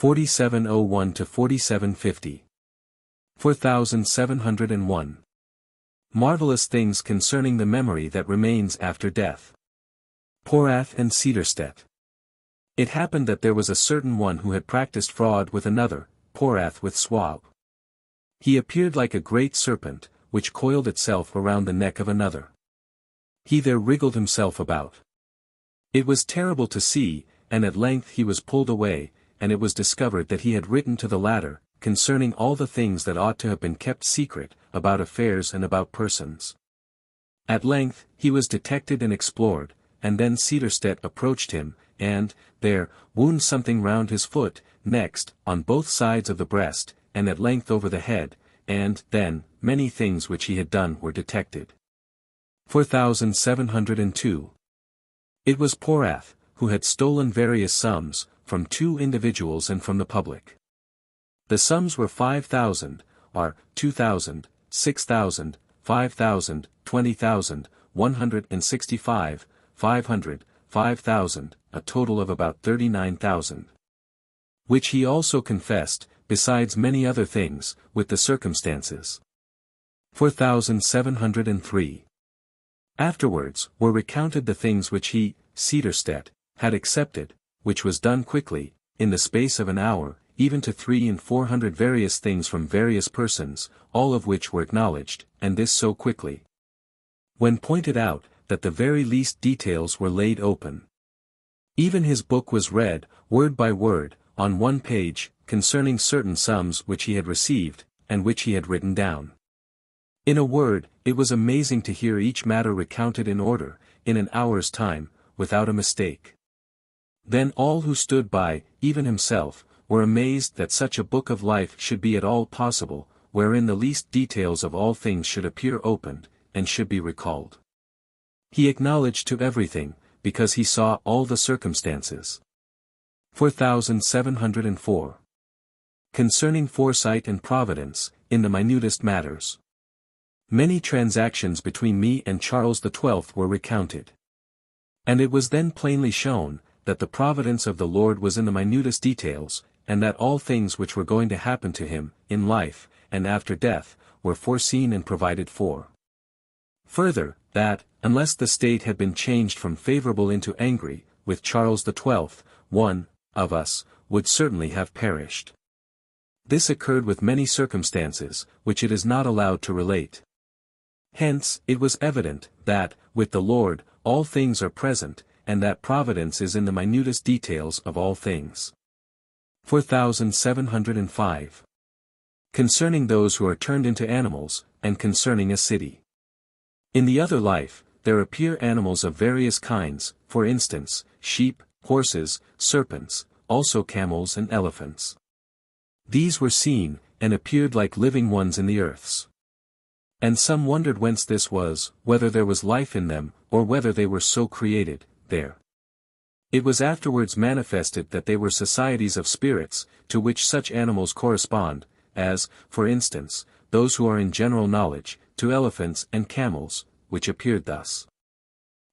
4701 to 4750. 4701. Marvelous things concerning the memory that remains after death. Porath and Cedarstedt. It happened that there was a certain one who had practiced fraud with another, Porath with Swab. He appeared like a great serpent, which coiled itself around the neck of another. He there wriggled himself about. It was terrible to see, and at length he was pulled away, and it was discovered that he had written to the latter, concerning all the things that ought to have been kept secret, about affairs and about persons. At length, he was detected and explored, and then Cedarstedt approached him, and, there, wound something round his foot, next, on both sides of the breast, and at length over the head, and, then, many things which he had done were detected. 4702. It was Porath, who had stolen various sums, from 2 individuals and from the public. The sums were 5,000, or 2,000, 6,000, 5,000, 20,000, 165, 500, 5,000, a total of about 39,000. Which he also confessed, besides many other things, with the circumstances. 4703. Afterwards, were recounted the things which he, Cedarstedt, had accepted, which was done quickly, in the space of an hour, even to 300 and 400 various things from various persons, all of which were acknowledged, and this so quickly. When pointed out, that the very least details were laid open. Even his book was read, word by word, on one page, concerning certain sums which he had received, and which he had written down. In a word, it was amazing to hear each matter recounted in order, in an hour's time, without a mistake. Then all who stood by, even himself, were amazed that such a book of life should be at all possible, wherein the least details of all things should appear opened, and should be recalled. He acknowledged to everything, because he saw all the circumstances. 4704. Concerning foresight and providence, in the minutest matters. Many transactions between me and Charles XII were recounted. And it was then plainly shown, that the providence of the Lord was in the minutest details, and that all things which were going to happen to him, in life, and after death, were foreseen and provided for. Further, that, unless the state had been changed from favorable into angry, with Charles XII, one of us would certainly have perished. This occurred with many circumstances, which it is not allowed to relate. Hence, it was evident, that, with the Lord, all things are present, and that providence is in the minutest details of all things. 4705. Concerning those who are turned into animals, and concerning a city. In the other life, there appear animals of various kinds, for instance, sheep, horses, serpents, also camels and elephants. These were seen, and appeared like living ones in the earths. And some wondered whence this was, whether there was life in them, or whether they were so created, there. It was afterwards manifested that they were societies of spirits, to which such animals correspond, as, for instance, those who are in general knowledge, to elephants and camels, which appeared thus.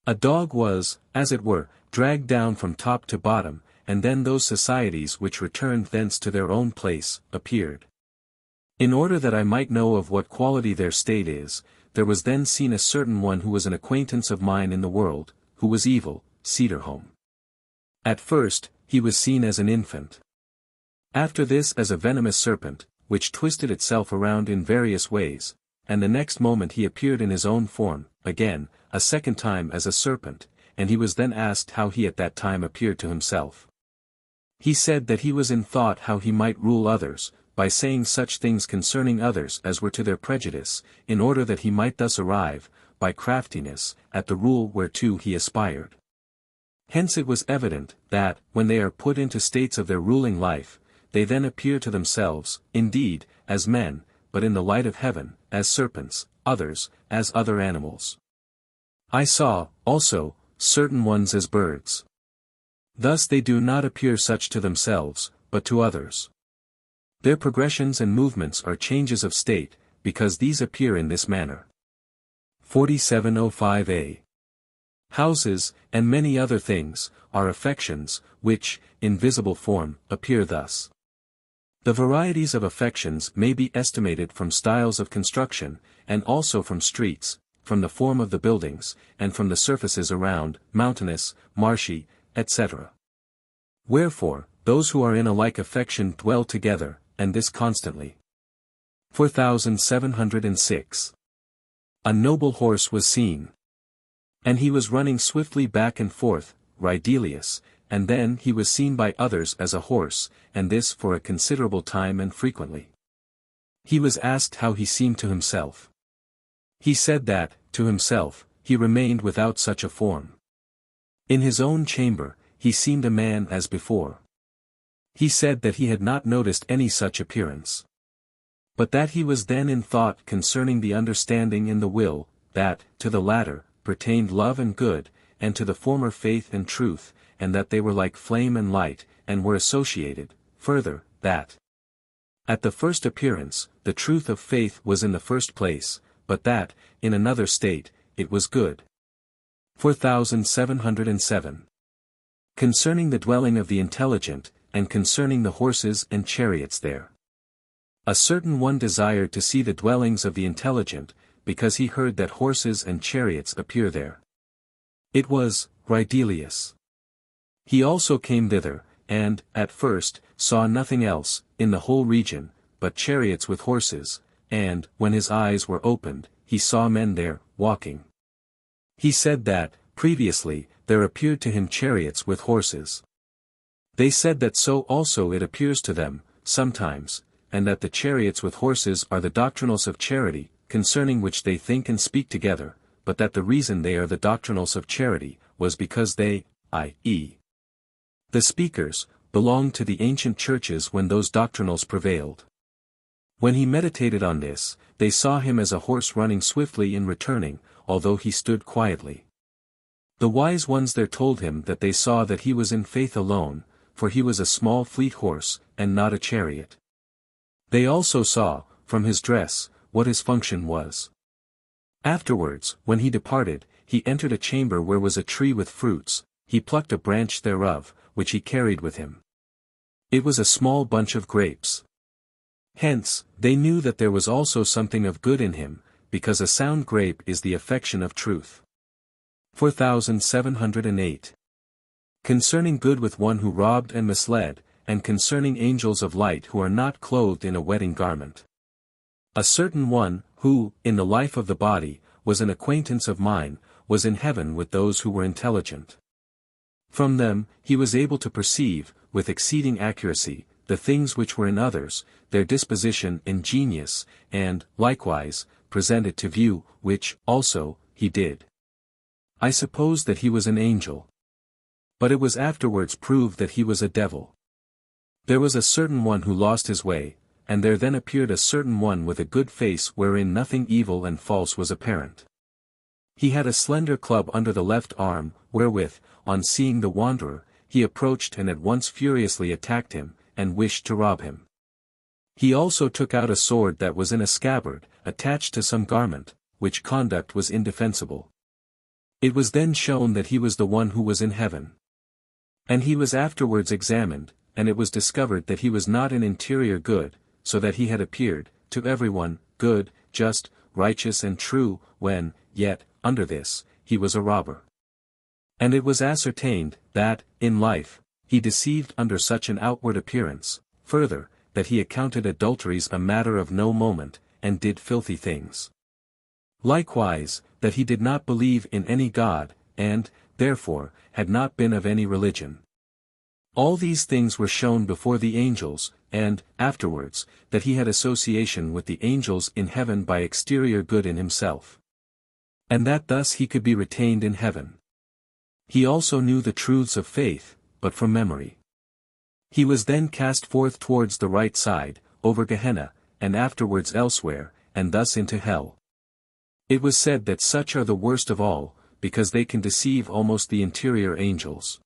A dog was, as it were, dragged down from top to bottom, and then those societies which returned thence to their own place, appeared. In order that I might know of what quality their state is, there was then seen a certain one who was an acquaintance of mine in the world, who was evil, Cedarholm. At first, he was seen as an infant. After this as a venomous serpent, which twisted itself around in various ways, and the next moment he appeared in his own form, again, a second time as a serpent, and he was then asked how he at that time appeared to himself. He said that he was in thought how he might rule others, by saying such things concerning others as were to their prejudice, in order that he might thus arrive, by craftiness, at the rule whereto he aspired. Hence it was evident, that, when they are put into states of their ruling life, they then appear to themselves, indeed, as men, but in the light of heaven, as serpents, others, as other animals. I saw, also, certain ones as birds. Thus they do not appear such to themselves, but to others. Their progressions and movements are changes of state, because these appear in this manner. 4705a. Houses, and many other things, are affections, which, in visible form, appear thus. The varieties of affections may be estimated from styles of construction, and also from streets, from the form of the buildings, and from the surfaces around, mountainous, marshy, etc. Wherefore, those who are in a like affection dwell together, and this constantly. 4706. A noble horse was seen. And he was running swiftly back and forth, Ridelius, and then he was seen by others as a horse, and this for a considerable time and frequently. He was asked how he seemed to himself. He said that, to himself, he remained without such a form. In his own chamber, he seemed a man as before. He said that he had not noticed any such appearance. But that he was then in thought concerning the understanding in the will, that, to the latter, pertained love and good, and to the former faith and truth, and that they were like flame and light, and were associated, further, that at the first appearance, the truth of faith was in the first place, but that, in another state, it was good. 4707. Concerning the dwelling of the intelligent, and concerning the horses and chariots there. A certain one desired to see the dwellings of the intelligent, because he heard that horses and chariots appear there. It was Ridelius. He also came thither, and, at first, saw nothing else, in the whole region, but chariots with horses, and, when his eyes were opened, he saw men there, walking. He said that, previously, there appeared to him chariots with horses. They said that so also it appears to them, sometimes, and that the chariots with horses are the doctrinals of charity, concerning which they think and speak together, but that the reason they are the doctrinals of charity, was because they, i.e. the speakers, belonged to the ancient churches when those doctrinals prevailed. When he meditated on this, they saw him as a horse running swiftly in returning, although he stood quietly. The wise ones there told him that they saw that he was in faith alone, for he was a small fleet horse, and not a chariot. They also saw, from his dress, what his function was. Afterwards, when he departed, he entered a chamber where was a tree with fruits, he plucked a branch thereof, which he carried with him. It was a small bunch of grapes. Hence, they knew that there was also something of good in him, because a sound grape is the affection of truth. 4708. Concerning good with one who robbed and misled, and concerning angels of light who are not clothed in a wedding garment. A certain one, who, in the life of the body, was an acquaintance of mine, was in heaven with those who were intelligent. From them, he was able to perceive, with exceeding accuracy, the things which were in others, their disposition and genius, and, likewise, present it to view, which, also, he did. I suppose that he was an angel. But it was afterwards proved that he was a devil. There was a certain one who lost his way, and there then appeared a certain one with a good face wherein nothing evil and false was apparent. He had a slender club under the left arm, wherewith, on seeing the wanderer, he approached and at once furiously attacked him, and wished to rob him. He also took out a sword that was in a scabbard, attached to some garment, which conduct was indefensible. It was then shown that he was the one who was in heaven. And he was afterwards examined, and it was discovered that he was not in interior good, so that he had appeared, to everyone, good, just, righteous and true, when, yet, under this, he was a robber. And it was ascertained, that, in life, he deceived under such an outward appearance, further, that he accounted adulteries a matter of no moment, and did filthy things. Likewise, that he did not believe in any God, and, therefore, had not been of any religion. All these things were shown before the angels, and, afterwards, that he had association with the angels in heaven by exterior good in himself. And that thus he could be retained in heaven. He also knew the truths of faith, but from memory. He was then cast forth towards the right side, over Gehenna, and afterwards elsewhere, and thus into hell. It was said that such are the worst of all, because they can deceive almost the interior angels.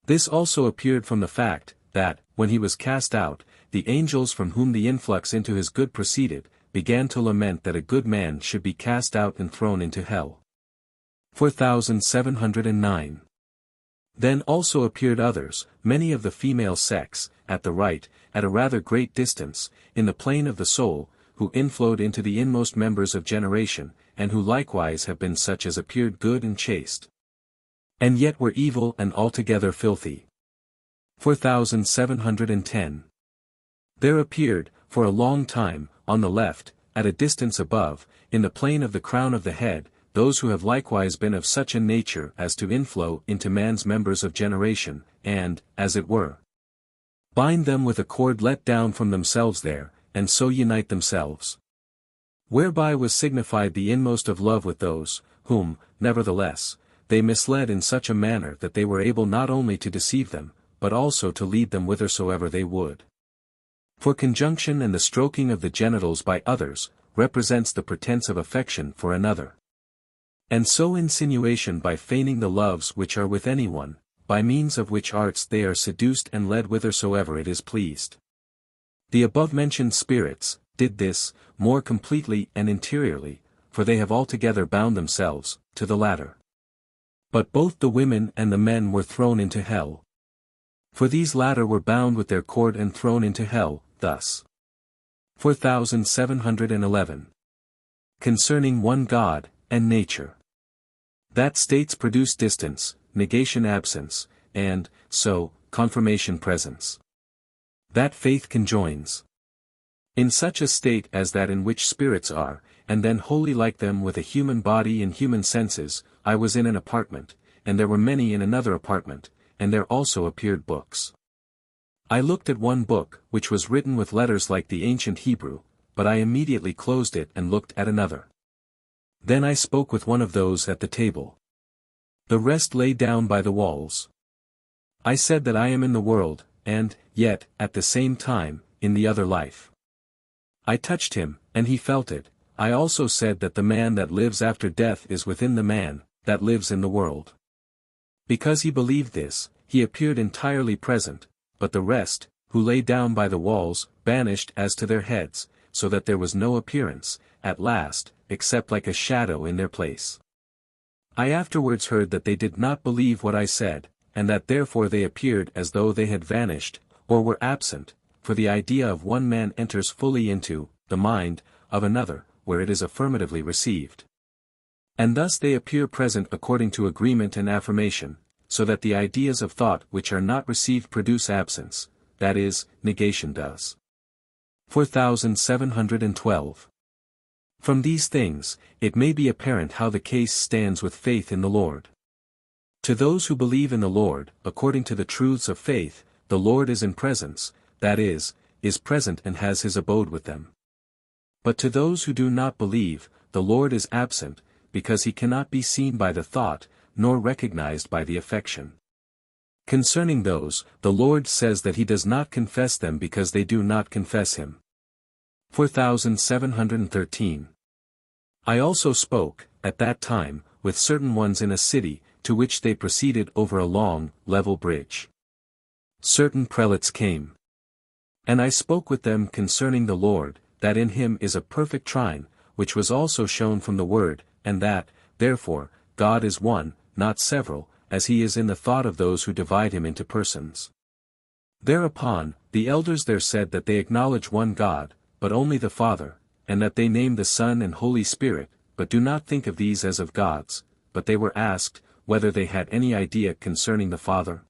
This also appeared from the fact, that, when he was cast out, the angels from whom the influx into his good proceeded, began to lament that a good man should be cast out and thrown into hell. 4709. Then also appeared others, many of the female sex, at the right, at a rather great distance, in the plane of the soul, who inflowed into the inmost members of generation, and who likewise have been such as appeared good and chaste, and yet were evil and altogether filthy. 4710. There appeared, for a long time, on the left, at a distance above, in the plane of the crown of the head, those who have likewise been of such a nature as to inflow into man's members of generation, and, as it were, bind them with a cord let down from themselves there, and so unite themselves. Whereby was signified the inmost of love with those, whom, nevertheless, they misled in such a manner that they were able not only to deceive them, but also to lead them whithersoever they would. For conjunction and the stroking of the genitals by others, represents the pretense of affection for another. And so insinuation by feigning the loves which are with any one, by means of which arts they are seduced and led whithersoever it is pleased. The above-mentioned spirits, did this, more completely and interiorly, for they have altogether bound themselves, to the latter. But both the women and the men were thrown into hell. For these latter were bound with their cord and thrown into hell, thus. 4711. Concerning one God, and nature. That states produce distance, negation absence, and, so, confirmation presence. That faith conjoins. In such a state as that in which spirits are, and then wholly like them with a human body and human senses, I was in an apartment, and there were many in another apartment, and there also appeared books. I looked at one book, which was written with letters like the ancient Hebrew, but I immediately closed it and looked at another. Then I spoke with one of those at the table. The rest lay down by the walls. I said that I am in the world, and, yet, at the same time, in the other life. I touched him, and he felt it. I also said that the man that lives after death is within the man that lives in the world. Because he believed this, he appeared entirely present, but the rest, who lay down by the walls, vanished as to their heads, so that there was no appearance, at last, except like a shadow in their place. I afterwards heard that they did not believe what I said, and that therefore they appeared as though they had vanished, or were absent, for the idea of one man enters fully into the mind of another, where it is affirmatively received. And thus they appear present according to agreement and affirmation, so that the ideas of thought which are not received produce absence, that is, negation does. 4712. From these things, it may be apparent how the case stands with faith in the Lord. To those who believe in the Lord, according to the truths of faith, the Lord is in presence, that is present and has his abode with them. But to those who do not believe, the Lord is absent, because he cannot be seen by the thought, nor recognized by the affection. Concerning those, the Lord says that he does not confess them because they do not confess him. 4713. I also spoke, at that time, with certain ones in a city, to which they proceeded over a long, level bridge. Certain prelates came. And I spoke with them concerning the Lord, that in him is a perfect trine, which was also shown from the word, and that, therefore, God is one, not several, as he is in the thought of those who divide him into persons. Thereupon, the elders there said that they acknowledge one God, but only the Father, and that they name the Son and Holy Spirit, but do not think of these as of gods, but they were asked, whether they had any idea concerning the Father.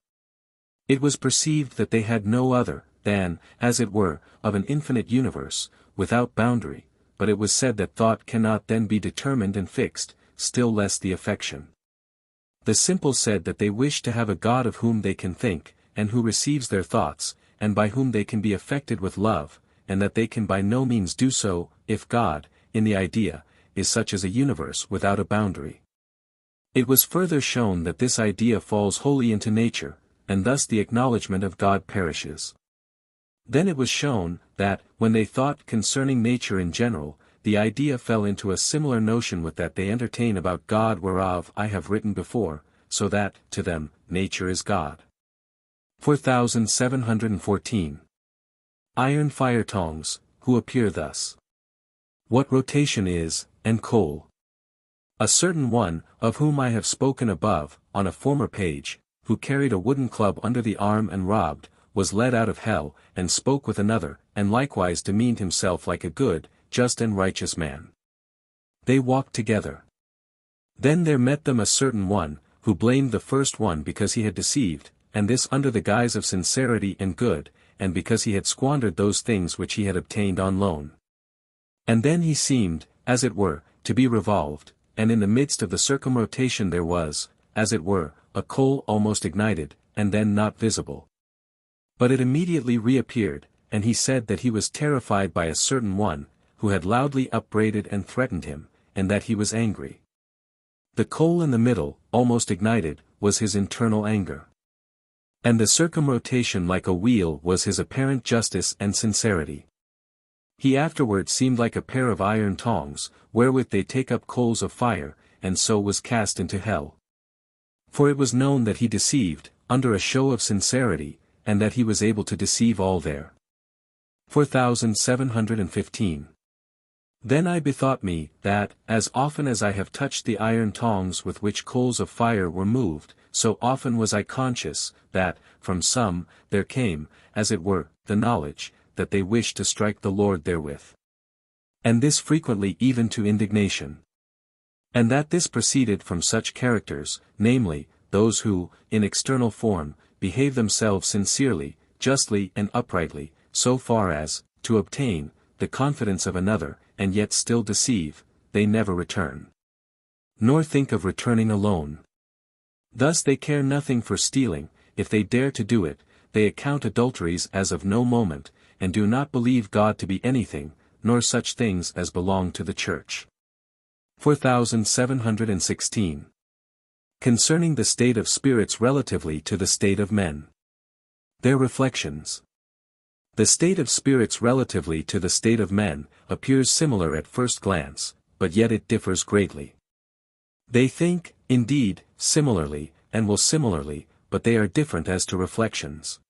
It was perceived that they had no other, than, as it were, of an infinite universe, without boundary, but it was said that thought cannot then be determined and fixed, still less the affection. The simple said that they wish to have a God of whom they can think, and who receives their thoughts, and by whom they can be affected with love, and that they can by no means do so, if God, in the idea, is such as a universe without a boundary. It was further shown that this idea falls wholly into nature, and thus the acknowledgement of God perishes. Then it was shown, that, when they thought concerning nature in general, the idea fell into a similar notion with that they entertain about God whereof I have written before, so that, to them, nature is God. 4714. Iron fire tongs, who appear thus. What rotation is, and coal. A certain one, of whom I have spoken above, on a former page, who carried a wooden club under the arm and robbed, was led out of hell, and spoke with another, and likewise demeaned himself like a good, just and righteous man. They walked together. Then there met them a certain one, who blamed the first one because he had deceived, and this under the guise of sincerity and good, and because he had squandered those things which he had obtained on loan. And then he seemed, as it were, to be revolved, and in the midst of the circumrotation there was, as it were, a coal almost ignited, and then not visible. But it immediately reappeared, and he said that he was terrified by a certain one, who had loudly upbraided and threatened him, and that he was angry. The coal in the middle, almost ignited, was his internal anger. And the circumrotation like a wheel was his apparent justice and sincerity. He afterward seemed like a pair of iron tongs, wherewith they take up coals of fire, and so was cast into hell. For it was known that he deceived, under a show of sincerity, and that he was able to deceive all there. 4715. Then I bethought me, that, as often as I have touched the iron tongs with which coals of fire were moved, so often was I conscious, that, from some, there came, as it were, the knowledge, that they wished to strike the Lord therewith. And this frequently even to indignation. And that this proceeded from such characters, namely, those who, in external form, behave themselves sincerely, justly and uprightly, so far as, to obtain, the confidence of another, and yet still deceive, they never return. Nor think of returning alone. Thus they care nothing for stealing, if they dare to do it, they account adulteries as of no moment, and do not believe God to be anything, nor such things as belong to the Church. 4716. Concerning the state of spirits relatively to the state of men. Their reflections. The state of spirits relatively to the state of men, appears similar at first glance, but yet it differs greatly. They think, indeed, similarly, and will similarly, but they are different as to reflections.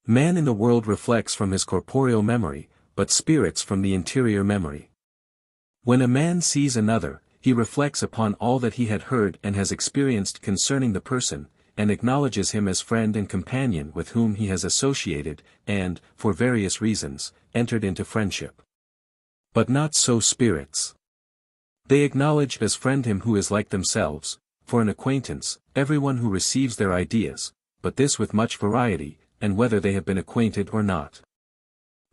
Man in the world reflects from his corporeal memory, but spirits from the interior memory. When a man sees another, he reflects upon all that he had heard and has experienced concerning the person, and acknowledges him as friend and companion with whom he has associated, and, for various reasons, entered into friendship. But not so spirits. They acknowledge as friend him who is like themselves, for an acquaintance, everyone who receives their ideas, but this with much variety, and whether they have been acquainted or not.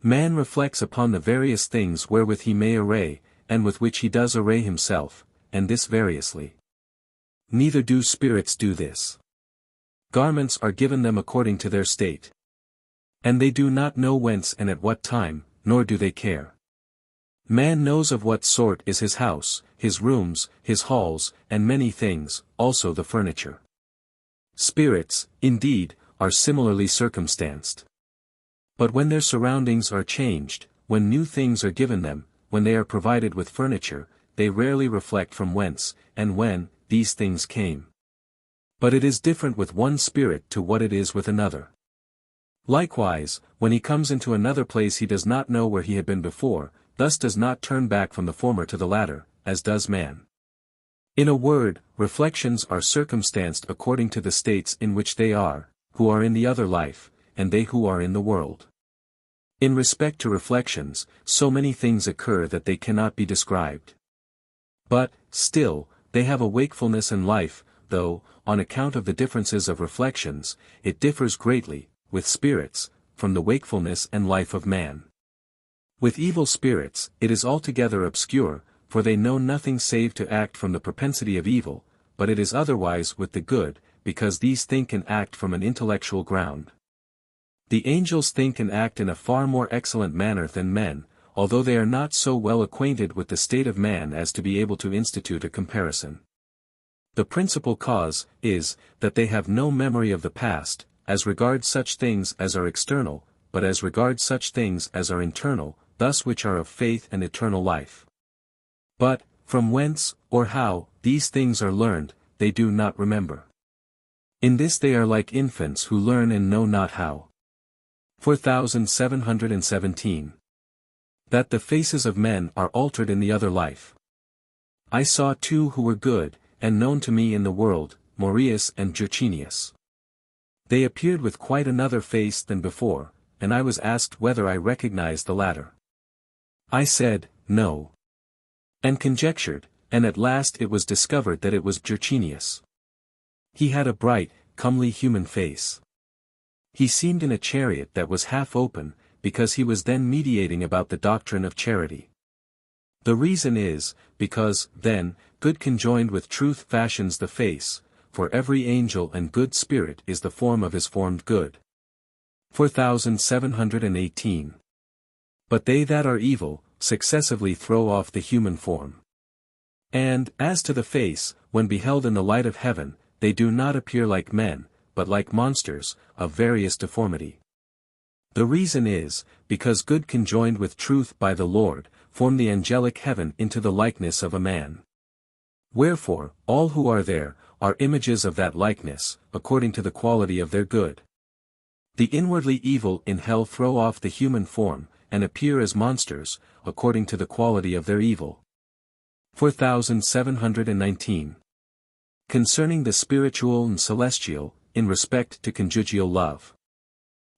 Man reflects upon the various things wherewith he may array, and with which he does array himself, and this variously. Neither do spirits do this. Garments are given them according to their state. And they do not know whence and at what time, nor do they care. Man knows of what sort is his house, his rooms, his halls, and many things, also the furniture. Spirits, indeed, are similarly circumstanced. But when their surroundings are changed, when new things are given them, when they are provided with furniture, they rarely reflect from whence, and when, these things came. But it is different with one spirit to what it is with another. Likewise, when he comes into another place he does not know where he had been before, thus does not turn back from the former to the latter, as does man. In a word, reflections are circumstanced according to the states in which they are, who are in the other life, and they who are in the world. In respect to reflections, so many things occur that they cannot be described. But, still, they have a wakefulness and life, though, on account of the differences of reflections, it differs greatly, with spirits, from the wakefulness and life of man. With evil spirits, it is altogether obscure, for they know nothing save to act from the propensity of evil, but it is otherwise with the good, because these think and act from an intellectual ground. The angels think and act in a far more excellent manner than men, although they are not so well acquainted with the state of man as to be able to institute a comparison. The principal cause is, that they have no memory of the past, as regards such things as are external, but as regards such things as are internal, thus which are of faith and eternal life. But, from whence, or how, these things are learned, they do not remember. In this they are like infants who learn and know not how. 4717. That the faces of men are altered in the other life. I saw two who were good, and known to me in the world, Morius and Gerchenius. They appeared with quite another face than before, and I was asked whether I recognized the latter. I said, no. And conjectured, and at last it was discovered that it was Gerchenius. He had a bright, comely human face. He seemed in a chariot that was half open, because he was then meditating about the doctrine of charity. The reason is, because, then, good conjoined with truth fashions the face, for every angel and good spirit is the form of his formed good. 4718. But they that are evil, successively throw off the human form. And, as to the face, when beheld in the light of heaven, they do not appear like men, but like monsters, of various deformity. The reason is, because good conjoined with truth by the Lord, form the angelic heaven into the likeness of a man. Wherefore, all who are there, are images of that likeness, according to the quality of their good. The inwardly evil in hell throw off the human form, and appear as monsters, according to the quality of their evil. 4719. Concerning the spiritual and celestial, in respect to conjugal love.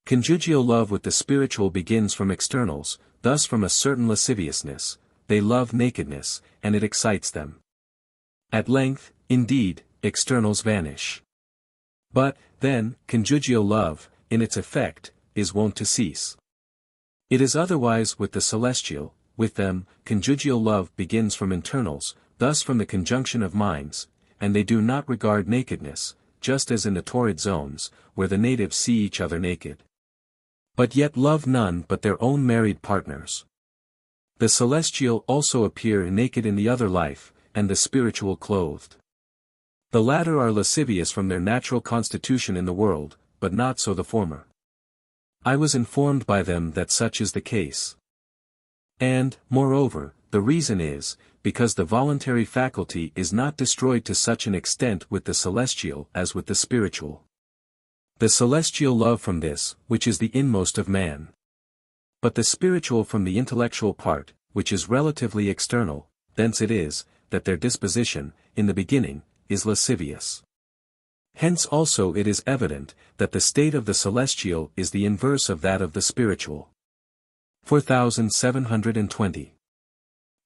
Conjugal love with the spiritual begins from externals, thus from a certain lasciviousness, they love nakedness, and it excites them. At length, indeed, externals vanish. But, then, conjugal love, in its effect, is wont to cease. It is otherwise with the celestial. With them, conjugal love begins from internals, thus from the conjunction of minds, and they do not regard nakedness, just as in the torrid zones, where the natives see each other naked. But yet love none but their own married partners. The celestial also appear naked in the other life, and the spiritual clothed. The latter are lascivious from their natural constitution in the world, but not so the former. I was informed by them that such is the case. And, moreover, the reason is, because the voluntary faculty is not destroyed to such an extent with the celestial as with the spiritual. The celestial love from this, which is the inmost of man. But the spiritual from the intellectual part, which is relatively external, thence it is, that their disposition, in the beginning, is lascivious. Hence also it is evident, that the state of the celestial is the inverse of that of the spiritual. 4720.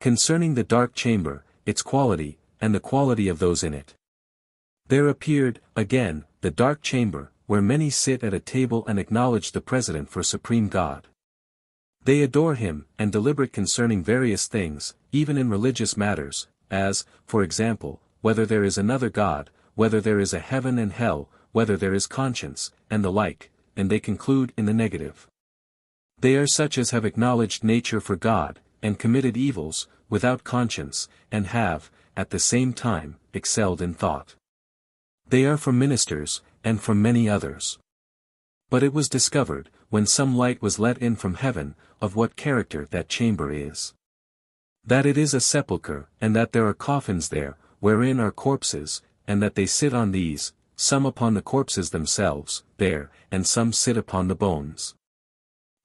Concerning the dark chamber, its quality, and the quality of those in it. There appeared, again, the dark chamber, where many sit at a table and acknowledge the President for supreme God. They adore him, and deliberate concerning various things, even in religious matters, as, for example, whether there is another God, whether there is a heaven and hell, whether there is conscience, and the like, and they conclude in the negative. They are such as have acknowledged nature for God, and committed evils, without conscience, and have, at the same time, excelled in thought. They are from ministers, and from many others. But it was discovered, when some light was let in from heaven, of what character that chamber is. That it is a sepulchre, and that there are coffins there, wherein are corpses, and that they sit on these, some upon the corpses themselves, there, and some sit upon the bones.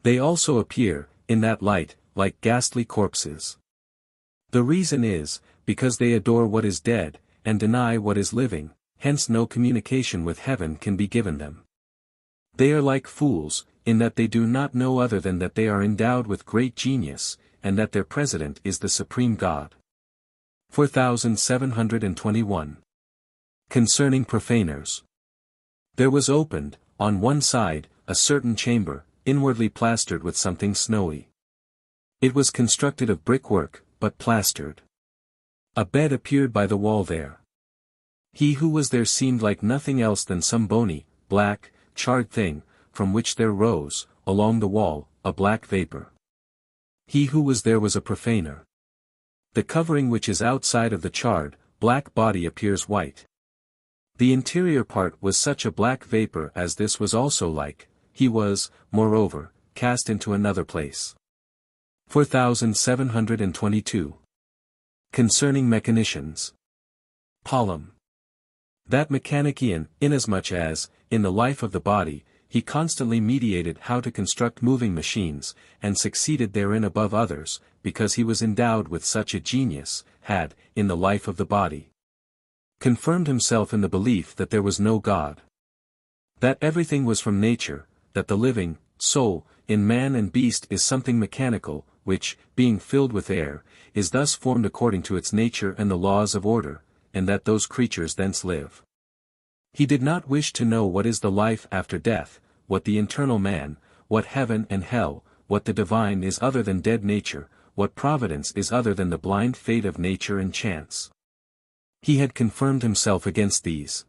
They also appear, in that light, like ghastly corpses. The reason is, because they adore what is dead, and deny what is living, hence no communication with heaven can be given them. They are like fools, in that they do not know other than that they are endowed with great genius, and that their President is the supreme God. 4721. Concerning profaners. There was opened, on one side, a certain chamber, inwardly plastered with something snowy. It was constructed of brickwork, but plastered. A bed appeared by the wall there. He who was there seemed like nothing else than some bony, black, charred thing, from which there rose, along the wall, a black vapor. He who was there was a profaner. The covering which is outside of the charred, black body appears white. The interior part was such a black vapor as this was also like, he was, moreover, cast into another place. 4722. Concerning mechanicians. Polum. That mechanician, inasmuch as, in the life of the body, he constantly meditated how to construct moving machines, and succeeded therein above others, because he was endowed with such a genius, had, in the life of the body, confirmed himself in the belief that there was no God. That everything was from nature, that the living soul in man and beast is something mechanical, which, being filled with air, is thus formed according to its nature and the laws of order, and that those creatures thence live. He did not wish to know what is the life after death, what the eternal man, what heaven and hell, what the divine is other than dead nature, what providence is other than the blind fate of nature and chance. He had confirmed himself against these.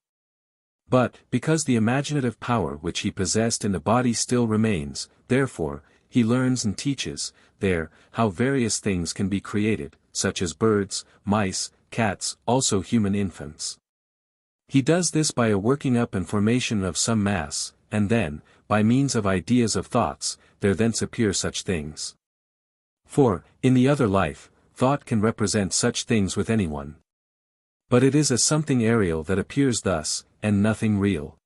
But, because the imaginative power which he possessed in the body still remains, therefore, he learns and teaches, there, how various things can be created, such as birds, mice, cats, also human infants. He does this by a working up and formation of some mass, and then, by means of ideas of thoughts, there thence appear such things. For, in the other life, thought can represent such things with anyone. But it is a something aerial that appears thus, and nothing real.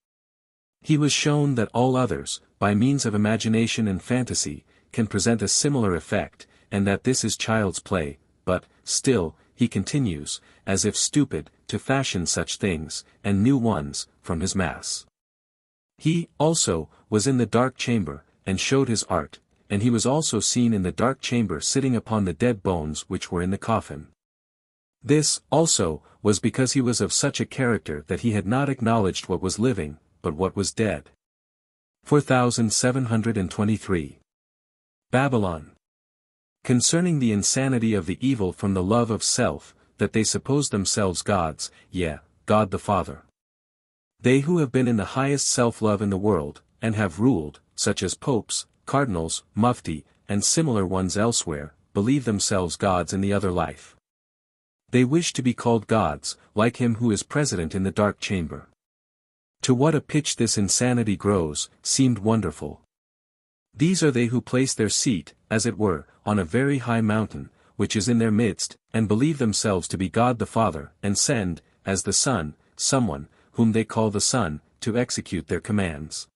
He was shown that all others, by means of imagination and fantasy, can present a similar effect, and that this is child's play, but, still, he continues, as if stupid, to fashion such things, and new ones, from his mass. He, also, was in the dark chamber, and showed his art, and he was also seen in the dark chamber sitting upon the dead bones which were in the coffin. This, also, was because he was of such a character that he had not acknowledged what was living, but what was dead. 4723. Babylon. Concerning the insanity of the evil from the love of self, that they suppose themselves gods, yea, God the Father. They who have been in the highest self-love in the world, and have ruled, such as popes, cardinals, mufti, and similar ones elsewhere, believe themselves gods in the other life. They wish to be called gods, like him who is president in the dark chamber. To what a pitch this insanity grows, seemed wonderful. These are they who place their seat, as it were, on a very high mountain, which is in their midst, and believe themselves to be God the Father, and send, as the Son, someone, whom they call the Son, to execute their commands.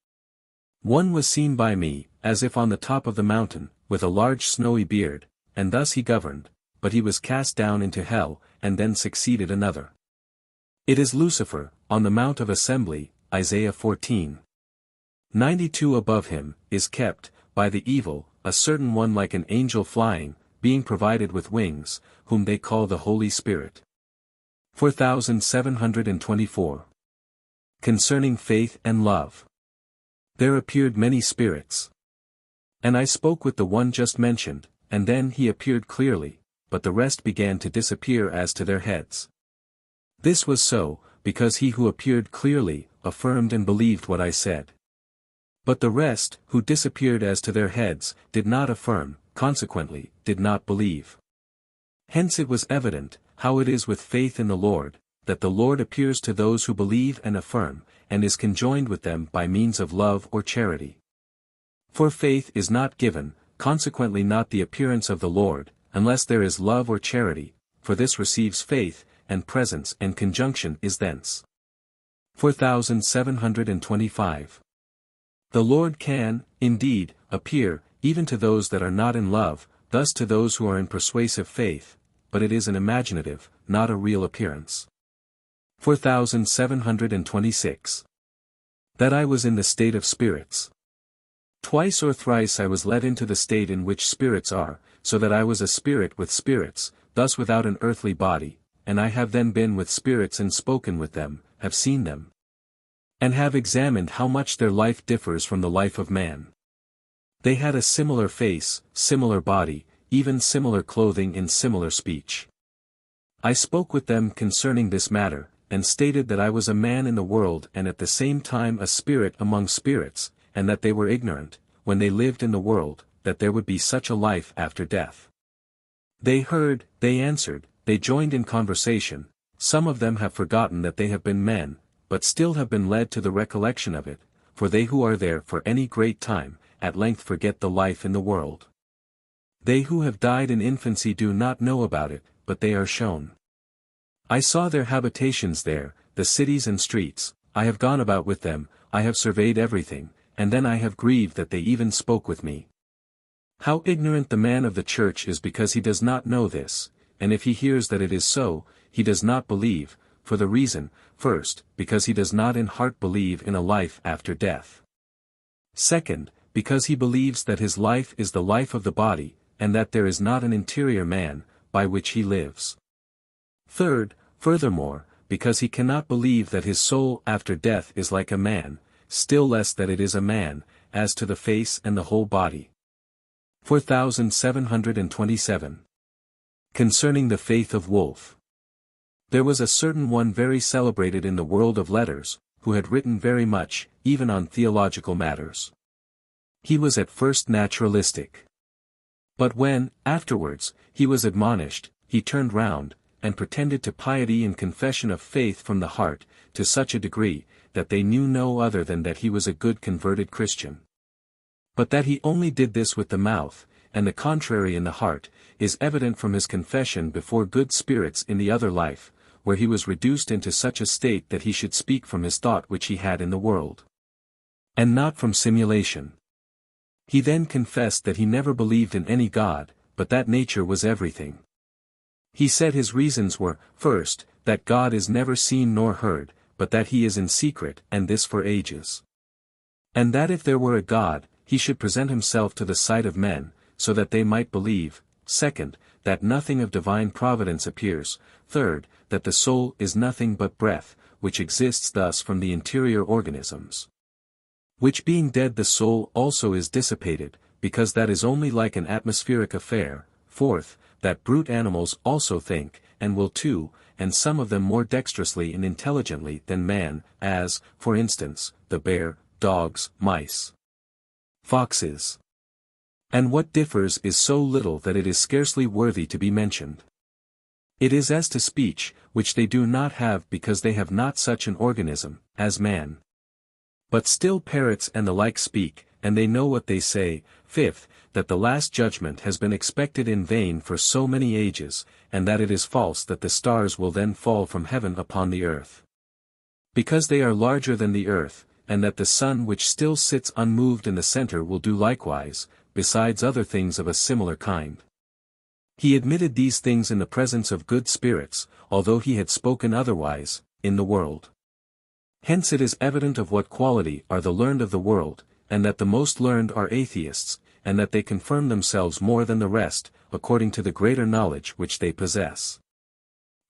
One was seen by me, as if on the top of the mountain, with a large snowy beard, and thus he governed, but he was cast down into hell, and then succeeded another. It is Lucifer, on the Mount of Assembly, Isaiah 14:92 above him, is kept, by the evil, a certain one like an angel flying, being provided with wings, whom they call the Holy Spirit. 4724. Concerning faith and love. There appeared many spirits. And I spoke with the one just mentioned, and then he appeared clearly, but the rest began to disappear as to their heads. This was so, because he who appeared clearly, affirmed and believed what I said. But the rest, who disappeared as to their heads, did not affirm, consequently, did not believe. Hence it was evident, how it is with faith in the Lord, that the Lord appears to those who believe and affirm, and is conjoined with them by means of love or charity. For faith is not given, consequently not the appearance of the Lord, unless there is love or charity, for this receives faith, and presence and conjunction is thence. 4725. The Lord can, indeed, appear, even to those that are not in love, thus to those who are in persuasive faith, but it is an imaginative, not a real appearance. 4726. That I was in the state of spirits. Twice or thrice I was led into the state in which spirits are, so that I was a spirit with spirits, thus without an earthly body, and I have then been with spirits and spoken with them, have seen them, and have examined how much their life differs from the life of man. They had a similar face, similar body, even similar clothing and similar speech. I spoke with them concerning this matter, and stated that I was a man in the world and at the same time a spirit among spirits, and that they were ignorant, when they lived in the world, that there would be such a life after death. They heard, they answered, they joined in conversation. Some of them have forgotten that they have been men, but still have been led to the recollection of it, for they who are there for any great time, at length forget the life in the world. They who have died in infancy do not know about it, but they are shown. I saw their habitations there, the cities and streets, I have gone about with them, I have surveyed everything, and then I have grieved that they even spoke with me. How ignorant the man of the church is because he does not know this, and if he hears that it is so, he does not believe, for the reason, first, because he does not in heart believe in a life after death. Second, because he believes that his life is the life of the body, and that there is not an interior man, by which he lives. Third, furthermore, because he cannot believe that his soul after death is like a man, still less that it is a man, as to the face and the whole body. 4727. Concerning the faith of Wolf. There was a certain one very celebrated in the world of letters, who had written very much, even on theological matters. He was at first naturalistic. But when, afterwards, he was admonished, he turned round, and pretended to piety and confession of faith from the heart, to such a degree, that they knew no other than that he was a good converted Christian. But that he only did this with the mouth, and the contrary in the heart, is evident from his confession before good spirits in the other life, where he was reduced into such a state that he should speak from his thought which he had in the world, and not from simulation. He then confessed that he never believed in any God, but that nature was everything. He said his reasons were, first, that God is never seen nor heard, but that he is in secret, and this for ages. And that if there were a God, he should present himself to the sight of men, so that they might believe. Second, that nothing of divine providence appears. Third, that the soul is nothing but breath, which exists thus from the interior organisms, which being dead the soul also is dissipated, because that is only like an atmospheric affair. Fourth, that brute animals also think, and will too, and some of them more dexterously and intelligently than man, as, for instance, the bear, dogs, mice, foxes. And what differs is so little that it is scarcely worthy to be mentioned. It is as to speech, which they do not have because they have not such an organism, as man. But still parrots and the like speak, and they know what they say. Fifth, that the last judgment has been expected in vain for so many ages, and that it is false that the stars will then fall from heaven upon the earth, because they are larger than the earth, and that the sun which still sits unmoved in the center will do likewise, besides other things of a similar kind. He admitted these things in the presence of good spirits, although he had spoken otherwise, in the world. Hence it is evident of what quality are the learned of the world, and that the most learned are atheists, and that they confirm themselves more than the rest, according to the greater knowledge which they possess,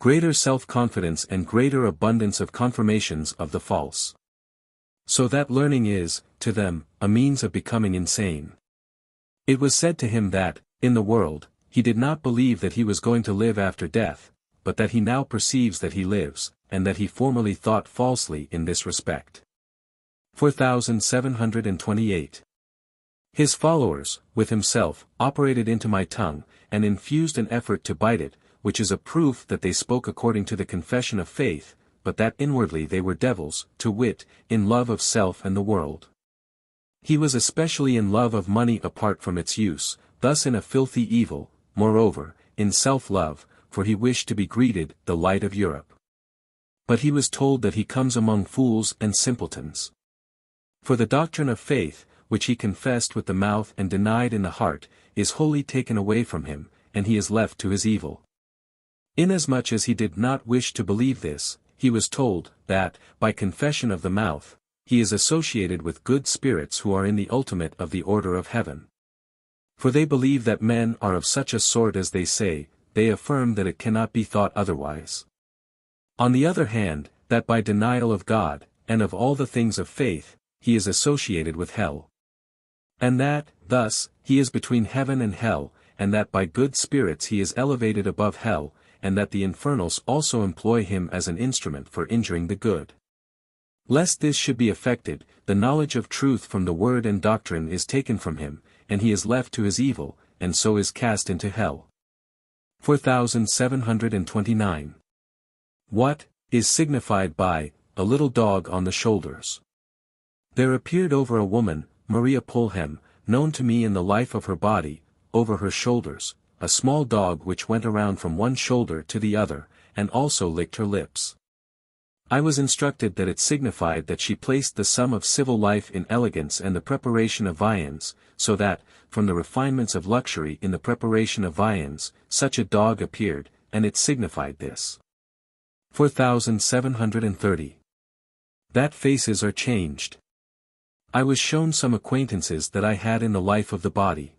greater self-confidence and greater abundance of confirmations of the false. So that learning is, to them, a means of becoming insane. It was said to him that, in the world, he did not believe that he was going to live after death, but that he now perceives that he lives, and that he formerly thought falsely in this respect. 4728. His followers, with himself, operated into my tongue, and infused an effort to bite it, which is a proof that they spoke according to the confession of faith, but that inwardly they were devils, to wit, in love of self and the world. He was especially in love of money apart from its use, thus in a filthy evil, moreover, in self-love, for he wished to be greeted the light of Europe. But he was told that he comes among fools and simpletons. For the doctrine of faith, which he confessed with the mouth and denied in the heart, is wholly taken away from him, and he is left to his evil. Inasmuch as he did not wish to believe this, he was told, that, by confession of the mouth, he is associated with good spirits who are in the ultimate of the order of heaven. For they believe that men are of such a sort as they say, they affirm that it cannot be thought otherwise. On the other hand, that by denial of God, and of all the things of faith, he is associated with hell. And that, thus, he is between heaven and hell, and that by good spirits he is elevated above hell, and that the infernals also employ him as an instrument for injuring the good. Lest this should be effected, the knowledge of truth from the word and doctrine is taken from him, and he is left to his evil, and so is cast into hell. 4729. What is signified by a little dog on the shoulders? There appeared over a woman, Maria Polhem, known to me in the life of her body, over her shoulders, a small dog which went around from one shoulder to the other, and also licked her lips. I was instructed that it signified that she placed the sum of civil life in elegance and the preparation of viands, so that, from the refinements of luxury in the preparation of viands, such a dog appeared, and it signified this. 4730. That faces are changed. I was shown some acquaintances that I had in the life of the body.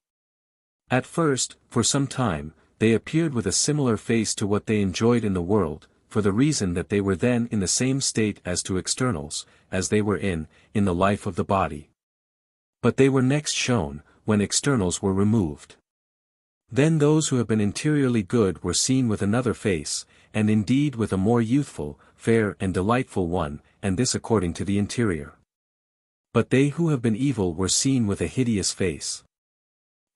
At first, for some time, they appeared with a similar face to what they enjoyed in the world, for the reason that they were then in the same state as to externals, as they were in the life of the body. But they were next shown, when externals were removed. Then those who have been interiorly good were seen with another face, and indeed with a more youthful, fair and delightful one, and this according to the interior. But they who have been evil were seen with a hideous face.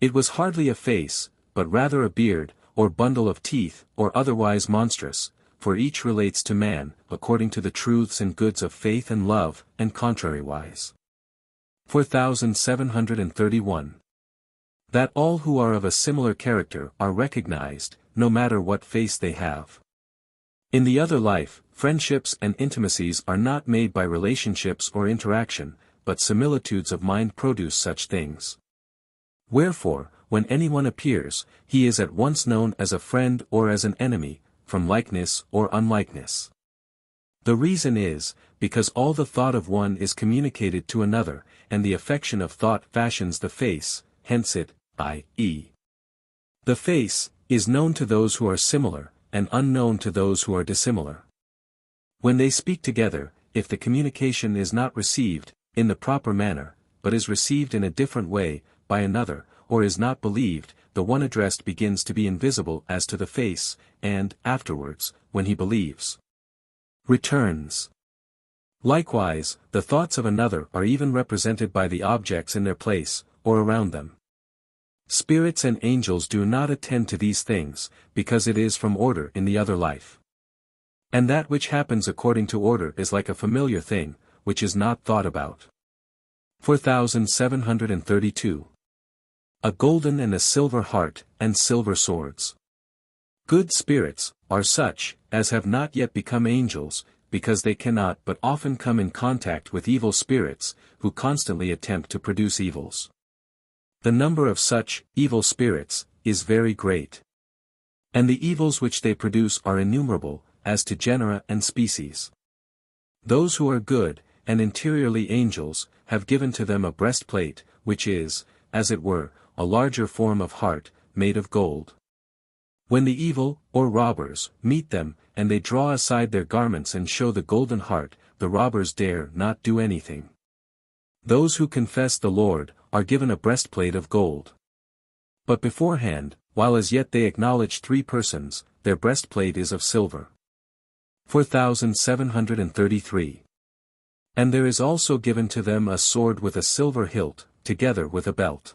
It was hardly a face, but rather a beard, or bundle of teeth, or otherwise monstrous, for each relates to man, according to the truths and goods of faith and love, and contrariwise. 4731. That all who are of a similar character are recognized, no matter what face they have. In the other life, friendships and intimacies are not made by relationships or interaction, but similitudes of mind produce such things. Wherefore, when anyone appears, he is at once known as a friend or as an enemy, from likeness or unlikeness. The reason is, because all the thought of one is communicated to another, and the affection of thought fashions the face, hence it, i.e. the face, is known to those who are similar, and unknown to those who are dissimilar. When they speak together, if the communication is not received, in the proper manner, but is received in a different way, by another, or is not believed, the one addressed begins to be invisible as to the face, and, afterwards, when he believes, returns. Likewise, the thoughts of another are even represented by the objects in their place, or around them. Spirits and angels do not attend to these things, because it is from order in the other life. And that which happens according to order is like a familiar thing, which is not thought about. 4732. A golden and a silver heart, and silver swords. Good spirits, are such, as have not yet become angels, because they cannot but often come in contact with evil spirits, who constantly attempt to produce evils. The number of such, evil spirits, is very great. And the evils which they produce are innumerable, as to genera and species. Those who are good, and interiorly angels, have given to them a breastplate, which is, as it were, a larger form of heart, made of gold. When the evil, or robbers, meet them, and they draw aside their garments and show the golden heart, the robbers dare not do anything. Those who confess the Lord, are given a breastplate of gold. But beforehand, while as yet they acknowledge three persons, their breastplate is of silver. 4733. And there is also given to them a sword with a silver hilt, together with a belt.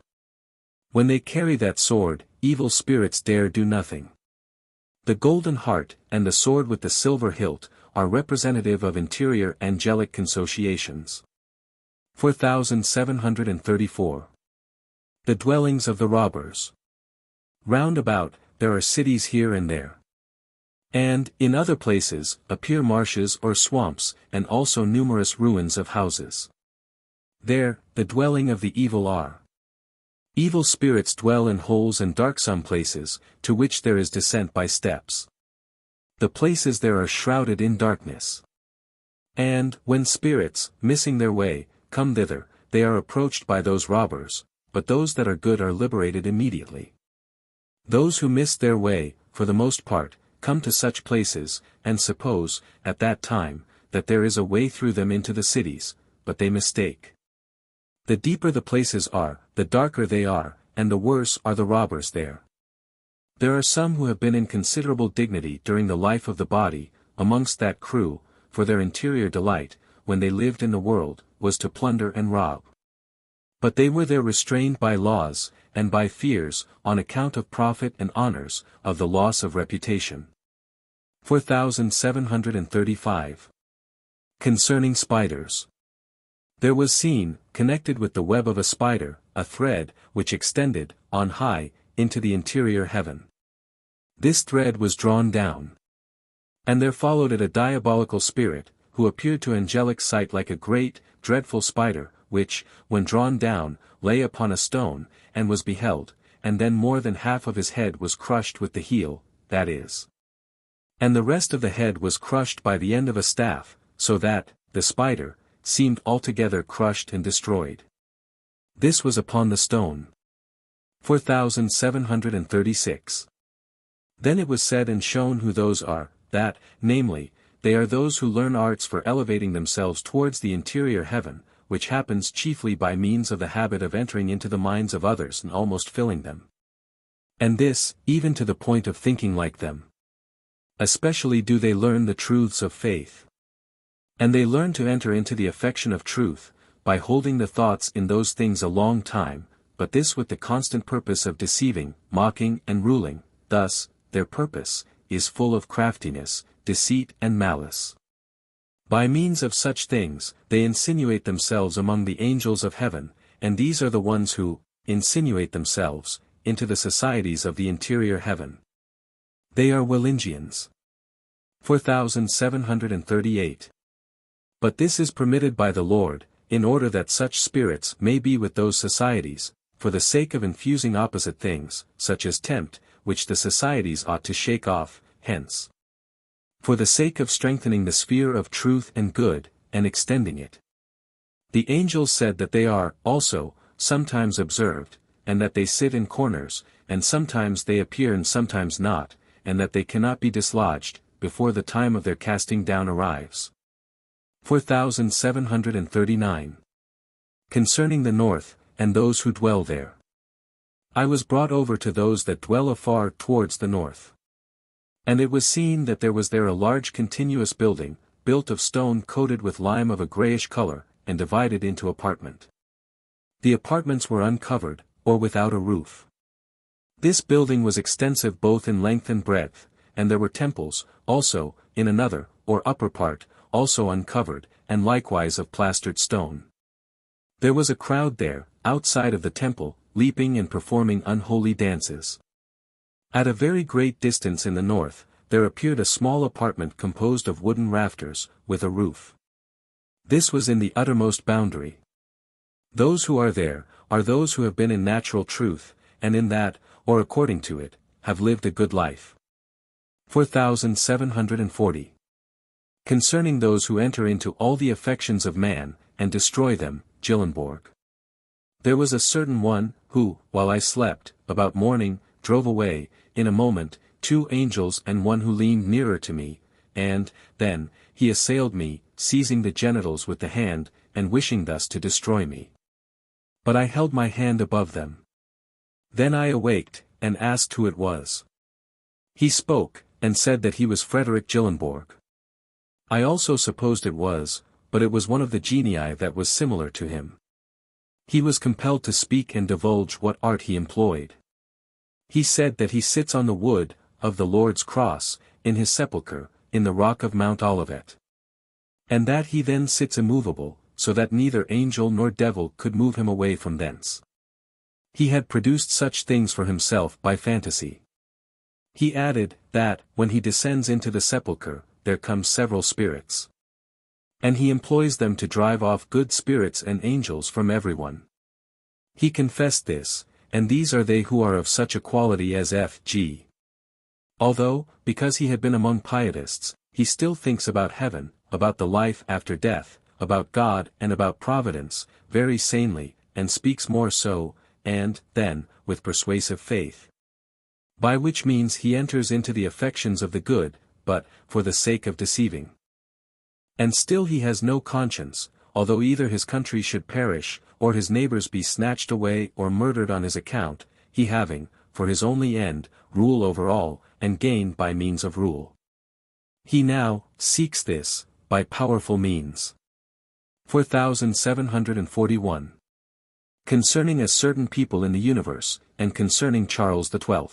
When they carry that sword, evil spirits dare do nothing. The golden heart, and the sword with the silver hilt, are representative of interior angelic consociations. 4734. The dwellings of the robbers. Round about, there are cities here and there. And, in other places, appear marshes or swamps, and also numerous ruins of houses. There, the dwelling of the evil are. Evil spirits dwell in holes and darksome places, to which there is descent by steps. The places there are shrouded in darkness. And, when spirits, missing their way, come thither, they are approached by those robbers, but those that are good are liberated immediately. Those who miss their way, for the most part, come to such places, and suppose, at that time, that there is a way through them into the cities, but they mistake. The deeper the places are, the darker they are, and the worse are the robbers there. There are some who have been in considerable dignity during the life of the body, amongst that crew, for their interior delight, when they lived in the world, was to plunder and rob. But they were there restrained by laws, and by fears, on account of profit and honors, of the loss of reputation. 4735. Concerning spiders. There was seen, connected with the web of a spider, a thread, which extended, on high, into the interior heaven. This thread was drawn down. And there followed it a diabolical spirit, who appeared to angelic sight like a great, dreadful spider, which, when drawn down, lay upon a stone, and was beheld, and then more than half of his head was crushed with the heel, that is. And the rest of the head was crushed by the end of a staff, so that, the spider, seemed altogether crushed and destroyed. This was upon the stone. 4736. Then it was said and shown who those are, that, namely, they are those who learn arts for elevating themselves towards the interior heaven, which happens chiefly by means of the habit of entering into the minds of others and almost filling them. And this, even to the point of thinking like them. Especially do they learn the truths of faith. And they learn to enter into the affection of truth, by holding the thoughts in those things a long time, but this with the constant purpose of deceiving, mocking and ruling, thus, their purpose, is full of craftiness, deceit and malice. By means of such things, they insinuate themselves among the angels of heaven, and these are the ones who, insinuate themselves, into the societies of the interior heaven. They are Willingians. 4738. But this is permitted by the Lord, in order that such spirits may be with those societies, for the sake of infusing opposite things, such as tempt, which the societies ought to shake off, hence. For the sake of strengthening the sphere of truth and good, and extending it. The angels said that they are, also, sometimes observed, and that they sit in corners, and sometimes they appear and sometimes not, and that they cannot be dislodged, before the time of their casting down arrives. 4739. Concerning the north, and those who dwell there. I was brought over to those that dwell afar towards the north. And it was seen that there was there a large continuous building, built of stone coated with lime of a greyish color, and divided into apartment. The apartments were uncovered, or without a roof. This building was extensive both in length and breadth, and there were temples, also, in another, or upper part, also uncovered, and likewise of plastered stone. There was a crowd there, outside of the temple, leaping and performing unholy dances. At a very great distance in the north, there appeared a small apartment composed of wooden rafters, with a roof. This was in the uttermost boundary. Those who are there, are those who have been in natural truth, and in that, or according to it, have lived a good life. 4740. Concerning those who enter into all the affections of man, and destroy them, Gillenborg. There was a certain one, who, while I slept, about morning, drove away, in a moment, 2 angels and one who leaned nearer to me, and, then, he assailed me, seizing the genitals with the hand, and wishing thus to destroy me. But I held my hand above them. Then I awaked, and asked who it was. He spoke, and said that he was Frederick Gillenborg. I also supposed it was, but it was one of the genii that was similar to him. He was compelled to speak and divulge what art he employed. He said that he sits on the wood, of the Lord's cross, in his sepulchre, in the rock of Mount Olivet. And that he then sits immovable, so that neither angel nor devil could move him away from thence. He had produced such things for himself by fantasy. He added, that, when he descends into the sepulchre, there come several spirits. And he employs them to drive off good spirits and angels from everyone. He confessed this, and these are they who are of such a quality as F.G. Although, because he had been among pietists, he still thinks about heaven, about the life after death, about God and about providence, very sanely, and speaks more so, and, then, with persuasive faith. By which means he enters into the affections of the good, but, for the sake of deceiving. And still he has no conscience, although either his country should perish, or his neighbors be snatched away or murdered on his account, he having, for his only end, rule over all, and gain by means of rule. He now seeks this, by powerful means. 4741. Concerning a certain people in the universe, and concerning Charles XII.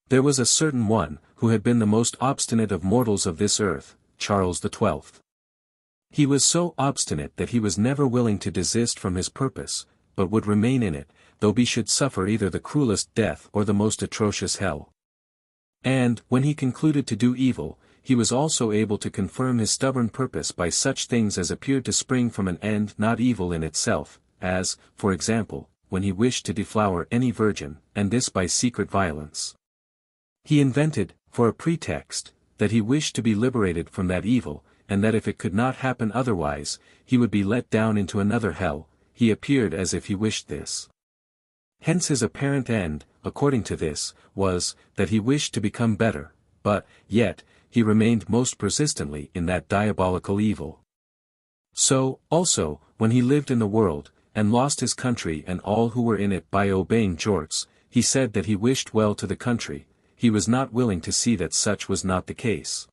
There was a certain one, who had been the most obstinate of mortals of this earth, Charles XII. He was so obstinate that he was never willing to desist from his purpose, but would remain in it, though he should suffer either the cruelest death or the most atrocious hell. And, when he concluded to do evil, he was also able to confirm his stubborn purpose by such things as appeared to spring from an end not evil in itself, as, for example, when he wished to deflower any virgin, and this by secret violence. He invented, for a pretext, that he wished to be liberated from that evil, and that if it could not happen otherwise, he would be let down into another hell. He appeared as if he wished this. Hence his apparent end, according to this, was, that he wished to become better, but, yet, he remained most persistently in that diabolical evil. So, also, when he lived in the world, and lost his country and all who were in it by obeying Jorts, he said that he wished well to the country, he was not willing to see that such was not the case.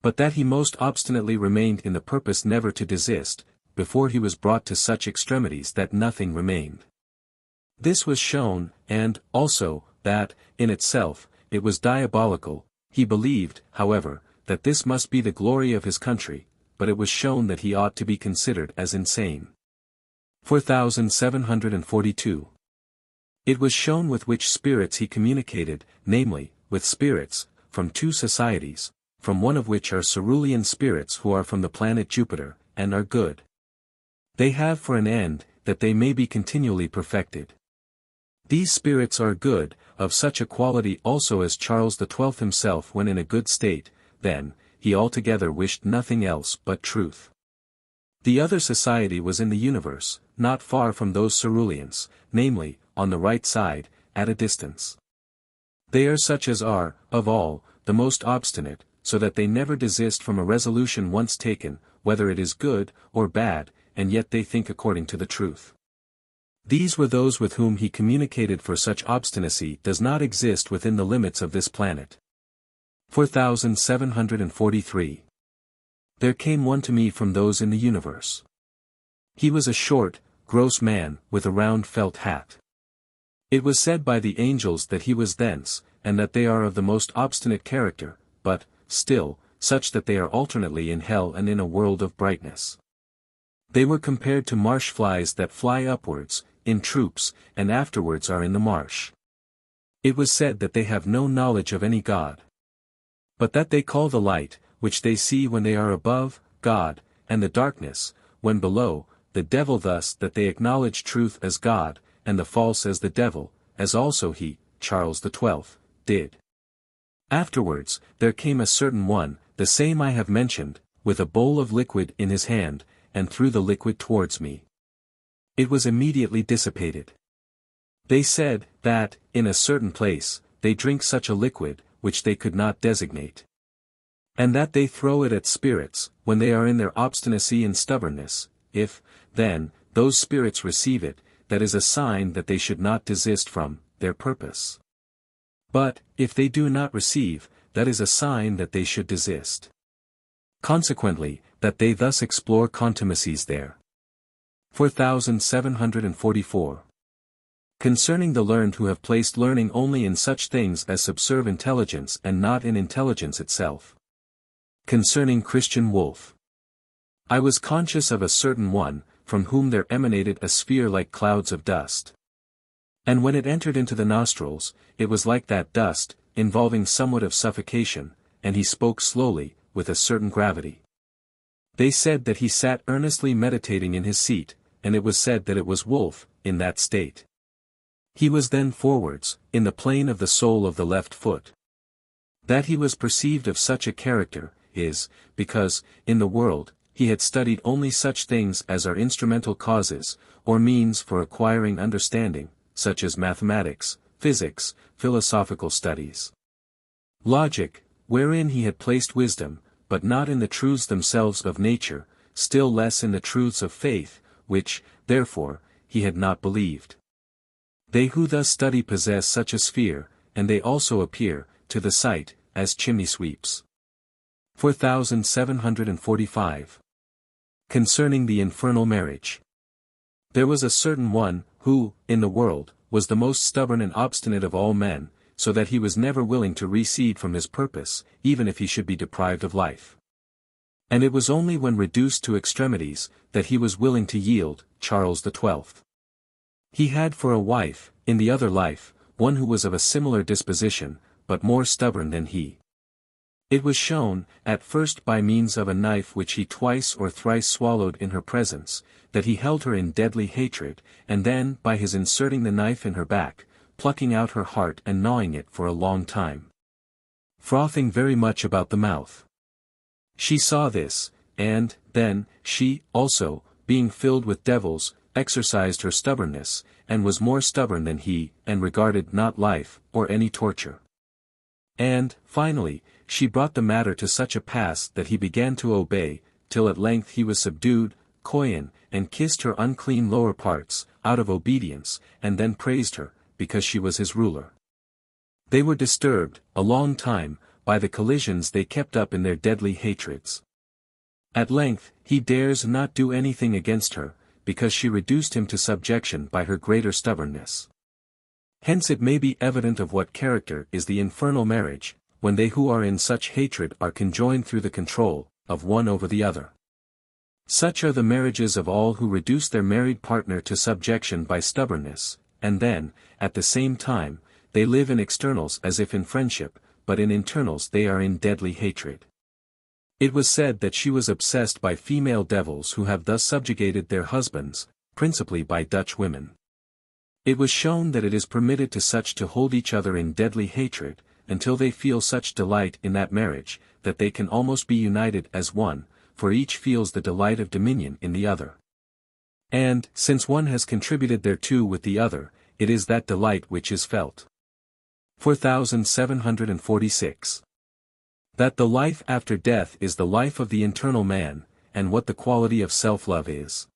But that he most obstinately remained in the purpose never to desist, before he was brought to such extremities that nothing remained. This was shown, and, also, that, in itself, it was diabolical. He believed, however, that this must be the glory of his country, but it was shown that he ought to be considered as insane. 4742. It was shown with which spirits he communicated, namely, with spirits, from two societies, from one of which are cerulean spirits who are from the planet Jupiter, and are good. They have for an end, that they may be continually perfected. These spirits are good, of such a quality also as Charles XII himself when in a good state, then, he altogether wished nothing else but truth. The other society was in the universe, not far from those ceruleans, namely, on the right side, at a distance. They are such as are, of all, the most obstinate, so that they never desist from a resolution once taken, whether it is good or bad, and yet they think according to the truth. These were those with whom he communicated, for such obstinacy does not exist within the limits of this planet. 4743. There came one to me from those in the universe. He was a short, gross man, with a round felt hat. It was said by the angels that he was thence, and that they are of the most obstinate character, but, still, such that they are alternately in hell and in a world of brightness. They were compared to marsh flies that fly upwards, in troops, and afterwards are in the marsh. It was said that they have no knowledge of any God. But that they call the light, which they see when they are above, God, and the darkness, when below, the devil, thus that they acknowledge truth as God, and the false as the devil, as also he, Charles XII, did. Afterwards, there came a certain one, the same I have mentioned, with a bowl of liquid in his hand, and threw the liquid towards me. It was immediately dissipated. They said, that, in a certain place, they drink such a liquid, which they could not designate. And that they throw it at spirits, when they are in their obstinacy and stubbornness. If, then, those spirits receive it, that is a sign that they should not desist from their purpose. But, if they do not receive, that is a sign that they should desist. Consequently, that they thus explore contumacies there. 4744. Concerning the learned who have placed learning only in such things as subserve intelligence and not in intelligence itself. Concerning Christian Wolf. I was conscious of a certain one, from whom there emanated a sphere like clouds of dust. And when it entered into the nostrils, it was like that dust, involving somewhat of suffocation, and he spoke slowly, with a certain gravity. They said that he sat earnestly meditating in his seat, and it was said that it was Wolf, in that state. He was then forwards, in the plane of the sole of the left foot. That he was perceived of such a character, is, because, in the world, he had studied only such things as are instrumental causes, or means for acquiring understanding, such as mathematics, physics, philosophical studies. Logic, wherein he had placed wisdom, but not in the truths themselves of nature, still less in the truths of faith, which, therefore, he had not believed. They who thus study possess such a sphere, and they also appear, to the sight, as chimney sweeps. 4745. Concerning the infernal marriage. There was a certain one, who, in the world, was the most stubborn and obstinate of all men, so that he was never willing to recede from his purpose, even if he should be deprived of life. And it was only when reduced to extremities, that he was willing to yield, Charles XII. He had for a wife, in the other life, one who was of a similar disposition, but more stubborn than he. It was shown, at first by means of a knife which he twice or thrice swallowed in her presence, that he held her in deadly hatred, and then by his inserting the knife in her back, plucking out her heart and gnawing it for a long time. frothing very much about the mouth. She saw this, and, then, she, also, being filled with devils, exercised her stubbornness, and was more stubborn than he, and regarded not life, or any torture. And, finally, she brought the matter to such a pass that he began to obey, till at length he was subdued, koyan, and kissed her unclean lower parts, out of obedience, and then praised her, because she was his ruler. They were disturbed, a long time, by the collisions they kept up in their deadly hatreds. At length, he dares not do anything against her, because she reduced him to subjection by her greater stubbornness. Hence it may be evident of what character is the infernal marriage, when they who are in such hatred are conjoined through the control of one over the other. Such are the marriages of all who reduce their married partner to subjection by stubbornness, and then, at the same time, they live in externals as if in friendship, but in internals they are in deadly hatred. It was said that she was obsessed by female devils who have thus subjugated their husbands, principally by Dutch women. It was shown that it is permitted to such to hold each other in deadly hatred, until they feel such delight in that marriage, that they can almost be united as one, for each feels the delight of dominion in the other. And, since one has contributed thereto with the other, it is that delight which is felt. 4746. That the life after death is the life of the internal man, and what the quality of self-love is.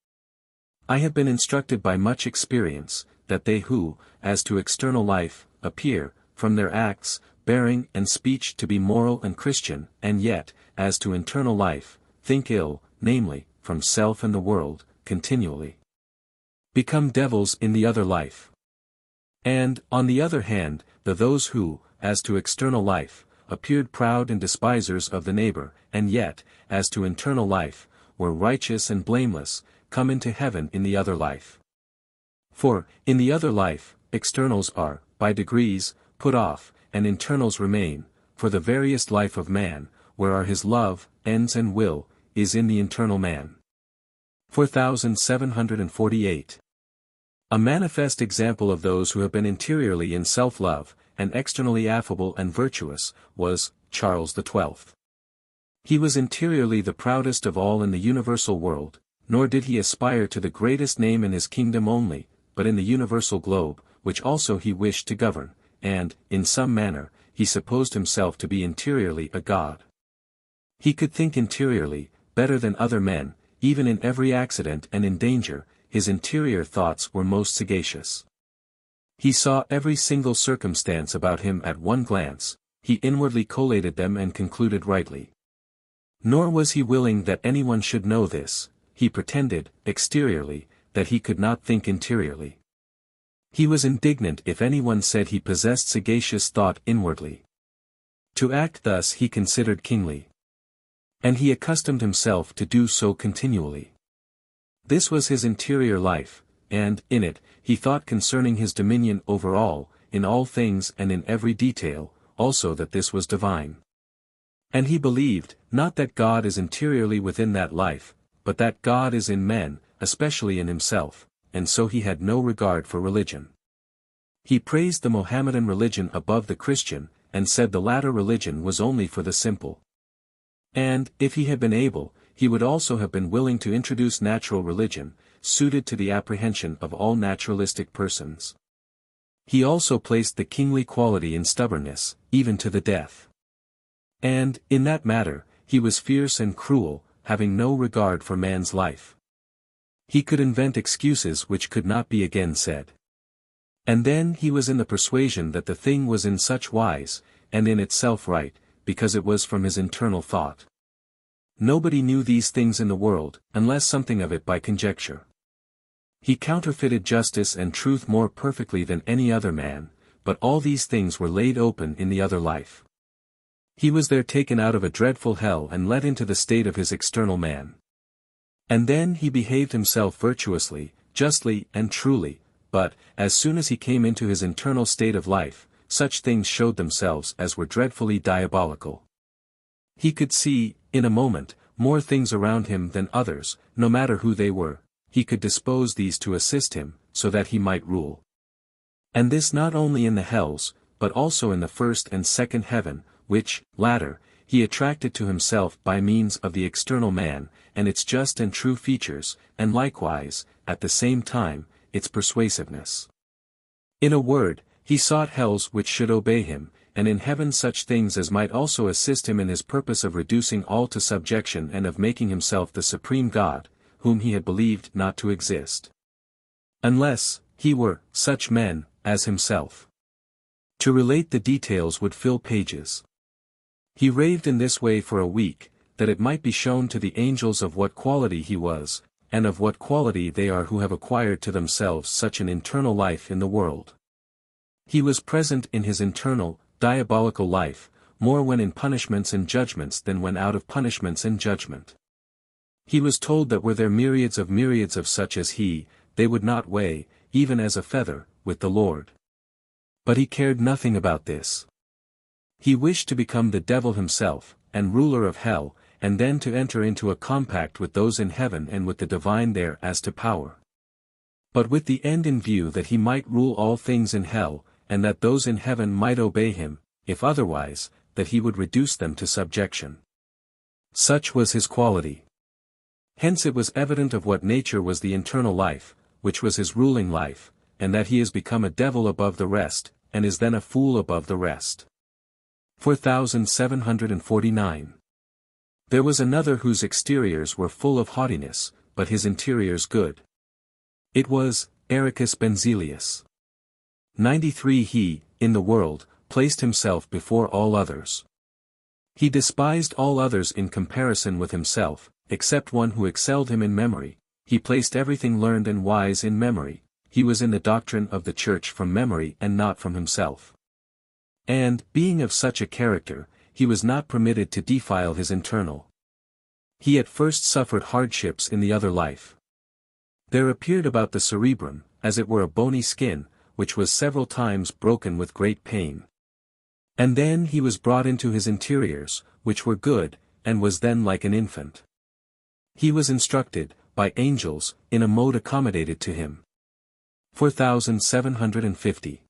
I have been instructed by much experience, that they who, as to external life, appear, from their acts, bearing and speech to be moral and Christian, and yet, as to internal life, think ill, namely, from self and the world, continually. Become devils in the other life. And, on the other hand, those who, as to external life, appeared proud and despisers of the neighbor, and yet, as to internal life, were righteous and blameless, come into heaven in the other life. For, in the other life, externals are, by degrees, put off, and internals remain, for the veriest life of man, where are his love, ends and will, is in the internal man. 4748. A manifest example of those who have been interiorly in self-love, and externally affable and virtuous, was Charles XII. He was interiorly the proudest of all in the universal world, nor did he aspire to the greatest name in his kingdom only, but in the universal globe, which also he wished to govern, and, in some manner, he supposed himself to be interiorly a god. He could think interiorly, better than other men, even in every accident and in danger, his interior thoughts were most sagacious. He saw every single circumstance about him at one glance, he inwardly collated them and concluded rightly. Nor was he willing that anyone should know this, he pretended, exteriorly, that he could not think interiorly. He was indignant if anyone said he possessed sagacious thought inwardly. To act thus he considered kingly. And he accustomed himself to do so continually. This was his interior life, and, in it, he thought concerning his dominion over all, in all things and in every detail, also that this was divine. And he believed, not that God is interiorly within that life, but that God is in men, especially in himself, and so he had no regard for religion. He praised the Mohammedan religion above the Christian, and said the latter religion was only for the simple. And, if he had been able, he would also have been willing to introduce natural religion, suited to the apprehension of all naturalistic persons. He also placed the kingly quality in stubbornness, even to the death. And, in that matter, he was fierce and cruel, having no regard for man's life. He could invent excuses which could not be again said. And then he was in the persuasion that the thing was in such wise, and in itself right, because it was from his internal thought. Nobody knew these things in the world, unless something of it by conjecture. He counterfeited justice and truth more perfectly than any other man, but all these things were laid open in the other life. He was there taken out of a dreadful hell and let into the state of his external man. And then he behaved himself virtuously, justly and truly, but, as soon as he came into his internal state of life, such things showed themselves as were dreadfully diabolical. He could see, in a moment, more things around him than others, no matter who they were, he could dispose these to assist him, so that he might rule. And this not only in the hells, but also in the first and second heaven, which, latter, he attracted to himself by means of the external man, and its just and true features, and likewise, at the same time, its persuasiveness. In a word, he sought hells which should obey him, and in heaven such things as might also assist him in his purpose of reducing all to subjection and of making himself the supreme God, whom he had believed not to exist. Unless, he were, such men, as himself. To relate the details would fill pages. He raved in this way for a week, that it might be shown to the angels of what quality he was, and of what quality they are who have acquired to themselves such an internal life in the world. He was present in his internal, diabolical life, more when in punishments and judgments than when out of punishments and judgment. He was told that were there myriads of such as he, they would not weigh, even as a feather, with the Lord. But he cared nothing about this. He wished to become the devil himself, and ruler of hell, and then to enter into a compact with those in heaven and with the divine there as to power. But with the end in view that he might rule all things in hell, and that those in heaven might obey him, if otherwise, that he would reduce them to subjection. Such was his quality. Hence it was evident of what nature was the internal life, which was his ruling life, and that he is become a devil above the rest, and is then a fool above the rest. 4749. There was another whose exteriors were full of haughtiness, but his interiors good. It was Ericus Benzelius. 93. He, in the world, placed himself before all others. He despised all others in comparison with himself, except one who excelled him in memory. He placed everything learned and wise in memory. He was in the doctrine of the Church from memory and not from himself. And, being of such a character, he was not permitted to defile his internal. He at first suffered hardships in the other life. There appeared about the cerebrum, as it were a bony skin, which was several times broken with great pain. And then he was brought into his interiors, which were good, and was then like an infant. He was instructed, by angels, in a mode accommodated to him. 4750.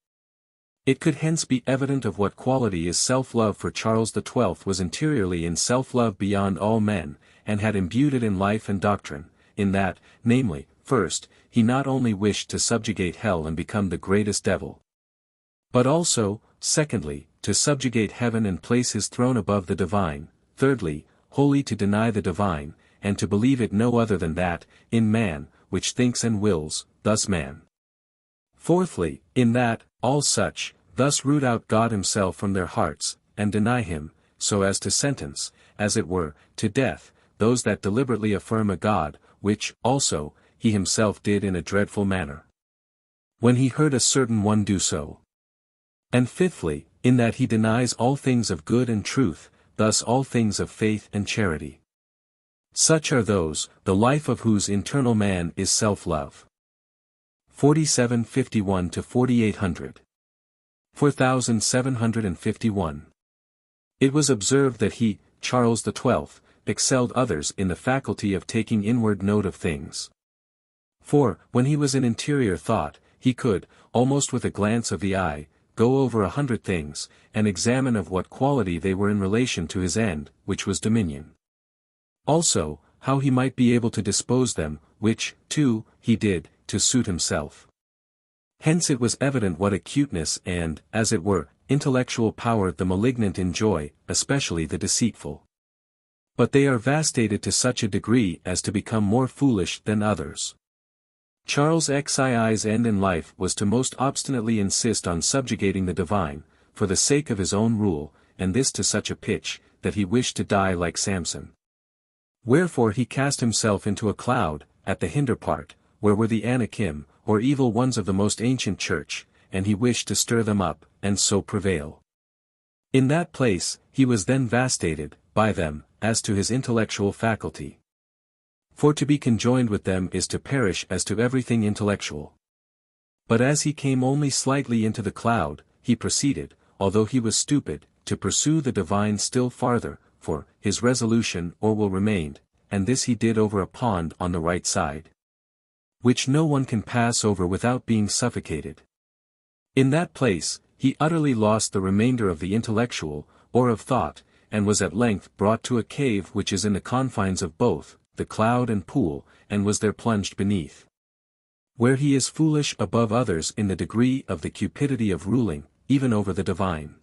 It could hence be evident of what quality is self-love, for Charles XII was interiorly in self-love beyond all men, and had imbued it in life and doctrine, in that, namely, first, he not only wished to subjugate hell and become the greatest devil, but also, secondly, to subjugate heaven and place his throne above the divine, thirdly, wholly to deny the divine, and to believe it no other than that, in man, which thinks and wills, thus man. Fourthly, in that, all such, thus root out God himself from their hearts, and deny him, so as to sentence, as it were, to death, those that deliberately affirm a God, which, also, he himself did in a dreadful manner, when he heard a certain one do so. And fifthly, in that he denies all things of good and truth, thus all things of faith and charity. Such are those, the life of whose internal man is self-love. 4751 to 4800. 4751. It was observed that he, Charles XII, excelled others in the faculty of taking inward note of things. For, when he was in interior thought, he could, almost with a glance of the eye, go over 100 things, and examine of what quality they were in relation to his end, which was dominion. Also, how he might be able to dispose them, which, too, he did, to suit himself. Hence it was evident what acuteness and, as it were, intellectual power the malignant enjoy, especially the deceitful. But they are vastated to such a degree as to become more foolish than others. Charles XII's end in life was to most obstinately insist on subjugating the divine, for the sake of his own rule, and this to such a pitch, that he wished to die like Samson. Wherefore he cast himself into a cloud, at the hinder part, where were the Anakim, or evil ones of the most ancient church, and he wished to stir them up, and so prevail. In that place, he was then vastated, by them, as to his intellectual faculty. For to be conjoined with them is to perish as to everything intellectual. But as he came only slightly into the cloud, he proceeded, although he was stupid, to pursue the divine still farther, for his resolution or will remained, and this he did over a pond on the right side, which no one can pass over without being suffocated. In that place, he utterly lost the remainder of the intellectual, or of thought, and was at length brought to a cave which is in the confines of both, the cloud and pool, and was there plunged beneath. Where he is foolish above others in the degree of the cupidity of ruling, even over the divine.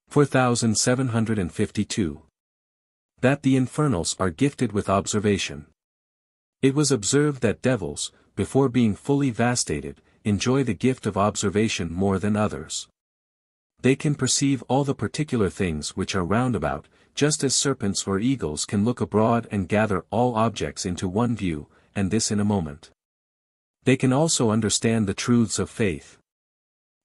4752. That the infernals are gifted with observation. It was observed that devils, before being fully vastated, enjoy the gift of observation more than others. They can perceive all the particular things which are round about, just as serpents or eagles can look abroad and gather all objects into one view, and this in a moment. They can also understand the truths of faith.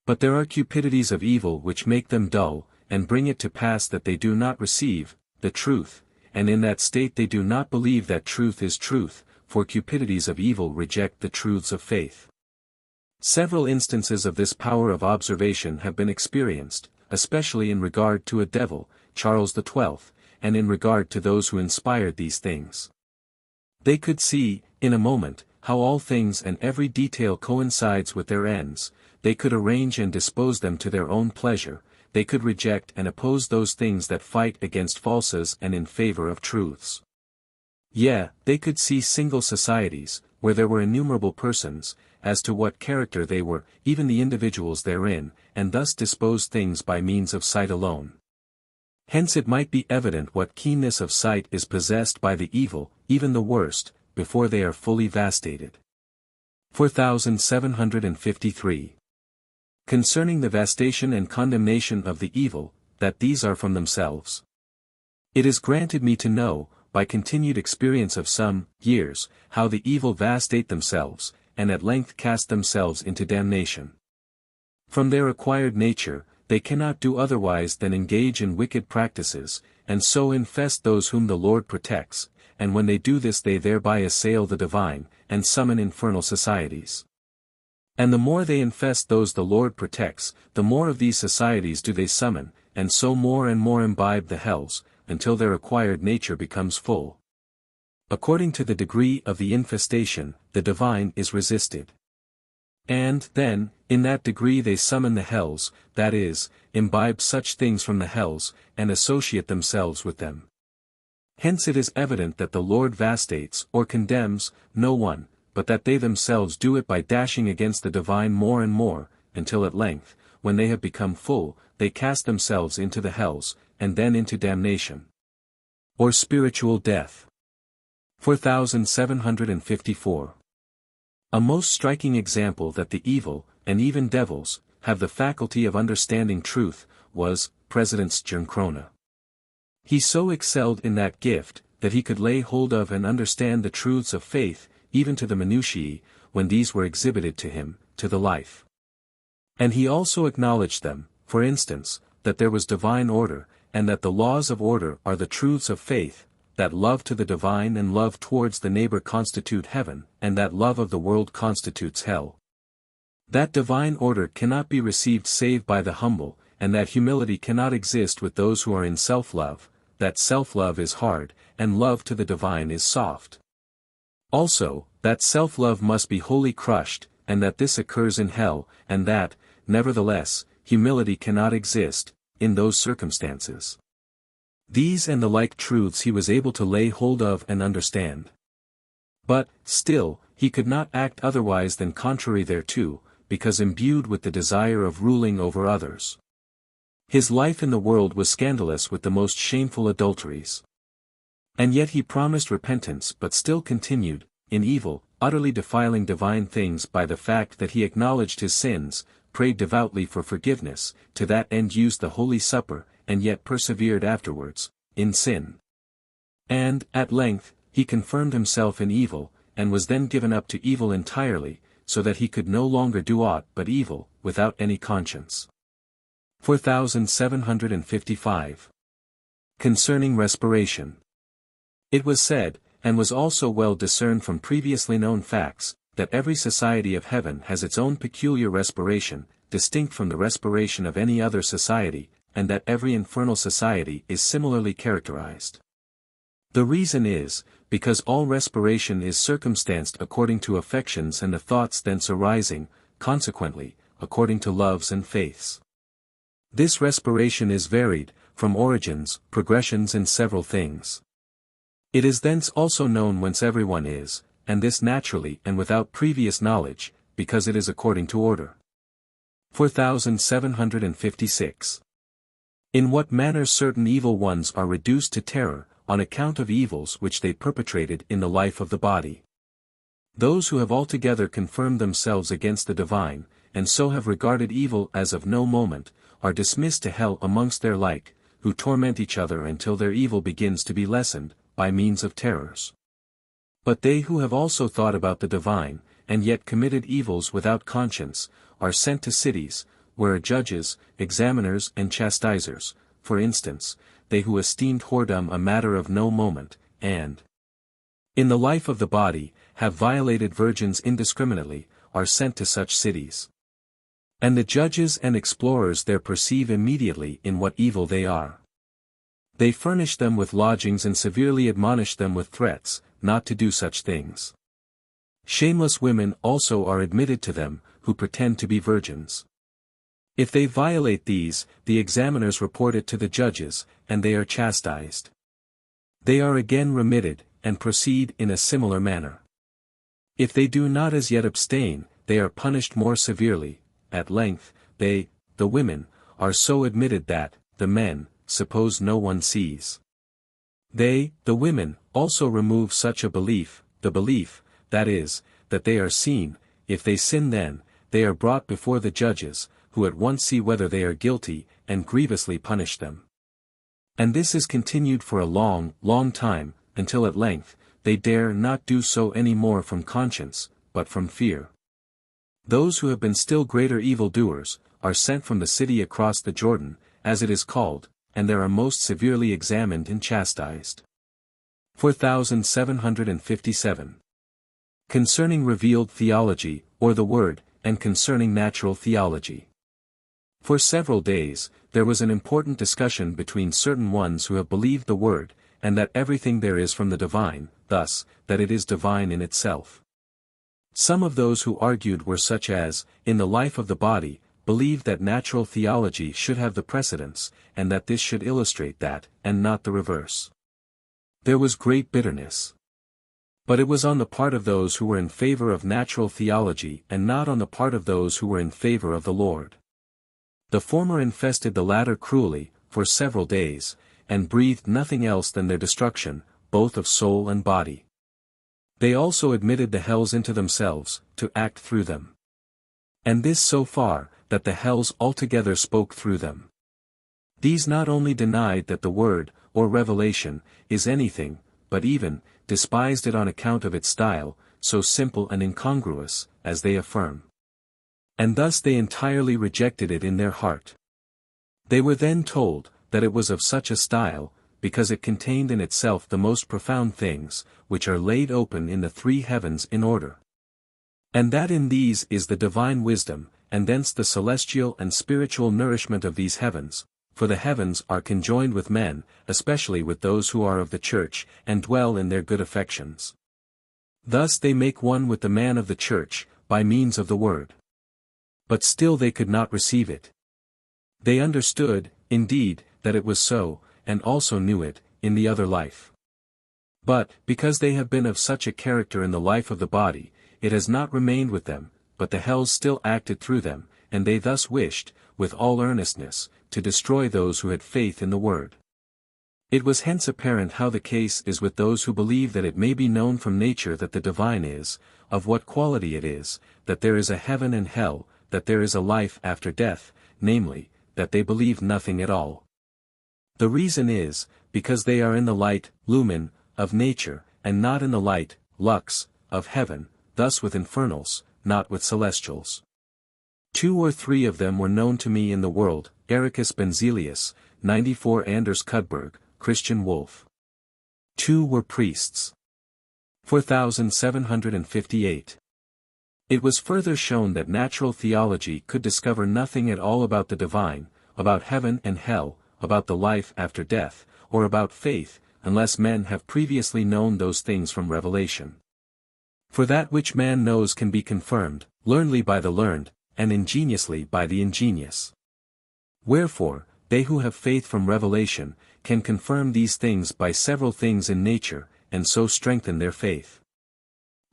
But there are cupidities of evil which make them dull, and bring it to pass that they do not receive the truth, and in that state they do not believe that truth is truth, for cupidities of evil reject the truths of faith. Several instances of this power of observation have been experienced, especially in regard to a devil, Charles XII, and in regard to those who inspired these things. They could see, in a moment, how all things and every detail coincides with their ends, they could arrange and dispose them to their own pleasure, they could reject and oppose those things that fight against falses and in favor of truths. Yea, they could see single societies, where there were innumerable persons, as to what character they were, even the individuals therein, and thus dispose things by means of sight alone. Hence it might be evident what keenness of sight is possessed by the evil, even the worst, before they are fully vastated. 4753. Concerning the vastation and condemnation of the evil, that these are from themselves. It is granted me to know, by continued experience of some years, how the evil vastate themselves, and at length cast themselves into damnation. From their acquired nature, they cannot do otherwise than engage in wicked practices, and so infest those whom the Lord protects, and when they do this they thereby assail the divine, and summon infernal societies. And the more they infest those the Lord protects, the more of these societies do they summon, and so more and more imbibe the hells, until their acquired nature becomes full. According to the degree of the infestation, the divine is resisted. And, then, in that degree they summon the hells, that is, imbibe such things from the hells, and associate themselves with them. Hence it is evident that the Lord vastates or condemns no one, but that they themselves do it by dashing against the divine more and more, until at length, when they have become full, they cast themselves into the hells, and then into damnation. Or spiritual death. 4754. A most striking example that the evil, and even devils, have the faculty of understanding truth, was President Krona. He so excelled in that gift, that he could lay hold of and understand the truths of faith, even to the minutiae, when these were exhibited to him, to the life. And he also acknowledged them, for instance, that there was divine order, and that the laws of order are the truths of faith, that love to the divine and love towards the neighbor constitute heaven, and that love of the world constitutes hell. That divine order cannot be received save by the humble, and that humility cannot exist with those who are in self-love, that self-love is hard, and love to the divine is soft. Also, that self-love must be wholly crushed, and that this occurs in hell, and that, nevertheless, humility cannot exist, in those circumstances. These and the like truths he was able to lay hold of and understand. But, still, he could not act otherwise than contrary thereto, because imbued with the desire of ruling over others. His life in the world was scandalous with the most shameful adulteries. And yet he promised repentance but still continued, in evil, utterly defiling divine things by the fact that he acknowledged his sins, prayed devoutly for forgiveness, to that end used the Holy Supper, and yet persevered afterwards, in sin. And, at length, he confirmed himself in evil, and was then given up to evil entirely, so that he could no longer do aught but evil, without any conscience. 4755. Concerning respiration. It was said, and was also well discerned from previously known facts, that every society of heaven has its own peculiar respiration, distinct from the respiration of any other society, and that every infernal society is similarly characterized. The reason is, because all respiration is circumstanced according to affections and the thoughts thence arising, consequently, according to loves and faiths. This respiration is varied, from origins, progressions in several things. It is thence also known whence everyone is, and this naturally and without previous knowledge, because it is according to order. 4756. In what manner certain evil ones are reduced to terror, on account of evils which they perpetrated in the life of the body. Those who have altogether confirmed themselves against the divine, and so have regarded evil as of no moment, are dismissed to hell amongst their like, who torment each other until their evil begins to be lessened, by means of terrors. But they who have also thought about the divine, and yet committed evils without conscience, are sent to cities, where are judges, examiners and chastisers, for instance, they who esteemed whoredom a matter of no moment, and in the life of the body, have violated virgins indiscriminately, are sent to such cities. And the judges and explorers there perceive immediately in what evil they are. They furnish them with lodgings and severely admonish them with threats, not to do such things. Shameless women also are admitted to them, who pretend to be virgins. If they violate these, the examiners report it to the judges, and they are chastised. They are again remitted, and proceed in a similar manner. If they do not as yet abstain, they are punished more severely. At length, they, the women, are so admitted that, the men, suppose no one sees. They, the women, also remove such a belief, the belief, that is, that they are seen. If they sin then, they are brought before the judges, who at once see whether they are guilty, and grievously punish them. And this is continued for a long, long time, until at length, they dare not do so any more from conscience, but from fear. Those who have been still greater evildoers, are sent from the city across the Jordan, as it is called, and there are most severely examined and chastised. 4757. Concerning revealed theology, or the Word, and concerning natural theology. For several days, there was an important discussion between certain ones who have believed the Word, and that everything there is from the divine, thus, that it is divine in itself. Some of those who argued were such as, in the life of the body, believed that natural theology should have the precedence, and that this should illustrate that, and not the reverse. There was great bitterness. But it was on the part of those who were in favor of natural theology and not on the part of those who were in favor of the Lord. The former infested the latter cruelly, for several days, and breathed nothing else than their destruction, both of soul and body. They also admitted the hells into themselves, to act through them. And this so far, that the hells altogether spoke through them. These not only denied that the Word, or revelation, is anything, but even, despised it on account of its style, so simple and incongruous, as they affirm. And thus they entirely rejected it in their heart. They were then told, that it was of such a style, because it contained in itself the most profound things, which are laid open in the three heavens in order. And that in these is the divine wisdom, and thence the celestial and spiritual nourishment of these heavens, for the heavens are conjoined with men, especially with those who are of the church, and dwell in their good affections. Thus they make one with the man of the church, by means of the Word. But still they could not receive it. They understood, indeed, that it was so, and also knew it, in the other life. But, because they have been of such a character in the life of the body, it has not remained with them, but the hells still acted through them, and they thus wished, with all earnestness, to destroy those who had faith in the Word. It was hence apparent how the case is with those who believe that it may be known from nature that the divine is, of what quality it is, that there is a heaven and hell, that there is a life after death, namely, that they believe nothing at all. The reason is, because they are in the light, lumen, of nature, and not in the light, lux, of heaven, thus with infernals, not with celestials. 2 or 3 of them were known to me in the world, Ericus Benzelius, 94 Anders Cudberg, Christian Wolf. 2 were priests. 4758. It was further shown that natural theology could discover nothing at all about the divine, about heaven and hell, about the life after death, or about faith, unless men have previously known those things from revelation. For that which man knows can be confirmed, learnedly by the learned, and ingeniously by the ingenious. Wherefore, they who have faith from revelation, can confirm these things by several things in nature, and so strengthen their faith.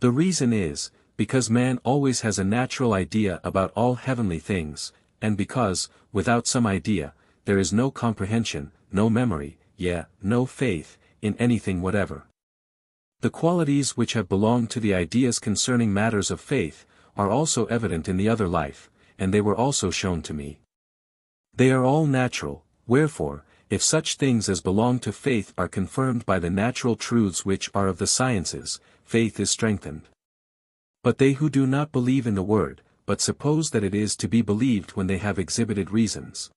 The reason is, because man always has a natural idea about all heavenly things, and because, without some idea, there is no comprehension, no memory, no faith, in anything whatever. The qualities which have belonged to the ideas concerning matters of faith, are also evident in the other life, and they were also shown to me. They are all natural, wherefore, if such things as belong to faith are confirmed by the natural truths which are of the sciences, faith is strengthened. But they who do not believe in the word, but suppose that it is to be believed when they have exhibited reasons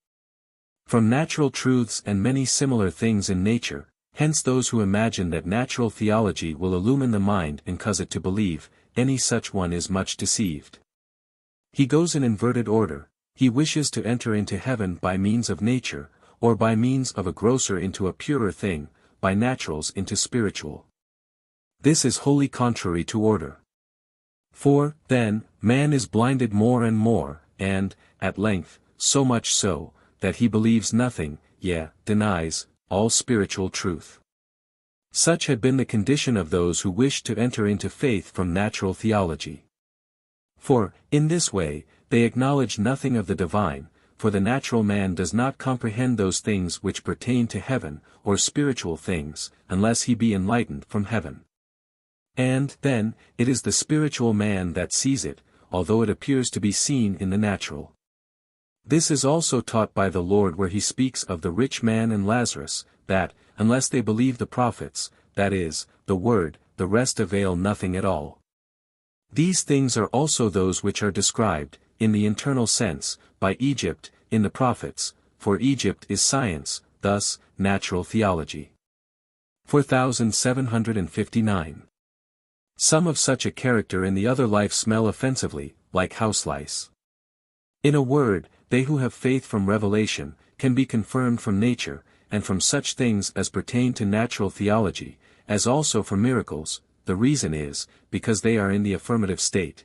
from natural truths and many similar things in nature, hence those who imagine that natural theology will illumine the mind and cause it to believe, any such one is much deceived. He goes in inverted order, he wishes to enter into heaven by means of nature, or by means of a grosser into a purer thing, by naturals into spiritual. This is wholly contrary to order. For, then, man is blinded more and more, and, at length, so much so, that he believes nothing, denies, all spiritual truth. Such had been the condition of those who wished to enter into faith from natural theology. For, in this way, they acknowledge nothing of the divine, for the natural man does not comprehend those things which pertain to heaven, or spiritual things, unless he be enlightened from heaven. And, then, it is the spiritual man that sees it, although it appears to be seen in the natural. This is also taught by the Lord where he speaks of the rich man and Lazarus, that, unless they believe the prophets, that is, the word, the rest avail nothing at all. These things are also those which are described, in the internal sense, by Egypt, in the prophets, for Egypt is science, thus, natural theology. 4759. Some of such a character in the other life smell offensively, like house lice. In a word, they who have faith from revelation, can be confirmed from nature, and from such things as pertain to natural theology, as also from miracles, the reason is, because they are in the affirmative state.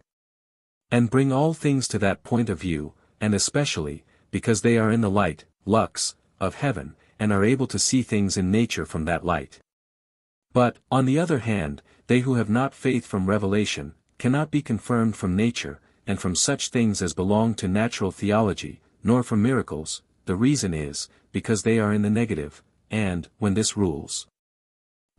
And bring all things to that point of view, and especially, because they are in the light, lux, of heaven, and are able to see things in nature from that light. But, on the other hand, they who have not faith from revelation, cannot be confirmed from nature, and from such things as belong to natural theology, nor from miracles, the reason is, because they are in the negative, and, when this rules,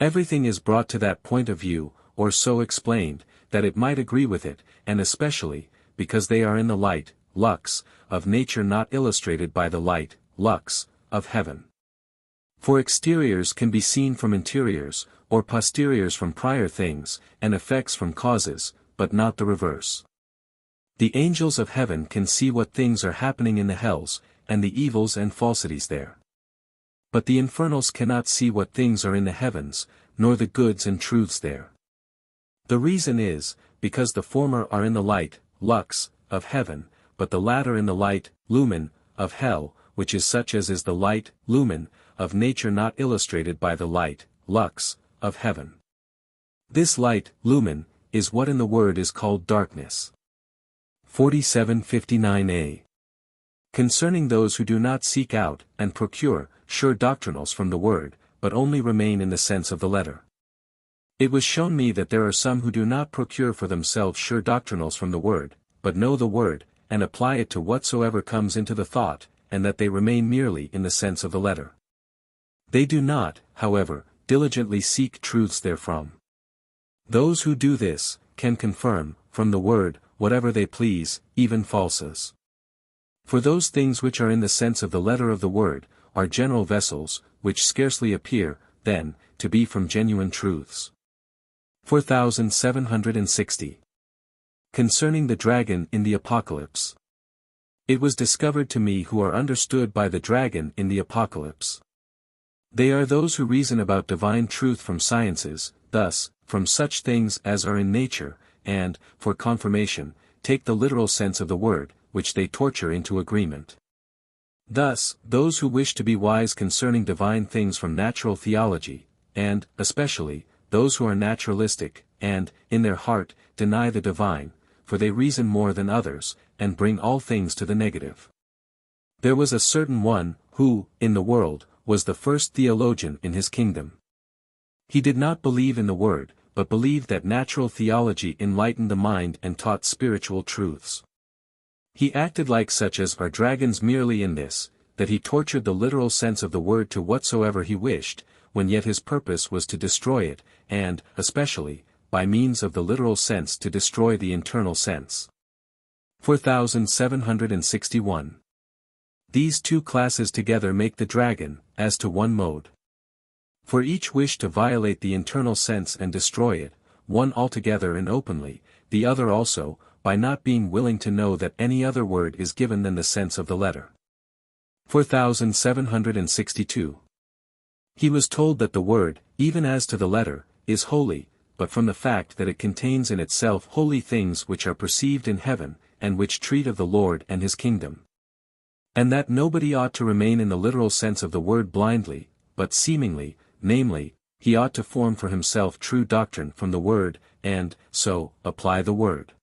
everything is brought to that point of view, or so explained, that it might agree with it, and especially, because they are in the light, lux, of nature not illustrated by the light, lux, of heaven. For exteriors can be seen from interiors, or posteriors from prior things, and effects from causes, but not the reverse. The angels of heaven can see what things are happening in the hells, and the evils and falsities there. But the infernals cannot see what things are in the heavens, nor the goods and truths there. The reason is, because the former are in the light, lux, of heaven, but the latter in the light, lumen, of hell, which is such as is the light, lumen, of nature not illustrated by the light, lux, of heaven. This light, lumen, is what in the word is called darkness. 4759a. Concerning those who do not seek out, and procure, sure doctrinals from the word, but only remain in the sense of the letter. It was shown me that there are some who do not procure for themselves sure doctrinals from the word, but know the word, and apply it to whatsoever comes into the thought, and that they remain merely in the sense of the letter. They do not, however, diligently seek truths therefrom. Those who do this, can confirm, from the word, whatever they please, even falses. For those things which are in the sense of the letter of the word, are general vessels, which scarcely appear, then, to be from genuine truths. 4760. Concerning the dragon in the Apocalypse. It was discovered to me who are understood by the dragon in the Apocalypse. They are those who reason about divine truth from sciences, thus, from such things as are in nature, and, for confirmation, take the literal sense of the word, which they torture into agreement. Thus, those who wish to be wise concerning divine things from natural theology, and, especially, those who are naturalistic, and, in their heart, deny the divine, for they reason more than others, and bring all things to the negative. There was a certain one, who, in the world, was the first theologian in his kingdom. He did not believe in the word, but believed that natural theology enlightened the mind and taught spiritual truths. He acted like such as are dragons merely in this, that he tortured the literal sense of the word to whatsoever he wished, when yet his purpose was to destroy it, and, especially, by means of the literal sense to destroy the internal sense. 4761. These two classes together make the dragon, as to one mode. For each wished to violate the internal sense and destroy it, one altogether and openly, the other also, by not being willing to know that any other word is given than the sense of the letter. 4762. He was told that the word, even as to the letter, is holy, but from the fact that it contains in itself holy things which are perceived in heaven, and which treat of the Lord and his kingdom. And that nobody ought to remain in the literal sense of the word blindly, but seemingly, namely, he ought to form for himself true doctrine from the word, and, so, apply the word.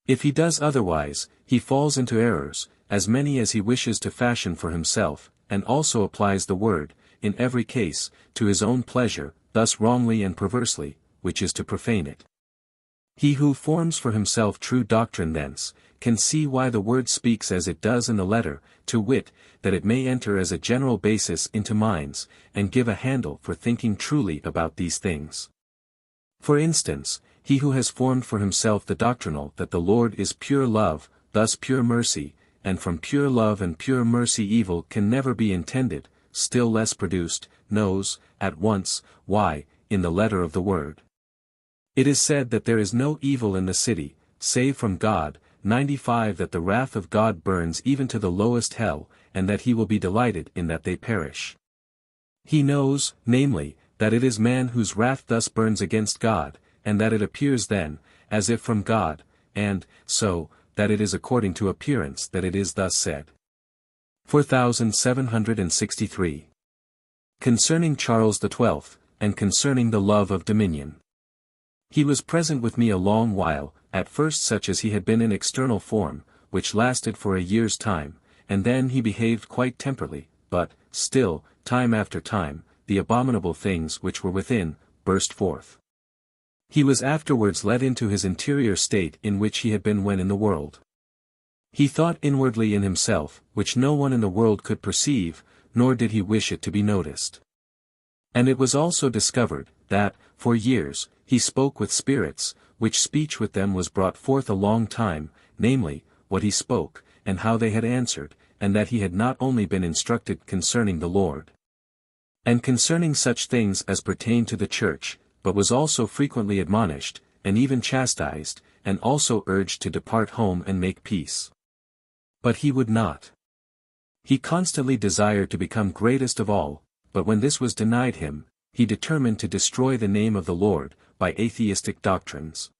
If he does otherwise, he falls into errors, as many as he wishes to fashion for himself, and also applies the word, in every case, to his own pleasure, thus wrongly and perversely, which is to profane it. He who forms for himself true doctrine thence, can see why the word speaks as it does in the letter, to wit, that it may enter as a general basis into minds, and give a handle for thinking truly about these things. For instance, he who has formed for himself the doctrinal that the Lord is pure love, thus pure mercy, and from pure love and pure mercy evil can never be intended, still less produced, knows, at once, why, in the letter of the word. It is said that there is no evil in the city, save from God, 95 that the wrath of God burns even to the lowest hell, and that he will be delighted in that they perish. He knows, namely, that it is man whose wrath thus burns against God, and that it appears then, as if from God, and, so, that it is according to appearance that it is thus said. 4763. Concerning Charles XII, and concerning the love of dominion. He was present with me a long while, at first such as he had been in external form, which lasted for a year's time, and then he behaved quite temperately, but, still, time after time, the abominable things which were within, burst forth. He was afterwards let into his interior state in which he had been when in the world. He thought inwardly in himself, which no one in the world could perceive, nor did he wish it to be noticed. And it was also discovered, that, for years, he spoke with spirits, which speech with them was brought forth a long time, namely, what he spoke, and how they had answered, and that he had not only been instructed concerning the Lord, and concerning such things as pertain to the church, but was also frequently admonished, and even chastised, and also urged to depart home and make peace. But he would not. He constantly desired to become greatest of all, but when this was denied him, he determined to destroy the name of the Lord, by atheistic doctrines.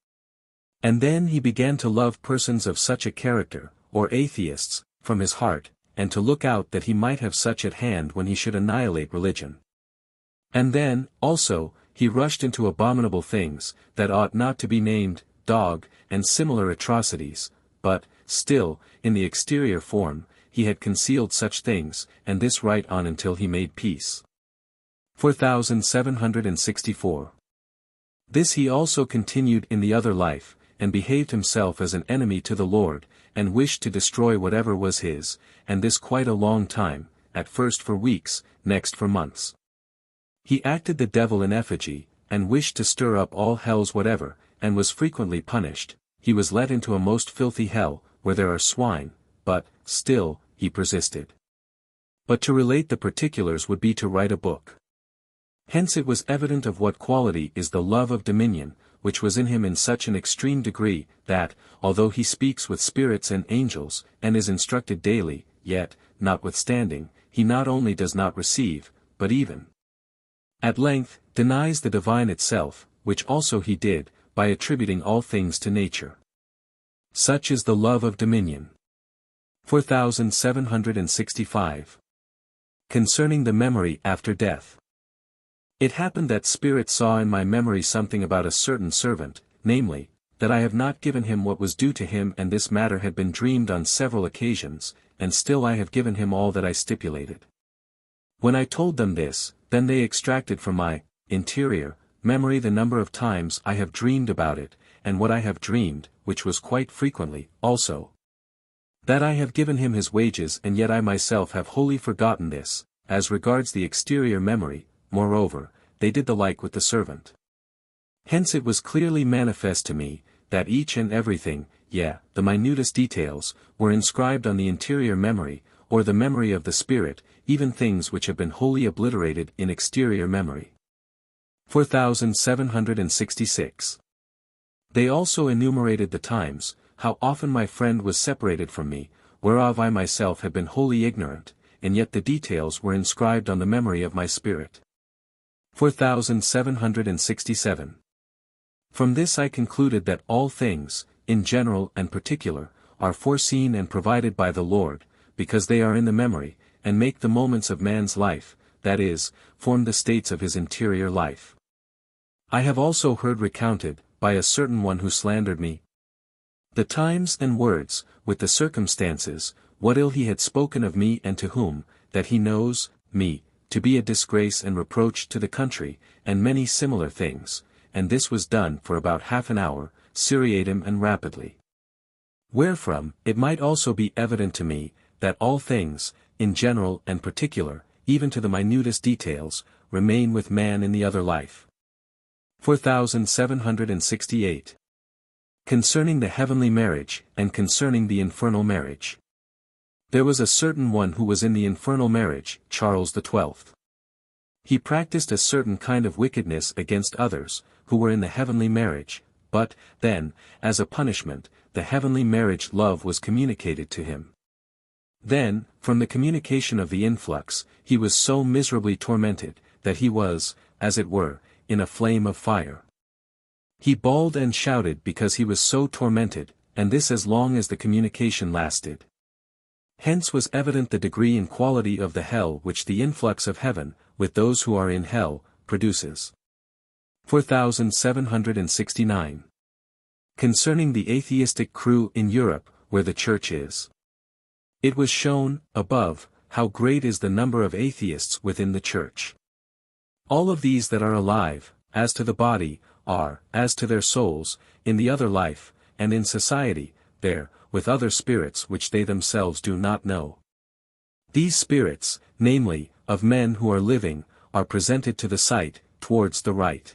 And then he began to love persons of such a character, or atheists, from his heart, and to look out that he might have such at hand when he should annihilate religion. And then, also, he rushed into abominable things, that ought not to be named, dog, and similar atrocities, but, still, in the exterior form, he had concealed such things, and this right on until he made peace. 4764. This he also continued in the other life, and behaved himself as an enemy to the Lord, and wished to destroy whatever was his, and this quite a long time, at first for weeks, next for months. He acted the devil in effigy, and wished to stir up all hells whatever, and was frequently punished. He was let into a most filthy hell, where there are swine, but, still, he persisted. But to relate the particulars would be to write a book. Hence it was evident of what quality is the love of dominion, which was in him in such an extreme degree, that, although he speaks with spirits and angels, and is instructed daily, yet, notwithstanding, he not only does not receive, but even at length, denies the divine itself, which also he did, by attributing all things to nature. Such is the love of dominion. 4765. Concerning the memory after death. It happened that spirit saw in my memory something about a certain servant, namely, that I have not given him what was due to him, and this matter had been dreamed on several occasions, and still I have given him all that I stipulated. When I told them this, then they extracted from my interior memory the number of times I have dreamed about it, and what I have dreamed, which was quite frequently, also. That I have given him his wages, and yet I myself have wholly forgotten this. As regards the exterior memory, moreover, they did the like with the servant. Hence it was clearly manifest to me, that each and everything, yea, the minutest details, were inscribed on the interior memory, or the memory of the spirit, even things which have been wholly obliterated in exterior memory. 4766. They also enumerated the times, how often my friend was separated from me, whereof I myself had been wholly ignorant, and yet the details were inscribed on the memory of my spirit. 4767. From this I concluded that all things, in general and particular, are foreseen and provided by the Lord, because they are in the memory, and make the moments of man's life, that is, form the states of his interior life. I have also heard recounted, by a certain one who slandered me, the times and words, with the circumstances, what ill he had spoken of me and to whom, that he knows me to be a disgrace and reproach to the country, and many similar things, and this was done for about half an hour, seriatim and rapidly. Wherefrom, it might also be evident to me, that all things, in general and particular, even to the minutest details, remain with man in the other life. 4768. Concerning the heavenly marriage, and concerning the infernal marriage. There was a certain one who was in the infernal marriage, Charles XII. He practiced a certain kind of wickedness against others, who were in the heavenly marriage, but, then, as a punishment, the heavenly marriage love was communicated to him. Then, from the communication of the influx, he was so miserably tormented, that he was, as it were, in a flame of fire. He bawled and shouted because he was so tormented, and this as long as the communication lasted. Hence was evident the degree and quality of the hell which the influx of heaven, with those who are in hell, produces. 4769. Concerning the atheistic crew in Europe, where the Church is. It was shown, above, how great is the number of atheists within the Church. All of these that are alive, as to the body, are, as to their souls, in the other life, and in society, there, with other spirits which they themselves do not know. These spirits, namely, of men who are living, are presented to the sight, towards the right.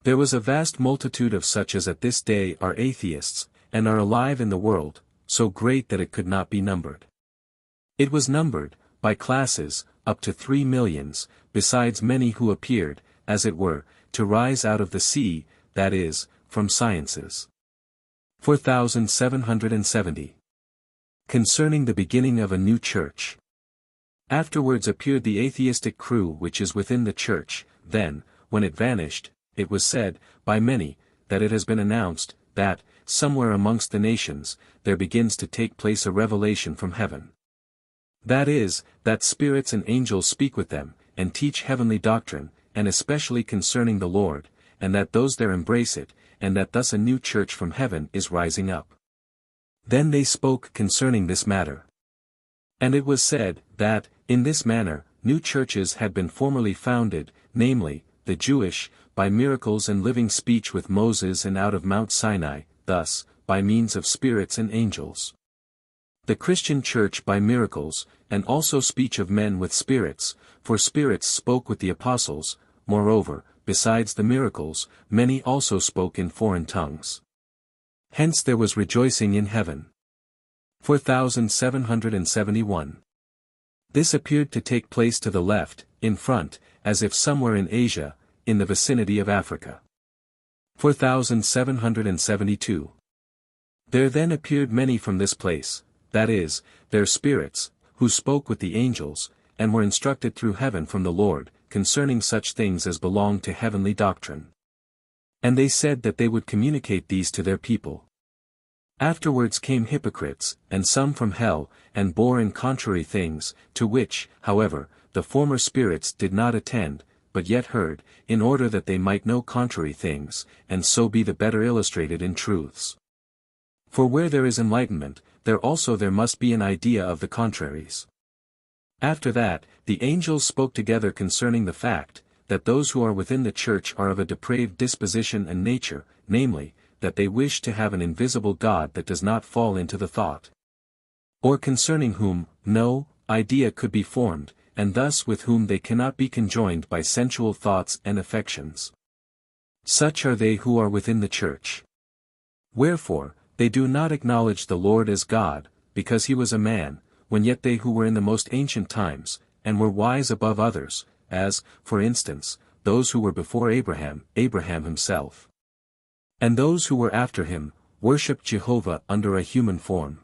There was a vast multitude of such as at this day are atheists, and are alive in the world, so great that it could not be numbered. It was numbered, by classes, up to 3 millions, besides many who appeared, as it were, to rise out of the sea, that is, from sciences. 4770. Concerning the beginning of a new church. Afterwards appeared the atheistic crew which is within the church, then, when it vanished, it was said, by many, that it has been announced, that, somewhere amongst the nations, there begins to take place a revelation from heaven. That is, that spirits and angels speak with them, and teach heavenly doctrine, and especially concerning the Lord, and that those there embrace it, and that thus a new church from heaven is rising up. Then they spoke concerning this matter. And it was said, that, in this manner, new churches had been formerly founded, namely, the Jewish, by miracles and living speech with Moses and out of Mount Sinai, thus, by means of spirits and angels. The Christian church by miracles, and also speech of men with spirits, for spirits spoke with the apostles, moreover, besides the miracles, many also spoke in foreign tongues. Hence there was rejoicing in heaven. 4771. This appeared to take place to the left, in front, as if somewhere in Asia, in the vicinity of Africa. 4772. There then appeared many from this place, that is, their spirits, who spoke with the angels, and were instructed through heaven from the Lord, concerning such things as belonged to heavenly doctrine. And they said that they would communicate these to their people. Afterwards came hypocrites, and some from hell, and bore in contrary things, to which, however, the former spirits did not attend, but yet heard, in order that they might know contrary things, and so be the better illustrated in truths. For where there is enlightenment, there must be an idea of the contraries. After that, the angels spoke together concerning the fact, that those who are within the church are of a depraved disposition and nature, namely, that they wish to have an invisible God that does not fall into the thought, or concerning whom no idea could be formed, and thus with whom they cannot be conjoined by sensual thoughts and affections. Such are they who are within the church. Wherefore, they do not acknowledge the Lord as God, because he was a man, when yet they who were in the most ancient times, and were wise above others, as, for instance, those who were before Abraham, Abraham himself, and those who were after him, worshipped Jehovah under a human form.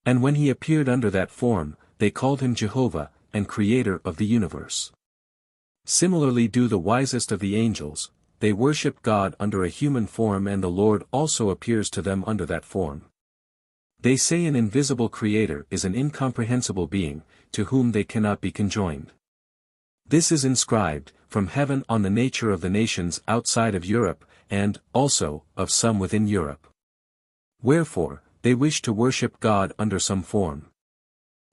And when he appeared under that form, they called him Jehovah, and Creator of the universe. Similarly do the wisest of the angels, they worship God under a human form, and the Lord also appears to them under that form. They say an invisible Creator is an incomprehensible being, to whom they cannot be conjoined. This is inscribed, from heaven on the nature of the nations outside of Europe, and, also, of some within Europe. Wherefore, they wish to worship God under some form.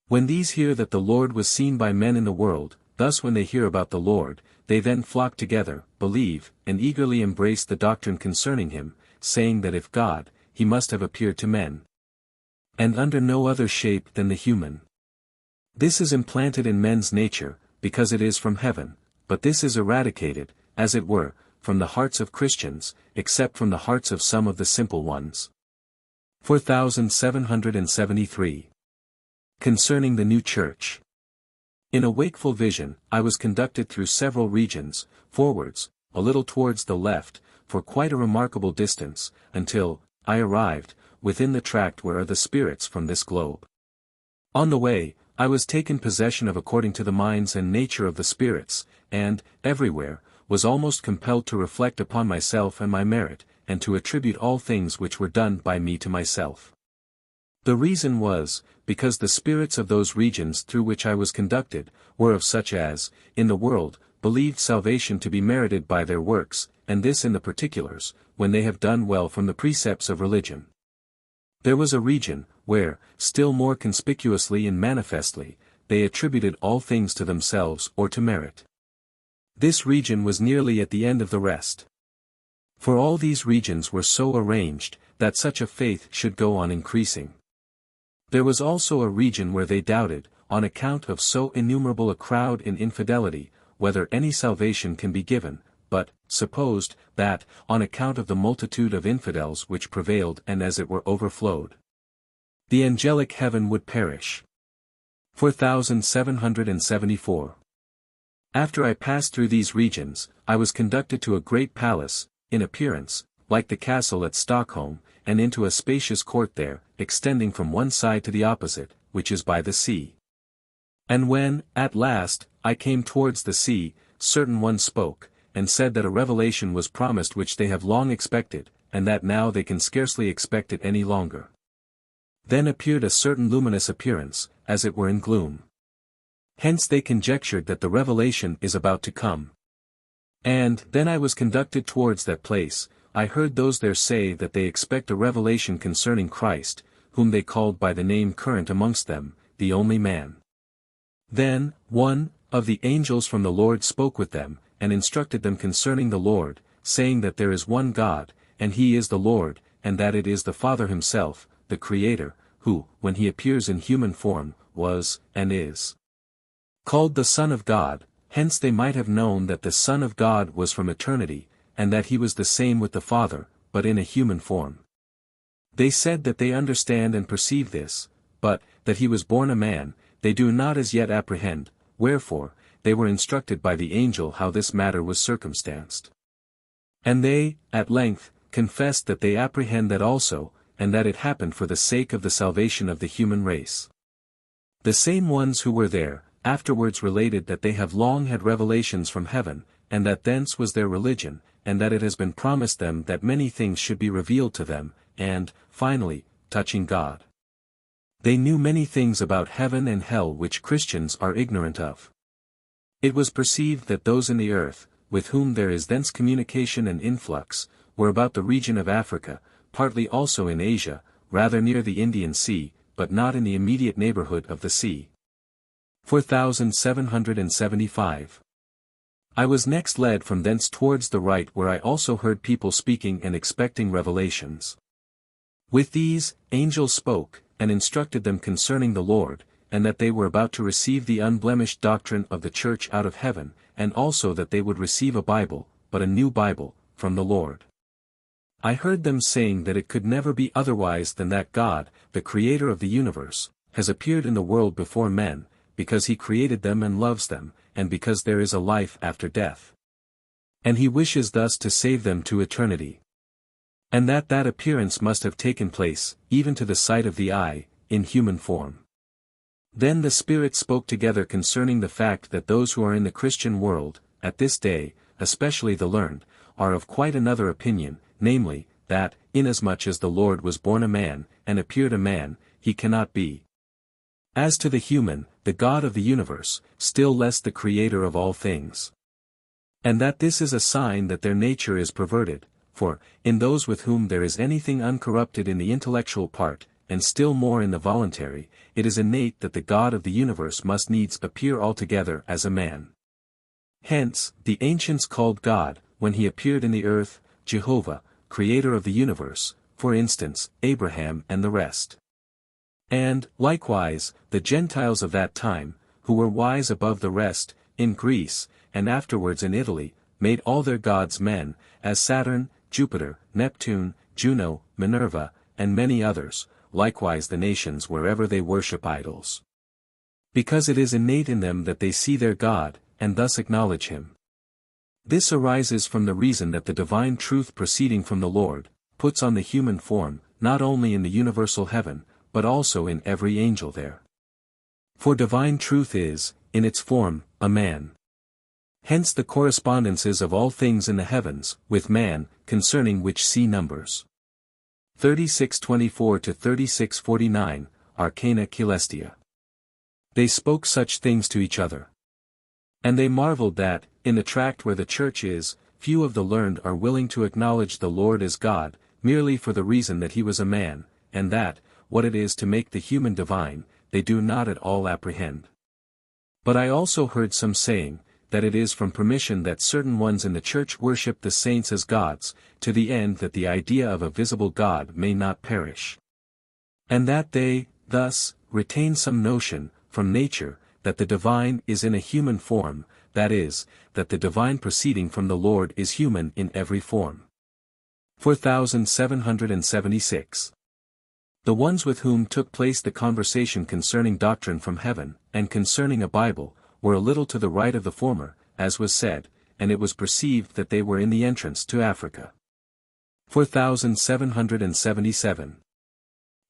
When these hear that the Lord was seen by men in the world, thus when they hear about the Lord, they then flock together, believe, and eagerly embrace the doctrine concerning him, saying that if God, he must have appeared to men, and under no other shape than the human. This is implanted in men's nature, because it is from heaven, but this is eradicated, as it were, from the hearts of Christians, except from the hearts of some of the simple ones. 4773. Concerning the new church. In a wakeful vision, I was conducted through several regions, forwards, a little towards the left, for quite a remarkable distance, until I arrived within the tract where are the spirits from this globe. On the way, I was taken possession of according to the minds and nature of the spirits, and, everywhere, was almost compelled to reflect upon myself and my merit, and to attribute all things which were done by me to myself. The reason was, because the spirits of those regions through which I was conducted, were of such as, in the world, believed salvation to be merited by their works, and this in the particulars, when they have done well from the precepts of religion. There was a region, where, still more conspicuously and manifestly, they attributed all things to themselves or to merit. This region was nearly at the end of the rest. For all these regions were so arranged, that such a faith should go on increasing. There was also a region where they doubted, on account of so innumerable a crowd in infidelity, whether any salvation can be given, but, supposed, that, on account of the multitude of infidels which prevailed and as it were overflowed, the angelic heaven would perish. 4774. After I passed through these regions, I was conducted to a great palace, in appearance, like the castle at Stockholm, and into a spacious court there, extending from one side to the opposite, which is by the sea. And when, at last, I came towards the sea, certain one spoke, and said that a revelation was promised which they have long expected, and that now they can scarcely expect it any longer. Then appeared a certain luminous appearance, as it were in gloom. Hence they conjectured that the revelation is about to come. And then I was conducted towards that place. I heard those there say that they expect a revelation concerning Christ, whom they called by the name current amongst them, the only man. Then, one of the angels from the Lord spoke with them, and instructed them concerning the Lord, saying that there is one God, and he is the Lord, and that it is the Father himself, the Creator, who, when he appears in human form, was, and is called the Son of God. Hence they might have known that the Son of God was from eternity, and that he was the same with the Father, but in a human form. They said that they understand and perceive this, but, that he was born a man, they do not as yet apprehend, wherefore, they were instructed by the angel how this matter was circumstanced. And they, at length, confessed that they apprehend that also, and that it happened for the sake of the salvation of the human race. The same ones who were there, afterwards related that they have long had revelations from heaven, and that thence was their religion, and that it has been promised them that many things should be revealed to them, and, finally, touching God. They knew many things about heaven and hell which Christians are ignorant of. It was perceived that those in the earth, with whom there is thence communication and influx, were about the region of Africa, partly also in Asia, rather near the Indian Sea, but not in the immediate neighborhood of the sea. 4775. I was next led from thence towards the right, where I also heard people speaking and expecting revelations. With these, angels spoke, and instructed them concerning the Lord, and that they were about to receive the unblemished doctrine of the church out of heaven, and also that they would receive a Bible, but a new Bible, from the Lord. I heard them saying that it could never be otherwise than that God, the Creator of the universe, has appeared in the world before men, because He created them and loves them, and because there is a life after death. And He wishes thus to save them to eternity. And that appearance must have taken place, even to the sight of the eye, in human form. Then the Spirits spoke together concerning the fact that those who are in the Christian world, at this day, especially the learned, are of quite another opinion, namely, that, inasmuch as the Lord was born a man, and appeared a man, He cannot be, as to the human, the God of the universe, still less the Creator of all things. And that this is a sign that their nature is perverted, for, in those with whom there is anything uncorrupted in the intellectual part, and still more in the voluntary, it is innate that the God of the universe must needs appear altogether as a man. Hence, the ancients called God, when He appeared in the earth, Jehovah, Creator of the universe, for instance, Abraham and the rest. And, likewise, the Gentiles of that time, who were wise above the rest, in Greece, and afterwards in Italy, made all their gods men, as Saturn, Jupiter, Neptune, Juno, Minerva, and many others, likewise the nations wherever they worship idols. Because it is innate in them that they see their God, and thus acknowledge Him. This arises from the reason that the divine truth proceeding from the Lord, puts on the human form, not only in the universal heaven, but also in every angel there. For divine truth is, in its form, a man. Hence the correspondences of all things in the heavens, with man, concerning which see Numbers 36:24-36:49, Arcana Celestia. They spoke such things to each other. And they marveled that, in the tract where the church is, few of the learned are willing to acknowledge the Lord as God, merely for the reason that He was a man, and that, what it is to make the human divine, they do not at all apprehend. But I also heard some saying, that it is from permission that certain ones in the church worship the saints as gods, to the end that the idea of a visible God may not perish. And that they, thus, retain some notion, from nature, that the divine is in a human form, that is, that the divine proceeding from the Lord is human in every form. 4776. The ones with whom took place the conversation concerning doctrine from heaven, and concerning a Bible, were a little to the right of the former, as was said, and it was perceived that they were in the entrance to Africa. 4777.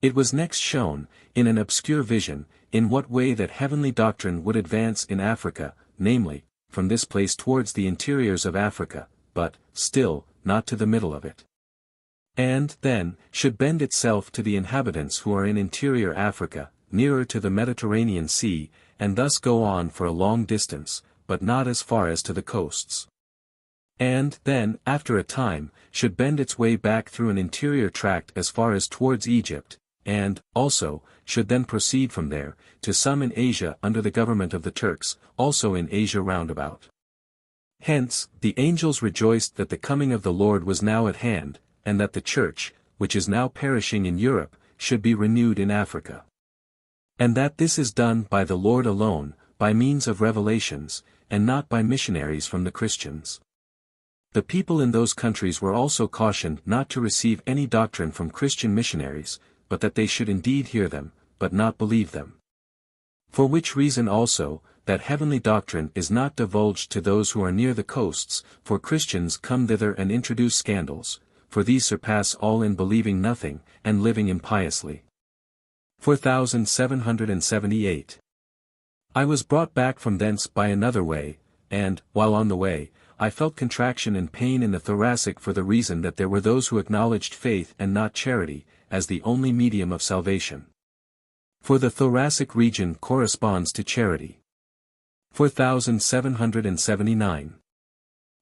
It was next shown, in an obscure vision, in what way that heavenly doctrine would advance in Africa, namely, from this place towards the interiors of Africa, but, still, not to the middle of it. And, then, should bend itself to the inhabitants who are in interior Africa, nearer to the Mediterranean Sea, and thus go on for a long distance, but not as far as to the coasts. And, then, after a time, should bend its way back through an interior tract as far as towards Egypt, and, also, should then proceed from there, to some in Asia under the government of the Turks, also in Asia round about. Hence, the angels rejoiced that the coming of the Lord was now at hand, and that the Church, which is now perishing in Europe, should be renewed in Africa. And that this is done by the Lord alone, by means of revelations, and not by missionaries from the Christians. The people in those countries were also cautioned not to receive any doctrine from Christian missionaries, but that they should indeed hear them, but not believe them. For which reason also, that heavenly doctrine is not divulged to those who are near the coasts, for Christians come thither and introduce scandals, for these surpass all in believing nothing, and living impiously. 4778. I was brought back from thence by another way, and, while on the way, I felt contraction and pain in the thoracic for the reason that there were those who acknowledged faith and not charity, as the only medium of salvation. For the thoracic region corresponds to charity. 4779.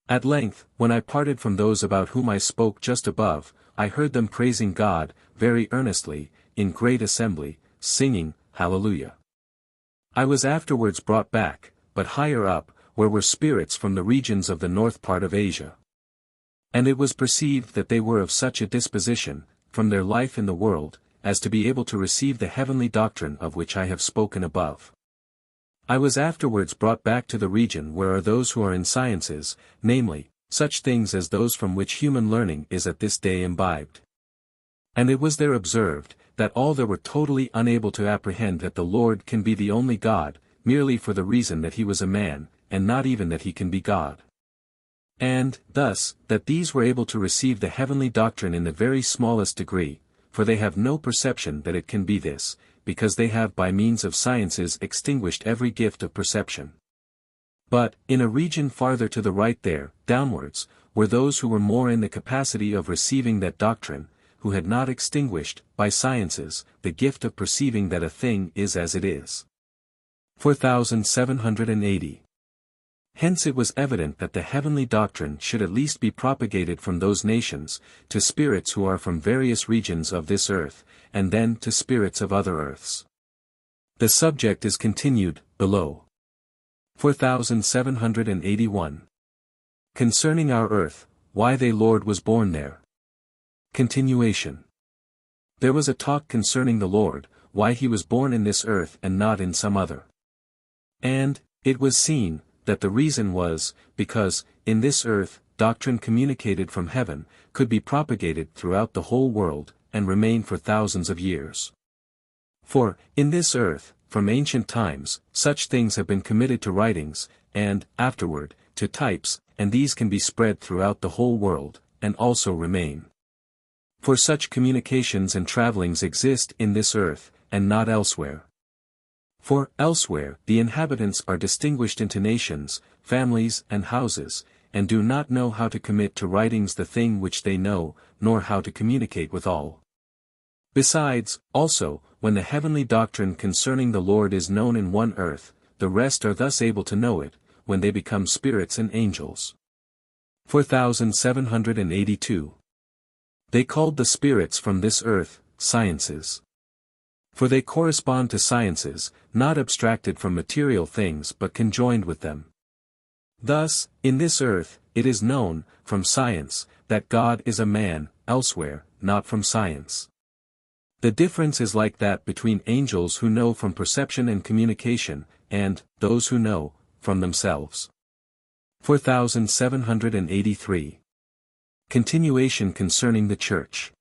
At length, when I parted from those about whom I spoke just above, I heard them praising God, very earnestly, in great assembly, singing, Hallelujah. I was afterwards brought back, but higher up, where were spirits from the regions of the north part of Asia. And it was perceived that they were of such a disposition, from their life in the world, as to be able to receive the heavenly doctrine of which I have spoken above. I was afterwards brought back to the region where are those who are in sciences, namely, such things as those from which human learning is at this day imbibed. And it was there observed, that all there were totally unable to apprehend that the Lord can be the only God, merely for the reason that he was a man, and not even that he can be God. And, thus, that these were able to receive the heavenly doctrine in the very smallest degree, for they have no perception that it can be this, because they have by means of sciences extinguished every gift of perception. But, in a region farther to the right there, downwards, were those who were more in the capacity of receiving that doctrine, who had not extinguished, by sciences, the gift of perceiving that a thing is as it is. 4780. Hence it was evident that the heavenly doctrine should at least be propagated from those nations, to spirits who are from various regions of this earth, and then to spirits of other earths. The subject is continued, below. 4781. Concerning our earth, why the Lord was born there. Continuation. There was a talk concerning the Lord, why he was born in this earth and not in some other. And, it was seen, that the reason was, because, in this earth, doctrine communicated from heaven, could be propagated throughout the whole world, and remain for thousands of years. For, in this earth, from ancient times, such things have been committed to writings, and, afterward, to types, and these can be spread throughout the whole world, and also remain. For such communications and travellings exist in this earth, and not elsewhere. For, elsewhere, the inhabitants are distinguished into nations, families and houses, and do not know how to commit to writings the thing which they know, nor how to communicate with all. Besides, also, when the heavenly doctrine concerning the Lord is known in one earth, the rest are thus able to know it, when they become spirits and angels. 4782. They called the spirits from this earth, sciences. For they correspond to sciences, not abstracted from material things but conjoined with them. Thus, in this earth, it is known, from science, that God is a man, elsewhere, not from science. The difference is like that between angels who know from perception and communication, and, those who know, from themselves. 4783. Continuation concerning the Church.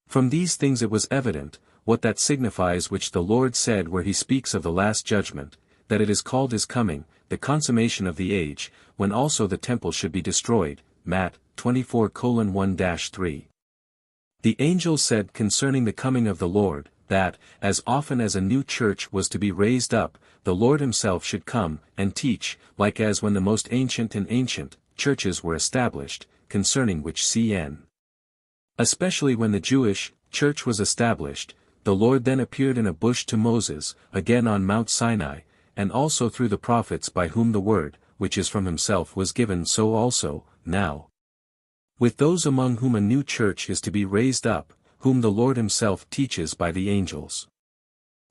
From these things it was evident, what that signifies which the Lord said where he speaks of the last judgment, that it is called his coming, the consummation of the age, when also the temple should be destroyed, Matt. 24:1-3. The angel said concerning the coming of the Lord, that, as often as a new church was to be raised up, the Lord himself should come, and teach, like as when the most ancient and ancient churches were established, concerning which cn. Especially when the Jewish church was established, the Lord then appeared in a bush to Moses, again on Mount Sinai, and also through the prophets by whom the word, which is from himself was given, so also, now. With those among whom a new church is to be raised up, whom the Lord himself teaches by the angels.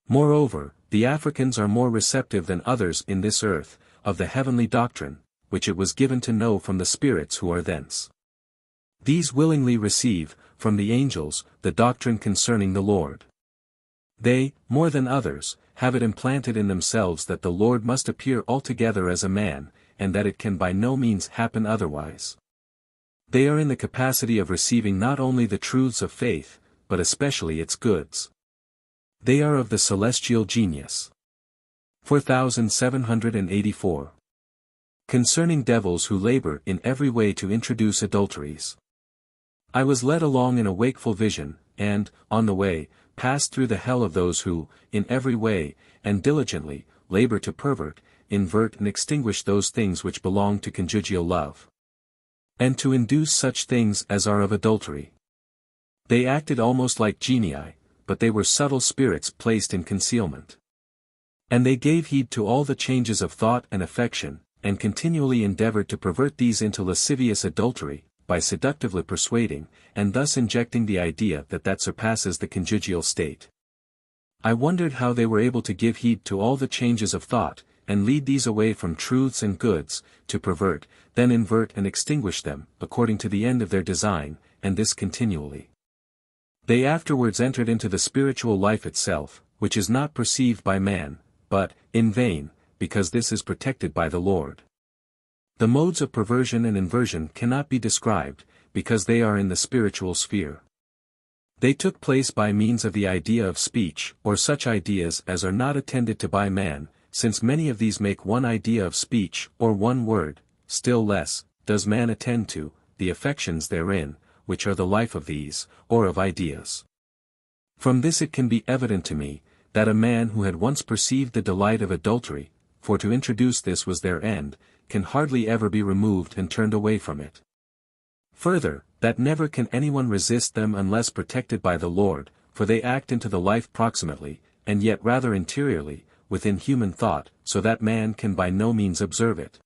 Moreover, the Africans are more receptive than others in this earth, of the heavenly doctrine, which it was given to know from the spirits who are thence. These willingly receive, from the angels, the doctrine concerning the Lord. They, more than others, have it implanted in themselves that the Lord must appear altogether as a man, and that it can by no means happen otherwise. They are in the capacity of receiving not only the truths of faith, but especially its goods. They are of the celestial genius. 4784. Concerning devils who labor in every way to introduce adulteries. I was led along in a wakeful vision, and, on the way, passed through the hell of those who, in every way, and diligently, labor to pervert, invert and extinguish those things which belong to conjugal love. And to induce such things as are of adultery. They acted almost like genii, but they were subtle spirits placed in concealment. And they gave heed to all the changes of thought and affection, and continually endeavored to pervert these into lascivious adultery, by seductively persuading, and thus injecting the idea that surpasses the conjugal state. I wondered how they were able to give heed to all the changes of thought, and lead these away from truths and goods, to pervert, then invert and extinguish them, according to the end of their design, and this continually. They afterwards entered into the spiritual life itself, which is not perceived by man, but, in vain, because this is protected by the Lord. The modes of perversion and inversion cannot be described, because they are in the spiritual sphere. They took place by means of the idea of speech, or such ideas as are not attended to by man, since many of these make one idea of speech, or one word, still less, does man attend to, the affections therein, which are the life of these, or of ideas. From this it can be evident to me, that a man who had once perceived the delight of adultery, for to introduce this was their end, can hardly ever be removed and turned away from it. Further, that never can anyone resist them unless protected by the Lord, for they act into the life proximately, and yet rather interiorly, within human thought, so that man can by no means observe it.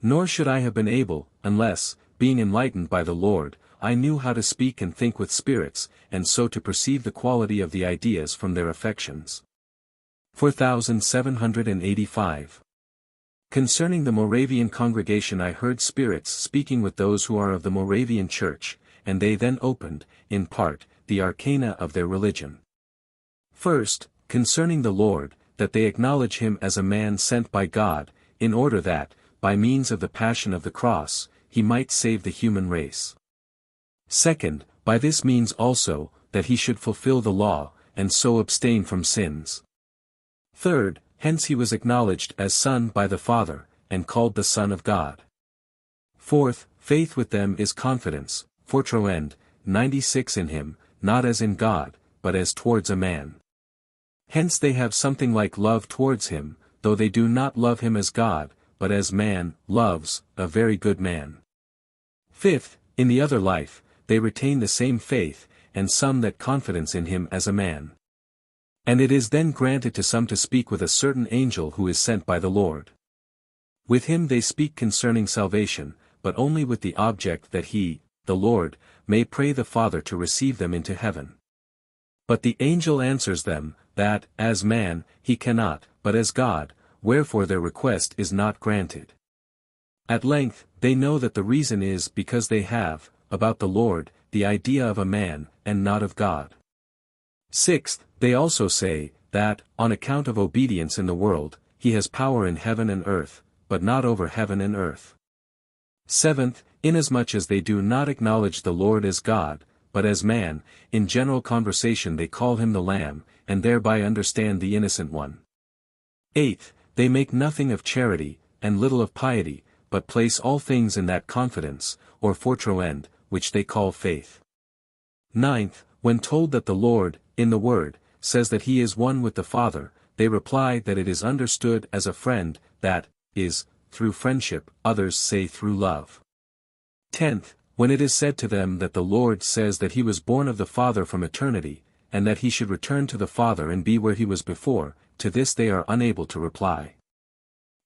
Nor should I have been able, unless, being enlightened by the Lord, I knew how to speak and think with spirits, and so to perceive the quality of the ideas from their affections. 4785. Concerning the Moravian congregation, I heard spirits speaking with those who are of the Moravian Church, and they then opened, in part, the arcana of their religion. First, concerning the Lord, that they acknowledge him as a man sent by God, in order that, by means of the passion of the cross, he might save the human race. Second, by this means also, that he should fulfill the law, and so abstain from sins. Third, hence he was acknowledged as Son by the Father, and called the Son of God. Fourth, faith with them is confidence, fortroend, 96 in him, not as in God, but as towards a man. Hence they have something like love towards him, though they do not love him as God, but as man loves, a very good man. Fifth, in the other life, they retain the same faith, and some that confidence in him as a man. And it is then granted to some to speak with a certain angel who is sent by the Lord. With him they speak concerning salvation, but only with the object that he, the Lord, may pray the Father to receive them into heaven. But the angel answers them, that, as man, he cannot, but as God, wherefore their request is not granted. At length, they know that the reason is because they have, about the Lord, the idea of a man, and not of God. Sixth, they also say, that, on account of obedience in the world, he has power in heaven and earth, but not over heaven and earth. Seventh, inasmuch as they do not acknowledge the Lord as God, but as man, in general conversation they call him the Lamb, and thereby understand the Innocent One. Eighth, they make nothing of charity, and little of piety, but place all things in that confidence, or fortroend, which they call faith. Ninth, when told that the Lord, in the Word, says that he is one with the Father, they reply that it is understood as a friend, that, is, through friendship, others say through love. 10th, when it is said to them that the Lord says that he was born of the Father from eternity, and that he should return to the Father and be where he was before, to this they are unable to reply.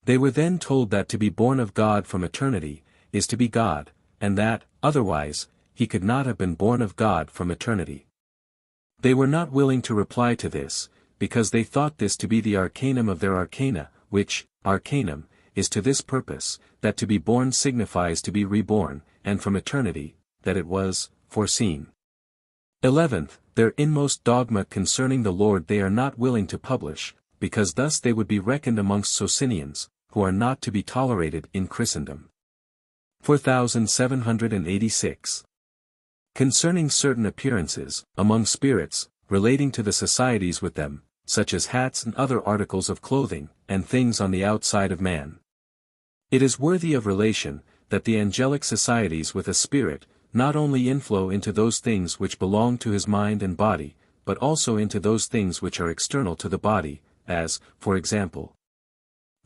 They were then told that to be born of God from eternity, is to be God, and that, otherwise, he could not have been born of God from eternity. They were not willing to reply to this, because they thought this to be the arcanum of their arcana, which, arcanum, is to this purpose, that to be born signifies to be reborn, and from eternity, that it was, foreseen. 11th, their inmost dogma concerning the Lord they are not willing to publish, because thus they would be reckoned amongst Socinians, who are not to be tolerated in Christendom. 4786. Concerning certain appearances, among spirits, relating to the societies with them, such as hats and other articles of clothing, and things on the outside of man. It is worthy of relation, that the angelic societies with a spirit, not only inflow into those things which belong to his mind and body, but also into those things which are external to the body, as, for example,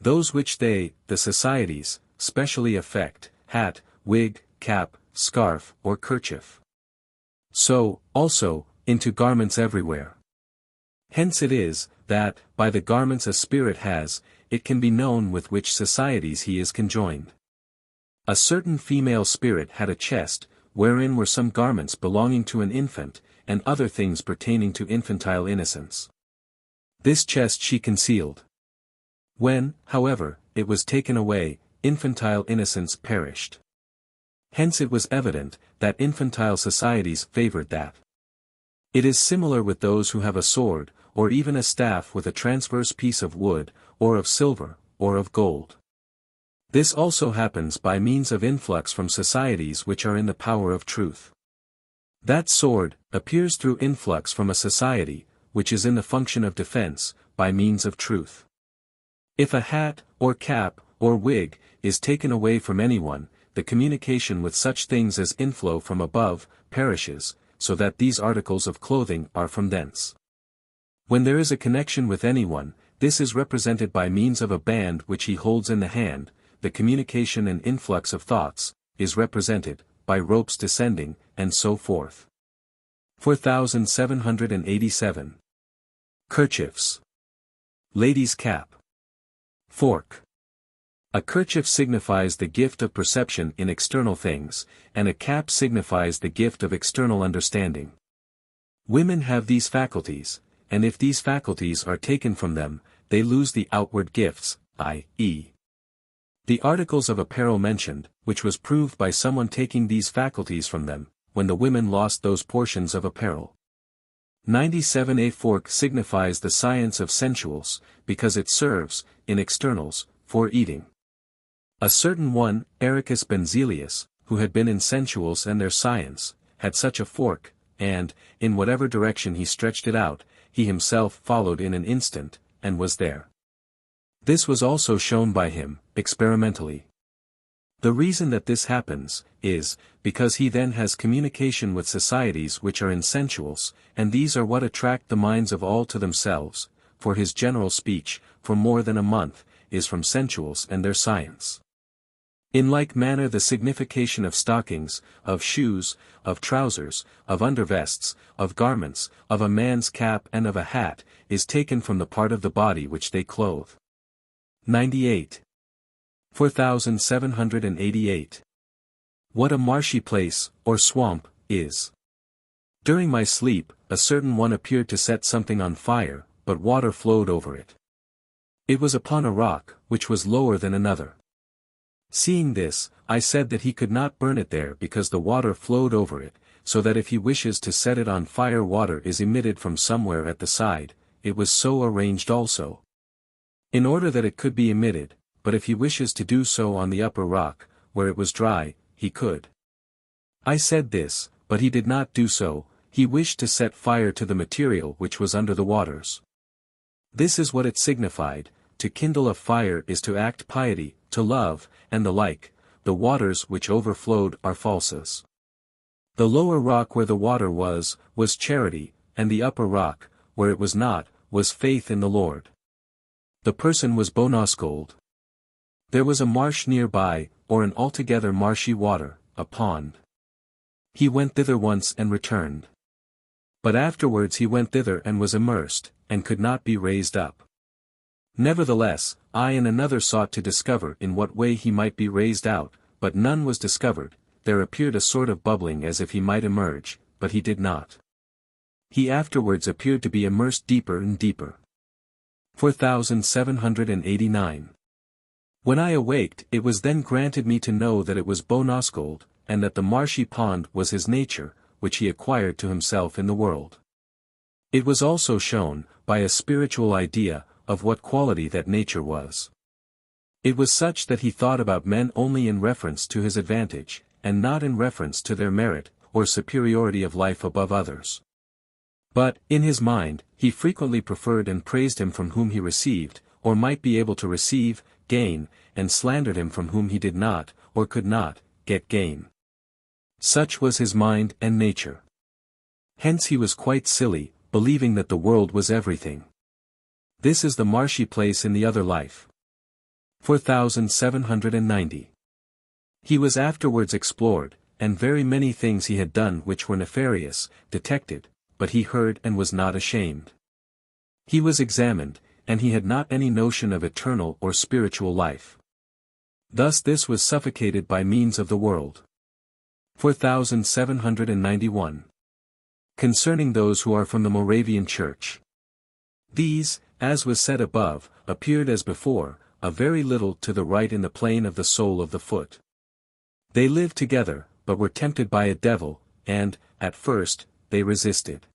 those which they, the societies, specially affect, hat, wig, cap, scarf, or kerchief. So, also, into garments everywhere. Hence it is, that, by the garments a spirit has, it can be known with which societies he is conjoined. A certain female spirit had a chest, wherein were some garments belonging to an infant, and other things pertaining to infantile innocence. This chest she concealed. When, however, it was taken away, infantile innocence perished. Hence it was evident, that infantile societies favored that. It is similar with those who have a sword, or even a staff with a transverse piece of wood, or of silver, or of gold. This also happens by means of influx from societies which are in the power of truth. That sword appears through influx from a society, which is in the function of defense, by means of truth. If a hat, or cap, or wig, is taken away from anyone, the communication with such things as inflow from above, perishes, so that these articles of clothing are from thence. When there is a connection with anyone, this is represented by means of a band which he holds in the hand. The communication and influx of thoughts, is represented, by ropes descending, and so forth. 4787. Kerchiefs. Lady's cap. Fork. A kerchief signifies the gift of perception in external things, and a cap signifies the gift of external understanding. Women have these faculties, and if these faculties are taken from them, they lose the outward gifts, i.e. the articles of apparel mentioned, which was proved by someone taking these faculties from them, when the women lost those portions of apparel. 97. A fork signifies the science of sensuals, because it serves, in externals, for eating. A certain one, Ericus Benzelius, who had been in sensuals and their science, had such a fork, and, in whatever direction he stretched it out, he himself followed in an instant, and was there. This was also shown by him, experimentally. The reason that this happens, is, because he then has communication with societies which are in sensuals, and these are what attract the minds of all to themselves, for his general speech, for more than a month, is from sensuals and their science. In like manner the signification of stockings, of shoes, of trousers, of undervests, of garments, of a man's cap and of a hat, is taken from the part of the body which they clothe. 98. 4788. What a marshy place, or swamp, is. During my sleep, a certain one appeared to set something on fire, but water flowed over it. It was upon a rock, which was lower than another. Seeing this, I said that he could not burn it there because the water flowed over it, so that if he wishes to set it on fire water is emitted from somewhere at the side. It was so arranged also, in order that it could be emitted, but if he wishes to do so on the upper rock, where it was dry, he could. I said this, but he did not do so. He wished to set fire to the material which was under the waters. This is what it signified. To kindle a fire is to act piety, to love, and the like. The waters which overflowed are falses. The lower rock where the water was charity, and the upper rock, where it was not, was faith in the Lord. The person was Bonoscold. There was a marsh nearby, or an altogether marshy water, a pond. He went thither once and returned. But afterwards he went thither and was immersed, and could not be raised up. Nevertheless, I and another sought to discover in what way he might be raised out, but none was discovered. There appeared a sort of bubbling as if he might emerge, but he did not. He afterwards appeared to be immersed deeper and deeper. 4789. When I awaked, it was then granted me to know that it was Bonoscold, and that the marshy pond was his nature, which he acquired to himself in the world. It was also shown, by a spiritual idea, of what quality that nature was. It was such that he thought about men only in reference to his advantage, and not in reference to their merit, or superiority of life above others. But, in his mind, he frequently preferred and praised him from whom he received, or might be able to receive, gain, and slandered him from whom he did not, or could not, get gain. Such was his mind and nature. Hence he was quite silly, believing that the world was everything. This is the marshy place in the other life. 4790. He was afterwards explored, and very many things he had done which were nefarious, detected, but he heard and was not ashamed. He was examined, and he had not any notion of eternal or spiritual life. Thus this was suffocated by means of the world. 4791. Concerning those who are from the Moravian Church. These, as was said above, appeared as before, a very little to the right in the plane of the sole of the foot. They lived together, but were tempted by a devil, and, at first, they resisted.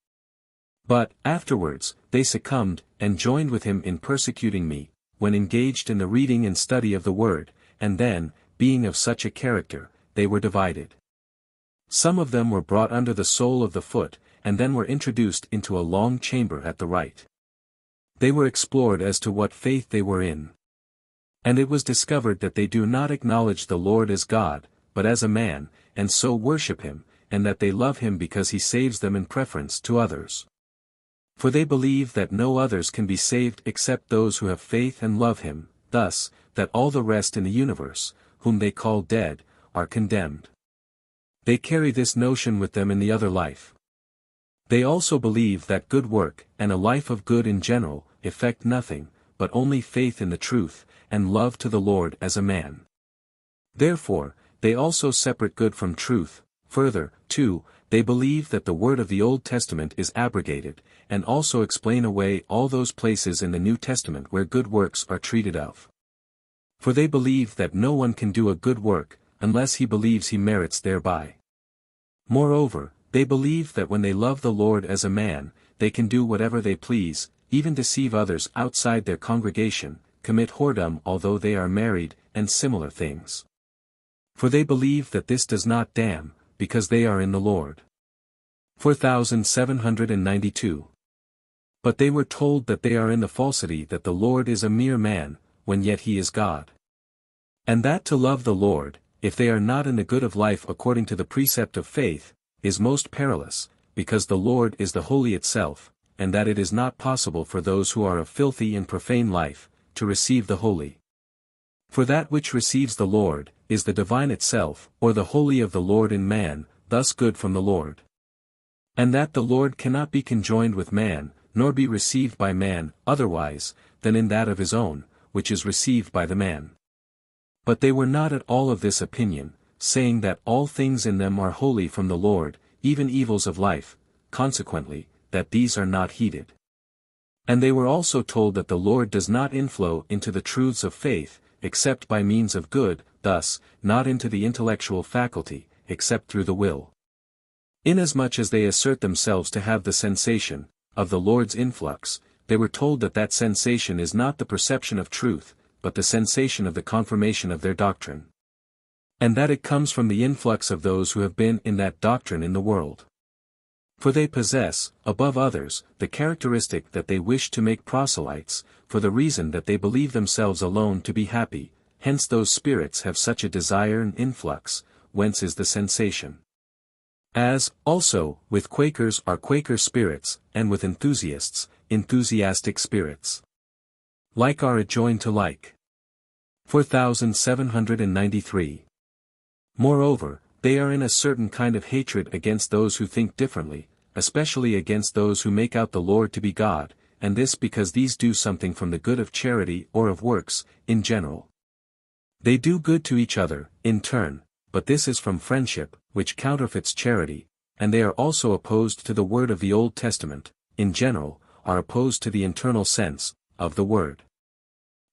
But, afterwards, they succumbed, and joined with him in persecuting me, when engaged in the reading and study of the word, and then, being of such a character, they were divided. Some of them were brought under the sole of the foot, and then were introduced into a long chamber at the right. They were explored as to what faith they were in. And it was discovered that they do not acknowledge the Lord as God, but as a man, and so worship him, and that they love him because he saves them in preference to others. For they believe that no others can be saved except those who have faith and love him, thus, that all the rest in the universe, whom they call dead, are condemned. They carry this notion with them in the other life. They also believe that good work, and a life of good in general, effect nothing, but only faith in the truth, and love to the Lord as a man. Therefore, they also separate good from truth. Further, too, they believe that the word of the Old Testament is abrogated, and also explain away all those places in the New Testament where good works are treated of. For they believe that no one can do a good work, unless he believes he merits thereby. Moreover, they believe that when they love the Lord as a man, they can do whatever they please, even deceive others outside their congregation, commit whoredom although they are married, and similar things. For they believe that this does not damn, because they are in the Lord. 4792. But they were told that they are in the falsity that the Lord is a mere man, when yet he is God. And that to love the Lord, if they are not in the good of life according to the precept of faith, is most perilous, because the Lord is the holy itself, and that it is not possible for those who are of filthy and profane life, to receive the holy. For that which receives the Lord, is the divine itself, or the holy of the Lord in man, thus good from the Lord. And that the Lord cannot be conjoined with man, nor be received by man, otherwise, than in that of his own, which is received by the man. But they were not at all of this opinion, saying that all things in them are holy from the Lord, even evils of life, consequently, that these are not heeded. And they were also told that the Lord does not inflow into the truths of faith, except by means of good, thus, not into the intellectual faculty, except through the will. Inasmuch as they assert themselves to have the sensation of the Lord's influx, they were told that that sensation is not the perception of truth, but the sensation of the confirmation of their doctrine. And that it comes from the influx of those who have been in that doctrine in the world. For they possess, above others, the characteristic that they wish to make proselytes, for the reason that they believe themselves alone to be happy, hence those spirits have such a desire and influx, whence is the sensation. As, also, with Quakers are Quaker spirits, and with enthusiasts, enthusiastic spirits. Like are adjoined to like. 4793. Moreover, they are in a certain kind of hatred against those who think differently, especially against those who make out the Lord to be God, and this because these do something from the good of charity or of works, in general. They do good to each other, in turn, but this is from friendship, which counterfeits charity, and they are also opposed to the word of the Old Testament, in general, are opposed to the internal sense of the word.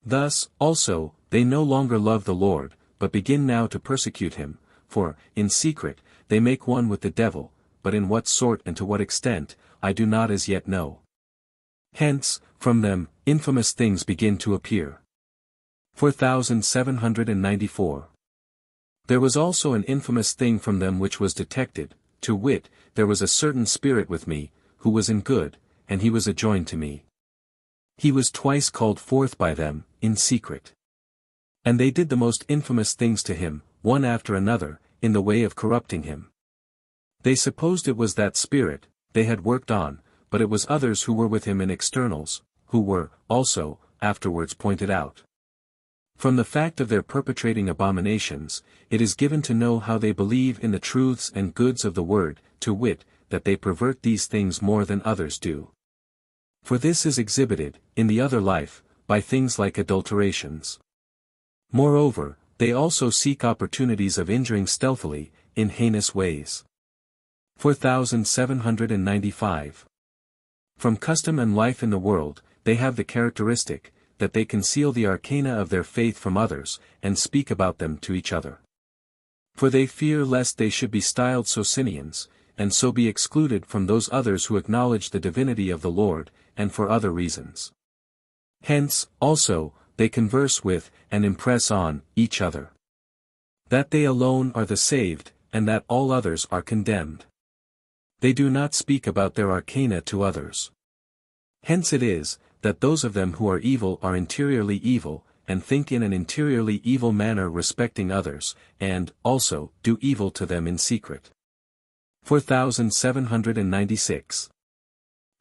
Thus, also, they no longer love the Lord, but begin now to persecute him, for, in secret, they make one with the devil, but in what sort and to what extent, I do not as yet know. Hence, from them, infamous things begin to appear. 4794. There was also an infamous thing from them which was detected, to wit, there was a certain spirit with me, who was in good, and he was adjoined to me. He was twice called forth by them, in secret. And they did the most infamous things to him, one after another, in the way of corrupting him. They supposed it was that spirit, they had worked on, but it was others who were with him in externals, who were, also, afterwards pointed out. From the fact of their perpetrating abominations, it is given to know how they believe in the truths and goods of the word, to wit, that they pervert these things more than others do. For this is exhibited, in the other life, by things like adulterations. Moreover, they also seek opportunities of injuring stealthily, in heinous ways. 4795. From custom and life in the world, they have the characteristic, that they conceal the arcana of their faith from others, and speak about them to each other. For they fear lest they should be styled Socinians, and so be excluded from those others who acknowledge the divinity of the Lord, and for other reasons. Hence, also, they converse with, and impress on, each other, that they alone are the saved, and that all others are condemned. They do not speak about their arcana to others. Hence it is, that those of them who are evil are interiorly evil, and think in an interiorly evil manner respecting others, and, also, do evil to them in secret. 4796.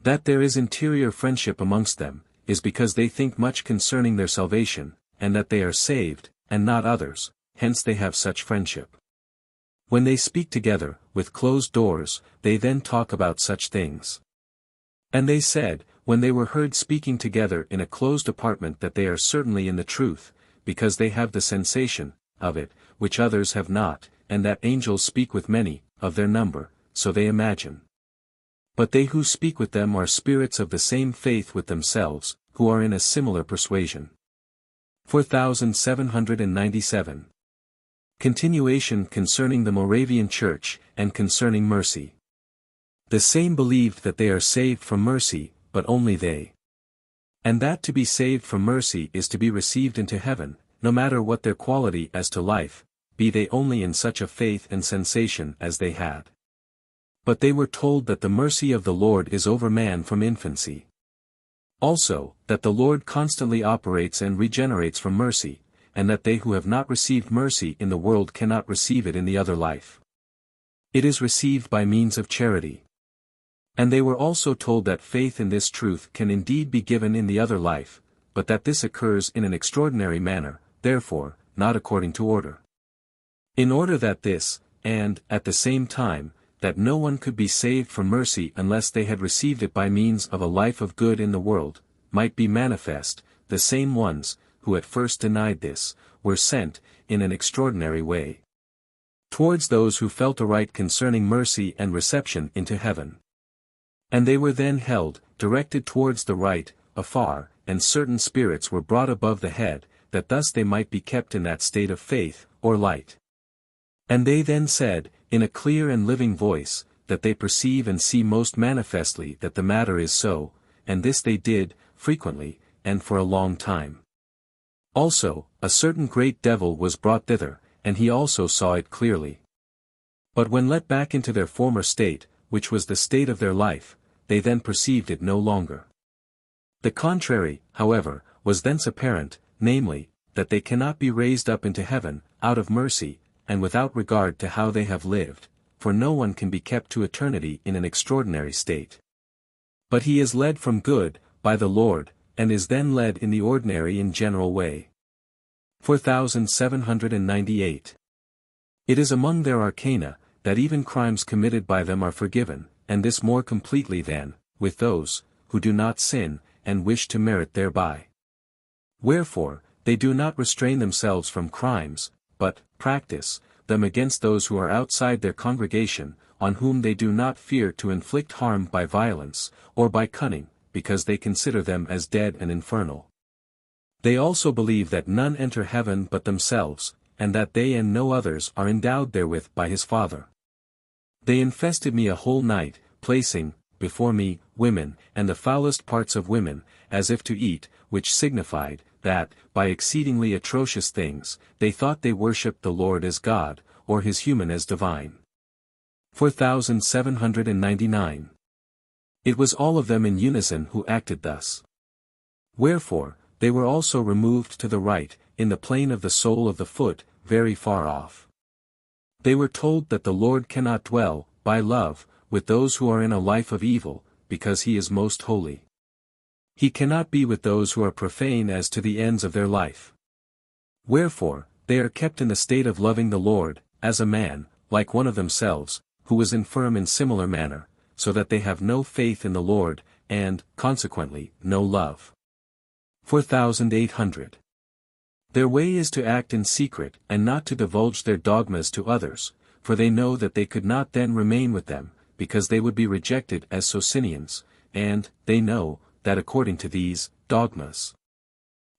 That there is interior friendship amongst them, is because they think much concerning their salvation, and that they are saved, and not others, hence they have such friendship. When they speak together, with closed doors, they then talk about such things. And they said, when they were heard speaking together in a closed apartment, that they are certainly in the truth, because they have the sensation of it, which others have not, and that angels speak with many, of their number, so they imagine. But they who speak with them are spirits of the same faith with themselves, who are in a similar persuasion. 4797. Continuation concerning the Moravian Church, and concerning mercy. The same believed that they are saved from mercy, but only they. And that to be saved from mercy is to be received into heaven, no matter what their quality as to life, be they only in such a faith and sensation as they had. But they were told that the mercy of the Lord is over man from infancy. Also, that the Lord constantly operates and regenerates from mercy, and that they who have not received mercy in the world cannot receive it in the other life. It is received by means of charity. And they were also told that faith in this truth can indeed be given in the other life, but that this occurs in an extraordinary manner, therefore, not according to order. In order that this, and, at the same time, that no one could be saved from mercy unless they had received it by means of a life of good in the world, might be manifest, the same ones, who at first denied this, were sent, in an extraordinary way, towards those who felt aright concerning mercy and reception into heaven. And they were then held, directed towards the right, afar, and certain spirits were brought above the head, that thus they might be kept in that state of faith, or light. And they then said, in a clear and living voice, that they perceive and see most manifestly that the matter is so, and this they did, frequently, and for a long time. Also, a certain great devil was brought thither, and he also saw it clearly. But when let back into their former state, which was the state of their life, they then perceived it no longer. The contrary, however, was thence apparent, namely, that they cannot be raised up into heaven, out of mercy, and without regard to how they have lived, for no one can be kept to eternity in an extraordinary state. But he is led from good, by the Lord, and is then led in the ordinary and general way. 4798. It is among their arcana, that even crimes committed by them are forgiven, and this more completely than, with those, who do not sin, and wish to merit thereby. Wherefore, they do not restrain themselves from crimes, but, practice, them against those who are outside their congregation, on whom they do not fear to inflict harm by violence, or by cunning, because they consider them as dead and infernal. They also believe that none enter heaven but themselves, and that they and no others are endowed therewith by his Father. They infested me a whole night, placing, before me, women, and the foulest parts of women, as if to eat, which signified, that, by exceedingly atrocious things, they thought they worshipped the Lord as God, or his human as divine. 4799. It was all of them in unison who acted thus. Wherefore, they were also removed to the right, in the plane of the sole of the foot, very far off. They were told that the Lord cannot dwell, by love, with those who are in a life of evil, because he is most holy. He cannot be with those who are profane as to the ends of their life. Wherefore, they are kept in the state of loving the Lord, as a man, like one of themselves, who was infirm in similar manner, so that they have no faith in the Lord, and, consequently, no love. 4800. Their way is to act in secret and not to divulge their dogmas to others, for they know that they could not then remain with them, because they would be rejected as Socinians, and, they know, that according to these dogmas,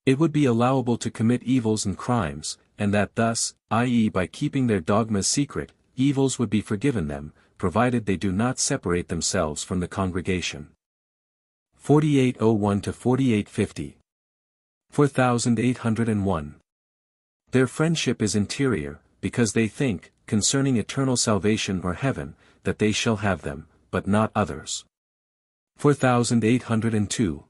it would be allowable to commit evils and crimes, and that thus, i.e. by keeping their dogmas secret, evils would be forgiven them, provided they do not separate themselves from the congregation. 4801 to 4850. 4801. Their friendship is interior, because they think, concerning eternal salvation or heaven, that they shall have them, but not others. 4802.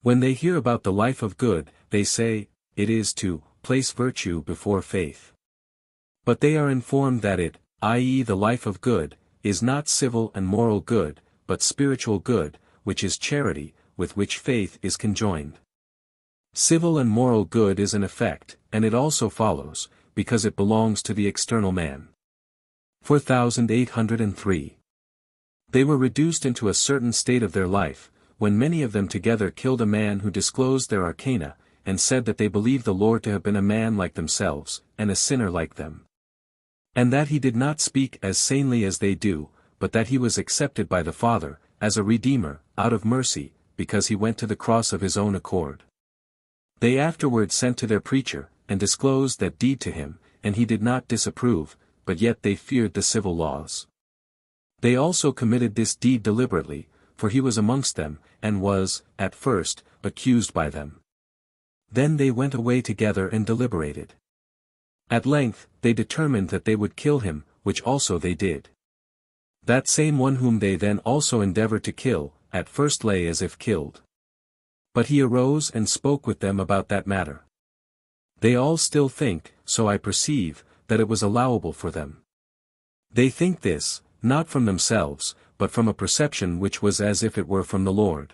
When they hear about the life of good, they say, it is to place virtue before faith. But they are informed that it, i.e. the life of good, is not civil and moral good, but spiritual good, which is charity, with which faith is conjoined. Civil and moral good is an effect, and it also follows, because it belongs to the external man. 4803. They were reduced into a certain state of their life, when many of them together killed a man who disclosed their arcana, and said that they believed the Lord to have been a man like themselves, and a sinner like them. And that he did not speak as sanely as they do, but that he was accepted by the Father, as a Redeemer, out of mercy, because he went to the cross of his own accord. They afterward sent to their preacher, and disclosed that deed to him, and he did not disapprove, but yet they feared the civil laws. They also committed this deed deliberately, for he was amongst them, and was, at first, accused by them. Then they went away together and deliberated. At length, they determined that they would kill him, which also they did. That same one whom they then also endeavored to kill, at first lay as if killed. But he arose and spoke with them about that matter. They all still think, so I perceive, that it was allowable for them. They think this, not from themselves, but from a perception which was as if it were from the Lord.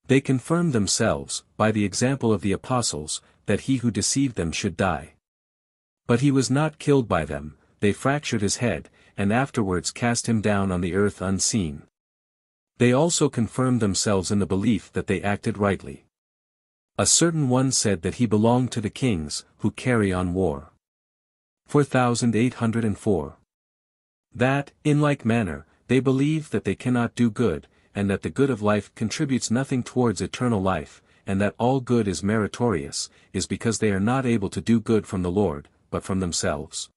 They confirmed themselves, by the example of the apostles, that he who deceived them should die. But he was not killed by them, they fractured his head, and afterwards cast him down on the earth unseen. They also confirmed themselves in the belief that they acted rightly. A certain one said that he belonged to the kings, who carry on war. 4804. That, in like manner, they believe that they cannot do good, and that the good of life contributes nothing towards eternal life, and that all good is meritorious, is because they are not able to do good from the Lord, but from themselves.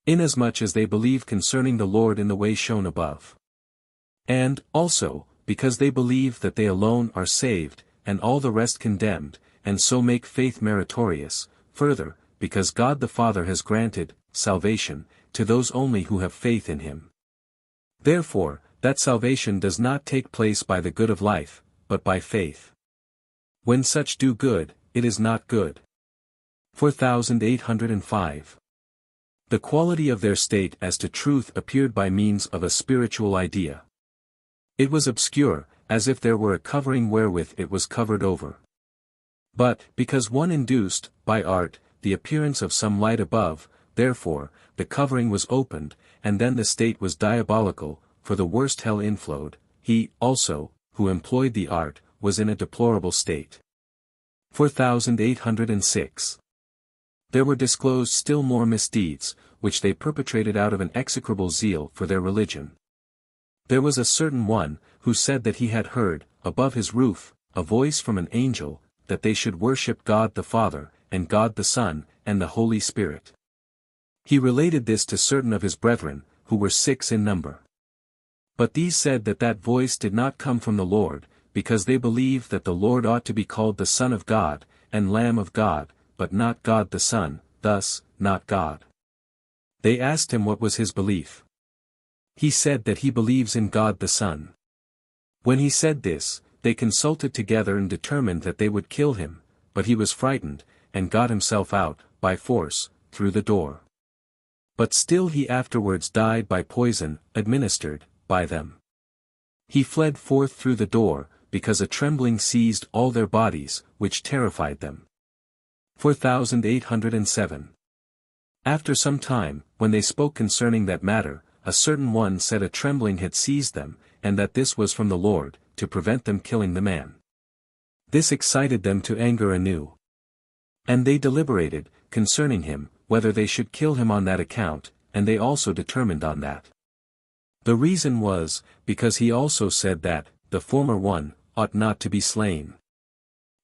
Inasmuch as they believe concerning the Lord in the way shown above. And, also, because they believe that they alone are saved, and all the rest condemned, and so make faith meritorious, further, because God the Father has granted salvation to those only who have faith in him. Therefore, that salvation does not take place by the good of life, but by faith. When such do good, it is not good. 4805. The quality of their state as to truth appeared by means of a spiritual idea. It was obscure, as if there were a covering wherewith it was covered over. But, because one induced, by art, the appearance of some light above, therefore, the covering was opened, and then the state was diabolical, for the worst hell inflowed, he, also, who employed the art, was in a deplorable state. 4806. There were disclosed still more misdeeds, which they perpetrated out of an execrable zeal for their religion. There was a certain one, who said that he had heard, above his roof, a voice from an angel, that they should worship God the Father, and God the Son, and the Holy Spirit. He related this to certain of his brethren, who were 6 in number. But these said that that voice did not come from the Lord, because they believed that the Lord ought to be called the Son of God, and Lamb of God, but not God the Son, thus, not God. They asked him what was his belief. He said that he believes in God the Son. When he said this, they consulted together and determined that they would kill him, but he was frightened, and got himself out, by force, through the door. But still he afterwards died by poison, administered, by them. He fled forth through the door, because a trembling seized all their bodies, which terrified them. 4807. After some time, when they spoke concerning that matter, a certain one said a trembling had seized them, and that this was from the Lord, to prevent them killing the man. This excited them to anger anew. And they deliberated, concerning him, whether they should kill him on that account, and they also determined on that. The reason was, because he also said that, the former one, ought not to be slain.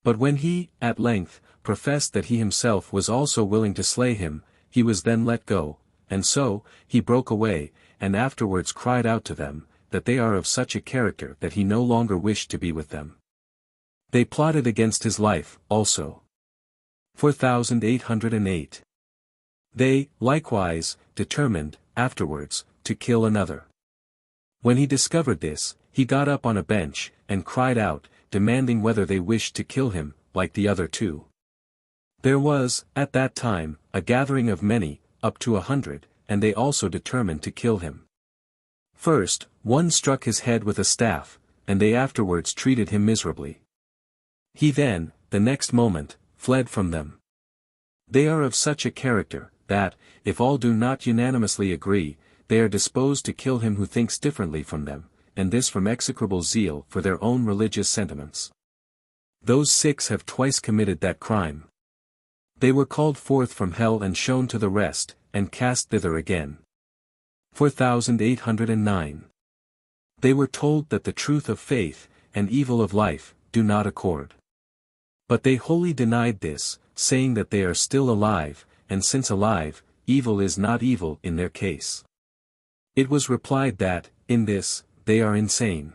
But when he, at length, professed that he himself was also willing to slay him, he was then let go, and so, he broke away, and afterwards cried out to them, that they are of such a character that he no longer wished to be with them. They plotted against his life, also. 4808. They, likewise, determined, afterwards, to kill another. When he discovered this, he got up on a bench, and cried out, demanding whether they wished to kill him, like the other two. There was, at that time, a gathering of many, up to 100, and they also determined to kill him. First, one struck his head with a staff, and they afterwards treated him miserably. He then, the next moment, fled from them. They are of such a character, that, if all do not unanimously agree, they are disposed to kill him who thinks differently from them, and this from execrable zeal for their own religious sentiments. Those 6 have twice committed that crime. They were called forth from hell and shown to the rest, and cast thither again. 4809. They were told that the truth of faith, and evil of life, do not accord. But they wholly denied this, saying that they are still alive, and since alive, evil is not evil in their case. It was replied that, in this, they are insane.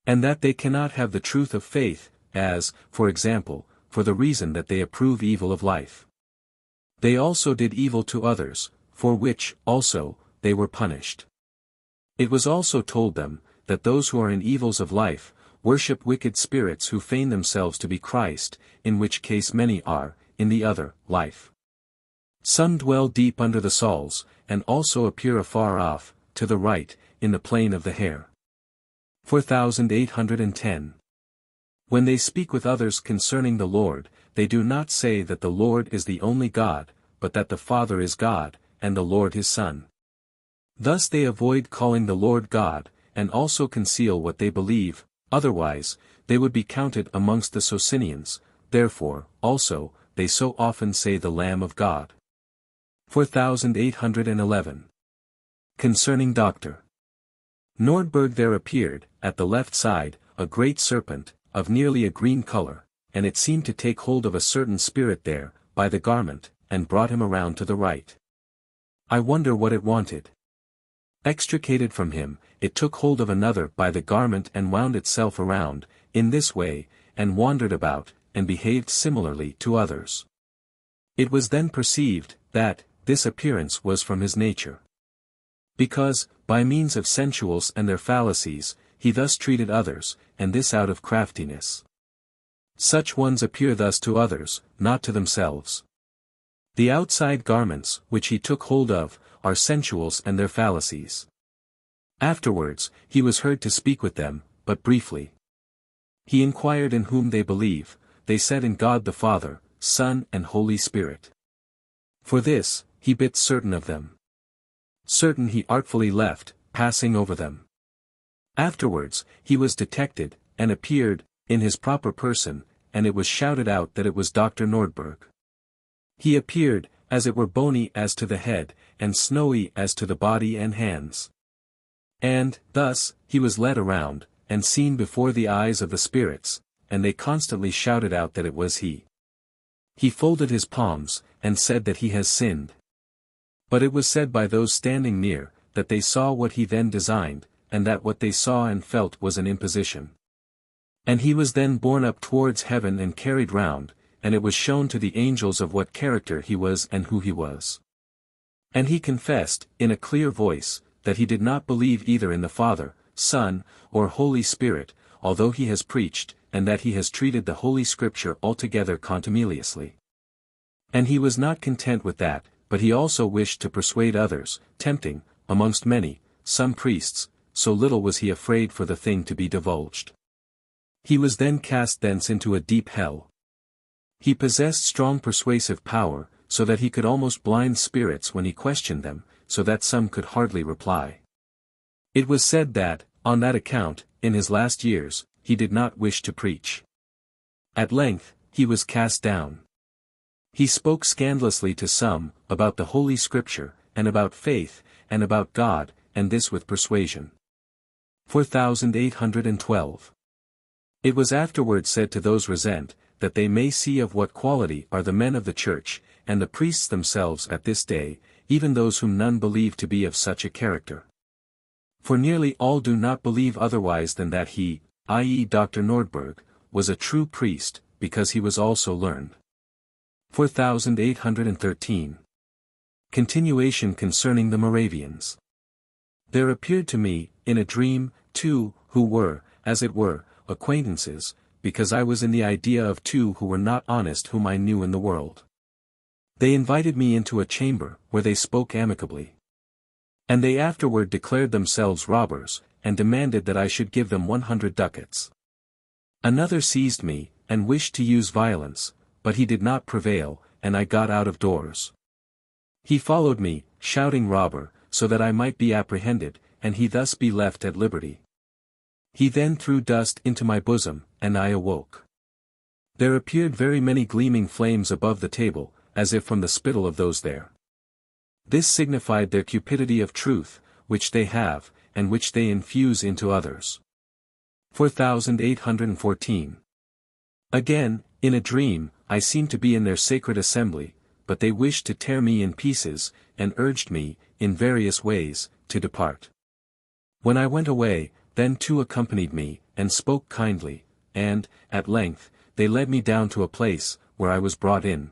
And that they cannot have the truth of faith, as, for example, for the reason that they approve evil of life. They also did evil to others, for which, also, they were punished. It was also told them, that those who are in evils of life, worship wicked spirits who feign themselves to be Christ, in which case many are, in the other, life. Some dwell deep under the soles, and also appear afar off, to the right, in the plain of the hair. 4810. When they speak with others concerning the Lord, they do not say that the Lord is the only God, but that the Father is God, and the Lord his Son. Thus they avoid calling the Lord God, and also conceal what they believe, otherwise, they would be counted amongst the Socinians, therefore, also, they so often say the Lamb of God. 4811. Concerning Dr. Nordberg there appeared, at the left side, a great serpent, of nearly a green color, and it seemed to take hold of a certain spirit there, by the garment, and brought him around to the right. I wonder what it wanted. Extricated from him, it took hold of another by the garment and wound itself around, in this way, and wandered about, and behaved similarly to others. It was then perceived, that, this appearance was from his nature. Because, by means of sensuals and their fallacies, he thus treated others, and this out of craftiness. Such ones appear thus to others, not to themselves. The outside garments, which he took hold of, are sensuals and their fallacies. Afterwards, he was heard to speak with them, but briefly. He inquired in whom they believe, they said in God the Father, Son and Holy Spirit. For this, he bit certain of them. Certain he artfully left, passing over them. Afterwards, he was detected, and appeared, in his proper person, and it was shouted out that it was Dr. Nordberg. He appeared, as it were bony as to the head, and snowy as to the body and hands. And, thus, he was led around, and seen before the eyes of the spirits, and they constantly shouted out that it was he. He folded his palms, and said that he has sinned. But it was said by those standing near, that they saw what he then designed, and that what they saw and felt was an imposition. And he was then borne up towards heaven and carried round, and it was shown to the angels of what character he was and who he was. And he confessed, in a clear voice, that he did not believe either in the Father, Son, or Holy Spirit, although he has preached, and that he has treated the Holy Scripture altogether contumeliously. And he was not content with that, but he also wished to persuade others, tempting, amongst many, some priests, so little was he afraid for the thing to be divulged. He was then cast thence into a deep hell. He possessed strong persuasive power, so that he could almost blind spirits when he questioned them, so that some could hardly reply. It was said that, on that account, in his last years, he did not wish to preach. At length, he was cast down. He spoke scandalously to some, about the Holy Scripture, and about faith, and about God, and this with persuasion. 4812. It was afterward said to those resent, that they may see of what quality are the men of the church, and the priests themselves at this day, even those whom none believe to be of such a character. For nearly all do not believe otherwise than that he, i.e. Dr. Nordberg, was a true priest, because he was also learned. 4813. Continuation concerning the Moravians. There appeared to me, in a dream, two, who were, as it were, acquaintances, because I was in the idea of two who were not honest whom I knew in the world. They invited me into a chamber, where they spoke amicably. And they afterward declared themselves robbers, and demanded that I should give them 100 ducats. Another seized me, and wished to use violence, but he did not prevail, and I got out of doors. He followed me, shouting robber, so that I might be apprehended, and he thus be left at liberty. He then threw dust into my bosom, and I awoke. There appeared very many gleaming flames above the table, as if from the spittle of those there. This signified their cupidity of truth, which they have, and which they infuse into others. 4814. Again, in a dream, I seemed to be in their sacred assembly, but they wished to tear me in pieces, and urged me, in various ways, to depart. When I went away, then two accompanied me, and spoke kindly, and, at length, they led me down to a place, where I was brought in.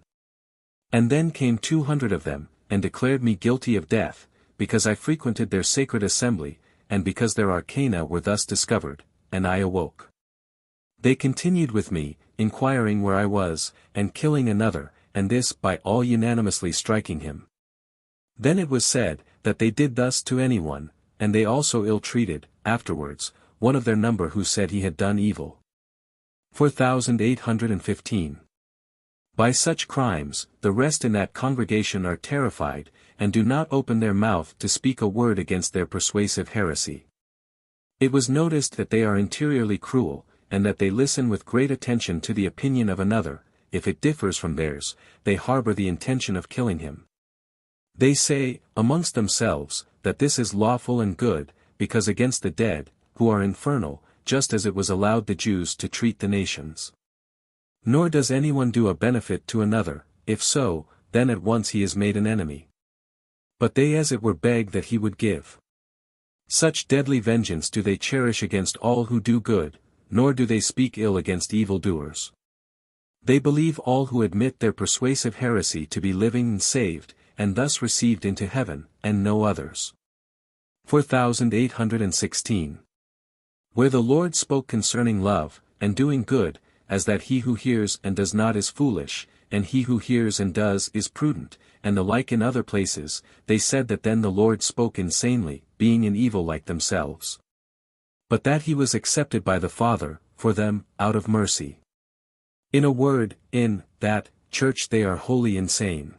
And then came 200 of them, and declared me guilty of death, because I frequented their sacred assembly, and because their arcana were thus discovered, and I awoke. They continued with me, inquiring where I was, and killing another, and this by all unanimously striking him. Then it was said, that they did thus to anyone, and they also ill-treated, afterwards, one of their number who said he had done evil. 4815. By such crimes, the rest in that congregation are terrified, and do not open their mouth to speak a word against their persuasive heresy. It was noticed that they are interiorly cruel, and that they listen with great attention to the opinion of another. If it differs from theirs, they harbor the intention of killing him. They say, amongst themselves, that this is lawful and good, because against the dead, who are infernal, just as it was allowed the Jews to treat the nations. Nor does anyone do a benefit to another, if so, then at once he is made an enemy. But they as it were beg that he would give. Such deadly vengeance do they cherish against all who do good, nor do they speak ill against evildoers. They believe all who admit their persuasive heresy to be living and saved, and thus received into heaven, and no others. 4816. Where the Lord spoke concerning love, and doing good, as that he who hears and does not is foolish, and he who hears and does is prudent, and the like in other places, they said that then the Lord spoke insanely, being in evil like themselves. But that he was accepted by the Father, for them, out of mercy. In a word, in that church they are wholly insane.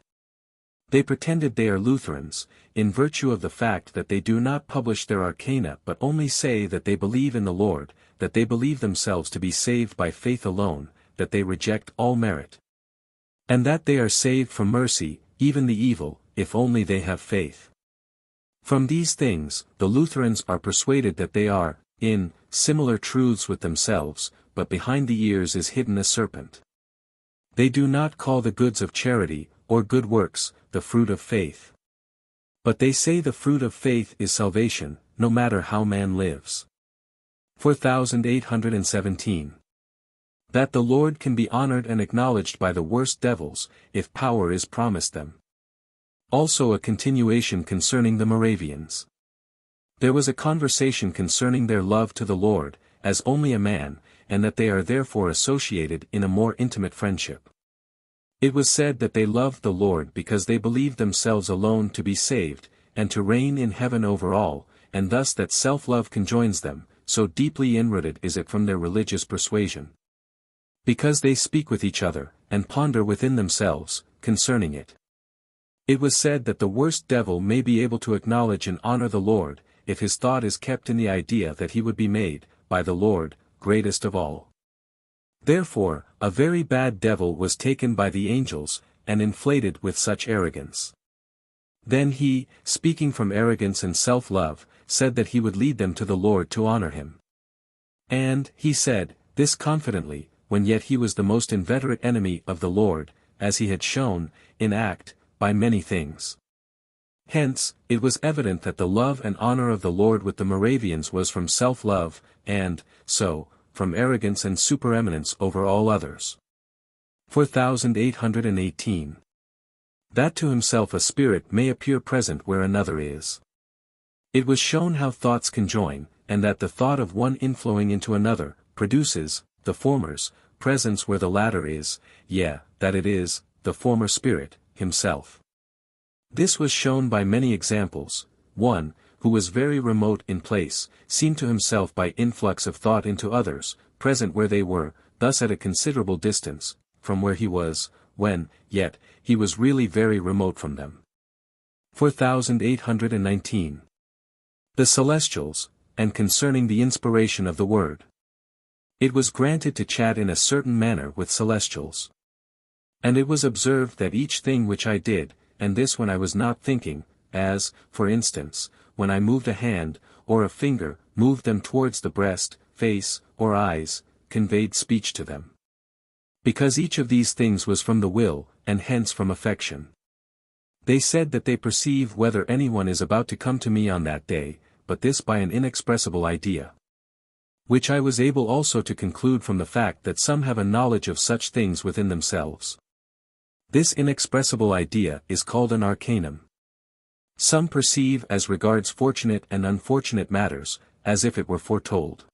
They pretended they are Lutherans, in virtue of the fact that they do not publish their arcana but only say that they believe in the Lord, that they believe themselves to be saved by faith alone, that they reject all merit. And that they are saved from mercy, even the evil, if only they have faith. From these things, the Lutherans are persuaded that they are, in, similar truths with themselves, but behind the ears is hidden a serpent. They do not call the goods of charity, or good works, the fruit of faith. But they say the fruit of faith is salvation, no matter how man lives. 4817. That the Lord can be honored and acknowledged by the worst devils, if power is promised them. Also a continuation concerning the Moravians. There was a conversation concerning their love to the Lord, as only a man, and that they are therefore associated in a more intimate friendship. It was said that they loved the Lord because they believed themselves alone to be saved, and to reign in heaven over all, and thus that self-love conjoins them, so deeply inrooted is it from their religious persuasion. Because they speak with each other, and ponder within themselves, concerning it. It was said that the worst devil may be able to acknowledge and honor the Lord, if his thought is kept in the idea that he would be made, by the Lord, greatest of all. Therefore, a very bad devil was taken by the angels, and inflated with such arrogance. Then he, speaking from arrogance and self-love, said that he would lead them to the Lord to honor him. And, he said, this confidently, when yet he was the most inveterate enemy of the Lord, as he had shown, in act, by many things. Hence, it was evident that the love and honor of the Lord with the Moravians was from self-love, and, so, from arrogance and supereminence over all others. 4818. That to himself a spirit may appear present where another is. It was shown how thoughts conjoin, and that the thought of one inflowing into another, produces, the former's, presence where the latter is, yea, that it is, the former spirit, himself. This was shown by many examples. One, who was very remote in place, seemed to himself by influx of thought into others, present where they were, thus at a considerable distance, from where he was, when, yet, he was really very remote from them. 4819. The celestials, and concerning the inspiration of the word. It was granted to chat in a certain manner with celestials. And it was observed that each thing which I did, and this when I was not thinking, as, for instance, when I moved a hand, or a finger, moved them towards the breast, face, or eyes, conveyed speech to them. Because each of these things was from the will, and hence from affection. They said that they perceive whether anyone is about to come to me on that day, but this by an inexpressible idea. Which I was able also to conclude from the fact that some have a knowledge of such things within themselves. This inexpressible idea is called an arcanum. Some perceive as regards fortunate and unfortunate matters, as if it were foretold.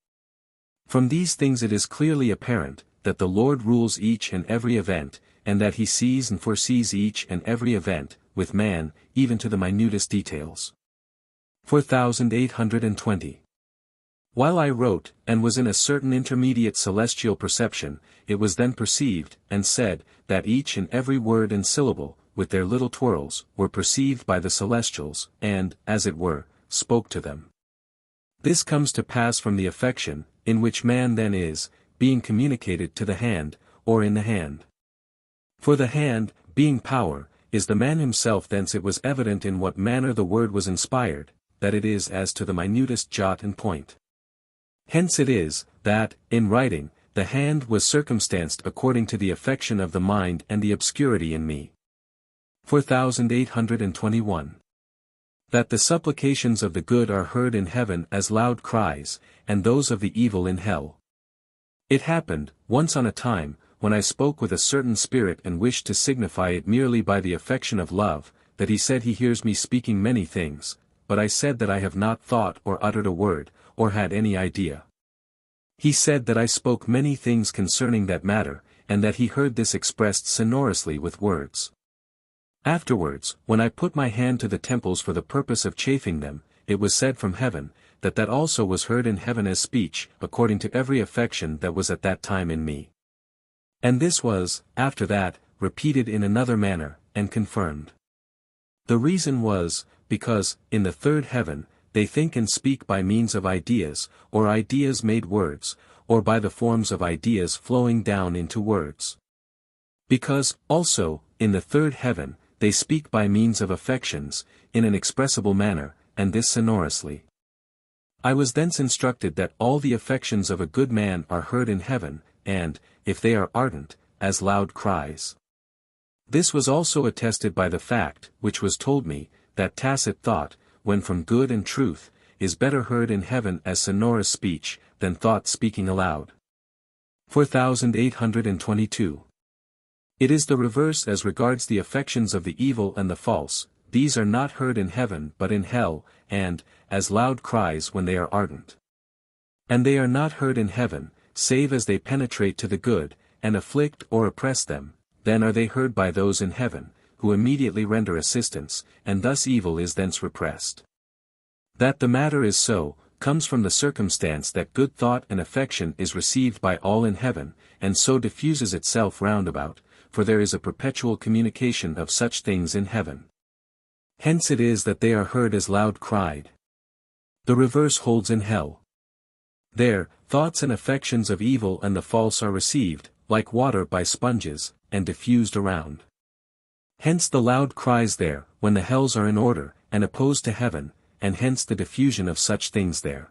From these things it is clearly apparent, that the Lord rules each and every event, and that he sees and foresees each and every event, with man, even to the minutest details. 4820. While I wrote, and was in a certain intermediate celestial perception, it was then perceived, and said, that each and every word and syllable, with their little twirls, were perceived by the celestials, and, as it were, spoke to them. This comes to pass from the affection, in which man then is, being communicated to the hand, or in the hand. For the hand, being power, is the man himself, thence it was evident in what manner the word was inspired, that it is as to the minutest jot and point. Hence it is, that, in writing, the hand was circumstanced according to the affection of the mind and the obscurity in me. 4821. That the supplications of the good are heard in heaven as loud cries, and those of the evil in hell. It happened, once on a time, when I spoke with a certain spirit and wished to signify it merely by the affection of love, that he said he hears me speaking many things, but I said that I have not thought or uttered a word, or had any idea. He said that I spoke many things concerning that matter, and that he heard this expressed sonorously with words. Afterwards, when I put my hand to the temples for the purpose of chafing them, it was said from heaven, that also was heard in heaven as speech, according to every affection that was at that time in me. And this was, after that, repeated in another manner, and confirmed. The reason was, because, in the third heaven, they think and speak by means of ideas, or ideas made words, or by the forms of ideas flowing down into words. Because, also, in the third heaven, they speak by means of affections, in an expressible manner, and this sonorously. I was thence instructed that all the affections of a good man are heard in heaven, and, if they are ardent, as loud cries. This was also attested by the fact, which was told me, that tacit thought, when from good and truth, is better heard in heaven as sonorous speech, than thought speaking aloud. 4822. It is the reverse as regards the affections of the evil and the false, these are not heard in heaven but in hell, and, as loud cries when they are ardent. And they are not heard in heaven, save as they penetrate to the good, and afflict or oppress them, then are they heard by those in heaven, who immediately render assistance, and thus evil is thence repressed. That the matter is so, comes from the circumstance that good thought and affection is received by all in heaven, and so diffuses itself round about, for there is a perpetual communication of such things in heaven. Hence it is that they are heard as loud cried. The reverse holds in hell. There, thoughts and affections of evil and the false are received, like water by sponges, and diffused around. Hence the loud cries there, when the hells are in order, and opposed to heaven, and hence the diffusion of such things there.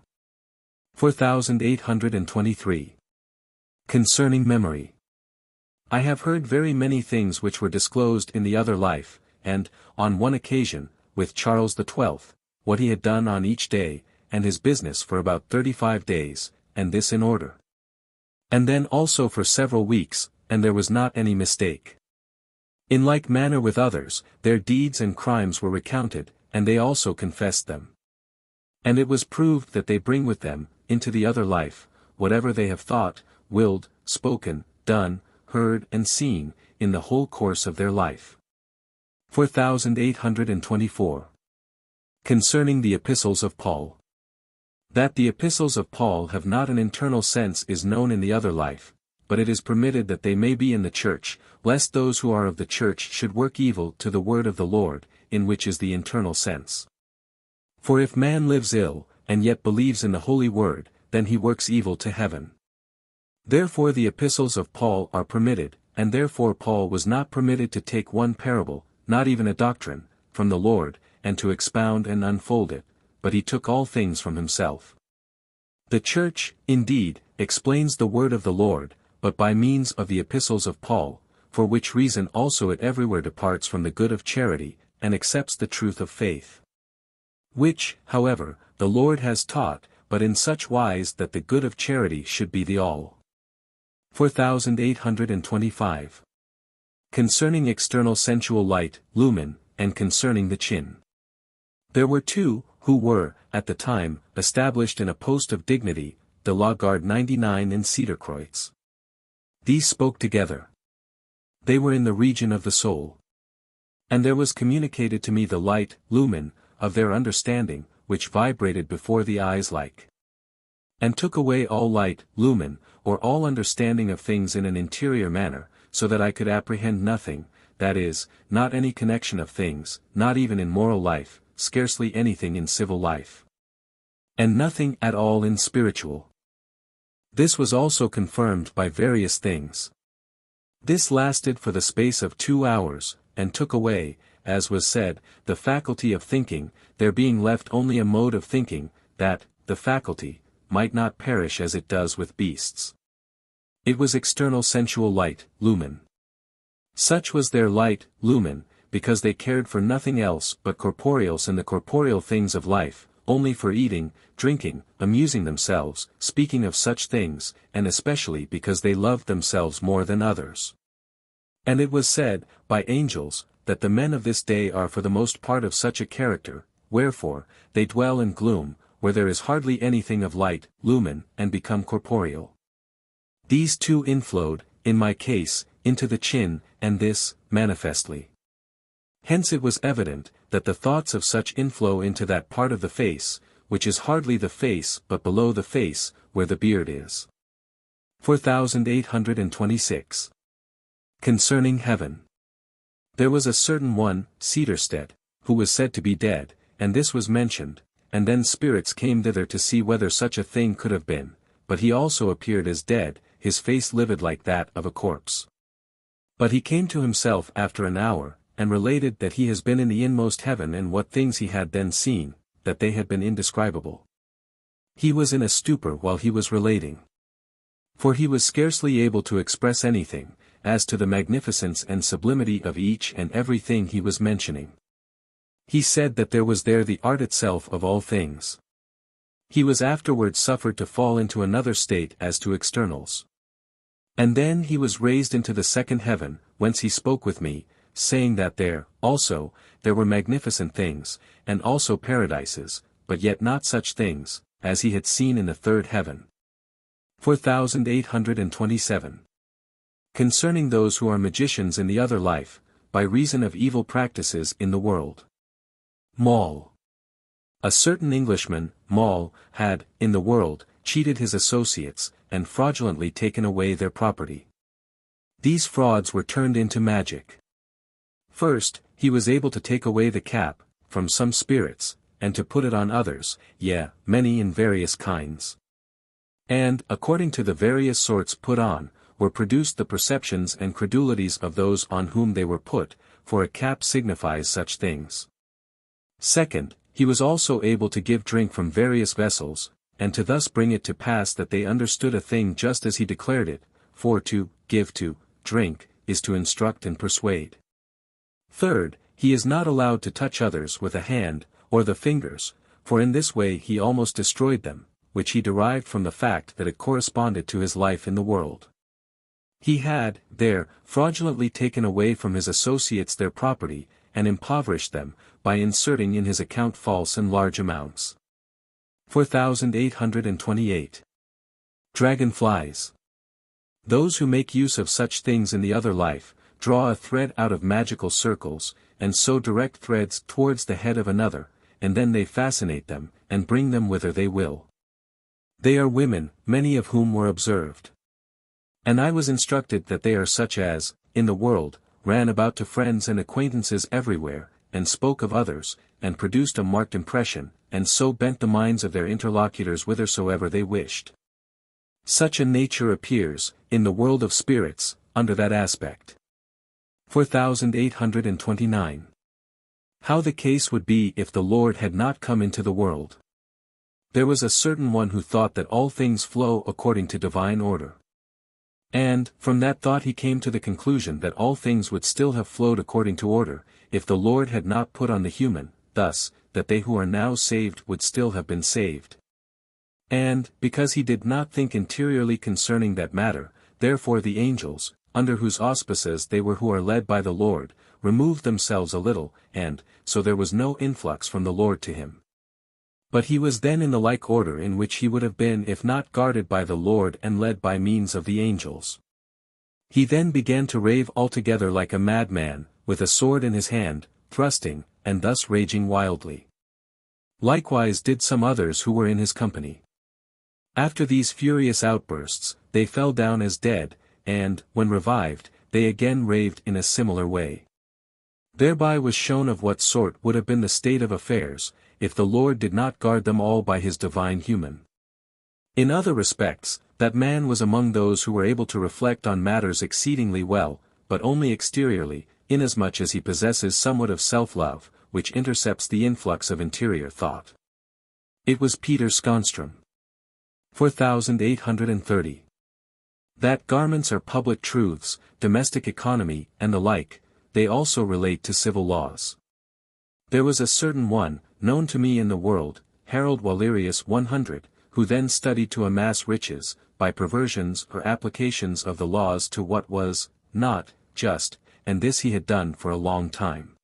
4823. Concerning memory. I have heard very many things which were disclosed in the other life, and, on one occasion, with Charles XII, what he had done on each day, and his business for about 35 days, and this in order. And then also for several weeks, and there was not any mistake. In like manner with others, their deeds and crimes were recounted, and they also confessed them. And it was proved that they bring with them, into the other life, whatever they have thought, willed, spoken, done, heard and seen, in the whole course of their life. 4824. Concerning the epistles of Paul. That the epistles of Paul have not an internal sense is known in the other life, but it is permitted that they may be in the church, lest those who are of the church should work evil to the word of the Lord, in which is the internal sense. For if man lives ill, and yet believes in the holy word, then he works evil to heaven. Therefore the epistles of Paul are permitted, and therefore Paul was not permitted to take one parable, not even a doctrine, from the Lord, and to expound and unfold it, but he took all things from himself. The church, indeed, explains the word of the Lord, but by means of the epistles of Paul, for which reason also it everywhere departs from the good of charity, and accepts the truth of faith. Which, however, the Lord has taught, but in such wise that the good of charity should be the all. 4825. Concerning external sensual light, lumen, and concerning the chin. There were two, who were, at the time, established in a post of dignity, de la Garde 99 in Cederkreuz. These spoke together. They were in the region of the soul. And there was communicated to me the light, lumen, of their understanding, which vibrated before the eyes like. And took away all light, lumen, or all understanding of things in an interior manner, so that I could apprehend nothing, that is, not any connection of things, not even in moral life, scarcely anything in civil life. And nothing at all in spiritual. This was also confirmed by various things. This lasted for the space of 2 hours, and took away, as was said, the faculty of thinking, there being left only a mode of thinking, that, the faculty, might not perish as it does with beasts. It was external sensual light, lumen. Such was their light, lumen, because they cared for nothing else but corporeals and the corporeal things of life, only for eating, drinking, amusing themselves, speaking of such things, and especially because they loved themselves more than others. And it was said, by angels, that the men of this day are for the most part of such a character, wherefore, they dwell in gloom, where there is hardly anything of light, lumen, and become corporeal. These two inflowed, in my case, into the chin, and this, manifestly. Hence it was evident, that the thoughts of such inflow into that part of the face, which is hardly the face but below the face, where the beard is. 4826. Concerning heaven. There was a certain one, Cedarstedt, who was said to be dead, and this was mentioned, and then spirits came thither to see whether such a thing could have been, but he also appeared as dead, his face livid like that of a corpse. But he came to himself after an hour, and related that he has been in the inmost heaven and what things he had then seen, that they had been indescribable. He was in a stupor while he was relating. For he was scarcely able to express anything, as to the magnificence and sublimity of each and every thing he was mentioning. He said that there was there the art itself of all things. He was afterwards suffered to fall into another state as to externals. And then he was raised into the second heaven, whence he spoke with me, saying that there, also, there were magnificent things, and also paradises, but yet not such things, as he had seen in the third heaven. 4827. Concerning those who are magicians in the other life, by reason of evil practices in the world. Moll. A certain Englishman, Moll, had, in the world, cheated his associates, and fraudulently taken away their property. These frauds were turned into magic. First, he was able to take away the cap, from some spirits, and to put it on others, yea, many in various kinds. And, according to the various sorts put on, were produced the perceptions and credulities of those on whom they were put, for a cap signifies such things. Second, he was also able to give drink from various vessels, and to thus bring it to pass that they understood a thing just as he declared it, for to give to drink is to instruct and persuade. Third, he is not allowed to touch others with a hand, or the fingers, for in this way he almost destroyed them, which he derived from the fact that it corresponded to his life in the world. He had, there, fraudulently taken away from his associates their property, and impoverished them, by inserting in his account false and large amounts. 4828. Dragonflies. Those who make use of such things in the other life, draw a thread out of magical circles, and so direct threads towards the head of another, and then they fascinate them, and bring them whither they will. They are women, many of whom were observed. And I was instructed that they are such as, in the world, ran about to friends and acquaintances everywhere, and spoke of others, and produced a marked impression, and so bent the minds of their interlocutors whithersoever they wished. Such a nature appears, in the world of spirits, under that aspect. 4829. How the case would be if the Lord had not come into the world. There was a certain one who thought that all things flow according to divine order. And, from that thought he came to the conclusion that all things would still have flowed according to order, if the Lord had not put on the human, thus, that they who are now saved would still have been saved. And, because he did not think interiorly concerning that matter, therefore the angels, under whose auspices they were who are led by the Lord, removed themselves a little, and, so there was no influx from the Lord to him. But he was then in the like order in which he would have been if not guarded by the Lord and led by means of the angels. He then began to rave altogether like a madman, with a sword in his hand, thrusting, and thus raging wildly. Likewise did some others who were in his company. After these furious outbursts, they fell down as dead, and, when revived, they again raved in a similar way. Thereby was shown of what sort would have been the state of affairs, if the Lord did not guard them all by his divine human. In other respects, that man was among those who were able to reflect on matters exceedingly well, but only exteriorly, inasmuch as he possesses somewhat of self-love, which intercepts the influx of interior thought. It was Peter Skånström. 4830. That garments are public truths, domestic economy, and the like, they also relate to civil laws. There was a certain one, known to me in the world, Harold Wallerius 100, who then studied to amass riches, by perversions or applications of the laws to what was, not, just, and this he had done for a long time.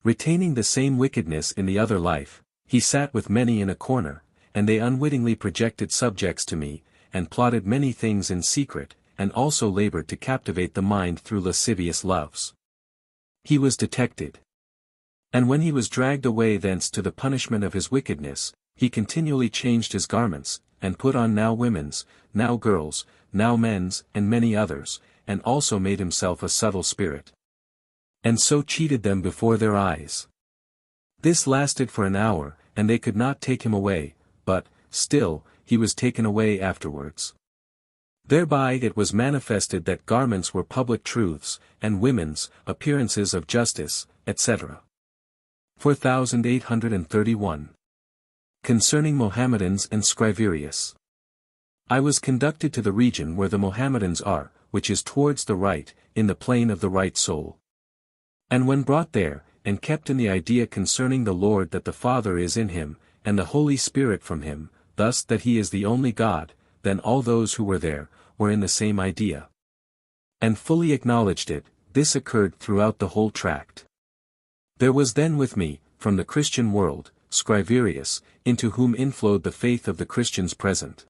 Retaining the same wickedness in the other life, he sat with many in a corner, and they unwittingly projected subjects to me, and plotted many things in secret, and also labored to captivate the mind through lascivious loves. He was detected. And when he was dragged away thence to the punishment of his wickedness, he continually changed his garments, and put on now women's, now girls', now men's, and many others, and also made himself a subtle spirit. And so cheated them before their eyes. This lasted for an hour, and they could not take him away, but, still, he was taken away afterwards. Thereby it was manifested that garments were public truths, and women's, appearances of justice, etc. 4831. Concerning Mohammedans and Scriverius. I was conducted to the region where the Mohammedans are, which is towards the right, in the plain of the right soul. And when brought there, and kept in the idea concerning the Lord that the Father is in him, and the Holy Spirit from him, thus that he is the only God, then all those who were there, were in the same idea. And fully acknowledged it, this occurred throughout the whole tract. There was then with me, from the Christian world, Scriverius, into whom inflowed the faith of the Christians present.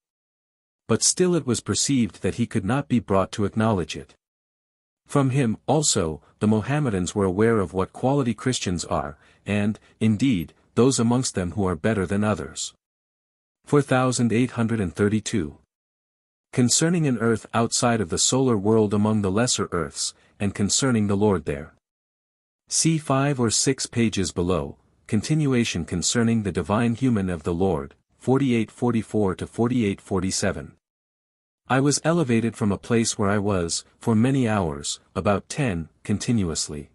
But still it was perceived that he could not be brought to acknowledge it. From him, also, the Mohammedans were aware of what quality Christians are, and, indeed, those amongst them who are better than others. 4832. Concerning an earth outside of the solar world among the lesser earths, and concerning the Lord there. See 5 or 6 pages below, continuation concerning the divine human of the Lord, 4844 to 4847. I was elevated from a place where I was, for many hours, about 10, continuously.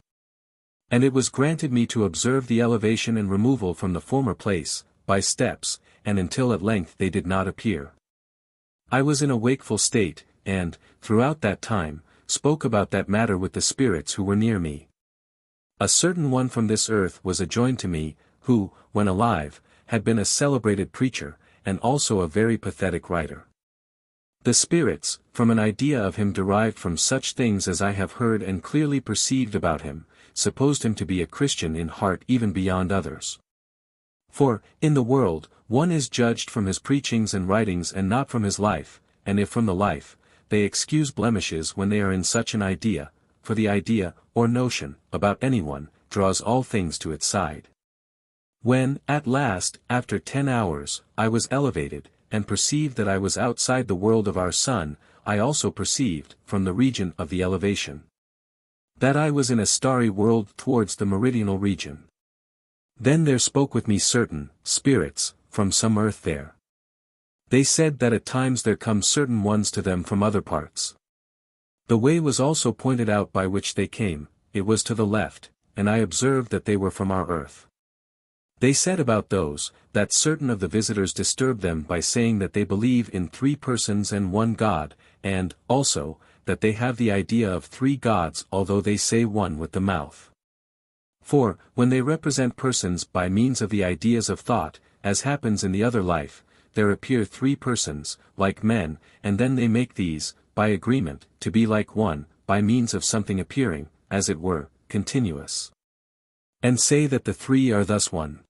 And it was granted me to observe the elevation and removal from the former place, by steps, and until at length they did not appear. I was in a wakeful state, and, throughout that time, spoke about that matter with the spirits who were near me. A certain one from this earth was adjoined to me, who, when alive, had been a celebrated preacher, and also a very pathetic writer. The spirits, from an idea of him derived from such things as I have heard and clearly perceived about him, supposed him to be a Christian in heart even beyond others. For, in the world, one is judged from his preachings and writings and not from his life, and if from the life, they excuse blemishes when they are in such an idea, for the idea, or notion, about anyone, draws all things to its side. When, at last, after 10 hours, I was elevated, and perceived that I was outside the world of our sun, I also perceived, from the region of the elevation, that I was in a starry world towards the meridional region. Then there spoke with me certain spirits, from some earth there. They said that at times there come certain ones to them from other parts. The way was also pointed out by which they came, it was to the left, and I observed that they were from our earth. They said about those, that certain of the visitors disturbed them by saying that they believe in 3 persons and 1 God, and, also, that they have the idea of 3 gods although they say one with the mouth. For, when they represent persons by means of the ideas of thought, as happens in the other life, there appear 3 persons, like men, and then they make these, by agreement, to be like one, by means of something appearing, as it were, continuous. And say that the 3 are thus one.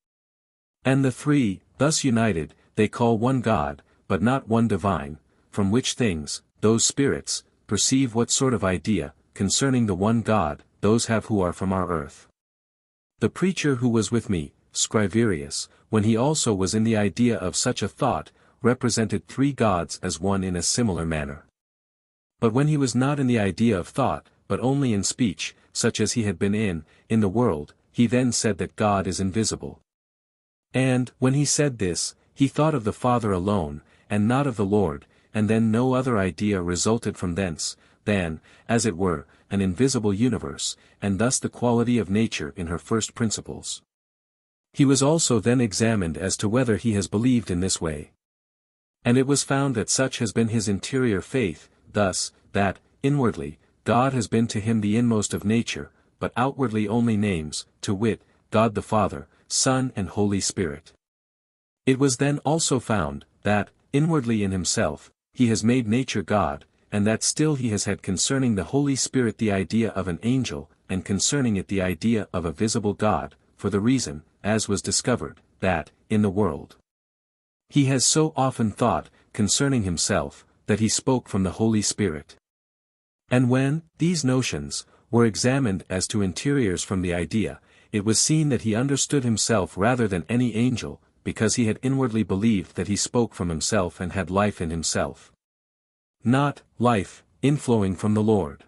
And the 3, thus united, they call one God, but not one divine, from which things, those spirits, perceive what sort of idea, concerning the one God, those have who are from our earth. The preacher who was with me, Scriverius, when he also was in the idea of such a thought, represented 3 gods as one in a similar manner. But when he was not in the idea of thought, but only in speech, such as he had been in the world, he then said that God is invisible. And, when he said this, he thought of the Father alone, and not of the Lord, and then no other idea resulted from thence, than, as it were, an invisible universe, and thus the quality of nature in her first principles. He was also then examined as to whether he has believed in this way. And it was found that such has been his interior faith, thus, that, inwardly, God has been to him the inmost of nature, but outwardly only names, to wit, God the Father, Son and Holy Spirit. It was then also found, that, inwardly in himself, he has made nature God, and that still he has had concerning the Holy Spirit the idea of an angel, and concerning it the idea of a visible God, for the reason, as was discovered, that, in the world, he has so often thought, concerning himself, that he spoke from the Holy Spirit. And when, these notions, were examined as to interiors from the idea, it was seen that he understood himself rather than any angel, because he had inwardly believed that he spoke from himself and had life in himself. Not, life, inflowing from the Lord.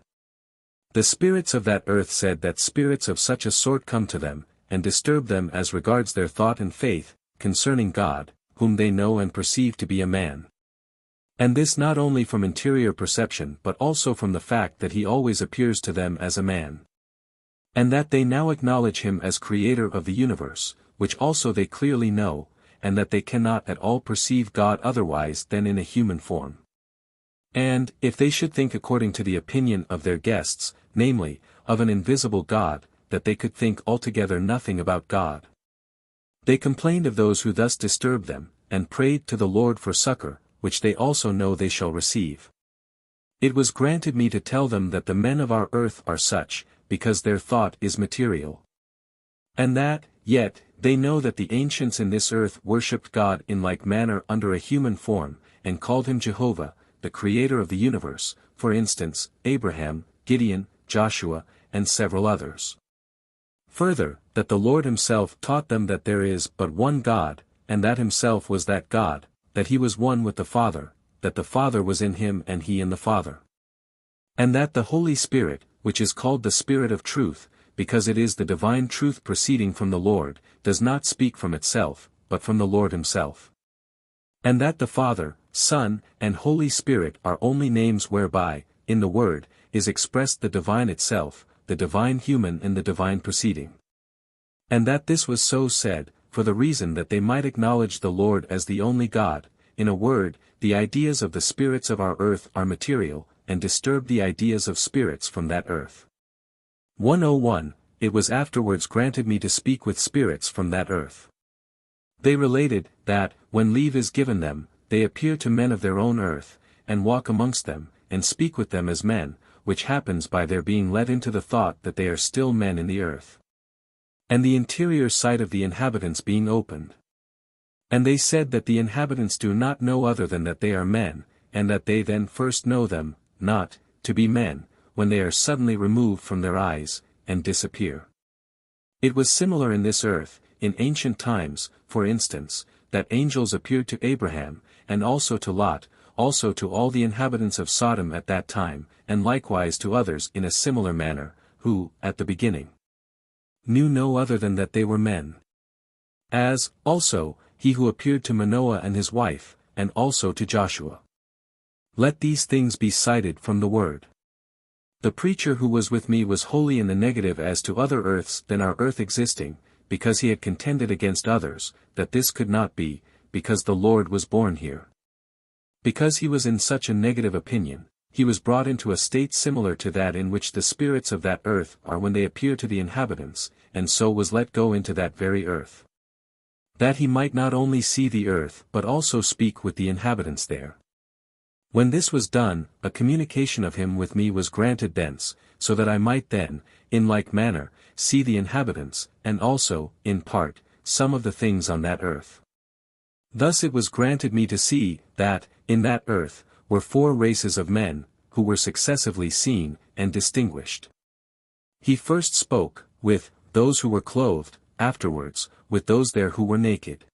The spirits of that earth said that spirits of such a sort come to them, and disturb them as regards their thought and faith, concerning God, whom they know and perceive to be a man. And this not only from interior perception but also from the fact that he always appears to them as a man. And that they now acknowledge him as creator of the universe, which also they clearly know, and that they cannot at all perceive God otherwise than in a human form. And, if they should think according to the opinion of their guests, namely, of an invisible God, that they could think altogether nothing about God. They complained of those who thus disturbed them, and prayed to the Lord for succor, which they also know they shall receive. It was granted me to tell them that the men of our earth are such, because their thought is material. And that, yet, they know that the ancients in this earth worshipped God in like manner under a human form, and called him Jehovah, the creator of the universe, for instance, Abraham, Gideon, Joshua, and several others. Further, that the Lord himself taught them that there is but one God, and that himself was that God, that he was one with the Father, that the Father was in him and he in the Father. And that the Holy Spirit, which is called the Spirit of truth, because it is the divine truth proceeding from the Lord, does not speak from itself, but from the Lord himself. And that the Father, Son, and Holy Spirit are only names whereby, in the Word, is expressed the divine itself, the divine human and the divine proceeding. And that this was so said, for the reason that they might acknowledge the Lord as the only God. In a word, the ideas of the spirits of our earth are material, and disturb the ideas of spirits from that earth. 101. It was afterwards granted me to speak with spirits from that earth. They related, that, when leave is given them, they appear to men of their own earth, and walk amongst them, and speak with them as men, which happens by their being let into the thought that they are still men in the earth. And the interior sight of the inhabitants being opened. And they said that the inhabitants do not know other than that they are men, and that they then first know them, not, to be men, when they are suddenly removed from their eyes, and disappear. It was similar in this earth, in ancient times, for instance, that angels appeared to Abraham, and also to Lot, also to all the inhabitants of Sodom at that time, and likewise to others in a similar manner, who, at the beginning, knew no other than that they were men. As, also, he who appeared to Manoah and his wife, and also to Joshua. Let these things be cited from the Word. The preacher who was with me was wholly in the negative as to other earths than our earth existing, because he had contended against others, that this could not be, because the Lord was born here. Because he was in such a negative opinion, he was brought into a state similar to that in which the spirits of that earth are when they appear to the inhabitants, and so was let go into that very earth. That he might not only see the earth but also speak with the inhabitants there. When this was done, a communication of him with me was granted thence, so that I might then, in like manner, see the inhabitants, and also, in part, some of the things on that earth. Thus it was granted me to see, that, in that earth, were 4 races of men, who were successively seen, and distinguished. He first spoke, with, those who were clothed, afterwards, with those there who were naked.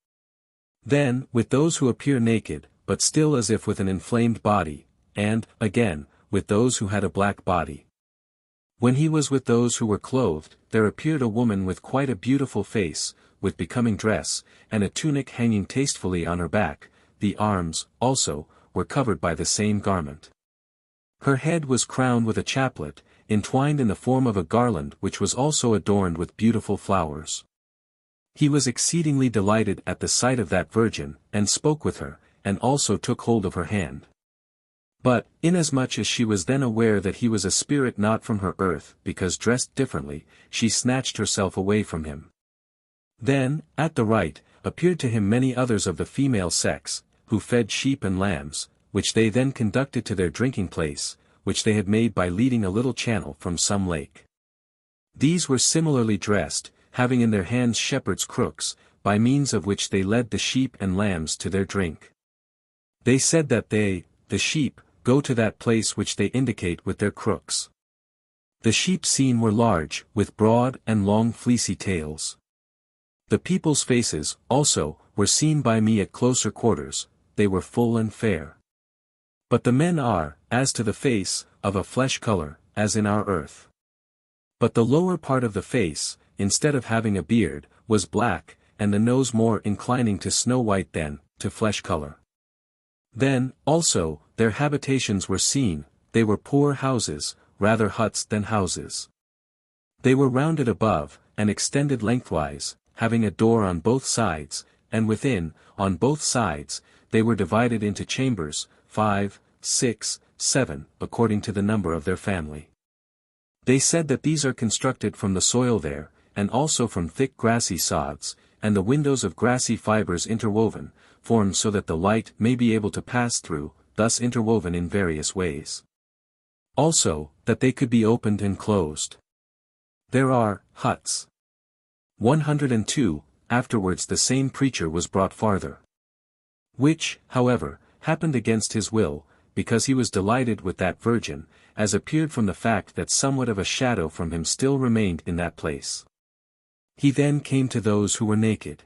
Then, with those who appear naked, but still as if with an inflamed body, and, again, with those who had a black body. When he was with those who were clothed, there appeared a woman with quite a beautiful face, with becoming dress, and a tunic hanging tastefully on her back. The arms, also, were covered by the same garment. Her head was crowned with a chaplet, entwined in the form of a garland which was also adorned with beautiful flowers. He was exceedingly delighted at the sight of that virgin, and spoke with her, and also took hold of her hand. But, inasmuch as she was then aware that he was a spirit not from her earth, because dressed differently, she snatched herself away from him. Then, at the right, appeared to him many others of the female sex, who fed sheep and lambs, which they then conducted to their drinking place, which they had made by leading a little channel from some lake. These were similarly dressed, having in their hands shepherds' crooks, by means of which they led the sheep and lambs to their drink. They said that they, the sheep, go to that place which they indicate with their crooks. The sheep seen were large, with broad and long fleecy tails. The people's faces, also, were seen by me at closer quarters, they were full and fair. But the men are, as to the face, of a flesh color, as in our earth. But the lower part of the face, instead of having a beard, was black, and the nose more inclining to snow white than, to flesh color. Then, also, their habitations were seen, they were poor houses, rather huts than houses. They were rounded above, and extended lengthwise, having a door on both sides, and within, on both sides, they were divided into chambers, 5, 6, 7, according to the number of their family. They said that these are constructed from the soil there, and also from thick grassy sods, and the windows of grassy fibers interwoven, formed so that the light may be able to pass through, thus interwoven in various ways. Also, that they could be opened and closed. There are huts. 102. Afterwards the same preacher was brought farther. Which, however, happened against his will, because he was delighted with that virgin, as appeared from the fact that somewhat of a shadow from him still remained in that place. He then came to those who were naked.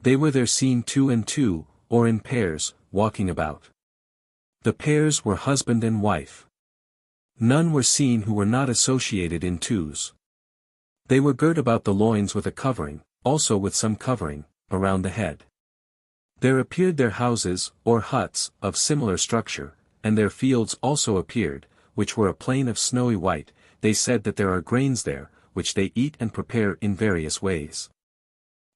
They were there seen 2 and 2, or in pairs, walking about. The pairs were husband and wife. None were seen who were not associated in twos. They were girt about the loins with a covering, also with some covering, around the head. There appeared their houses, or huts, of similar structure, and their fields also appeared, which were a plain of snowy white, they said that there are grains there, which they eat and prepare in various ways.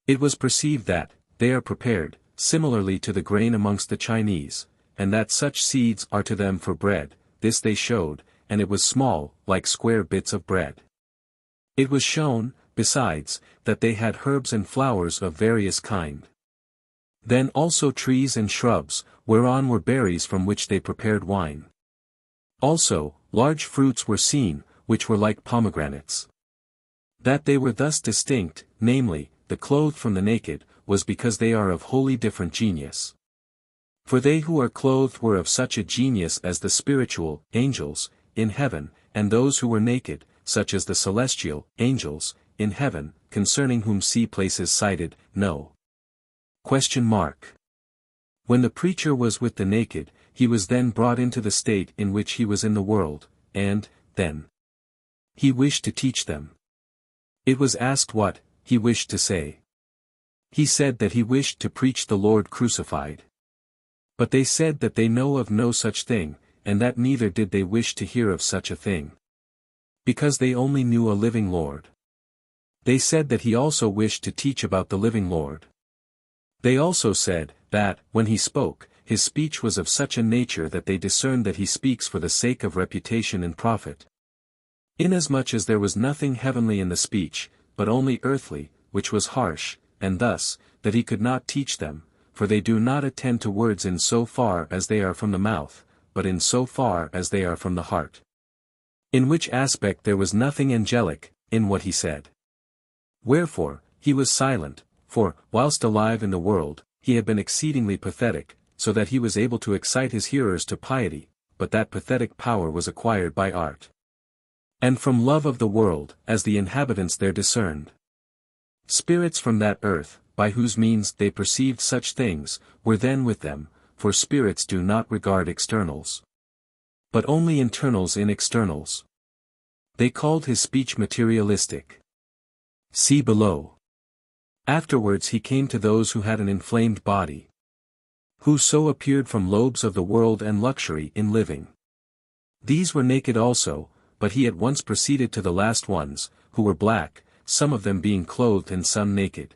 It was perceived that, they are prepared, similarly to the grain amongst the Chinese, and that such seeds are to them for bread, this they showed, and it was small, like square bits of bread. It was shown, besides, that they had herbs and flowers of various kind. Then also trees and shrubs, whereon were berries from which they prepared wine. Also, large fruits were seen, which were like pomegranates. That they were thus distinct, namely, the clothed from the naked, was because they are of wholly different genius. For they who are clothed were of such a genius as the spiritual, angels, in heaven, and those who were naked, such as the celestial, angels, in heaven, concerning whom see places cited, no. When the preacher was with the naked, he was then brought into the state in which he was in the world, and, then, he wished to teach them. It was asked what he wished to say. He said that he wished to preach the Lord crucified. But they said that they know of no such thing, and that neither did they wish to hear of such a thing. Because they only knew a living Lord. They said that he also wished to teach about the living Lord. They also said, that, when he spoke, his speech was of such a nature that they discerned that he speaks for the sake of reputation and profit. Inasmuch as there was nothing heavenly in the speech, but only earthly, which was harsh, and thus, that he could not teach them, for they do not attend to words in so far as they are from the mouth, but in so far as they are from the heart. In which aspect there was nothing angelic, in what he said. Wherefore, he was silent, for, whilst alive in the world, he had been exceedingly pathetic, so that he was able to excite his hearers to piety, but that pathetic power was acquired by art. And from love of the world, as the inhabitants there discerned. Spirits from that earth, by whose means they perceived such things, were then with them, for spirits do not regard externals, but only internals in externals. They called his speech materialistic. See below. Afterwards he came to those who had an inflamed body, who so appeared from lobes of the world and luxury in living. These were naked also, but he at once proceeded to the last ones, who were black, some of them being clothed and some naked.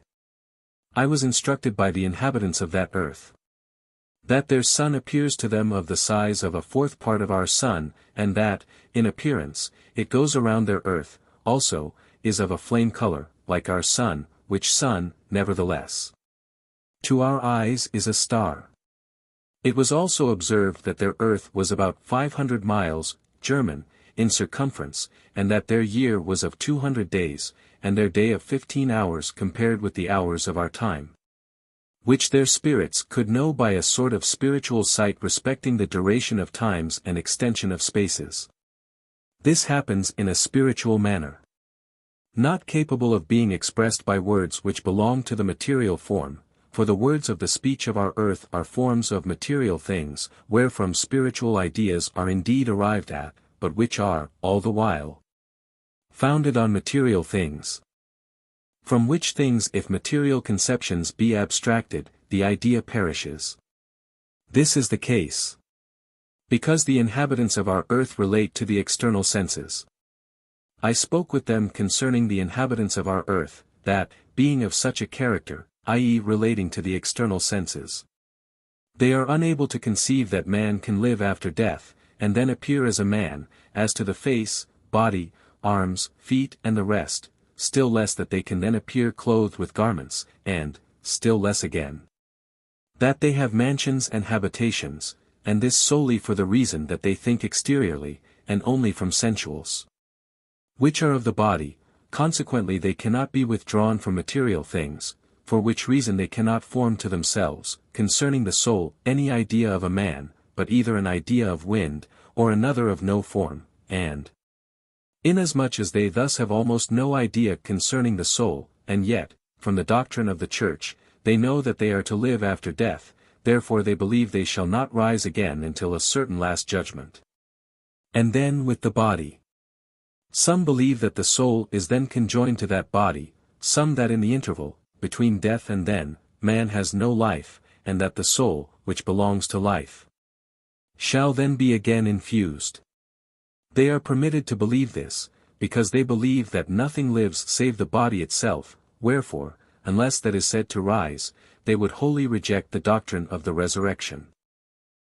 I was instructed by the inhabitants of that earth, that their sun appears to them of the size of a fourth part of our sun, and that, in appearance, it goes around their earth, also, is of a flame color, like our sun, which sun, nevertheless, to our eyes is a star. It was also observed that their earth was about 500 miles, German, in circumference, and that their year was of 200 days, and their day of 15 hours compared with the hours of our time, which their spirits could know by a sort of spiritual sight respecting the duration of times and extension of spaces. This happens in a spiritual manner, not capable of being expressed by words which belong to the material form, for the words of the speech of our earth are forms of material things, wherefrom spiritual ideas are indeed arrived at, but which are, all the while, founded on material things. From which things if material conceptions be abstracted, the idea perishes. This is the case, because the inhabitants of our earth relate to the external senses. I spoke with them concerning the inhabitants of our earth, that, being of such a character, i.e. relating to the external senses, they are unable to conceive that man can live after death, and then appear as a man, as to the face, body, arms, feet and the rest, still less that they can then appear clothed with garments, and, still less again, that they have mansions and habitations, and this solely for the reason that they think exteriorly, and only from sensuals, which are of the body, consequently they cannot be withdrawn from material things, for which reason they cannot form to themselves, concerning the soul, any idea of a man, but either an idea of wind, or another of no form, and inasmuch as they thus have almost no idea concerning the soul, and yet, from the doctrine of the Church, they know that they are to live after death, therefore they believe they shall not rise again until a certain last judgment. And then with the body. Some believe that the soul is then conjoined to that body, some that in the interval, between death and then, man has no life, and that the soul, which belongs to life, shall then be again infused. They are permitted to believe this, because they believe that nothing lives save the body itself, wherefore, unless that is said to rise, they would wholly reject the doctrine of the resurrection.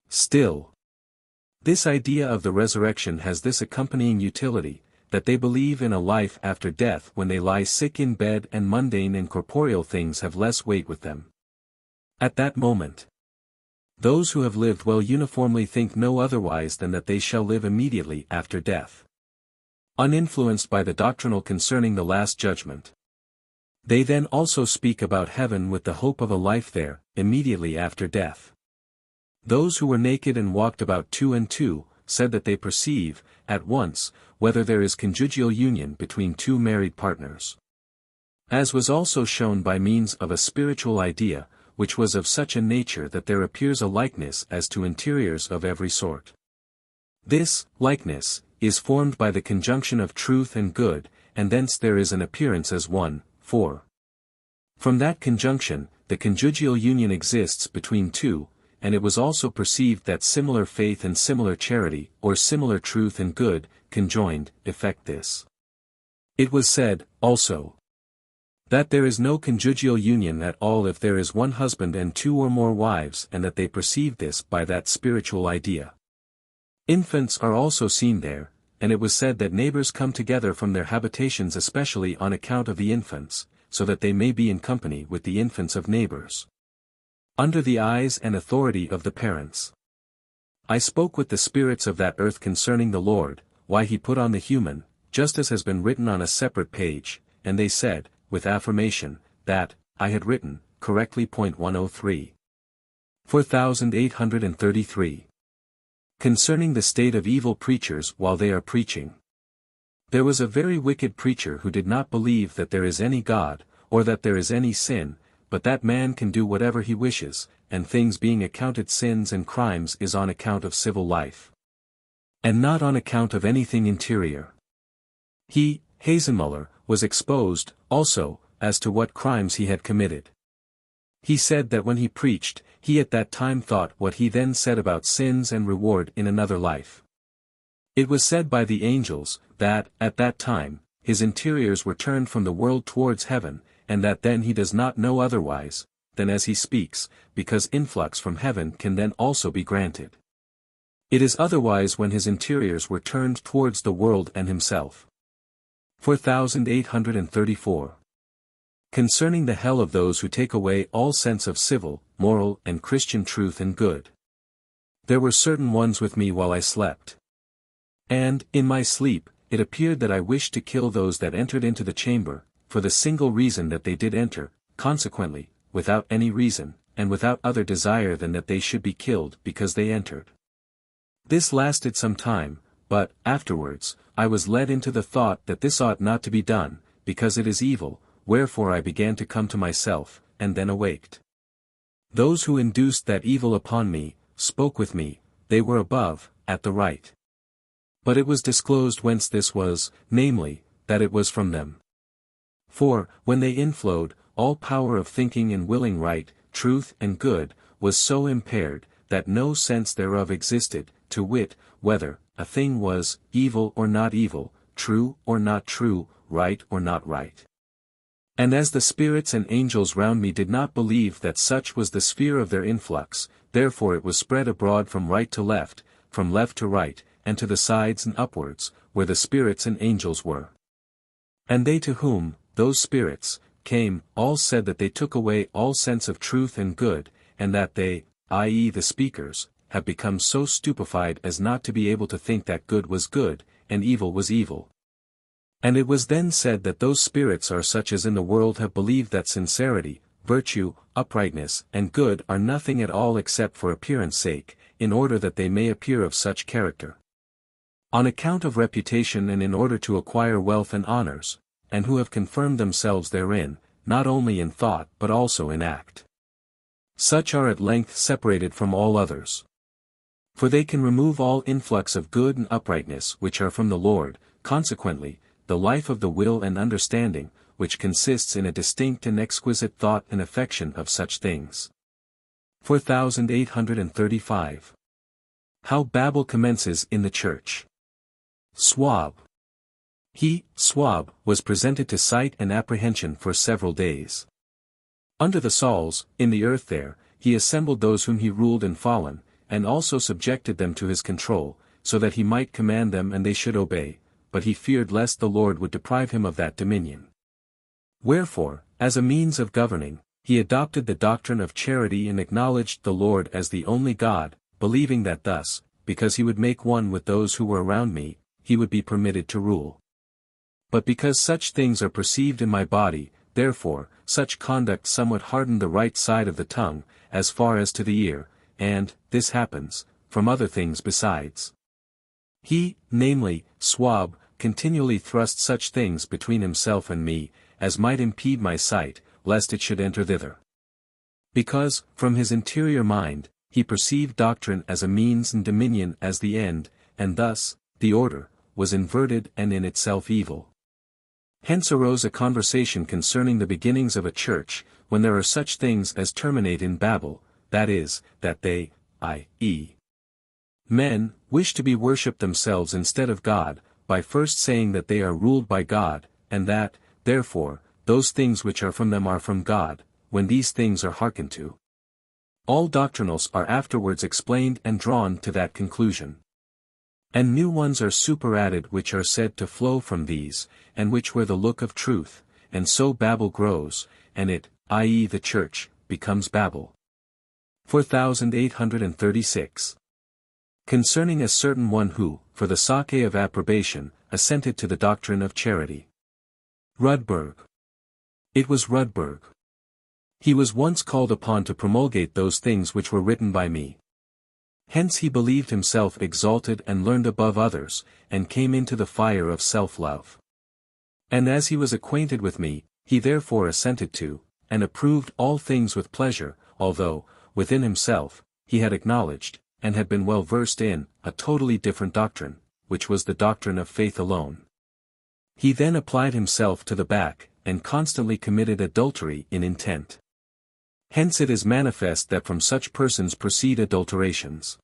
Still, this idea of the resurrection has this accompanying utility, that they believe in a life after death when they lie sick in bed, and mundane and corporeal things have less weight with them. At that moment, those who have lived well uniformly think no otherwise than that they shall live immediately after death, uninfluenced by the doctrinal concerning the last judgment. They then also speak about heaven with the hope of a life there, immediately after death. Those who were naked and walked about two and two, said that they perceive, at once, whether there is conjugal union between two married partners. As was also shown by means of a spiritual idea, which was of such a nature that there appears a likeness as to interiors of every sort. This likeness is formed by the conjunction of truth and good, and thence there is an appearance as one, for from that conjunction, the conjugal union exists between two, and it was also perceived that similar faith and similar charity, or similar truth and good, conjoined, effect this. It was said, also, that there is no conjugal union at all if there is one husband and two or more wives, and that they perceive this by that spiritual idea. Infants are also seen there, and it was said that neighbors come together from their habitations especially on account of the infants, so that they may be in company with the infants of neighbors, under the eyes and authority of the parents. I spoke with the spirits of that earth concerning the Lord, why he put on the human, just as has been written on a separate page, and they said, with affirmation, that I had written, correctly. 103. 4833. Concerning the state of evil preachers while they are preaching. There was a very wicked preacher who did not believe that there is any God, or that there is any sin, but that man can do whatever he wishes, and things being accounted sins and crimes is on account of civil life, and not on account of anything interior. He, Hasenmuller, was exposed, also, as to what crimes he had committed. He said that when he preached, he at that time thought what he then said about sins and reward in another life. It was said by the angels, that, at that time, his interiors were turned from the world towards heaven, and that then he does not know otherwise, than as he speaks, because influx from heaven can then also be granted. It is otherwise when his interiors were turned towards the world and himself. 4834. Concerning the hell of those who take away all sense of civil, moral, and Christian truth and good. There were certain ones with me while I slept. And, in my sleep, it appeared that I wished to kill those that entered into the chamber, for the single reason that they did enter, consequently, without any reason, and without other desire than that they should be killed because they entered. This lasted some time, but, afterwards, I was led into the thought that this ought not to be done, because it is evil, wherefore I began to come to myself, and then awaked. Those who induced that evil upon me, spoke with me, they were above, at the right. But it was disclosed whence this was, namely, that it was from them. For, when they inflowed, all power of thinking and willing right, truth and good, was so impaired, that no sense thereof existed, to wit, whether a thing was evil or not evil, true or not true, right or not right. And as the spirits and angels round me did not believe that such was the sphere of their influx, therefore it was spread abroad from right to left, from left to right, and to the sides and upwards, where the spirits and angels were. And they to whom, those spirits, came, all said that they took away all sense of truth and good, and that they, i.e. the speakers, have become so stupefied as not to be able to think that good was good, and evil was evil. And it was then said that those spirits are such as in the world have believed that sincerity, virtue, uprightness, and good are nothing at all except for appearance sake, in order that they may appear of such character. On account of reputation and in order to acquire wealth and honors, and who have confirmed themselves therein, not only in thought but also in act. Such are at length separated from all others. For they can remove all influx of good and uprightness which are from the Lord, consequently, the life of the will and understanding, which consists in a distinct and exquisite thought and affection of such things. 4835. How Babel commences in the Church. Swab. He, Swab, was presented to sight and apprehension for several days. Under the Sauls, in the earth there, he assembled those whom he ruled and fallen, and also subjected them to his control, so that he might command them and they should obey, but he feared lest the Lord would deprive him of that dominion. Wherefore, as a means of governing, he adopted the doctrine of charity and acknowledged the Lord as the only God, believing that thus, because he would make one with those who were around me, he would be permitted to rule. But because such things are perceived in my body, therefore, such conduct somewhat hardened the right side of the tongue, as far as to the ear, and, this happens, from other things besides. He, namely, Swab, continually thrust such things between himself and me, as might impede my sight, lest it should enter thither. Because, from his interior mind, he perceived doctrine as a means and dominion as the end, and thus, the order, was inverted and in itself evil. Hence arose a conversation concerning the beginnings of a church, when there are such things as terminate in Babel, that is, that they, i.e., men, wish to be worshipped themselves instead of God, by first saying that they are ruled by God, and that, therefore, those things which are from them are from God, when these things are hearkened to. All doctrinals are afterwards explained and drawn to that conclusion. And new ones are superadded which are said to flow from these, and which wear the look of truth, and so Babel grows, and it, i.e. the church, becomes Babel. 4836. Concerning a certain one who, for the sake of approbation, assented to the doctrine of charity. Rudberg. It was Rudberg. He was once called upon to promulgate those things which were written by me. Hence he believed himself exalted and learned above others, and came into the fire of self-love. And as he was acquainted with me, he therefore assented to, and approved all things with pleasure, although, within himself, he had acknowledged, and had been well versed in, a totally different doctrine, which was the doctrine of faith alone. He then applied himself to the back, and constantly committed adultery in intent. Hence it is manifest that from such persons proceed adulterations.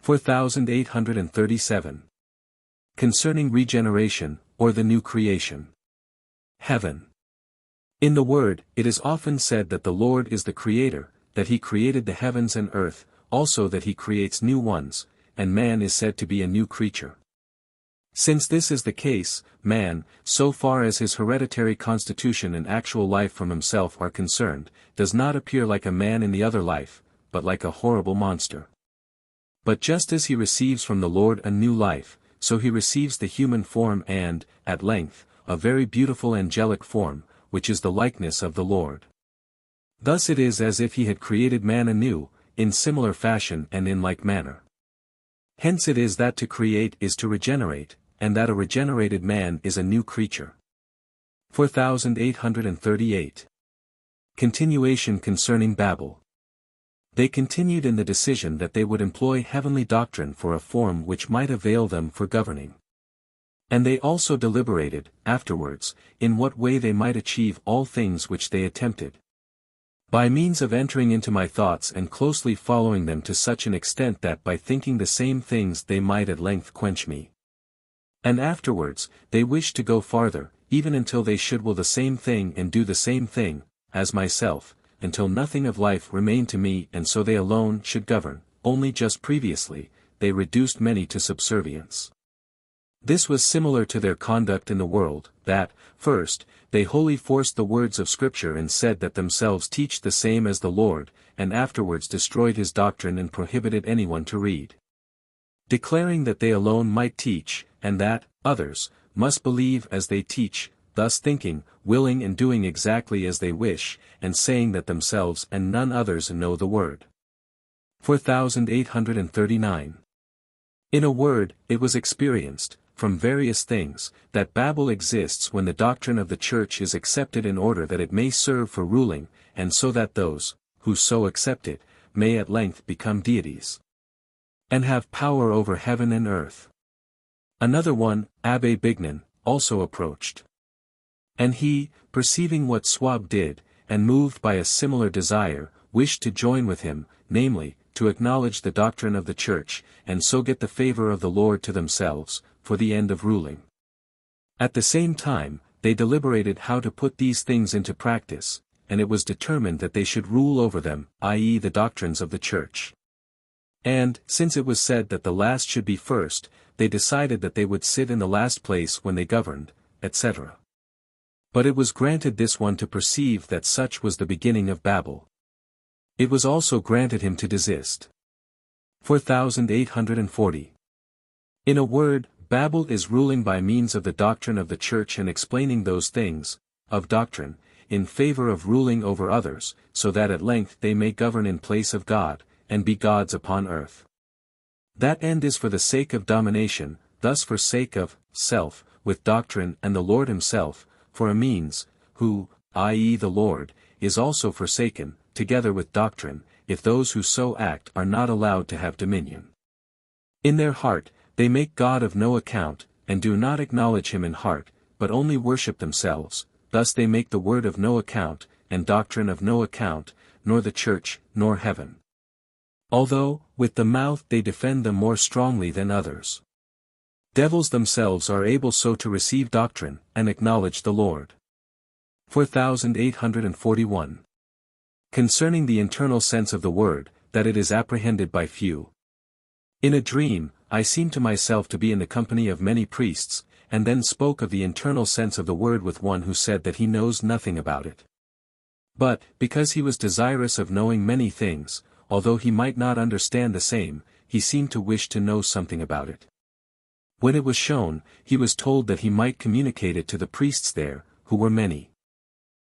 4837. Concerning regeneration, or the new creation. Heaven. In the Word, it is often said that the Lord is the Creator, that he created the heavens and earth, also that he creates new ones, and man is said to be a new creature. Since this is the case, man, so far as his hereditary constitution and actual life from himself are concerned, does not appear like a man in the other life, but like a horrible monster. But just as he receives from the Lord a new life, so he receives the human form and, at length, a very beautiful angelic form, which is the likeness of the Lord. Thus it is as if he had created man anew, in similar fashion and in like manner. Hence it is that to create is to regenerate, and that a regenerated man is a new creature. 4838. Continuation concerning Babel. They continued in the decision that they would employ heavenly doctrine for a form which might avail them for governing. And they also deliberated, afterwards, in what way they might achieve all things which they attempted. By means of entering into my thoughts and closely following them to such an extent that by thinking the same things they might at length quench me. And afterwards, they wished to go farther, even until they should will the same thing and do the same thing, as myself, until nothing of life remained to me and so they alone should govern. Only just previously, they reduced many to subservience. This was similar to their conduct in the world, that, first, they wholly forced the words of Scripture and said that themselves teach the same as the Lord, and afterwards destroyed his doctrine and prohibited anyone to read. Declaring that they alone might teach, and that, others, must believe as they teach, thus thinking, willing and doing exactly as they wish, and saying that themselves and none others know the word. 4839. In a word, it was experienced, from various things, that Babel exists when the doctrine of the Church is accepted in order that it may serve for ruling, and so that those, who so accept it, may at length become deities. And have power over heaven and earth. Another one, Abbe Bignon, also approached. And he, perceiving what Swab did, and moved by a similar desire, wished to join with him, namely, to acknowledge the doctrine of the Church, and so get the favor of the Lord to themselves, for the end of ruling. At the same time, they deliberated how to put these things into practice, and it was determined that they should rule over them, i.e. the doctrines of the Church. And, since it was said that the last should be first, they decided that they would sit in the last place when they governed, etc. But it was granted this one to perceive that such was the beginning of Babel. It was also granted him to desist. 4840. In a word, Babel is ruling by means of the doctrine of the Church and explaining those things, of doctrine, in favor of ruling over others, so that at length they may govern in place of God, and be gods upon earth. That end is for the sake of domination, thus for sake of self, with doctrine and the Lord himself, for a means, who, i.e. the Lord, is also forsaken, together with doctrine, if those who so act are not allowed to have dominion. In their heart, they make God of no account, and do not acknowledge him in heart, but only worship themselves, thus they make the word of no account, and doctrine of no account, nor the Church, nor heaven. Although, with the mouth they defend them more strongly than others. Devils themselves are able so to receive doctrine, and acknowledge the Lord. 4841. Concerning the internal sense of the word, that it is apprehended by few. In a dream, I seemed to myself to be in the company of many priests, and then spoke of the internal sense of the word with one who said that he knows nothing about it. But, because he was desirous of knowing many things, although he might not understand the same, he seemed to wish to know something about it. When it was shown, he was told that he might communicate it to the priests there, who were many.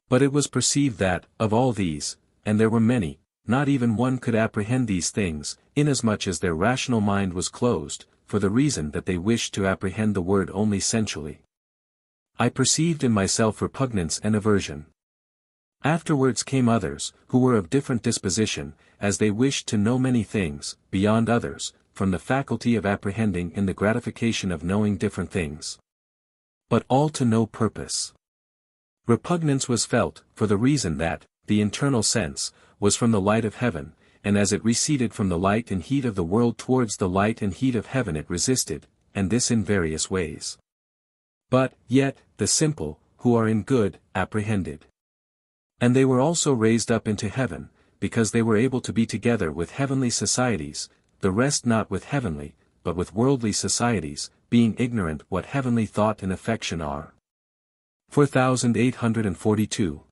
But it was perceived that, of all these, and there were many, not even one could apprehend these things, inasmuch as their rational mind was closed, for the reason that they wished to apprehend the word only sensually. I perceived in myself repugnance and aversion. Afterwards came others, who were of different disposition, as they wished to know many things, beyond others, from the faculty of apprehending in the gratification of knowing different things. But all to no purpose. Repugnance was felt, for the reason that, the internal sense, was from the light of heaven, and as it receded from the light and heat of the world towards the light and heat of heaven it resisted, and this in various ways. But, yet, the simple, who are in good, apprehended. And they were also raised up into heaven, because they were able to be together with heavenly societies, the rest not with heavenly, but with worldly societies, being ignorant what heavenly thought and affection are. 4842.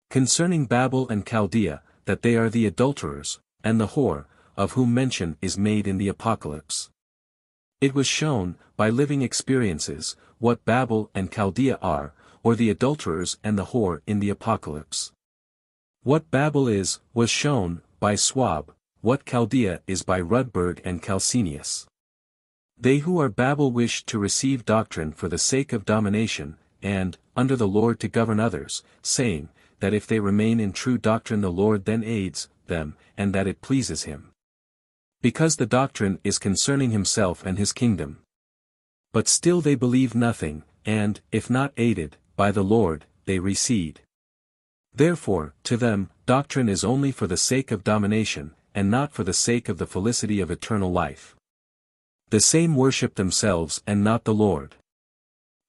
Concerning Babel and Chaldea, that they are the adulterers, and the whore, of whom mention is made in the Apocalypse. It was shown, by living experiences, what Babel and Chaldea are, or the adulterers and the whore in the Apocalypse. What Babel is, was shown, by Swab, what Chaldea is by Rudberg and Calcinius. They who are Babel wish to receive doctrine for the sake of domination, and, under the Lord to govern others, saying, that if they remain in true doctrine the Lord then aids them, and that it pleases him. Because the doctrine is concerning himself and his kingdom. But still they believe nothing, and, if not aided, by the Lord, they recede. Therefore, to them, doctrine is only for the sake of domination, and not for the sake of the felicity of eternal life. The same worship themselves and not the Lord.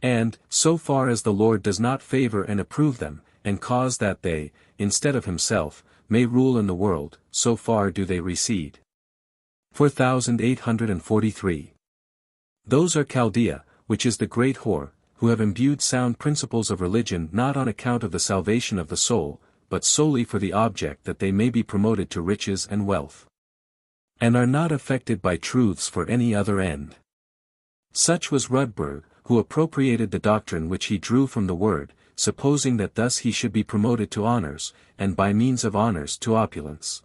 And, so far as the Lord does not favor and approve them, and cause that they, instead of himself, may rule in the world, so far do they recede. 4843. Those are Chaldea, which is the great whore, who have imbued sound principles of religion not on account of the salvation of the soul, but solely for the object that they may be promoted to riches and wealth. And are not affected by truths for any other end. Such was Rudberg, who appropriated the doctrine which he drew from the Word, supposing that thus he should be promoted to honors, and by means of honors to opulence.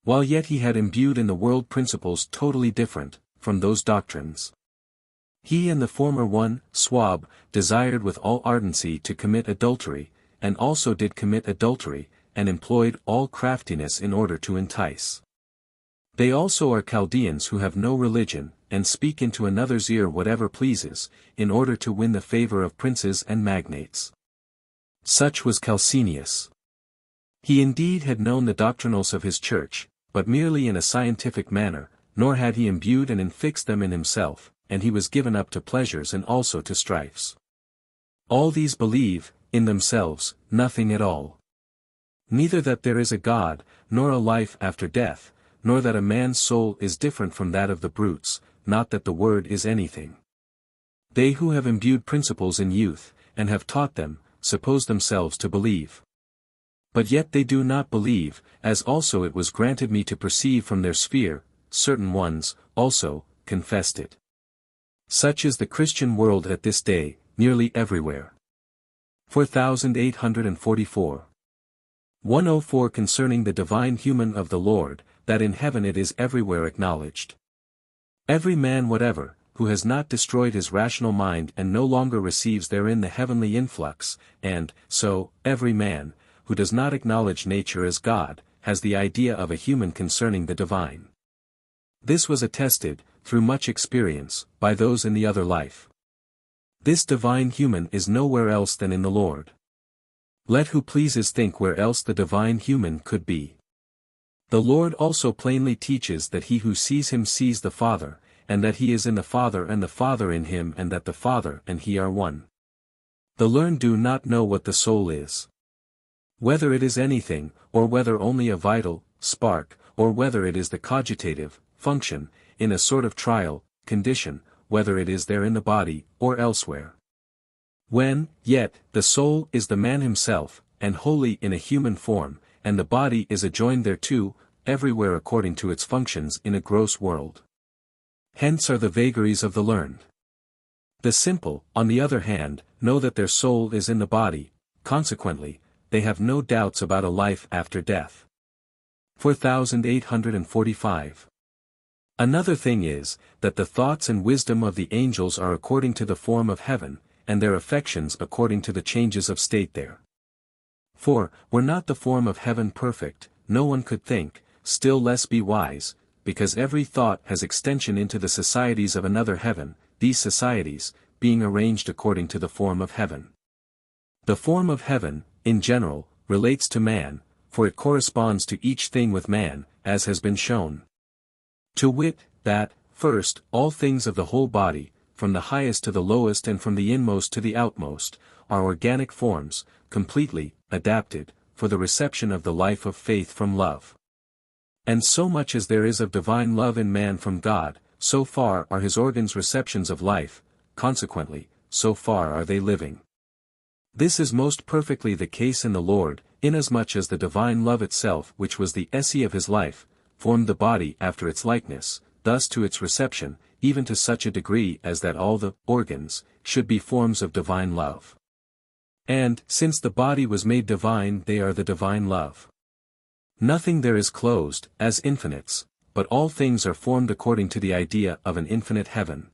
While yet he had imbued in the world principles totally different, from those doctrines. He and the former one, Swab, desired with all ardency to commit adultery, and also did commit adultery, and employed all craftiness in order to entice. They also are Chaldeans who have no religion, and speak into another's ear whatever pleases, in order to win the favor of princes and magnates. Such was Calcinius. He indeed had known the doctrinals of his church, but merely in a scientific manner, nor had he imbued and infixed them in himself, and he was given up to pleasures and also to strifes. All these believe, in themselves, nothing at all. Neither that there is a God, nor a life after death, nor that a man's soul is different from that of the brutes, not that the word is anything. They who have imbued principles in youth, and have taught them, suppose themselves to believe. But yet they do not believe, as also it was granted me to perceive from their sphere, certain ones, also, confessed it. Such is the Christian world at this day, nearly everywhere. 4844. 104 Concerning the divine human of the Lord, that in heaven it is everywhere acknowledged. Every man whatever, who has not destroyed his rational mind and no longer receives therein the heavenly influx, and, so, every man, who does not acknowledge nature as God, has the idea of a human concerning the divine. This was attested, through much experience, by those in the other life. This divine human is nowhere else than in the Lord. Let who pleases think where else the divine human could be. The Lord also plainly teaches that he who sees him sees the Father, and that he is in the Father and the Father in him and that the Father and he are one. The learned do not know what the soul is. Whether it is anything, or whether only a vital spark, or whether it is the cogitative function, in a sort of trial, condition, whether it is there in the body, or elsewhere. When, yet, the soul is the man himself, and wholly in a human form, and the body is adjoined thereto, everywhere according to its functions in a gross world. Hence are the vagaries of the learned. The simple, on the other hand, know that their soul is in the body, consequently, they have no doubts about a life after death. 4845. Another thing is, that the thoughts and wisdom of the angels are according to the form of heaven, and their affections according to the changes of state there. For, were not the form of heaven perfect, no one could think, still less be wise, because every thought has extension into the societies of another heaven, these societies, being arranged according to the form of heaven. The form of heaven, in general, relates to man, for it corresponds to each thing with man, as has been shown. To wit, that, first, all things of the whole body, from the highest to the lowest and from the inmost to the outmost, are organic forms, completely adapted, for the reception of the life of faith from love. And so much as there is of divine love in man from God, so far are his organs receptions of life, consequently, so far are they living. This is most perfectly the case in the Lord, inasmuch as the divine love itself which was the esse of his life, formed the body after its likeness, thus to its reception, even to such a degree as that all the organs should be forms of divine love. And, since the body was made divine, they are the divine love. Nothing there is closed, as infinites, but all things are formed according to the idea of an infinite heaven.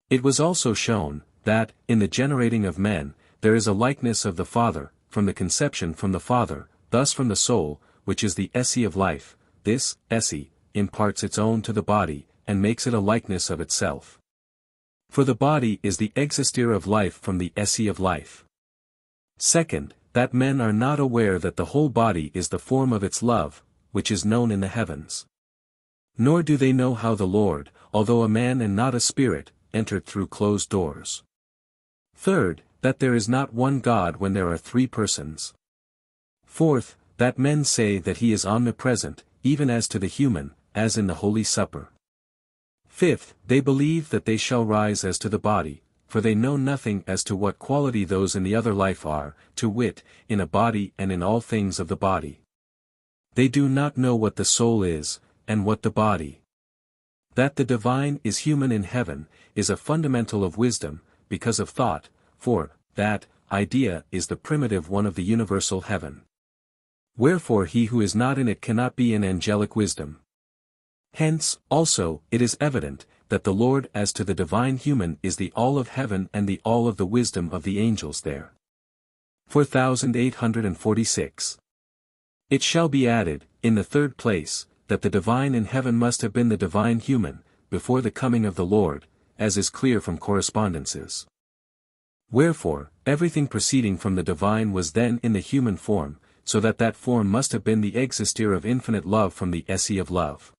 It was also shown, that, in the generating of men, there is a likeness of the Father, from the conception from the Father, thus from the soul, which is the esse of life, this esse imparts its own to the body, and makes it a likeness of itself. For the body is the existere of life from the esse of life. Second, that men are not aware that the whole body is the form of its love, which is known in the heavens. Nor do they know how the Lord, although a man and not a spirit, entered through closed doors. Third, that there is not one God when there are three persons. Fourth, that men say that he is omnipresent, even as to the human, as in the Holy Supper. Fifth, they believe that they shall rise as to the body, for they know nothing as to what quality those in the other life are, to wit, in a body and in all things of the body. They do not know what the soul is, and what the body. That the divine is human in heaven, is a fundamental of wisdom, because of thought, for, that, idea is the primitive one of the universal heaven. Wherefore he who is not in it cannot be in angelic wisdom. Hence, also, it is evident, that the Lord as to the divine human is the all of heaven and the all of the wisdom of the angels there. 4846. It shall be added, in the third place, that the divine in heaven must have been the divine human, before the coming of the Lord, as is clear from correspondences. Wherefore, everything proceeding from the divine was then in the human form, so that that form must have been the existere of infinite love from the esse of love.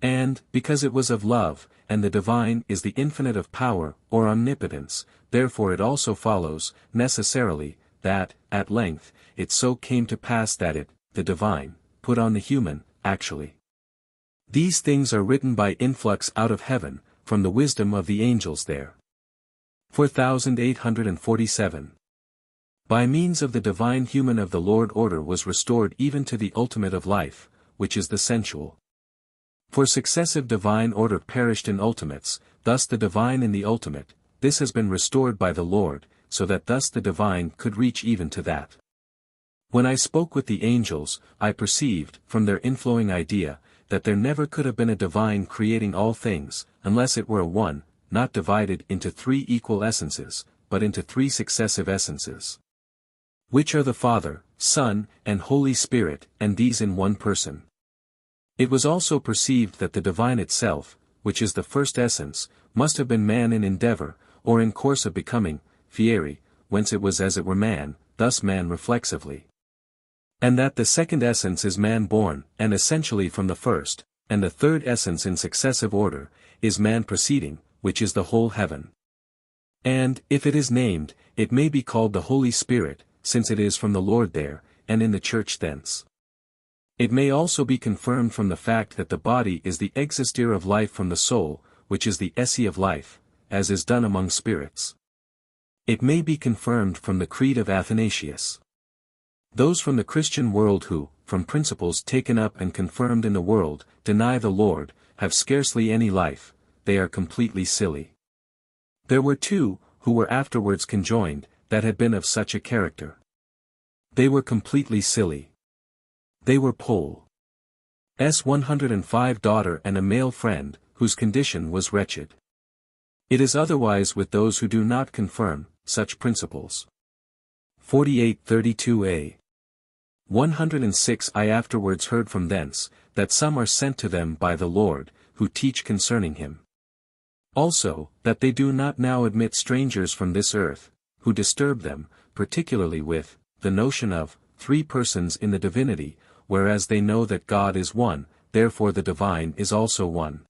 And, because it was of love, and the divine is the infinite of power, or omnipotence, therefore it also follows, necessarily, that, at length, it so came to pass that it, the divine, put on the human, actually. These things are written by influx out of heaven, from the wisdom of the angels there. 4847. By means of the divine human of the Lord order was restored even to the ultimate of life, which is the sensual. For successive divine order perished in ultimates, thus the divine in the ultimate, this has been restored by the Lord, so that thus the divine could reach even to that. When I spoke with the angels, I perceived, from their inflowing idea, that there never could have been a divine creating all things, unless it were a one, not divided into three equal essences, but into three successive essences, which are the Father, Son, and Holy Spirit, and these in one person. It was also perceived that the divine itself, which is the first essence, must have been man in endeavor, or in course of becoming, fieri, whence it was as it were man, thus man reflexively. And that the second essence is man born, and essentially from the first, and the third essence in successive order, is man proceeding, which is the whole heaven. And, if it is named, it may be called the Holy Spirit, since it is from the Lord there, and in the church thence. It may also be confirmed from the fact that the body is the existere of life from the soul, which is the esse of life, as is done among spirits. It may be confirmed from the creed of Athanasius. Those from the Christian world who, from principles taken up and confirmed in the world, deny the Lord, have scarcely any life, they are completely silly. There were two, who were afterwards conjoined, that had been of such a character. They were completely silly. They were Pole S. 105 daughter and a male friend, whose condition was wretched. It is otherwise with those who do not confirm such principles. 4832a. 106 I afterwards heard from thence, that some are sent to them by the Lord, who teach concerning him. Also, that they do not now admit strangers from this earth, who disturb them, particularly with the notion of three persons in the divinity, whereas they know that God is one, therefore the divine is also one.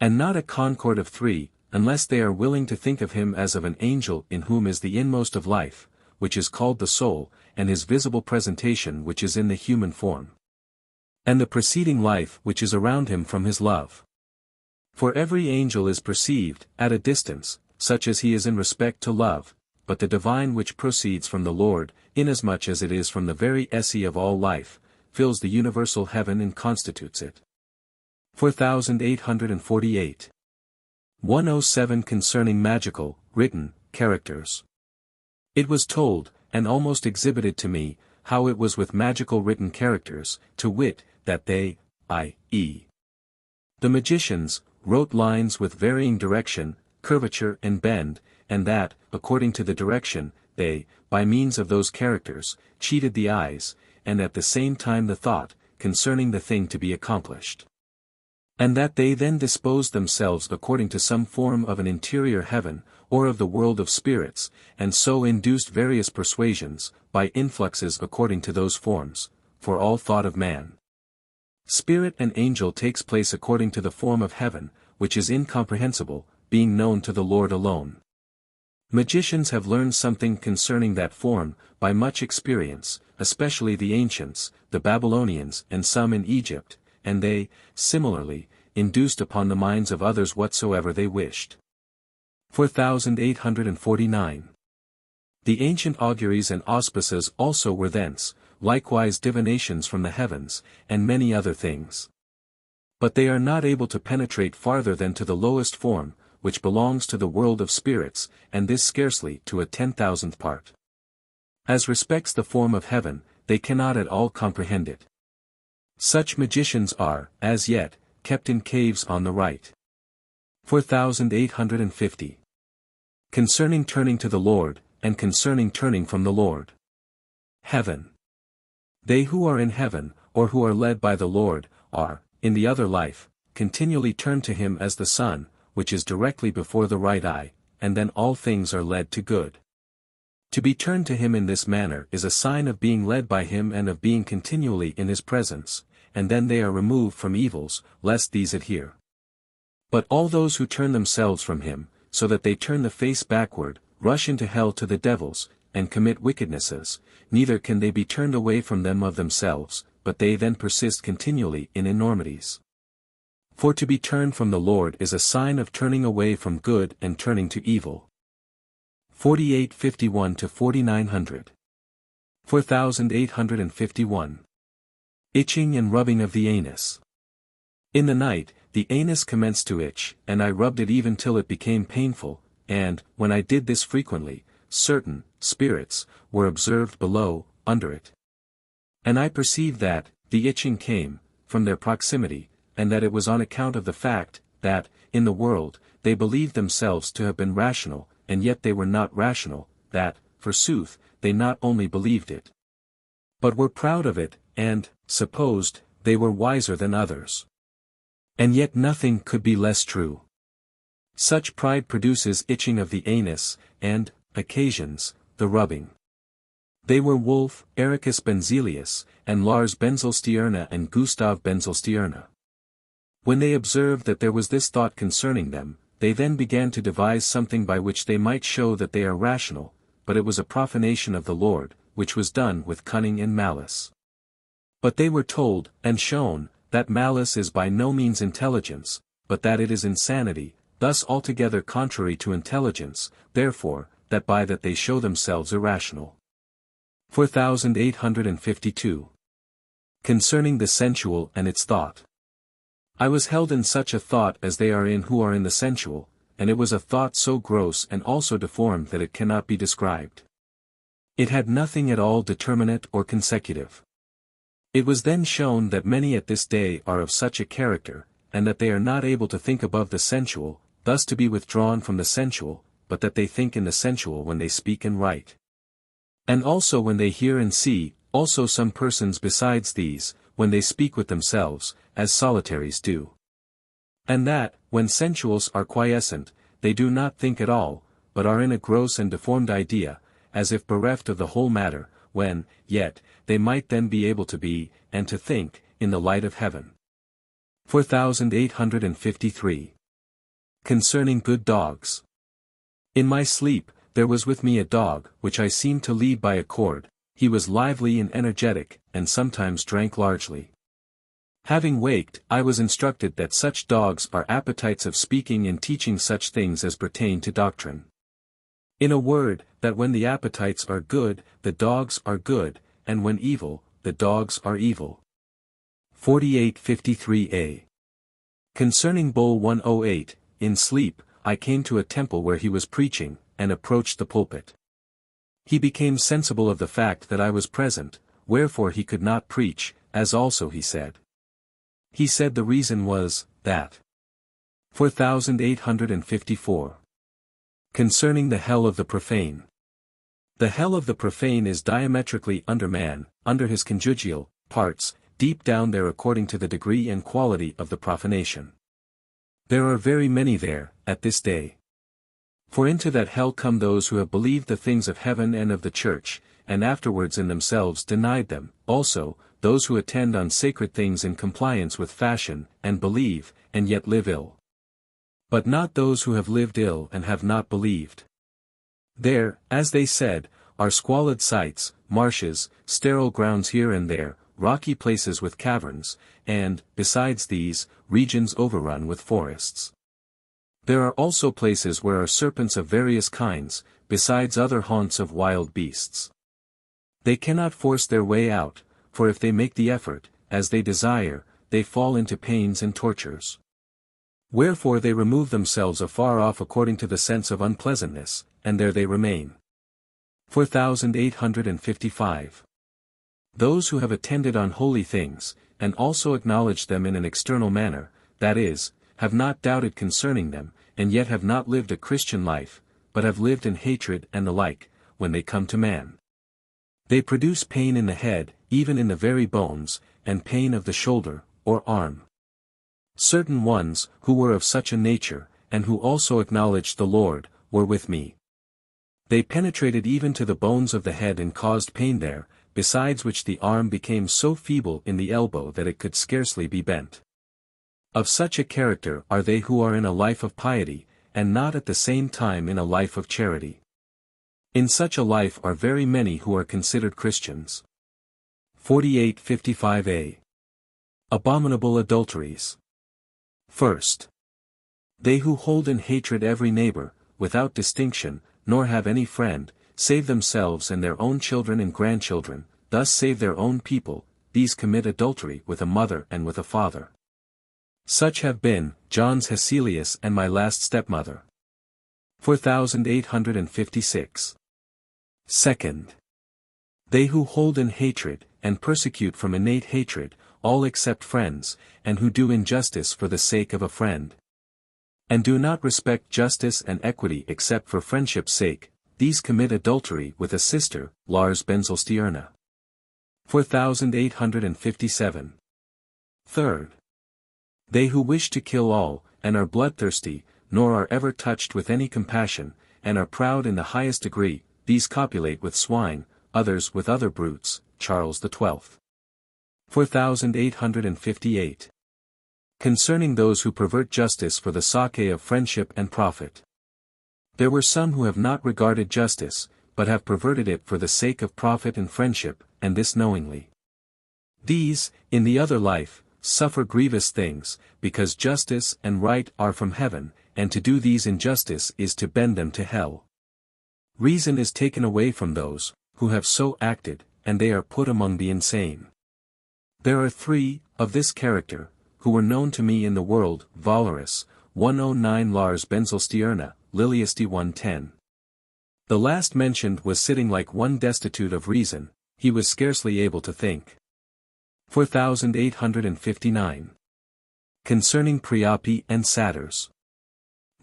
And not a concord of three, unless they are willing to think of him as of an angel in whom is the inmost of life, which is called the soul, and his visible presentation which is in the human form. And the preceding life which is around him from his love. For every angel is perceived, at a distance, such as he is in respect to love, but the divine which proceeds from the Lord, inasmuch as it is from the very esse of all life, fills the universal heaven and constitutes it. 4848. 107 Concerning magical, written, characters. It was told, and almost exhibited to me, how it was with magical written characters, to wit, that they, i.e. the magicians, wrote lines with varying direction, curvature and bend, and that, according to the direction, they, by means of those characters, cheated the eyes, and at the same time the thought, concerning the thing to be accomplished. And that they then disposed themselves according to some form of an interior heaven, or of the world of spirits, and so induced various persuasions, by influxes according to those forms, for all thought of man. Spirit and angel takes place according to the form of heaven, which is incomprehensible, being known to the Lord alone. Magicians have learned something concerning that form, by much experience, especially the ancients, the Babylonians and some in Egypt, and they, similarly, induced upon the minds of others whatsoever they wished. 4849. The ancient auguries and auspices also were thence, likewise divinations from the heavens, and many other things. But they are not able to penetrate farther than to the lowest form, which belongs to the world of spirits, and this scarcely to a 10,000th part. As respects the form of heaven, they cannot at all comprehend it. Such magicians are, as yet, kept in caves on the right. 4850. Concerning turning to the Lord, and concerning turning from the Lord. Heaven. They who are in heaven, or who are led by the Lord, are, in the other life, continually turned to him as the sun, which is directly before the right eye, and then all things are led to good. To be turned to him in this manner is a sign of being led by him and of being continually in his presence, and then they are removed from evils, lest these adhere. But all those who turn themselves from him, so that they turn the face backward, rush into hell to the devils, and commit wickednesses, neither can they be turned away from them of themselves, but they then persist continually in enormities. For to be turned from the Lord is a sign of turning away from good and turning to evil. 4851 to 4900. 4851. Itching and rubbing of the anus. In the night, the anus commenced to itch, and I rubbed it even till it became painful, and, when I did this frequently, certain spirits were observed below, under it. And I perceived that, the itching came, from their proximity, and that it was on account of the fact, that, in the world, they believed themselves to have been rational, and yet they were not rational, that, forsooth, they not only believed it, but were proud of it, and, supposed, they were wiser than others. And yet nothing could be less true. Such pride produces itching of the anus, and, occasions, the rubbing. They were Wolf, Ericus Benzelius, and Lars Benzelstierna and Gustav Benzelstierna. When they observed that there was this thought concerning them, they then began to devise something by which they might show that they are rational, but it was a profanation of the Lord, which was done with cunning and malice. But they were told, and shown, that malice is by no means intelligence, but that it is insanity, thus altogether contrary to intelligence, therefore, that by that they show themselves irrational. 4852. Concerning the sensual and its thought. I was held in such a thought as they are in who are in the sensual, and it was a thought so gross and also deformed that it cannot be described. It had nothing at all determinate or consecutive. It was then shown that many at this day are of such a character, and that they are not able to think above the sensual, thus to be withdrawn from the sensual, but that they think in the sensual when they speak and write. And also when they hear and see, also some persons besides these, when they speak with themselves, as solitaries do. And that, when sensuals are quiescent, they do not think at all, but are in a gross and deformed idea, as if bereft of the whole matter, when, yet, they might then be able to be, and to think, in the light of heaven. 4853. Concerning good dogs. In my sleep, there was with me a dog, which I seemed to lead by a cord. He was lively and energetic, and sometimes drank largely. Having waked, I was instructed that such dogs are appetites of speaking and teaching such things as pertain to doctrine. In a word, that when the appetites are good, the dogs are good, and when evil, the dogs are evil. 4853a. Concerning Bull 108, in sleep, I came to a temple where he was preaching, and approached the pulpit. He became sensible of the fact that I was present, wherefore he could not preach, as also he said. He said the reason was, that 4854. Concerning the hell of the profane. The hell of the profane is diametrically under man, under his conjugal parts, deep down there according to the degree and quality of the profanation. There are very many there, at this day. For into that hell come those who have believed the things of heaven and of the church, and afterwards in themselves denied them, also, those who attend on sacred things in compliance with fashion, and believe, and yet live ill. But not those who have lived ill and have not believed. There, as they said, are squalid sites, marshes, sterile grounds here and there, rocky places with caverns, and, besides these, regions overrun with forests. There are also places where are serpents of various kinds, besides other haunts of wild beasts. They cannot force their way out, for if they make the effort, as they desire, they fall into pains and tortures. Wherefore they remove themselves afar off according to the sense of unpleasantness, and there they remain. 4855. Those who have attended on holy things, and also acknowledge them in an external manner, that is, have not doubted concerning them, and yet have not lived a Christian life, but have lived in hatred and the like, when they come to man. They produce pain in the head, even in the very bones, and pain of the shoulder, or arm. Certain ones, who were of such a nature, and who also acknowledged the Lord, were with me. They penetrated even to the bones of the head and caused pain there, besides which the arm became so feeble in the elbow that it could scarcely be bent. Of such a character are they who are in a life of piety, and not at the same time in a life of charity. In such a life are very many who are considered Christians. 48:55a. Abominable adulteries. First, they who hold in hatred every neighbor, without distinction, nor have any friend, save themselves and their own children and grandchildren, thus save their own people, these commit adultery with a mother and with a father. Such have been John's Heselius and my last stepmother. 4856. Second, they who hold in hatred, and persecute from innate hatred, all except friends, and who do injustice for the sake of a friend, and do not respect justice and equity except for friendship's sake, these commit adultery with a sister, Lars Benzelstierna. 4857. Third, they who wish to kill all, and are bloodthirsty, nor are ever touched with any compassion, and are proud in the highest degree, these copulate with swine, others with other brutes, Charles XII. 4858. Concerning those who pervert justice for the sake of friendship and profit. There were some who have not regarded justice, but have perverted it for the sake of profit and friendship, and this knowingly. These, in the other life, suffer grievous things, because justice and right are from heaven, and to do these injustice is to bend them to hell. Reason is taken away from those who have so acted, and they are put among the insane. There are 3, of this character, who were known to me in the world, Valorous, 109 Lars Benzelstierna, Liliasti 110. The last mentioned was sitting like one destitute of reason, he was scarcely able to think. 4859. Concerning Priapi and Satyrs.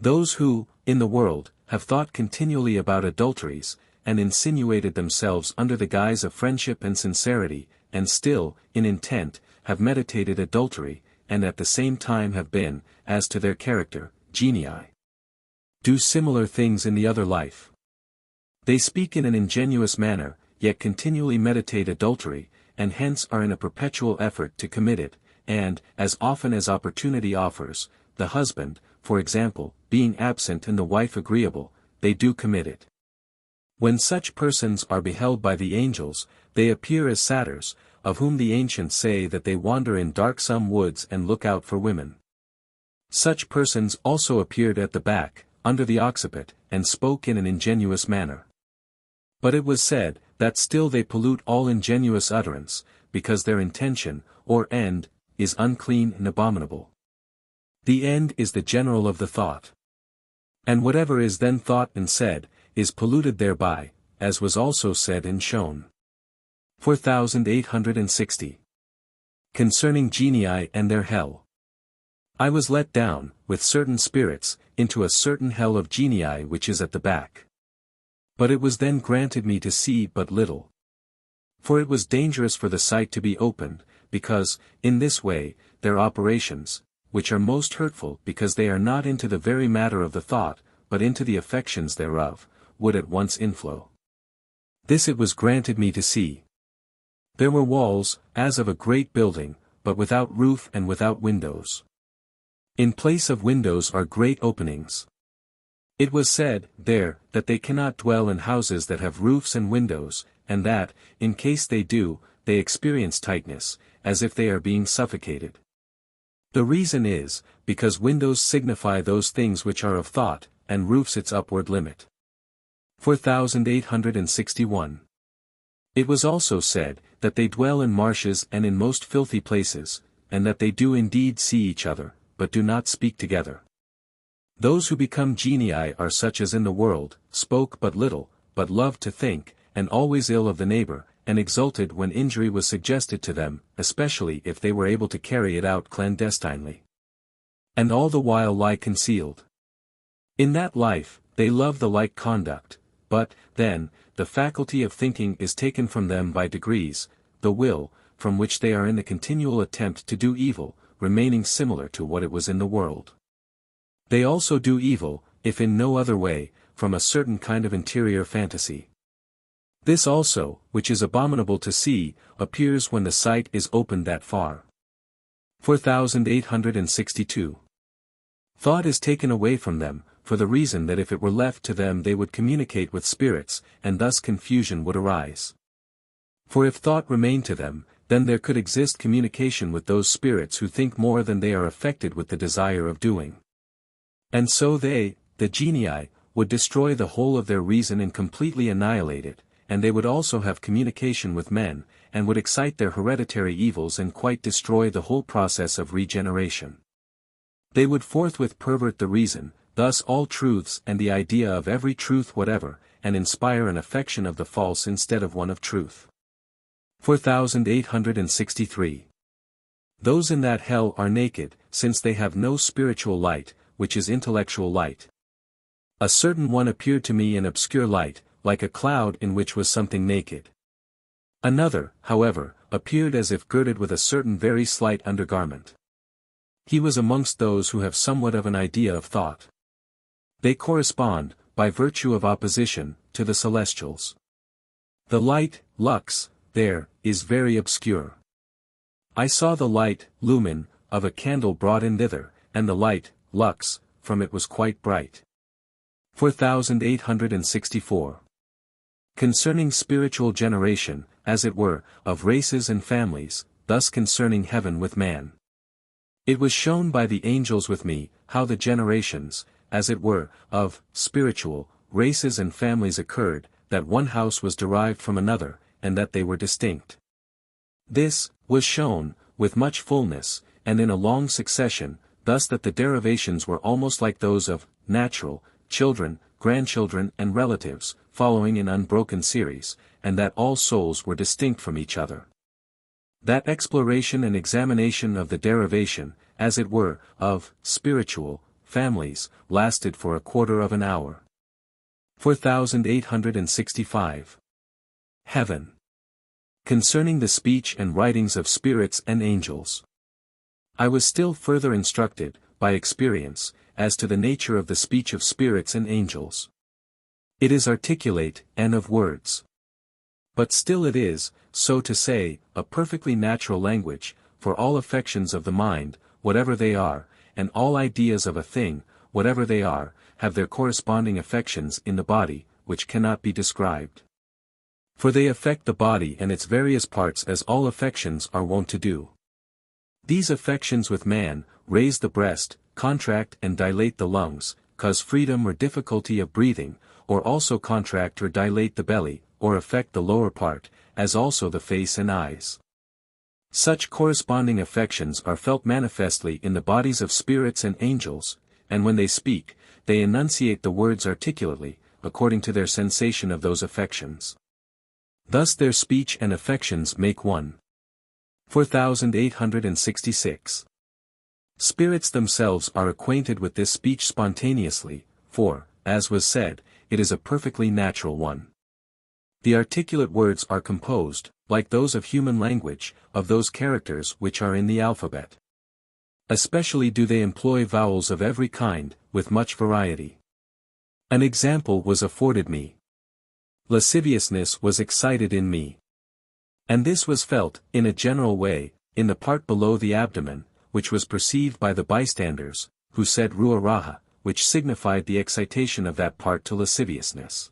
Those who, in the world, have thought continually about adulteries, and insinuated themselves under the guise of friendship and sincerity, and still, in intent, have meditated adultery, and at the same time have been, as to their character, genii. Do similar things in the other life. They speak in an ingenuous manner, yet continually meditate adultery, and hence are in a perpetual effort to commit it, and, as often as opportunity offers, the husband, for example, being absent and the wife agreeable, they do commit it. When such persons are beheld by the angels, they appear as satyrs, of whom the ancients say that they wander in darksome woods and look out for women. Such persons also appeared at the back, under the occiput, and spoke in an ingenuous manner. But it was said, that still they pollute all ingenuous utterance, because their intention, or end, is unclean and abominable. The end is the general of the thought. And whatever is then thought and said, is polluted thereby, as was also said and shown. 4860. Concerning genii and their hell. I was let down, with certain spirits, into a certain hell of genii which is at the back. But it was then granted me to see but little. For it was dangerous for the sight to be opened, because, in this way, their operations, which are most hurtful because they are not into the very matter of the thought, but into the affections thereof, would at once inflow. This it was granted me to see. There were walls, as of a great building, but without roof and without windows. In place of windows are great openings. It was said, there, that they cannot dwell in houses that have roofs and windows, and that, in case they do, they experience tightness, as if they are being suffocated. The reason is, because windows signify those things which are of thought, and roofs its upward limit. 4861. It was also said, that they dwell in marshes and in most filthy places, and that they do indeed see each other, but do not speak together. Those who become genii are such as in the world, spoke but little, but loved to think, and always ill of the neighbor, and exulted when injury was suggested to them, especially if they were able to carry it out clandestinely. And all the while lie concealed. In that life, they love the like conduct, but, then, the faculty of thinking is taken from them by degrees, the will, from which they are in the continual attempt to do evil, remaining similar to what it was in the world. They also do evil, if in no other way, from a certain kind of interior fantasy. This also, which is abominable to see, appears when the sight is opened that far. 4862. Thought is taken away from them, for the reason that if it were left to them they would communicate with spirits, and thus confusion would arise. For if thought remained to them, then there could exist communication with those spirits who think more than they are affected with the desire of doing. And so they, the genii, would destroy the whole of their reason and completely annihilate it, and they would also have communication with men, and would excite their hereditary evils and quite destroy the whole process of regeneration. They would forthwith pervert the reason, thus all truths and the idea of every truth whatever, and inspire an affection of the false instead of one of truth. 4863. Those in that hell are naked, since they have no spiritual light, which is intellectual light. A certain one appeared to me in obscure light, like a cloud in which was something naked. Another, however, appeared as if girded with a certain very slight undergarment. He was amongst those who have somewhat of an idea of thought. They correspond, by virtue of opposition, to the celestials. The light, lux, there, is very obscure. I saw the light, lumen, of a candle brought in thither, and the light, lux, from it was quite bright. 4864. Concerning spiritual generation, as it were, of races and families, thus concerning heaven with man. It was shown by the angels with me, how the generations, as it were, of spiritual races and families occurred, that one house was derived from another, and that they were distinct. This was shown, with much fullness, and in a long succession, thus that the derivations were almost like those of natural children, grandchildren and relatives, following in unbroken series, and that all souls were distinct from each other. That exploration and examination of the derivation, as it were, of spiritual families, lasted for a quarter of an hour. 4865. Heaven. Concerning the speech and writings of spirits and angels. I was still further instructed, by experience, as to the nature of the speech of spirits and angels. It is articulate, and of words. But still it is, so to say, a perfectly natural language, for all affections of the mind, whatever they are, and all ideas of a thing, whatever they are, have their corresponding affections in the body, which cannot be described. For they affect the body and its various parts as all affections are wont to do. These affections with man, raise the breast, contract and dilate the lungs, cause freedom or difficulty of breathing, or also contract or dilate the belly, or affect the lower part, as also the face and eyes. Such corresponding affections are felt manifestly in the bodies of spirits and angels, and when they speak, they enunciate the words articulately, according to their sensation of those affections. Thus their speech and affections make one. 4866. Spirits themselves are acquainted with this speech spontaneously, for, as was said, it is a perfectly natural one. The articulate words are composed, like those of human language, of those characters which are in the alphabet. Especially do they employ vowels of every kind, with much variety. An example was afforded me. Lasciviousness was excited in me. And this was felt, in a general way, in the part below the abdomen, which was perceived by the bystanders, who said ruaraha, which signified the excitation of that part to lasciviousness.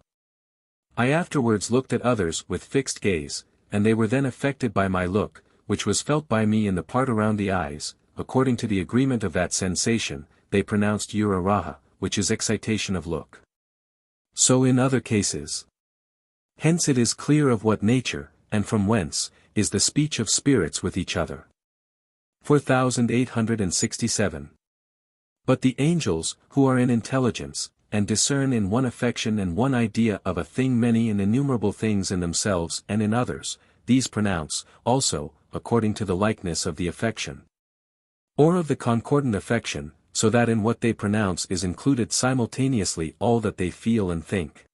I afterwards looked at others with fixed gaze, and they were then affected by my look, which was felt by me in the part around the eyes. According to the agreement of that sensation, they pronounced uraraha, which is excitation of look. So in other cases. Hence it is clear of what nature, and from whence, is the speech of spirits with each other. 4867. But the angels, who are in intelligence, and discern in one affection and one idea of a thing many and innumerable things in themselves and in others, these pronounce, also, according to the likeness of the affection. Or of the concordant affection, so that in what they pronounce is included simultaneously all that they feel and think.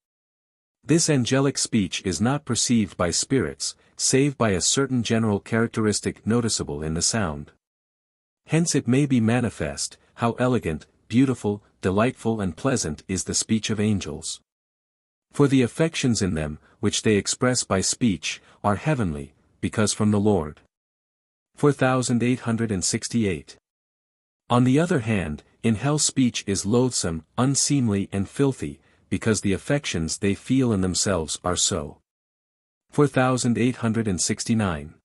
This angelic speech is not perceived by spirits, save by a certain general characteristic noticeable in the sound. Hence it may be manifest, how elegant, beautiful, delightful and pleasant is the speech of angels. For the affections in them, which they express by speech, are heavenly, because from the Lord. 4868. On the other hand, in hell speech is loathsome, unseemly and filthy, because the affections they feel in themselves are so. 4869.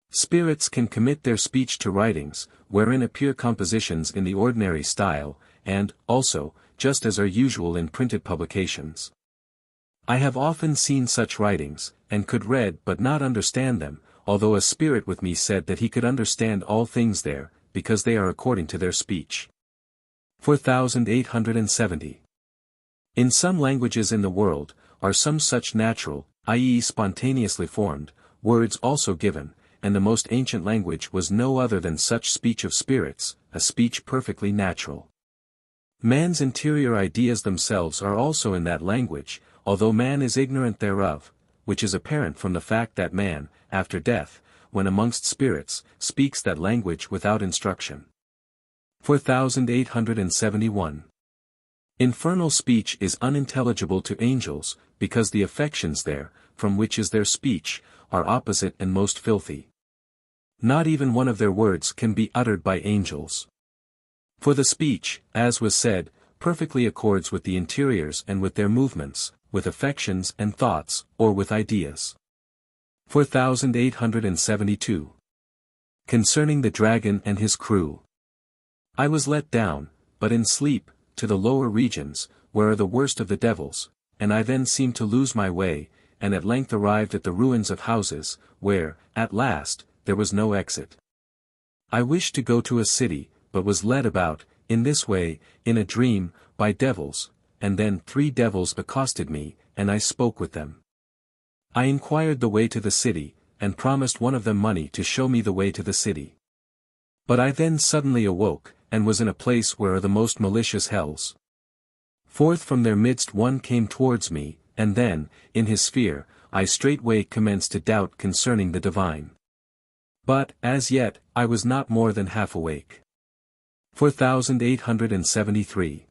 Spirits can commit their speech to writings, wherein appear compositions in the ordinary style, and, also, just as are usual in printed publications. I have often seen such writings, and could read but not understand them, although a spirit with me said that he could understand all things there, because they are according to their speech. 4870. In some languages in the world, are some such natural, i.e. spontaneously formed, words also given, and the most ancient language was no other than such speech of spirits, a speech perfectly natural. Man's interior ideas themselves are also in that language, although man is ignorant thereof, which is apparent from the fact that man, after death, when amongst spirits, speaks that language without instruction. 4871. Infernal speech is unintelligible to angels, because the affections there, from which is their speech, are opposite and most filthy. Not even one of their words can be uttered by angels. For the speech, as was said, perfectly accords with the interiors and with their movements, with affections and thoughts, or with ideas. 4872. Concerning the dragon and his crew. I was let down, but in sleep, to the lower regions, where are the worst of the devils, and I then seemed to lose my way, and at length arrived at the ruins of houses, where, at last, there was no exit. I wished to go to a city, but was led about, in this way, in a dream, by devils, and then 3 devils accosted me, and I spoke with them. I inquired the way to the city, and promised one of them money to show me the way to the city. But I then suddenly awoke, and was in a place where are the most malicious hells. Forth from their midst one came towards me, and then, in his fear, I straightway commenced to doubt concerning the divine. But, as yet, I was not more than half awake. 4873.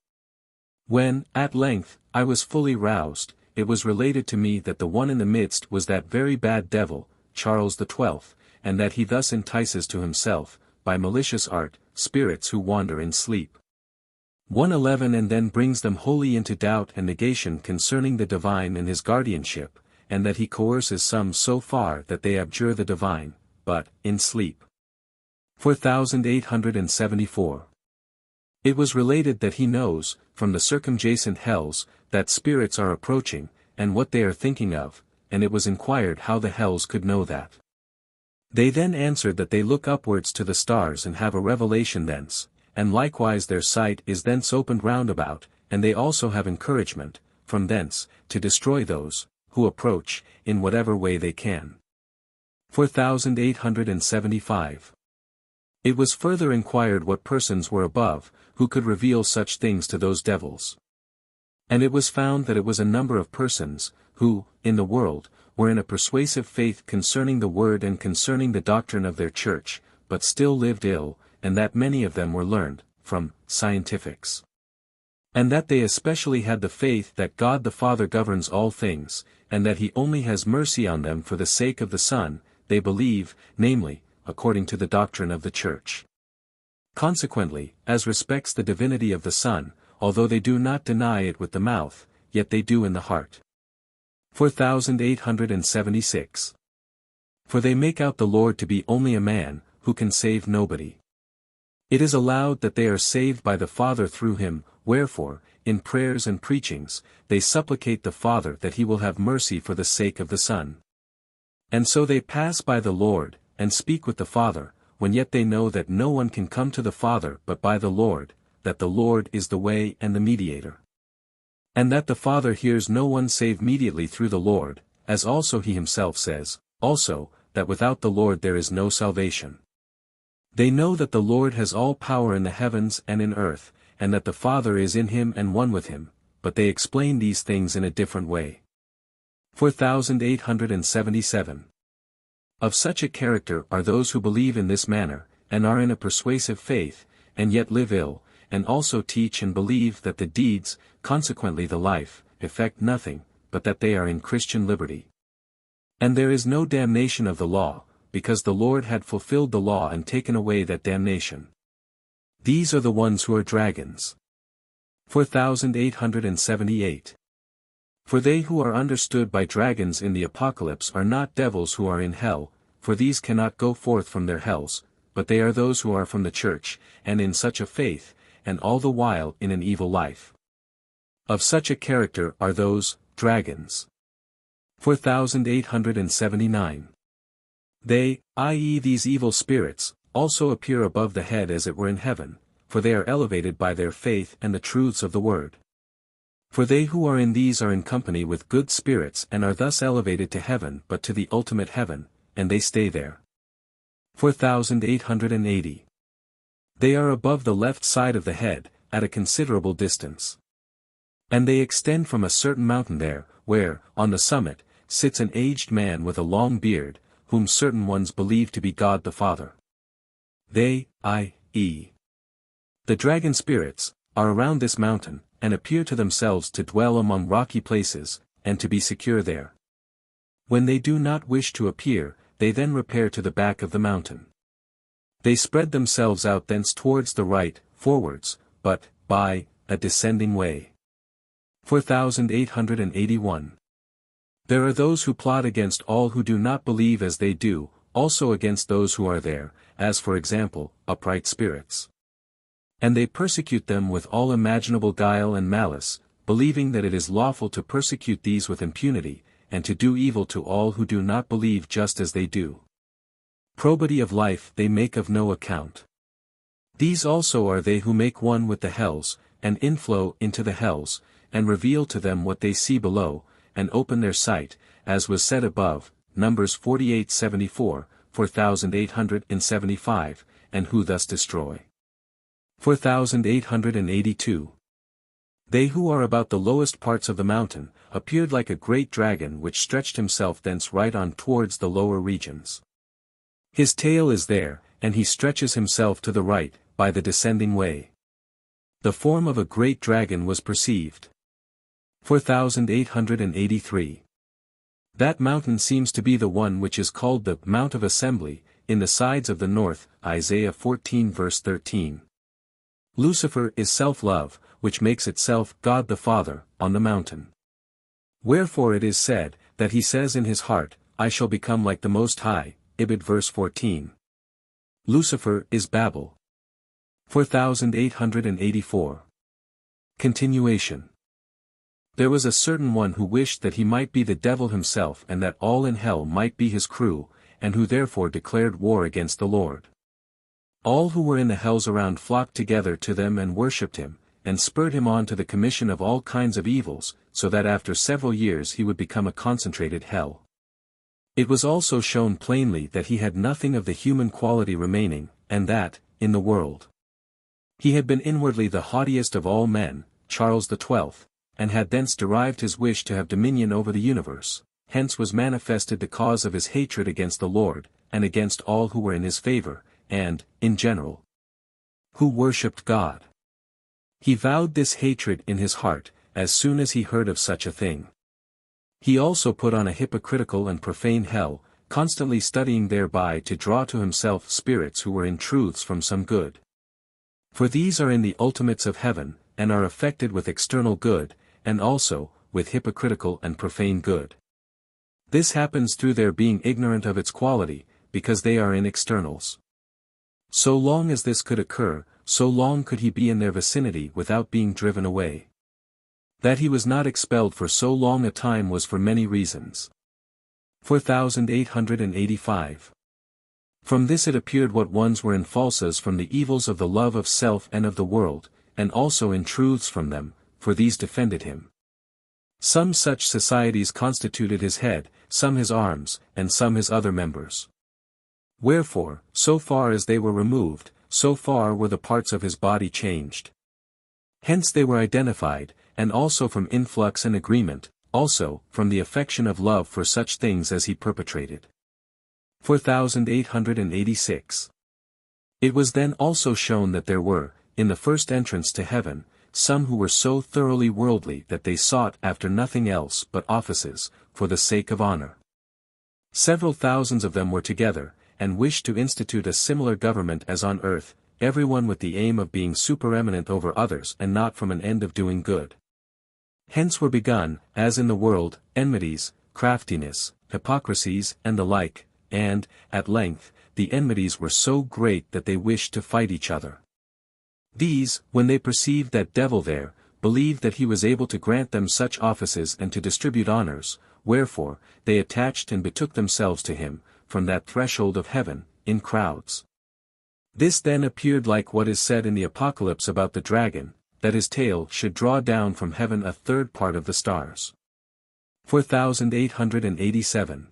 When, at length, I was fully roused, it was related to me that the one in the midst was that very bad devil, Charles XII, and that he thus entices to himself, by malicious art, spirits who wander in sleep. 111 and then brings them wholly into doubt and negation concerning the divine and his guardianship, and that he coerces some so far that they abjure the divine, but, in sleep. 4874. It was related that he knows, from the circumjacent hells, that spirits are approaching, and what they are thinking of, and it was inquired how the hells could know that. They then answered that they look upwards to the stars and have a revelation thence, and likewise their sight is thence opened round about, and they also have encouragement, from thence, to destroy those, who approach, in whatever way they can. 4875. It was further inquired what persons were above, who could reveal such things to those devils. And it was found that it was a number of persons, who, in the world, were in a persuasive faith concerning the word and concerning the doctrine of their church, but still lived ill, and that many of them were learned, from scientifics. And that they especially had the faith that God the Father governs all things, and that he only has mercy on them for the sake of the Son, they believe, namely, according to the doctrine of the Church. Consequently, as respects the divinity of the Son, although they do not deny it with the mouth, yet they do in the heart. 4876. For they make out the Lord to be only a man, who can save nobody. It is allowed that they are saved by the Father through him, wherefore, in prayers and preachings, they supplicate the Father that he will have mercy for the sake of the Son. And so they pass by the Lord, and speak with the Father, when yet they know that no one can come to the Father but by the Lord, that the Lord is the way and the mediator. And that the Father hears no one save mediately through the Lord, as also he himself says, also, that without the Lord there is no salvation. They know that the Lord has all power in the heavens and in earth, and that the Father is in him and one with him, but they explain these things in a different way. 4877. Of such a character are those who believe in this manner, and are in a persuasive faith, and yet live ill, and also teach and believe that the deeds, consequently the life, effect nothing, but that they are in Christian liberty. And there is no damnation of the law, because the Lord had fulfilled the law and taken away that damnation. These are the ones who are dragons. 4878. For they who are understood by dragons in the Apocalypse are not devils who are in hell, for these cannot go forth from their hells, but they are those who are from the church, and in such a faith, and all the while in an evil life. Of such a character are those dragons. 4879. They, i.e. these evil spirits, also appear above the head as it were in heaven, for they are elevated by their faith and the truths of the word. For they who are in these are in company with good spirits and are thus elevated to heaven but to the ultimate heaven, and they stay there. 4880. They are above the left side of the head, at a considerable distance. And they extend from a certain mountain there, where, on the summit, sits an aged man with a long beard, whom certain ones believe to be God the Father. They, i.e. the dragon spirits, are around this mountain, and appear to themselves to dwell among rocky places, and to be secure there. When they do not wish to appear, they then repair to the back of the mountain. They spread themselves out thence towards the right, forwards, but, by, a descending way. 4881. There are those who plot against all who do not believe as they do, also against those who are there, as for example, upright spirits. And they persecute them with all imaginable guile and malice, believing that it is lawful to persecute these with impunity, and to do evil to all who do not believe just as they do. Probity of life they make of no account. These also are they who make one with the hells, and inflow into the hells, and reveal to them what they see below, and open their sight, as was said above, Numbers 48:74, 4875, and who thus destroy. 4882. They who are about the lowest parts of the mountain, appeared like a great dragon which stretched himself thence right on towards the lower regions. His tail is there, and he stretches himself to the right, by the descending way. The form of a great dragon was perceived. 4883. That mountain seems to be the one which is called the Mount of Assembly, in the sides of the north, Isaiah 14 verse 13. Lucifer is self-love, which makes itself God the Father, on the mountain. Wherefore it is said, that he says in his heart, I shall become like the Most High, Ibid verse 14. Lucifer is Babel. 4884. Continuation. There was a certain one who wished that he might be the devil himself and that all in hell might be his crew, and who therefore declared war against the Lord. All who were in the hells around flocked together to them and worshipped him, and spurred him on to the commission of all kinds of evils, so that after several years he would become a concentrated hell. It was also shown plainly that he had nothing of the human quality remaining, and that, in the world, he had been inwardly the haughtiest of all men, Charles XII, and had thence derived his wish to have dominion over the universe. Hence was manifested the cause of his hatred against the Lord, and against all who were in his favor, and, in general, who worshipped God. He vowed this hatred in his heart, as soon as he heard of such a thing. He also put on a hypocritical and profane hell, constantly studying thereby to draw to himself spirits who were in truths from some good. For these are in the ultimates of heaven, and are affected with external good, and also, with hypocritical and profane good. This happens through their being ignorant of its quality, because they are in externals. So long as this could occur, so long could he be in their vicinity without being driven away. That he was not expelled for so long a time was for many reasons. 4885. From this it appeared what ones were in falsas from the evils of the love of self and of the world, and also in truths from them, for these defended him. Some such societies constituted his head, some his arms, and some his other members. Wherefore, so far as they were removed, so far were the parts of his body changed. Hence they were identified, and also from influx and agreement, also, from the affection of love for such things as he perpetrated. 4886. It was then also shown that there were, in the first entrance to heaven, some who were so thoroughly worldly that they sought after nothing else but offices, for the sake of honor. Several thousands of them were together, and wished to institute a similar government as on earth, everyone with the aim of being supereminent over others and not from an end of doing good. Hence were begun, as in the world, enmities, craftiness, hypocrisies and the like, and, at length, the enmities were so great that they wished to fight each other. These, when they perceived that devil there, believed that he was able to grant them such offices and to distribute honors, wherefore, they attached and betook themselves to him, from that threshold of heaven, in crowds. This then appeared like what is said in the Apocalypse about the dragon, that his tail should draw down from heaven a third part of the stars. 4887.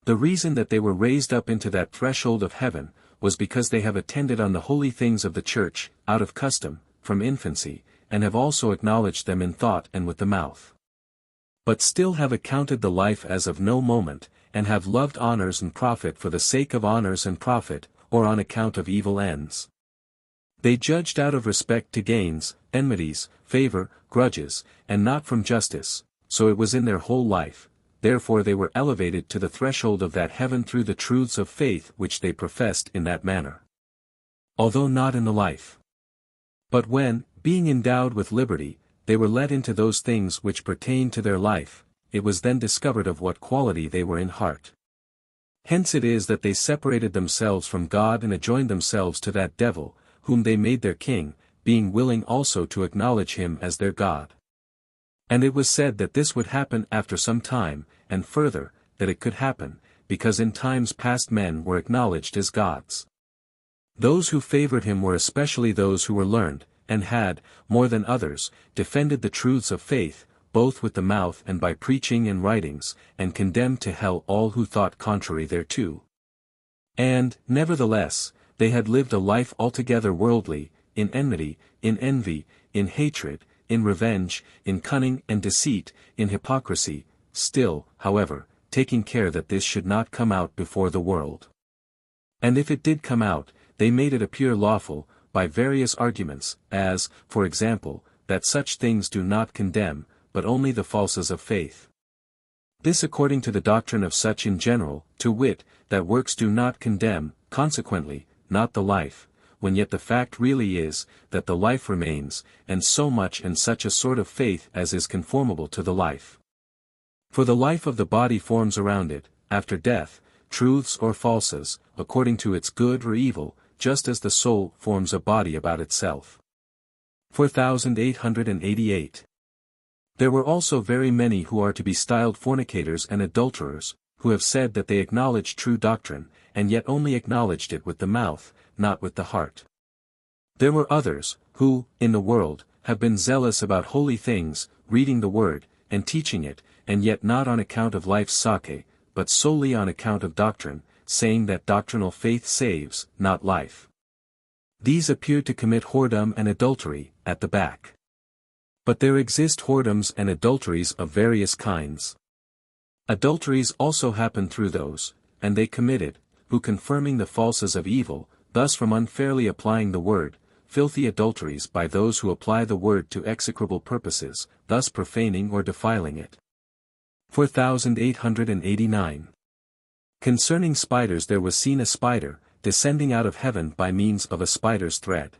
The reason that they were raised up into that threshold of heaven, was because they have attended on the holy things of the Church, out of custom, from infancy, and have also acknowledged them in thought and with the mouth. But still have accounted the life as of no moment, and have loved honors and profit for the sake of honors and profit, or on account of evil ends. They judged out of respect to gains, enmities, favor, grudges, and not from justice, so it was in their whole life, therefore they were elevated to the threshold of that heaven through the truths of faith which they professed in that manner. Although not in the life. But when, being endowed with liberty, they were let into those things which pertain to their life, it was then discovered of what quality they were in heart. Hence it is that they separated themselves from God and adjoined themselves to that devil, whom they made their king, being willing also to acknowledge him as their God. And it was said that this would happen after some time, and further, that it could happen, because in times past men were acknowledged as gods. Those who favored him were especially those who were learned, and had, more than others, defended the truths of faith, both with the mouth and by preaching and writings, and condemned to hell all who thought contrary thereto. And, nevertheless, they had lived a life altogether worldly, in enmity, in envy, in hatred, in revenge, in cunning and deceit, in hypocrisy, still, however, taking care that this should not come out before the world. And if it did come out, they made it appear lawful, by various arguments, as, for example, that such things do not condemn, but only the falses of faith. This according to the doctrine of such in general, to wit, that works do not condemn, consequently, not the life, when yet the fact really is, that the life remains, and so much and such a sort of faith as is conformable to the life. For the life of the body forms around it, after death, truths or falses, according to its good or evil, just as the soul forms a body about itself. 4888. There were also very many who are to be styled fornicators and adulterers, who have said that they acknowledge true doctrine, and yet only acknowledged it with the mouth, not with the heart. There were others, who, in the world, have been zealous about holy things, reading the word, and teaching it, and yet not on account of life's sake, but solely on account of doctrine, saying that doctrinal faith saves, not life. These appear to commit whoredom and adultery, at the back. But there exist whoredoms and adulteries of various kinds. Adulteries also happen through those, and they committed, who confirming the falses of evil, thus from unfairly applying the word, filthy adulteries by those who apply the word to execrable purposes, thus profaning or defiling it. 4889. Concerning spiders there was seen a spider, descending out of heaven by means of a spider's thread.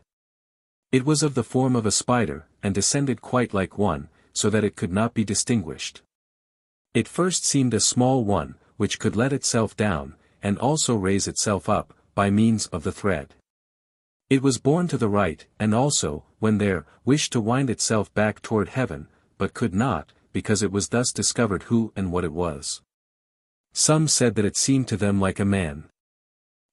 It was of the form of a spider, and descended quite like one, so that it could not be distinguished. It first seemed a small one, which could let itself down, and also raise itself up, by means of the thread. It was borne to the right, and also, when there, wished to wind itself back toward heaven, but could not, because it was thus discovered who and what it was. Some said that it seemed to them like a man.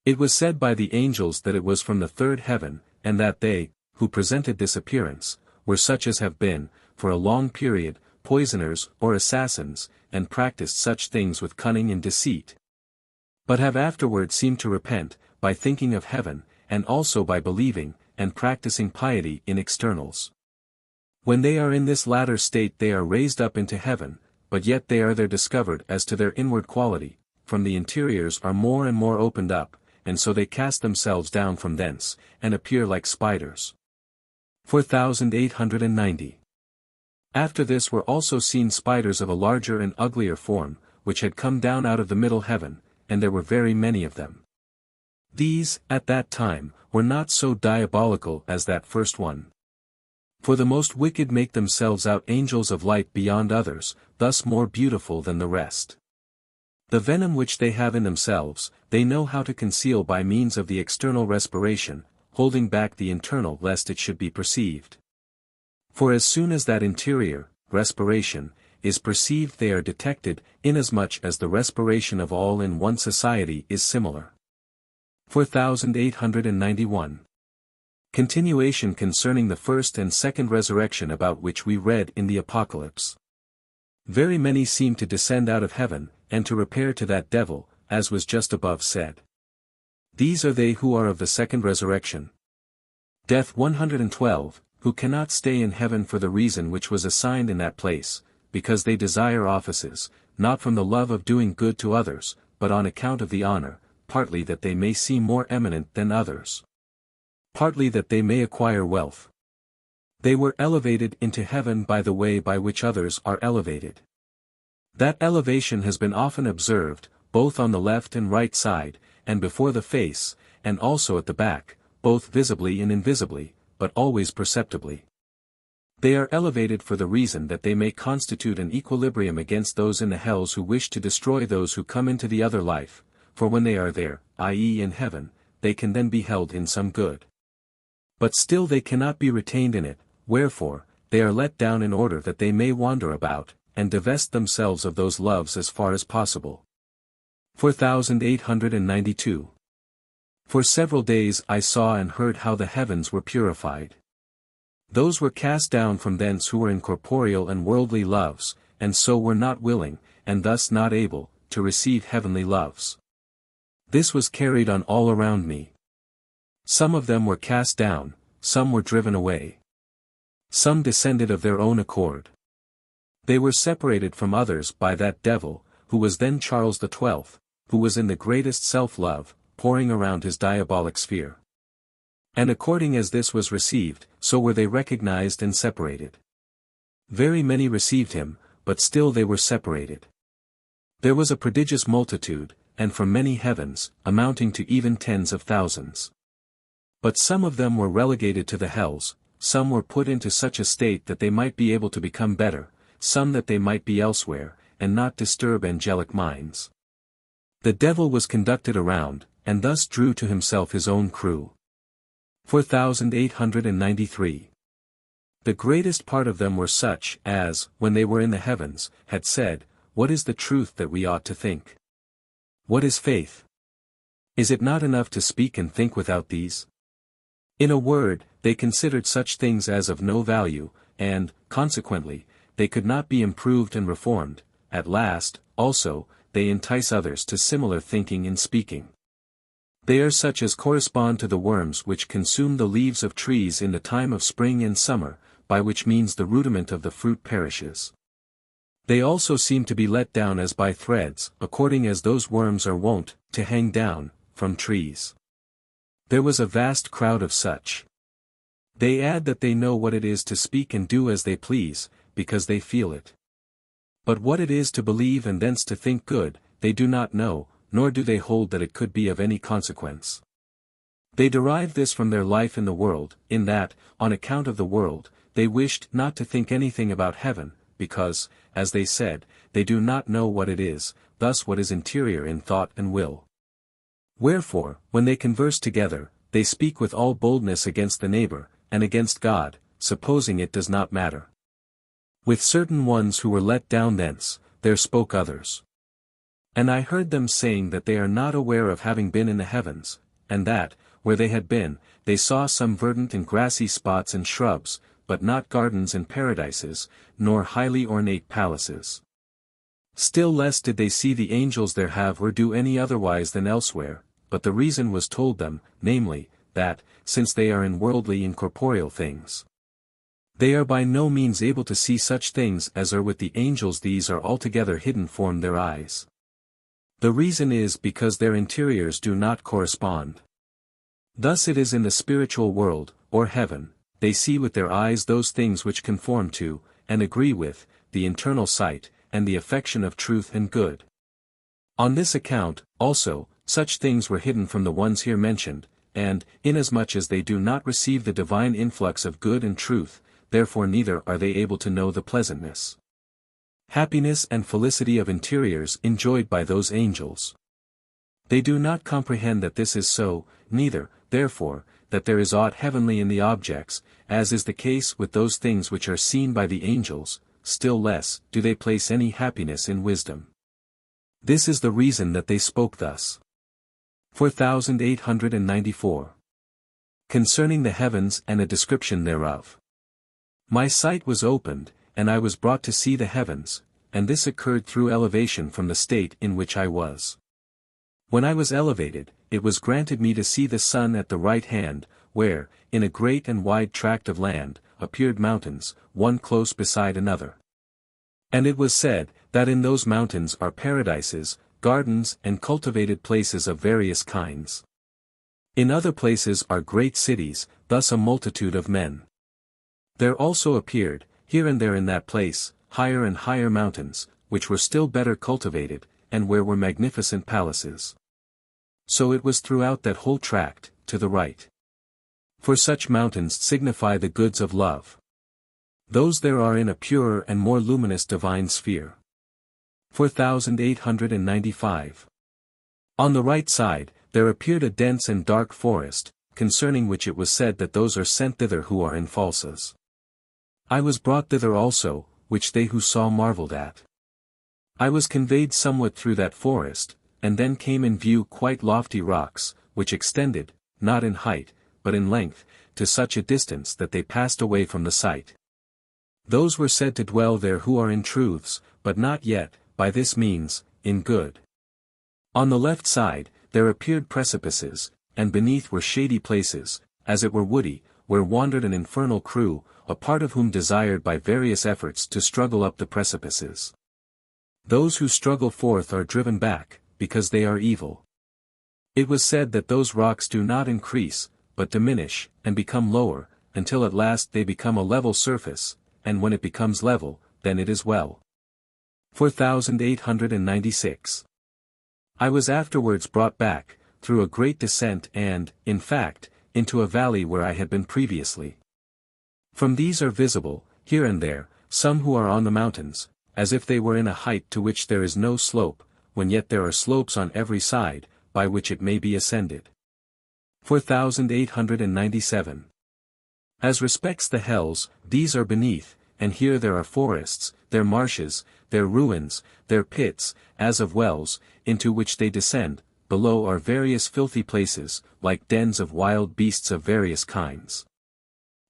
It was said by the angels that it was from the third heaven, and that they, who presented this appearance, were such as have been, for a long period, poisoners or assassins, and practiced such things with cunning and deceit. But have afterward seemed to repent, by thinking of heaven, and also by believing, and practicing piety in externals. When they are in this latter state they are raised up into heaven, but yet they are there discovered as to their inward quality, from the interiors are more and more opened up, and so they cast themselves down from thence, and appear like spiders. 4890. After this were also seen spiders of a larger and uglier form, which had come down out of the middle heaven, and there were very many of them. These, at that time, were not so diabolical as that first one. For the most wicked make themselves out angels of light beyond others, thus more beautiful than the rest. The venom which they have in themselves, they know how to conceal by means of the external respiration, holding back the internal lest it should be perceived. For as soon as that interior, respiration, is perceived they are detected, inasmuch as the respiration of all in one society is similar. 4891. Continuation concerning the first and second resurrection about which we read in the Apocalypse. Very many seem to descend out of heaven, and to repair to that devil, as was just above said. These are they who are of the second resurrection. Death 112, who cannot stay in heaven for the reason which was assigned in that place, because they desire offices, not from the love of doing good to others, but on account of the honor, partly that they may seem more eminent than others, partly that they may acquire wealth. They were elevated into heaven by the way by which others are elevated. That elevation has been often observed, both on the left and right side, and before the face, and also at the back, both visibly and invisibly, but always perceptibly. They are elevated for the reason that they may constitute an equilibrium against those in the hells who wish to destroy those who come into the other life, for when they are there, i.e. in heaven, they can then be held in some good. But still they cannot be retained in it, wherefore, they are let down in order that they may wander about, and divest themselves of those loves as far as possible. 4892. For several days I saw and heard how the heavens were purified. Those were cast down from thence who were in corporeal and worldly loves, and so were not willing, and thus not able, to receive heavenly loves. This was carried on all around me. Some of them were cast down, some were driven away. Some descended of their own accord. They were separated from others by that devil, who was then Charles XII, who was in the greatest self-love, pouring around his diabolic sphere. And according as this was received, so were they recognized and separated. Very many received him, but still they were separated. There was a prodigious multitude, and from many heavens, amounting to even tens of thousands. But some of them were relegated to the hells, some were put into such a state that they might be able to become better, some that they might be elsewhere, and not disturb angelic minds. The devil was conducted around, and thus drew to himself his own crew. 4893. The greatest part of them were such as, when they were in the heavens, had said, "What is the truth that we ought to think? What is faith? Is it not enough to speak and think without these?" In a word, they considered such things as of no value, and, consequently, they could not be improved and reformed. At last, also, they entice others to similar thinking in speaking. They are such as correspond to the worms which consume the leaves of trees in the time of spring and summer, by which means the rudiment of the fruit perishes. They also seem to be let down as by threads, according as those worms are wont, to hang down, from trees. There was a vast crowd of such. They add that they know what it is to speak and do as they please, because they feel it. But what it is to believe and thence to think good, they do not know, nor do they hold that it could be of any consequence. They derive this from their life in the world, in that, on account of the world, they wished not to think anything about heaven, because, as they said, they do not know what it is, thus what is interior in thought and will. Wherefore, when they converse together, they speak with all boldness against the neighbor, and against God, supposing it does not matter. With certain ones who were let down thence, there spoke others. And I heard them saying that they are not aware of having been in the heavens, and that, where they had been, they saw some verdant and grassy spots and shrubs, but not gardens and paradises, nor highly ornate palaces. Still less did they see the angels there have or do any otherwise than elsewhere, but the reason was told them, namely, that, since they are in worldly and corporeal things, they are by no means able to see such things as are with the angels. These are altogether hidden from their eyes. The reason is because their interiors do not correspond. Thus it is in the spiritual world, or heaven, they see with their eyes those things which conform to, and agree with, the internal sight, and the affection of truth and good. On this account, also, such things were hidden from the ones here mentioned, and, inasmuch as they do not receive the divine influx of good and truth, therefore neither are they able to know the pleasantness, happiness and felicity of interiors enjoyed by those angels. They do not comprehend that this is so, neither, therefore, that there is aught heavenly in the objects, as is the case with those things which are seen by the angels, still less do they place any happiness in wisdom. This is the reason that they spoke thus. 4894. Concerning the heavens and a description thereof. My sight was opened, and I was brought to see the heavens, and this occurred through elevation from the state in which I was. When I was elevated, it was granted me to see the sun at the right hand, where, in a great and wide tract of land, appeared mountains, one close beside another. And it was said, that in those mountains are paradises, gardens and cultivated places of various kinds. In other places are great cities, thus a multitude of men. There also appeared, here and there in that place, higher and higher mountains, which were still better cultivated, and where were magnificent palaces. So it was throughout that whole tract, to the right. For such mountains signify the goods of love. Those there are in a purer and more luminous divine sphere. 4895. On the right side, there appeared a dense and dark forest, concerning which it was said that those are sent thither who are in falses. I was brought thither also, which they who saw marveled at. I was conveyed somewhat through that forest, and then came in view quite lofty rocks, which extended, not in height, but in length, to such a distance that they passed away from the sight. Those were said to dwell there who are in truths, but not yet, by this means, in good. On the left side, there appeared precipices, and beneath were shady places, as it were woody, where wandered an infernal crew, a part of whom desired by various efforts to struggle up the precipices. Those who struggle forth are driven back, because they are evil. It was said that those rocks do not increase, but diminish, and become lower, until at last they become a level surface, and when it becomes level, then it is well. 4896. I was afterwards brought back, through a great descent and, in fact, into a valley where I had been previously. From these are visible, here and there, some who are on the mountains, as if they were in a height to which there is no slope, when yet there are slopes on every side, by which it may be ascended. 4897. As respects the hells, these are beneath, and here there are forests, their marshes, their ruins, their pits, as of wells, into which they descend. Below are various filthy places, like dens of wild beasts of various kinds.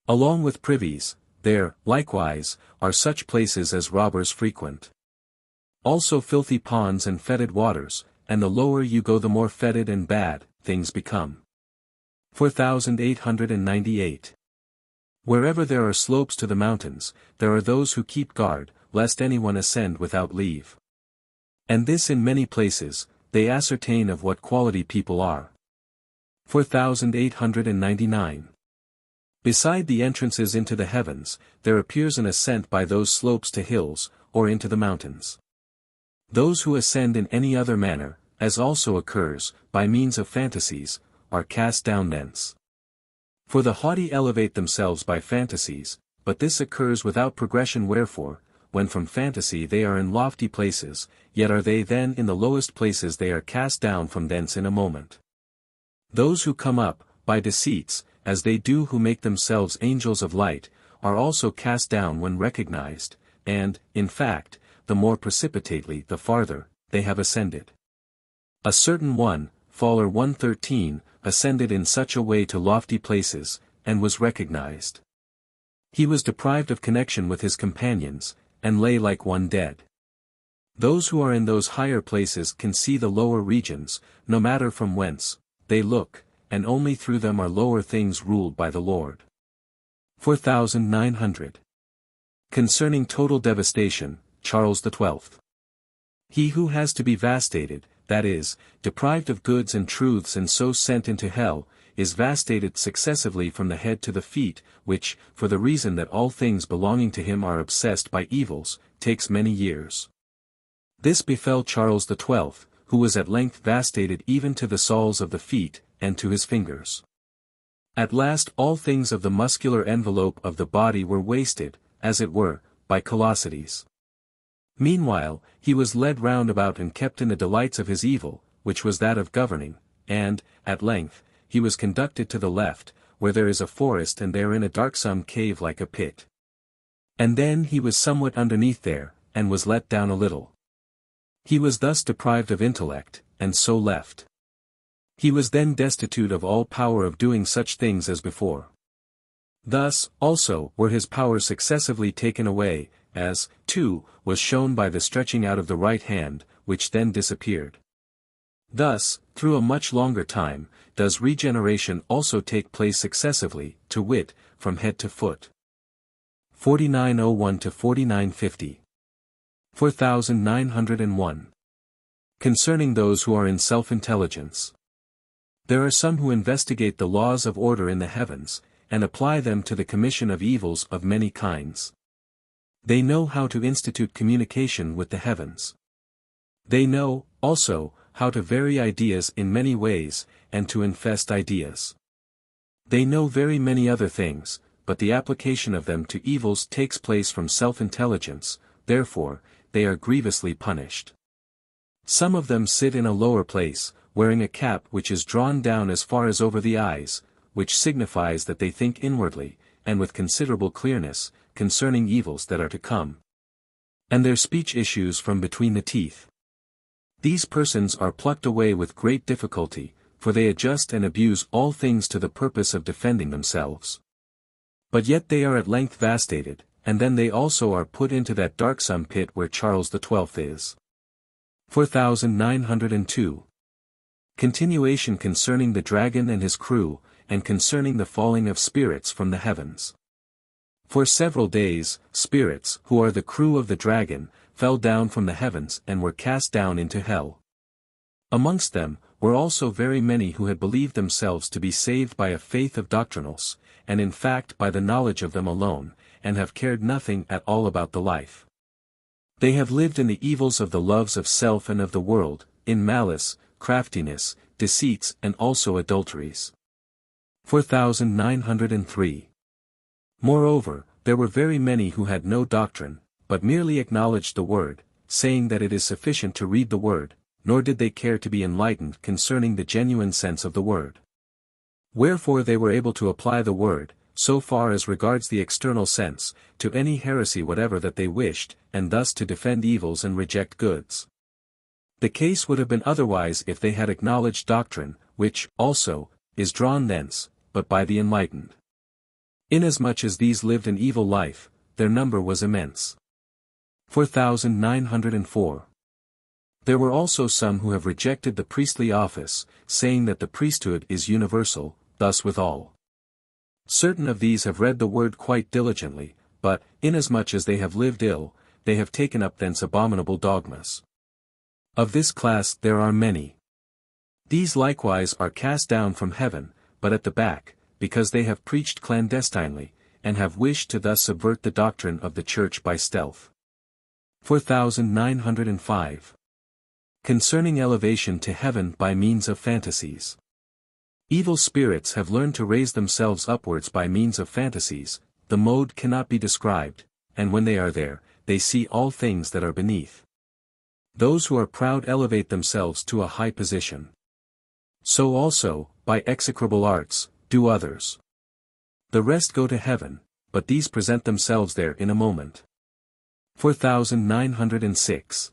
Along with privies, there, likewise, are such places as robbers frequent. Also filthy ponds and fetid waters, and the lower you go the more fetid and bad things become. 4898. Wherever there are slopes to the mountains, there are those who keep guard, lest anyone ascend without leave. And this in many places, they ascertain of what quality people are. 4899. Beside the entrances into the heavens, there appears an ascent by those slopes to hills, or into the mountains. Those who ascend in any other manner, as also occurs, by means of fantasies, are cast down thence. For the haughty elevate themselves by fantasies, but this occurs without progression. Wherefore, when from fantasy they are in lofty places, yet are they then in the lowest places they are cast down from thence in a moment. Those who come up, by deceits, as they do who make themselves angels of light, are also cast down when recognized, and, in fact, the more precipitately the farther they have ascended. A certain one, Faller 113, ascended in such a way to lofty places, and was recognized. He was deprived of connection with his companions, and lay like one dead. Those who are in those higher places can see the lower regions, no matter from whence they look, and only through them are lower things ruled by the Lord. 4900. Concerning total devastation, Charles XII. He who has to be vastated, that is, deprived of goods and truths and so sent into hell, is vastated successively from the head to the feet, which, for the reason that all things belonging to him are obsessed by evils, takes many years. This befell Charles XII, who was at length vastated even to the soles of the feet, and to his fingers. At last all things of the muscular envelope of the body were wasted, as it were, by callosities. Meanwhile, he was led round about and kept in the delights of his evil, which was that of governing, and, at length, he was conducted to the left, where there is a forest and therein a darksome cave like a pit. And then he was somewhat underneath there, and was let down a little. He was thus deprived of intellect, and so left. He was then destitute of all power of doing such things as before. Thus, also, were his powers successively taken away, as, too, was shown by the stretching out of the right hand, which then disappeared. Thus, through a much longer time, does regeneration also take place successively, to wit, from head to foot. 4901 to 4950. 4901. Concerning those who are in self-intelligence. There are some who investigate the laws of order in the heavens, and apply them to the commission of evils of many kinds. They know how to institute communication with the heavens. They know, also, how to vary ideas in many ways, and to infest ideas. They know very many other things, but the application of them to evils takes place from self-intelligence, therefore, they are grievously punished. Some of them sit in a lower place, wearing a cap which is drawn down as far as over the eyes, which signifies that they think inwardly, and with considerable clearness, concerning evils that are to come. And their speech issues from between the teeth. These persons are plucked away with great difficulty, for they adjust and abuse all things to the purpose of defending themselves. But yet they are at length vastated, and then they also are put into that darksome pit where Charles XII is. 4902. Continuation concerning the dragon and his crew, and concerning the falling of spirits from the heavens. For several days, spirits, who are the crew of the dragon, fell down from the heavens and were cast down into hell. Amongst them, were also very many who had believed themselves to be saved by a faith of doctrinals, and in fact by the knowledge of them alone, and have cared nothing at all about the life. They have lived in the evils of the loves of self and of the world, in malice, craftiness, deceits and also adulteries. 4903. Moreover, there were very many who had no doctrine, but merely acknowledged the word, saying that it is sufficient to read the word, nor did they care to be enlightened concerning the genuine sense of the word. Wherefore they were able to apply the word, so far as regards the external sense, to any heresy whatever that they wished, and thus to defend evils and reject goods. The case would have been otherwise if they had acknowledged doctrine, which, also, is drawn thence, but by the enlightened. Inasmuch as these lived an evil life, their number was immense. 4904. There were also some who have rejected the priestly office, saying that the priesthood is universal, thus with all. Certain of these have read the word quite diligently, but, inasmuch as they have lived ill, they have taken up thence abominable dogmas. Of this class there are many. These likewise are cast down from heaven, but at the back, because they have preached clandestinely, and have wished to thus subvert the doctrine of the Church by stealth. 4905. Concerning elevation to heaven by means of fantasies. Evil spirits have learned to raise themselves upwards by means of fantasies, the mode cannot be described, and when they are there, they see all things that are beneath. Those who are proud elevate themselves to a high position. So also, by execrable arts, do others. The rest go to heaven, but these present themselves there in a moment. 4906.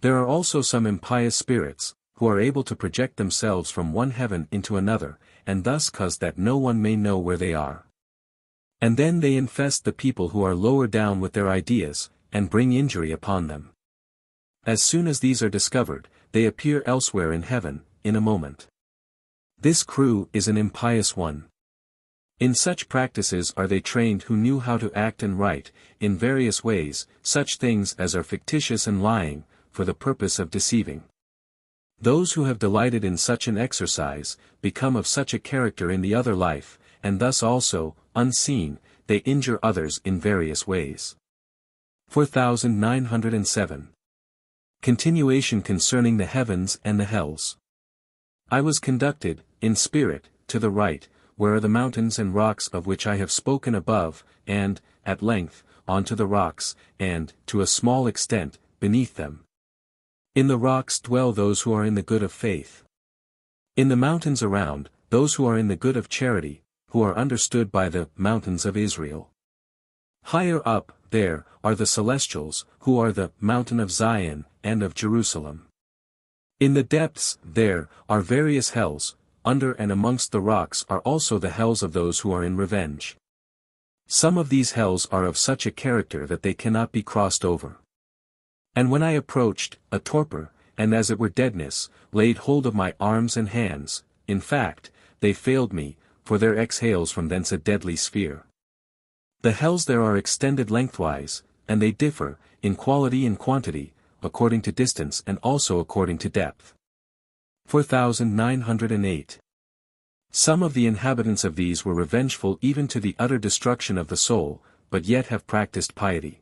There are also some impious spirits, who are able to project themselves from one heaven into another, and thus cause that no one may know where they are. And then they infest the people who are lower down with their ideas, and bring injury upon them. As soon as these are discovered, they appear elsewhere in heaven, in a moment. This crew is an impious one. In such practices are they trained who knew how to act and write, in various ways, such things as are fictitious and lying, for the purpose of deceiving. Those who have delighted in such an exercise, become of such a character in the other life, and thus also, unseen, they injure others in various ways. 4907. Continuation concerning the heavens and the hells. I was conducted, in spirit, to the right, where are the mountains and rocks of which I have spoken above, and, at length, onto the rocks, and, to a small extent, beneath them. In the rocks dwell those who are in the good of faith. In the mountains around, those who are in the good of charity, who are understood by the mountains of Israel. Higher up, there, are the celestials, who are the mountain of Zion, and of Jerusalem. In the depths, there, are various hells, under and amongst the rocks are also the hells of those who are in revenge. Some of these hells are of such a character that they cannot be crossed over. And when I approached, a torpor, and as it were deadness, laid hold of my arms and hands, in fact, they failed me, for there exhales from thence a deadly sphere. The hells there are extended lengthwise, and they differ, in quality and quantity, according to distance and also according to depth. 4908. Some of the inhabitants of these were revengeful even to the utter destruction of the soul, but yet have practiced piety.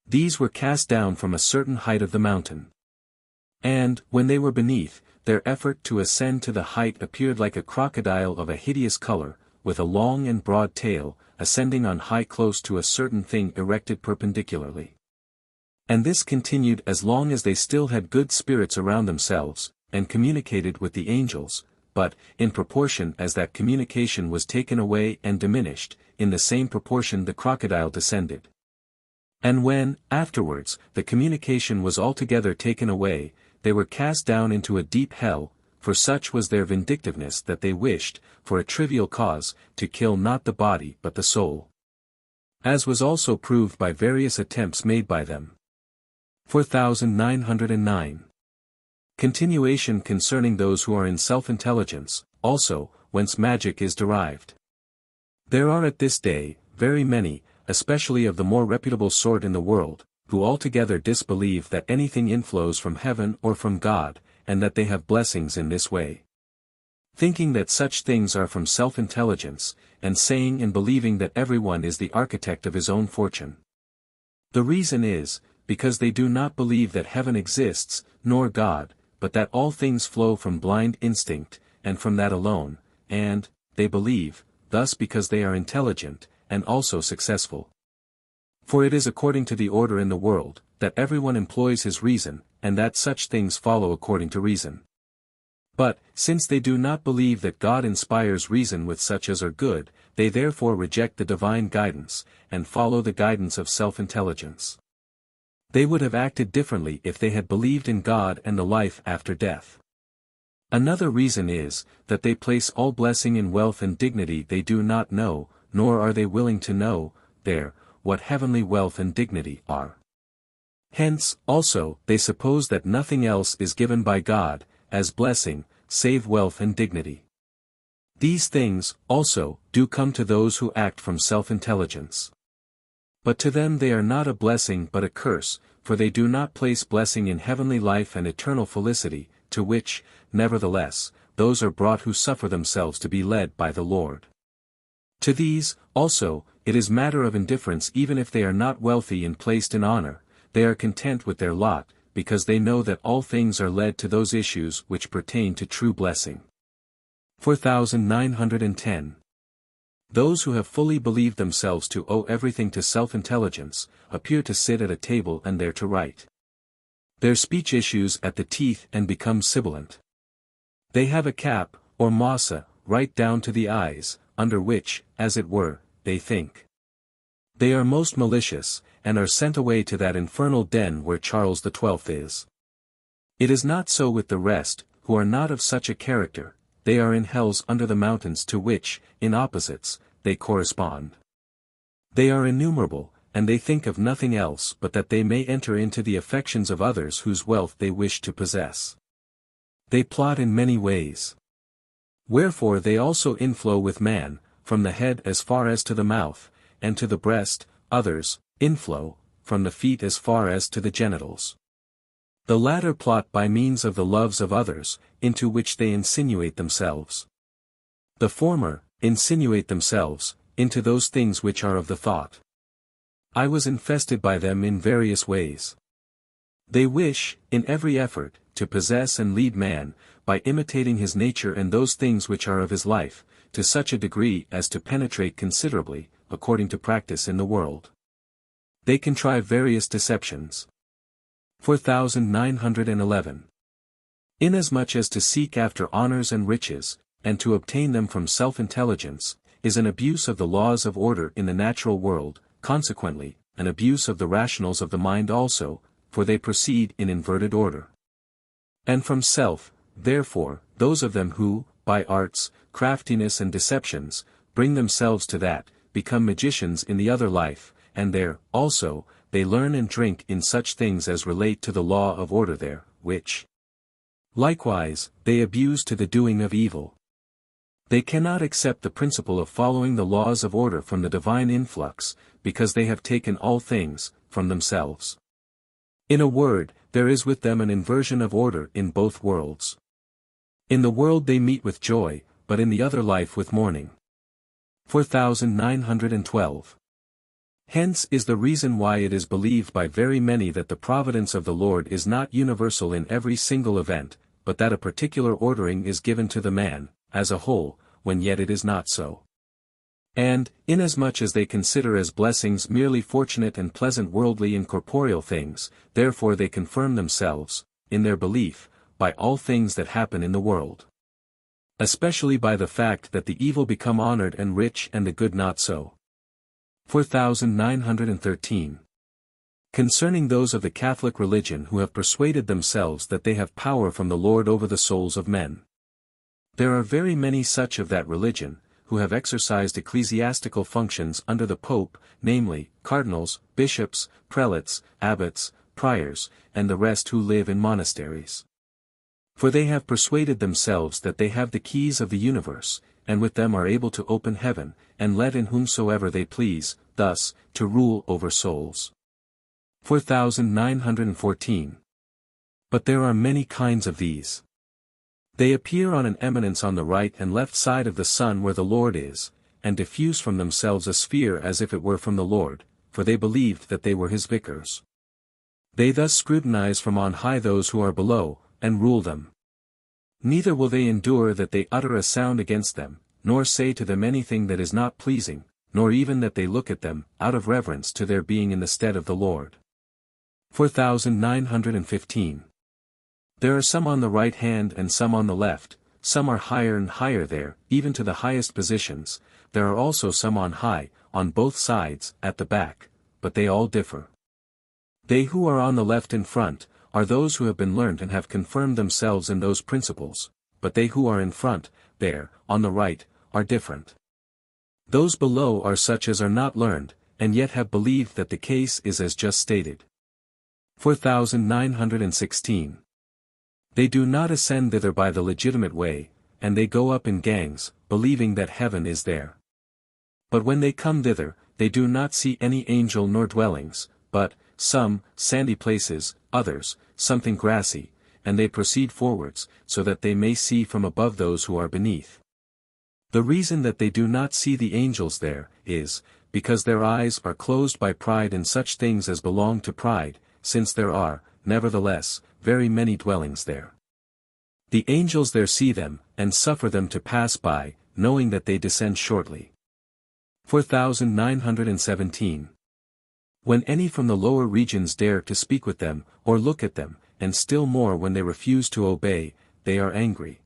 These were cast down from a certain height of the mountain. And, when they were beneath, their effort to ascend to the height appeared like a crocodile of a hideous color, with a long and broad tail, ascending on high close to a certain thing erected perpendicularly. And this continued as long as they still had good spirits around themselves, and communicated with the angels, but, in proportion as that communication was taken away and diminished, in the same proportion the crocodile descended. And when, afterwards, the communication was altogether taken away, they were cast down into a deep hell, for such was their vindictiveness that they wished, for a trivial cause, to kill not the body but the soul. As was also proved by various attempts made by them. 4909. Continuation concerning those who are in self-intelligence, also, whence magic is derived. There are at this day, very many, especially of the more reputable sort in the world, who altogether disbelieve that anything inflows from heaven or from God, and that they have blessings in this way. Thinking that such things are from self-intelligence, and saying and believing that everyone is the architect of his own fortune. The reason is, because they do not believe that heaven exists, nor God, but that all things flow from blind instinct, and from that alone, and, they believe, thus because they are intelligent, and also successful. For it is according to the order in the world, that everyone employs his reason, and that such things follow according to reason. But, since they do not believe that God inspires reason with such as are good, they therefore reject the divine guidance, and follow the guidance of self-intelligence. They would have acted differently if they had believed in God and the life after death. Another reason is, that they place all blessing in wealth and dignity they do not know, nor are they willing to know, what heavenly wealth and dignity are. Hence, also, they suppose that nothing else is given by God, as blessing, save wealth and dignity. These things, also, do come to those who act from self-intelligence. But to them they are not a blessing but a curse, for they do not place blessing in heavenly life and eternal felicity, to which, nevertheless, those are brought who suffer themselves to be led by the Lord. To these, also, it is matter of indifference even if they are not wealthy and placed in honor, they are content with their lot, because they know that all things are led to those issues which pertain to true blessing. 4910. Those who have fully believed themselves to owe everything to self-intelligence, appear to sit at a table and there to write. Their speech issues at the teeth and becomes sibilant. They have a cap, or massa, right down to the eyes, under which, as it were, they think. They are most malicious, and are sent away to that infernal den where Charles XII is. It is not so with the rest, who are not of such a character, they are in hells under the mountains to which, in opposites, they correspond. They are innumerable, and they think of nothing else but that they may enter into the affections of others whose wealth they wish to possess. They plot in many ways. Wherefore they also inflow with man, from the head as far as to the mouth, and to the breast, others, inflow, from the feet as far as to the genitals. The latter plot by means of the loves of others, into which they insinuate themselves. The former, insinuate themselves, into those things which are of the thought. I was infested by them in various ways. They wish, in every effort, to possess and lead man, by imitating his nature and those things which are of his life, to such a degree as to penetrate considerably, according to practice in the world. They contrive various deceptions. 4911. Inasmuch as to seek after honors and riches, and to obtain them from self-intelligence, is an abuse of the laws of order in the natural world, consequently, an abuse of the rationals of the mind also, for they proceed in inverted order. And from self, therefore, those of them who, by arts, craftiness and deceptions, bring themselves to that, become magicians in the other life, and there, also, they learn and drink in such things as relate to the law of order there, which likewise, they abuse to the doing of evil. They cannot accept the principle of following the laws of order from the divine influx, because they have taken all things, from themselves. In a word, there is with them an inversion of order in both worlds. In the world they meet with joy, but in the other life with mourning. 4912. Hence is the reason why it is believed by very many that the providence of the Lord is not universal in every single event, but that a particular ordering is given to the man, as a whole, when yet it is not so. And, inasmuch as they consider as blessings merely fortunate and pleasant worldly and corporeal things, therefore they confirm themselves, in their belief, by all things that happen in the world. Especially by the fact that the evil become honored and rich and the good not so. 4913. Concerning those of the Catholic religion who have persuaded themselves that they have power from the Lord over the souls of men. There are very many such of that religion, who have exercised ecclesiastical functions under the Pope, namely, cardinals, bishops, prelates, abbots, priors, and the rest who live in monasteries. For they have persuaded themselves that they have the keys of the universe, and with them are able to open heaven, and let in whomsoever they please, thus, to rule over souls. 4914. But there are many kinds of these. They appear on an eminence on the right and left side of the sun where the Lord is, and diffuse from themselves a sphere as if it were from the Lord, for they believed that they were his vicars. They thus scrutinize from on high those who are below, and rule them. Neither will they endure that they utter a sound against them, nor say to them anything that is not pleasing, nor even that they look at them, out of reverence to their being in the stead of the Lord. 4915. There are some on the right hand and some on the left, some are higher and higher there, even to the highest positions, there are also some on high, on both sides, at the back, but they all differ. They who are on the left in front, are those who have been learned and have confirmed themselves in those principles, but they who are in front, there, on the right, are different. Those below are such as are not learned, and yet have believed that the case is as just stated. 4916. They do not ascend thither by the legitimate way, and they go up in gangs, believing that heaven is there. But when they come thither, they do not see any angel nor dwellings, but, some, sandy places, others, something grassy, and they proceed forwards, so that they may see from above those who are beneath. The reason that they do not see the angels there, is, because their eyes are closed by pride in such things as belong to pride, since there are, nevertheless, very many dwellings there. The angels there see them, and suffer them to pass by, knowing that they descend shortly. 4917. When any from the lower regions dare to speak with them, or look at them, and still more when they refuse to obey, they are angry.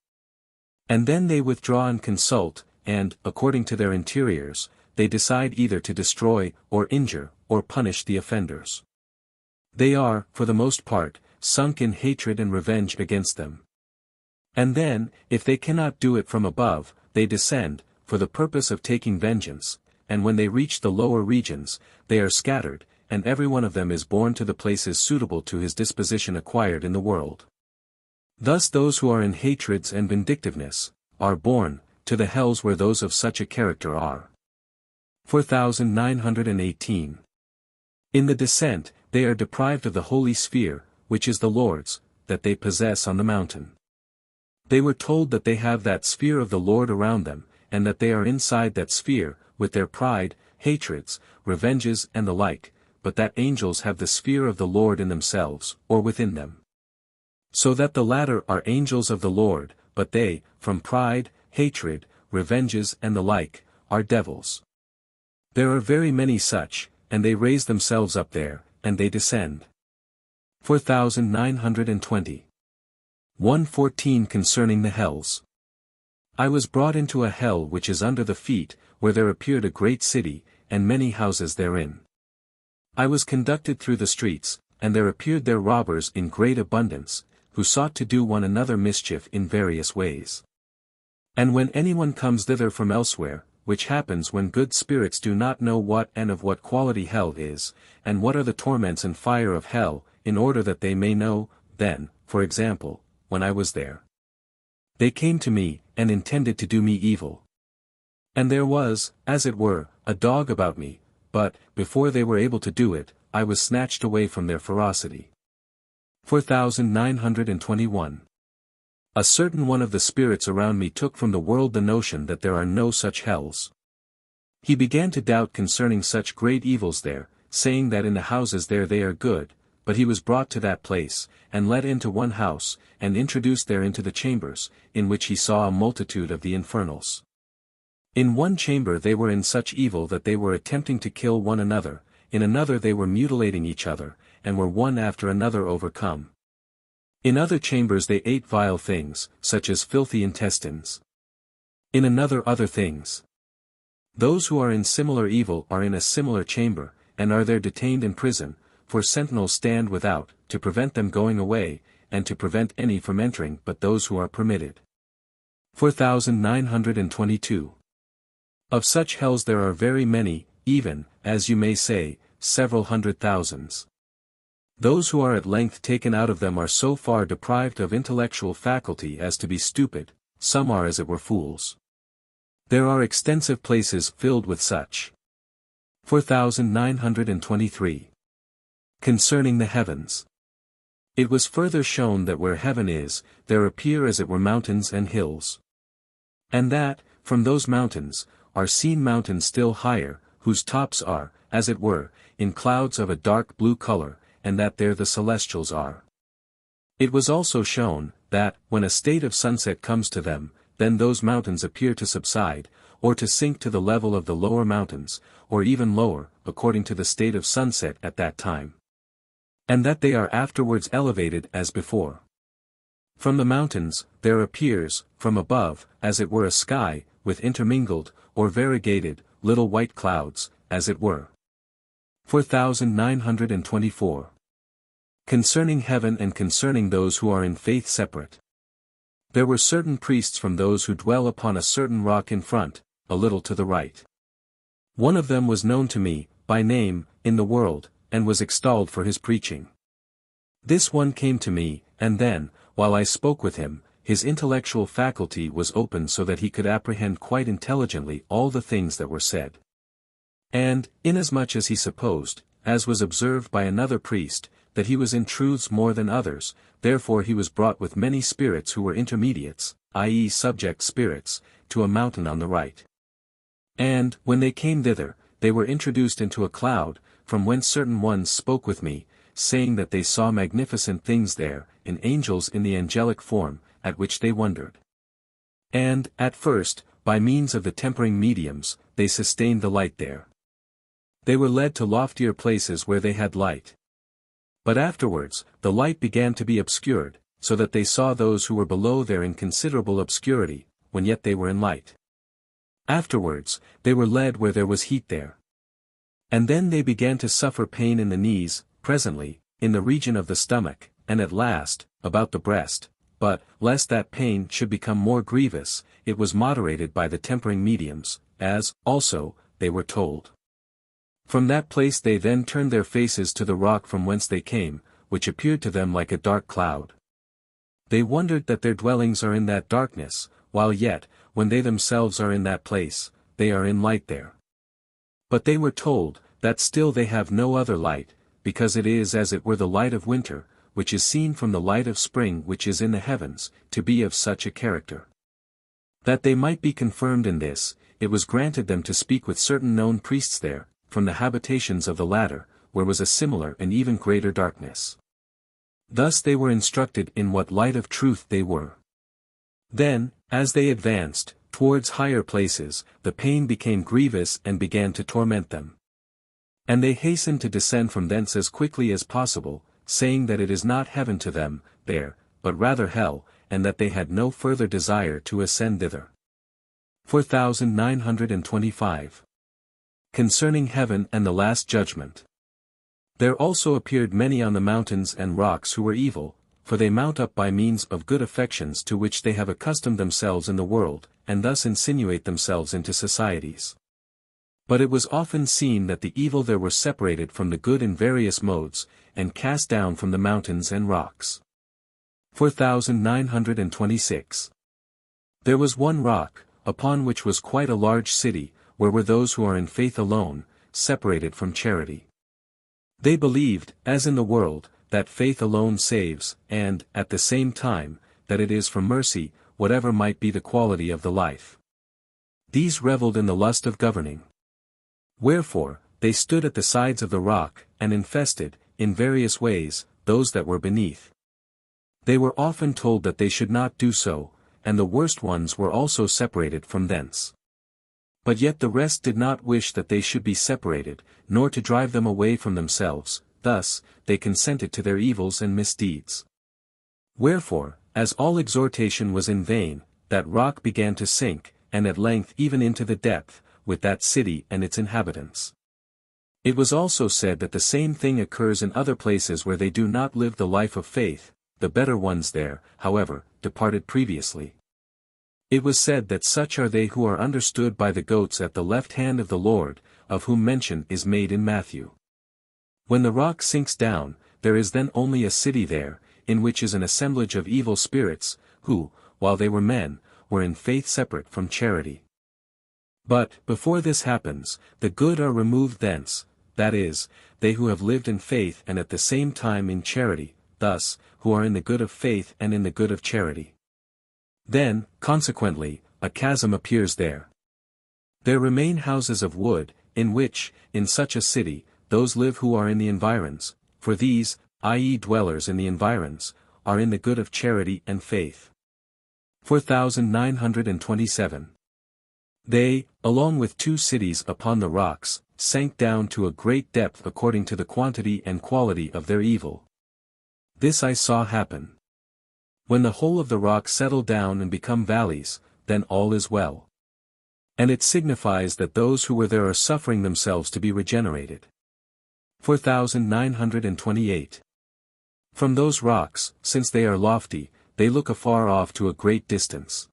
And then they withdraw and consult, and, according to their interiors, they decide either to destroy, or injure, or punish the offenders. They are, for the most part, sunk in hatred and revenge against them. And then, if they cannot do it from above, they descend, for the purpose of taking vengeance, and when they reach the lower regions, they are scattered, and every one of them is borne to the places suitable to his disposition acquired in the world. Thus those who are in hatreds and vindictiveness, are borne, to the hells where those of such a character are. 4918. In the descent, they are deprived of the holy sphere, which is the Lord's, that they possess on the mountain. They were told that they have that sphere of the Lord around them, and that they are inside that sphere, with their pride, hatreds, revenges and the like, but that angels have the sphere of the Lord in themselves, or within them. So that the latter are angels of the Lord, but they, from pride, hatred, revenges and the like, are devils. There are very many such, and they raise themselves up there, and they descend. 4920. 114 Concerning the hells. I was brought into a hell which is under the feet, where there appeared a great city, and many houses therein. I was conducted through the streets, and there appeared there robbers in great abundance, who sought to do one another mischief in various ways. And when anyone comes thither from elsewhere, which happens when good spirits do not know what and of what quality hell is, and what are the torments and fire of hell, in order that they may know, then, for example, when I was there, they came to me, and intended to do me evil. And there was, as it were, a dog about me, but, before they were able to do it, I was snatched away from their ferocity. 4921. A certain one of the spirits around me took from the world the notion that there are no such hells. He began to doubt concerning such great evils there, saying that in the houses there they are good, but he was brought to that place, and led into one house, and introduced there into the chambers, in which he saw a multitude of the infernals. In one chamber they were in such evil that they were attempting to kill one another, in another they were mutilating each other, and were one after another overcome. In other chambers they ate vile things, such as filthy intestines. In another other things. Those who are in similar evil are in a similar chamber, and are there detained in prison, for sentinels stand without, to prevent them going away, and to prevent any from entering but those who are permitted. 4922. Of such hells there are very many, even, as you may say, several hundred thousands. Those who are at length taken out of them are so far deprived of intellectual faculty as to be stupid, some are as it were fools. There are extensive places filled with such. 4923. Concerning the heavens. It was further shown that where heaven is, there appear as it were mountains and hills. And that, from those mountains, are seen mountains still higher, whose tops are, as it were, in clouds of a dark blue color, and that there the celestials are. It was also shown, that, when a state of sunset comes to them, then those mountains appear to subside, or to sink to the level of the lower mountains, or even lower, according to the state of sunset at that time. And that they are afterwards elevated as before. From the mountains, there appears, from above, as it were a sky, with intermingled, or variegated, little white clouds, as it were. 4924. Concerning heaven and concerning those who are in faith separate. There were certain priests from those who dwell upon a certain rock in front, a little to the right. One of them was known to me, by name, in the world, and was extolled for his preaching. This one came to me, and then, while I spoke with him, his intellectual faculty was opened so that he could apprehend quite intelligently all the things that were said. And, inasmuch as he supposed, as was observed by another priest, that he was in truths more than others, therefore he was brought with many spirits who were intermediates, i.e. subject spirits, to a mountain on the right. And, when they came thither, they were introduced into a cloud, from whence certain ones spoke with me, saying that they saw magnificent things there, and angels in the angelic form, at which they wondered. And, at first, by means of the tempering mediums, they sustained the light there. They were led to loftier places where they had light. But afterwards, the light began to be obscured, so that they saw those who were below there in considerable obscurity, when yet they were in light. Afterwards, they were led where there was heat there. And then they began to suffer pain in the knees, presently, in the region of the stomach, and at last, about the breast, but, lest that pain should become more grievous, it was moderated by the tempering mediums, as, also, they were told. From that place they then turned their faces to the rock from whence they came, which appeared to them like a dark cloud. They wondered that their dwellings are in that darkness, while yet, when they themselves are in that place, they are in light there. But they were told, that still they have no other light, because it is as it were the light of winter, which is seen from the light of spring which is in the heavens, to be of such a character. That they might be confirmed in this, it was granted them to speak with certain known priests there, from the habitations of the latter, where was a similar and even greater darkness. Thus they were instructed in what light of truth they were. Then, as they advanced, towards higher places, the pain became grievous and began to torment them. And they hastened to descend from thence as quickly as possible, saying that it is not heaven to them, there, but rather hell, and that they had no further desire to ascend thither. 4925. Concerning heaven and the last judgment. There also appeared many on the mountains and rocks who were evil, for they mount up by means of good affections to which they have accustomed themselves in the world, and thus insinuate themselves into societies. But it was often seen that the evil there were separated from the good in various modes, and cast down from the mountains and rocks. 4926. There was one rock, upon which was quite a large city, where were those who are in faith alone, separated from charity. They believed, as in the world, that faith alone saves, and, at the same time, that it is from mercy, whatever might be the quality of the life. These revelled in the lust of governing. Wherefore, they stood at the sides of the rock, and infested, in various ways, those that were beneath. They were often told that they should not do so, and the worst ones were also separated from thence. But yet the rest did not wish that they should be separated, nor to drive them away from themselves, thus, they consented to their evils and misdeeds. Wherefore, as all exhortation was in vain, that rock began to sink, and at length even into the depth, with that city and its inhabitants. It was also said that the same thing occurs in other places where they do not live the life of faith, the better ones there, however, departed previously. It was said that such are they who are understood by the goats at the left hand of the Lord, of whom mention is made in Matthew. When the rock sinks down, there is then only a city there, in which is an assemblage of evil spirits, who, while they were men, were in faith separate from charity. But, before this happens, the good are removed thence, that is, they who have lived in faith and at the same time in charity, thus, who are in the good of faith and in the good of charity. Then, consequently, a chasm appears there. There remain houses of wood, in which, in such a city, those live who are in the environs, for these, i.e. dwellers in the environs, are in the good of charity and faith. 4927. They, along with 2 cities upon the rocks, sank down to a great depth according to the quantity and quality of their evil. This I saw happen. When the whole of the rock settle down and become valleys, then all is well. And it signifies that those who were there are suffering themselves to be regenerated. 4928. From those rocks, since they are lofty, they look afar off to a great distance.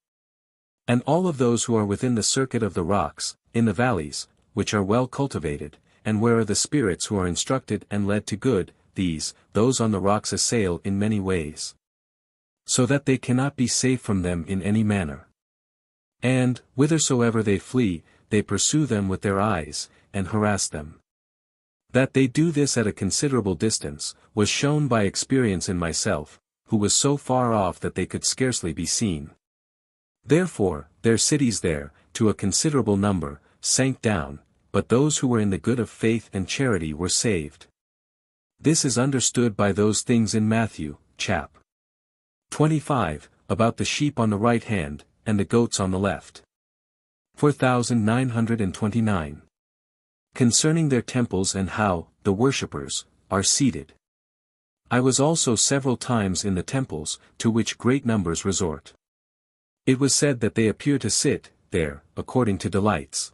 And all of those who are within the circuit of the rocks, in the valleys, which are well cultivated, and where are the spirits who are instructed and led to good, those on the rocks assail in many ways. So that they cannot be safe from them in any manner. And, whithersoever they flee, they pursue them with their eyes, and harass them. That they do this at a considerable distance, was shown by experience in myself, who was so far off that they could scarcely be seen. Therefore, their cities there, to a considerable number, sank down, but those who were in the good of faith and charity were saved. This is understood by those things in Matthew, chap. 25, about the sheep on the right hand, and the goats on the left. 4929. Concerning their temples and how, the worshippers, are seated. I was also several times in the temples, to which great numbers resort. It was said that they appear to sit, there, according to delights.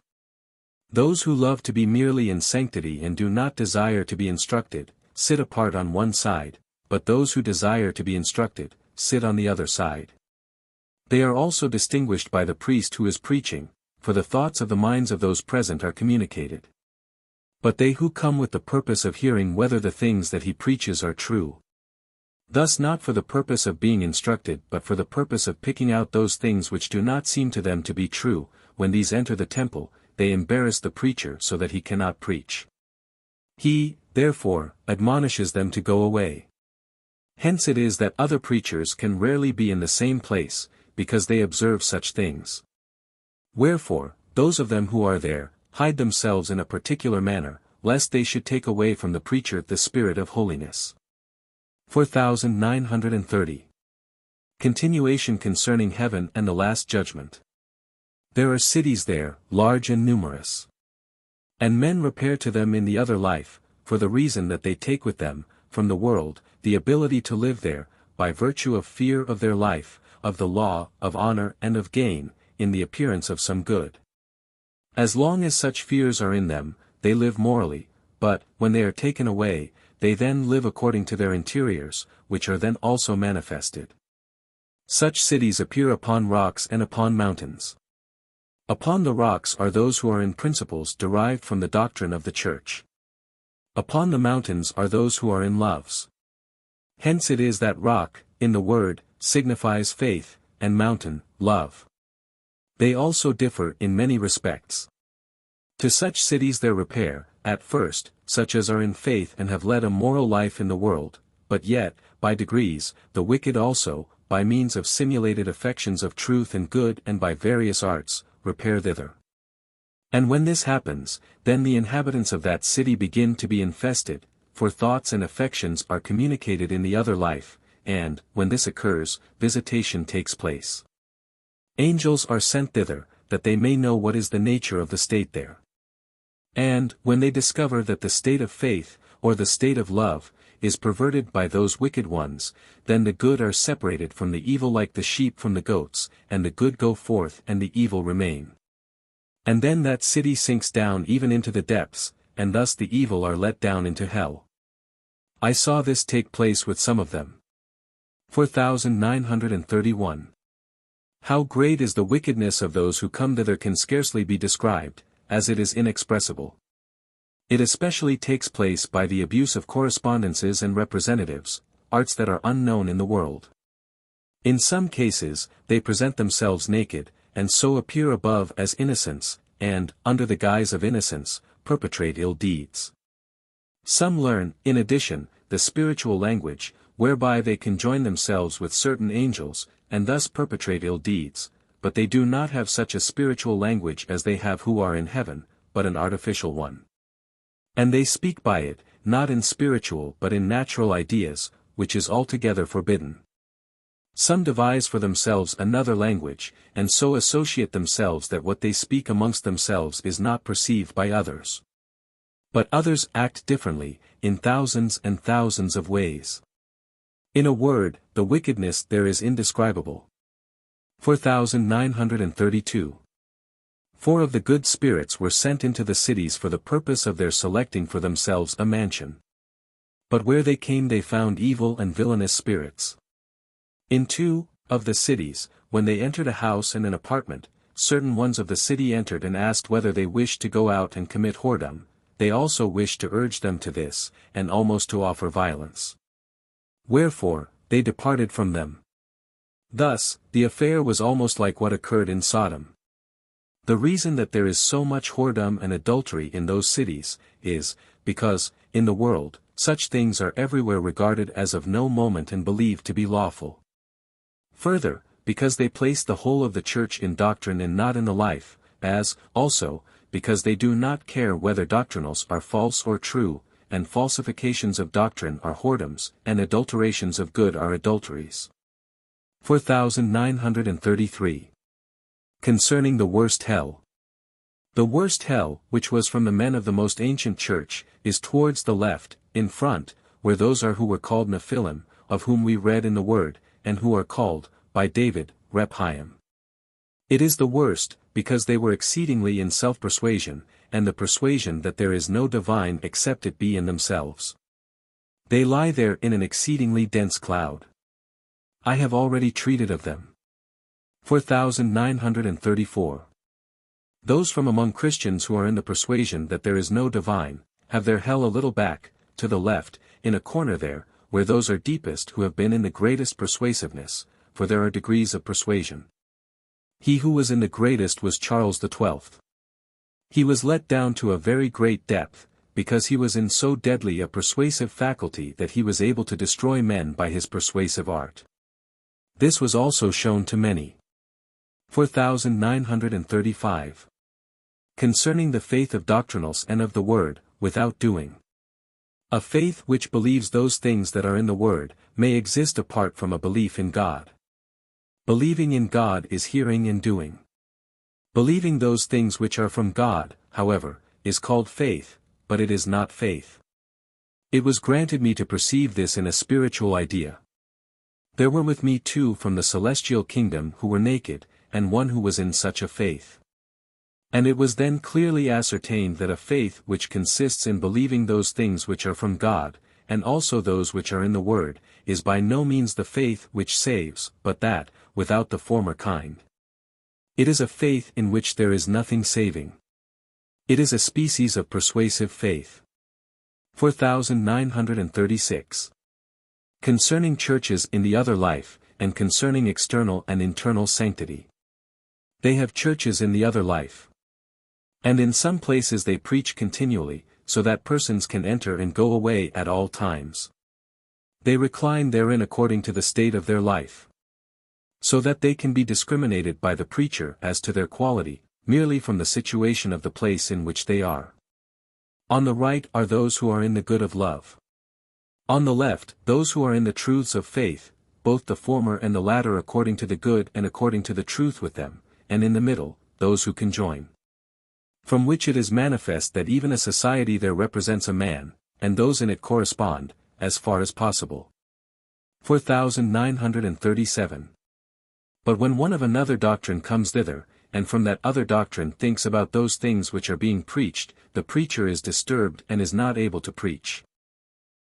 Those who love to be merely in sanctity and do not desire to be instructed, sit apart on one side, but those who desire to be instructed, sit on the other side. They are also distinguished by the priest who is preaching, for the thoughts of the minds of those present are communicated. But they who come with the purpose of hearing whether the things that he preaches are true. Thus not for the purpose of being instructed but for the purpose of picking out those things which do not seem to them to be true, when these enter the temple, they embarrass the preacher so that he cannot preach. He, therefore, admonishes them to go away. Hence it is that other preachers can rarely be in the same place, because they observe such things. Wherefore, those of them who are there, hide themselves in a particular manner, lest they should take away from the preacher the spirit of holiness. 4930. Continuation concerning heaven and the last judgment. There are cities there, large and numerous. And men repair to them in the other life, for the reason that they take with them, from the world, the ability to live there, by virtue of fear of their life, of the law, of honor and of gain, in the appearance of some good. As long as such fears are in them, they live morally, but, when they are taken away, they then live according to their interiors, which are then also manifested. Such cities appear upon rocks and upon mountains. Upon the rocks are those who are in principles derived from the doctrine of the Church. Upon the mountains are those who are in loves. Hence it is that rock, in the word, signifies faith, and mountain, love. They also differ in many respects. To such cities there repair, at first, such as are in faith and have led a moral life in the world, but yet, by degrees, the wicked also, by means of simulated affections of truth and good and by various arts, repair thither. And when this happens, then the inhabitants of that city begin to be infested, for thoughts and affections are communicated in the other life, and, when this occurs, visitation takes place. Angels are sent thither, that they may know what is the nature of the state there. And, when they discover that the state of faith, or the state of love, is perverted by those wicked ones, then the good are separated from the evil like the sheep from the goats, and the good go forth and the evil remain. And then that city sinks down even into the depths, and thus the evil are let down into hell. I saw this take place with some of them. 4931. How great is the wickedness of those who come thither can scarcely be described, as it is inexpressible. It especially takes place by the abuse of correspondences and representatives, arts that are unknown in the world. In some cases, they present themselves naked, and so appear above as innocents, and, under the guise of innocence, perpetrate ill deeds. Some learn, in addition, the spiritual language, whereby they conjoin themselves with certain angels, and thus perpetrate ill deeds, but they do not have such a spiritual language as they have who are in heaven, but an artificial one. And they speak by it, not in spiritual but in natural ideas, which is altogether forbidden. Some devise for themselves another language, and so associate themselves that what they speak amongst themselves is not perceived by others. But others act differently, in thousands and thousands of ways. In a word, the wickedness there is indescribable. 4932. 4 of the good spirits were sent into the cities for the purpose of their selecting for themselves a mansion. But where they came they found evil and villainous spirits. In 2 of the cities, when they entered a house and an apartment, certain ones of the city entered and asked whether they wished to go out and commit whoredom. They also wished to urge them to this, and almost to offer violence. Wherefore, they departed from them. Thus, the affair was almost like what occurred in Sodom. The reason that there is so much whoredom and adultery in those cities, is, because, in the world, such things are everywhere regarded as of no moment and believed to be lawful. Further, because they place the whole of the church in doctrine and not in the life, as, also, because they do not care whether doctrinals are false or true, and falsifications of doctrine are whoredoms, and adulterations of good are adulteries. 4933. Concerning the worst hell. The worst hell, which was from the men of the most ancient church, is towards the left, in front, where those are who were called Nephilim, of whom we read in the word, and who are called, by David, Rephaim. It is the worst, because they were exceedingly in self-persuasion, and the persuasion that there is no divine except it be in themselves. They lie there in an exceedingly dense cloud. I have already treated of them. 4934. Those from among Christians who are in the persuasion that there is no divine, have their hell a little back, to the left, in a corner there, where those are deepest who have been in the greatest persuasiveness, for there are degrees of persuasion. He who was in the greatest was Charles XII. He was let down to a very great depth, because he was in so deadly a persuasive faculty that he was able to destroy men by his persuasive art. This was also shown to many. 4935. Concerning the faith of doctrinals and of the word, without doing. A faith which believes those things that are in the word, may exist apart from a belief in God. Believing in God is hearing and doing. Believing those things which are from God, however, is called faith, but it is not faith. It was granted me to perceive this in a spiritual idea. There were with me two from the celestial kingdom who were naked, and one who was in such a faith. And it was then clearly ascertained that a faith which consists in believing those things which are from God, and also those which are in the Word, is by no means the faith which saves, but that, without the former kind. It is a faith in which there is nothing saving. It is a species of persuasive faith. 4936. Concerning churches in the other life, and concerning external and internal sanctity. They have churches in the other life. And in some places they preach continually, so that persons can enter and go away at all times. They recline therein according to the state of their life. So that they can be discriminated by the preacher as to their quality, merely from the situation of the place in which they are. On the right are those who are in the good of love. On the left, those who are in the truths of faith, both the former and the latter according to the good and according to the truth with them, and in the middle, those who conjoin. From which it is manifest that even a society there represents a man, and those in it correspond, as far as possible. 4937. But when one of another doctrine comes thither, and from that other doctrine thinks about those things which are being preached, the preacher is disturbed and is not able to preach.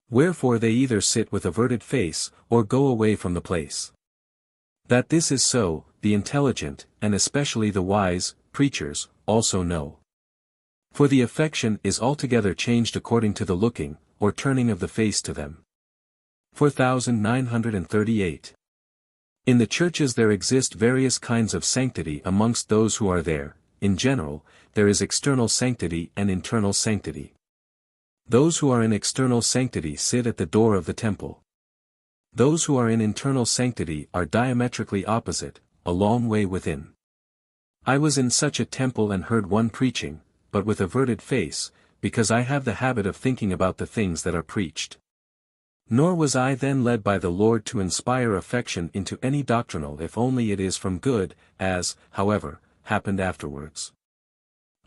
Wherefore they either sit with averted face, or go away from the place. That this is so, the intelligent, and especially the wise, preachers, also know. For the affection is altogether changed according to the looking, or turning of the face to them. 4938. In the churches there exist various kinds of sanctity amongst those who are there. In general, there is external sanctity and internal sanctity. Those who are in external sanctity sit at the door of the temple. Those who are in internal sanctity are diametrically opposite, a long way within. I was in such a temple and heard one preaching, but with averted face, because I have the habit of thinking about the things that are preached. Nor was I then led by the Lord to inspire affection into any doctrinal if only it is from good, as, however, happened afterwards.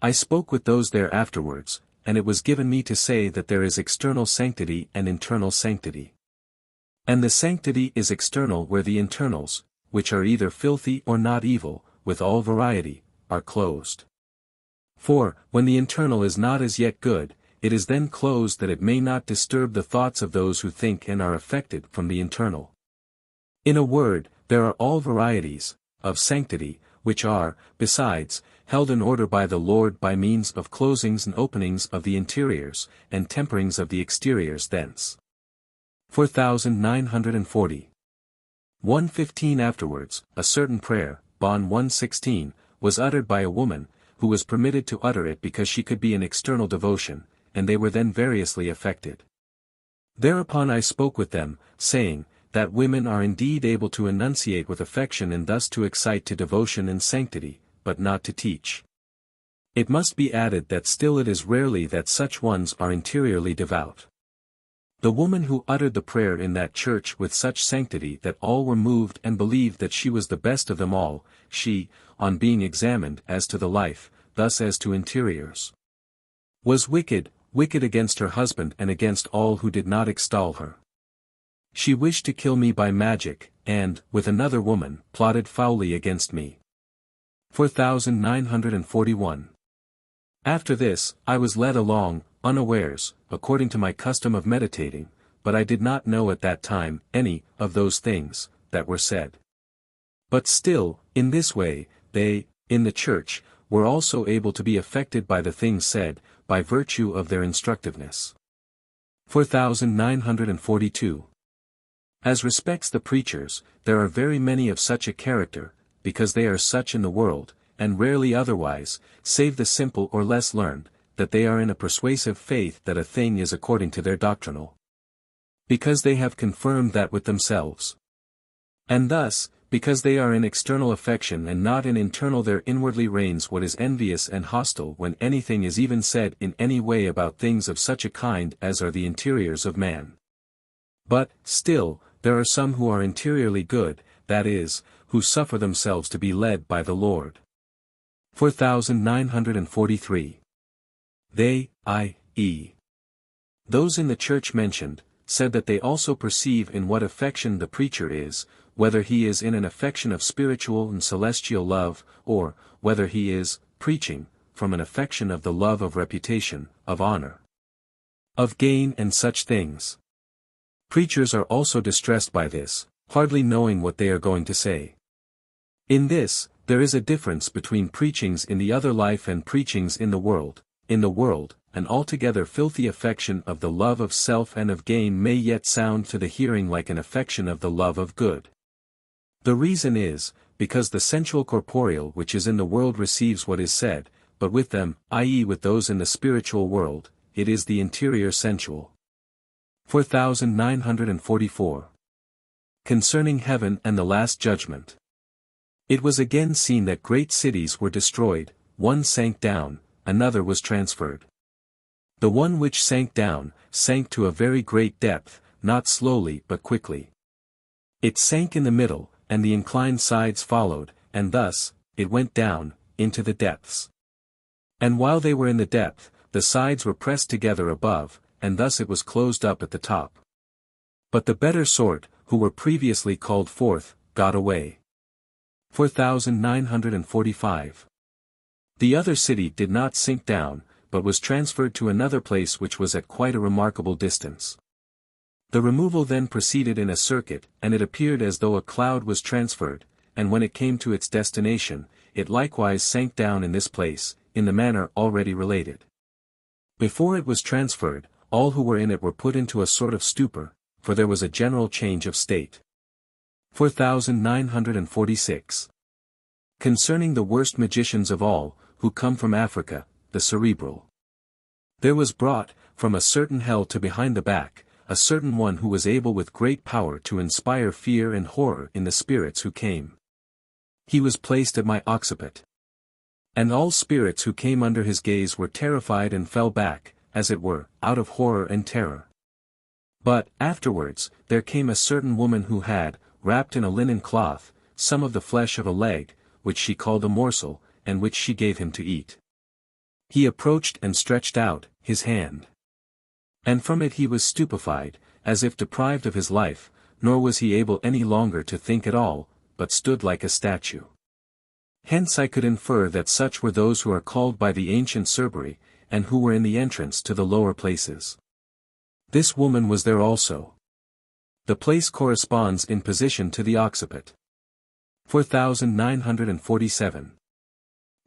I spoke with those there afterwards, and it was given me to say that there is external sanctity and internal sanctity. And the sanctity is external where the internals, which are either filthy or not evil, with all variety, are closed. For, when the internal is not as yet good, it is then closed that it may not disturb the thoughts of those who think and are affected from the internal. In a word, there are all varieties, of sanctity, which are, besides, held in order by the Lord by means of closings and openings of the interiors, and temperings of the exteriors thence. 4940. 115 afterwards, a certain prayer, Bon 116, was uttered by a woman, who was permitted to utter it because she could be in external devotion, and they were then variously affected. Thereupon I spoke with them, saying, that women are indeed able to enunciate with affection and thus to excite to devotion and sanctity, but not to teach. It must be added that still it is rarely that such ones are interiorly devout. The woman who uttered the prayer in that church with such sanctity that all were moved and believed that she was the best of them all, she, on being examined as to the life, thus as to interiors, was wicked against her husband and against all who did not extol her. She wished to kill me by magic, and, with another woman, plotted foully against me. 4941. After this, I was led along, unawares, according to my custom of meditating, but I did not know at that time any of those things that were said. But still, in this way, they, in the church, were also able to be affected by the things said, by virtue of their instructiveness. 4942. As respects the preachers, there are very many of such a character, because they are such in the world, and rarely otherwise, save the simple or less learned, that they are in a persuasive faith that a thing is according to their doctrinal. Because they have confirmed that with themselves. And thus, because they are in external affection and not in internal, there inwardly reigns what is envious and hostile when anything is even said in any way about things of such a kind as are the interiors of man. But, still, there are some who are interiorly good, that is, who suffer themselves to be led by the Lord. 4943. They, i.e., those in the church mentioned, said that they also perceive in what affection the preacher is, whether he is in an affection of spiritual and celestial love, or, whether he is, preaching, from an affection of the love of reputation, of honor, of gain and such things. Preachers are also distressed by this, hardly knowing what they are going to say. In this, there is a difference between preachings in the other life and preachings in the world. In the world, an altogether filthy affection of the love of self and of gain may yet sound to the hearing like an affection of the love of good. The reason is, because the sensual corporeal which is in the world receives what is said, but with them, i.e. with those in the spiritual world, it is the interior sensual. 4944. Concerning heaven and the last judgment. It was again seen that great cities were destroyed, one sank down, another was transferred. The one which sank down, sank to a very great depth, not slowly but quickly. It sank in the middle, and the inclined sides followed, and thus, it went down, into the depths. And while they were in the depth, the sides were pressed together above, and thus it was closed up at the top. But the better sort, who were previously called forth, got away. 4945. The other city did not sink down, but was transferred to another place which was at quite a remarkable distance. The removal then proceeded in a circuit, and it appeared as though a cloud was transferred, and when it came to its destination, it likewise sank down in this place, in the manner already related. Before it was transferred, all who were in it were put into a sort of stupor, for there was a general change of state. 4946. Concerning the worst magicians of all, who come from Africa, the cerebral. There was brought, from a certain hell to behind the back, a certain one who was able with great power to inspire fear and horror in the spirits who came. He was placed at my occiput. And all spirits who came under his gaze were terrified and fell back, as it were, out of horror and terror. But, afterwards, there came a certain woman who had, wrapped in a linen cloth, some of the flesh of a leg, which she called a morsel, and which she gave him to eat. He approached and stretched out his hand. And from it he was stupefied, as if deprived of his life, nor was he able any longer to think at all, but stood like a statue. Hence I could infer that such were those who are called by the ancient Cerberus, and who were in the entrance to the lower places. This woman was there also. The place corresponds in position to the occiput. 4947.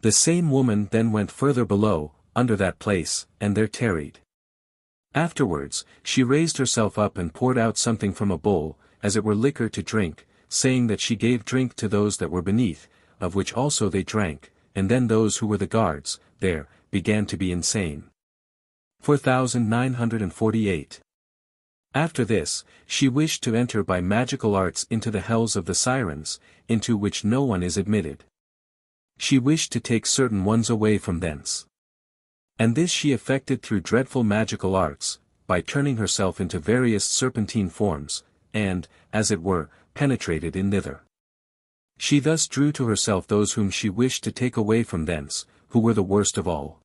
The same woman then went further below, under that place, and there tarried. Afterwards, she raised herself up and poured out something from a bowl, as it were liquor to drink, saying that she gave drink to those that were beneath, of which also they drank, and then those who were the guards, there, began to be insane. 4948. After this, she wished to enter by magical arts into the hells of the sirens, into which no one is admitted. She wished to take certain ones away from thence. And this she effected through dreadful magical arts, by turning herself into various serpentine forms, and, as it were, penetrated in thither. She thus drew to herself those whom she wished to take away from thence, who were the worst of all.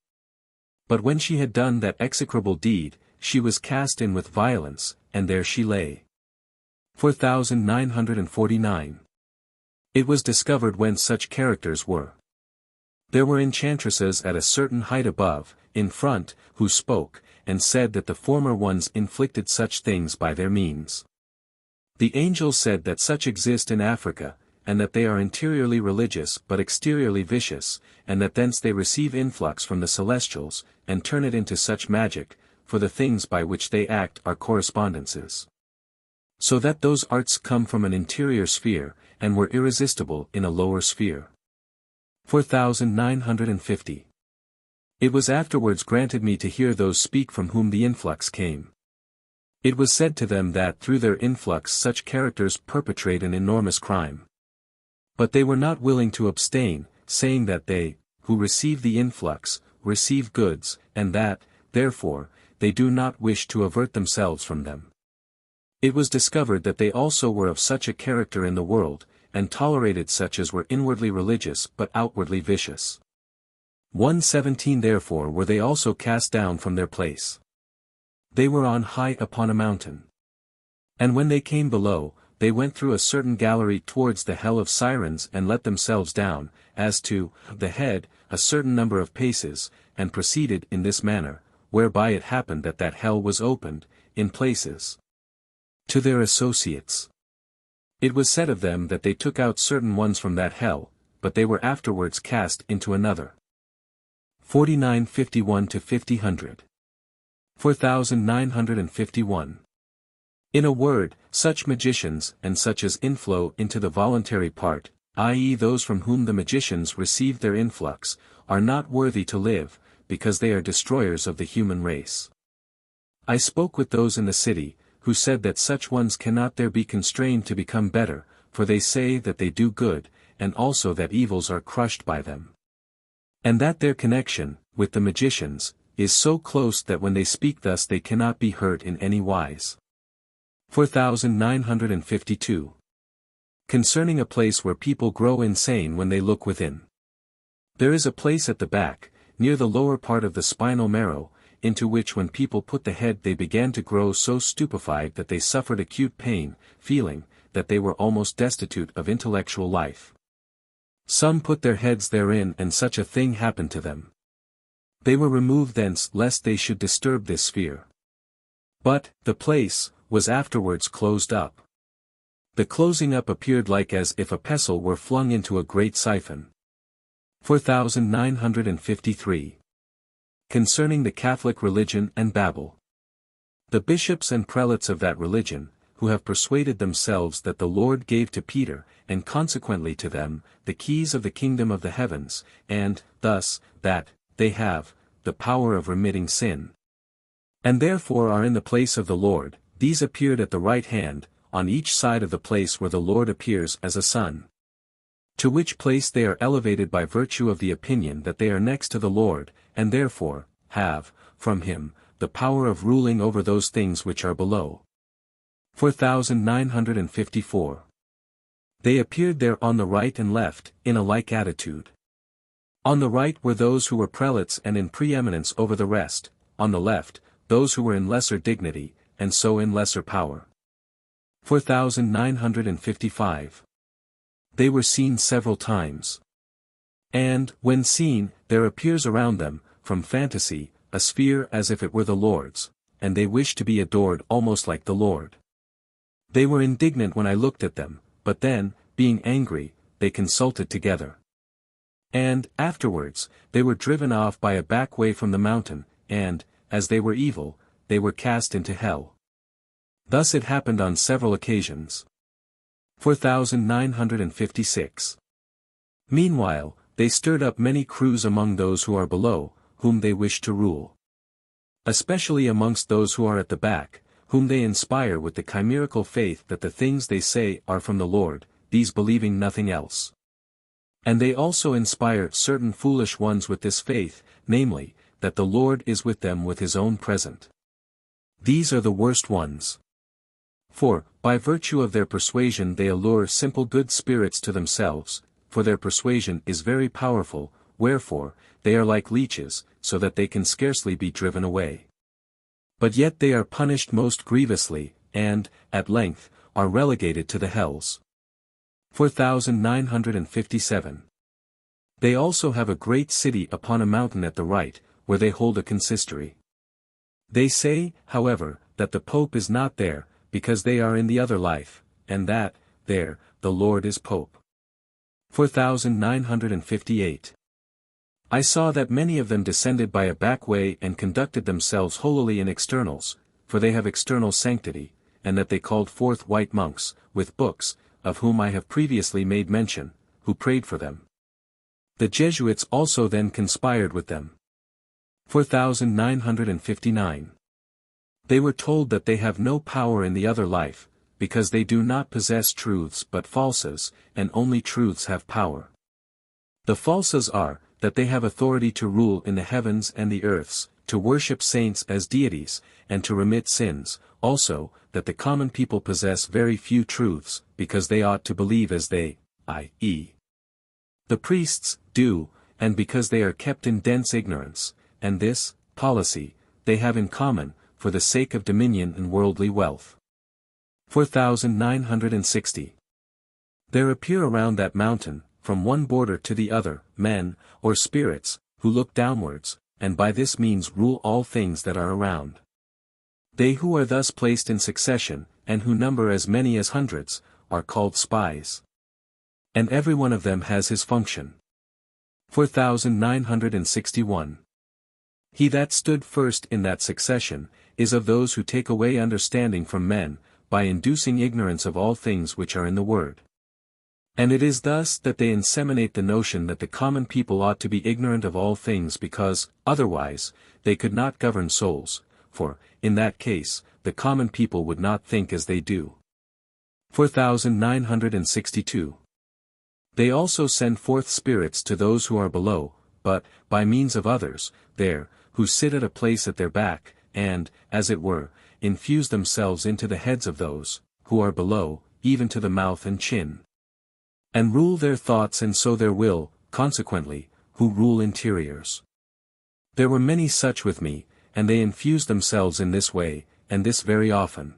But when she had done that execrable deed, she was cast in with violence, and there she lay. 4949. It was discovered whence such characters were. There were enchantresses at a certain height above, in front, who spoke, and said that the former ones inflicted such things by their means. The angels said that such exist in Africa, and that they are interiorly religious but exteriorly vicious, and that thence they receive influx from the celestials, and turn it into such magic, for the things by which they act are correspondences. So that those arts come from an interior sphere, and were irresistible in a lower sphere. 4950. It was afterwards granted me to hear those speak from whom the influx came. It was said to them that through their influx such characters perpetrate an enormous crime. But they were not willing to abstain, saying that they, who receive the influx, receive goods, and that, therefore, they do not wish to avert themselves from them. It was discovered that they also were of such a character in the world, and tolerated such as were inwardly religious but outwardly vicious. 117 Therefore were they also cast down from their place. They were on high upon a mountain. And when they came below, they went through a certain gallery towards the hell of sirens and let themselves down, as to the head, a certain number of paces, and proceeded in this manner, whereby it happened that that hell was opened, in places, to their associates. It was said of them that they took out certain ones from that hell, but they were afterwards cast into another. 49:51-50. 4951. In a word, such magicians and such as inflow into the voluntary part, i.e. those from whom the magicians receive their influx, are not worthy to live, because they are destroyers of the human race. I spoke with those in the city, who said that such ones cannot there be constrained to become better, for they say that they do good, and also that evils are crushed by them. And that their connection, with the magicians, is so close that when they speak thus they cannot be hurt in any wise. 4952. Concerning a place where people grow insane when they look within. There is a place at the back, near the lower part of the spinal marrow, into which when people put the head they began to grow so stupefied that they suffered acute pain, feeling that they were almost destitute of intellectual life. Some put their heads therein and such a thing happened to them. They were removed thence lest they should disturb this sphere. But, the place, was afterwards closed up. The closing up appeared like as if a pestle were flung into a great siphon. 4953. Concerning the Catholic religion and Babel. The bishops and prelates of that religion, who have persuaded themselves that the Lord gave to Peter, and consequently to them, the keys of the kingdom of the heavens, and, thus, that, they have, the power of remitting sin. And therefore are in the place of the Lord, these appeared at the right hand, on each side of the place where the Lord appears as a sun. To which place they are elevated by virtue of the opinion that they are next to the Lord, and therefore, have, from him, the power of ruling over those things which are below. 4954. They appeared there on the right and left, in a like attitude. On the right were those who were prelates and in preeminence over the rest, on the left, those who were in lesser dignity, and so in lesser power. 4955. They were seen several times. And, when seen, there appears around them, from fantasy, a sphere as if it were the Lord's, and they wished to be adored almost like the Lord. They were indignant when I looked at them, but then, being angry, they consulted together. And, afterwards, they were driven off by a back way from the mountain, and, as they were evil, they were cast into hell. Thus it happened on several occasions. 4956. Meanwhile, they stirred up many crews among those who are below, whom they wish to rule. Especially amongst those who are at the back, whom they inspire with the chimerical faith that the things they say are from the Lord, these believing nothing else. And they also inspire certain foolish ones with this faith, namely, that the Lord is with them with his own present. These are the worst ones. For, by virtue of their persuasion they allure simple good spirits to themselves, for their persuasion is very powerful, wherefore, they are like leeches, so that they can scarcely be driven away. But yet they are punished most grievously, and, at length, are relegated to the hells. 4957. They also have a great city upon a mountain at the right, where they hold a consistory. They say, however, that the Pope is not there, because they are in the other life, and that, there, the Lord is Pope. 4958. I saw that many of them descended by a back way and conducted themselves holily in externals, for they have external sanctity, and that they called forth white monks, with books, of whom I have previously made mention, who prayed for them. The Jesuits also then conspired with them. 4959. They were told that they have no power in the other life, because they do not possess truths but falses, and only truths have power. The falses are, that they have authority to rule in the heavens and the earths, to worship saints as deities, and to remit sins, also, that the common people possess very few truths, because they ought to believe as they, i.e. the priests, do, and because they are kept in dense ignorance, and this, policy, they have in common, for the sake of dominion and worldly wealth. 4960. There appear around that mountain, from one border to the other, men, or spirits, who look downwards, and by this means rule all things that are around. They who are thus placed in succession, and who number as many as hundreds, are called spies. And every one of them has his function. 4961. He that stood first in that succession, is of those who take away understanding from men, by inducing ignorance of all things which are in the Word. And it is thus that they inseminate the notion that the common people ought to be ignorant of all things because, otherwise, they could not govern souls, for, in that case, the common people would not think as they do. 4962. They also send forth spirits to those who are below, but, by means of others, there, who sit at a place at their back, and, as it were, infuse themselves into the heads of those, who are below, even to the mouth and chin. And rule their thoughts and so their will, consequently, who rule interiors. There were many such with me, and they infused themselves in this way, and this very often.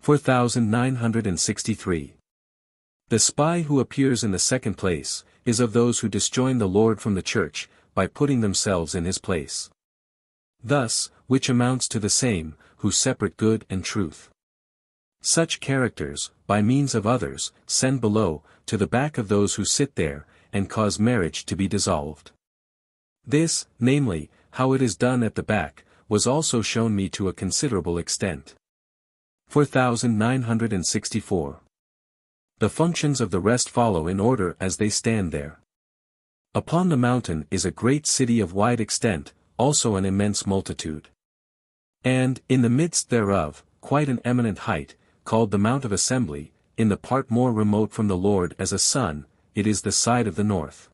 4963. The spy who appears in the second place, is of those who disjoin the Lord from the church, by putting themselves in his place. Thus, which amounts to the same, who separate good and truth. Such characters, by means of others, send below, to the back of those who sit there, and cause marriage to be dissolved. This, namely, how it is done at the back, was also shown me to a considerable extent. 4964. The functions of the rest follow in order as they stand there. Upon the mountain is a great city of wide extent, also an immense multitude. And, in the midst thereof, quite an eminent height, called the Mount of Assembly, in the part more remote from the Lord as a sun, it is the side of the north.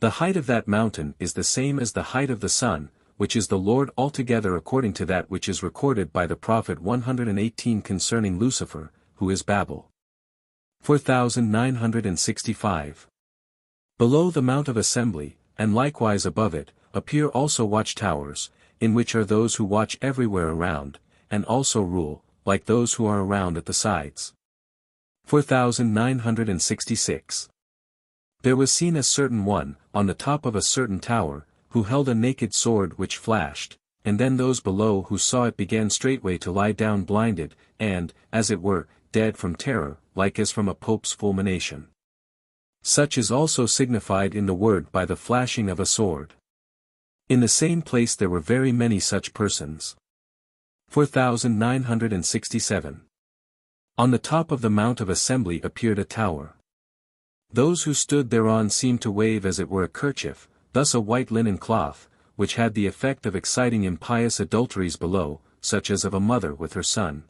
The height of that mountain is the same as the height of the sun, which is the Lord altogether according to that which is recorded by the prophet 118 concerning Lucifer, who is Babel. 4965. Below the Mount of Assembly, and likewise above it, appear also watchtowers, in which are those who watch everywhere around, and also rule, like those who are around at the sides. 4966. There was seen a certain one, on the top of a certain tower, who held a naked sword which flashed, and then those below who saw it began straightway to lie down blinded, and, as it were, dead from terror, like as from a pope's fulmination. Such is also signified in the word by the flashing of a sword. In the same place there were very many such persons. 4967. On the top of the Mount of Assembly appeared a tower. Those who stood thereon seemed to wave as it were a kerchief, thus a white linen cloth, which had the effect of exciting impious adulteries below, such as of a mother with her son.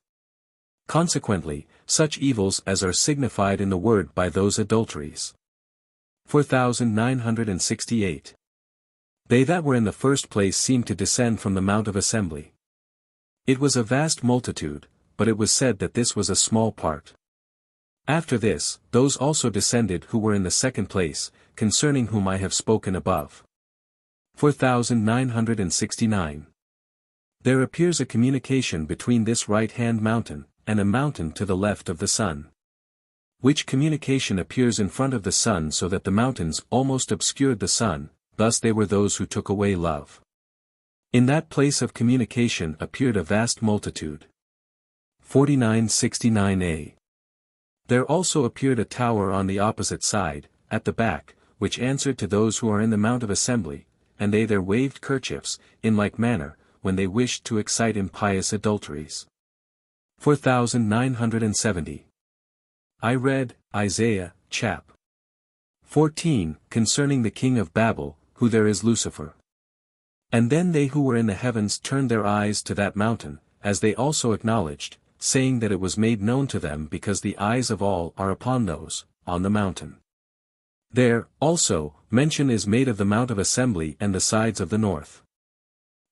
Consequently, such evils as are signified in the word by those adulteries. 4968. They that were in the first place seemed to descend from the Mount of Assembly. It was a vast multitude, but it was said that this was a small part. After this, those also descended who were in the second place, concerning whom I have spoken above. 4969. There appears a communication between this right-hand mountain, and a mountain to the left of the sun. Which communication appears in front of the sun so that the mountains almost obscured the sun, thus they were those who took away love. In that place of communication appeared a vast multitude. 4969a. There also appeared a tower on the opposite side, at the back, which answered to those who are in the Mount of Assembly, and they there waved kerchiefs, in like manner, when they wished to excite impious adulteries. 4970. I read, Isaiah, chap. 14, concerning the king of Babel, who there is Lucifer. And then they who were in the heavens turned their eyes to that mountain, as they also acknowledged, saying that it was made known to them because the eyes of all are upon those, on the mountain. There, also, mention is made of the Mount of Assembly and the sides of the north.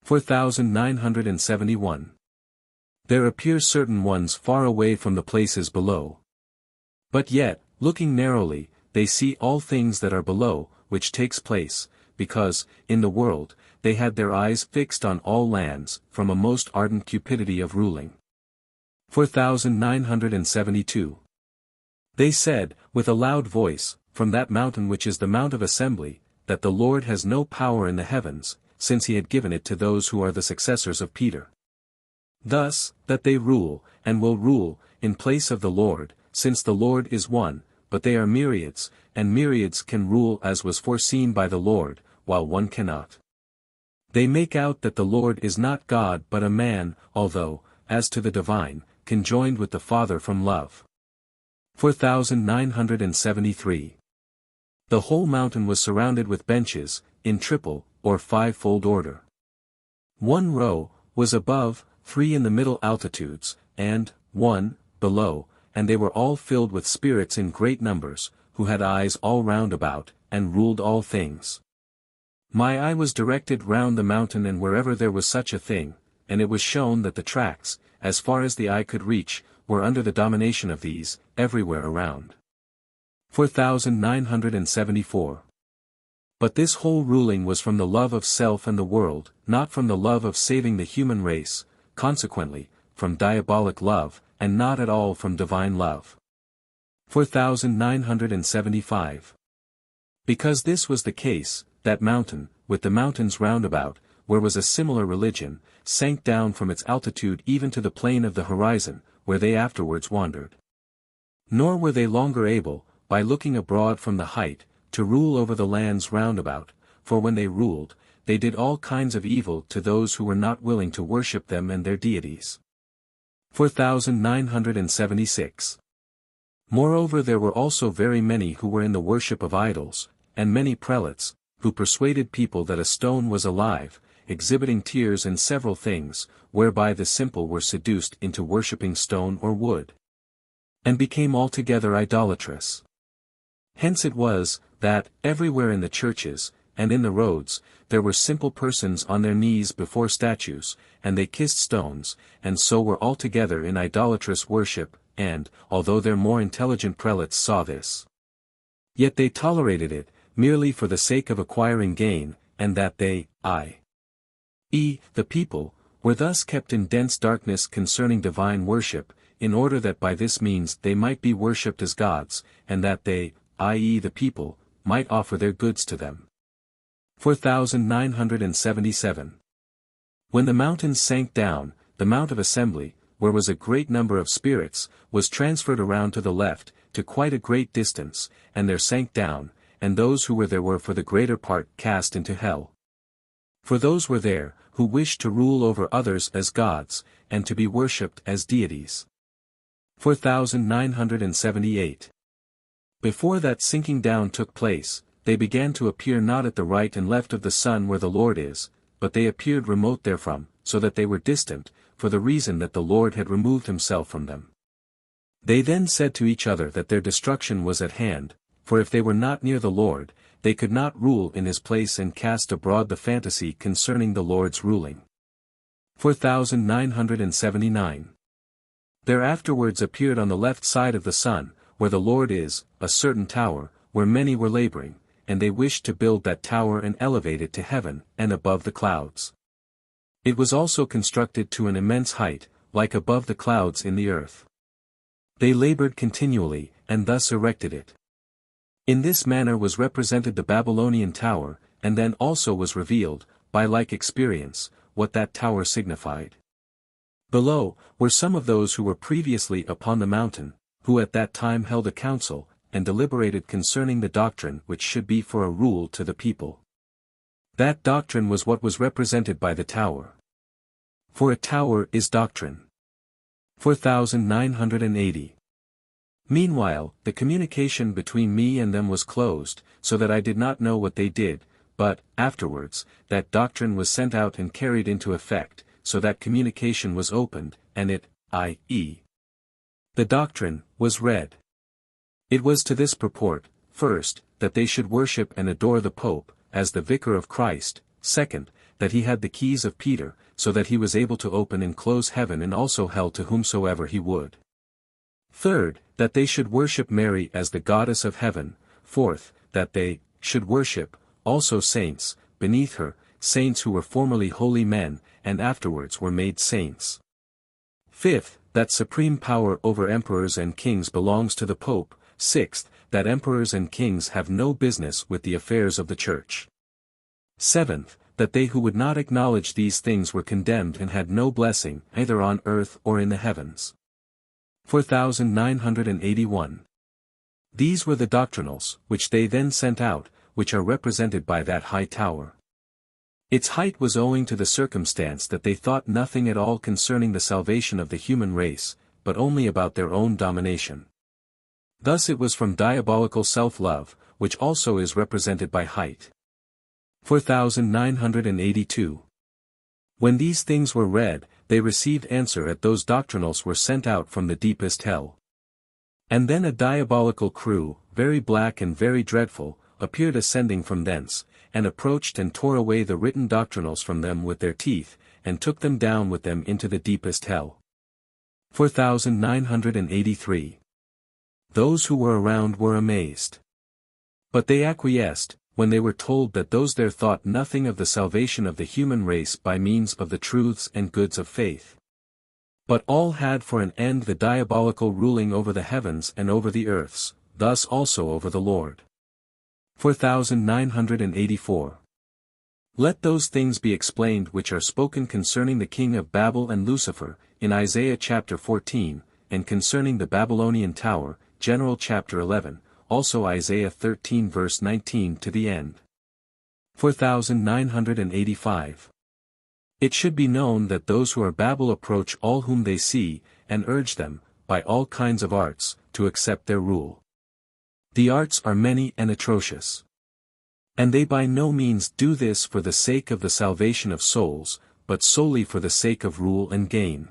4971. There appear certain ones far away from the places below. But yet, looking narrowly, they see all things that are below, which takes place, because, in the world, they had their eyes fixed on all lands, from a most ardent cupidity of ruling. 4972. They said, with a loud voice, from that mountain which is the Mount of Assembly, that the Lord has no power in the heavens, since he had given it to those who are the successors of Peter. Thus, that they rule, and will rule, in place of the Lord, since the Lord is one, but they are myriads, and myriads can rule as was foreseen by the Lord, while one cannot. They make out that the Lord is not God but a man, although, as to the divine, conjoined with the Father from love. 4973. The whole mountain was surrounded with benches, in triple, or fivefold order. 1 row, was above, 3 in the middle altitudes, and 1, below, and they were all filled with spirits in great numbers, who had eyes all round about, and ruled all things. My eye was directed round the mountain and wherever there was such a thing, and it was shown that the tracts, as far as the eye could reach, were under the domination of these, everywhere around. 4974. But this whole ruling was from the love of self and the world, not from the love of saving the human race, consequently, from diabolic love, and not at all from divine love. 4975. Because this was the case, that mountain, with the mountains round about, where was a similar religion, sank down from its altitude even to the plane of the horizon, where they afterwards wandered. Nor were they longer able, by looking abroad from the height, to rule over the lands round about, for when they ruled, they did all kinds of evil to those who were not willing to worship them and their deities. 4976. Moreover there were also very many who were in the worship of idols, and many prelates, who persuaded people that a stone was alive, exhibiting tears and several things, whereby the simple were seduced into worshipping stone or wood, and became altogether idolatrous. Hence it was, that, everywhere in the churches, and in the roads, there were simple persons on their knees before statues, and they kissed stones, and so were altogether in idolatrous worship, and, although their more intelligent prelates saw this, yet they tolerated it, merely for the sake of acquiring gain, and that they, i.e., the people, were thus kept in dense darkness concerning divine worship, in order that by this means they might be worshipped as gods, and that they, i.e. the people, might offer their goods to them. 4977. When the mountains sank down, the Mount of Assembly, where was a great number of spirits, was transferred around to the left, to quite a great distance, and there sank down, and those who were there were for the greater part cast into hell. For those were there, who wished to rule over others as gods, and to be worshipped as deities. 4978. Before that sinking down took place, they began to appear not at the right and left of the sun where the Lord is, but they appeared remote therefrom, so that they were distant, for the reason that the Lord had removed himself from them. They then said to each other that their destruction was at hand, for if they were not near the Lord, they could not rule in his place and cast abroad the fantasy concerning the Lord's ruling. 4979. There afterwards appeared on the left side of the sun, where the Lord is, a certain tower, where many were laboring, and they wished to build that tower and elevate it to heaven, and above the clouds. It was also constructed to an immense height, like above the clouds in the earth. They labored continually, and thus erected it. In this manner was represented the Babylonian tower, and then also was revealed, by like experience, what that tower signified. Below, were some of those who were previously upon the mountain, who at that time held a council, and deliberated concerning the doctrine which should be for a rule to the people. That doctrine was what was represented by the tower. For a tower is doctrine. 4980. Meanwhile, the communication between me and them was closed, so that I did not know what they did, but, afterwards, that doctrine was sent out and carried into effect, so that communication was opened, and it, i.e., the doctrine, was read. It was to this purport, first, that they should worship and adore the Pope, as the Vicar of Christ; second, that he had the keys of Peter, so that he was able to open and close heaven and also hell to whomsoever he would. Third, that they should worship Mary as the goddess of heaven; fourth, that they should worship also saints beneath her, saints who were formerly holy men, and afterwards were made saints. Fifth, that supreme power over emperors and kings belongs to the Pope. Sixth, that emperors and kings have no business with the affairs of the Church. Seventh, that they who would not acknowledge these things were condemned and had no blessing, either on earth or in the heavens. 4981. These were the doctrinals, which they then sent out, which are represented by that high tower. Its height was owing to the circumstance that they thought nothing at all concerning the salvation of the human race, but only about their own domination. Thus it was from diabolical self-love, which also is represented by height. 4982. When these things were read, they received answer at those doctrinals were sent out from the deepest hell. And then a diabolical crew, very black and very dreadful, appeared ascending from thence, and approached and tore away the written doctrinals from them with their teeth, and took them down with them into the deepest hell. 4983. Those who were around were amazed. But they acquiesced, when they were told that those there thought nothing of the salvation of the human race by means of the truths and goods of faith. But all had for an end the diabolical ruling over the heavens and over the earths, thus also over the Lord. 4984. Let those things be explained which are spoken concerning the king of Babel and Lucifer, in Isaiah chapter 14, and concerning the Babylonian tower, general chapter 11, also Isaiah 13 verse 19 to the end. 4985. It should be known that those who are Babel approach all whom they see, and urge them, by all kinds of arts, to accept their rule. The arts are many and atrocious. And they by no means do this for the sake of the salvation of souls, but solely for the sake of rule and gain.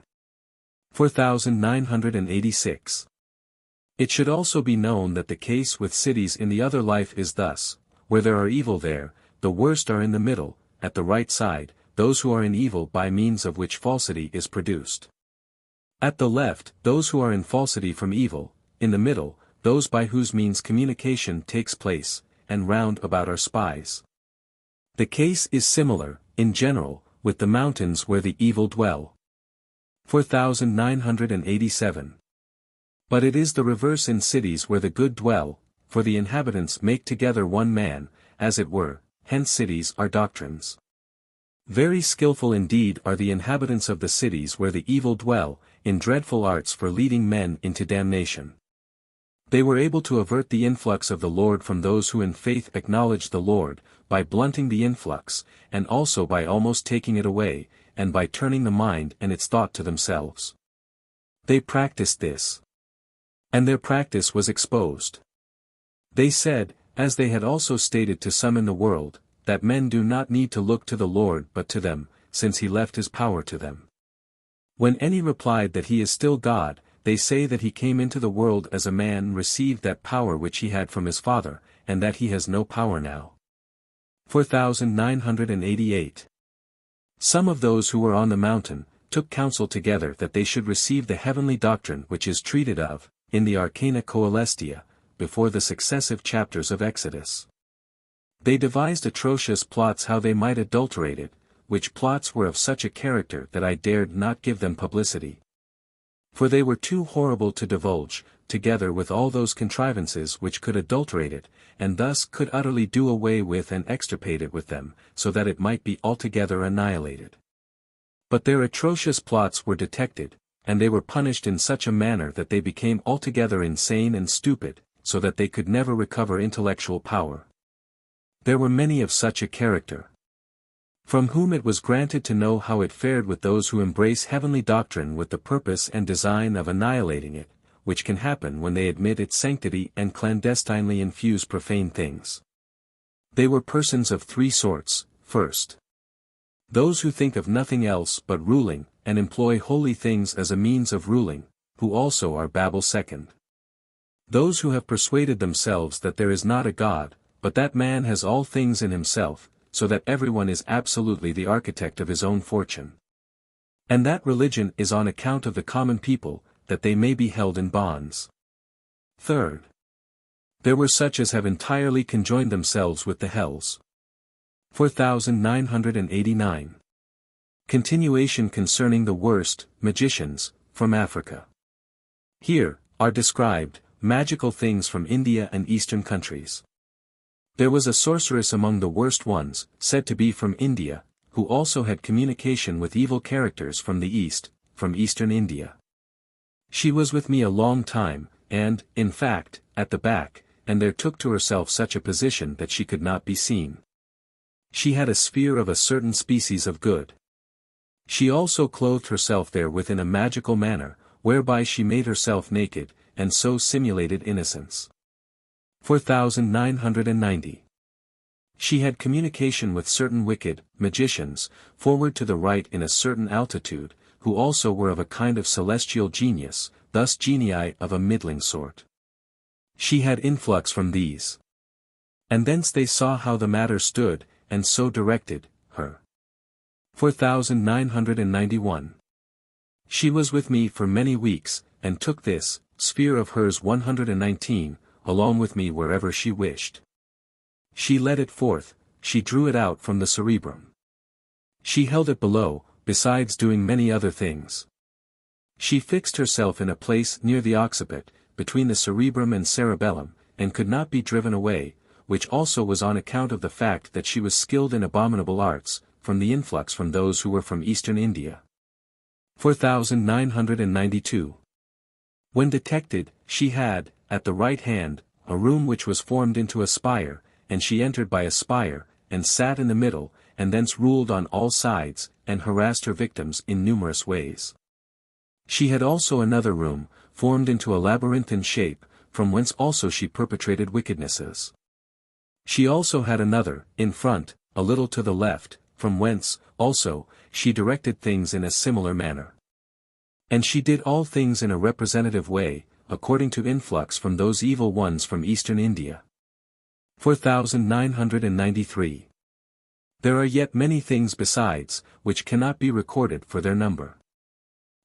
4986. It should also be known that the case with cities in the other life is thus: where there are evil there, the worst are in the middle, at the right side, those who are in evil by means of which falsity is produced. At the left, those who are in falsity from evil, in the middle, those by whose means communication takes place, and round about are spies. The case is similar, in general, with the mountains where the evil dwell. 4987. But it is the reverse in cities where the good dwell, for the inhabitants make together one man, as it were, hence cities are doctrines. Very skillful indeed are the inhabitants of the cities where the evil dwell, in dreadful arts for leading men into damnation. They were able to avert the influx of the Lord from those who in faith acknowledge the Lord, by blunting the influx, and also by almost taking it away, and by turning the mind and its thought to themselves. They practiced this. And their practice was exposed. They said, as they had also stated to some in the world, that men do not need to look to the Lord but to them, since he left his power to them. When any replied that he is still God, they say that he came into the world as a man and received that power which he had from his Father, and that he has no power now. 4988. Some of those who were on the mountain, took counsel together that they should receive the heavenly doctrine which is treated of, in the Arcana Coelestia, before the successive chapters of Exodus. They devised atrocious plots how they might adulterate it, which plots were of such a character that I dared not give them publicity. For they were too horrible to divulge, together with all those contrivances which could adulterate it, and thus could utterly do away with and extirpate it with them, so that it might be altogether annihilated. But their atrocious plots were detected, and they were punished in such a manner that they became altogether insane and stupid, so that they could never recover intellectual power. There were many of such a character, from whom it was granted to know how it fared with those who embrace heavenly doctrine with the purpose and design of annihilating it, which can happen when they admit its sanctity and clandestinely infuse profane things. They were persons of three sorts. First, those who think of nothing else but ruling, and employ holy things as a means of ruling, who also are Babel. Second, those who have persuaded themselves that there is not a God, but that man has all things in himself, so that everyone is absolutely the architect of his own fortune. And that religion is on account of the common people, that they may be held in bonds. Third, there were such as have entirely conjoined themselves with the hells. 4989. Continuation concerning the worst, magicians, from Africa. Here, are described, magical things from India and Eastern countries. There was a sorceress among the worst ones, said to be from India, who also had communication with evil characters from the East, from Eastern India. She was with me a long time, and, in fact, at the back, and there took to herself such a position that she could not be seen. She had a sphere of a certain species of good. She also clothed herself therewith in a magical manner, whereby she made herself naked, and so simulated innocence. 4990. She had communication with certain wicked, magicians, forward to the right in a certain altitude, who also were of a kind of celestial genius, thus genii of a middling sort. She had influx from these. And thence they saw how the matter stood, and so directed her. 4991. She was with me for many weeks, and took this sphere of hers 119, along with me wherever she wished. She led it forth, she drew it out from the cerebrum. She held it below, besides doing many other things. She fixed herself in a place near the occiput, between the cerebrum and cerebellum, and could not be driven away, which also was on account of the fact that she was skilled in abominable arts, from the influx from those who were from Eastern India. 4992. When detected, she had, at the right hand, a room which was formed into a spire, and she entered by a spire, and sat in the middle, and thence ruled on all sides, and harassed her victims in numerous ways. She had also another room, formed into a labyrinthine shape, from whence also she perpetrated wickednesses. She also had another, in front, a little to the left, from whence, also, she directed things in a similar manner. And she did all things in a representative way, according to influx from those evil ones from Eastern India. 4993. There are yet many things besides, which cannot be recorded for their number.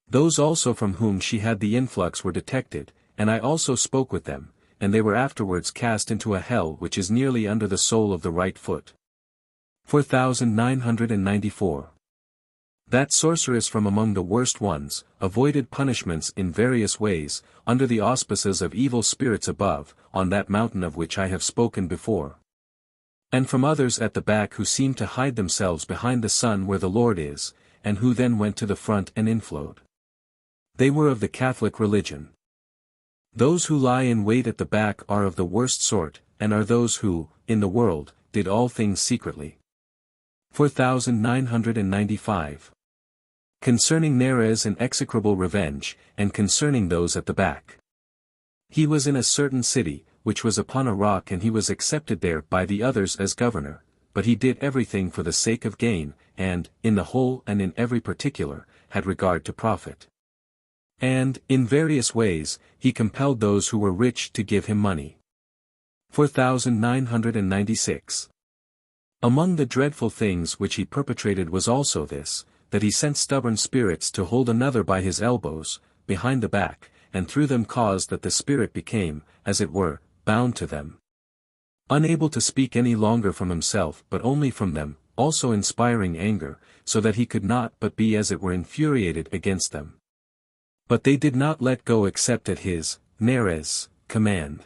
Those also from whom she had the influx were detected, and I also spoke with them, and they were afterwards cast into a hell which is nearly under the sole of the right foot. 4994. That sorceress from among the worst ones, avoided punishments in various ways, under the auspices of evil spirits above, on that mountain of which I have spoken before. And from others at the back who seemed to hide themselves behind the sun where the Lord is, and who then went to the front and inflowed. They were of the Catholic religion. Those who lie in wait at the back are of the worst sort, and are those who, in the world, did all things secretly. 4995. Concerning Neres and execrable revenge, and concerning those at the back. He was in a certain city, which was upon a rock, and he was accepted there by the others as governor, but he did everything for the sake of gain, and, in the whole and in every particular, had regard to profit. And, in various ways, he compelled those who were rich to give him money. 4996. Among the dreadful things which he perpetrated was also this, that he sent stubborn spirits to hold another by his elbows, behind the back, and through them caused that the spirit became, as it were, bound to them. Unable to speak any longer from himself but only from them, also inspiring anger, so that he could not but be as it were infuriated against them. But they did not let go except at his, Neres, command.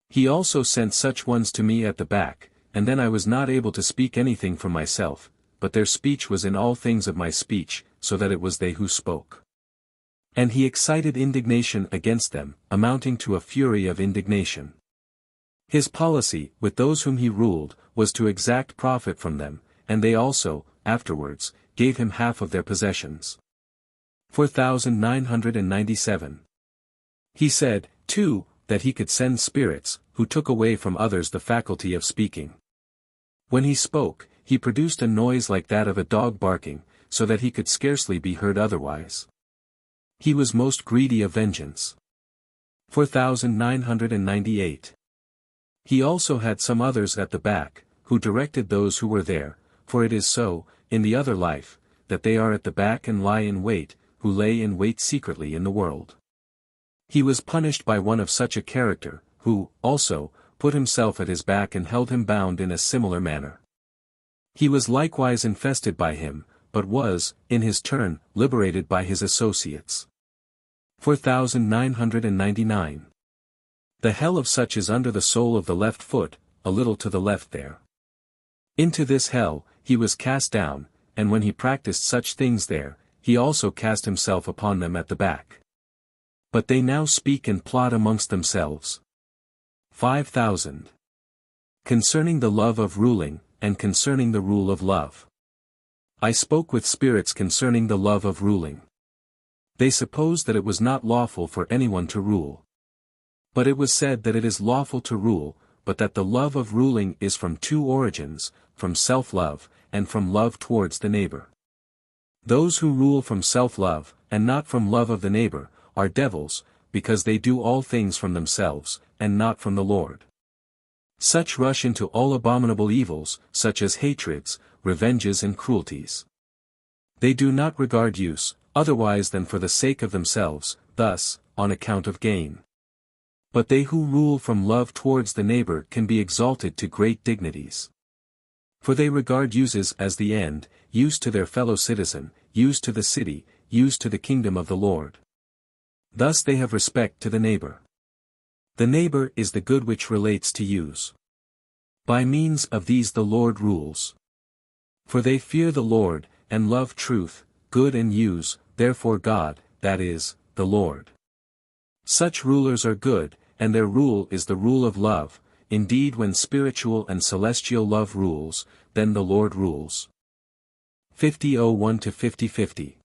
He also sent such ones to me at the back, and then I was not able to speak anything from myself, but their speech was in all things of my speech, so that it was they who spoke. And he excited indignation against them, amounting to a fury of indignation. His policy, with those whom he ruled, was to exact profit from them, and they also, afterwards, gave him half of their possessions. 4997. He said, too, that he could send spirits, who took away from others the faculty of speaking. When he spoke, he produced a noise like that of a dog barking, so that he could scarcely be heard otherwise. He was most greedy of vengeance. 4998. He also had some others at the back, who directed those who were there, for it is so, in the other life, that they are at the back and lie in wait, who lay in wait secretly in the world. He was punished by one of such a character, who, also, put himself at his back and held him bound in a similar manner. He was likewise infested by him, but was, in his turn, liberated by his associates. 4999. The hell of such is under the sole of the left foot, a little to the left there. Into this hell, he was cast down, and when he practiced such things there, he also cast himself upon them at the back. But they now speak and plot amongst themselves. 5000. Concerning the love of ruling, and concerning the rule of love. I spoke with spirits concerning the love of ruling. They supposed that it was not lawful for anyone to rule. But it was said that it is lawful to rule, but that the love of ruling is from two origins, from self-love, and from love towards the neighbor. Those who rule from self-love, and not from love of the neighbor, are devils, because they do all things from themselves, and not from the Lord. Such rush into all abominable evils, such as hatreds, revenges and cruelties. They do not regard use, otherwise than for the sake of themselves, thus, on account of gain. But they who rule from love towards the neighbor can be exalted to great dignities. For they regard uses as the end, use to their fellow citizen, use to the city, use to the kingdom of the Lord. Thus they have respect to the neighbor. The neighbor is the good which relates to use. By means of these the Lord rules. For they fear the Lord, and love truth, good and use, therefore God, that is, the Lord. Such rulers are good, and their rule is the rule of love. Indeed, when spiritual and celestial love rules, then the Lord rules. 50:01-50:50.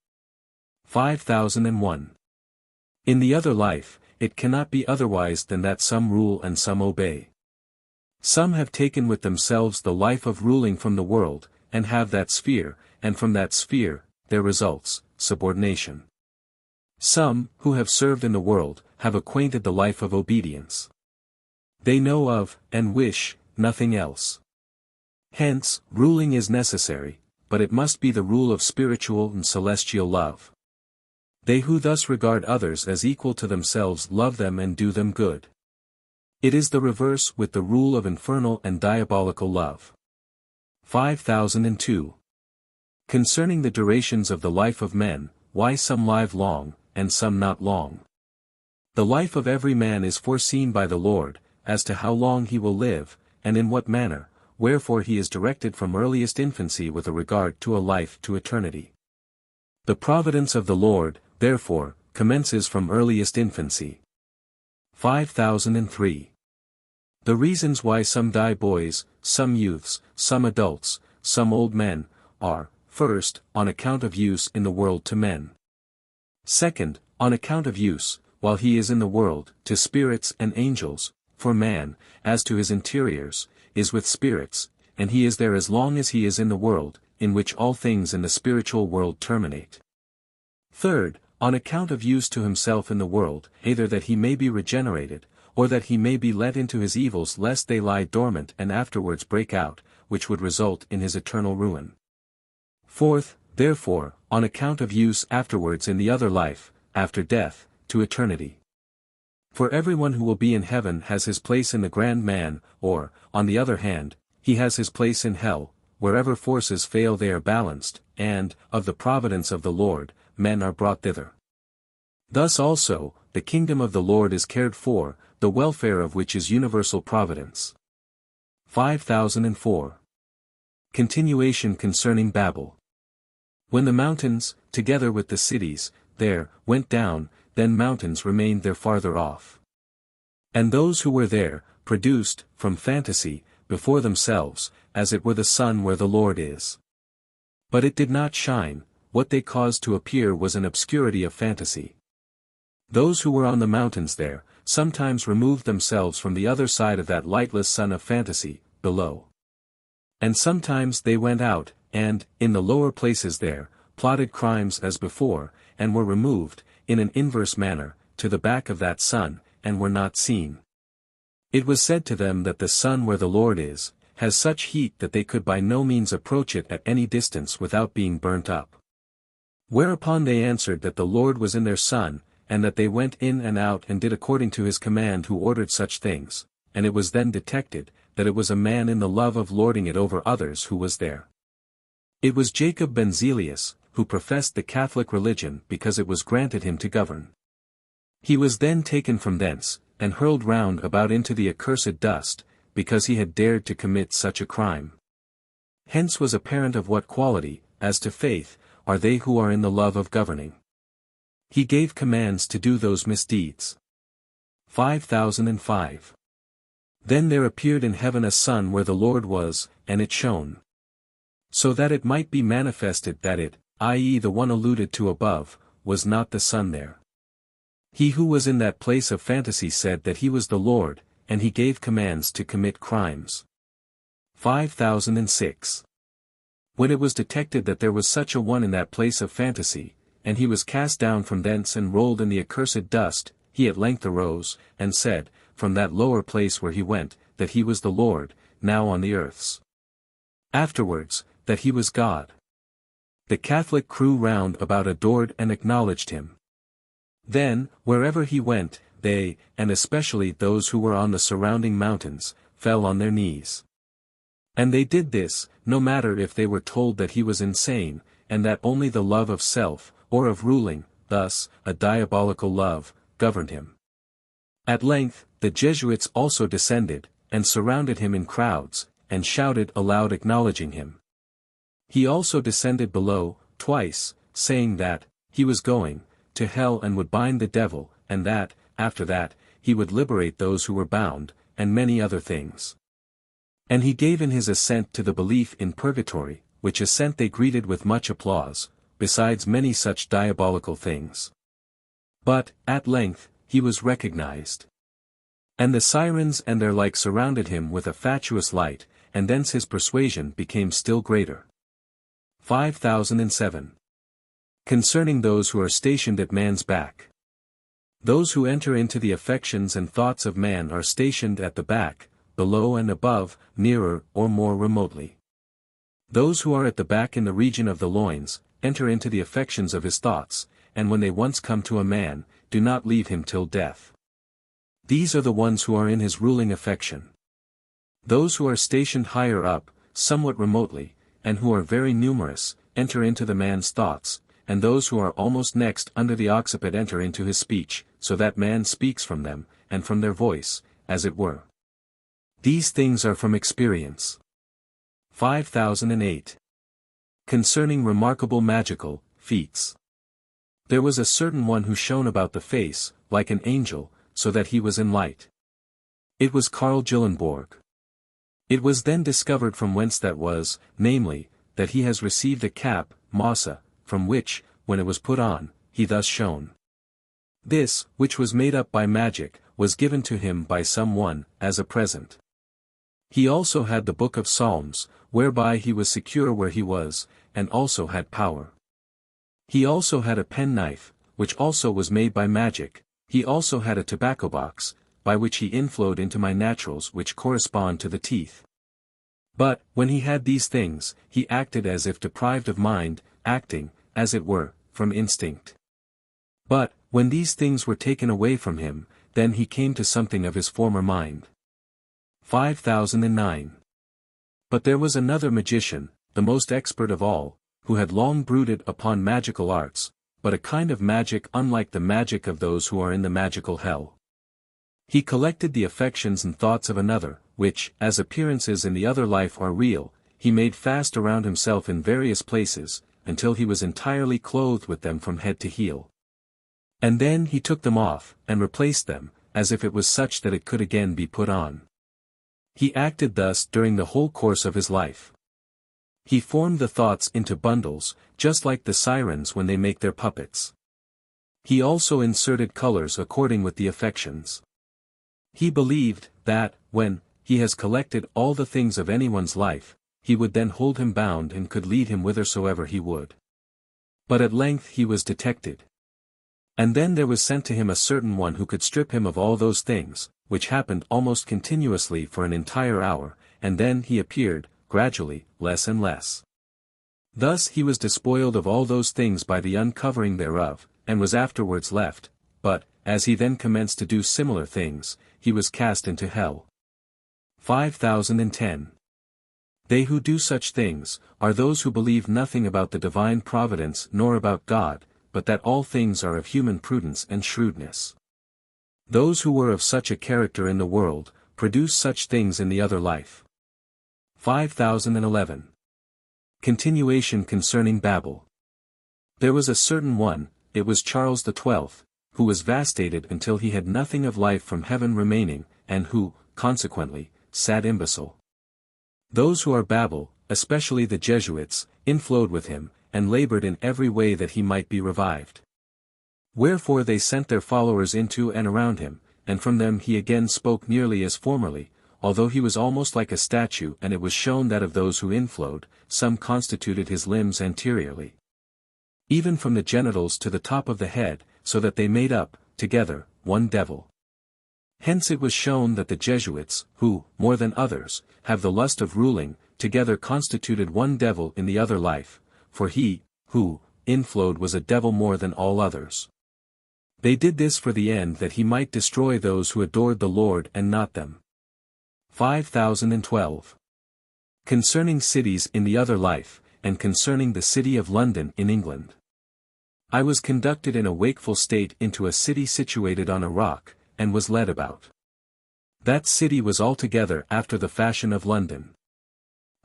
5001. In the other life, it cannot be otherwise than that some rule and some obey. Some have taken with themselves the life of ruling from the world, and have that sphere, and from that sphere, there results, subordination. Some, who have served in the world, have acquainted the life of obedience. They know of, and wish, nothing else. Hence, ruling is necessary, but it must be the rule of spiritual and celestial love. They who thus regard others as equal to themselves love them and do them good. It is the reverse with the rule of infernal and diabolical love. 5002. Concerning the durations of the life of men, why some live long, and some not long. The life of every man is foreseen by the Lord, as to how long he will live, and in what manner, wherefore he is directed from earliest infancy with a regard to a life to eternity. The providence of the Lord, therefore, commences from earliest infancy. 5003. The reasons why some die boys, some youths, some adults, some old men, are, first, on account of use in the world to men. Second, on account of use, while he is in the world, to spirits and angels, for man, as to his interiors, is with spirits, and he is there as long as he is in the world, in which all things in the spiritual world terminate. Third, on account of use to himself in the world, either that he may be regenerated, or that he may be let into his evils lest they lie dormant and afterwards break out, which would result in his eternal ruin. Fourth, therefore, on account of use afterwards in the other life, after death, to eternity. For everyone who will be in heaven has his place in the grand man, or, on the other hand, he has his place in hell. Wherever forces fail they are balanced, and, of the providence of the Lord, men are brought thither. Thus also, the kingdom of the Lord is cared for, the welfare of which is universal providence. 5004. Continuation concerning Babel. When the mountains, together with the cities, there, went down, then mountains remained there farther off. And those who were there, produced, from fantasy, before themselves, as it were the sun where the Lord is. But it did not shine, what they caused to appear was an obscurity of fantasy. Those who were on the mountains there, sometimes removed themselves from the other side of that lightless sun of fantasy, below. And sometimes they went out, and, in the lower places there, plotted crimes as before, and were removed, in an inverse manner, to the back of that sun, and were not seen. It was said to them that the sun where the Lord is, has such heat that they could by no means approach it at any distance without being burnt up. Whereupon they answered that the Lord was in their sun, and that they went in and out and did according to his command who ordered such things, and it was then detected, that it was a man in the love of lording it over others who was there. It was Jacob ben Zelius, who professed the Catholic religion because it was granted him to govern. He was then taken from thence, and hurled round about into the accursed dust, because he had dared to commit such a crime. Hence was apparent of what quality, as to faith, are they who are in the love of governing. He gave commands to do those misdeeds. 5005. Then there appeared in heaven a sun where the Lord was, and it shone. So that it might be manifested that it, i.e. the one alluded to above, was not the sun there. He who was in that place of fantasy said that he was the Lord, and he gave commands to commit crimes. 5006. When it was detected that there was such a one in that place of fantasy, and he was cast down from thence and rolled in the accursed dust, he at length arose, and said, from that lower place where he went, that he was the Lord, now on the earths. Afterwards, that he was God. The Catholic crew round about adored and acknowledged him. Then, wherever he went, they, and especially those who were on the surrounding mountains, fell on their knees. And they did this, no matter if they were told that he was insane, and that only the love of self, or of ruling, thus, a diabolical love, governed him. At length, the Jesuits also descended, and surrounded him in crowds, and shouted aloud acknowledging him. He also descended below, twice, saying that, he was going to hell and would bind the devil, and that, after that, he would liberate those who were bound, and many other things. And he gave in his assent to the belief in purgatory, which assent they greeted with much applause, besides many such diabolical things. But, at length, he was recognized. And the sirens and their like surrounded him with a fatuous light, and thence his persuasion became still greater. 5007. Concerning those who are stationed at man's back. Those who enter into the affections and thoughts of man are stationed at the back, below and above, nearer or more remotely. Those who are at the back in the region of the loins, enter into the affections of his thoughts, and when they once come to a man, do not leave him till death. These are the ones who are in his ruling affection. Those who are stationed higher up, somewhat remotely, and who are very numerous, enter into the man's thoughts, and those who are almost next under the occiput enter into his speech, so that man speaks from them, and from their voice, as it were. These things are from experience. 5008. Concerning remarkable magical feats. There was a certain one who shone about the face, like an angel, so that he was in light. It was Carl Gyllenborg. It was then discovered from whence that was, namely, that he has received a cap, massa, from which, when it was put on, he thus shone. This, which was made up by magic, was given to him by some one, as a present. He also had the book of Psalms, whereby he was secure where he was, and also had power. He also had a penknife, which also was made by magic. He also had a tobacco box, by which he inflowed into my naturals which correspond to the teeth. But, when he had these things, he acted as if deprived of mind, acting, as it were, from instinct. But, when these things were taken away from him, then he came to something of his former mind. 5009. But there was another magician, the most expert of all, who had long brooded upon magical arts, but a kind of magic unlike the magic of those who are in the magical hell. He collected the affections and thoughts of another, which, as appearances in the other life are real, he made fast around himself in various places, until he was entirely clothed with them from head to heel. And then he took them off, and replaced them, as if it was such that it could again be put on. He acted thus during the whole course of his life. He formed the thoughts into bundles, just like the sirens when they make their puppets. He also inserted colors according with the affections. He believed, that, when he has collected all the things of anyone's life, he would then hold him bound and could lead him whithersoever he would. But at length he was detected. And then there was sent to him a certain one who could strip him of all those things, which happened almost continuously for an entire hour, and then he appeared, gradually, less and less. Thus he was despoiled of all those things by the uncovering thereof, and was afterwards left, but, as he then commenced to do similar things, he was cast into hell. 5010. They who do such things, are those who believe nothing about the divine providence nor about God, but that all things are of human prudence and shrewdness. Those who were of such a character in the world, produce such things in the other life. 5011. Continuation concerning Babel. There was a certain one, it was Charles XII, who was vastated until he had nothing of life from heaven remaining, and who, consequently, sat imbecile. Those who are Babel, especially the Jesuits, inflowed with him, and labored in every way that he might be revived. Wherefore they sent their followers into and around him, and from them he again spoke nearly as formerly, although he was almost like a statue, and it was shown that of those who inflowed, some constituted his limbs anteriorly, even from the genitals to the top of the head, so that they made up, together, one devil. Hence it was shown that the Jesuits, who, more than others, have the lust of ruling, together constituted one devil in the other life, for he, who, inflowed was a devil more than all others. They did this for the end that he might destroy those who adored the Lord and not them. 5012. Concerning cities in the other life, and concerning the city of London in England. I was conducted in a wakeful state into a city situated on a rock, and was led about. That city was altogether after the fashion of London.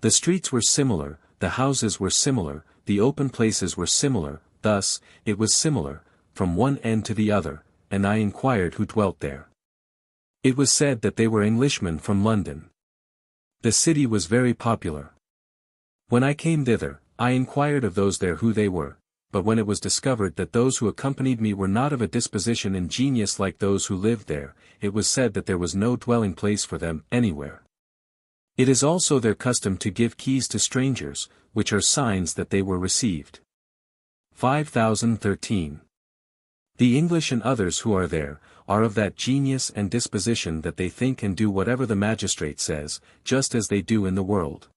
The streets were similar, the houses were similar, the open places were similar, thus, it was similar, from one end to the other, and I inquired who dwelt there. It was said that they were Englishmen from London. The city was very popular. When I came thither, I inquired of those there who they were, but when it was discovered that those who accompanied me were not of a disposition and genius like those who lived there, it was said that there was no dwelling place for them anywhere. It is also their custom to give keys to strangers, which are signs that they were received. 5013. The English and others who are there, are of that genius and disposition that they think and do whatever the magistrate says, just as they do in the world.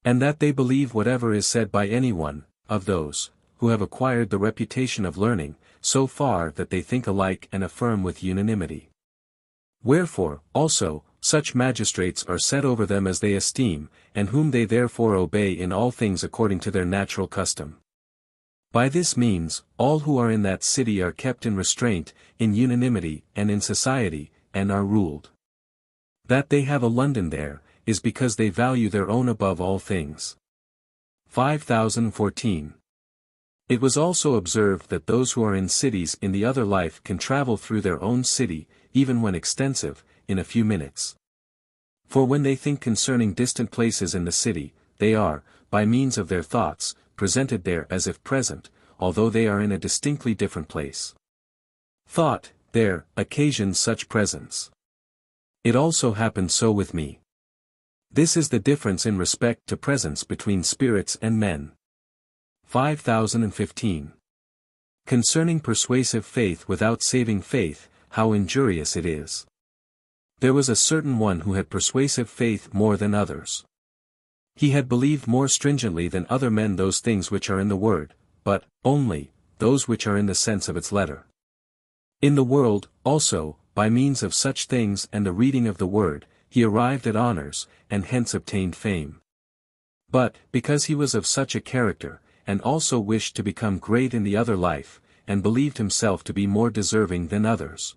And that they believe whatever is said by anyone, of those, who have acquired the reputation of learning, so far that they think alike and affirm with unanimity. Wherefore, also, such magistrates are set over them as they esteem, and whom they therefore obey in all things according to their natural custom. By this means, all who are in that city are kept in restraint, in unanimity, and in society, and are ruled. That they have a London there, is because they value their own above all things. 5014. It was also observed that those who are in cities in the other life can travel through their own city, even when extensive, in a few minutes. For when they think concerning distant places in the city, they are, by means of their thoughts, presented there as if present, although they are in a distinctly different place. Thought, there, occasions such presence. It also happened so with me. This is the difference in respect to presence between spirits and men. 5015. Concerning persuasive faith without saving faith, how injurious it is. There was a certain one who had persuasive faith more than others. He had believed more stringently than other men those things which are in the word, but, only, those which are in the sense of its letter. In the world, also, by means of such things and the reading of the word, he arrived at honors, and hence obtained fame. But, because he was of such a character, and also wished to become great in the other life, and believed himself to be more deserving than others,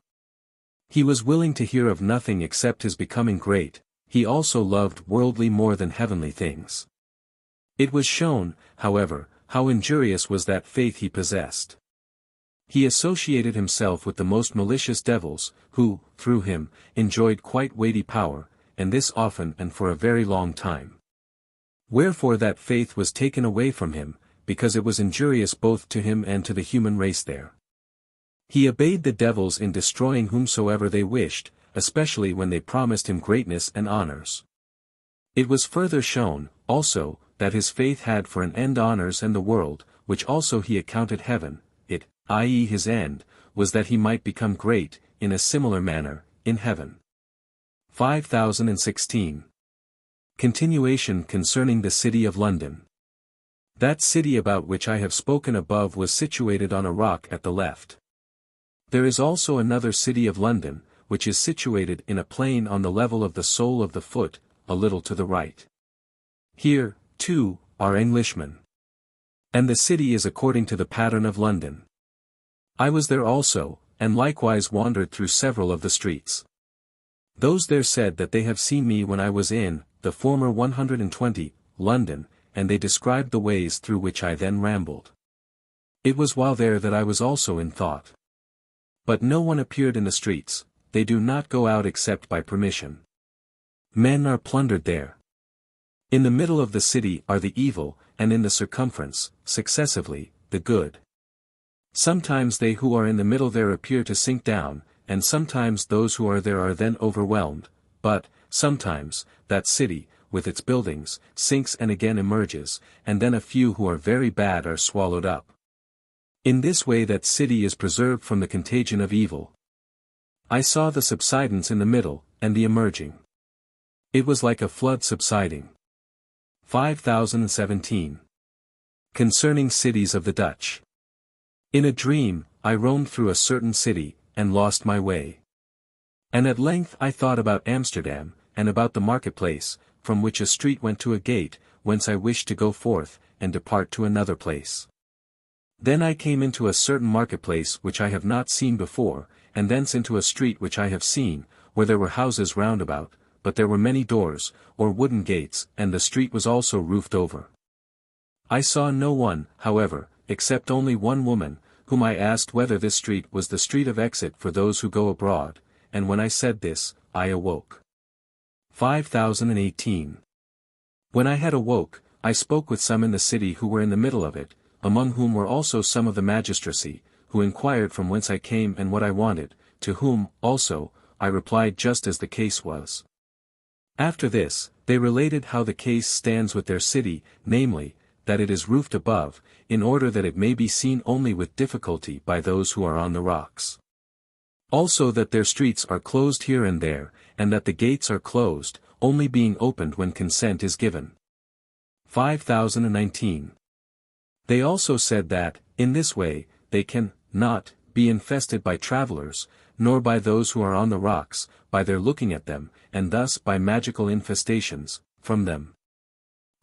he was willing to hear of nothing except his becoming great. He also loved worldly more than heavenly things. It was shown, however, how injurious was that faith he possessed. He associated himself with the most malicious devils, who, through him, enjoyed quite weighty power, and this often and for a very long time. Wherefore that faith was taken away from him, because it was injurious both to him and to the human race there. He obeyed the devils in destroying whomsoever they wished, especially when they promised him greatness and honors. It was further shown, also, that his faith had for an end honors and the world, which also he accounted heaven, it, i.e. his end, was that he might become great, in a similar manner, in heaven. 5016. Continuation concerning the city of London. That city about which I have spoken above was situated on a rock at the left. There is also another city of London, which is situated in a plain on the level of the sole of the foot, a little to the right. Here, too, are Englishmen. And the city is according to the pattern of London. I was there also, and likewise wandered through several of the streets. Those there said that they have seen me when I was in, the former 120, London, and they described the ways through which I then rambled. It was while there that I was also in thought. But no one appeared in the streets, they do not go out except by permission. Men are plundered there. In the middle of the city are the evil, and in the circumference, successively, the good. Sometimes they who are in the middle there appear to sink down, and sometimes those who are there are then overwhelmed, but, sometimes, that city, with its buildings, sinks and again emerges, and then a few who are very bad are swallowed up. In this way that city is preserved from the contagion of evil. I saw the subsidence in the middle, and the emerging. It was like a flood subsiding. 5017. Concerning cities of the Dutch. In a dream, I roamed through a certain city, and lost my way. And at length I thought about Amsterdam, and about the marketplace, from which a street went to a gate, whence I wished to go forth, and depart to another place. Then I came into a certain marketplace which I have not seen before, and thence into a street which I have seen, where there were houses round about, but there were many doors, or wooden gates, and the street was also roofed over. I saw no one, however, except only one woman, whom I asked whether this street was the street of exit for those who go abroad, and when I said this, I awoke. 5018. When I had awoke, I spoke with some in the city who were in the middle of it, among whom were also some of the magistracy, who inquired from whence I came and what I wanted, to whom, also, I replied just as the case was. After this, they related how the case stands with their city, namely, that it is roofed above, in order that it may be seen only with difficulty by those who are on the rocks. Also that their streets are closed here and there, and that the gates are closed, only being opened when consent is given. 5019. They also said that, in this way, they can, not, be infested by travelers, nor by those who are on the rocks, by their looking at them, and thus by magical infestations, from them.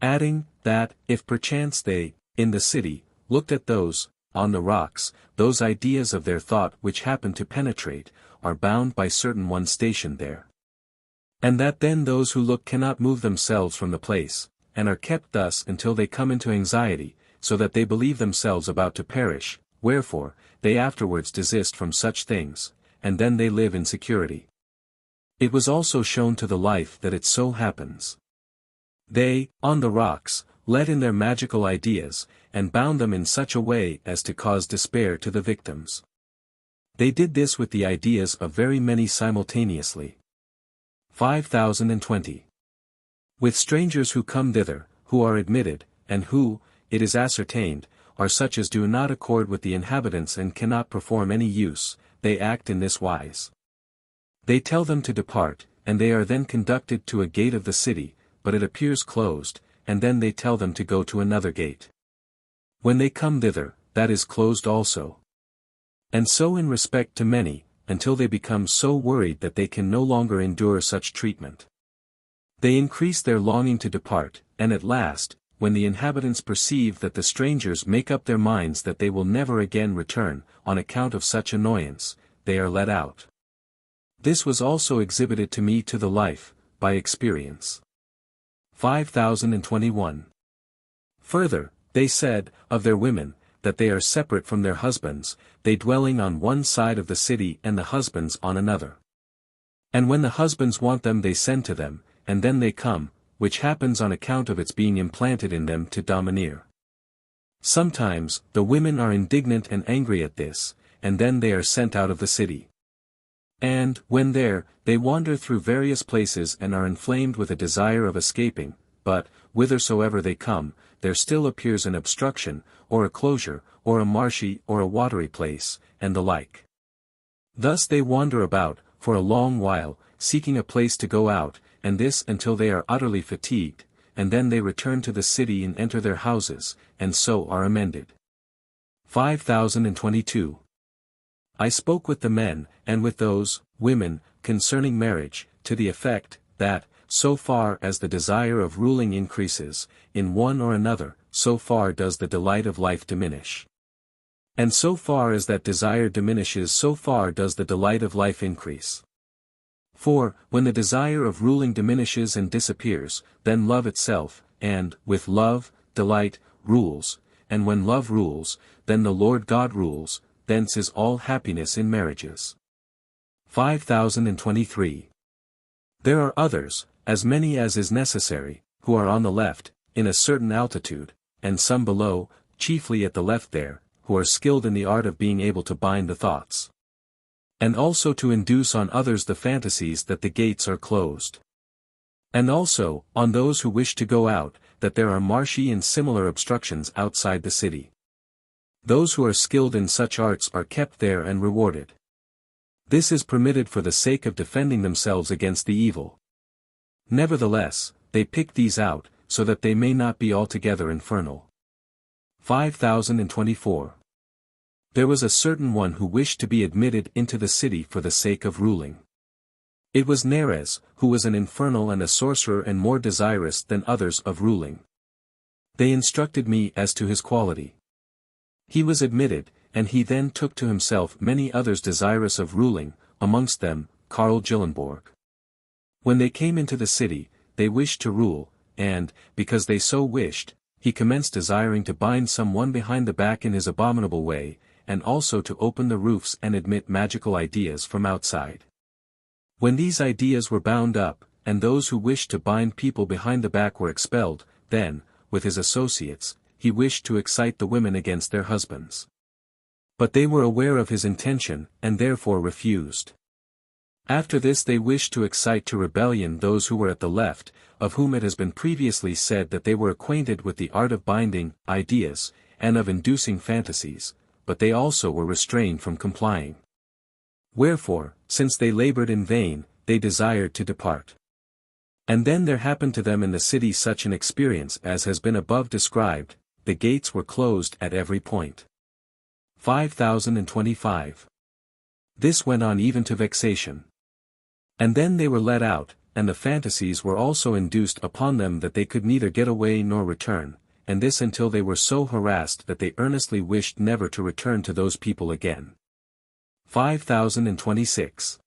Adding, that, if perchance they, in the city, looked at those, on the rocks, those ideas of their thought which happen to penetrate, are bound by certain one stationed there. And that then those who look cannot move themselves from the place, and are kept thus until they come into anxiety, so that they believe themselves about to perish, wherefore, they afterwards desist from such things, and then they live in security. It was also shown to the life that it so happens. They, on the rocks, let in their magical ideas, and bound them in such a way as to cause despair to the victims. They did this with the ideas of very many simultaneously. 5020. With strangers who come thither, who are admitted, and who, it is ascertained, are such as do not accord with the inhabitants and cannot perform any use, they act in this wise. They tell them to depart, and they are then conducted to a gate of the city, but it appears closed, and then they tell them to go to another gate. When they come thither, that is closed also. And so in respect to many, until they become so worried that they can no longer endure such treatment. They increase their longing to depart, and at last, when the inhabitants perceive that the strangers make up their minds that they will never again return, on account of such annoyance, they are let out. This was also exhibited to me to the life, by experience. 5021. Further, they said, of their women, that they are separate from their husbands, they dwelling on one side of the city and the husbands on another. And when the husbands want them they send to them, and then they come, which happens on account of its being implanted in them to domineer. Sometimes, the women are indignant and angry at this, and then they are sent out of the city. And, when there, they wander through various places and are inflamed with a desire of escaping, but, whithersoever they come, there still appears an obstruction, or a closure, or a marshy or a watery place, and the like. Thus they wander about, for a long while, seeking a place to go out, and this until they are utterly fatigued, and then they return to the city and enter their houses, and so are amended. 5022. I spoke with the men, and with those, women, concerning marriage, to the effect, that, so far as the desire of ruling increases, in one or another, so far does the delight of life diminish. And so far as that desire diminishes, so far does the delight of life increase. For, when the desire of ruling diminishes and disappears, then love itself, and, with love, delight, rules, and when love rules, then the Lord God rules, thence is all happiness in marriages. 5023. There are others, as many as is necessary, who are on the left, in a certain altitude, and some below, chiefly at the left there, who are skilled in the art of being able to bind the thoughts. And also to induce on others the fantasies that the gates are closed. And also, on those who wish to go out, that there are marshy and similar obstructions outside the city. Those who are skilled in such arts are kept there and rewarded. This is permitted for the sake of defending themselves against the evil. Nevertheless, they pick these out, so that they may not be altogether infernal. 5024. There was a certain one who wished to be admitted into the city for the sake of ruling. It was Neres, who was an infernal and a sorcerer and more desirous than others of ruling. They instructed me as to his quality. He was admitted, and he then took to himself many others desirous of ruling, amongst them, Carl Gyllenborg. When they came into the city, they wished to rule, and, because they so wished, he commenced desiring to bind some one behind the back in his abominable way, and also to open the roofs and admit magical ideas from outside. When these ideas were bound up, and those who wished to bind people behind the back were expelled, then, with his associates, he wished to excite the women against their husbands. But they were aware of his intention, and therefore refused. After this they wished to excite to rebellion those who were at the left, of whom it has been previously said that they were acquainted with the art of binding ideas, and of inducing fantasies, but they also were restrained from complying. Wherefore, since they labored in vain, they desired to depart. And then there happened to them in the city such an experience as has been above described, the gates were closed at every point. 5025. This went on even to vexation. And then they were let out, and the fantasies were also induced upon them that they could neither get away nor return, and this until they were so harassed that they earnestly wished never to return to those people again. 5026.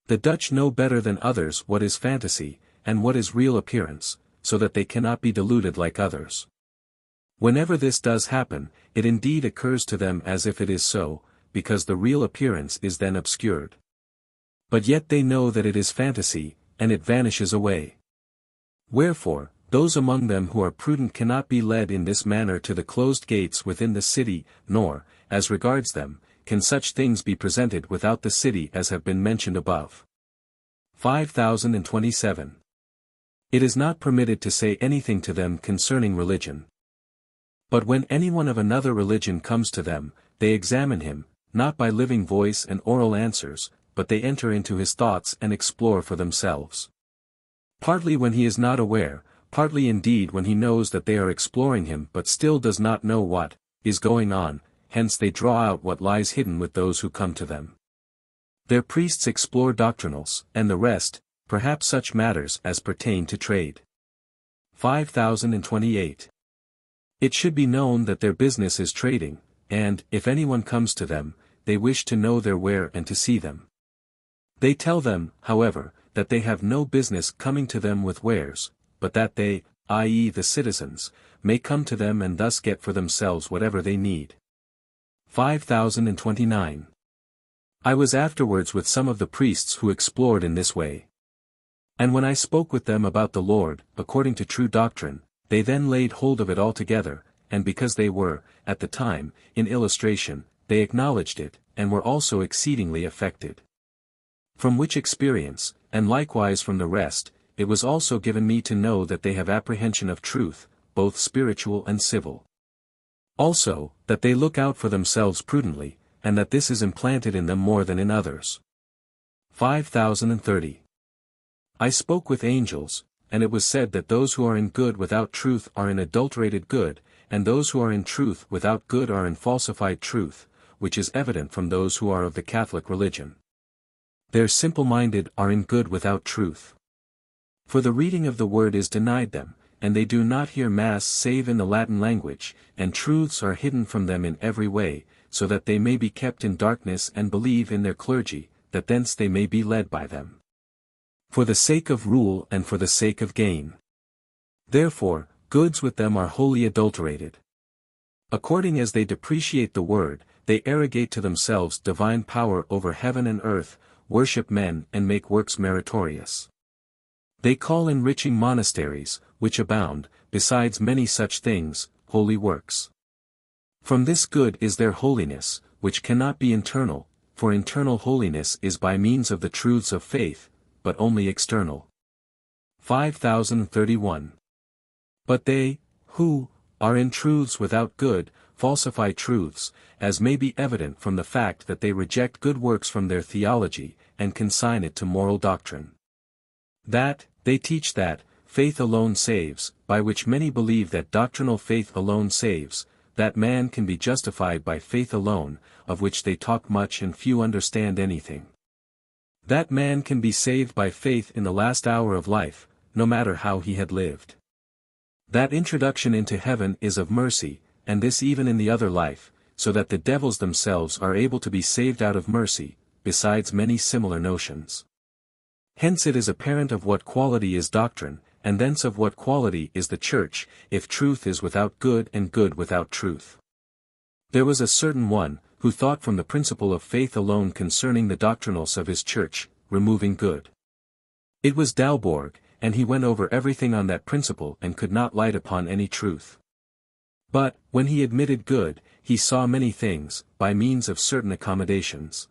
The Dutch know better than others what is fantasy, and what is real appearance, so that they cannot be deluded like others. Whenever this does happen, it indeed occurs to them as if it is so, because the real appearance is then obscured. But yet they know that it is fantasy, and it vanishes away. Wherefore, those among them who are prudent cannot be led in this manner to the closed gates within the city, nor, as regards them, can such things be presented without the city as have been mentioned above. 5027. It is not permitted to say anything to them concerning religion. But when anyone of another religion comes to them, they examine him, not by living voice and oral answers, but they enter into his thoughts and explore for themselves. Partly when he is not aware, partly indeed when he knows that they are exploring him but still does not know what is going on, hence they draw out what lies hidden with those who come to them. Their priests explore doctrinals, and the rest, perhaps such matters as pertain to trade. 5028. It should be known that their business is trading, and, if anyone comes to them, they wish to know their ware and to see them. They tell them, however, that they have no business coming to them with wares, but that they, i.e. the citizens, may come to them and thus get for themselves whatever they need. 5029. I was afterwards with some of the priests who explored in this way. And when I spoke with them about the Lord, according to true doctrine, they then laid hold of it altogether, and because they were, at the time, in illustration, they acknowledged it, and were also exceedingly affected. From which experience, and likewise from the rest, it was also given me to know that they have apprehension of truth, both spiritual and civil. Also, that they look out for themselves prudently, and that this is implanted in them more than in others. 5030. I spoke with angels, and it was said that those who are in good without truth are in adulterated good, and those who are in truth without good are in falsified truth, which is evident from those who are of the Catholic religion. Their simple-minded are in good without truth. For the reading of the word is denied them, and they do not hear Mass save in the Latin language, and truths are hidden from them in every way, so that they may be kept in darkness and believe in their clergy, that thence they may be led by them. For the sake of rule and for the sake of gain. Therefore, goods with them are wholly adulterated. According as they depreciate the word, they arrogate to themselves divine power over heaven and earth, worship men and make works meritorious. They call enriching monasteries, which abound, besides many such things, holy works. From this good is their holiness, which cannot be internal, for internal holiness is by means of the truths of faith, but only external. 5031. But they, who are in truths without good, falsify truths, as may be evident from the fact that they reject good works from their theology, and consign it to moral doctrine. That, they teach that, faith alone saves, by which many believe that doctrinal faith alone saves, that man can be justified by faith alone, of which they talk much and few understand anything. That man can be saved by faith in the last hour of life, no matter how he had lived. That introduction into heaven is of mercy, and this even in the other life, so that the devils themselves are able to be saved out of mercy, besides many similar notions. Hence it is apparent of what quality is doctrine, and thence of what quality is the Church, if truth is without good and good without truth. There was a certain one, who thought from the principle of faith alone concerning the doctrinals of his Church, removing good. It was Dalborg, and he went over everything on that principle and could not light upon any truth. But, when he admitted good, he saw many things, by means of certain accommodations.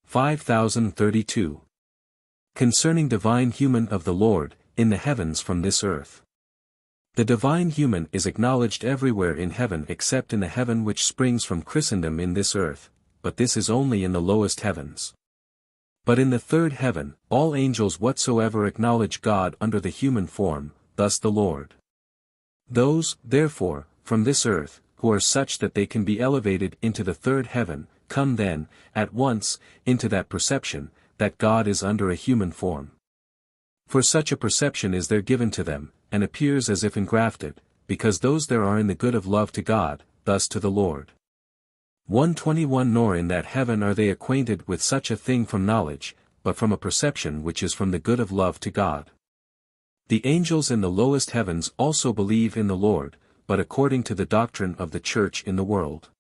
5032. Concerning divine human of the Lord, in the heavens from this earth. The divine human is acknowledged everywhere in heaven except in the heaven which springs from Christendom in this earth, but this is only in the lowest heavens. But in the third heaven, all angels whatsoever acknowledge God under the human form, thus the Lord. Those, therefore, from this earth, who are such that they can be elevated into the third heaven, come then, at once, into that perception, that God is under a human form. For such a perception is there given to them, and appears as if engrafted, because those there are in the good of love to God, thus to the Lord. 121 Nor in that heaven are they acquainted with such a thing from knowledge, but from a perception which is from the good of love to God. The angels in the lowest heavens also believe in the Lord, but according to the doctrine of the Church in the world.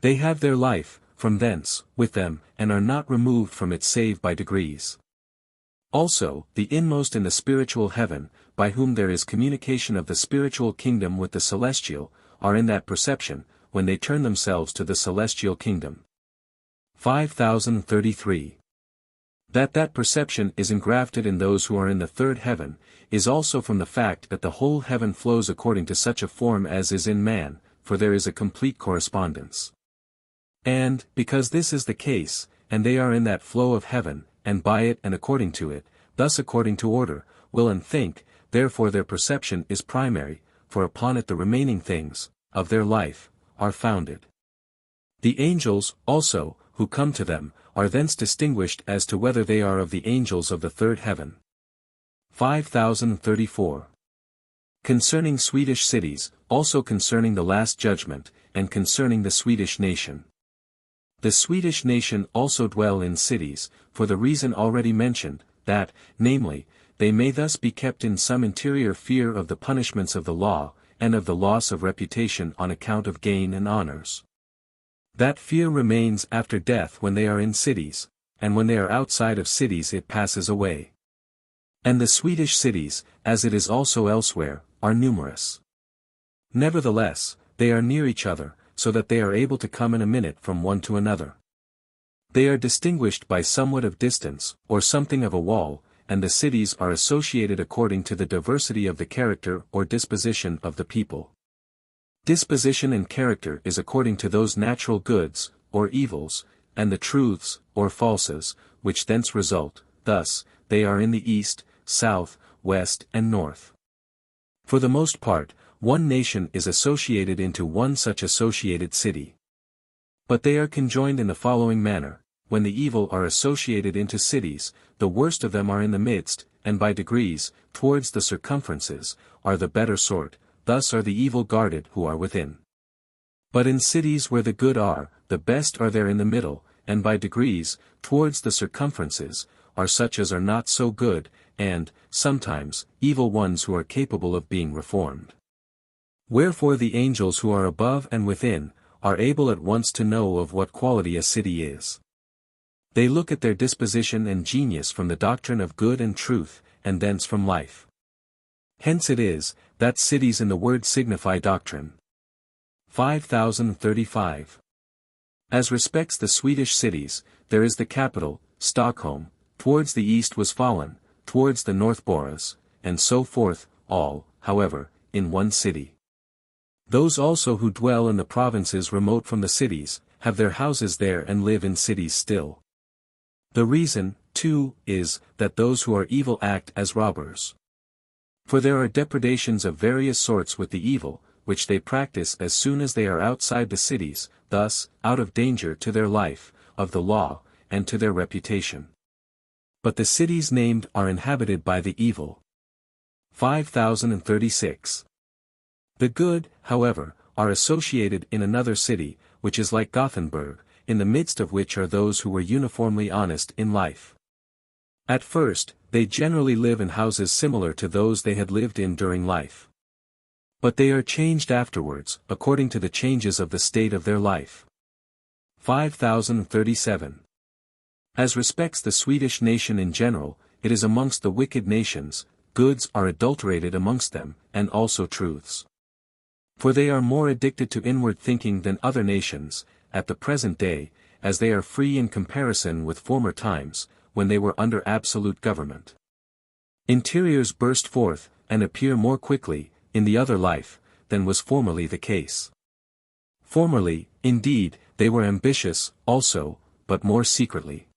They have their life, from thence, with them, and are not removed from it save by degrees. Also, the inmost in the spiritual heaven, by whom there is communication of the spiritual kingdom with the celestial, are in that perception, when they turn themselves to the celestial kingdom. 5033. That perception is engrafted in those who are in the third heaven, is also from the fact that the whole heaven flows according to such a form as is in man, for there is a complete correspondence. And, because this is the case, and they are in that flow of heaven, and by it and according to it, thus according to order, will and think, therefore their perception is primary, for upon it the remaining things, of their life, are founded. The angels, also, who come to them, are thence distinguished as to whether they are of the angels of the third heaven. 5034. Concerning Swedish cities, also concerning the last judgment, and concerning the Swedish nation. The Swedish nation also dwell in cities, for the reason already mentioned, that, namely, they may thus be kept in some interior fear of the punishments of the law, and of the loss of reputation on account of gain and honors. That fear remains after death when they are in cities, and when they are outside of cities it passes away. And the Swedish cities, as it is also elsewhere, are numerous. Nevertheless, they are near each other, so that they are able to come in a minute from one to another. They are distinguished by somewhat of distance, or something of a wall, and the cities are associated according to the diversity of the character or disposition of the people. Disposition and character is according to those natural goods, or evils, and the truths, or falses, which thence result. Thus, they are in the east, south, west and north. For the most part, one nation is associated into one such associated city. But they are conjoined in the following manner: when the evil are associated into cities, the worst of them are in the midst, and by degrees, towards the circumferences, are the better sort, thus are the evil guarded who are within. But in cities where the good are, the best are there in the middle, and by degrees, towards the circumferences, are such as are not so good, and, sometimes, evil ones who are capable of being reformed. Wherefore the angels who are above and within, are able at once to know of what quality a city is. They look at their disposition and genius from the doctrine of good and truth, and thence from life. Hence it is, that cities in the word signify doctrine. 5035. As respects the Swedish cities, there is the capital, Stockholm, towards the east was fallen, towards the north Borås, and so forth, all, however, in one city. Those also who dwell in the provinces remote from the cities, have their houses there and live in cities still. The reason, too, is, that those who are evil act as robbers. For there are depredations of various sorts with the evil, which they practice as soon as they are outside the cities, thus, out of danger to their life, of the law, and to their reputation. But the cities named are inhabited by the evil. 5036. The good, however, are associated in another city, which is like Gothenburg, in the midst of which are those who were uniformly honest in life. At first, they generally live in houses similar to those they had lived in during life. But they are changed afterwards, according to the changes of the state of their life. 5037. As respects the Swedish nation in general, it is amongst the wicked nations, goods are adulterated amongst them, and also truths. For they are more addicted to inward thinking than other nations, at the present day, as they are free in comparison with former times, when they were under absolute government. Interiors burst forth, and appear more quickly, in the other life, than was formerly the case. Formerly, indeed, they were ambitious, also, but more secretly.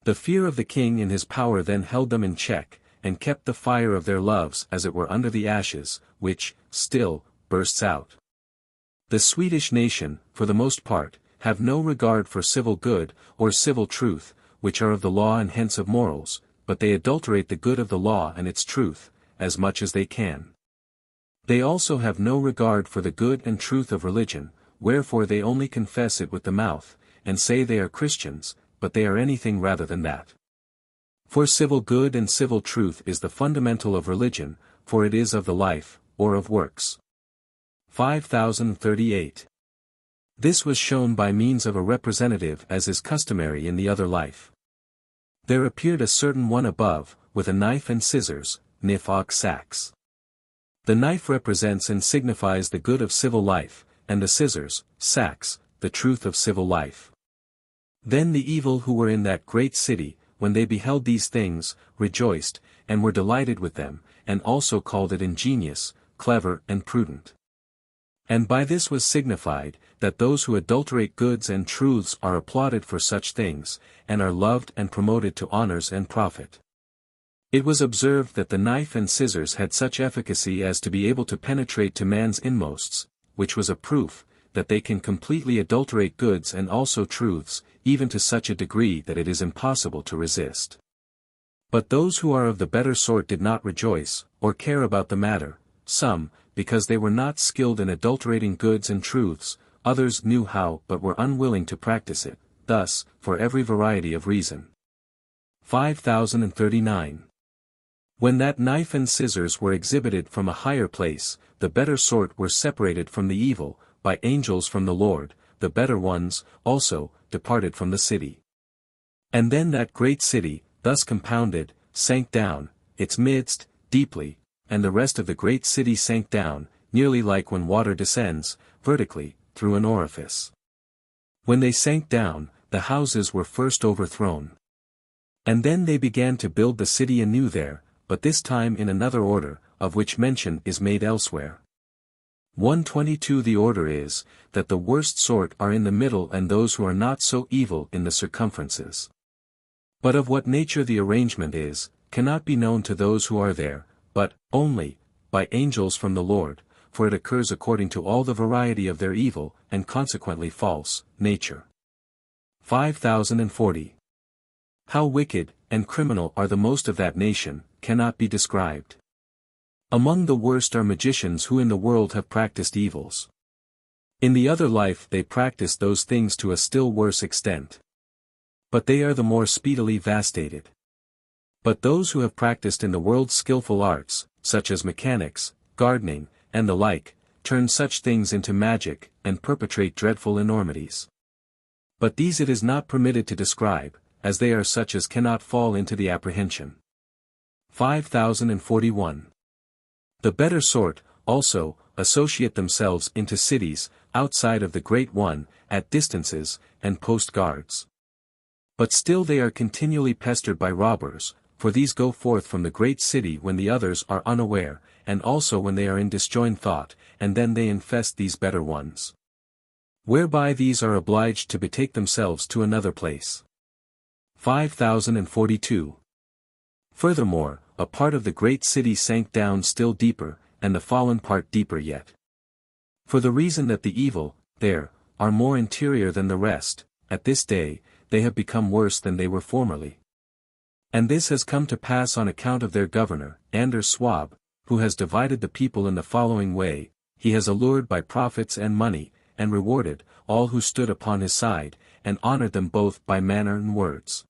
The fear of the king and his power then held them in check, and kept the fire of their loves as it were under the ashes, which, still, bursts out. The Swedish nation, for the most part, have no regard for civil good, or civil truth, which are of the law and hence of morals, but they adulterate the good of the law and its truth, as much as they can. They also have no regard for the good and truth of religion, wherefore they only confess it with the mouth, and say they are Christians, but they are anything rather than that. For civil good and civil truth is the fundamental of religion, for it is of the life, or of works. 5038. This was shown by means of a representative as is customary in the other life. There appeared a certain one above, with a knife and scissors, nif och sax. The knife represents and signifies the good of civil life, and the scissors, sax, the truth of civil life. Then the evil who were in that great city, when they beheld these things, rejoiced, and were delighted with them, and also called it ingenious, clever and prudent. And by this was signified, that those who adulterate goods and truths are applauded for such things, and are loved and promoted to honors and profit. It was observed that the knife and scissors had such efficacy as to be able to penetrate to man's inmosts, which was a proof, that they can completely adulterate goods and also truths, even to such a degree that it is impossible to resist. But those who are of the better sort did not rejoice, or care about the matter, some, because they were not skilled in adulterating goods and truths, others knew how but were unwilling to practice it, thus, for every variety of reason. 5039. When that knife and scissors were exhibited from a higher place, the better sort were separated from the evil, by angels from the Lord, the better ones, also, departed from the city. And then that great city, thus compounded, sank down, its midst, deeply, and the rest of the great city sank down, nearly like when water descends, vertically, through an orifice. When they sank down, the houses were first overthrown. And then they began to build the city anew there, but this time in another order, of which mention is made elsewhere. 122 The order is, that the worst sort are in the middle and those who are not so evil in the circumferences. But of what nature the arrangement is, cannot be known to those who are there, but, only, by angels from the Lord, for it occurs according to all the variety of their evil, and consequently false, nature. 5040. How wicked, and criminal are the most of that nation, cannot be described. Among the worst are magicians who in the world have practiced evils. In the other life they practice those things to a still worse extent. But they are the more speedily vastated. But those who have practiced in the world skillful arts, such as mechanics, gardening, and the like, turn such things into magic, and perpetrate dreadful enormities. But these it is not permitted to describe, as they are such as cannot fall into the apprehension. 5041. The better sort, also, associate themselves into cities, outside of the great one, at distances, and post guards. But still they are continually pestered by robbers, for these go forth from the great city when the others are unaware, and also when they are in disjoined thought, and then they infest these better ones. Whereby these are obliged to betake themselves to another place. 5042. Furthermore, a part of the great city sank down still deeper, and the fallen part deeper yet. For the reason that the evil, there, are more interior than the rest, at this day, they have become worse than they were formerly. And this has come to pass on account of their governor, Anders Swab, who has divided the people in the following way: he has allured by profits and money, and rewarded all who stood upon his side, and honored them both by manner and words.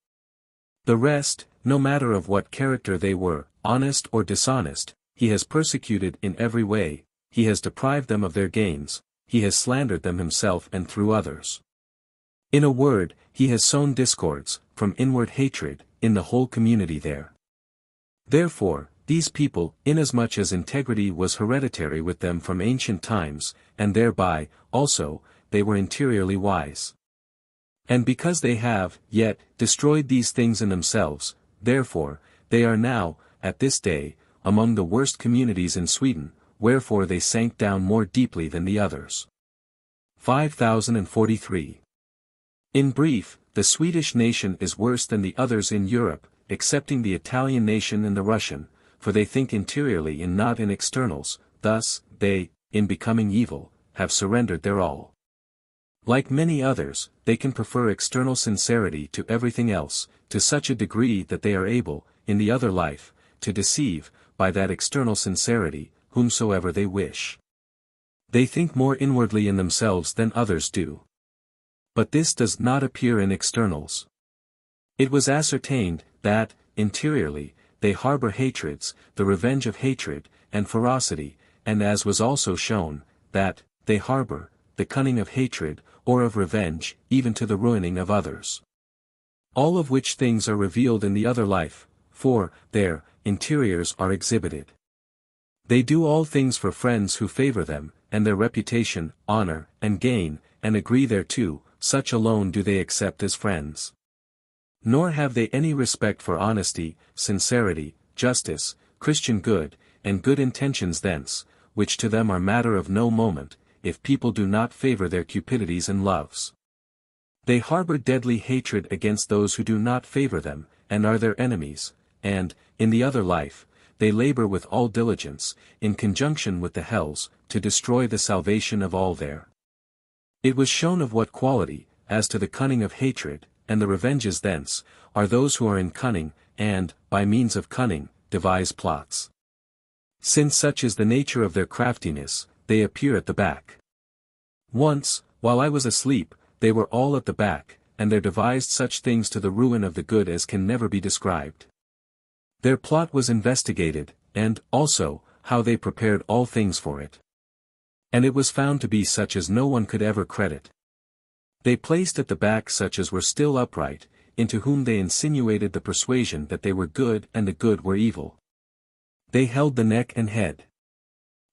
The rest, no matter of what character they were, honest or dishonest, he has persecuted in every way, he has deprived them of their gains, he has slandered them himself and through others. In a word, he has sown discords, from inward hatred, in the whole community there. Therefore, these people, inasmuch as integrity was hereditary with them from ancient times, and thereby, also, they were interiorly wise. And because they have, yet, destroyed these things in themselves, therefore, they are now, at this day, among the worst communities in Sweden, wherefore they sank down more deeply than the others. 5043. In brief, the Swedish nation is worse than the others in Europe, excepting the Italian nation and the Russian, for they think interiorly and not in externals, thus, they, in becoming evil, have surrendered their all. Like many others, they can prefer external sincerity to everything else, to such a degree that they are able, in the other life, to deceive, by that external sincerity, whomsoever they wish. They think more inwardly in themselves than others do. But this does not appear in externals. It was ascertained, that, interiorly, they harbor hatreds, the revenge of hatred, and ferocity, and as was also shown, that, they harbor, the cunning of hatred, or of revenge, even to the ruining of others. All of which things are revealed in the other life, for, their interiors are exhibited. They do all things for friends who favor them, and their reputation, honor, and gain, and agree thereto, such alone do they accept as friends. Nor have they any respect for honesty, sincerity, justice, Christian good, and good intentions thence, which to them are matter of no moment, if people do not favor their cupidities and loves. They harbor deadly hatred against those who do not favor them, and are their enemies, and, in the other life, they labor with all diligence, in conjunction with the hells, to destroy the salvation of all there. It was shown of what quality, as to the cunning of hatred, and the revenges thence, are those who are in cunning, and, by means of cunning, devise plots. Since such is the nature of their craftiness, they appear at the back. Once, while I was asleep, they were all at the back, and there devised such things to the ruin of the good as can never be described. Their plot was investigated, and, also, how they prepared all things for it. And it was found to be such as no one could ever credit. They placed at the back such as were still upright, into whom they insinuated the persuasion that they were good and the good were evil. They held the neck and head.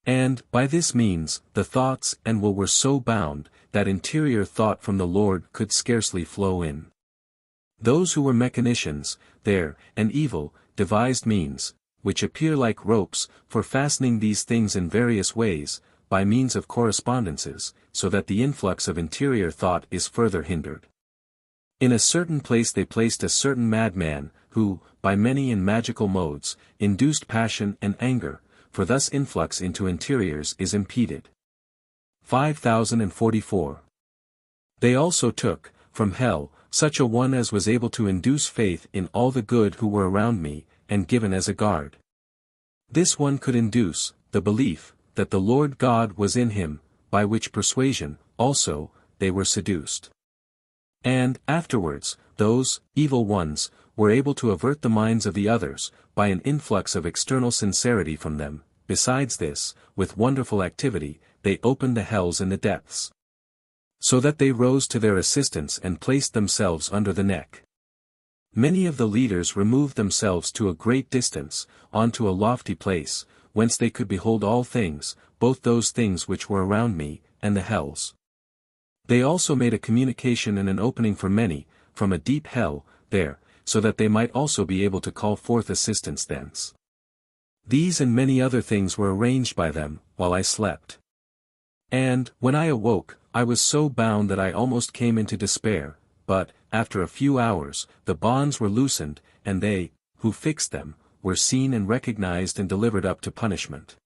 And, by this means, the thoughts and will were so bound, that interior thought from the Lord could scarcely flow in. Those who were mechanicians, there, and evil, devised means, which appear like ropes, for fastening these things in various ways, by means of correspondences, so that the influx of interior thought is further hindered. In a certain place they placed a certain madman, who, by many and magical modes, induced passion and anger, for thus influx into interiors is impeded. 5044. They also took, from hell, such a one as was able to induce faith in all the good who were around me, and given as a guard. This one could induce, the belief, that the Lord God was in him, by which persuasion, also, they were seduced. And, afterwards, those, evil ones, were able to avert the minds of the others, by an influx of external sincerity from them. Besides this, with wonderful activity, they opened the hells in the depths. So that they rose to their assistance and placed themselves under the neck. Many of the leaders removed themselves to a great distance, onto a lofty place, whence they could behold all things, both those things which were around me, and the hells. They also made a communication and an opening for many, from a deep hell, there, so that they might also be able to call forth assistance thence. These and many other things were arranged by them, while I slept. And, when I awoke, I was so bound that I almost came into despair, but, after a few hours, the bonds were loosened, and they, who fixed them, were seen and recognized and delivered up to punishment.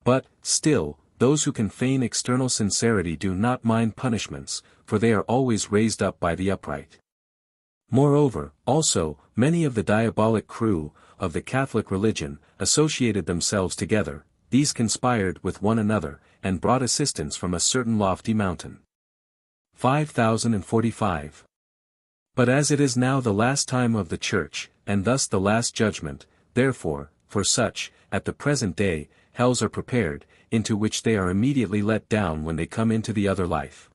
But, still, those who can feign external sincerity do not mind punishments, for they are always raised up by the upright. Moreover, also, many of the diabolic crew, of the Catholic religion, associated themselves together, these conspired with one another, and brought assistance from a certain lofty mountain. 5045. But as it is now the last time of the Church, and thus the last judgment, therefore, for such, at the present day, hells are prepared, into which they are immediately let down when they come into the other life.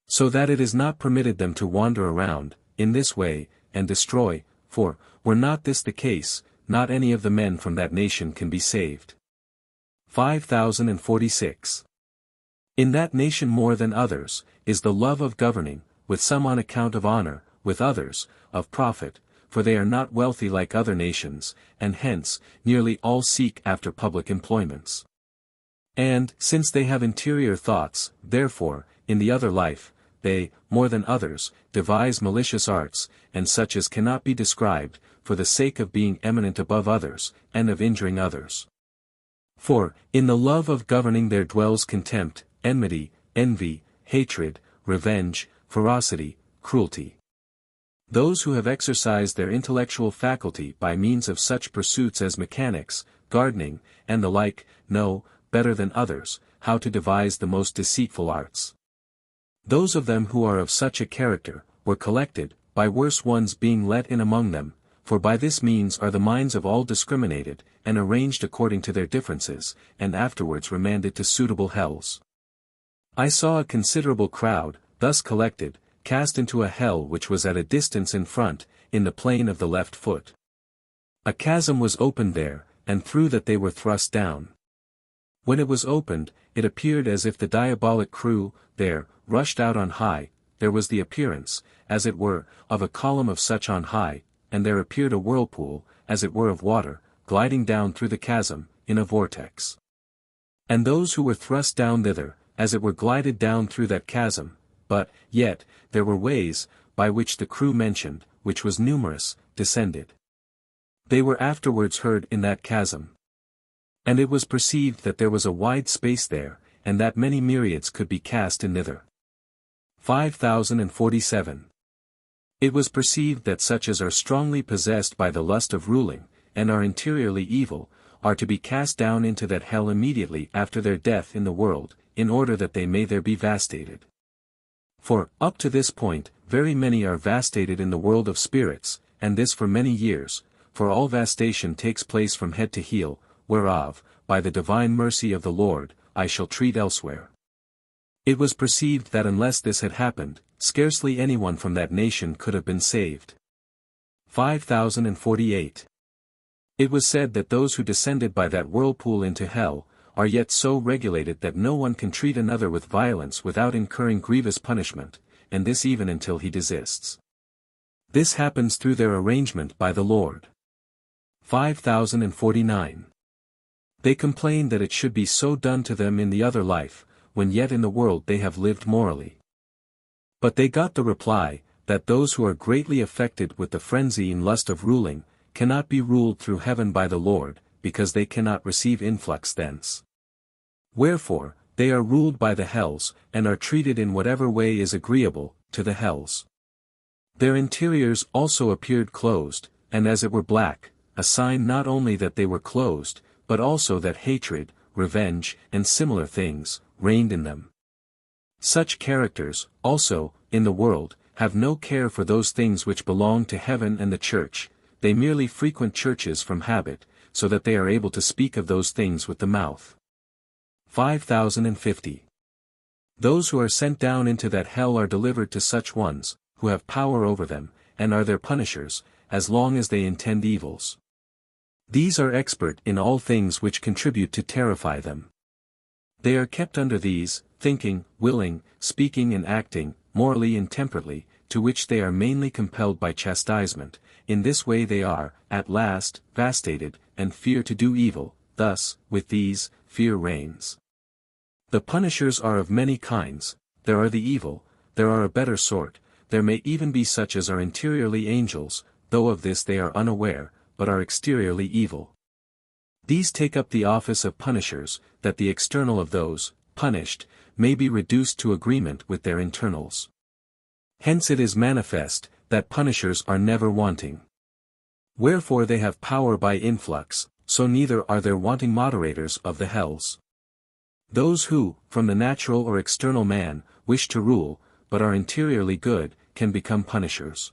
So that it is not permitted them to wander around, in this way, and destroy, for, were not this the case, not any of the men from that nation can be saved. 5046. In that nation more than others, is the love of governing, with some on account of honor, with others, of profit, for they are not wealthy like other nations, and hence, nearly all seek after public employments. And, since they have interior thoughts, therefore, in the other life, they, more than others, devise malicious arts, and such as cannot be described, for the sake of being eminent above others, and of injuring others. For, in the love of governing there dwells contempt, enmity, envy, hatred, revenge, ferocity, cruelty. Those who have exercised their intellectual faculty by means of such pursuits as mechanics, gardening, and the like, know, better than others, how to devise the most deceitful arts. Those of them who are of such a character, were collected, by worse ones being let in among them, for by this means are the minds of all discriminated, and arranged according to their differences, and afterwards remanded to suitable hells. I saw a considerable crowd, thus collected, cast into a hell which was at a distance in front, in the plane of the left foot. A chasm was opened there, and through that they were thrust down. When it was opened, it appeared as if the diabolic crew, there, rushed out on high. There was the appearance, as it were, of a column of such on high, and there appeared a whirlpool, as it were of water, gliding down through the chasm, in a vortex. And those who were thrust down thither, as it were glided down through that chasm, but, yet, there were ways, by which the crew mentioned, which was numerous, descended. They were afterwards heard in that chasm. And it was perceived that there was a wide space there, and that many myriads could be cast in thither. 5047. It was perceived that such as are strongly possessed by the lust of ruling, and are interiorly evil, are to be cast down into that hell immediately after their death in the world, in order that they may there be vastated. For, up to this point, very many are vastated in the world of spirits, and this for many years, for all vastation takes place from head to heel, whereof, by the divine mercy of the Lord, I shall treat elsewhere. It was perceived that unless this had happened, scarcely anyone from that nation could have been saved. 5048. It was said that those who descended by that whirlpool into hell, are yet so regulated that no one can treat another with violence without incurring grievous punishment, and this even until he desists. This happens through their arrangement by the Lord. 5049. They complain that it should be so done to them in the other life, when yet in the world they have lived morally. But they got the reply, that those who are greatly affected with the frenzy and lust of ruling, cannot be ruled through heaven by the Lord, because they cannot receive influx thence. Wherefore, they are ruled by the hells, and are treated in whatever way is agreeable to the hells. Their interiors also appeared closed, and as it were black, a sign not only that they were closed, but also that hatred, revenge, and similar things, reigned in them. Such characters, also, in the world, have no care for those things which belong to heaven and the church, they merely frequent churches from habit, so that they are able to speak of those things with the mouth. 5050. Those who are sent down into that hell are delivered to such ones, who have power over them, and are their punishers, as long as they intend evils. These are expert in all things which contribute to terrify them. They are kept under these, thinking, willing, speaking and acting, morally and temperately, to which they are mainly compelled by chastisement. In this way they are, at last, vastated, and fear to do evil. Thus, with these, fear reigns. The punishers are of many kinds. There are the evil, there are a better sort, there may even be such as are interiorly angels, though of this they are unaware, but are exteriorly evil. These take up the office of punishers, that the external of those, punished, may be reduced to agreement with their internals. Hence it is manifest, that punishers are never wanting. Wherefore they have power by influx, so neither are there wanting moderators of the hells. Those who, from the natural or external man, wish to rule, but are interiorly good, can become punishers.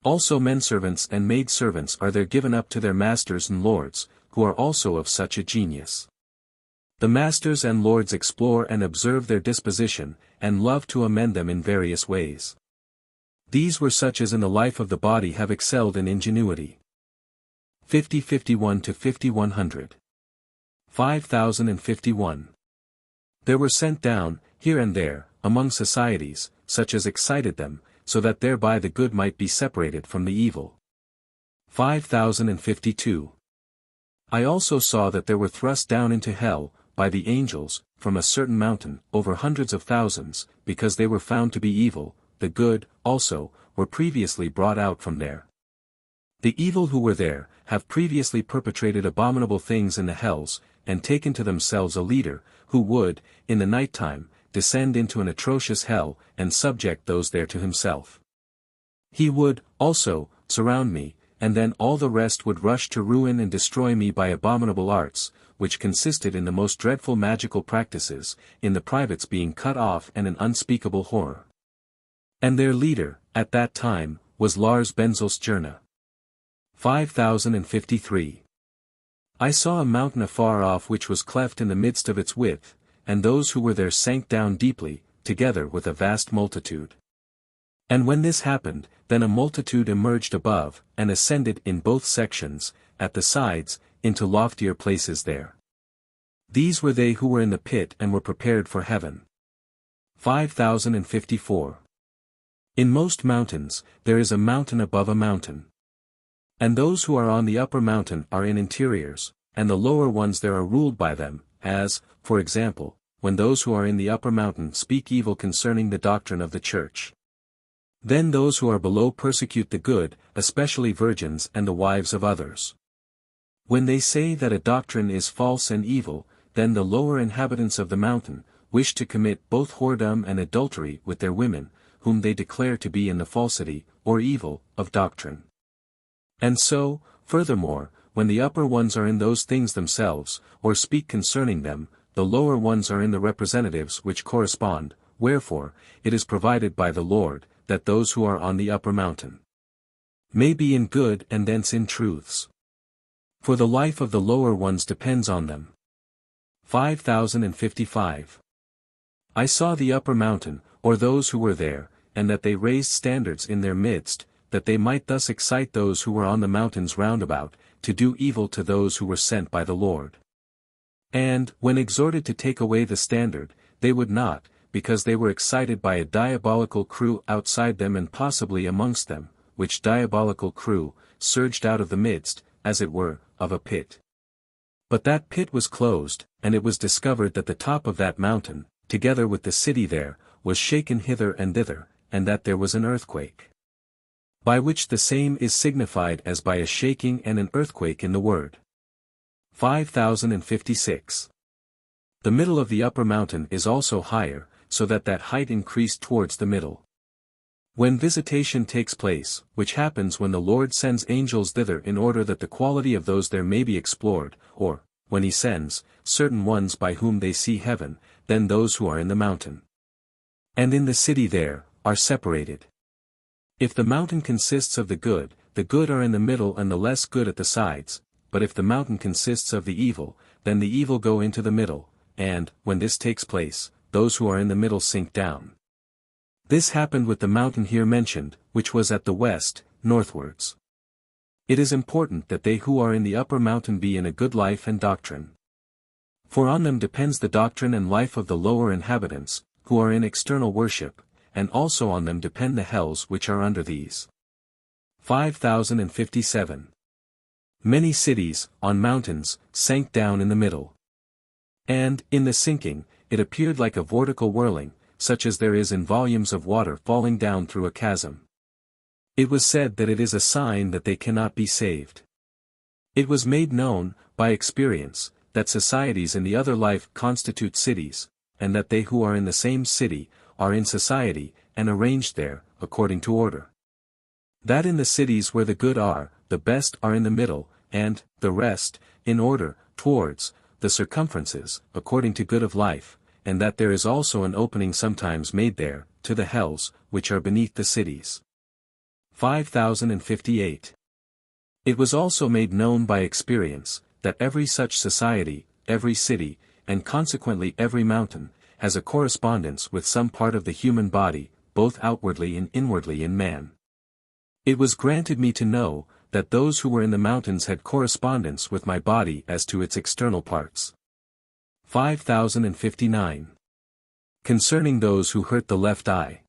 Also menservants and maidservants are there given up to their masters and lords, who are also of such a genius. The masters and lords explore and observe their disposition, and love to amend them in various ways. These were such as in the life of the body have excelled in ingenuity. 5051 to 5100. 5051. There were sent down, here and there, among societies, such as excited them, so that thereby the good might be separated from the evil. 5052. I also saw that there were thrust down into hell, by the angels, from a certain mountain, over hundreds of thousands, because they were found to be evil. The good, also, were previously brought out from there. The evil who were there, have previously perpetrated abominable things in the hells, and taken to themselves a leader, who would, in the night time, descend into an atrocious hell, and subject those there to himself. He would, also, surround me, and then all the rest would rush to ruin and destroy me by abominable arts, which consisted in the most dreadful magical practices, in the privates being cut off and an unspeakable horror. And their leader, at that time, was Lars Benzelstjerna. 5053. I saw a mountain afar off which was cleft in the midst of its width, and those who were there sank down deeply, together with a vast multitude. And when this happened, then a multitude emerged above, and ascended in both sections, at the sides, into loftier places there. These were they who were in the pit and were prepared for heaven. 5054. In most mountains, there is a mountain above a mountain. And those who are on the upper mountain are in interiors, and the lower ones there are ruled by them, as, for example, when those who are in the upper mountain speak evil concerning the doctrine of the church. Then those who are below persecute the good, especially virgins and the wives of others. When they say that a doctrine is false and evil, then the lower inhabitants of the mountain, wish to commit both whoredom and adultery with their women, whom they declare to be in the falsity, or evil, of doctrine. And so, furthermore, when the upper ones are in those things themselves, or speak concerning them, the lower ones are in the representatives which correspond. Wherefore, it is provided by the Lord, that those who are on the upper mountain may be in good and thence in truths. For the life of the lower ones depends on them. 5055. I saw the upper mountain, or those who were there, and that they raised standards in their midst, that they might thus excite those who were on the mountains round about, to do evil to those who were sent by the Lord. And, when exhorted to take away the standard, they would not, because they were excited by a diabolical crew outside them and possibly amongst them, which diabolical crew surged out of the midst, as it were, of a pit. But that pit was closed, and it was discovered that the top of that mountain, together with the city there, was shaken hither and thither, and that there was an earthquake. By which the same is signified as by a shaking and an earthquake in the word. 5056. The middle of the upper mountain is also higher, so that height increased towards the middle. When visitation takes place, which happens when the Lord sends angels thither in order that the quality of those there may be explored, or, when he sends, certain ones by whom they see heaven, then those who are in the mountain and in the city there, are separated. If the mountain consists of the good are in the middle and the less good at the sides, but if the mountain consists of the evil, then the evil go into the middle, and, when this takes place, those who are in the middle sink down. This happened with the mountain here mentioned, which was at the west, northwards. It is important that they who are in the upper mountain be in a good life and doctrine. For on them depends the doctrine and life of the lower inhabitants, who are in external worship, and also on them depend the hells which are under these. 5057. Many cities, on mountains, sank down in the middle. And, in the sinking, it appeared like a vortical whirling, such as there is in volumes of water falling down through a chasm. It was said that it is a sign that they cannot be saved. It was made known, by experience, that societies in the other life constitute cities, and that they who are in the same city, are in society, and arranged there, according to order. That in the cities where the good are, the best are in the middle, and, the rest, in order, towards, the circumferences, according to good of life, and that there is also an opening sometimes made there, to the hells, which are beneath the cities. 5058. It was also made known by experience, that every such society, every city, and consequently every mountain, has a correspondence with some part of the human body, both outwardly and inwardly in man. It was granted me to know, that those who were in the mountains had correspondence with my body as to its external parts. 5059. Concerning those who hurt the left eye.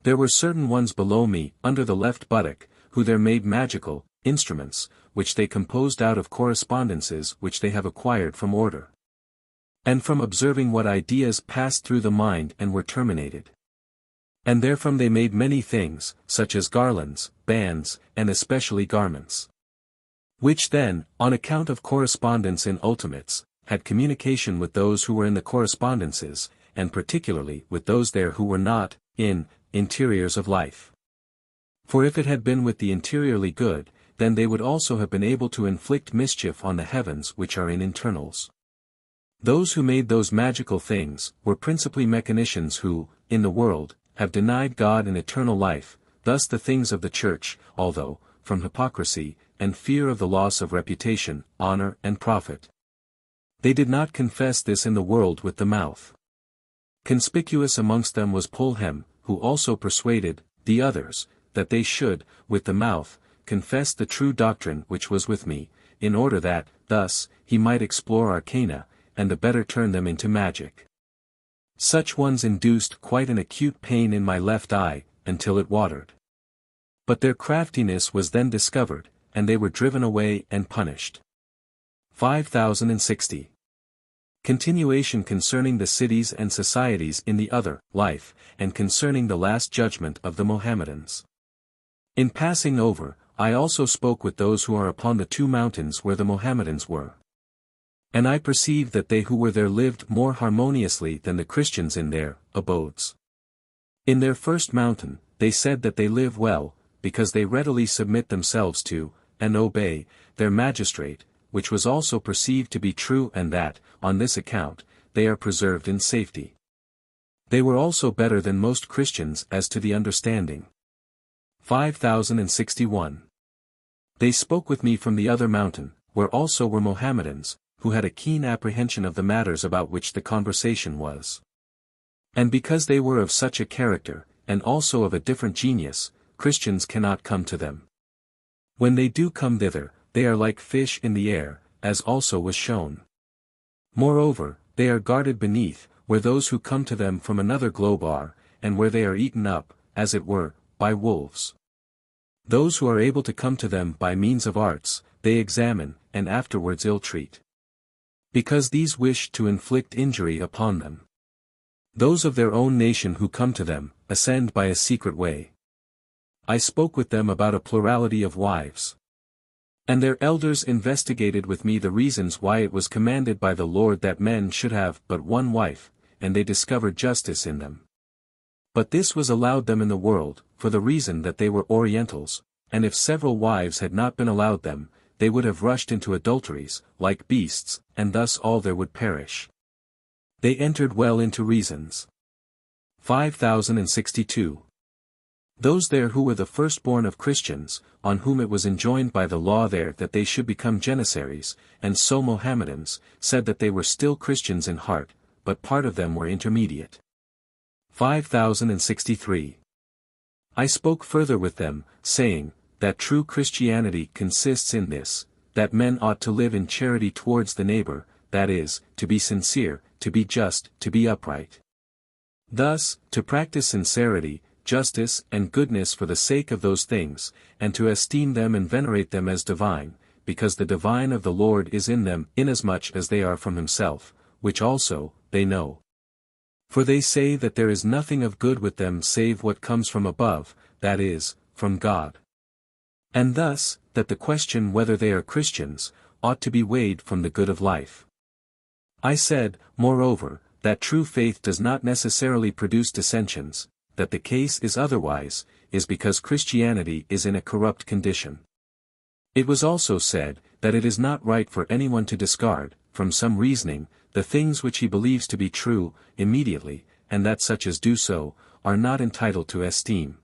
There were certain ones below me, under the left buttock, who there made magical instruments, which they composed out of correspondences which they have acquired from order. And from observing what ideas passed through the mind and were terminated. And therefrom they made many things, such as garlands, bands, and especially garments. Which then, on account of correspondence in ultimates, had communication with those who were in the correspondences, and particularly with those there who were not, in, interiors of life. For if it had been with the interiorly good, then they would also have been able to inflict mischief on the heavens which are in internals. Those who made those magical things, were principally mechanicians who, in the world, have denied God and eternal life, thus the things of the church, although, from hypocrisy, and fear of the loss of reputation, honor and profit. They did not confess this in the world with the mouth. Conspicuous amongst them was Polhem, who also persuaded the others, that they should, with the mouth, confess the true doctrine which was with me, in order that, thus, he might explore arcana, and the better turn them into magic. Such ones induced quite an acute pain in my left eye, until it watered. But their craftiness was then discovered, and they were driven away and punished. 5060. Continuation concerning the cities and societies in the other life, and concerning the last judgment of the Mohammedans. In passing over, I also spoke with those who are upon the two mountains where the Mohammedans were. And I perceived that they who were there lived more harmoniously than the Christians in their abodes. In their first mountain, they said that they live well, because they readily submit themselves to, and obey, their magistrate, which was also perceived to be true, and that, on this account, they are preserved in safety. They were also better than most Christians as to the understanding. 5061. They spoke with me from the other mountain, where also were Mohammedans, who had a keen apprehension of the matters about which the conversation was. And because they were of such a character, and also of a different genius, Christians cannot come to them. When they do come thither, they are like fish in the air, as also was shown. Moreover, they are guarded beneath, where those who come to them from another globe are, and where they are eaten up, as it were, by wolves. Those who are able to come to them by means of arts, they examine, and afterwards ill-treat. Because these wish to inflict injury upon them. Those of their own nation who come to them, ascend by a secret way. I spoke with them about a plurality of wives. And their elders investigated with me the reasons why it was commanded by the Lord that men should have but one wife, and they discovered justice in them. But this was allowed them in the world, for the reason that they were Orientals, and if several wives had not been allowed them, they would have rushed into adulteries, like beasts, and thus all there would perish. They entered well into reasons. 5062. Those there who were the firstborn of Christians, on whom it was enjoined by the law there that they should become Janissaries, and so Mohammedans, said that they were still Christians in heart, but part of them were intermediate. 5063. I spoke further with them, saying, that true Christianity consists in this, that men ought to live in charity towards the neighbor, that is, to be sincere, to be just, to be upright. Thus, to practice sincerity, justice and goodness for the sake of those things, and to esteem them and venerate them as divine, because the divine of the Lord is in them, inasmuch as they are from himself, which also, they know. For they say that there is nothing of good with them save what comes from above, that is, from God. And thus, that the question whether they are Christians, ought to be weighed from the good of life. I said, moreover, that true faith does not necessarily produce dissensions, that the case is otherwise, is because Christianity is in a corrupt condition. It was also said, that it is not right for anyone to discard, from some reasoning, the things which he believes to be true, immediately, and that such as do so, are not entitled to esteem.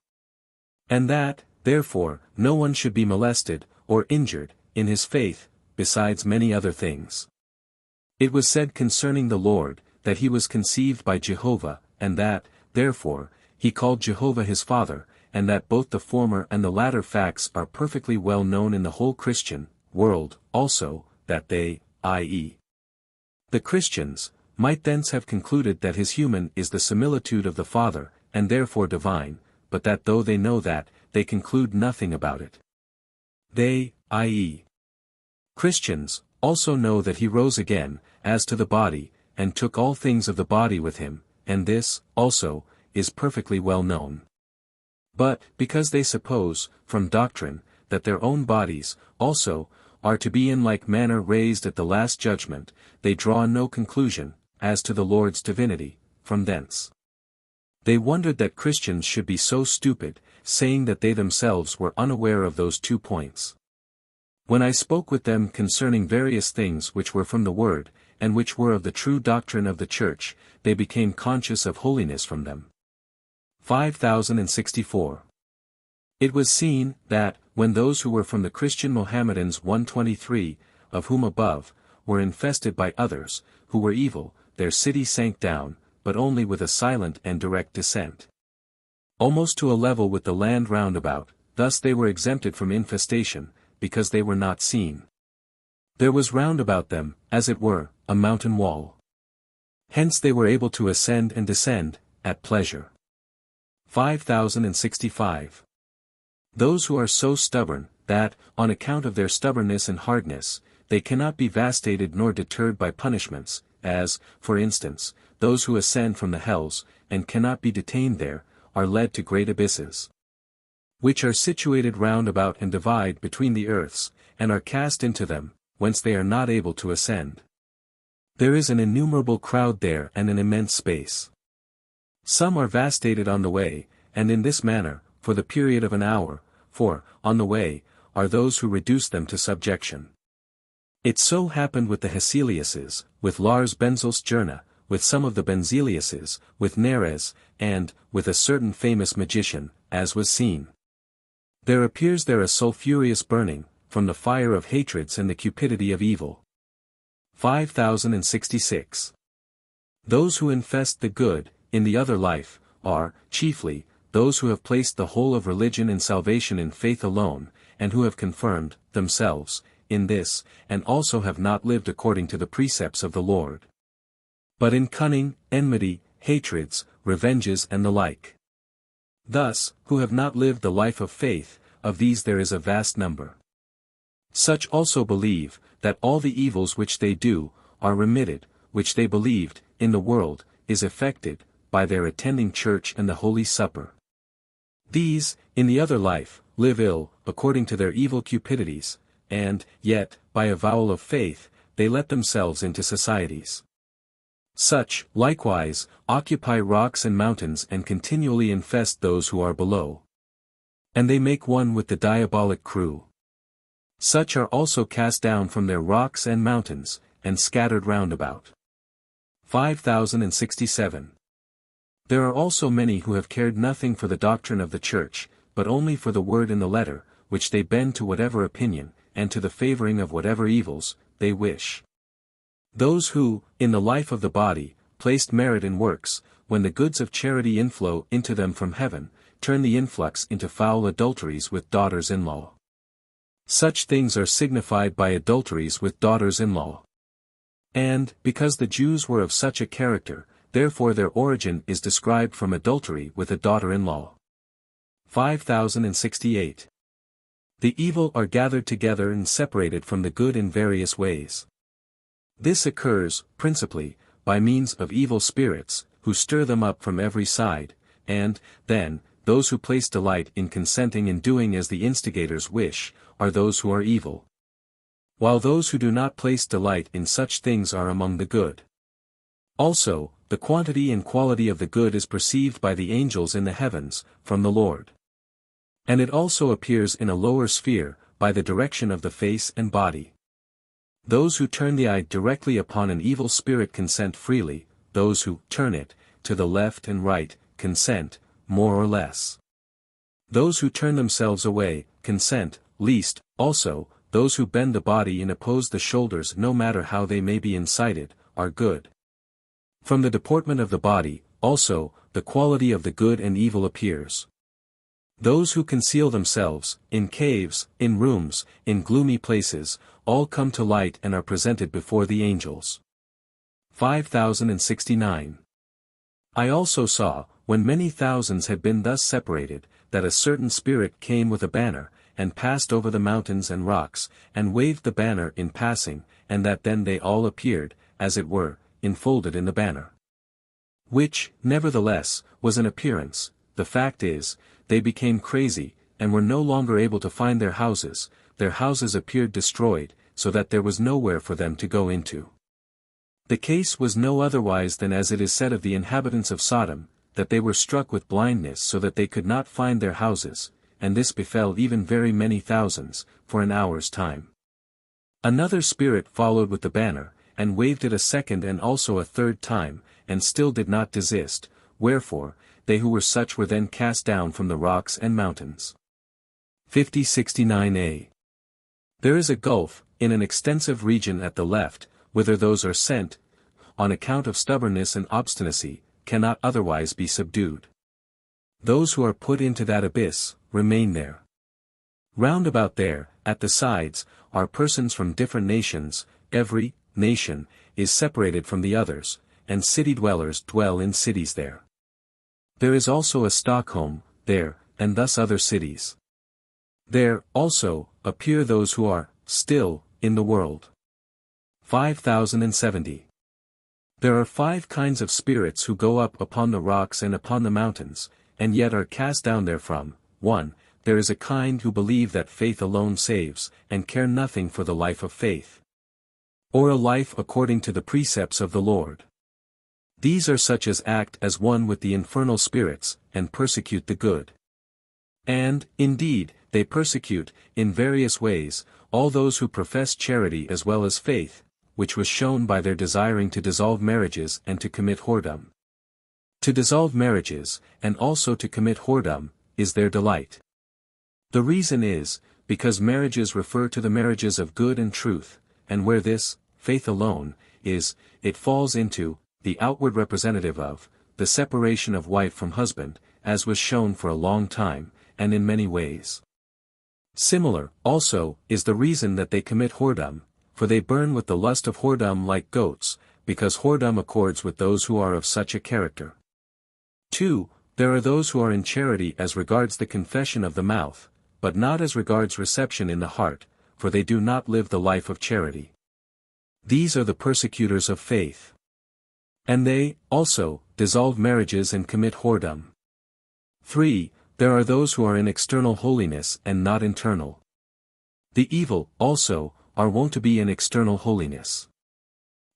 And that, therefore, no one should be molested, or injured, in his faith, besides many other things. It was said concerning the Lord, that he was conceived by Jehovah, and that, therefore, he called Jehovah his Father, and that both the former and the latter facts are perfectly well known in the whole Christian world, also, that they, i.e., the Christians, might thence have concluded that his human is the similitude of the Father, and therefore divine, but that though they know that, they conclude nothing about it. They, i.e., Christians, also know that he rose again, as to the body, and took all things of the body with him, and this, also, is perfectly well known. But, because they suppose, from doctrine, that their own bodies, also, are to be in like manner raised at the last judgment, they draw no conclusion, as to the Lord's divinity, from thence. They wondered that Christians should be so stupid, saying that they themselves were unaware of those 2 points. When I spoke with them concerning various things which were from the Word, and which were of the true doctrine of the Church, they became conscious of holiness from them. 5064. It was seen, that, when those who were from the Christian Mohammedans 123, of whom above, were infested by others, who were evil, their city sank down, but only with a silent and direct descent. Almost to a level with the land round about, thus they were exempted from infestation, because they were not seen. There was round about them, as it were, a mountain wall. Hence they were able to ascend and descend, at pleasure. 5065. Those who are so stubborn, that, on account of their stubbornness and hardness, they cannot be vastated nor deterred by punishments, as, for instance, those who ascend from the hells, and cannot be detained there, are led to great abysses, which are situated round about and divide between the earths, and are cast into them, whence they are not able to ascend. There is an innumerable crowd there and an immense space. Some are vastated on the way, and in this manner, for the period of an hour, for, on the way, are those who reduce them to subjection. It so happened with the Heseliuses, with Lars Benzelstjerna, with some of the Benzeliuses, with Neres, and, with a certain famous magician, as was seen. There appears there a sulphurous burning, from the fire of hatreds and the cupidity of evil. 5066. Those who infest the good, in the other life, are, chiefly, those who have placed the whole of religion and salvation in faith alone, and who have confirmed, themselves, in this, and also have not lived according to the precepts of the Lord. But in cunning, enmity, hatreds, revenges and the like. Thus, who have not lived the life of faith, of these there is a vast number. Such also believe, that all the evils which they do, are remitted, which they believed, in the world, is effected, by their attending church and the Holy Supper. These, in the other life, live ill, according to their evil cupidities, and, yet, by avowal of faith, they let themselves into societies. Such, likewise, occupy rocks and mountains and continually infest those who are below. And they make one with the diabolic crew. Such are also cast down from their rocks and mountains, and scattered round about. 5067. There are also many who have cared nothing for the doctrine of the Church, but only for the word in the letter, which they bend to whatever opinion, and to the favoring of whatever evils, they wish. Those who, in the life of the body, placed merit in works, when the goods of charity inflow into them from heaven, turn the influx into foul adulteries with daughters-in-law. Such things are signified by adulteries with daughters-in-law. And, because the Jews were of such a character, therefore their origin is described from adultery with a daughter-in-law. 5068. The evil are gathered together and separated from the good in various ways. This occurs, principally, by means of evil spirits, who stir them up from every side, and, then, those who place delight in consenting and doing as the instigators wish, are those who are evil. While those who do not place delight in such things are among the good. Also, the quantity and quality of the good is perceived by the angels in the heavens, from the Lord. And it also appears in a lower sphere, by the direction of the face and body. Those who turn the eye directly upon an evil spirit consent freely, those who turn it, to the left and right, consent, more or less. Those who turn themselves away, consent, least, also, those who bend the body and oppose the shoulders no matter how they may be incited, are good. From the deportment of the body, also, the quality of the good and evil appears. Those who conceal themselves, in caves, in rooms, in gloomy places, all come to light and are presented before the angels. 5069. I also saw, when many thousands had been thus separated, that a certain spirit came with a banner, and passed over the mountains and rocks, and waved the banner in passing, and that then they all appeared, as it were, enfolded in the banner. Which, nevertheless, was an appearance. The fact is, they became crazy, and were no longer able to find their houses appeared destroyed, so that there was nowhere for them to go into. The case was no otherwise than as it is said of the inhabitants of Sodom, that they were struck with blindness so that they could not find their houses, and this befell even very many thousands, for an hour's time. Another spirit followed with the banner, and waved it a second and also a third time, and still did not desist, wherefore, they who were such were then cast down from the rocks and mountains. 5069a. There is a gulf, in an extensive region at the left, whither those are sent, on account of stubbornness and obstinacy, cannot otherwise be subdued. Those who are put into that abyss, remain there. Round about there, at the sides, are persons from different nations, every nation is separated from the others, and city dwellers dwell in cities there. There is also a Stockholm, there, and thus other cities. There, also, appear those who are, still, in the world. 5070. There are 5 kinds of spirits who go up upon the rocks and upon the mountains, and yet are cast down therefrom. 1. There is a kind who believe that faith alone saves, and care nothing for the life of faith. Or a life according to the precepts of the Lord. These are such as act as one with the infernal spirits, and persecute the good. And, indeed, they persecute, in various ways, all those who profess charity as well as faith, which was shown by their desiring to dissolve marriages and to commit whoredom. To dissolve marriages, and also to commit whoredom, is their delight. The reason is, because marriages refer to the marriages of good and truth, and where this, faith alone, is, it falls into, the outward representative of, the separation of wife from husband, as was shown for a long time, and in many ways. Similar, also, is the reason that they commit whoredom, for they burn with the lust of whoredom like goats, because whoredom accords with those who are of such a character. 2. There are those who are in charity as regards the confession of the mouth, but not as regards reception in the heart, for they do not live the life of charity. These are the persecutors of faith. And they, also, dissolve marriages and commit whoredom. 3. There are those who are in external holiness and not internal. The evil, also, are wont to be in external holiness.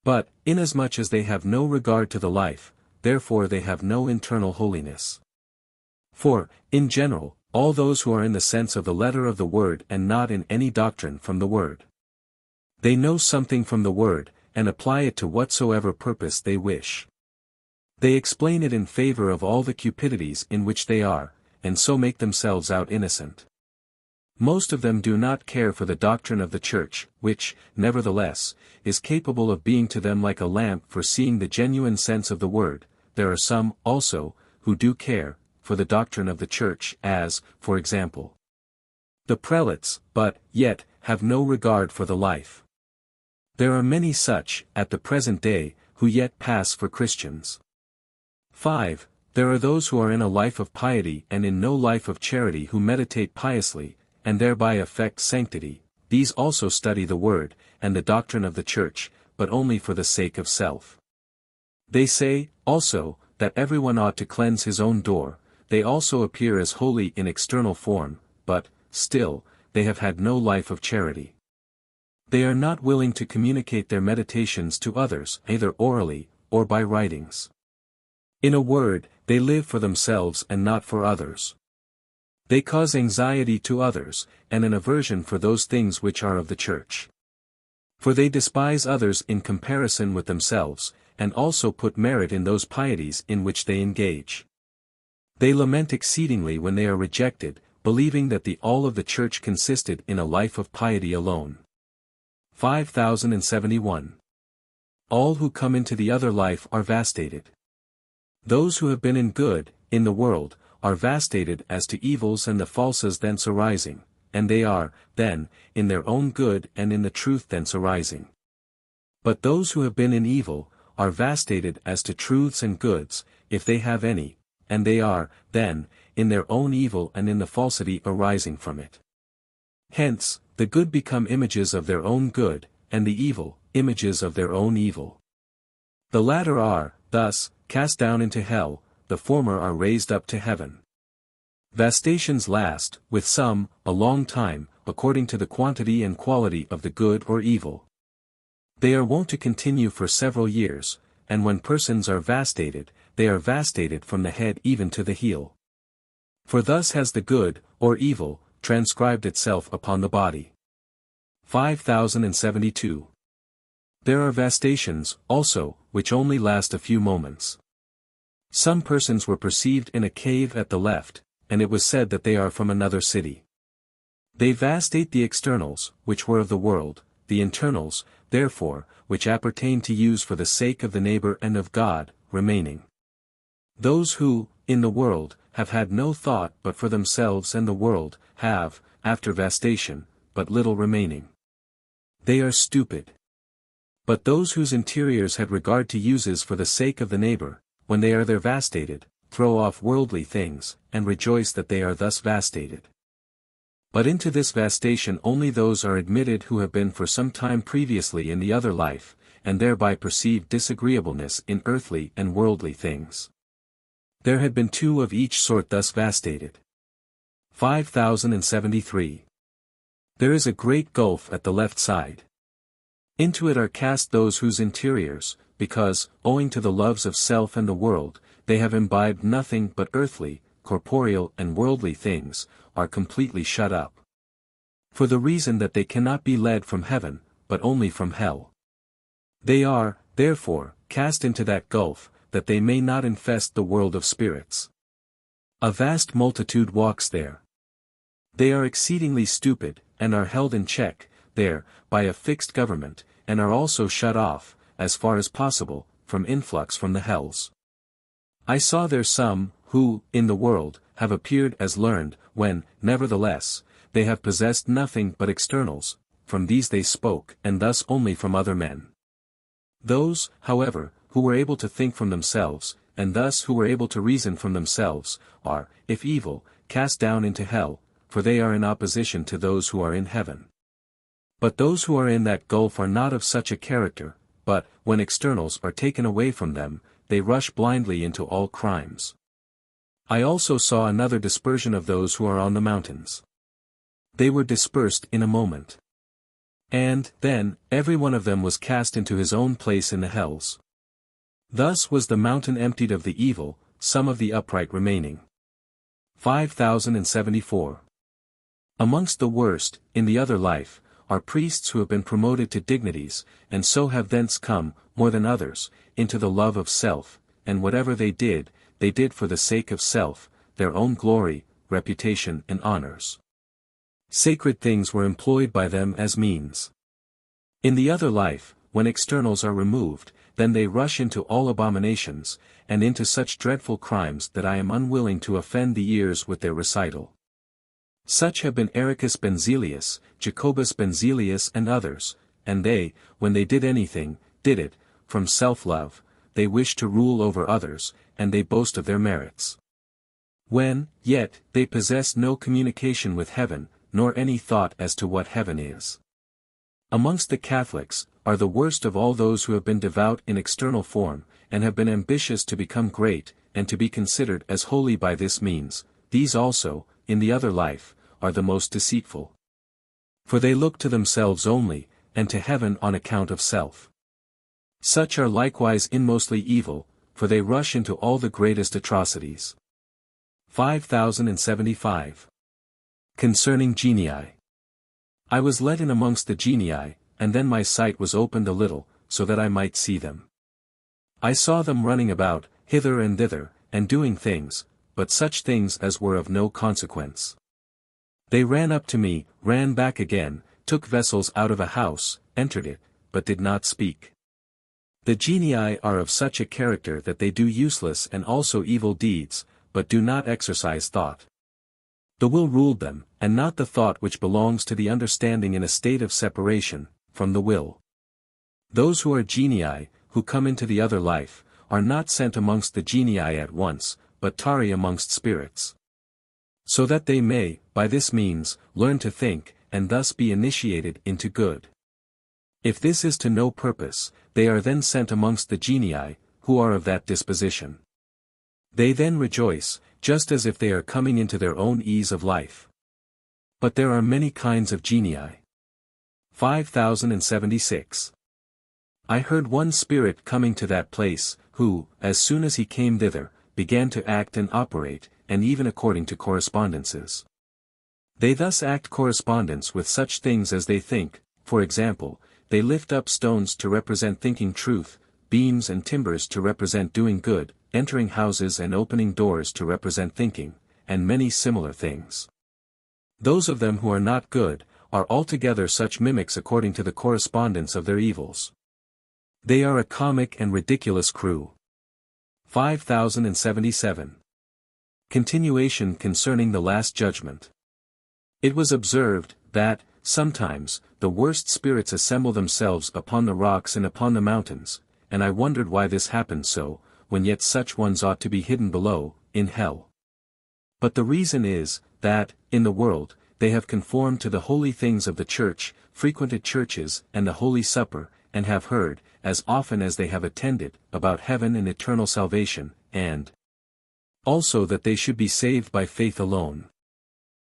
But, inasmuch as they have no regard to the life, therefore they have no internal holiness. For, in general, all those who are in the sense of the letter of the word and not in any doctrine from the word. They know something from the word, and apply it to whatsoever purpose they wish. They explain it in favor of all the cupidities in which they are, and so make themselves out innocent. Most of them do not care for the doctrine of the church, which, nevertheless, is capable of being to them like a lamp for seeing the genuine sense of the word. There are some, also, who do care for the doctrine of the church, as, for example, the prelates, but, yet, have no regard for the life. There are many such, at the present day, who yet pass for Christians. 5. There are those who are in a life of piety and in no life of charity who meditate piously, and thereby affect sanctity. These also study the word, and the doctrine of the church, but only for the sake of self. They say, also, that everyone ought to cleanse his own door. They also appear as holy in external form, but, still, they have had no life of charity. They are not willing to communicate their meditations to others, either orally, or by writings. In a word, they live for themselves and not for others. They cause anxiety to others, and an aversion for those things which are of the church. For they despise others in comparison with themselves, and also put merit in those pieties in which they engage. They lament exceedingly when they are rejected, believing that the all of the church consisted in a life of piety alone. 5071. All who come into the other life are vastated. Those who have been in good, in the world, are vastated as to evils and the falses thence arising, and they are, then, in their own good and in the truth thence arising. But those who have been in evil, are vastated as to truths and goods, if they have any, and they are, then, in their own evil and in the falsity arising from it. Hence, the good become images of their own good, and the evil, images of their own evil. The latter are, thus, cast down into hell, the former are raised up to heaven. Vastations last, with some, a long time, according to the quantity and quality of the good or evil. They are wont to continue for several years, and when persons are vastated, they are vastated from the head even to the heel. For thus has the good, or evil, transcribed itself upon the body. 5072. There are vastations, also, which only last a few moments. Some persons were perceived in a cave at the left, and it was said that they are from another city. They vastate the externals, which were of the world, the internals, therefore, which appertain to use for the sake of the neighbor and of God, remaining. Those who, in the world, have had no thought but for themselves and the world, have, after vastation, but little remaining. They are stupid. But those whose interiors had regard to uses for the sake of the neighbor, when they are there vastated, throw off worldly things, and rejoice that they are thus vastated. But into this vastation only those are admitted who have been for some time previously in the other life, and thereby perceive disagreeableness in earthly and worldly things. There had been 2 of each sort thus vastated. 5073. There is a great gulf at the left side. Into it are cast those whose interiors, because, owing to the loves of self and the world, they have imbibed nothing but earthly, corporeal and worldly things, are completely shut up. For the reason that they cannot be led from heaven, but only from hell. They are, therefore, cast into that gulf, that they may not infest the world of spirits. A vast multitude walks there. They are exceedingly stupid, and are held in check, there, by a fixed government, and are also shut off, as far as possible, from influx from the hells. I saw there some, who, in the world, have appeared as learned, when, nevertheless, they have possessed nothing but externals, from these they spoke, and thus only from other men. Those, however, who were able to think from themselves, and thus who were able to reason from themselves, are, if evil, cast down into hell, for they are in opposition to those who are in heaven. But those who are in that gulf are not of such a character, but, when externals are taken away from them, they rush blindly into all crimes. I also saw another dispersion of those who are on the mountains. They were dispersed in a moment. And, then, every one of them was cast into his own place in the hells. Thus was the mountain emptied of the evil, some of the upright remaining. 5074. Amongst the worst, in the other life, are priests who have been promoted to dignities, and so have thence come, more than others, into the love of self, and whatever they did for the sake of self, their own glory, reputation and honors. Sacred things were employed by them as means. In the other life, when externals are removed, then they rush into all abominations, and into such dreadful crimes that I am unwilling to offend the ears with their recital. Such have been Ericus Benzelius, Jacobus Benzelius and others, and they, when they did anything, did it, from self-love, they wish to rule over others, and they boast of their merits. When, yet, they possess no communication with heaven, nor any thought as to what heaven is. Amongst the Catholics, are the worst of all those who have been devout in external form, and have been ambitious to become great, and to be considered as holy by this means. These also, in the other life, are the most deceitful. For they look to themselves only, and to heaven on account of self. Such are likewise inmostly evil, for they rush into all the greatest atrocities. 5075. Concerning genii. I was led in amongst the genii, and then my sight was opened a little, so that I might see them. I saw them running about, hither and thither, and doing things, but such things as were of no consequence. They ran up to me, ran back again, took vessels out of a house, entered it, but did not speak. The genii are of such a character that they do useless and also evil deeds, but do not exercise thought. The will ruled them, and not the thought which belongs to the understanding in a state of separation, from the will. Those who are genii, who come into the other life, are not sent amongst the genii at once, but tarry amongst spirits. So that they may, by this means, learn to think, and thus be initiated into good. If this is to no purpose, they are then sent amongst the genii, who are of that disposition. They then rejoice, just as if they are coming into their own ease of life. But there are many kinds of genii. 5076. I heard one spirit coming to that place, who, as soon as he came thither, began to act and operate, and even according to correspondences. They thus act correspondence with such things as they think, for example, they lift up stones to represent thinking truth, beams and timbers to represent doing good, entering houses and opening doors to represent thinking, and many similar things. Those of them who are not good, are altogether such mimics according to the correspondence of their evils. They are a comic and ridiculous crew. 5077. Continuation concerning the Last Judgment. It was observed, that, sometimes, the worst spirits assemble themselves upon the rocks and upon the mountains, and I wondered why this happened so, when yet such ones ought to be hidden below, in hell. But the reason is, that, in the world, they have conformed to the holy things of the church, frequented churches and the Holy Supper, and have heard, as often as they have attended, about heaven and eternal salvation, and also that they should be saved by faith alone.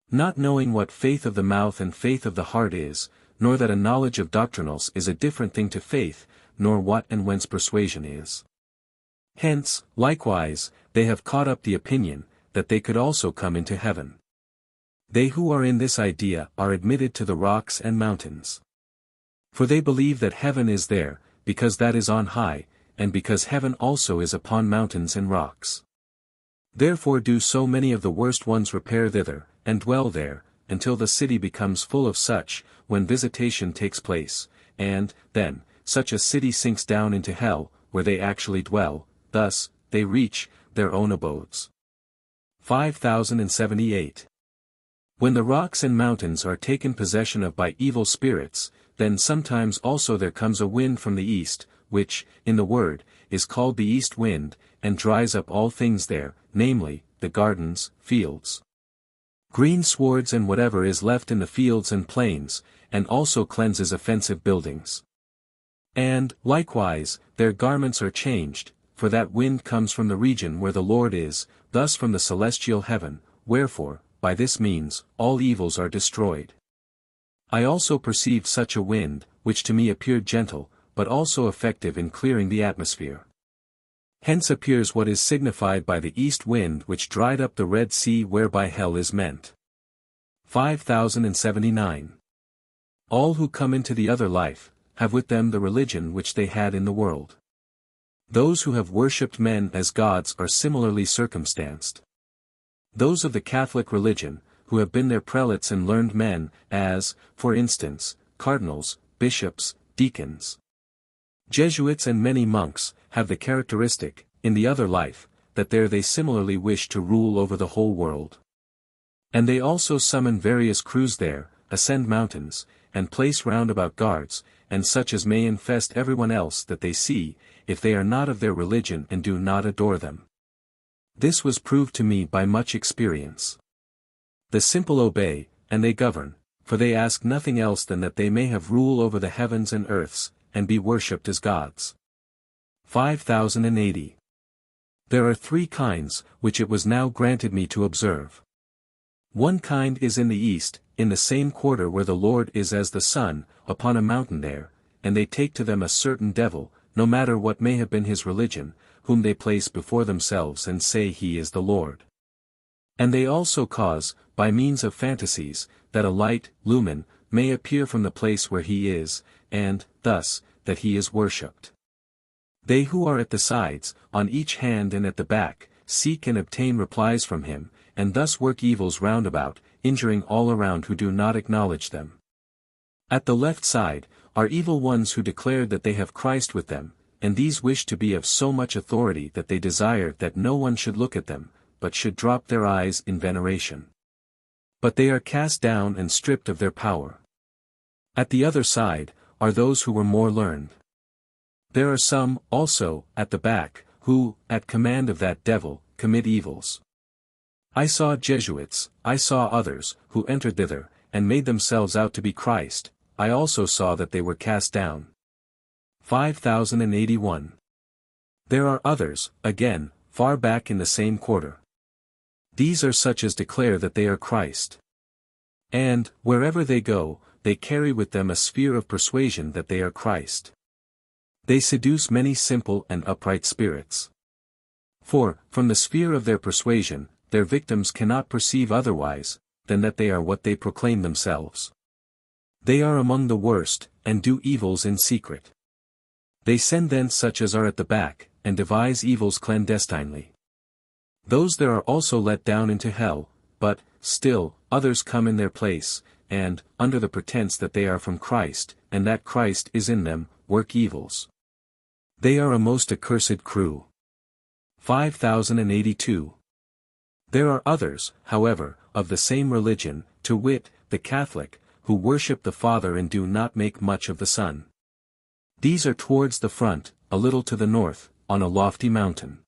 Not knowing what faith of the mouth and faith of the heart is, nor that a knowledge of doctrinals is a different thing to faith, nor what and whence persuasion is. Hence, likewise, they have caught up the opinion, that they could also come into heaven. They who are in this idea are admitted to the rocks and mountains. For they believe that heaven is there, because that is on high, and because heaven also is upon mountains and rocks. Therefore do so many of the worst ones repair thither, and dwell there, until the city becomes full of such, when visitation takes place, and, then, such a city sinks down into hell, where they actually dwell, thus, they reach, their own abodes. 5078. When the rocks and mountains are taken possession of by evil spirits, then sometimes also there comes a wind from the east, which, in the word, is called the east wind, and dries up all things there, namely, the gardens, fields, green swards and whatever is left in the fields and plains, and also cleanses offensive buildings. And, likewise, their garments are changed, for that wind comes from the region where the Lord is, thus from the celestial heaven, wherefore, by this means, all evils are destroyed. I also perceived such a wind, which to me appeared gentle, but also effective in clearing the atmosphere. Hence appears what is signified by the east wind which dried up the Red Sea, whereby hell is meant. 5079. All who come into the other life, have with them the religion which they had in the world. Those who have worshipped men as gods are similarly circumstanced. Those of the Catholic religion, who have been their prelates and learned men, as, for instance, cardinals, bishops, deacons, Jesuits and many monks, have the characteristic, in the other life, that there they similarly wish to rule over the whole world. And they also summon various crews there, ascend mountains, and place round about guards, and such as may infest everyone else that they see, if they are not of their religion and do not adore them. This was proved to me by much experience. The simple obey, and they govern, for they ask nothing else than that they may have rule over the heavens and earths, and be worshipped as gods. 5080. There are three kinds, which it was now granted me to observe. One kind is in the east, in the same quarter where the Lord is as the sun, upon a mountain there, and they take to them a certain devil, no matter what may have been his religion, whom they place before themselves and say he is the Lord. And they also cause, by means of fantasies, that a light, lumen, may appear from the place where he is, and, thus, that he is worshipped. They who are at the sides, on each hand and at the back, seek and obtain replies from him, and thus work evils round about, injuring all around who do not acknowledge them. At the left side, are evil ones who declare that they have Christ with them, and these wish to be of so much authority that they desire that no one should look at them, but should drop their eyes in veneration. But they are cast down and stripped of their power. At the other side, are those who were more learned. There are some, also, at the back, who, at command of that devil, commit evils. I saw Jesuits, I saw others, who entered thither, and made themselves out to be Christ. I also saw that they were cast down. 5081. There are others, again, far back in the same quarter. These are such as declare that they are Christ. And, wherever they go, they carry with them a sphere of persuasion that they are Christ. They seduce many simple and upright spirits. For, from the sphere of their persuasion, their victims cannot perceive otherwise, than that they are what they proclaim themselves. They are among the worst, and do evils in secret. They send thence such as are at the back, and devise evils clandestinely. Those there are also let down into hell, but, still, others come in their place, and, under the pretense that they are from Christ, and that Christ is in them, work evils. They are a most accursed crew. 5082. There are others, however, of the same religion, to wit, the Catholic, who worship the Father and do not make much of the Son. These are towards the front, a little to the north, on a lofty mountain.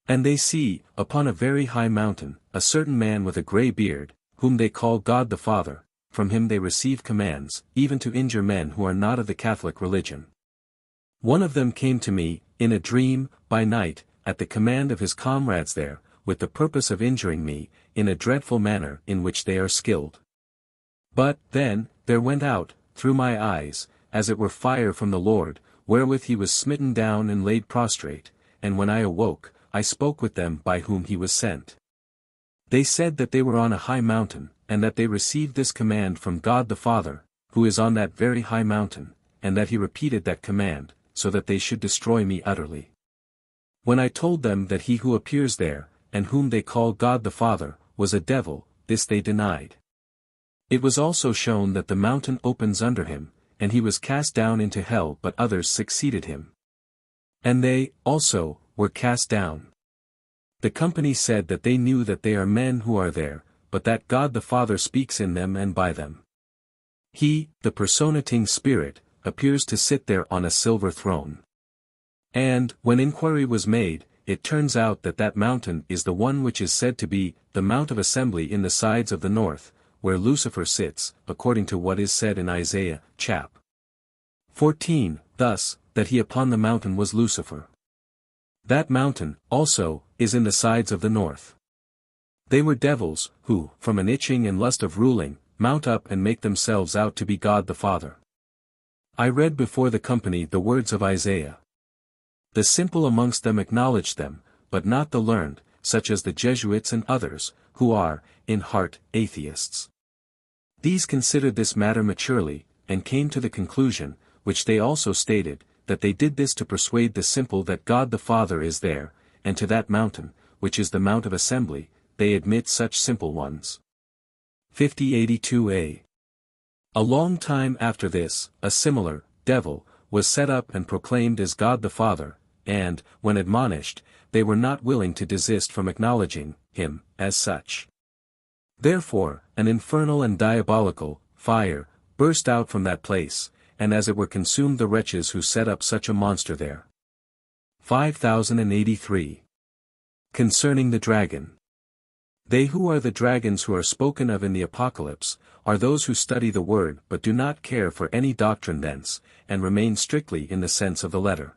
And they see, upon a very high mountain, a certain man with a grey beard, whom they call God the Father. From him they receive commands, even to injure men who are not of the Catholic religion. One of them came to me, in a dream, by night, at the command of his comrades there, with the purpose of injuring me, in a dreadful manner in which they are skilled. But, then, there went out, through my eyes, as it were fire from the Lord, wherewith he was smitten down and laid prostrate, and when I awoke, I spoke with them by whom he was sent. They said that they were on a high mountain, and that they received this command from God the Father, who is on that very high mountain, and that he repeated that command, so that they should destroy me utterly. When I told them that he who appears there, and whom they call God the Father, was a devil, this they denied. It was also shown that the mountain opens under him, and he was cast down into hell, but others succeeded him. And they, also, were cast down. The company said that they knew that they are men who are there, but that God the Father speaks in them and by them. He, the personating Spirit, appears to sit there on a silver throne. And, when inquiry was made, it turns out that that mountain is the one which is said to be the Mount of Assembly in the sides of the north, where Lucifer sits, according to what is said in Isaiah, chap. 14, thus, that he upon the mountain was Lucifer. That mountain, also, is in the sides of the north. They were devils, who, from an itching and lust of ruling, mount up and make themselves out to be God the Father. I read before the company the words of Isaiah. The simple amongst them acknowledged them, but not the learned, such as the Jesuits and others, who are, in heart, atheists. These considered this matter maturely, and came to the conclusion, which they also stated, that they did this to persuade the simple that God the Father is there, and to that mountain, which is the Mount of Assembly, they admit such simple ones. 5082a. A long time after this, a similar, devil, was set up and proclaimed as God the Father, and, when admonished, they were not willing to desist from acknowledging him as such. Therefore, an infernal and diabolical fire burst out from that place, and as it were consumed the wretches who set up such a monster there. 5083. Concerning the dragon. They who are the dragons who are spoken of in the Apocalypse, are those who study the word but do not care for any doctrine thence, and remain strictly in the sense of the letter.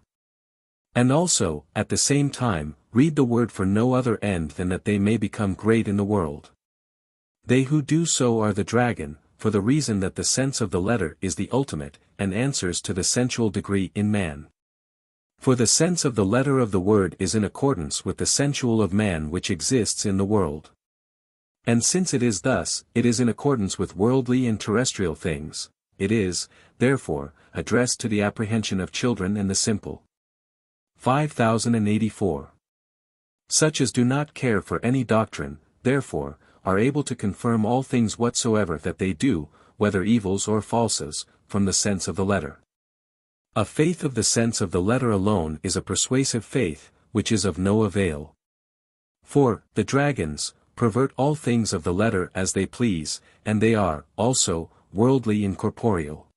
And also, at the same time, read the word for no other end than that they may become great in the world. They who do so are the dragon, for the reason that the sense of the letter is the ultimate, and answers to the sensual degree in man. For the sense of the letter of the word is in accordance with the sensual of man which exists in the world. And since it is thus, it is in accordance with worldly and terrestrial things, it is, therefore, addressed to the apprehension of children and the simple. 5084. Such as do not care for any doctrine, therefore, are able to confirm all things whatsoever that they do, whether evils or falses, from the sense of the letter. A faith of the sense of the letter alone is a persuasive faith, which is of no avail. For, the dragons, pervert all things of the letter as they please, and they are, also, worldly incorporeal.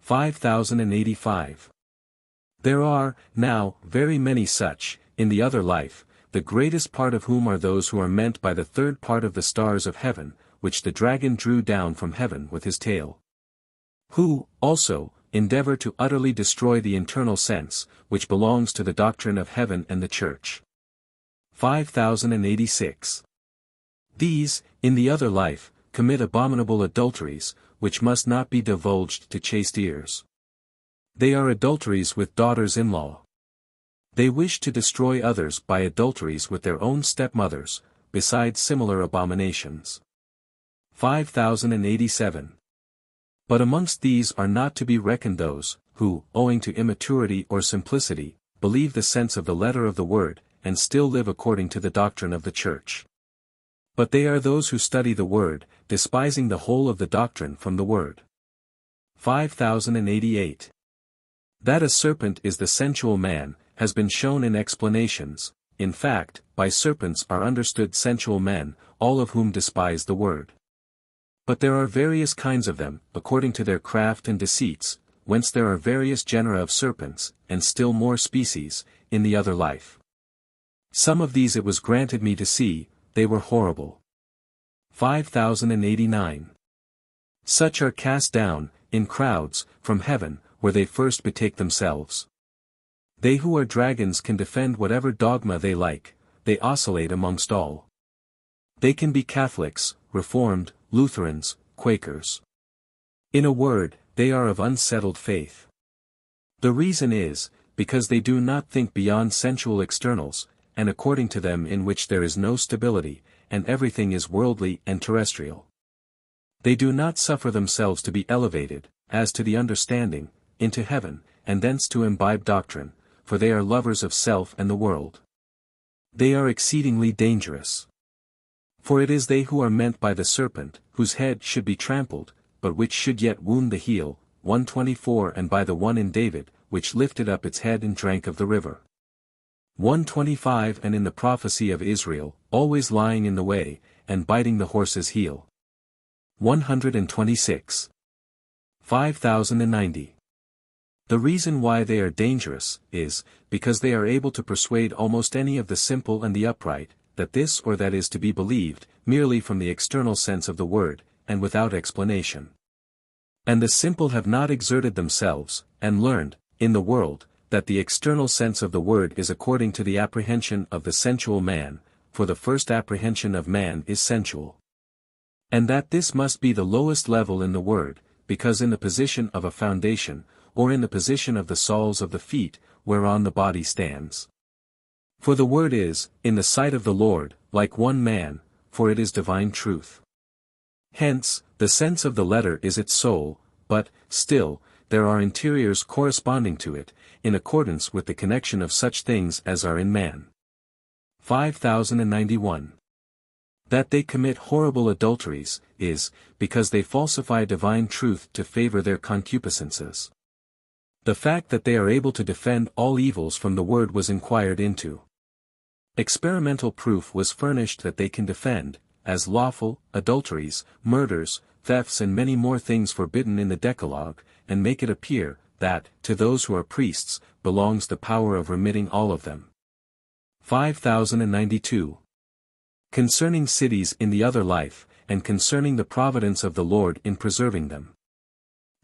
5085. There are, now, very many such, in the other life, the greatest part of whom are those who are meant by the third part of the stars of heaven, which the dragon drew down from heaven with his tail. Who, also, endeavor to utterly destroy the internal sense, which belongs to the doctrine of heaven and the church. 5086. These, in the other life, commit abominable adulteries, which must not be divulged to chaste ears. They are adulteries with daughters-in-law. They wish to destroy others by adulteries with their own stepmothers, besides similar abominations. 5087. But amongst these are not to be reckoned those, who, owing to immaturity or simplicity, believe the sense of the letter of the word, and still live according to the doctrine of the Church. But they are those who study the word, despising the whole of the doctrine from the word. 5088. That a serpent is the sensual man, has been shown in explanations. In fact, by serpents are understood sensual men, all of whom despise the word. But there are various kinds of them, according to their craft and deceits, whence there are various genera of serpents, and still more species, in the other life. Some of these it was granted me to see, they were horrible. 5089. Such are cast down, in crowds, from heaven, where they first betake themselves. They who are dragons can defend whatever dogma they like, they oscillate amongst all. They can be Catholics, Reformed, Lutherans, Quakers. In a word, they are of unsettled faith. The reason is, because they do not think beyond sensual externals, and according to them in which there is no stability, and everything is worldly and terrestrial. They do not suffer themselves to be elevated, as to the understanding, into heaven, and thence to imbibe doctrine, for they are lovers of self and the world. They are exceedingly dangerous. For it is they who are meant by the serpent, whose head should be trampled, but which should yet wound the heel, 124, and by the one in David, which lifted up its head and drank of the river. 125 And in the prophecy of Israel, always lying in the way, and biting the horse's heel. 126. 5090. The reason why they are dangerous, is, because they are able to persuade almost any of the simple and the upright, that this or that is to be believed, merely from the external sense of the word, and without explanation. And the simple have not exerted themselves, and learned, in the world, that the external sense of the word is according to the apprehension of the sensual man, for the first apprehension of man is sensual. And that this must be the lowest level in the word, because in the position of a foundation, or in the position of the soles of the feet, whereon the body stands. For the word is, in the sight of the Lord, like one man, for it is divine truth. Hence, the sense of the letter is its soul, but, still, there are interiors corresponding to it, in accordance with the connection of such things as are in man. 5091. That they commit horrible adulteries, is, because they falsify divine truth to favor their concupiscences. The fact that they are able to defend all evils from the word was inquired into. Experimental proof was furnished that they can defend, as lawful, adulteries, murders, thefts and many more things forbidden in the Decalogue, and make it appear, that, to those who are priests, belongs the power of remitting all of them. 5092. Concerning cities in the other life, and concerning the providence of the Lord in preserving them.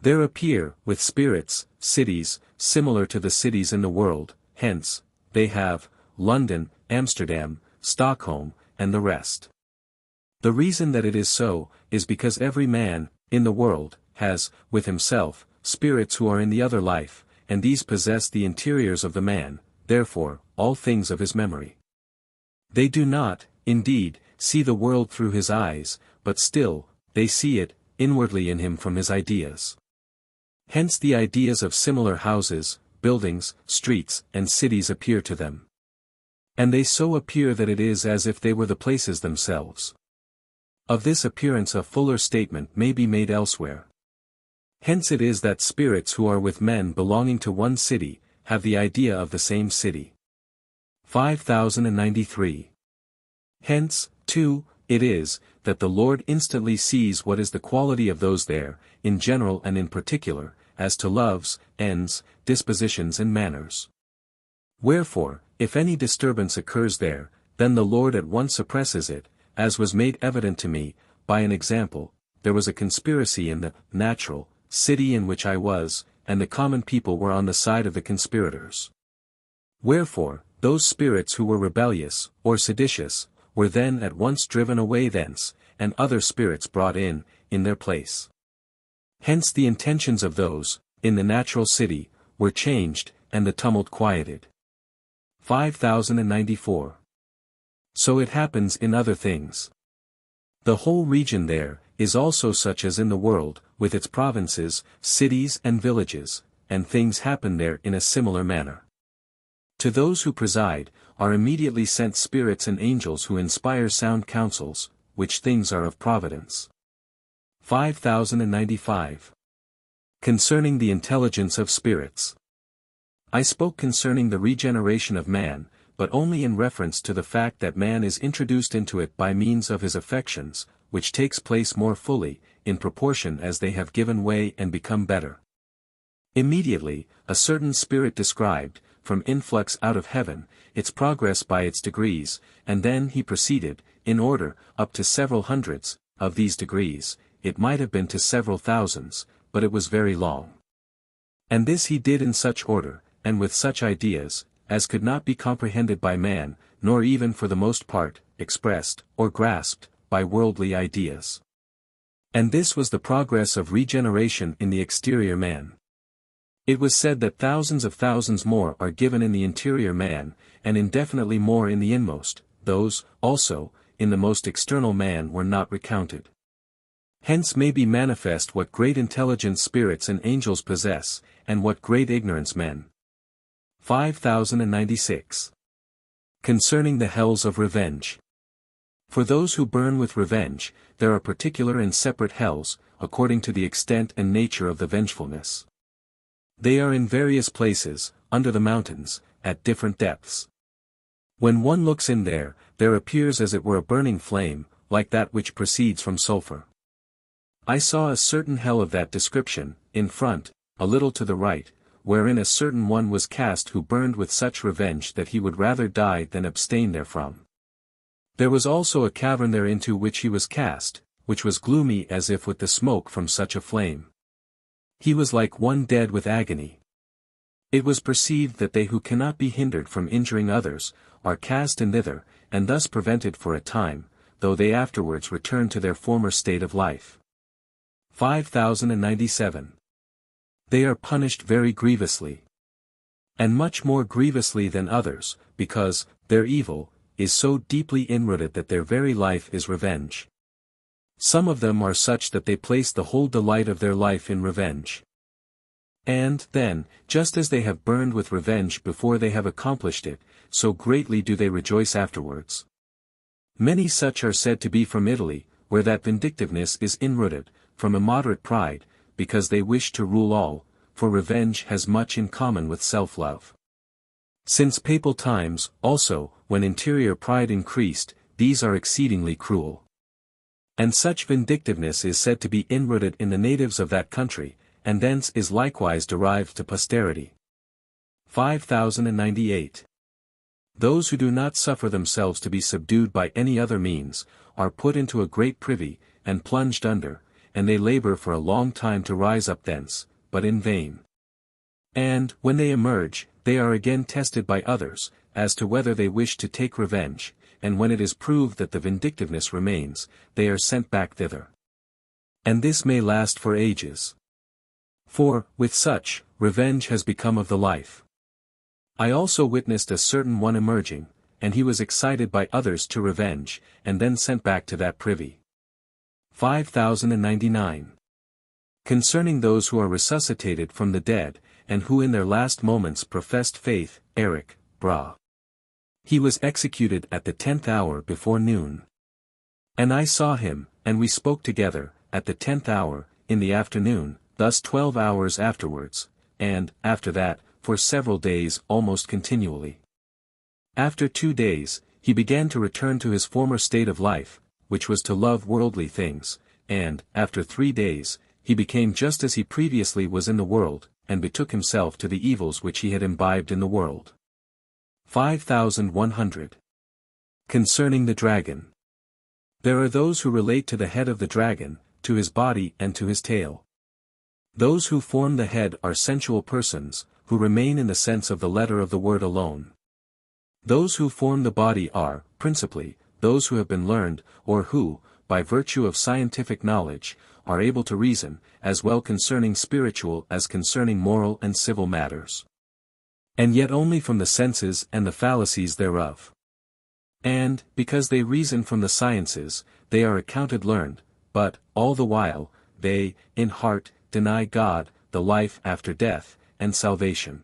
There appear, with spirits, cities, similar to the cities in the world, hence, they have, London, Amsterdam, Stockholm, and the rest. The reason that it is so, is because every man, in the world, has, with himself, spirits who are in the other life, and these possess the interiors of the man, therefore, all things of his memory. They do not, indeed, see the world through his eyes, but still, they see it, inwardly in him from his ideas. Hence the ideas of similar houses, buildings, streets, and cities appear to them. And they so appear that it is as if they were the places themselves. Of this appearance a fuller statement may be made elsewhere. Hence it is that spirits who are with men belonging to one city, have the idea of the same city. 5093. Hence, too, it is, that the Lord instantly sees what is the quality of those there, in general and in particular, as to loves, ends, dispositions and manners. Wherefore, if any disturbance occurs there, then the Lord at once suppresses it, as was made evident to me, by an example. There was a conspiracy in the natural city in which I was, and the common people were on the side of the conspirators. Wherefore, those spirits who were rebellious, or seditious, were then at once driven away thence, and other spirits brought in their place. Hence the intentions of those, in the natural city, were changed, and the tumult quieted. 5094. So it happens in other things. The whole region there, is also such as in the world, with its provinces, cities and villages, and things happen there in a similar manner. To those who preside, are immediately sent spirits and angels who inspire sound counsels, which things are of providence. 5095. Concerning the intelligence of spirits. I spoke concerning the regeneration of man, but only in reference to the fact that man is introduced into it by means of his affections, which takes place more fully, in proportion as they have given way and become better. Immediately, a certain spirit described, from influx out of heaven, its progress by its degrees, and then he proceeded, in order, up to several hundreds, of these degrees, it might have been to several thousands, but it was very long. And this he did in such order, and with such ideas, as could not be comprehended by man, nor even for the most part, expressed, or grasped, by worldly ideas. And this was the progress of regeneration in the exterior man. It was said that thousands of thousands more are given in the interior man, and indefinitely more in the inmost, those, also, in the most external man were not recounted. Hence may be manifest what great intelligence spirits and angels possess, and what great ignorance men. 5096. Concerning the hells of revenge. For those who burn with revenge, there are particular and separate hells, according to the extent and nature of the vengefulness. They are in various places, under the mountains, at different depths. When one looks in there, there appears as it were a burning flame, like that which proceeds from sulfur. I saw a certain hell of that description, in front, a little to the right, wherein a certain one was cast who burned with such revenge that he would rather die than abstain therefrom. There was also a cavern there into which he was cast, which was gloomy as if with the smoke from such a flame. He was like one dead with agony. It was perceived that they who cannot be hindered from injuring others, are cast in thither, and thus prevented for a time, though they afterwards return to their former state of life. 5097. They are punished very grievously. And much more grievously than others, because, their evil, is so deeply inrooted that their very life is revenge. Some of them are such that they place the whole delight of their life in revenge. And, then, just as they have burned with revenge before they have accomplished it, so greatly do they rejoice afterwards. Many such are said to be from Italy, where that vindictiveness is inrooted, from immoderate pride, because they wish to rule all, for revenge has much in common with self-love. Since papal times, also, when interior pride increased, these are exceedingly cruel. And such vindictiveness is said to be inrooted in the natives of that country, and thence is likewise derived to posterity. 5098. Those who do not suffer themselves to be subdued by any other means, are put into a great privy, and plunged under, and they labor for a long time to rise up thence, but in vain. And, when they emerge, they are again tested by others, as to whether they wish to take revenge, and when it is proved that the vindictiveness remains, they are sent back thither. And this may last for ages. For, with such, revenge has become of the life. I also witnessed a certain one emerging, and he was excited by others to revenge, and then sent back to that privy. 5099. Concerning those who are resuscitated from the dead, and who in their last moments professed faith, Eric, Bra. He was executed at the 10th hour before noon. And I saw him, and we spoke together, at the 10th hour, in the afternoon, thus 12 hours afterwards, and, after that, for several days almost continually. After 2 days, he began to return to his former state of life, which was to love worldly things, and, after 3 days, he became just as he previously was in the world, and betook himself to the evils which he had imbibed in the world. 5100. Concerning the dragon. There are those who relate to the head of the dragon, to his body and to his tail. Those who form the head are sensual persons, who remain in the sense of the letter of the word alone. Those who form the body are, principally, those who have been learned, or who, by virtue of scientific knowledge, are able to reason, as well concerning spiritual as concerning moral and civil matters. And yet only from the senses and the fallacies thereof. And, because they reason from the sciences, they are accounted learned, but, all the while, they, in heart, deny God, the life after death, and salvation.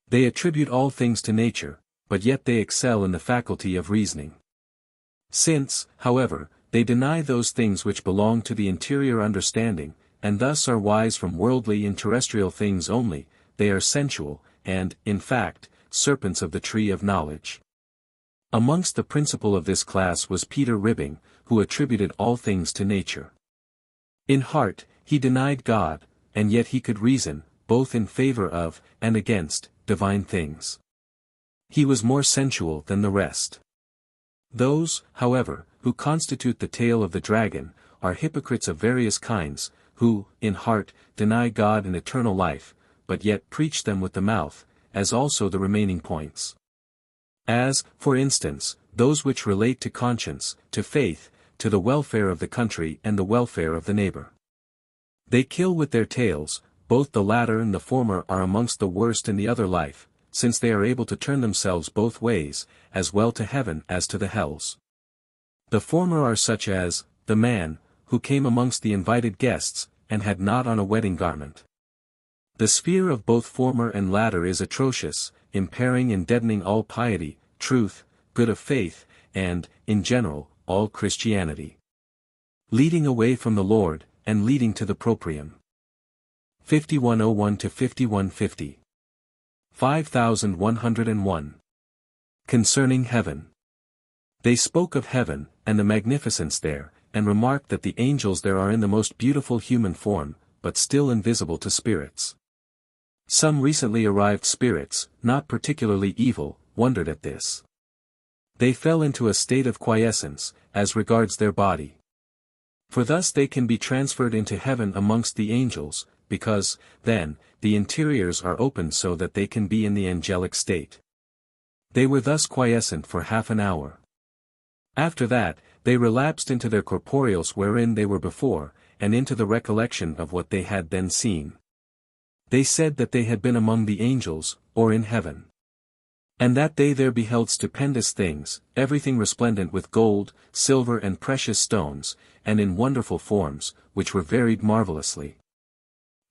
They attribute all things to nature, but yet they excel in the faculty of reasoning. Since, however, they deny those things which belong to the interior understanding, and thus are wise from worldly and terrestrial things only, they are sensual, and, in fact, serpents of the tree of knowledge. Amongst the principal of this class was Peter Ribbing, who attributed all things to nature. In heart, he denied God, and yet he could reason, both in favor of, and against, divine things. He was more sensual than the rest. Those, however, who constitute the tail of the dragon, are hypocrites of various kinds, who, in heart, deny God and eternal life, but yet preach them with the mouth, as also the remaining points. As, for instance, those which relate to conscience, to faith, to the welfare of the country and the welfare of the neighbor. They kill with their tails, both the latter and the former are amongst the worst in the other life, since they are able to turn themselves both ways, as well to heaven as to the hells. The former are such as, the man, who came amongst the invited guests, and had not on a wedding garment. The sphere of both former and latter is atrocious, impairing and deadening all piety, truth, good of faith, and, in general, all Christianity. Leading away from the Lord, and leading to the proprium. 5101 to 5150. 5101. Concerning heaven. They spoke of heaven, and the magnificence there, and remarked that the angels there are in the most beautiful human form, but still invisible to spirits. Some recently arrived spirits, not particularly evil, wondered at this. They fell into a state of quiescence, as regards their body. For thus they can be transferred into heaven amongst the angels, because, then, the interiors are opened so that they can be in the angelic state. They were thus quiescent for half an hour. After that, they relapsed into their corporeals wherein they were before, and into the recollection of what they had then seen. They said that they had been among the angels, or in heaven. And that they there beheld stupendous things, everything resplendent with gold, silver and precious stones, and in wonderful forms, which were varied marvellously.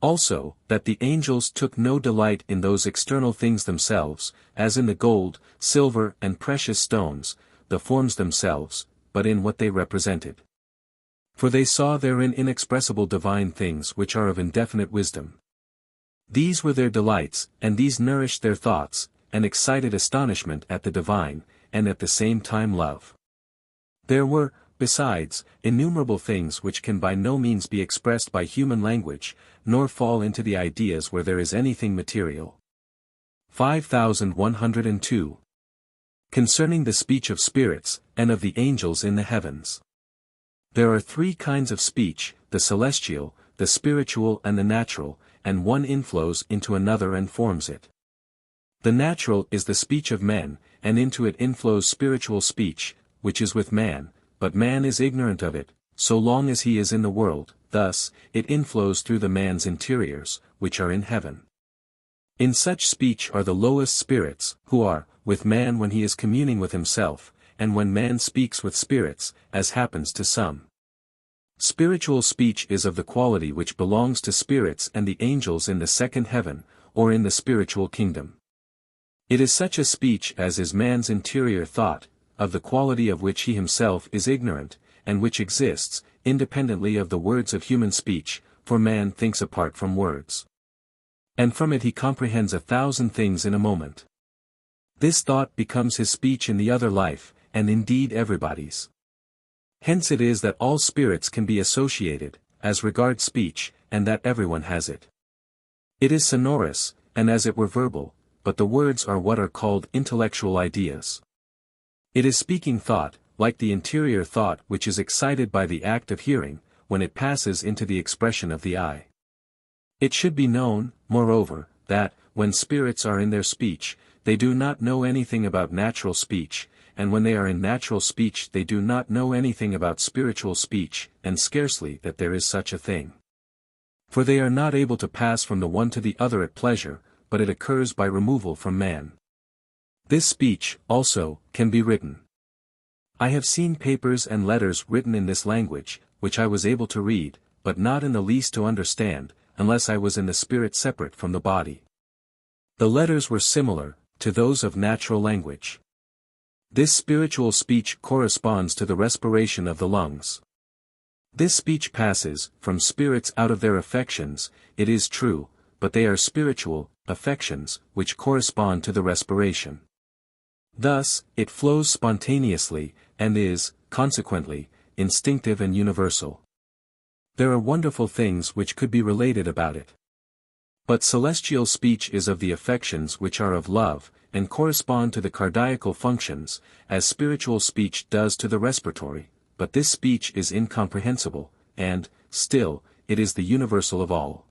Also, that the angels took no delight in those external things themselves, as in the gold, silver and precious stones, the forms themselves, but in what they represented. For they saw therein inexpressible divine things which are of indefinite wisdom. These were their delights, and these nourished their thoughts, and excited astonishment at the divine, and at the same time love. There were, besides, innumerable things which can by no means be expressed by human language, nor fall into the ideas where there is anything material. 5102. Concerning the speech of spirits, and of the angels in the heavens. There are three kinds of speech, the celestial, the spiritual and the natural, and one inflows into another and forms it. The natural is the speech of men, and into it inflows spiritual speech, which is with man, but man is ignorant of it, so long as he is in the world, thus, it inflows through the man's interiors, which are in heaven. In such speech are the lowest spirits, who are, with man when he is communing with himself, and when man speaks with spirits, as happens to some. Spiritual speech is of the quality which belongs to spirits and the angels in the second heaven, or in the spiritual kingdom. It is such a speech as is man's interior thought, of the quality of which he himself is ignorant, and which exists, independently of the words of human speech, for man thinks apart from words. And from it he comprehends 1,000 things in a moment. This thought becomes his speech in the other life, and indeed everybody's. Hence it is that all spirits can be associated, as regards speech, and that everyone has it. It is sonorous, and as it were verbal, but the words are what are called intellectual ideas. It is speaking thought, like the interior thought which is excited by the act of hearing, when it passes into the expression of the eye. It should be known, moreover, that, when spirits are in their speech, they do not know anything about natural speech, and when they are in natural speech they do not know anything about spiritual speech, and scarcely that there is such a thing. For they are not able to pass from the one to the other at pleasure, but it occurs by removal from man. This speech, also, can be written. I have seen papers and letters written in this language, which I was able to read, but not in the least to understand, unless I was in the spirit separate from the body. The letters were similar, to those of natural language. This spiritual speech corresponds to the respiration of the lungs. This speech passes, from spirits out of their affections, it is true, but they are spiritual, affections, which correspond to the respiration. Thus, it flows spontaneously, and is, consequently, instinctive and universal. There are wonderful things which could be related about it. But celestial speech is of the affections which are of love, and correspond to the cardiacal functions, as spiritual speech does to the respiratory, but this speech is incomprehensible, and, still, it is the universal of all.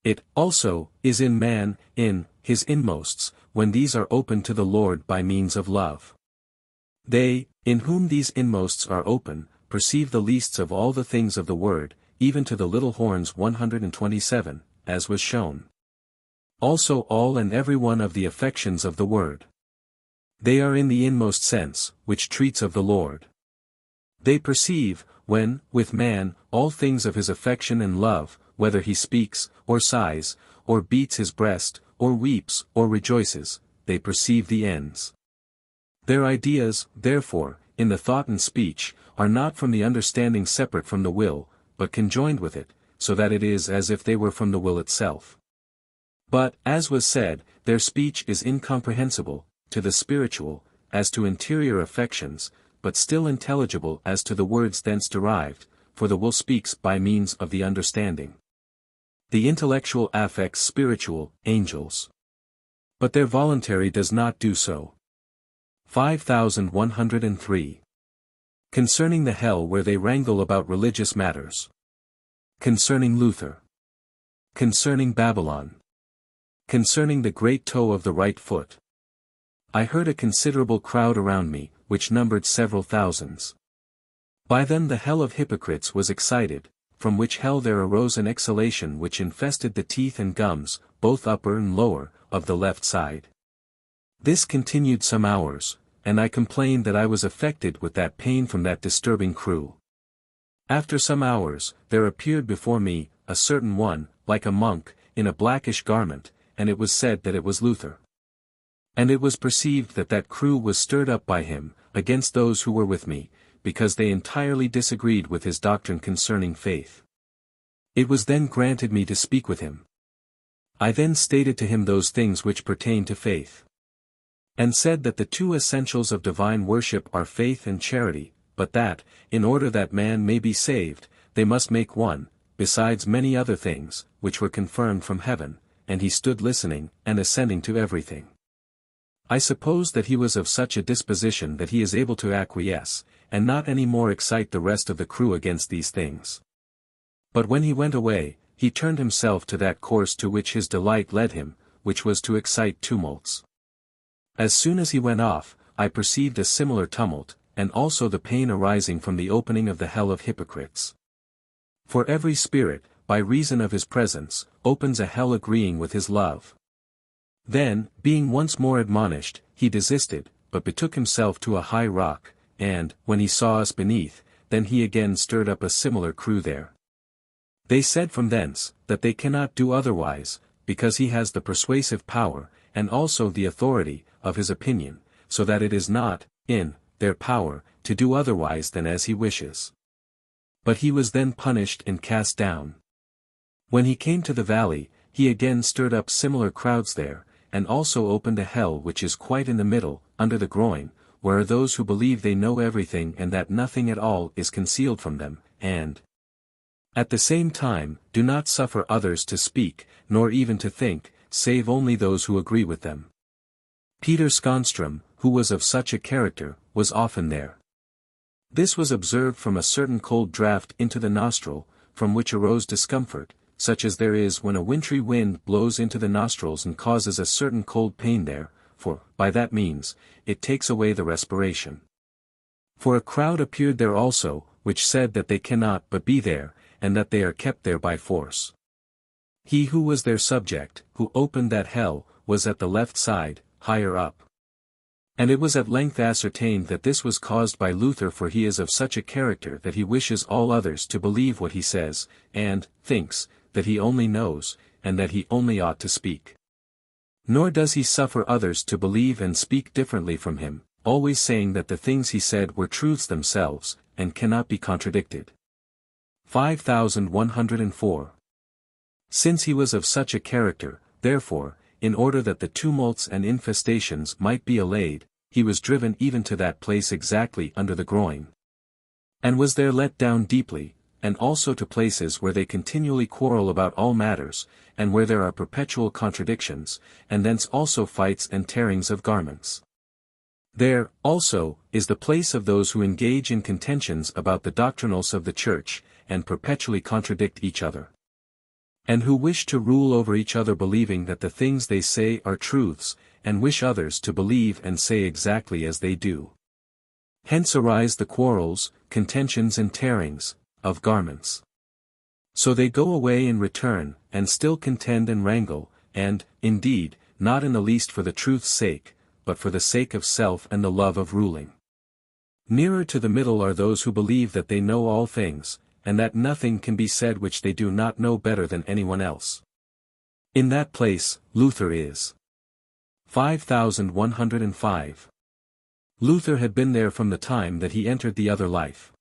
It, also, is in man, in his inmosts, when these are opened to the Lord by means of love. They, in whom these inmosts are open, perceive the leasts of all the things of the word, even to the little horns 127, as was shown. Also all and every one of the affections of the word. They are in the inmost sense, which treats of the Lord. They perceive, when, with man, all things of his affection and love, whether he speaks, or sighs, or beats his breast, or weeps, or rejoices, they perceive the ends. Their ideas, therefore, in the thought and speech, are not from the understanding separate from the will, but conjoined with it, so that it is as if they were from the will itself. But, as was said, their speech is incomprehensible, to the spiritual, as to interior affections, but still intelligible as to the words thence derived, for the will speaks by means of the understanding. The intellectual affects spiritual, angels. But their voluntary does not do so. 5103. Concerning the hell where they wrangle about religious matters. Concerning Luther. Concerning Babylon. Concerning the great toe of the right foot. I heard a considerable crowd around me, which numbered several thousands. By them the hell of hypocrites was excited, from which hell there arose an exhalation which infested the teeth and gums, both upper and lower, of the left side. This continued some hours, and I complained that I was affected with that pain from that disturbing crew. After some hours, there appeared before me, a certain one, like a monk, in a blackish garment, and it was said that it was Luther. And it was perceived that that crew was stirred up by him, against those who were with me, because they entirely disagreed with his doctrine concerning faith. It was then granted me to speak with him. I then stated to him those things which pertain to faith. And said that the two essentials of divine worship are faith and charity, but that, in order that man may be saved, they must make one, besides many other things, which were confirmed from heaven, and he stood listening, and assenting to everything. I suppose that he was of such a disposition that he is able to acquiesce, and not any more excite the rest of the crew against these things. But when he went away, he turned himself to that course to which his delight led him, which was to excite tumults. As soon as he went off, I perceived a similar tumult, and also the pain arising from the opening of the hell of hypocrites. For every spirit, by reason of his presence, opens a hell agreeing with his love. Then, being once more admonished, he desisted, but betook himself to a high rock, and, when he saw us beneath, then he again stirred up a similar crew there. They said from thence, that they cannot do otherwise, because he has the persuasive power, and also the authority, of his opinion, so that it is not, in their power, to do otherwise than as he wishes. But he was then punished and cast down. When he came to the valley, he again stirred up similar crowds there, and also opened a hell which is quite in the middle, under the groin, where are those who believe they know everything and that nothing at all is concealed from them, and at the same time, do not suffer others to speak, nor even to think, save only those who agree with them. Peter Skånström, who was of such a character, was often there. This was observed from a certain cold draught into the nostril, from which arose discomfort, such as there is when a wintry wind blows into the nostrils and causes a certain cold pain there, for, by that means, it takes away the respiration. For a crowd appeared there also, which said that they cannot but be there, and that they are kept there by force. He who was their subject, who opened that hell, was at the left side, higher up. And it was at length ascertained that this was caused by Luther, for he is of such a character that he wishes all others to believe what he says, and thinks that he only knows, and that he only ought to speak. Nor does he suffer others to believe and speak differently from him, always saying that the things he said were truths themselves, and cannot be contradicted. 5104. Since he was of such a character, therefore, in order that the tumults and infestations might be allayed, he was driven even to that place exactly under the groin. And was there let down deeply, and also to places where they continually quarrel about all matters, and where there are perpetual contradictions, and thence also fights and tearings of garments. There, also, is the place of those who engage in contentions about the doctrinals of the Church, and perpetually contradict each other. And who wish to rule over each other, believing that the things they say are truths, and wish others to believe and say exactly as they do. Hence arise the quarrels, contentions and tearings, of garments. So they go away and return, and still contend and wrangle, and, indeed, not in the least for the truth's sake, but for the sake of self and the love of ruling. Nearer to the middle are those who believe that they know all things, and that nothing can be said which they do not know better than anyone else. In that place, Luther is. 5105. Luther had been there from the time that he entered the other life.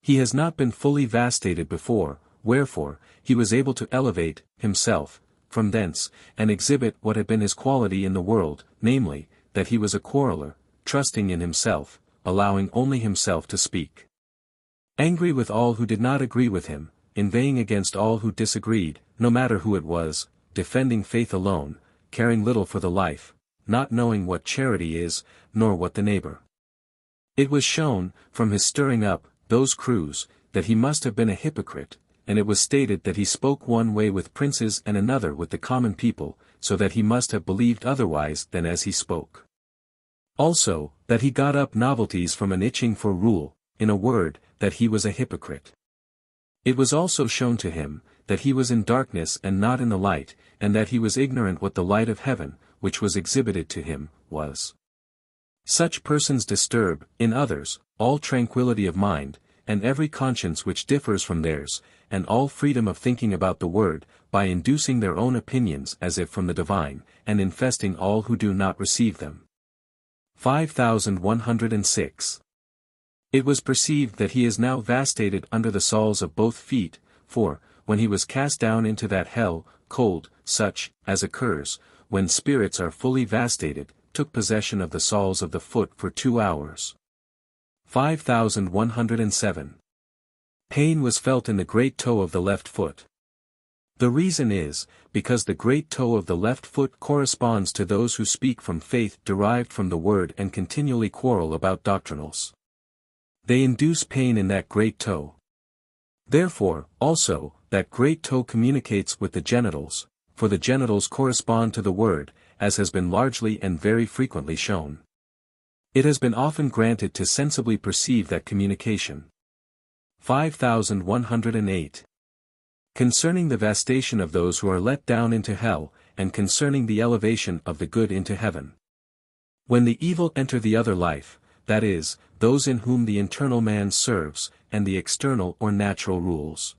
He has not been fully vastated before, wherefore, he was able to elevate himself from thence, and exhibit what had been his quality in the world, namely, that he was a quarreller, trusting in himself, allowing only himself to speak. Angry with all who did not agree with him, inveighing against all who disagreed, no matter who it was, defending faith alone, caring little for the life, not knowing what charity is, nor what the neighbor. It was shown, from his stirring up those crews, that he must have been a hypocrite, and it was stated that he spoke one way with princes and another with the common people, so that he must have believed otherwise than as he spoke. Also, that he got up novelties from an itching for rule, in a word, that he was a hypocrite. It was also shown to him, that he was in darkness and not in the light, and that he was ignorant what the light of heaven, which was exhibited to him, was. Such persons disturb, in others, all tranquility of mind, and every conscience which differs from theirs, and all freedom of thinking about the word, by inducing their own opinions as if from the divine, and infesting all who do not receive them. 5106. It was perceived that he is now vastated under the soles of both feet, for, when he was cast down into that hell, cold, such, as occurs, when spirits are fully vastated, took possession of the soles of the foot for 2 hours. 5107. Pain was felt in the great toe of the left foot. The reason is, because the great toe of the left foot corresponds to those who speak from faith derived from the word and continually quarrel about doctrinals. They induce pain in that great toe. Therefore, also, that great toe communicates with the genitals, for the genitals correspond to the word, as has been largely and very frequently shown. It has been often granted to sensibly perceive that communication. 5108. Concerning the vastation of those who are let down into hell, and concerning the elevation of the good into heaven. When the evil enter the other life, that is, those in whom the internal man serves, and the external or natural rules.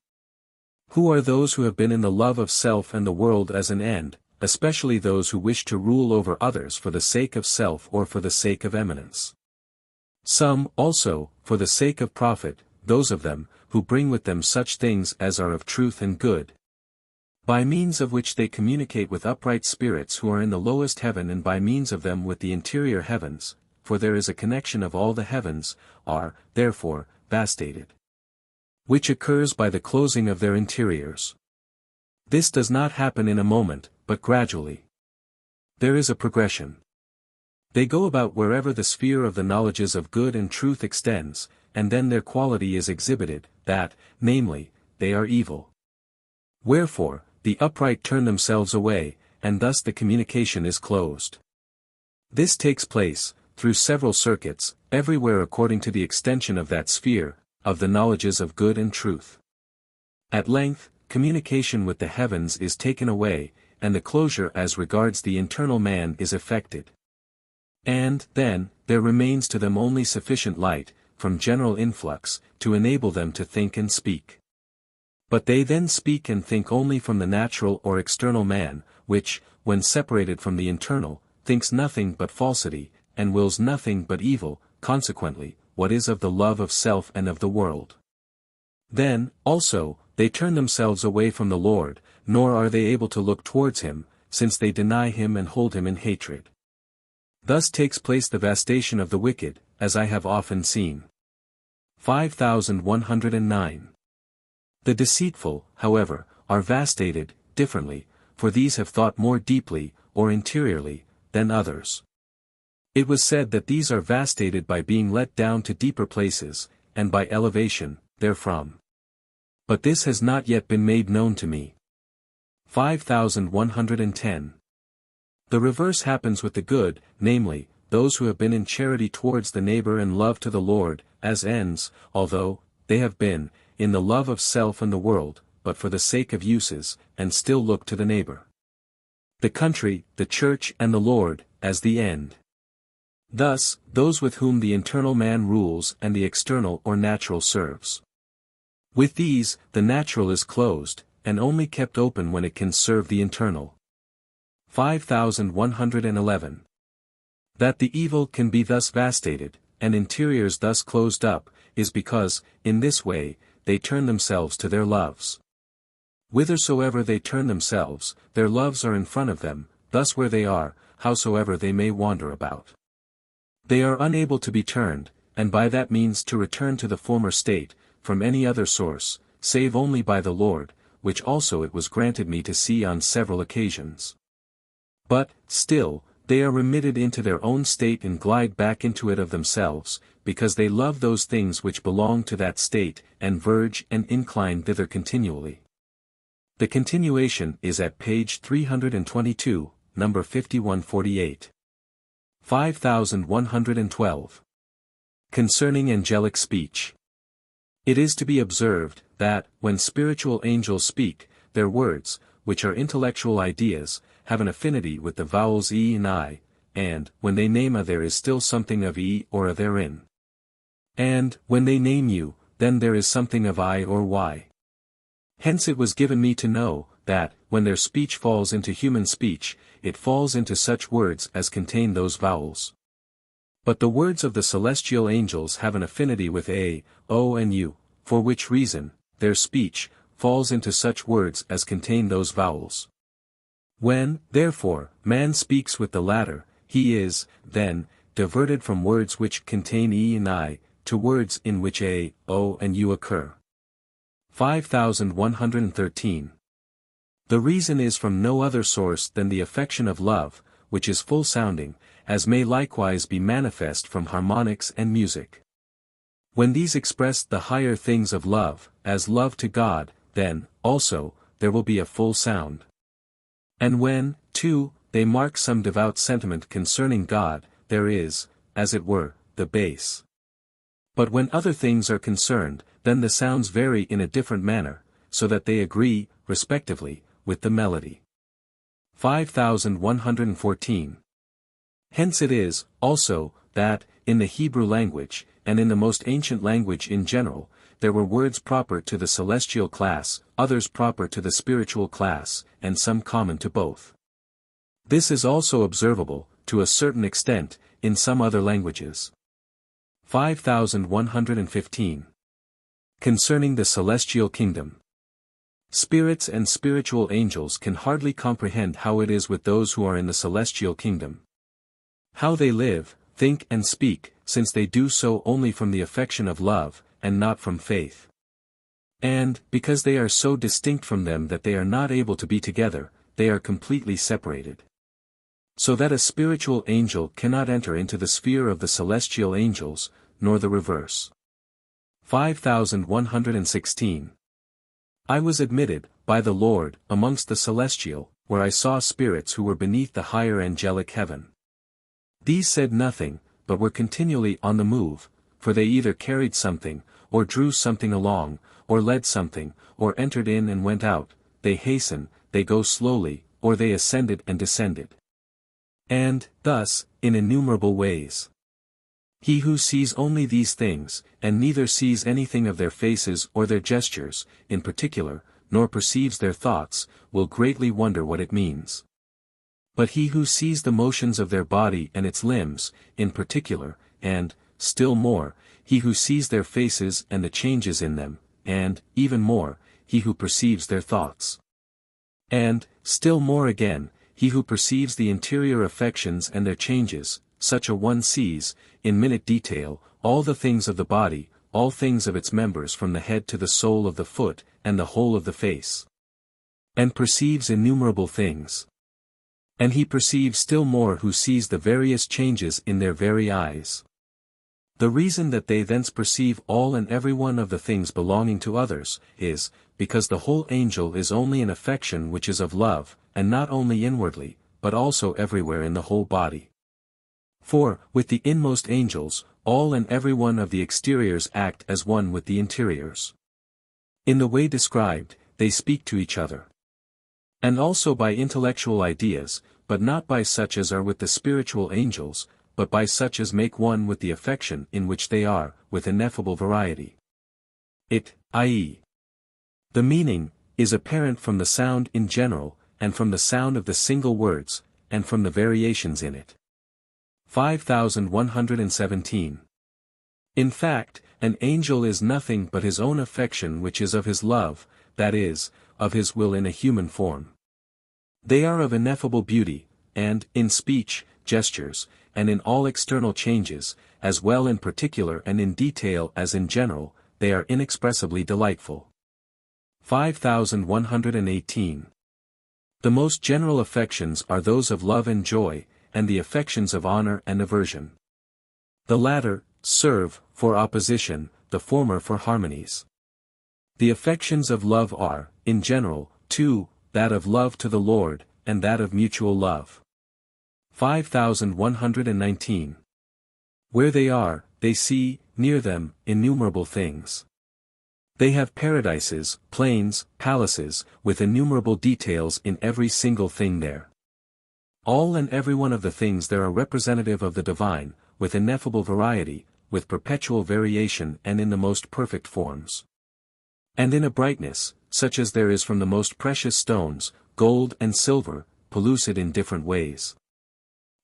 Who are those who have been in the love of self and the world as an end, especially those who wish to rule over others for the sake of self or for the sake of eminence. Some, also, for the sake of profit, those of them, who bring with them such things as are of truth and good, by means of which they communicate with upright spirits who are in the lowest heaven, and by means of them with the interior heavens, for there is a connection of all the heavens, are, therefore, vastated. Which occurs by the closing of their interiors. This does not happen in a moment, but gradually. There is a progression. They go about wherever the sphere of the knowledges of good and truth extends, and then their quality is exhibited, that, namely, they are evil. Wherefore, the upright turn themselves away, and thus the communication is closed. This takes place, through several circuits, everywhere according to the extension of that sphere, of the knowledges of good and truth. At length, communication with the heavens is taken away, and the closure as regards the internal man is effected. And, then, there remains to them only sufficient light, from general influx, to enable them to think and speak. But they then speak and think only from the natural or external man, which, when separated from the internal, thinks nothing but falsity, and wills nothing but evil, consequently, what is of the love of self and of the world. Then, also, they turn themselves away from the Lord, nor are they able to look towards him, since they deny him and hold him in hatred. Thus takes place the vastation of the wicked, as I have often seen. 5109. The deceitful, however, are vastated, differently, for these have thought more deeply, or interiorly, than others. It was said that these are vastated by being let down to deeper places, and by elevation, therefrom. But this has not yet been made known to me. 5110. The reverse happens with the good, namely, those who have been in charity towards the neighbor and love to the Lord, as ends, although, they have been, in the love of self and the world, but for the sake of uses, and still look to the neighbor, the country, the church and the Lord, as the end. Thus, those with whom the internal man rules and the external or natural serves. With these, the natural is closed, and only kept open when it can serve the internal. 5111. That the evil can be thus vastated, and interiors thus closed up, is because, in this way, they turn themselves to their loves. Whithersoever they turn themselves, their loves are in front of them, thus where they are, howsoever they may wander about. They are unable to be turned, and by that means to return to the former state, from any other source, save only by the Lord, which also it was granted me to see on several occasions. But, still, they are remitted into their own state and glide back into it of themselves, because they love those things which belong to that state, and verge and incline thither continually. The continuation is at page 322, number 5148. 5112. Concerning angelic speech. It is to be observed, that, when spiritual angels speak, their words, which are intellectual ideas, have an affinity with the vowels e and I, and, when they name a there is still something of e or a therein. And, when they name you, then there is something of I or y. Hence it was given me to know, that, when their speech falls into human speech, it falls into such words as contain those vowels. But the words of the celestial angels have an affinity with a, o and u, for which reason, their speech, falls into such words as contain those vowels. When, therefore, man speaks with the latter, he is, then, diverted from words which contain e and I, to words in which a, o and u occur. 5113. The reason is from no other source than the affection of love, which is full-sounding, as may likewise be manifest from harmonics and music. When these express the higher things of love, as love to God, then, also, there will be a full sound. And when, too, they mark some devout sentiment concerning God, there is, as it were, the bass. But when other things are concerned, then the sounds vary in a different manner, so that they agree, respectively, with the melody. 5114. Hence it is, also, that, in the Hebrew language, and in the most ancient language in general, there were words proper to the celestial class, others proper to the spiritual class, and some common to both. This is also observable, to a certain extent, in some other languages. 5115. Concerning the celestial kingdom. Spirits and spiritual angels can hardly comprehend how it is with those who are in the celestial kingdom. How they live, think and speak, since they do so only from the affection of love, and not from faith. And, because they are so distinct from them that they are not able to be together, they are completely separated. So that a spiritual angel cannot enter into the sphere of the celestial angels, nor the reverse. 5116. I was admitted, by the Lord, amongst the celestial, where I saw spirits who were beneath the higher angelic heaven. These said nothing, but were continually on the move, for they either carried something, or drew something along, or led something, or entered in and went out, they hasten, they go slowly, or they ascended and descended. And, thus, in innumerable ways. He who sees only these things, and neither sees anything of their faces or their gestures, in particular, nor perceives their thoughts, will greatly wonder what it means. But he who sees the motions of their body and its limbs, in particular, and, still more, he who sees their faces and the changes in them, and, even more, he who perceives their thoughts. And, still more again, he who perceives the interior affections and their changes, such a one sees, in minute detail, all the things of the body, all things of its members from the head to the sole of the foot, and the whole of the face. And perceives innumerable things. And he perceives still more who sees the various changes in their very eyes. The reason that they thence perceive all and every one of the things belonging to others, is, because the whole angel is only an affection which is of love, and not only inwardly, but also everywhere in the whole body. For, with the inmost angels, all and every one of the exteriors act as one with the interiors. In the way described, they speak to each other. And also by intellectual ideas, but not by such as are with the spiritual angels, but by such as make one with the affection in which they are, with ineffable variety. It, i.e. the meaning, is apparent from the sound in general, and from the sound of the single words, and from the variations in it. 5117. In fact, an angel is nothing but his own affection which is of his love, that is, of his will in a human form. They are of ineffable beauty, and, in speech, gestures, and in all external changes, as well in particular and in detail as in general, they are inexpressibly delightful. 5118. The most general affections are those of love and joy, and the affections of honor and aversion. The latter serve for opposition, the former for harmonies. The affections of love are, in general, two, that of love to the Lord, and that of mutual love. 5119. Where they are, they see, near them, innumerable things. They have paradises, plains, palaces, with innumerable details in every single thing there. All and every one of the things there are representative of the divine, with ineffable variety, with perpetual variation and in the most perfect forms. And in a brightness, such as there is from the most precious stones, gold and silver, pellucid in different ways.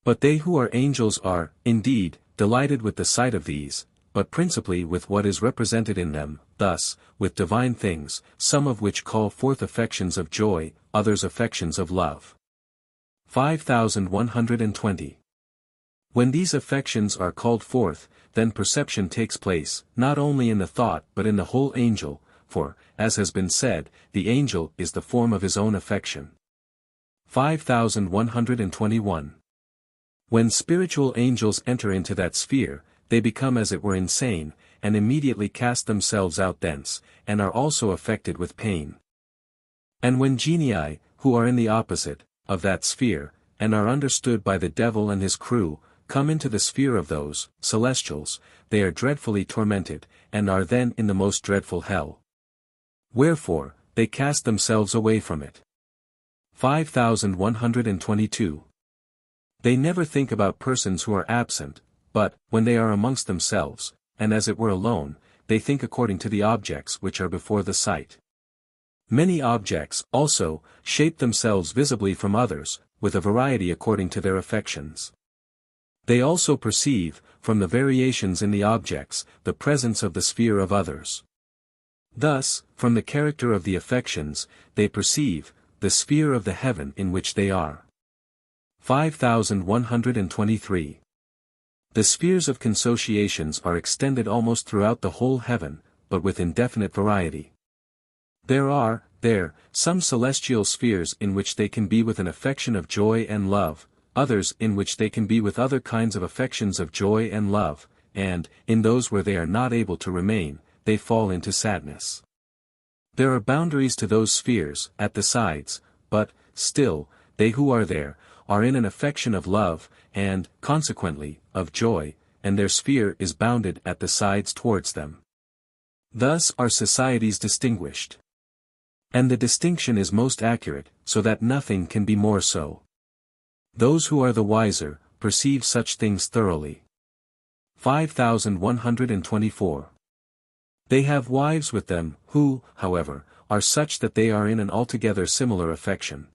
But they who are angels are, indeed, delighted with the sight of these, but principally with what is represented in them, thus, with divine things, some of which call forth affections of joy, others affections of love. 5120. When these affections are called forth, then perception takes place, not only in the thought but in the whole angel, for, as has been said, the angel is the form of his own affection. 5121. When spiritual angels enter into that sphere, they become as it were insane, and immediately cast themselves out thence, and are also affected with pain. And when genii, who are in the opposite, of that sphere, and are understood by the devil and his crew, come into the sphere of those, celestials, they are dreadfully tormented, and are then in the most dreadful hell. Wherefore, they cast themselves away from it. 5122. They never think about persons who are absent, but, when they are amongst themselves, and as it were alone, they think according to the objects which are before the sight. Many objects, also, shape themselves visibly from others, with a variety according to their affections. They also perceive, from the variations in the objects, the presence of the sphere of others. Thus, from the character of the affections, they perceive, the sphere of the heaven in which they are. 5123. The spheres of consociations are extended almost throughout the whole heaven, but with indefinite variety. There are, some celestial spheres in which they can be with an affection of joy and love, others in which they can be with other kinds of affections of joy and love, and, in those where they are not able to remain, they fall into sadness. There are boundaries to those spheres, at the sides, but, still, they who are there, are in an affection of love, and, consequently, of joy, and their sphere is bounded at the sides towards them. Thus are societies distinguished. And the distinction is most accurate, so that nothing can be more so. Those who are the wiser, perceive such things thoroughly. 5124. They have wives with them, who, however, are such that they are in an altogether similar affection.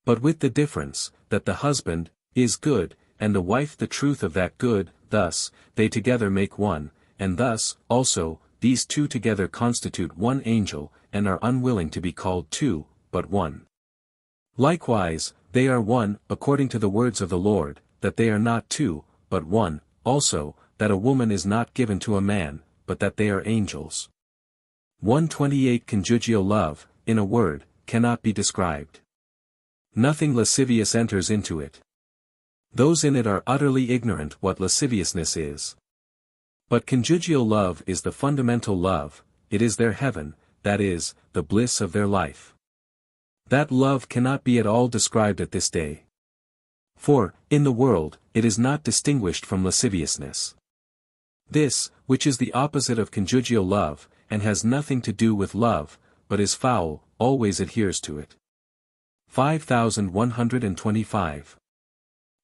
But with the difference, that the husband is good, and the wife the truth of that good, thus, they together make one, and thus, also, these two together constitute one angel, and are unwilling to be called two, but one. Likewise, they are one, according to the words of the Lord, that they are not two, but one, also, that a woman is not given to a man, but that they are angels. 128 Conjugal love, in a word, cannot be described. Nothing lascivious enters into it. Those in it are utterly ignorant what lasciviousness is. But conjugal love is the fundamental love, it is their heaven, that is, the bliss of their life. That love cannot be at all described at this day. For, in the world, it is not distinguished from lasciviousness. This, which is the opposite of conjugal love, and has nothing to do with love, but is foul, always adheres to it. 5125.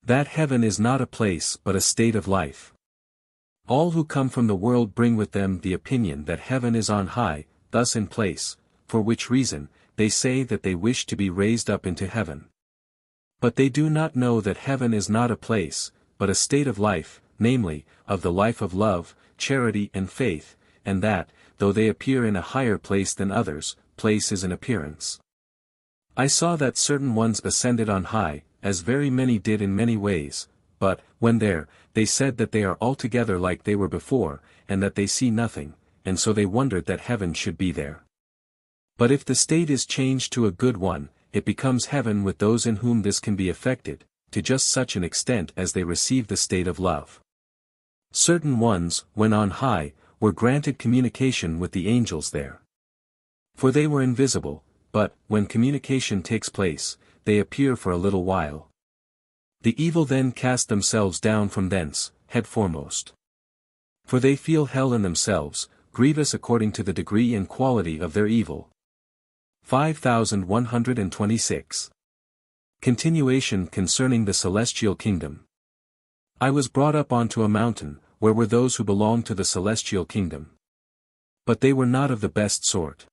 That heaven is not a place but a state of life. All who come from the world bring with them the opinion that heaven is on high, thus in place, for which reason, they say that they wish to be raised up into heaven. But they do not know that heaven is not a place, but a state of life, namely, of the life of love, charity and faith, and that, though they appear in a higher place than others, place is an appearance. I saw that certain ones ascended on high, as very many did in many ways, but, when there, they said that they are altogether like they were before, and that they see nothing, and so they wondered that heaven should be there. But if the state is changed to a good one, it becomes heaven with those in whom this can be effected, to just such an extent as they receive the state of love. Certain ones, when on high, were granted communication with the angels there. For they were invisible, but, when communication takes place, they appear for a little while. The evil then cast themselves down from thence, head foremost. For they feel hell in themselves, grievous according to the degree and quality of their evil. 5126. Continuation concerning the celestial kingdom. I was brought up onto a mountain, where were those who belonged to the celestial kingdom. But they were not of the best sort.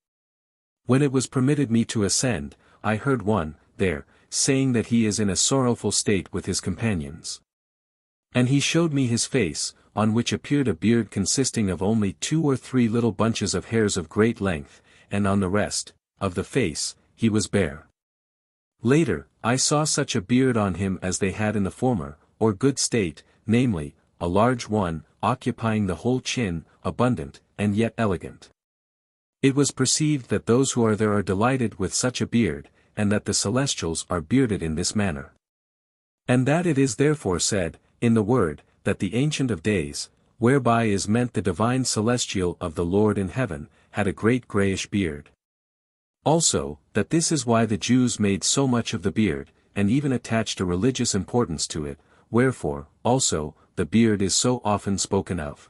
When it was permitted me to ascend, I heard one, there, saying that he is in a sorrowful state with his companions. And he showed me his face, on which appeared a beard consisting of only 2 or 3 little bunches of hairs of great length, and on the rest, of the face, he was bare. Later, I saw such a beard on him as they had in the former, or good state, namely, a large one, occupying the whole chin, abundant, and yet elegant. It was perceived that those who are there are delighted with such a beard, and that the celestials are bearded in this manner. And that it is therefore said, in the word, that the Ancient of Days, whereby is meant the divine celestial of the Lord in heaven, had a great greyish beard. Also, that this is why the Jews made so much of the beard, and even attached a religious importance to it, wherefore, also, the beard is so often spoken of.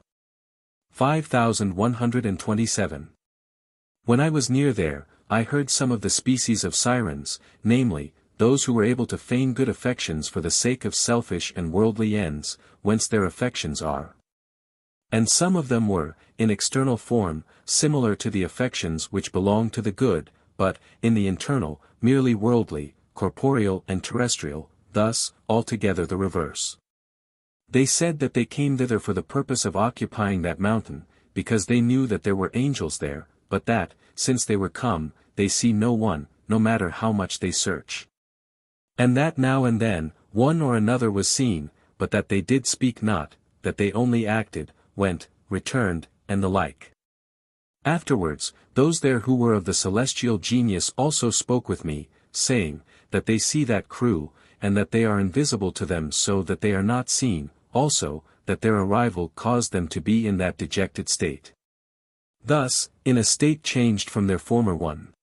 5127. When I was near there, I heard some of the species of sirens, namely, those who were able to feign good affections for the sake of selfish and worldly ends, whence their affections are. And some of them were, in external form, similar to the affections which belong to the good, but, in the internal, merely worldly, corporeal and terrestrial, thus, altogether the reverse. They said that they came thither for the purpose of occupying that mountain, because they knew that there were angels there, but that, since they were come, they see no one, no matter how much they search. And that now and then, one or another was seen, but that they did speak not, that they only acted, went, returned, and the like. Afterwards, those there who were of the celestial genius also spoke with me, saying, that they see that crew, and that they are invisible to them so that they are not seen, also, that their arrival caused them to be in that dejected state. Thus, in a state changed from their former one.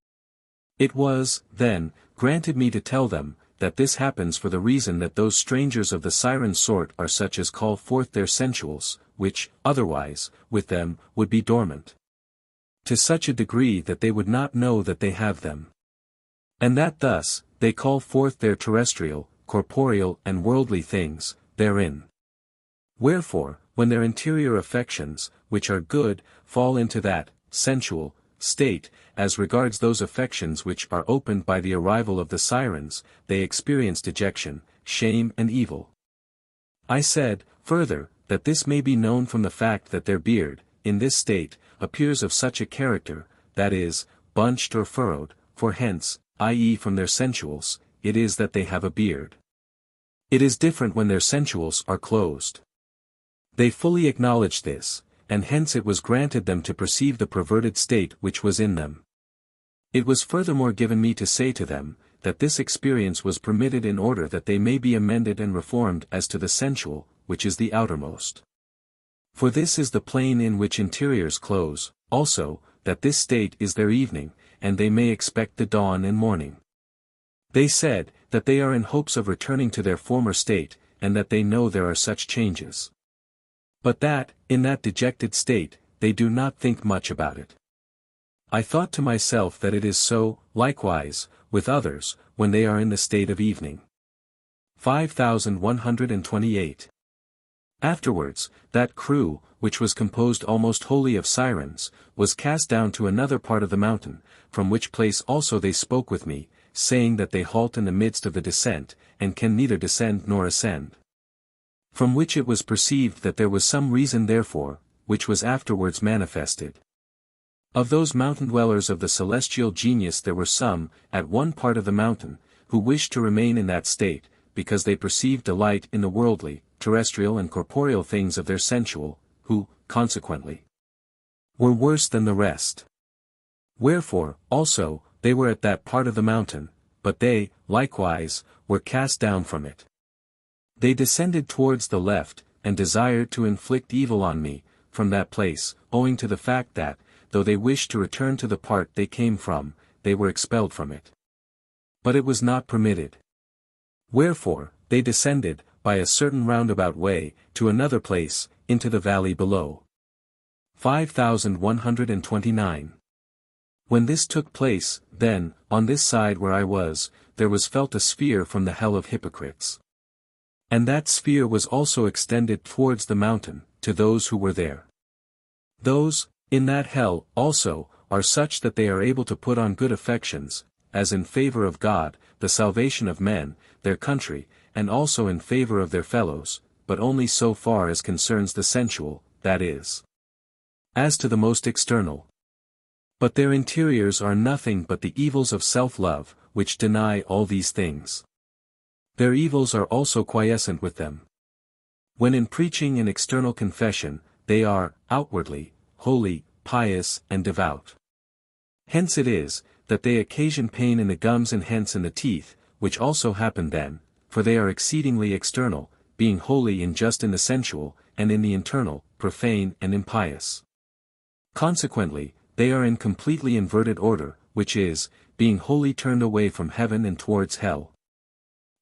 It was, then, granted me to tell them, that this happens for the reason that those strangers of the siren sort are such as call forth their sensuals, which, otherwise, with them, would be dormant. To such a degree that they would not know that they have them. And that thus, they call forth their terrestrial, corporeal and worldly things, therein. Wherefore, when their interior affections, which are good, fall into that, sensual, state, as regards those affections which are opened by the arrival of the sirens, they experience dejection, shame and evil. I said, further, that this may be known from the fact that their beard, in this state, appears of such a character, that is, bunched or furrowed, for hence, i.e. from their sensuals, it is that they have a beard. It is different when their sensuals are closed. They fully acknowledged this, and hence it was granted them to perceive the perverted state which was in them. It was furthermore given me to say to them, that this experience was permitted in order that they may be amended and reformed as to the sensual, which is the outermost. For this is the plane in which interiors close, also, that this state is their evening, and they may expect the dawn and morning. They said, that they are in hopes of returning to their former state, and that they know there are such changes. But that, in that dejected state, they do not think much about it. I thought to myself that it is so, likewise, with others, when they are in the state of evening. 5128. Afterwards, that crew, which was composed almost wholly of sirens, was cast down to another part of the mountain, from which place also they spoke with me, saying that they halt in the midst of the descent, and can neither descend nor ascend. From which it was perceived that there was some reason therefore, which was afterwards manifested. Of those mountain dwellers of the celestial genius there were some, at one part of the mountain, who wished to remain in that state, because they perceived delight in the worldly, terrestrial and corporeal things of their sensual, who, consequently, were worse than the rest. Wherefore, also, they were at that part of the mountain, but they, likewise, were cast down from it. They descended towards the left, and desired to inflict evil on me, from that place, owing to the fact that, though they wished to return to the part they came from, they were expelled from it. But it was not permitted. Wherefore, they descended, by a certain roundabout way, to another place, into the valley below. 5129. When this took place, then, on this side where I was, there was felt a sphere from the hell of hypocrites. And that sphere was also extended towards the mountain, to those who were there. Those, in that hell, also, are such that they are able to put on good affections, as in favor of God, the salvation of men, their country, and also in favor of their fellows, but only so far as concerns the sensual, that is, as to the most external. But their interiors are nothing but the evils of self-love, which deny all these things. Their evils are also quiescent with them. When in preaching and external confession, they are, outwardly, holy, pious, and devout. Hence it is, that they occasion pain in the gums and hence in the teeth, which also happen then, for they are exceedingly external, being holy and just in the sensual, and in the internal, profane and impious. Consequently, they are in completely inverted order, which is, being wholly turned away from heaven and towards hell.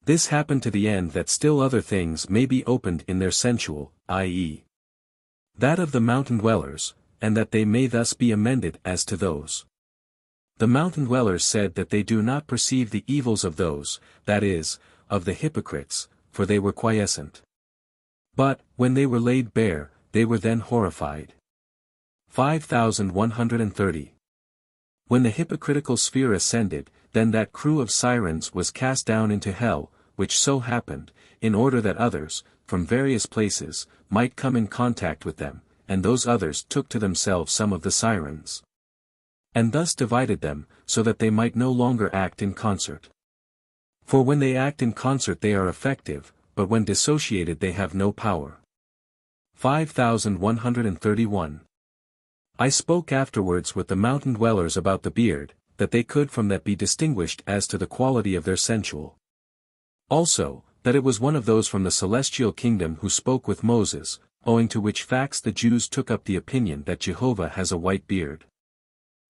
This happened to the end that still other things may be opened in their sensual, i.e., that of the mountain dwellers, and that they may thus be amended as to those. The mountain dwellers said that they do not perceive the evils of those, that is, of the hypocrites, for they were quiescent. But, when they were laid bare, they were then horrified. 5130. When the hypocritical sphere ascended, then that crew of sirens was cast down into hell, which so happened, in order that others, from various places, might come in contact with them, and those others took to themselves some of the sirens. And thus divided them, so that they might no longer act in concert. For when they act in concert they are effective, but when dissociated they have no power. 5131. I spoke afterwards with the mountain dwellers about the beard, that they could from that be distinguished as to the quality of their sensual. Also, that it was one of those from the celestial kingdom who spoke with Moses, owing to which facts the Jews took up the opinion that Jehovah has a white beard.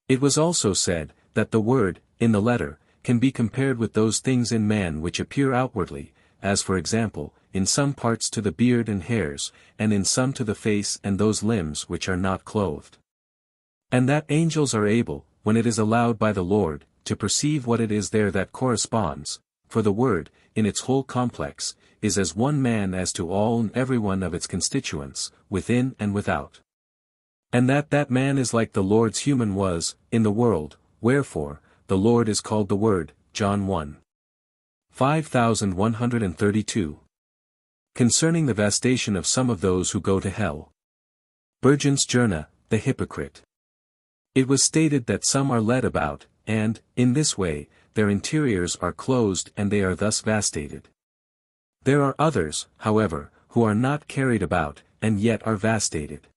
It was also said, that the word, in the letter, can be compared with those things in man which appear outwardly, as for example, in some parts to the beard and hairs, and in some to the face and those limbs which are not clothed. And that angels are able, when it is allowed by the Lord, to perceive what it is there that corresponds, for the word, in its whole complex, is as one man as to all and every one of its constituents, within and without. And that man is like the Lord's human was, in the world, wherefore, the Lord is called the Word, John 1. 5132. Concerning the vastation of some of those who go to hell. Burgens Journa, the hypocrite. It was stated that some are led about, and, in this way, their interiors are closed and they are thus vastated. There are others, however, who are not carried about, and yet are vastated.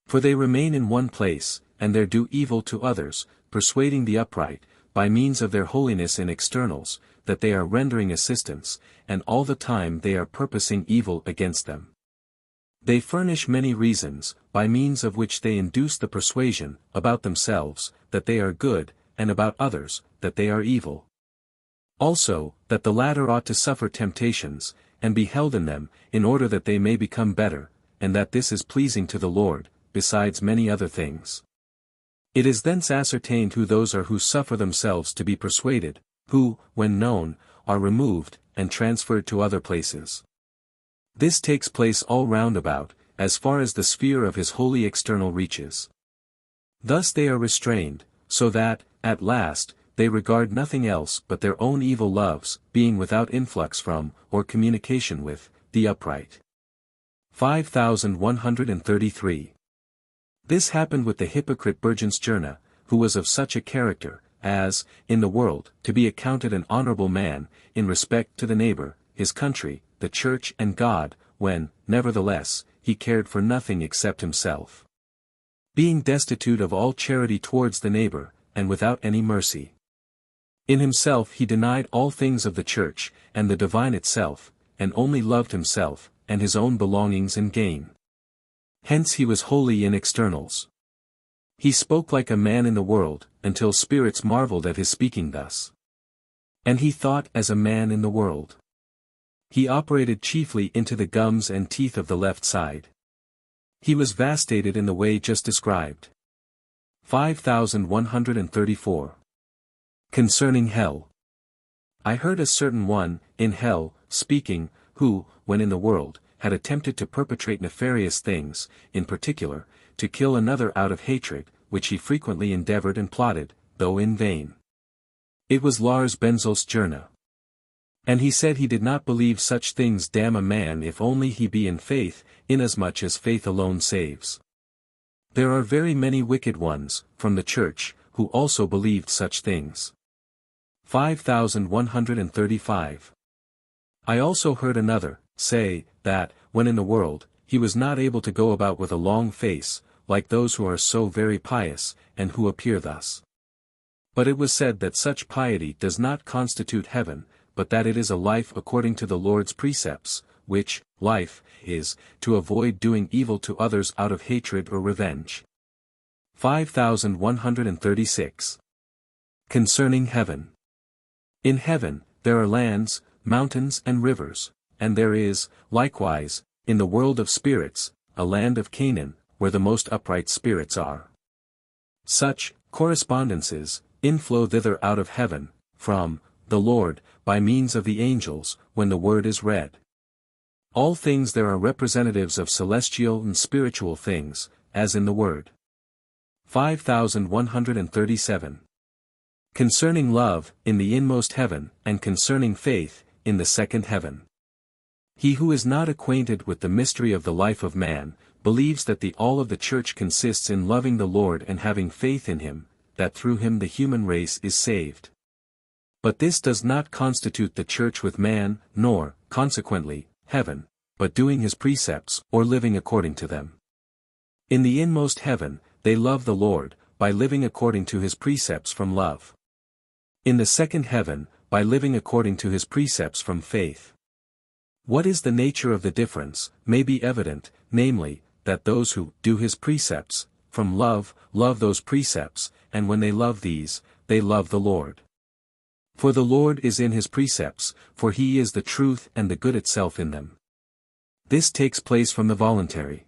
For they remain in one place, and there do evil to others, persuading the upright, by means of their holiness in externals, that they are rendering assistance, and all the time they are purposing evil against them. They furnish many reasons, by means of which they induce the persuasion, about themselves, that they are good, and about others, that they are evil. Also, that the latter ought to suffer temptations, and be held in them, in order that they may become better, and that this is pleasing to the Lord, besides many other things. It is thence ascertained who those are who suffer themselves to be persuaded, who, when known, are removed, and transferred to other places. This takes place all round about, as far as the sphere of his holy external reaches. Thus they are restrained, so that, at last, they regard nothing else but their own evil loves, being without influx from, or communication with, the upright. 5133. This happened with the hypocrite Burgens Journa, who was of such a character, as, in the world, to be accounted an honorable man, in respect to the neighbor, his country, the church and God, when, nevertheless, he cared for nothing except himself. Being destitute of all charity towards the neighbor, and without any mercy. In himself he denied all things of the church, and the divine itself, and only loved himself, and his own belongings and gain. Hence he was wholly in externals. He spoke like a man in the world, until spirits marveled at his speaking thus. And he thought as a man in the world. He operated chiefly into the gums and teeth of the left side. He was vastated in the way just described. 5134. Concerning hell. I heard a certain one, in hell, speaking, who, when in the world, had attempted to perpetrate nefarious things, in particular, to kill another out of hatred, which he frequently endeavored and plotted, though in vain. It was Lars Benzel's. And he said he did not believe such things damn a man if only he be in faith, inasmuch as faith alone saves. There are very many wicked ones, from the church, who also believed such things. 5135. I also heard another, say, that, when in the world, he was not able to go about with a long face, like those who are so very pious, and who appear thus. But it was said that such piety does not constitute heaven, but that it is a life according to the Lord's precepts, which, life, is, to avoid doing evil to others out of hatred or revenge. 5136. Concerning heaven. In heaven, there are lands, mountains and rivers, and there is, likewise, in the world of spirits, a land of Canaan, where the most upright spirits are. Such correspondences inflow thither out of heaven, from the Lord, by means of the angels, when the word is read. All things there are representatives of celestial and spiritual things, as in the word. 5137. Concerning love, in the inmost heaven, and concerning faith, in the second heaven. He who is not acquainted with the mystery of the life of man, believes that the all of the church consists in loving the Lord and having faith in him, that through him the human race is saved. But this does not constitute the church with man, nor, consequently, heaven, but doing his precepts, or living according to them. In the inmost heaven, they love the Lord, by living according to his precepts from love. In the second heaven, by living according to his precepts from faith. What is the nature of the difference, may be evident, namely, that those who do his precepts, from love those precepts, and when they love these, they love the Lord. For the Lord is in his precepts, for he is the truth and the good itself in them. This takes place from the voluntary.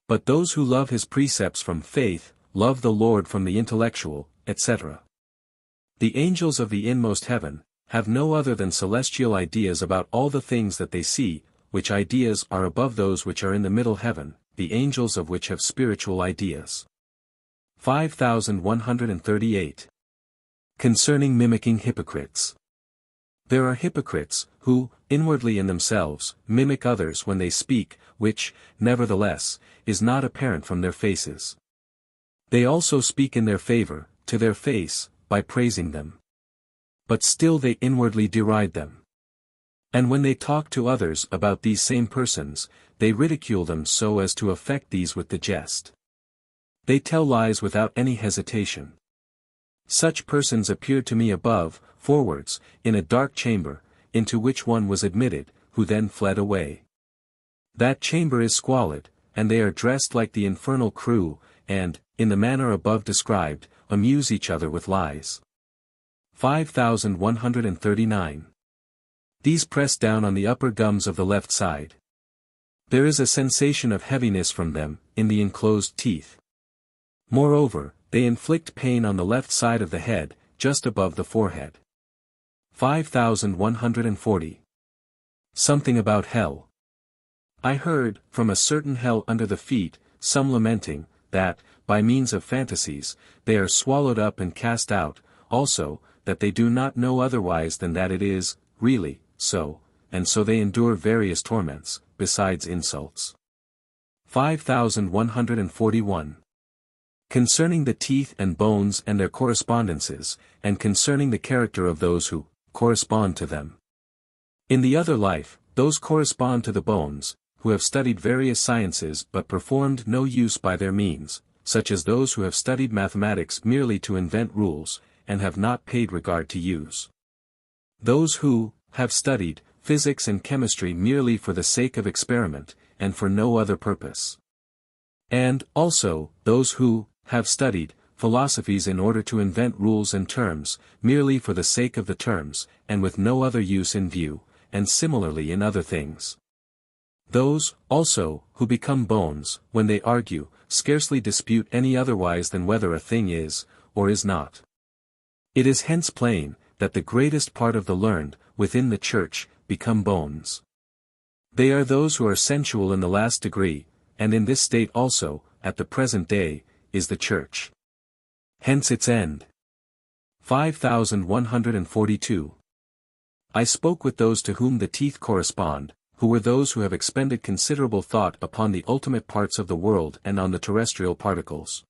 But those who love his precepts from faith, love the Lord from the intellectual, etc. The angels of the inmost heaven, have no other than celestial ideas about all the things that they see, which ideas are above those which are in the middle heaven, the angels of which have spiritual ideas. 5138. Concerning mimicking hypocrites. There are hypocrites, who, inwardly in themselves, mimic others when they speak, which, nevertheless, is not apparent from their faces. They also speak in their favor, to their face, by praising them. But still they inwardly deride them. And when they talk to others about these same persons, they ridicule them so as to affect these with the jest. They tell lies without any hesitation. Such persons appeared to me above, forwards, in a dark chamber, into which one was admitted, who then fled away. That chamber is squalid, and they are dressed like the infernal crew, and, in the manner above described, amuse each other with lies. 5139. These press down on the upper gums of the left side. There is a sensation of heaviness from them, in the enclosed teeth. Moreover, they inflict pain on the left side of the head, just above the forehead. 5140. Something about hell. I heard, from a certain hell under the feet, some lamenting, that, by means of fantasies, they are swallowed up and cast out, also, that they do not know otherwise than that it is, really, so, and so they endure various torments, besides insults. 5141. Concerning the teeth and bones and their correspondences, and concerning the character of those who correspond to them. In the other life, those correspond to the bones, who have studied various sciences but performed no use by their means, such as those who have studied mathematics merely to invent rules, and have not paid regard to use. Those who have studied physics and chemistry merely for the sake of experiment, and for no other purpose. And, also, those who have studied philosophies in order to invent rules and terms, merely for the sake of the terms, and with no other use in view, and similarly in other things. Those, also, who become bones, when they argue, scarcely dispute any otherwise than whether a thing is, or is not. It is hence plain, that the greatest part of the learned, within the Church, become bones. They are those who are sensual in the last degree, and in this state also, at the present day, is the Church. Hence its end. 5142. I spoke with those to whom the teeth correspond, who were those who have expended considerable thought upon the ultimate parts of the world and on the terrestrial particles.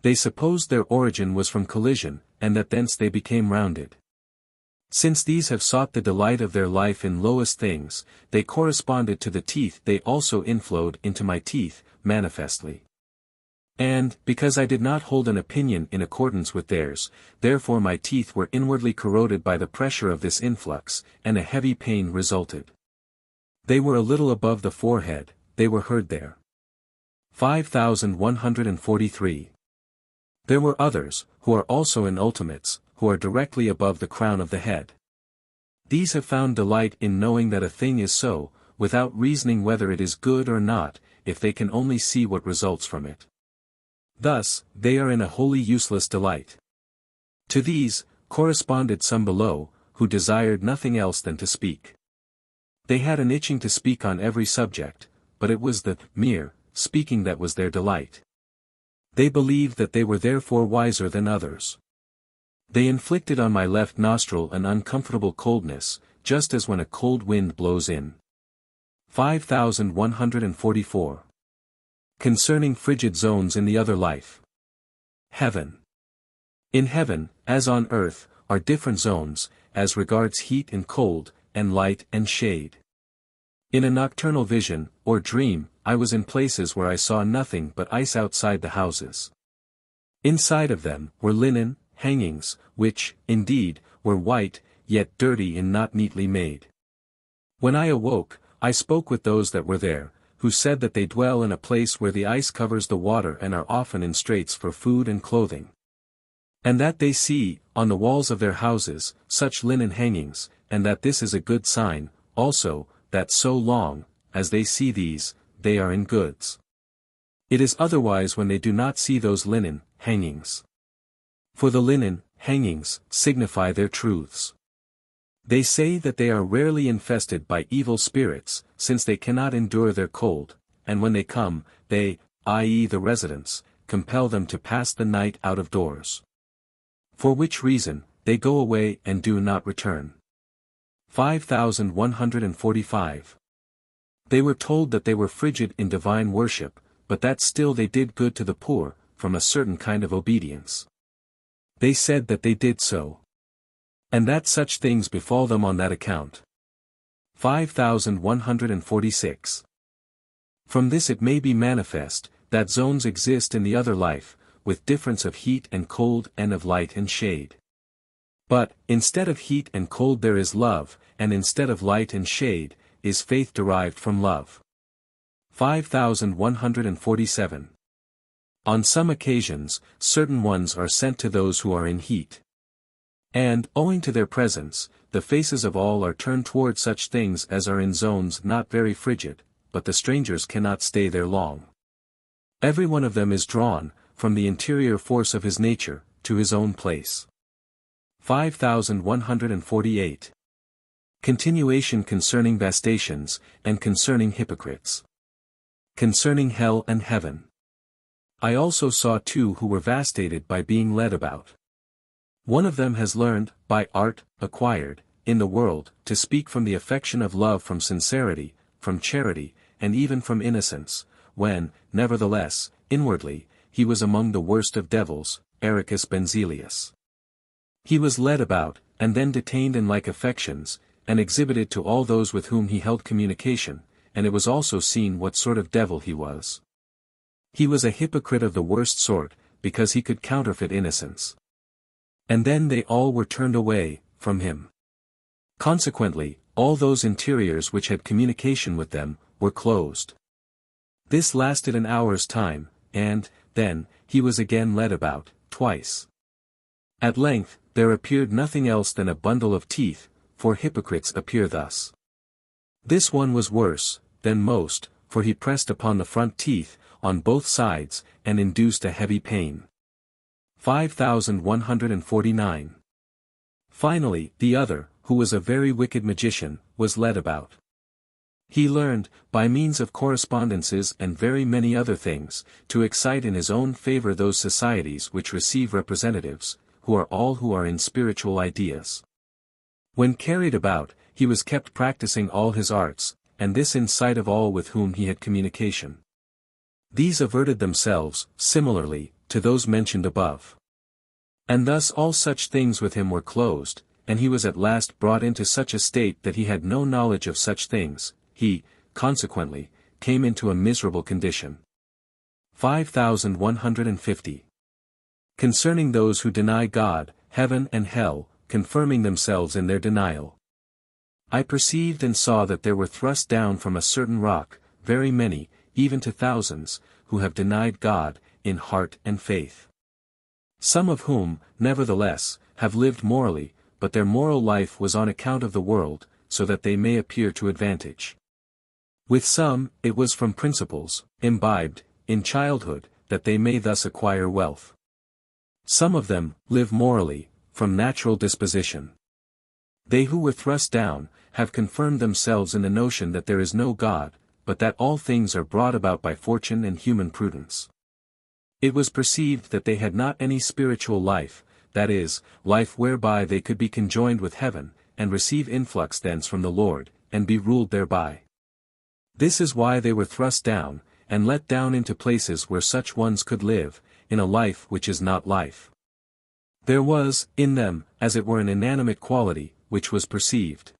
They supposed their origin was from collision, and that thence they became rounded. Since these have sought the delight of their life in lowest things, they corresponded to the teeth they also inflowed into my teeth, manifestly. And, because I did not hold an opinion in accordance with theirs, therefore my teeth were inwardly corroded by the pressure of this influx, and a heavy pain resulted. They were a little above the forehead, they were heard there. 5143. There were others, who are also in ultimates, who are directly above the crown of the head. These have found delight in knowing that a thing is so, without reasoning whether it is good or not, if they can only see what results from it. Thus, they are in a wholly useless delight. To these, corresponded some below, who desired nothing else than to speak. They had an itching to speak on every subject, but it was the mere speaking that was their delight. They believed that they were therefore wiser than others. They inflicted on my left nostril an uncomfortable coldness, just as when a cold wind blows in. 5144. Concerning frigid zones in the other life. Heaven. In heaven, as on earth, are different zones, as regards heat and cold, and light and shade. In a nocturnal vision, or dream, I was in places where I saw nothing but ice outside the houses. Inside of them were linen hangings, which, indeed, were white, yet dirty and not neatly made. When I awoke, I spoke with those that were there, who said that they dwell in a place where the ice covers the water and are often in straits for food and clothing. And that they see, on the walls of their houses, such linen hangings, and that this is a good sign, also, that so long, as they see these, they are in goods. It is otherwise when they do not see those linen hangings. For the linen hangings signify their truths. They say that they are rarely infested by evil spirits, since they cannot endure their cold, and when they come, they, i.e. the residents, compel them to pass the night out of doors. For which reason, they go away and do not return. 5145. They were told that they were frigid in divine worship, but that still they did good to the poor, from a certain kind of obedience. They said that they did so. And that such things befall them on that account. 5146. From this it may be manifest, that zones exist in the other life, with difference of heat and cold and of light and shade. But, instead of heat and cold there is love, and instead of light and shade, is faith derived from love. 5147. On some occasions, certain ones are sent to those who are in heat. And, owing to their presence, the faces of all are turned toward such things as are in zones not very frigid, but the strangers cannot stay there long. Every one of them is drawn, from the interior force of his nature, to his own place. 5148. Continuation concerning vastations, and concerning hypocrites. Concerning hell and heaven. I also saw two who were vastated by being led about. One of them has learned, by art, acquired, in the world, to speak from the affection of love, from sincerity, from charity, and even from innocence, when, nevertheless, inwardly, he was among the worst of devils, Ericus Benzelius. He was led about, and then detained in like affections, and exhibited to all those with whom he held communication, and it was also seen what sort of devil he was. He was a hypocrite of the worst sort, because he could counterfeit innocence. And then they all were turned away from him. Consequently, all those interiors which had communication with them, were closed. This lasted an hour's time, and, then, he was again led about, twice. At length, there appeared nothing else than a bundle of teeth, for hypocrites appear thus. This one was worse than most, for he pressed upon the front teeth, on both sides, and induced a heavy pain. 5149. Finally, the other, who was a very wicked magician, was led about. He learned, by means of correspondences and very many other things, to excite in his own favor those societies which receive representatives, who are in spiritual ideas. When carried about, he was kept practicing all his arts, and this in sight of all with whom he had communication. These averted themselves, similarly, to those mentioned above. And thus all such things with him were closed, and he was at last brought into such a state that he had no knowledge of such things. He, consequently, came into a miserable condition. 5150. Concerning those who deny God, heaven and hell, confirming themselves in their denial. I perceived and saw that there were thrust down from a certain rock, very many, even to thousands, who have denied God, in heart and faith. Some of whom, nevertheless, have lived morally, but their moral life was on account of the world, so that they may appear to advantage. With some, it was from principles, imbibed, in childhood, that they may thus acquire wealth. Some of them, live morally, from natural disposition. They who were thrust down, have confirmed themselves in the notion that there is no God, but that all things are brought about by fortune and human prudence. It was perceived that they had not any spiritual life, that is, life whereby they could be conjoined with heaven, and receive influx thence from the Lord, and be ruled thereby. This is why they were thrust down, and let down into places where such ones could live, in a life which is not life. There was, in them, as it were an inanimate quality, which was perceived.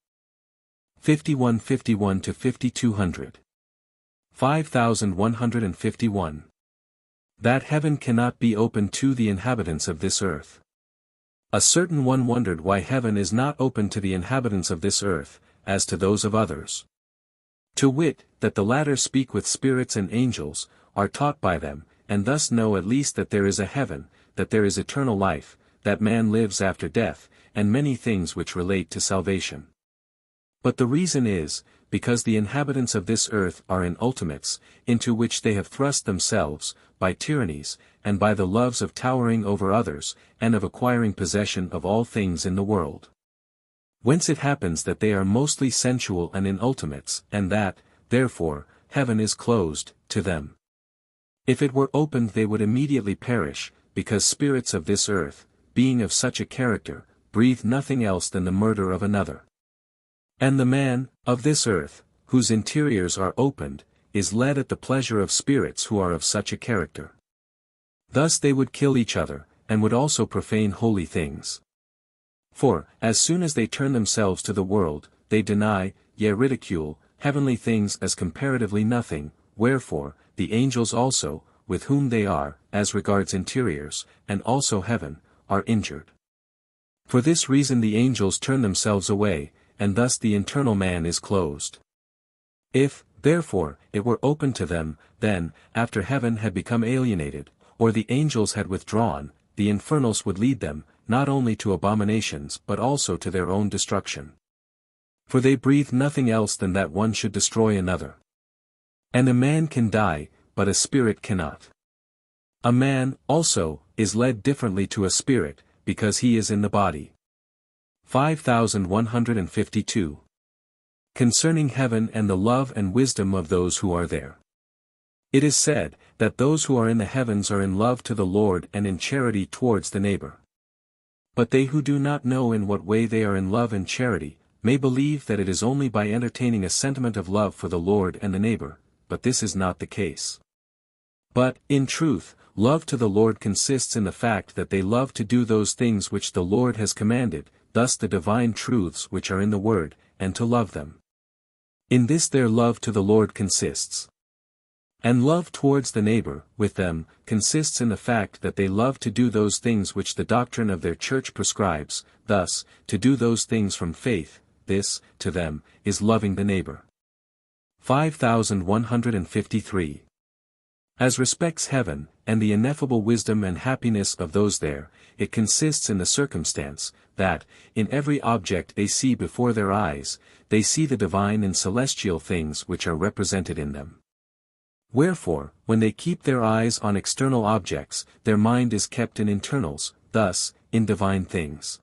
5151 to 5200. 5151. That heaven cannot be opened to the inhabitants of this earth. A certain one wondered why heaven is not open to the inhabitants of this earth, as to those of others. To wit, that the latter speak with spirits and angels, are taught by them, and thus know at least that there is a heaven, that there is eternal life, that man lives after death, and many things which relate to salvation. But the reason is, because the inhabitants of this earth are in ultimates, into which they have thrust themselves, by tyrannies, and by the loves of towering over others, and of acquiring possession of all things in the world. Whence it happens that they are mostly sensual and in ultimates, and that, therefore, heaven is closed to them. If it were opened they would immediately perish, because spirits of this earth, being of such a character, breathe nothing else than the murder of another. And the man, of this earth, whose interiors are opened, is led at the pleasure of spirits who are of such a character. Thus they would kill each other, and would also profane holy things. For, as soon as they turn themselves to the world, they deny, yea ridicule, heavenly things as comparatively nothing, wherefore, the angels also, with whom they are, as regards interiors, and also heaven, are injured. For this reason the angels turn themselves away, and thus the internal man is closed. If, therefore, it were open to them, then, after heaven had become alienated, or the angels had withdrawn, the infernals would lead them, not only to abominations but also to their own destruction. For they breathe nothing else than that one should destroy another. And a man can die, but a spirit cannot. A man, also, is led differently to a spirit, because he is in the body. 5152. Concerning heaven and the love and wisdom of those who are there. It is said, that those who are in the heavens are in love to the Lord and in charity towards the neighbor. But they who do not know in what way they are in love and charity, may believe that it is only by entertaining a sentiment of love for the Lord and the neighbor, but this is not the case. But, in truth, love to the Lord consists in the fact that they love to do those things which the Lord has commanded, thus the divine truths which are in the Word, and to love them. In this their love to the Lord consists. And love towards the neighbor, with them, consists in the fact that they love to do those things which the doctrine of their church prescribes, thus, to do those things from faith, this, to them, is loving the neighbor. 5153. As respects heaven, and the ineffable wisdom and happiness of those there, it consists in the circumstance, that, in every object they see before their eyes, they see the divine in celestial things which are represented in them. Wherefore, when they keep their eyes on external objects, their mind is kept in internals, thus, in divine things.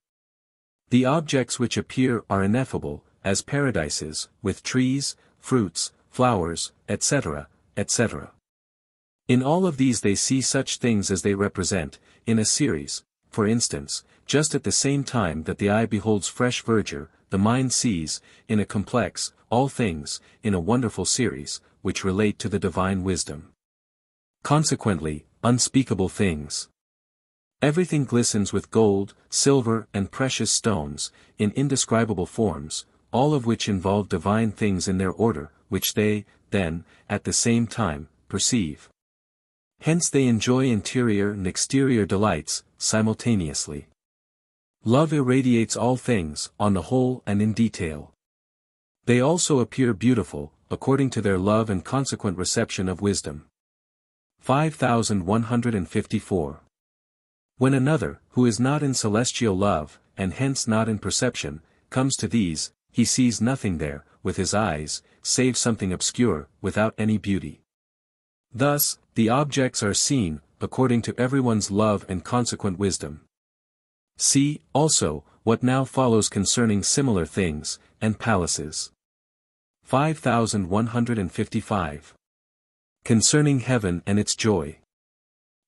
The objects which appear are ineffable, as paradises, with trees, fruits, flowers, etc., etc. In all of these they see such things as they represent, in a series, for instance, just at the same time that the eye beholds fresh verdure, the mind sees, in a complex, all things, in a wonderful series, which relate to the divine wisdom. Consequently, unspeakable things. Everything glistens with gold, silver and precious stones, in indescribable forms, all of which involve divine things in their order, which they, then, at the same time, perceive. Hence they enjoy interior and exterior delights, simultaneously. Love irradiates all things, on the whole and in detail. They also appear beautiful, according to their love and consequent reception of wisdom. 5154. When another, who is not in celestial love, and hence not in perception, comes to these, he sees nothing there, with his eyes, save something obscure, without any beauty. Thus, the objects are seen, according to everyone's love and consequent wisdom. See, also, what now follows concerning similar things, and palaces. 5155. Concerning heaven and its joy.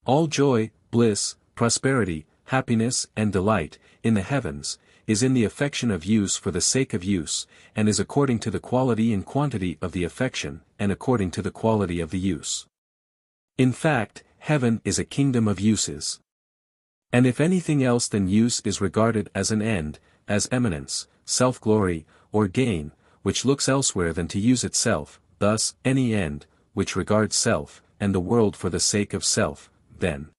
All joy, bliss, prosperity, happiness and delight, in the heavens, is in the affection of use for the sake of use, and is according to the quality and quantity of the affection, and according to the quality of the use. In fact, heaven is a kingdom of uses. And if anything else than use is regarded as an end, as eminence, self-glory, or gain, which looks elsewhere than to use itself, thus, any end, which regards self, and the world for the sake of self, then,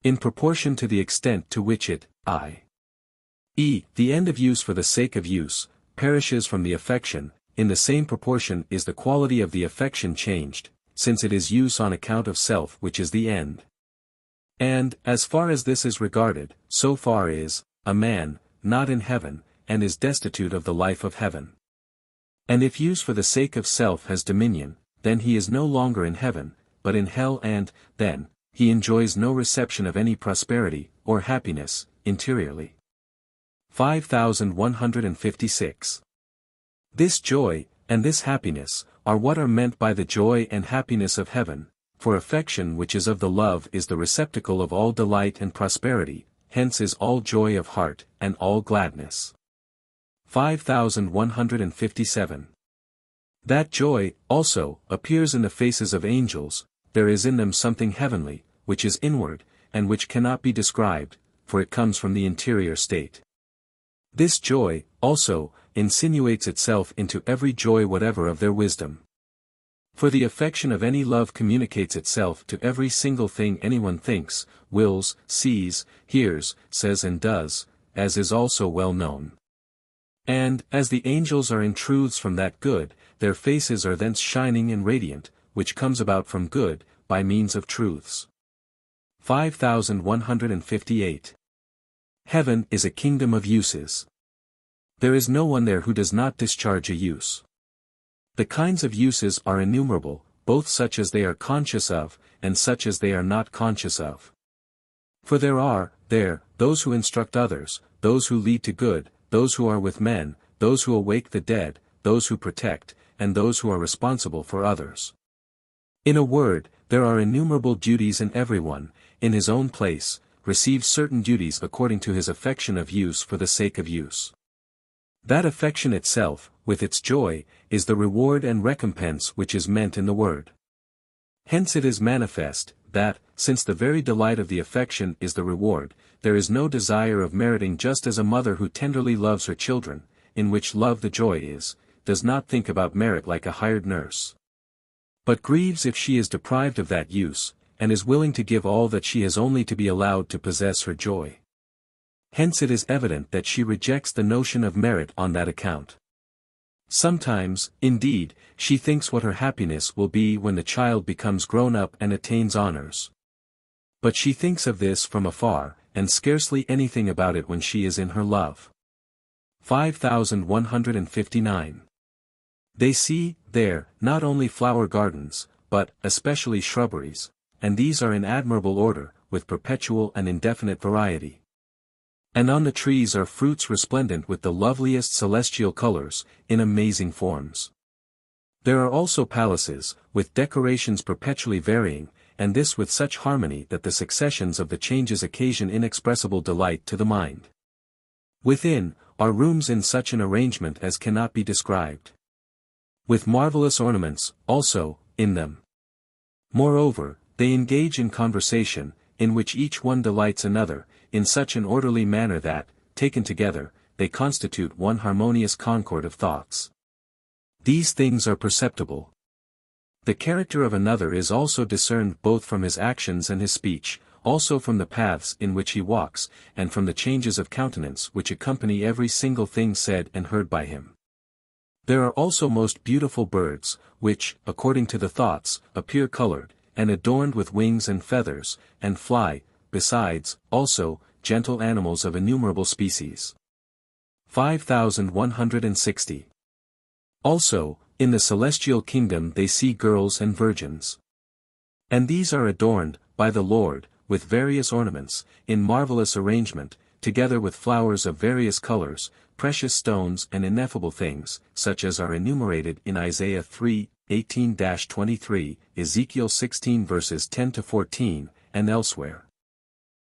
in proportion to the extent to which it, i.e., the end of use for the sake of use, perishes from the affection, in the same proportion is the quality of the affection changed, since it is use on account of self which is the end. And, as far as this is regarded, so far is, a man, not in heaven, and is destitute of the life of heaven. And if use for the sake of self has dominion, then he is no longer in heaven, but in hell and, then, he enjoys no reception of any prosperity, or happiness, interiorly. 5156. This joy, and this happiness, are what are meant by the joy and happiness of heaven, for affection which is of the love is the receptacle of all delight and prosperity, hence is all joy of heart, and all gladness. 5157. That joy, also, appears in the faces of angels, there is in them something heavenly, which is inward, and which cannot be described, for it comes from the interior state. This joy, also, insinuates itself into every joy whatever of their wisdom. For the affection of any love communicates itself to every single thing anyone thinks, wills, sees, hears, says and does, as is also well known. And, as the angels are in truths from that good, their faces are thence shining and radiant, which comes about from good, by means of truths. 5158. Heaven is a kingdom of uses. There is no one there who does not discharge a use. The kinds of uses are innumerable, both such as they are conscious of, and such as they are not conscious of. For there are, there, those who instruct others, those who lead to good, those who are with men, those who awake the dead, those who protect, and those who are responsible for others. In a word, there are innumerable duties and everyone, in his own place, receives certain duties according to his affection of use for the sake of use. That affection itself, with its joy, is the reward and recompense which is meant in the word. Hence it is manifest, that, since the very delight of the affection is the reward, there is no desire of meriting just as a mother who tenderly loves her children, in which love the joy is, does not think about merit like a hired nurse. But grieves if she is deprived of that use, and is willing to give all that she has only to be allowed to possess her joy. Hence it is evident that she rejects the notion of merit on that account. Sometimes, indeed, she thinks what her happiness will be when the child becomes grown up and attains honors. But she thinks of this from afar, and scarcely anything about it when she is in her love. 5159. They see, there, not only flower gardens, but, especially shrubberies, and these are in admirable order, with perpetual and indefinite variety. And on the trees are fruits resplendent with the loveliest celestial colors, in amazing forms. There are also palaces, with decorations perpetually varying, and this with such harmony that the successions of the changes occasion inexpressible delight to the mind. Within, are rooms in such an arrangement as cannot be described. With marvelous ornaments, also, in them. Moreover, they engage in conversation, in which each one delights another, in such an orderly manner that, taken together, they constitute one harmonious concord of thoughts. These things are perceptible. The character of another is also discerned both from his actions and his speech, also from the paths in which he walks, and from the changes of countenance which accompany every single thing said and heard by him. There are also most beautiful birds, which, according to the thoughts, appear colored, and adorned with wings and feathers, and fly, besides, also, gentle animals of innumerable species. 5160. Also, in the celestial kingdom they see girls and virgins. And these are adorned, by the Lord, with various ornaments, in marvelous arrangement, together with flowers of various colors, precious stones and ineffable things, such as are enumerated in Isaiah 3:18-23, Ezekiel 16 verses 10-14, and elsewhere.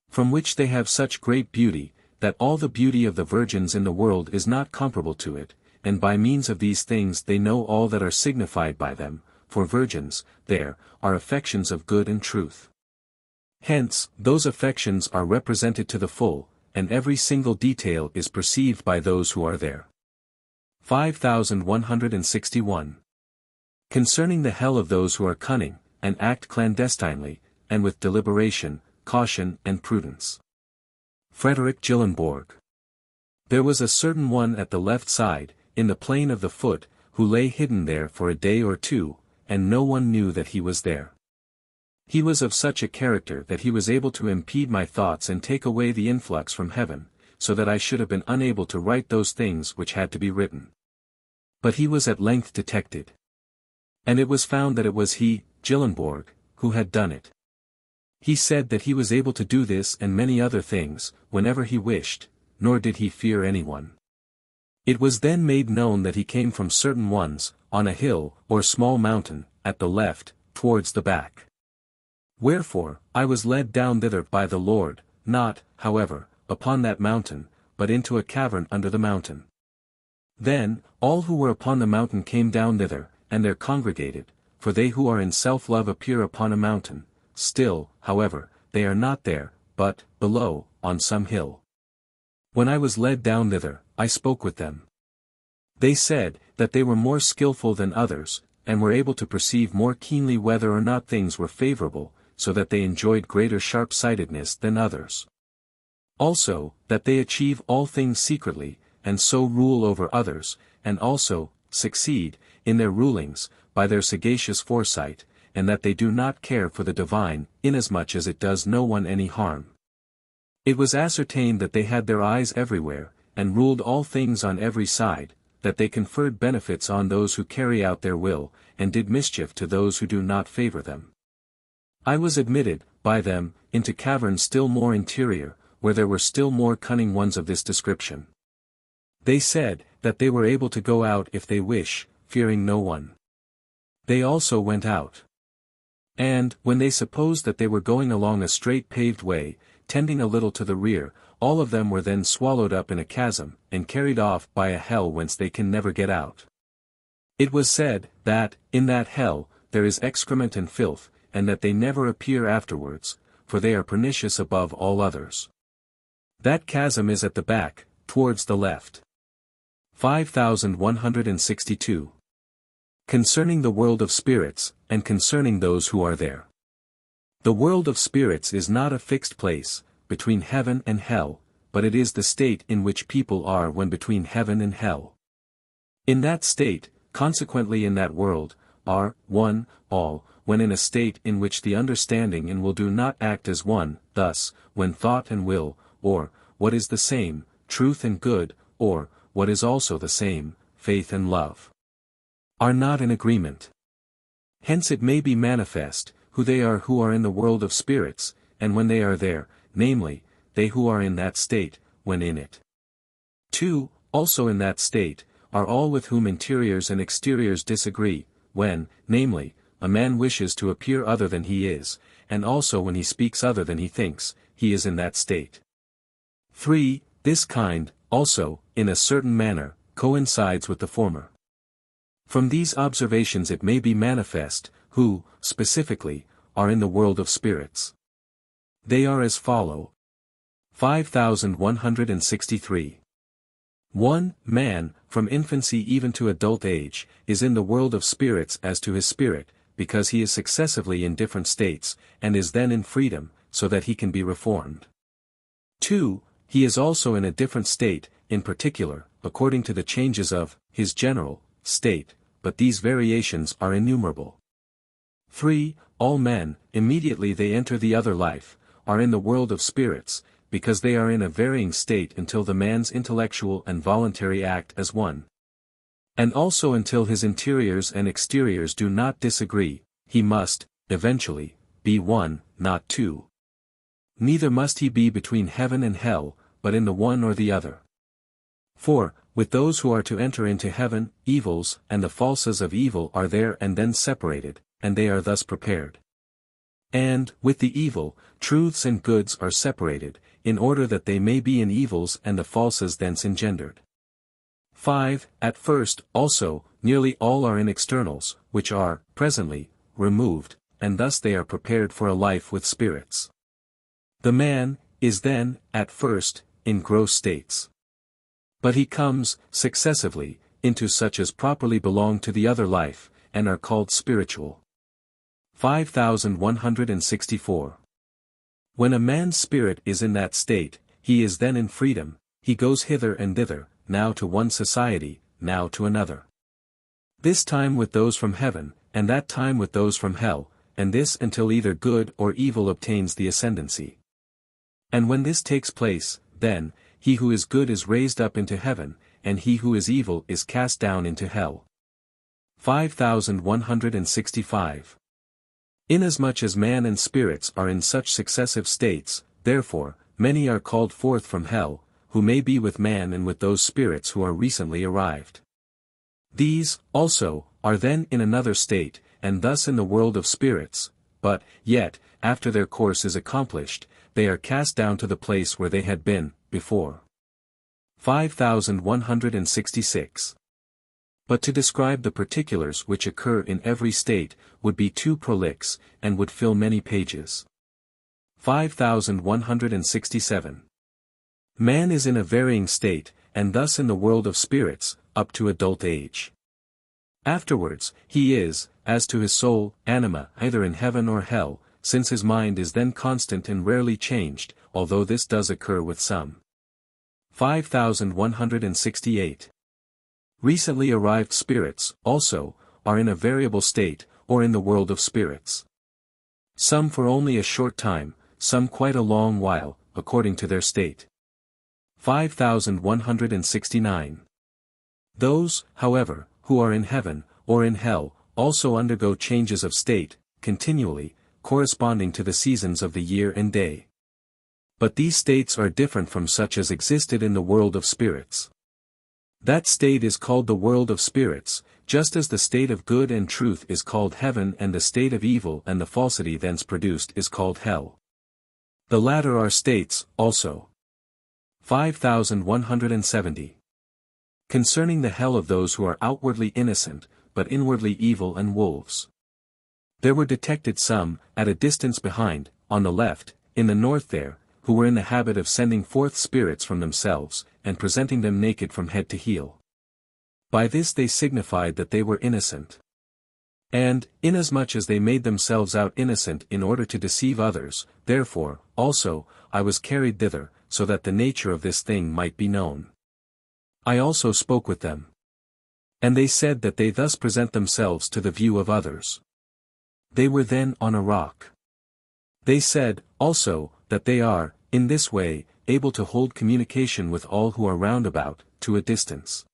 From which they have such great beauty, that all the beauty of the virgins in the world is not comparable to it, and by means of these things they know all that are signified by them, for virgins, there, are affections of good and truth. Hence, those affections are represented to the full, and every single detail is perceived by those who are there. 5161. Concerning the hell of those who are cunning, and act clandestinely, and with deliberation, caution and prudence. Frederick Gyllenborg. There was a certain one at the left side, in the plane of the foot, who lay hidden there for a day or two, and no one knew that he was there. He was of such a character that he was able to impede my thoughts and take away the influx from heaven, so that I should have been unable to write those things which had to be written. But he was at length detected. And it was found that it was he, Gyllenborg, who had done it. He said that he was able to do this and many other things, whenever he wished, nor did he fear anyone. It was then made known that he came from certain ones, on a hill, or small mountain, at the left, towards the back. Wherefore, I was led down thither by the Lord, not, however, upon that mountain, but into a cavern under the mountain. Then, all who were upon the mountain came down thither, and there congregated, for they who are in self-love appear upon a mountain. Still, however, they are not there, but, below, on some hill. When I was led down thither, I spoke with them. They said, that they were more skillful than others, and were able to perceive more keenly whether or not things were favorable, so that they enjoyed greater sharp-sightedness than others. Also, that they achieve all things secretly, and so rule over others, and also, succeed, in their rulings, by their sagacious foresight, and that they do not care for the divine, inasmuch as it does no one any harm. It was ascertained that they had their eyes everywhere, and ruled all things on every side, that they conferred benefits on those who carry out their will, and did mischief to those who do not favor them. I was admitted, by them, into caverns still more interior, where there were still more cunning ones of this description. They said, that they were able to go out if they wish, fearing no one. They also went out. And, when they supposed that they were going along a straight paved way, tending a little to the rear, all of them were then swallowed up in a chasm, and carried off by a hell whence they can never get out. It was said, that, in that hell, there is excrement and filth, and that they never appear afterwards, for they are pernicious above all others. That chasm is at the back, towards the left. 5162. Concerning the world of spirits, and concerning those who are there. The world of spirits is not a fixed place, between heaven and hell, but it is the state in which people are when between heaven and hell. In that state, consequently in that world, are, one, all, when in a state in which the understanding and will do not act as one, thus, when thought and will, or, what is the same, truth and good, or, what is also the same, faith and love, are not in agreement. Hence it may be manifest, who they are who are in the world of spirits, and when they are there, namely, they who are in that state, when in it. 2. Also in that state, are all with whom interiors and exteriors disagree, when, namely, a man wishes to appear other than he is, and also when he speaks other than he thinks, he is in that state. 3. This kind, also, in a certain manner, coincides with the former. From these observations it may be manifest, who, specifically, are in the world of spirits. They are as follow. 5163. 1. Man, from infancy even to adult age, is in the world of spirits as to his spirit, because he is successively in different states, and is then in freedom, so that he can be reformed. 2. He is also in a different state, in particular, according to the changes of his general state, but these variations are innumerable. 3. All men, immediately they enter the other life, are in the world of spirits, because they are in a varying state until the man's intellectual and voluntary act as one. And also until his interiors and exteriors do not disagree, he must, eventually, be one, not two. Neither must he be between heaven and hell, but in the one or the other. 4. With those who are to enter into heaven, evils and the falses of evil are there and then separated, and they are thus prepared. And, with the evil, truths and goods are separated, in order that they may be in evils and the falses thence engendered. 5. At first, also, nearly all are in externals, which are, presently, removed, and thus they are prepared for a life with spirits. The man, is then, at first, in gross states. But he comes, successively, into such as properly belong to the other life, and are called spiritual. 5164. When a man's spirit is in that state, he is then in freedom, he goes hither and thither, now to one society, now to another. This time with those from heaven, and that time with those from hell, and this until either good or evil obtains the ascendancy. And when this takes place, then, he who is good is raised up into heaven, and he who is evil is cast down into hell. 5165. Inasmuch as man and spirits are in such successive states, therefore, many are called forth from hell, who may be with man and with those spirits who are recently arrived. These, also, are then in another state, and thus in the world of spirits, but, yet, after their course is accomplished, they are cast down to the place where they had been, before. 5166. But to describe the particulars which occur in every state, would be too prolix, and would fill many pages. 5167. Man is in a varying state, and thus in the world of spirits, up to adult age. Afterwards, he is, as to his soul, anima, either in heaven or hell, since his mind is then constant and rarely changed, although this does occur with some. 5168. Recently arrived spirits, also, are in a variable state, or in the world of spirits. Some for only a short time, some quite a long while, according to their state. 5169. Those, however, who are in heaven, or in hell, also undergo changes of state, continually, corresponding to the seasons of the year and day. But these states are different from such as existed in the world of spirits. That state is called the world of spirits, just as the state of good and truth is called heaven and the state of evil and the falsity thence produced is called hell. The latter are states, also. 5170. Concerning the hell of those who are outwardly innocent, but inwardly evil and wolves. There were detected some, at a distance behind, on the left, in the north there, who were in the habit of sending forth spirits from themselves, and presenting them naked from head to heel. By this they signified that they were innocent. And, inasmuch as they made themselves out innocent in order to deceive others, therefore, also, I was carried thither, so that the nature of this thing might be known. I also spoke with them. And they said that they thus present themselves to the view of others. They were then on a rock. They said, also, that they are, in this way, able to hold communication with all who are round about, to a distance.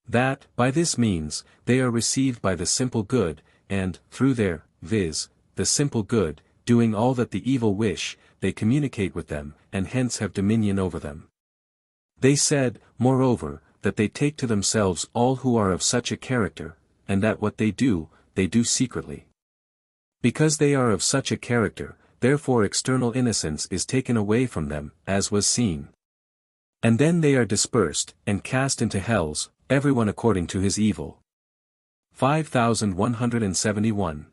That, by this means, they are received by the simple good, and, through their, viz., the simple good, doing all that the evil wish, they communicate with them, and hence have dominion over them. They said, moreover, that they take to themselves all who are of such a character, and that what they do secretly. Because they are of such a character, therefore external innocence is taken away from them, as was seen. And then they are dispersed, and cast into hells, everyone according to his evil. 5171.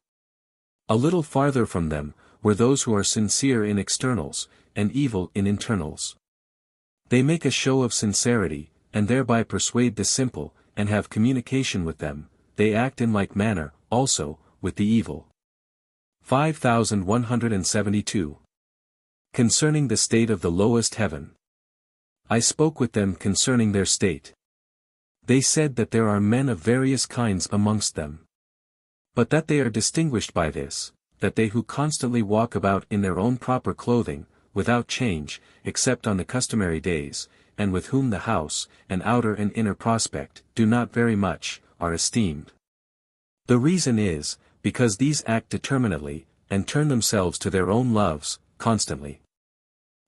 A little farther from them, were those who are sincere in externals, and evil in internals. They make a show of sincerity, and thereby persuade the simple, and have communication with them, they act in like manner, also, with the evil. 5172. Concerning the state of the lowest heaven. I spoke with them concerning their state. They said that there are men of various kinds amongst them. But that they are distinguished by this, that they who constantly walk about in their own proper clothing, without change, except on the customary days, and with whom the house, and outer and inner prospect, do not very much, are esteemed. The reason is, because these act determinately, and turn themselves to their own loves, constantly.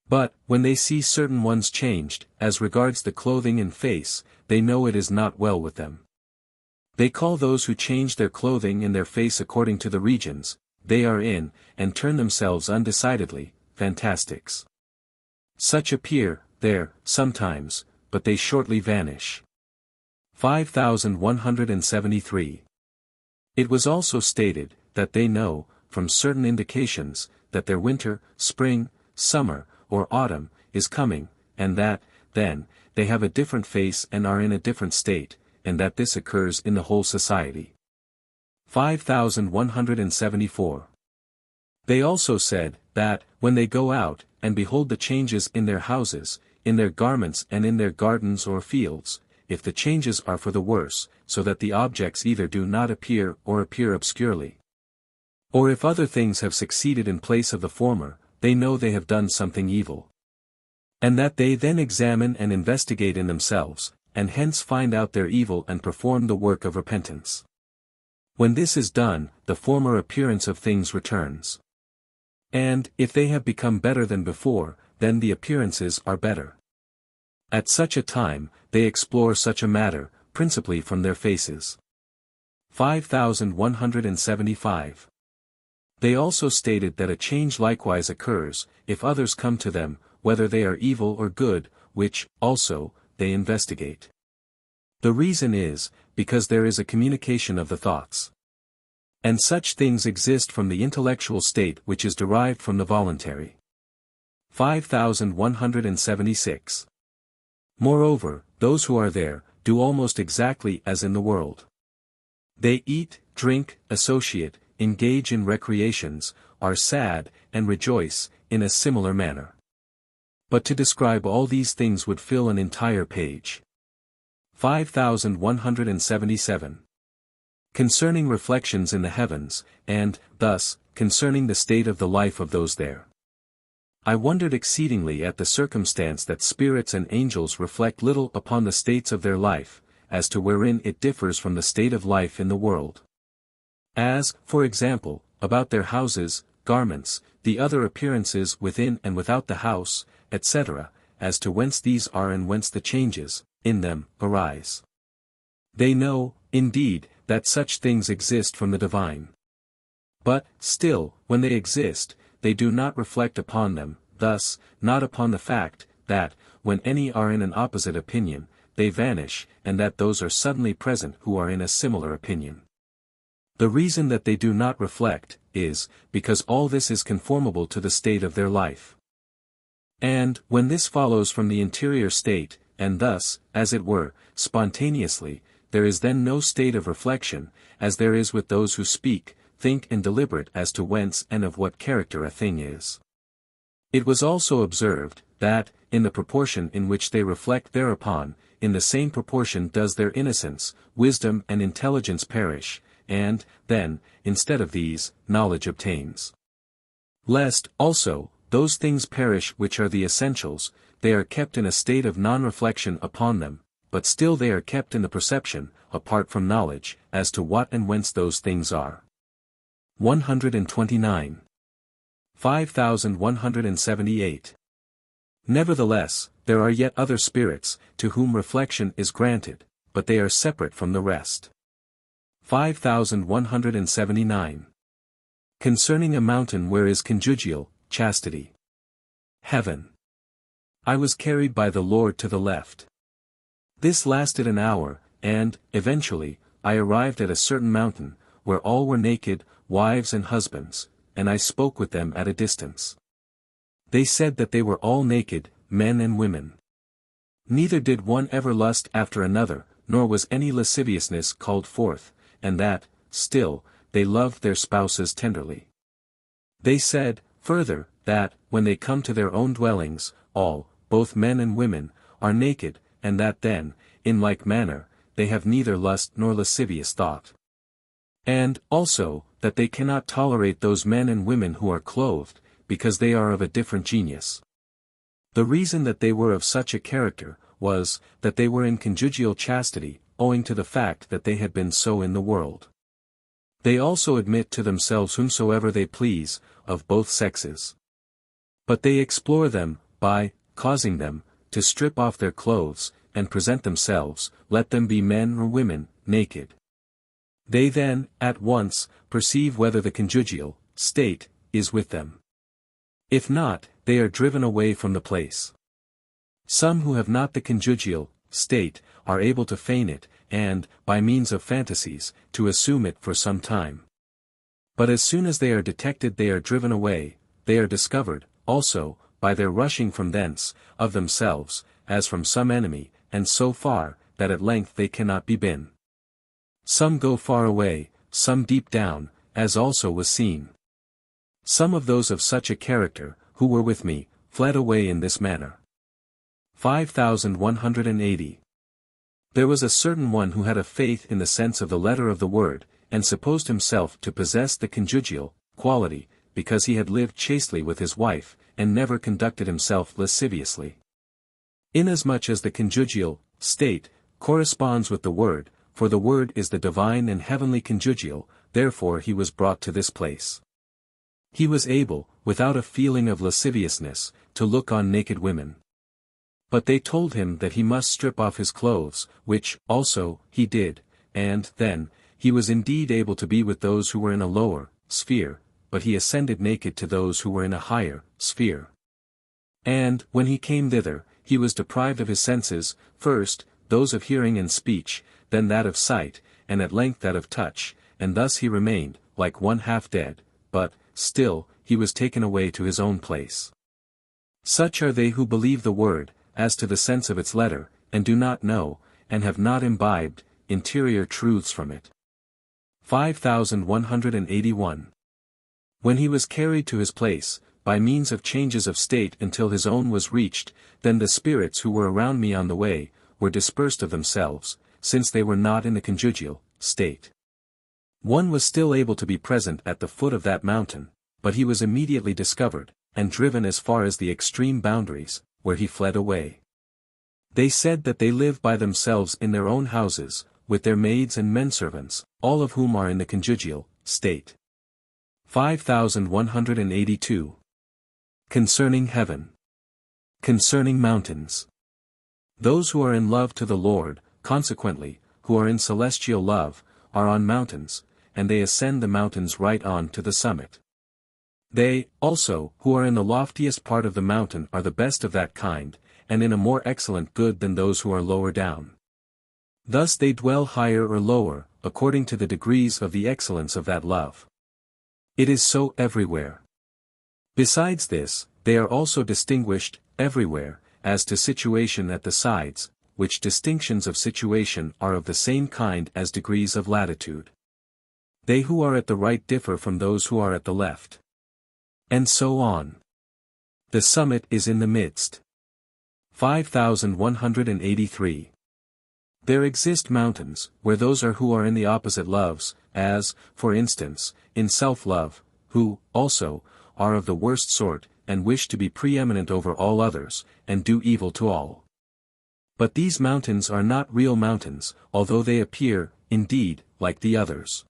But, when they see certain ones changed, as regards the clothing and face, they know it is not well with them. They call those who change their clothing and their face according to the regions they are in, and turn themselves undecidedly, fantastics. Such appear, there, sometimes, but they shortly vanish. 5173. It was also stated, that they know, from certain indications, that their winter, spring, summer, or autumn, is coming, and that, then, they have a different face and are in a different state, and that this occurs in the whole society. 5174. They also said, that, when they go out, and behold the changes in their houses, in their garments and in their gardens or fields, if the changes are for the worse, so that the objects either do not appear or appear obscurely, or if other things have succeeded in place of the former, they know they have done something evil. And that they then examine and investigate in themselves, and hence find out their evil and perform the work of repentance. When this is done, the former appearance of things returns. And, if they have become better than before, then the appearances are better. At such a time, they explore such a matter, principally from their faces. 5175. They also stated that a change likewise occurs, if others come to them, whether they are evil or good, which, also, they investigate. The reason is, because there is a communication of the thoughts. And such things exist from the intellectual state which is derived from the voluntary. 5176. Moreover, those who are there, do almost exactly as in the world. They eat, drink, associate, engage in recreations, are sad, and rejoice, in a similar manner. But to describe all these things would fill an entire page. 5177. Concerning reflections in the heavens, and, thus, concerning the state of the life of those there. I wondered exceedingly at the circumstance that spirits and angels reflect little upon the states of their life, as to wherein it differs from the state of life in the world. As, for example, about their houses, garments, the other appearances within and without the house, etc., as to whence these are and whence the changes, in them, arise. They know, indeed, that such things exist from the divine. But, still, when they exist, they do not reflect upon them, thus, not upon the fact, that, when any are in an opposite opinion, they vanish, and that those are suddenly present who are in a similar opinion. The reason that they do not reflect, is, because all this is conformable to the state of their life. And, when this follows from the interior state, and thus, as it were, spontaneously, there is then no state of reflection, as there is with those who speak, think and deliberate as to whence and of what character a thing is. It was also observed, that, in the proportion in which they reflect thereupon, in the same proportion does their innocence, wisdom and intelligence perish, and, then, instead of these, knowledge obtains. Lest, also, those things perish which are the essentials, they are kept in a state of non-reflection upon them, but still they are kept in the perception, apart from knowledge, as to what and whence those things are. 129. 5178. Nevertheless, there are yet other spirits, to whom reflection is granted, but they are separate from the rest. 5179. Concerning a mountain where is conjugal, chastity. Heaven. I was carried by the Lord to the left. This lasted an hour, and, eventually, I arrived at a certain mountain, where all were naked, wives and husbands, and I spoke with them at a distance. They said that they were all naked, men and women. Neither did one ever lust after another, nor was any lasciviousness called forth, and that, still, they loved their spouses tenderly. They said, further, that, when they come to their own dwellings, all, both men and women, are naked, and that then, in like manner, they have neither lust nor lascivious thought. And, also, that they cannot tolerate those men and women who are clothed, because they are of a different genius. The reason that they were of such a character, was, that they were in conjugal chastity, owing to the fact that they had been so in the world. They also admit to themselves whomsoever they please, of both sexes. But they explore them, by, causing them, to strip off their clothes, and present themselves, let them be men or women, naked. They then, at once, perceive whether the conjugal state is with them. If not, they are driven away from the place. Some who have not the conjugal state, are able to feign it, and, by means of fantasies, to assume it for some time. But as soon as they are detected they are driven away, they are discovered, also, by their rushing from thence, of themselves, as from some enemy, and so far, that at length they cannot be been. Some go far away, some deep down, as also was seen. Some of those of such a character, who were with me, fled away in this manner. 5180. There was a certain one who had a faith in the sense of the letter of the word, and supposed himself to possess the conjugal quality, because he had lived chastely with his wife, and never conducted himself lasciviously. Inasmuch as the conjugal state corresponds with the word, for the word is the divine and heavenly conjugal, therefore he was brought to this place. He was able, without a feeling of lasciviousness, to look on naked women. But they told him that he must strip off his clothes, which, also, he did, and, then, he was indeed able to be with those who were in a lower sphere, but he ascended naked to those who were in a higher sphere. And, when he came thither, he was deprived of his senses, first, those of hearing and speech, then that of sight, and at length that of touch, and thus he remained, like one half dead, but, still, he was taken away to his own place. Such are they who believe the word, as to the sense of its letter, and do not know, and have not imbibed, interior truths from it. 5181. When he was carried to his place, by means of changes of state until his own was reached, then the spirits who were around me on the way, were dispersed of themselves, since they were not in the conjugal state. One was still able to be present at the foot of that mountain, but he was immediately discovered, and driven as far as the extreme boundaries, where he fled away. They said that they live by themselves in their own houses, with their maids and menservants, all of whom are in the conjugal state. 5182. Concerning heaven. Concerning mountains. Those who are in love to the Lord, consequently, who are in celestial love, are on mountains, and they ascend the mountains right on to the summit. They, also, who are in the loftiest part of the mountain are the best of that kind, and in a more excellent good than those who are lower down. Thus they dwell higher or lower, according to the degrees of the excellence of that love. It is so everywhere. Besides this, they are also distinguished, everywhere, as to situation at the sides, which distinctions of situation are of the same kind as degrees of latitude. They who are at the right differ from those who are at the left. And so on. The summit is in the midst. 5183. There exist mountains, where those are who are in the opposite loves, as, for instance, in self-love, who, also, are of the worst sort, and wish to be preeminent over all others, and do evil to all. But these mountains are not real mountains, although they appear, indeed, like the others.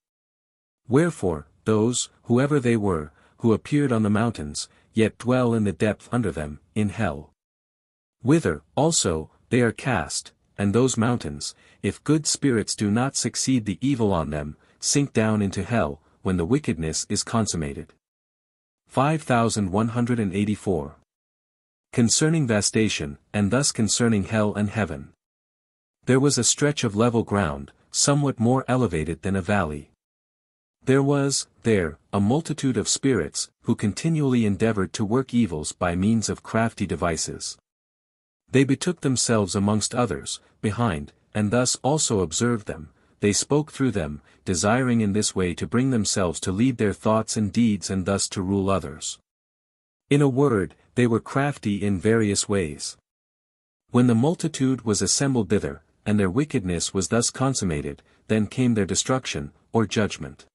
Wherefore, those, whoever they were, who appeared on the mountains, yet dwell in the depth under them, in hell. Whither, also, they are cast, and those mountains, if good spirits do not succeed the evil on them, sink down into hell, when the wickedness is consummated. 5184. Concerning vastation, and thus concerning hell and heaven. There was a stretch of level ground, somewhat more elevated than a valley. There was, there, a multitude of spirits, who continually endeavored to work evils by means of crafty devices. They betook themselves amongst others, behind, and thus also observed them, they spoke through them, desiring in this way to bring themselves to lead their thoughts and deeds and thus to rule others. In a word, they were crafty in various ways. When the multitude was assembled thither, and their wickedness was thus consummated, then came their destruction, or judgment.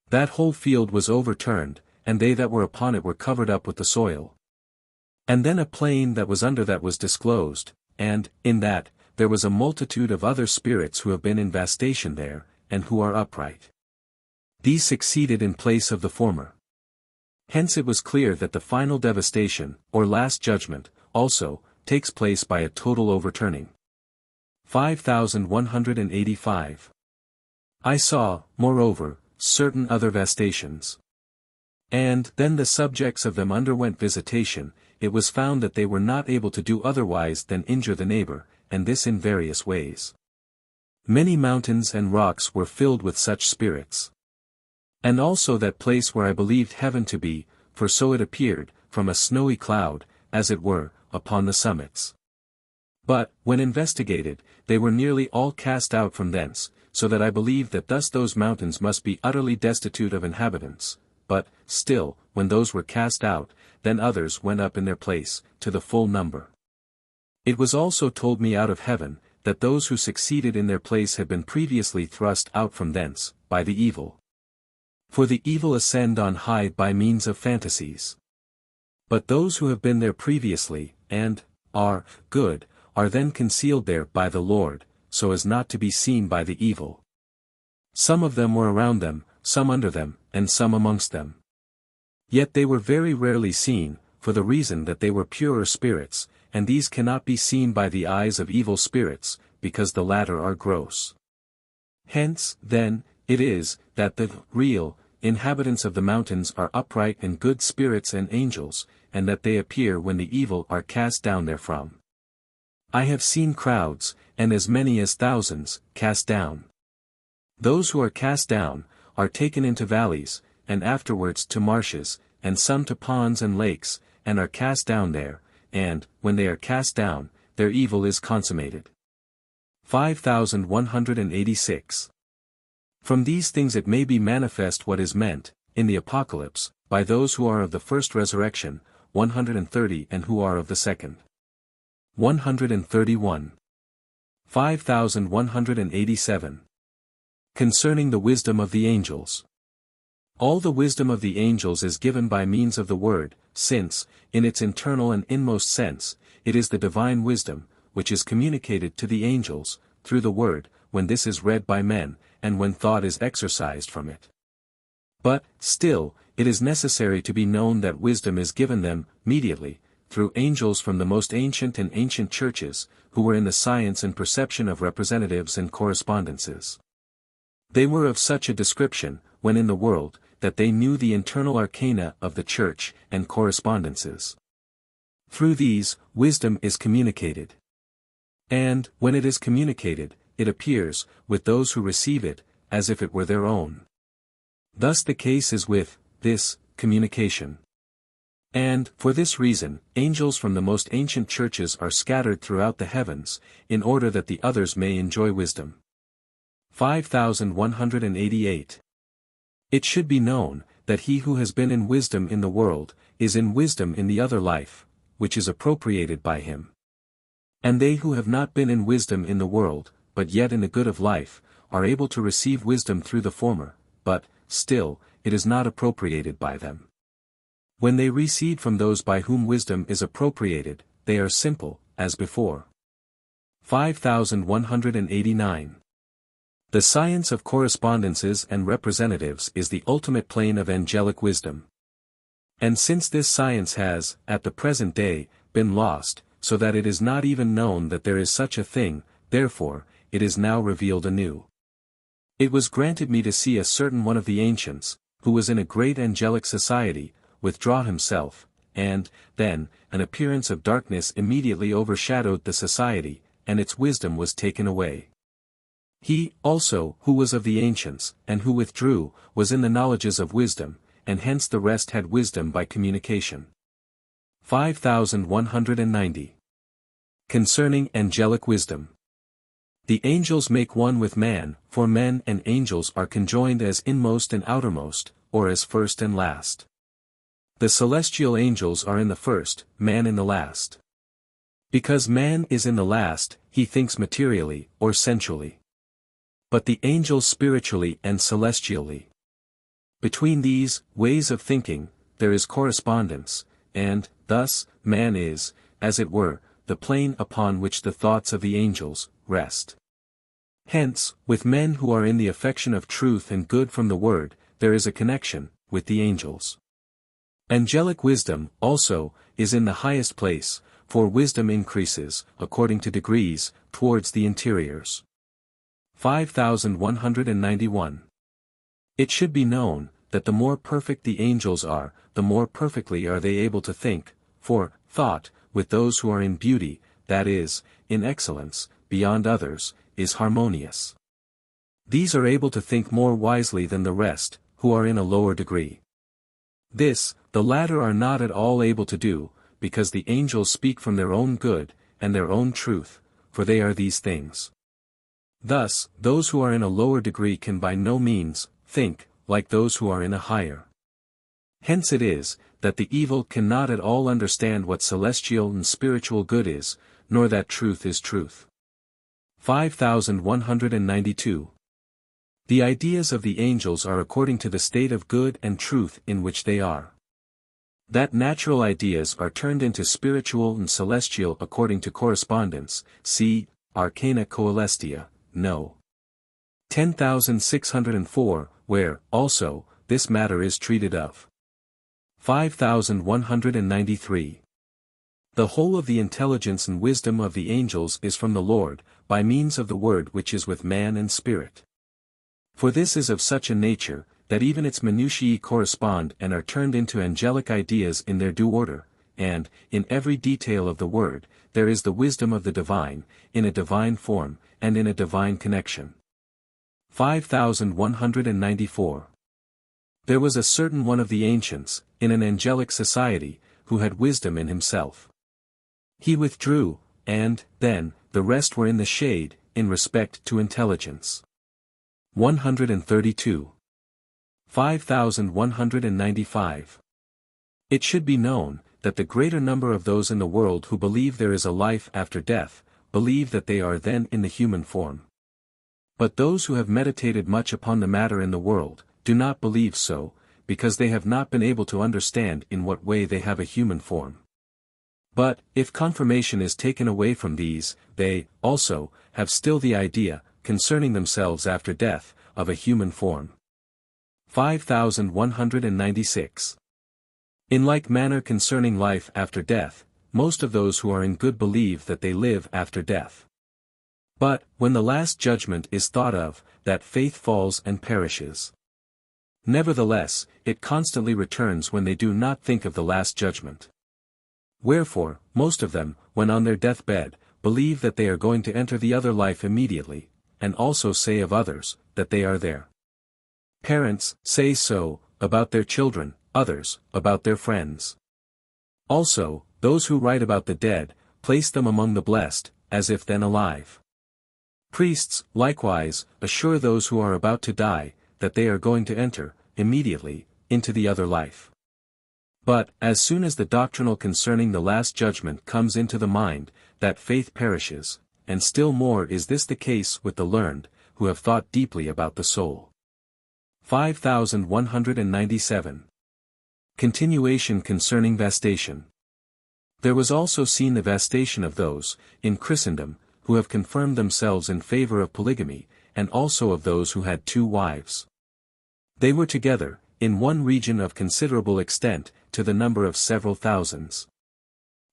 That whole field was overturned, and they that were upon it were covered up with the soil. And then a plain that was under that was disclosed, and, in that, there was a multitude of other spirits who have been in vastation there, and who are upright. These succeeded in place of the former. Hence it was clear that the final devastation, or last judgment, also, takes place by a total overturning. 5185. I saw, moreover, certain other vastations. And then the subjects of them underwent visitation. It was found that they were not able to do otherwise than injure the neighbor, and this in various ways. Many mountains and rocks were filled with such spirits. And also that place where I believed heaven to be, for so it appeared, from a snowy cloud, as it were, upon the summits. But, when investigated, they were nearly all cast out from thence, so that I believe that thus those mountains must be utterly destitute of inhabitants, but, still, when those were cast out, then others went up in their place, to the full number. It was also told me out of heaven, that those who succeeded in their place had been previously thrust out from thence, by the evil. For the evil ascend on high by means of fantasies. But those who have been there previously, and, are, good, are then concealed there by the Lord, so as not to be seen by the evil. Some of them were around them, some under them, and some amongst them. Yet they were very rarely seen, for the reason that they were purer spirits, and these cannot be seen by the eyes of evil spirits, because the latter are gross. Hence, then, it is, that the real inhabitants of the mountains are upright and good spirits and angels, and that they appear when the evil are cast down therefrom. I have seen crowds, and as many as thousands, cast down. Those who are cast down, are taken into valleys, and afterwards to marshes, and some to ponds and lakes, and are cast down there, and, when they are cast down, their evil is consummated. 5186. From these things it may be manifest what is meant, in the Apocalypse, by those who are of the first resurrection, 130 and who are of the second. 131. 5187. Concerning the wisdom of the angels. All the wisdom of the angels is given by means of the word, since, in its internal and inmost sense, it is the divine wisdom, which is communicated to the angels, through the word, when this is read by men, and when thought is exercised from it. But, still, it is necessary to be known that wisdom is given them, mediately, through angels from the most ancient and ancient churches, who were in the science and perception of representatives and correspondences. They were of such a description, when in the world, that they knew the internal arcana of the church, and correspondences. Through these, wisdom is communicated. And, when it is communicated, it appears, with those who receive it, as if it were their own. Thus the case is with this communication. And, for this reason, angels from the most ancient churches are scattered throughout the heavens, in order that the others may enjoy wisdom. 5188. It should be known, that he who has been in wisdom in the world, is in wisdom in the other life, which is appropriated by him. And they who have not been in wisdom in the world, but yet in the good of life, are able to receive wisdom through the former, but, still, it is not appropriated by them. When they recede from those by whom wisdom is appropriated, they are simple, as before. 5189. The science of correspondences and representatives is the ultimate plane of angelic wisdom. And since this science has, at the present day, been lost, so that it is not even known that there is such a thing, therefore, it is now revealed anew. It was granted me to see a certain one of the ancients, who was in a great angelic society, withdraw himself, and, then, an appearance of darkness immediately overshadowed the society, and its wisdom was taken away. He, also, who was of the ancients, and who withdrew, was in the knowledges of wisdom, and hence the rest had wisdom by communication. 5190. Concerning angelic wisdom. The angels make one with man, for men and angels are conjoined as inmost and outermost, or as first and last. The celestial angels are in the first, man in the last. Because man is in the last, he thinks materially, or sensually. But the angels spiritually and celestially. Between these ways of thinking, there is correspondence, and, thus, man is, as it were, the plane upon which the thoughts of the angels rest. Hence, with men who are in the affection of truth and good from the word, there is a connection with the angels. Angelic wisdom, also, is in the highest place, for wisdom increases, according to degrees, towards the interiors. 5191. It should be known, that the more perfect the angels are, the more perfectly are they able to think, for, thought, with those who are in beauty, that is, in excellence, beyond others, is harmonious. These are able to think more wisely than the rest, who are in a lower degree. This, the latter are not at all able to do, because the angels speak from their own good, and their own truth, for they are these things. Thus, those who are in a lower degree can by no means think like those who are in a higher. Hence it is, that the evil cannot at all understand what celestial and spiritual good is, nor that truth is truth. 5192. The ideas of the angels are according to the state of good and truth in which they are. That natural ideas are turned into spiritual and celestial according to correspondence, see, Arcana Coelestia, no. 10,604, where, also, this matter is treated of. 5193. The whole of the intelligence and wisdom of the angels is from the Lord, by means of the word which is with man and spirit. For this is of such a nature, that even its minutiae correspond and are turned into angelic ideas in their due order, and, in every detail of the word, there is the wisdom of the divine, in a divine form, and in a divine connection. 5194. There was a certain one of the ancients, in an angelic society, who had wisdom in himself. He withdrew, and, then, the rest were in the shade, in respect to intelligence. 132. 5195. It should be known, that the greater number of those in the world who believe there is a life after death, believe that they are then in the human form. But those who have meditated much upon the matter in the world, do not believe so, because they have not been able to understand in what way they have a human form. But, if confirmation is taken away from these, they, also, have still the idea, concerning themselves after death, of a human form. 5196. In like manner concerning life after death, most of those who are in good believe that they live after death. But, when the last judgment is thought of, that faith falls and perishes. Nevertheless, it constantly returns when they do not think of the last judgment. Wherefore, most of them, when on their deathbed, believe that they are going to enter the other life immediately, and also say of others, that they are there. Parents say so, about their children, others, about their friends. Also, those who write about the dead, place them among the blessed, as if then alive. Priests, likewise, assure those who are about to die, that they are going to enter, immediately, into the other life. But, as soon as the doctrinal concerning the last judgment comes into the mind, that faith perishes, and still more is this the case with the learned, who have thought deeply about the soul. 5197. Continuation concerning vastation. There was also seen the vastation of those, in Christendom, who have confirmed themselves in favor of polygamy, and also of those who had 2 wives. They were together, in one region of considerable extent, to the number of several thousands.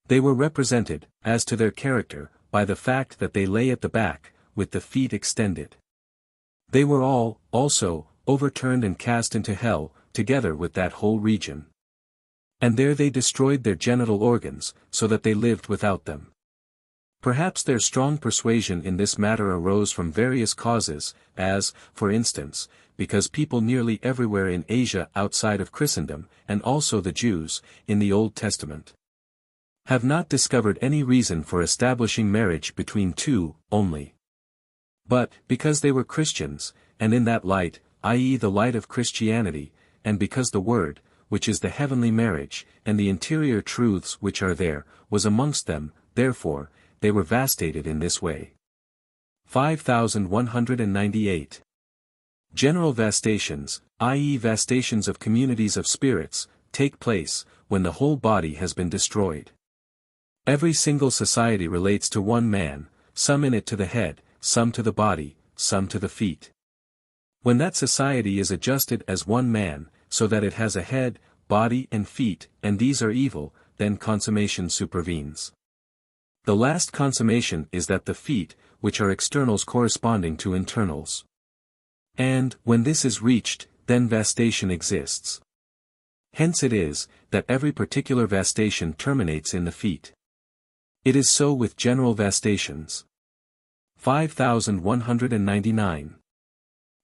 They were represented, as to their character, by the fact that they lay at the back, with the feet extended. They were all, also, overturned and cast into hell, together with that whole region. And there they destroyed their genital organs, so that they lived without them. Perhaps their strong persuasion in this matter arose from various causes, as, for instance, because people nearly everywhere in Asia outside of Christendom, and also the Jews, in the Old Testament, have not discovered any reason for establishing marriage between 2, only. But, because they were Christians, and in that light, i.e. the light of Christianity, and because the Word, which is the heavenly marriage, and the interior truths which are there, was amongst them, therefore, they were vastated in this way. 5198. General vastations, i.e. vastations of communities of spirits, take place, when the whole body has been destroyed. Every single society relates to one man, some in it to the head, some to the body, some to the feet. When that society is adjusted as one man, so that it has a head, body and feet, and these are evil, then consummation supervenes. The last consummation is that the feet, which are externals corresponding to internals. And, when this is reached, then vastation exists. Hence it is, that every particular vastation terminates in the feet. It is so with general vastations. 5199.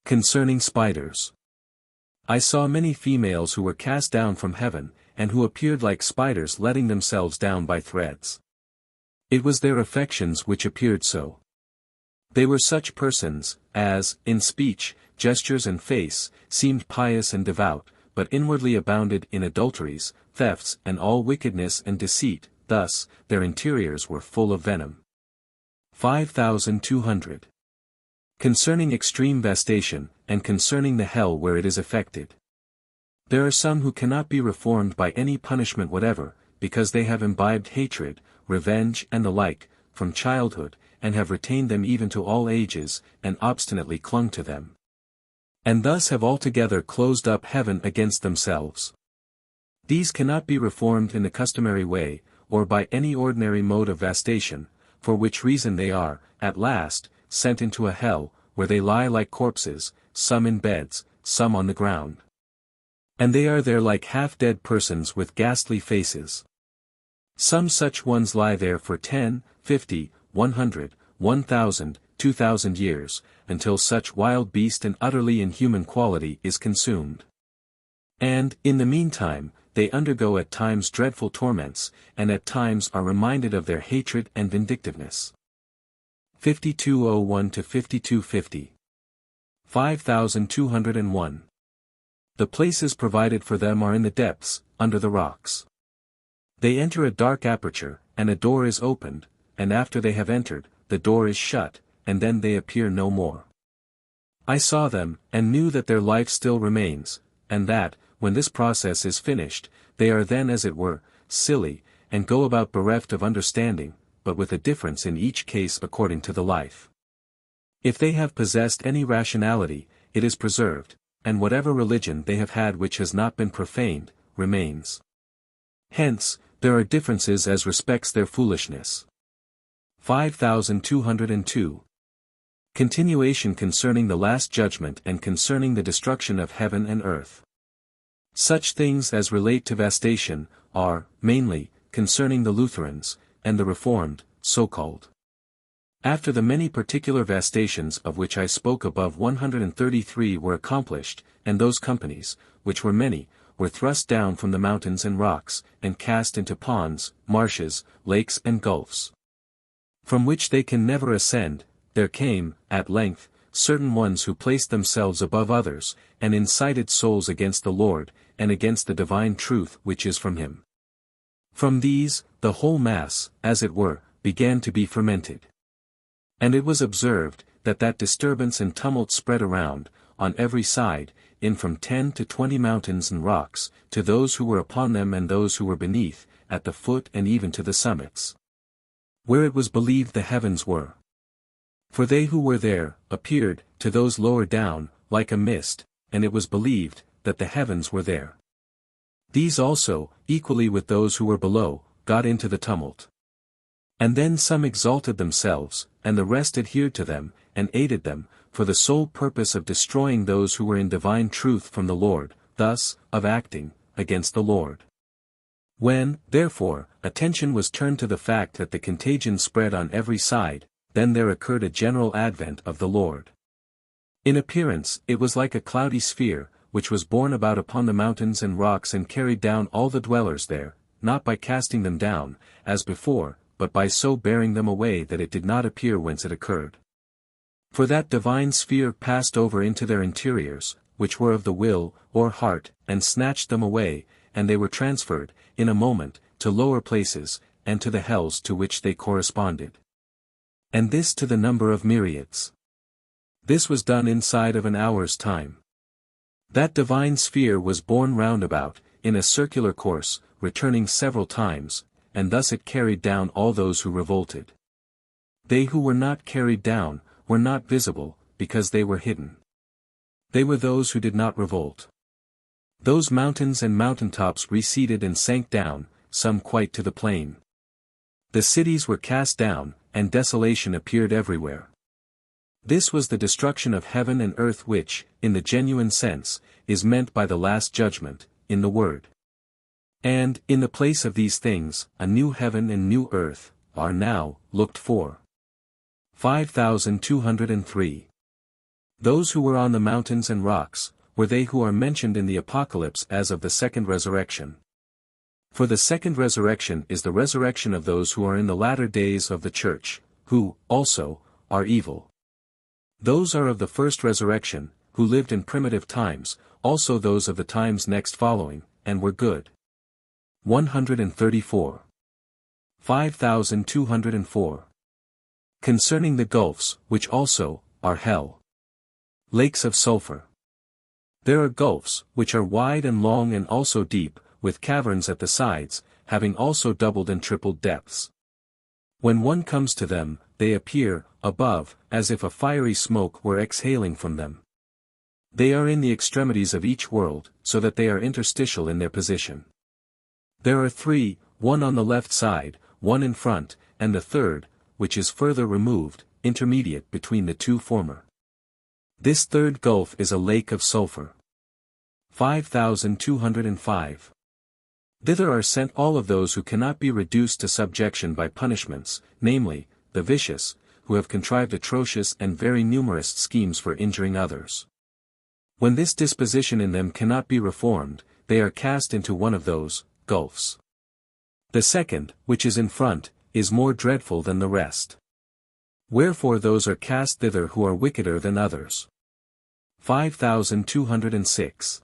Concerning spiders. I saw many females who were cast down from heaven, and who appeared like spiders letting themselves down by threads. It was their affections which appeared so. They were such persons, as, in speech, gestures and face, seemed pious and devout, but inwardly abounded in adulteries, thefts and all wickedness and deceit, thus, their interiors were full of venom. 5200. Concerning extreme vastation, and concerning the hell where it is effected. There are some who cannot be reformed by any punishment whatever, because they have imbibed hatred, revenge and the like, from childhood, and have retained them even to all ages, and obstinately clung to them. And thus have altogether closed up heaven against themselves. These cannot be reformed in the customary way, or by any ordinary mode of vastation, for which reason they are, at last, sent into a hell, where they lie like corpses, some in beds, some on the ground. And they are there like half-dead persons with ghastly faces. Some such ones lie there for 10, 50, 100, 1,000, 2,000 years, until such wild beast and utterly inhuman quality is consumed. And, in the meantime, they undergo at times dreadful torments, and at times are reminded of their hatred and vindictiveness. 5201 to 5250. 5201. The places provided for them are in the depths, under the rocks. They enter a dark aperture, and a door is opened, and after they have entered, the door is shut, and then they appear no more. I saw them, and knew that their life still remains, and that, when this process is finished, they are then as it were, silly, and go about bereft of understanding, but with a difference in each case according to the life. If they have possessed any rationality, it is preserved, and whatever religion they have had which has not been profaned, remains. Hence, there are differences as respects their foolishness. 5202. Continuation concerning the last judgment and concerning the destruction of heaven and earth. Such things as relate to vastation, are, mainly, concerning the Lutherans, and the Reformed, so-called. After the many particular vastations of which I spoke above 133 were accomplished, and those companies, which were many, were thrust down from the mountains and rocks, and cast into ponds, marshes, lakes and gulfs, from which they can never ascend. There came, at length, certain ones who placed themselves above others, and incited souls against the Lord, and against the divine truth which is from him. From these, the whole mass, as it were, began to be fermented. And it was observed, that disturbance and tumult spread around, on every side, in from 10 to 20 mountains and rocks, to those who were upon them and those who were beneath, at the foot and even to the summits, where it was believed the heavens were. For they who were there, appeared, to those lower down, like a mist, and it was believed, that the heavens were there. These also, equally with those who were below, got into the tumult. And then some exalted themselves, and the rest adhered to them, and aided them, for the sole purpose of destroying those who were in divine truth from the Lord, thus, of acting, against the Lord. When, therefore, attention was turned to the fact that the contagion spread on every side, then there occurred a general advent of the Lord. In appearance, it was like a cloudy sphere, which was borne about upon the mountains and rocks and carried down all the dwellers there, not by casting them down, as before, but by so bearing them away that it did not appear whence it occurred. For that divine sphere passed over into their interiors, which were of the will, or heart, and snatched them away, and they were transferred, in a moment, to lower places, and to the hells to which they corresponded. And this to the number of myriads. This was done inside of an hour's time. That divine sphere was borne round about, in a circular course, returning several times, and thus it carried down all those who revolted. They who were not carried down, were not visible, because they were hidden. They were those who did not revolt. Those mountains and mountaintops receded and sank down, some quite to the plain. The cities were cast down, and desolation appeared everywhere. This was the destruction of heaven and earth which, in the genuine sense, is meant by the last judgment, in the word. And, in the place of these things, a new heaven and new earth, are now, looked for. 5203. Those who were on the mountains and rocks, were they who are mentioned in the Apocalypse as of the second resurrection. For the second resurrection is the resurrection of those who are in the latter days of the church, who, also, are evil. Those are of the first resurrection, who lived in primitive times, also those of the times next following, and were good. 134. 5204. Concerning the gulfs, which also, are hell. Lakes of sulfur. There are gulfs, which are wide and long and also deep, with caverns at the sides, having also doubled and tripled depths. When one comes to them, they appear, above, as if a fiery smoke were exhaling from them. They are in the extremities of each world, so that they are interstitial in their position. There are three, one on the left side, one in front, and the third, which is further removed, intermediate between the two former. This third gulf is a lake of sulfur. 5205. Thither are sent all of those who cannot be reduced to subjection by punishments, namely, the vicious, who have contrived atrocious and very numerous schemes for injuring others. When this disposition in them cannot be reformed, they are cast into one of those gulfs. The second, which is in front, is more dreadful than the rest. Wherefore those are cast thither who are wickeder than others. 5206.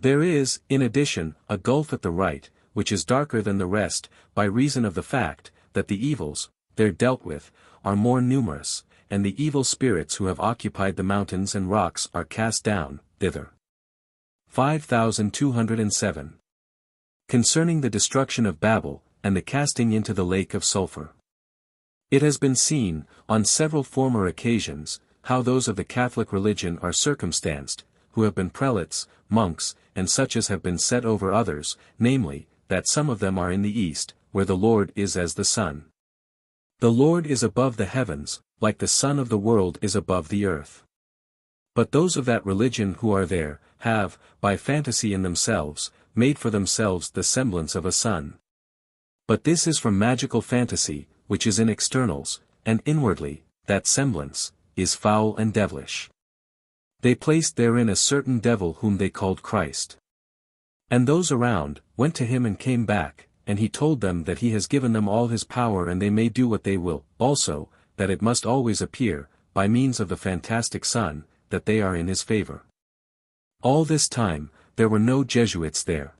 There is, in addition, a gulf at the right, which is darker than the rest, by reason of the fact, that the evils, there dealt with, are more numerous, and the evil spirits who have occupied the mountains and rocks are cast down, thither. 5207. Concerning the destruction of Babel, and the casting into the lake of sulfur. It has been seen, on several former occasions, how those of the Catholic religion are circumstanced, who have been prelates, monks, and such as have been set over others, namely, that some of them are in the east, where the Lord is as the sun. The Lord is above the heavens, like the sun of the world is above the earth. But those of that religion who are there, have, by fantasy in themselves, made for themselves the semblance of a sun. But this is from magical fantasy, which is in externals, and inwardly, that semblance, is foul and devilish. They placed therein a certain devil whom they called Christ. And those around, went to him and came back, and he told them that he has given them all his power and they may do what they will, also, that it must always appear, by means of the fantastic sun, that they are in his favor. All this time, there were no Jesuits there.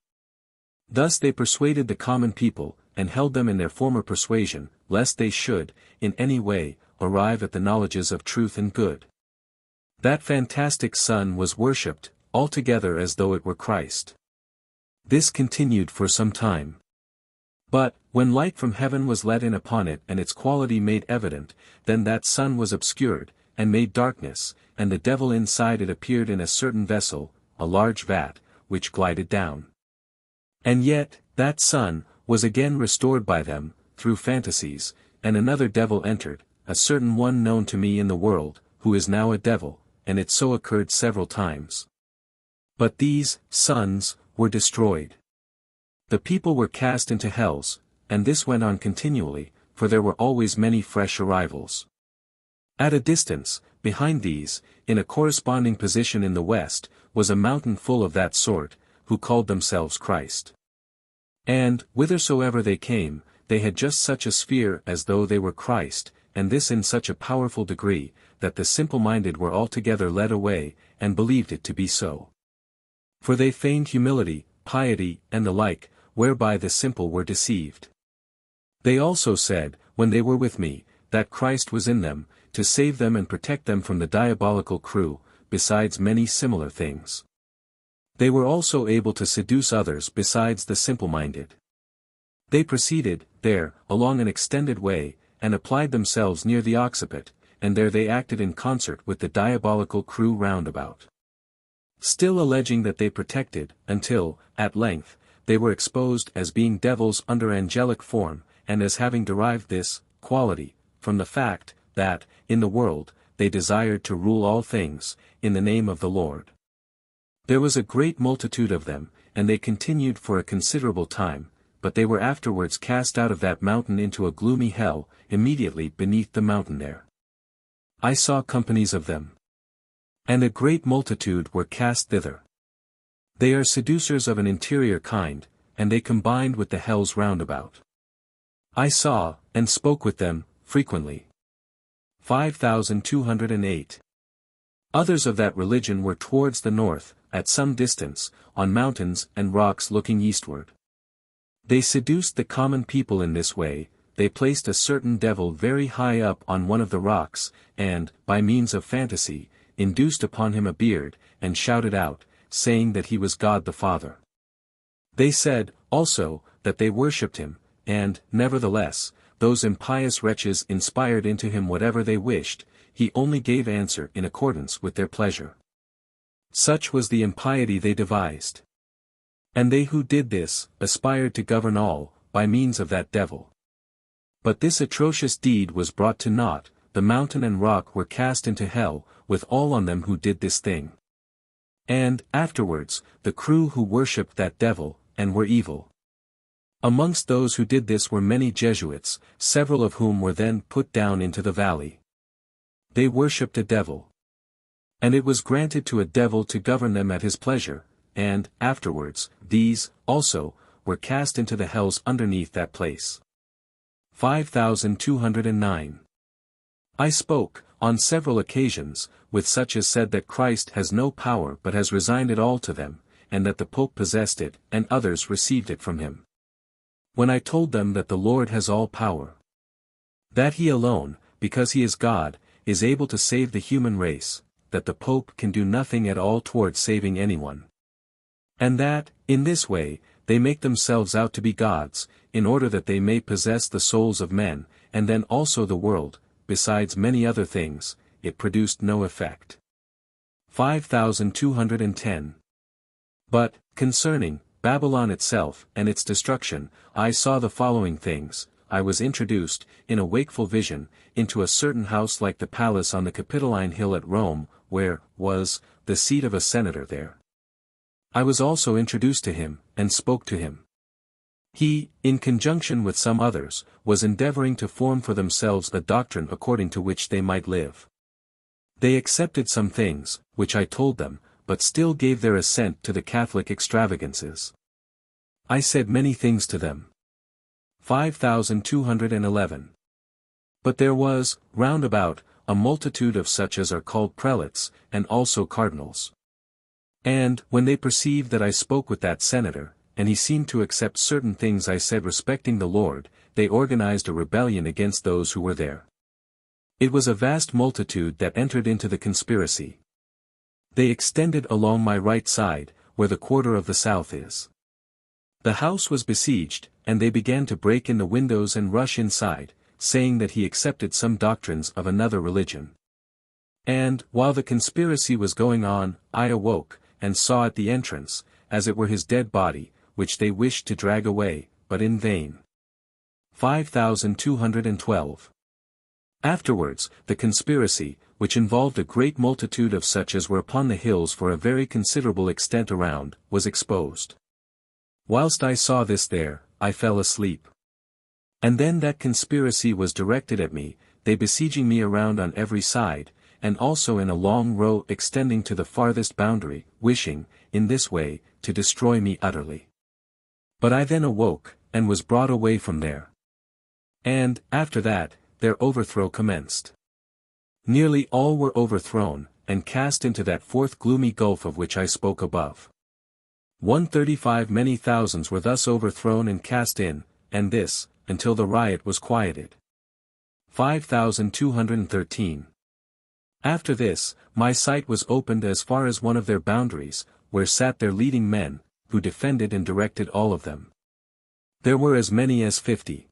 Thus they persuaded the common people, and held them in their former persuasion, lest they should, in any way, arrive at the knowledges of truth and good. That fantastic sun was worshipped, altogether as though it were Christ. This continued for some time. But, when light from heaven was let in upon it and its quality made evident, then that sun was obscured, and made darkness, and the devil inside it appeared in a certain vessel, a large vat, which glided down. And yet, that sun, was again restored by them, through fantasies, and another devil entered, a certain one known to me in the world, who is now a devil, and it so occurred several times. But these suns were destroyed. The people were cast into hells, and this went on continually, for there were always many fresh arrivals. At a distance, behind these, in a corresponding position in the west, was a mountain full of that sort, who called themselves Christ. And, whithersoever they came, they had just such a sphere as though they were Christ, and this in such a powerful degree, that the simple-minded were altogether led away, and believed it to be so. For they feigned humility, piety, and the like, whereby the simple were deceived. They also said, when they were with me, that Christ was in them, to save them and protect them from the diabolical crew, besides many similar things. They were also able to seduce others besides the simple-minded. They proceeded, there, along an extended way, and applied themselves near the occiput, and there they acted in concert with the diabolical crew round about. Still alleging that they protected, until, at length, they were exposed as being devils under angelic form, and as having derived this quality from the fact, that, in the world, they desired to rule all things, in the name of the Lord. There was a great multitude of them, and they continued for a considerable time, but they were afterwards cast out of that mountain into a gloomy hell, immediately beneath the mountain there. I saw companies of them. And a great multitude were cast thither. They are seducers of an interior kind, and they combined with the hells round about. I saw, and spoke with them, frequently. 5,208. Others of that religion were towards the north, at some distance, on mountains and rocks looking eastward. They seduced the common people in this way. They placed a certain devil very high up on one of the rocks, and, by means of fantasy, induced upon him a beard, and shouted out, saying that he was God the Father. They said, also, that they worshipped him, and, nevertheless, those impious wretches inspired into him whatever they wished, he only gave answer in accordance with their pleasure. Such was the impiety they devised. And they who did this, aspired to govern all, by means of that devil. But this atrocious deed was brought to naught, the mountain and rock were cast into hell, with all on them who did this thing. And, afterwards, the crew who worshipped that devil, and were evil. Amongst those who did this were many Jesuits, several of whom were then put down into the valley. They worshipped a devil. And it was granted to a devil to govern them at his pleasure, and, afterwards, these, also, were cast into the hells underneath that place. 5,209. I spoke, on several occasions, with such as said that Christ has no power but has resigned it all to them, and that the Pope possessed it, and others received it from him. When I told them that the Lord has all power, that he alone, because he is God, is able to save the human race, that the Pope can do nothing at all towards saving anyone. And that, in this way, they make themselves out to be gods, in order that they may possess the souls of men, and then also the world, besides many other things, it produced no effect. 5,210. But, concerning Babylon itself and its destruction, I saw the following things. I was introduced, in a wakeful vision, into a certain house like the palace on the Capitoline Hill at Rome, where was the seat of a senator there. I was also introduced to him, and spoke to him. He, in conjunction with some others, was endeavoring to form for themselves a doctrine according to which they might live. They accepted some things, which I told them, but still gave their assent to the Catholic extravagances. I said many things to them. 5211. But there was, round about, a multitude of such as are called prelates, and also cardinals. And, when they perceived that I spoke with that senator, and he seemed to accept certain things I said respecting the Lord, they organized a rebellion against those who were there. It was a vast multitude that entered into the conspiracy. They extended along my right side, where the quarter of the south is. The house was besieged, and they began to break in the windows and rush inside, saying that he accepted some doctrines of another religion. And, while the conspiracy was going on, I awoke, and saw at the entrance, as it were his dead body, which they wished to drag away, but in vain. 5212. Afterwards, the conspiracy, which involved a great multitude of such as were upon the hills for a very considerable extent around, was exposed. Whilst I saw this there, I fell asleep. And then that conspiracy was directed at me, they besieging me around on every side, and also in a long row extending to the farthest boundary, wishing, in this way, to destroy me utterly. But I then awoke, and was brought away from there. And, after that, their overthrow commenced. Nearly all were overthrown, and cast into that fourth gloomy gulf of which I spoke above. 135 many thousands were thus overthrown and cast in, and this, until the riot was quieted. 5213. After this, my sight was opened as far as one of their boundaries, where sat their leading men, who defended and directed all of them. There were as many as 50.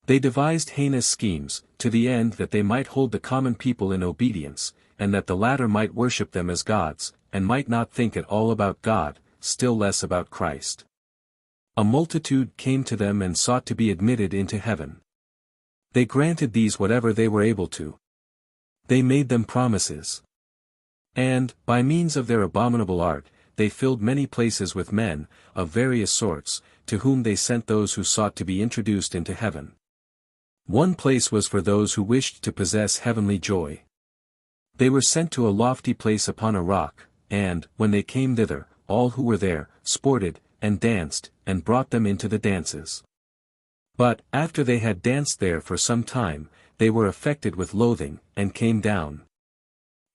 They devised heinous schemes, to the end that they might hold the common people in obedience, and that the latter might worship them as gods, and might not think at all about God, still less about Christ. A multitude came to them and sought to be admitted into heaven. They granted these whatever they were able to. They made them promises. And, by means of their abominable art, they filled many places with men, of various sorts, to whom they sent those who sought to be introduced into heaven. One place was for those who wished to possess heavenly joy. They were sent to a lofty place upon a rock, and, when they came thither, all who were there, sported, and danced, and brought them into the dances. But, after they had danced there for some time, they were affected with loathing, and came down.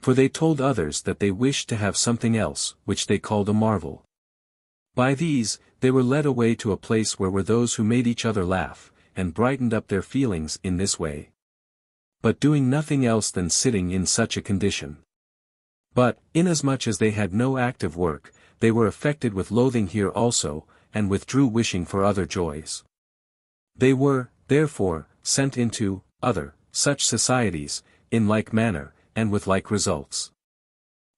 For they told others that they wished to have something else, which they called a marvel. By these, they were led away to a place where were those who made each other laugh, and brightened up their feelings in this way. But doing nothing else than sitting in such a condition. But, inasmuch as they had no active work, they were affected with loathing here also, and withdrew wishing for other joys. They were, therefore, sent into other such societies, in like manner, and with like results.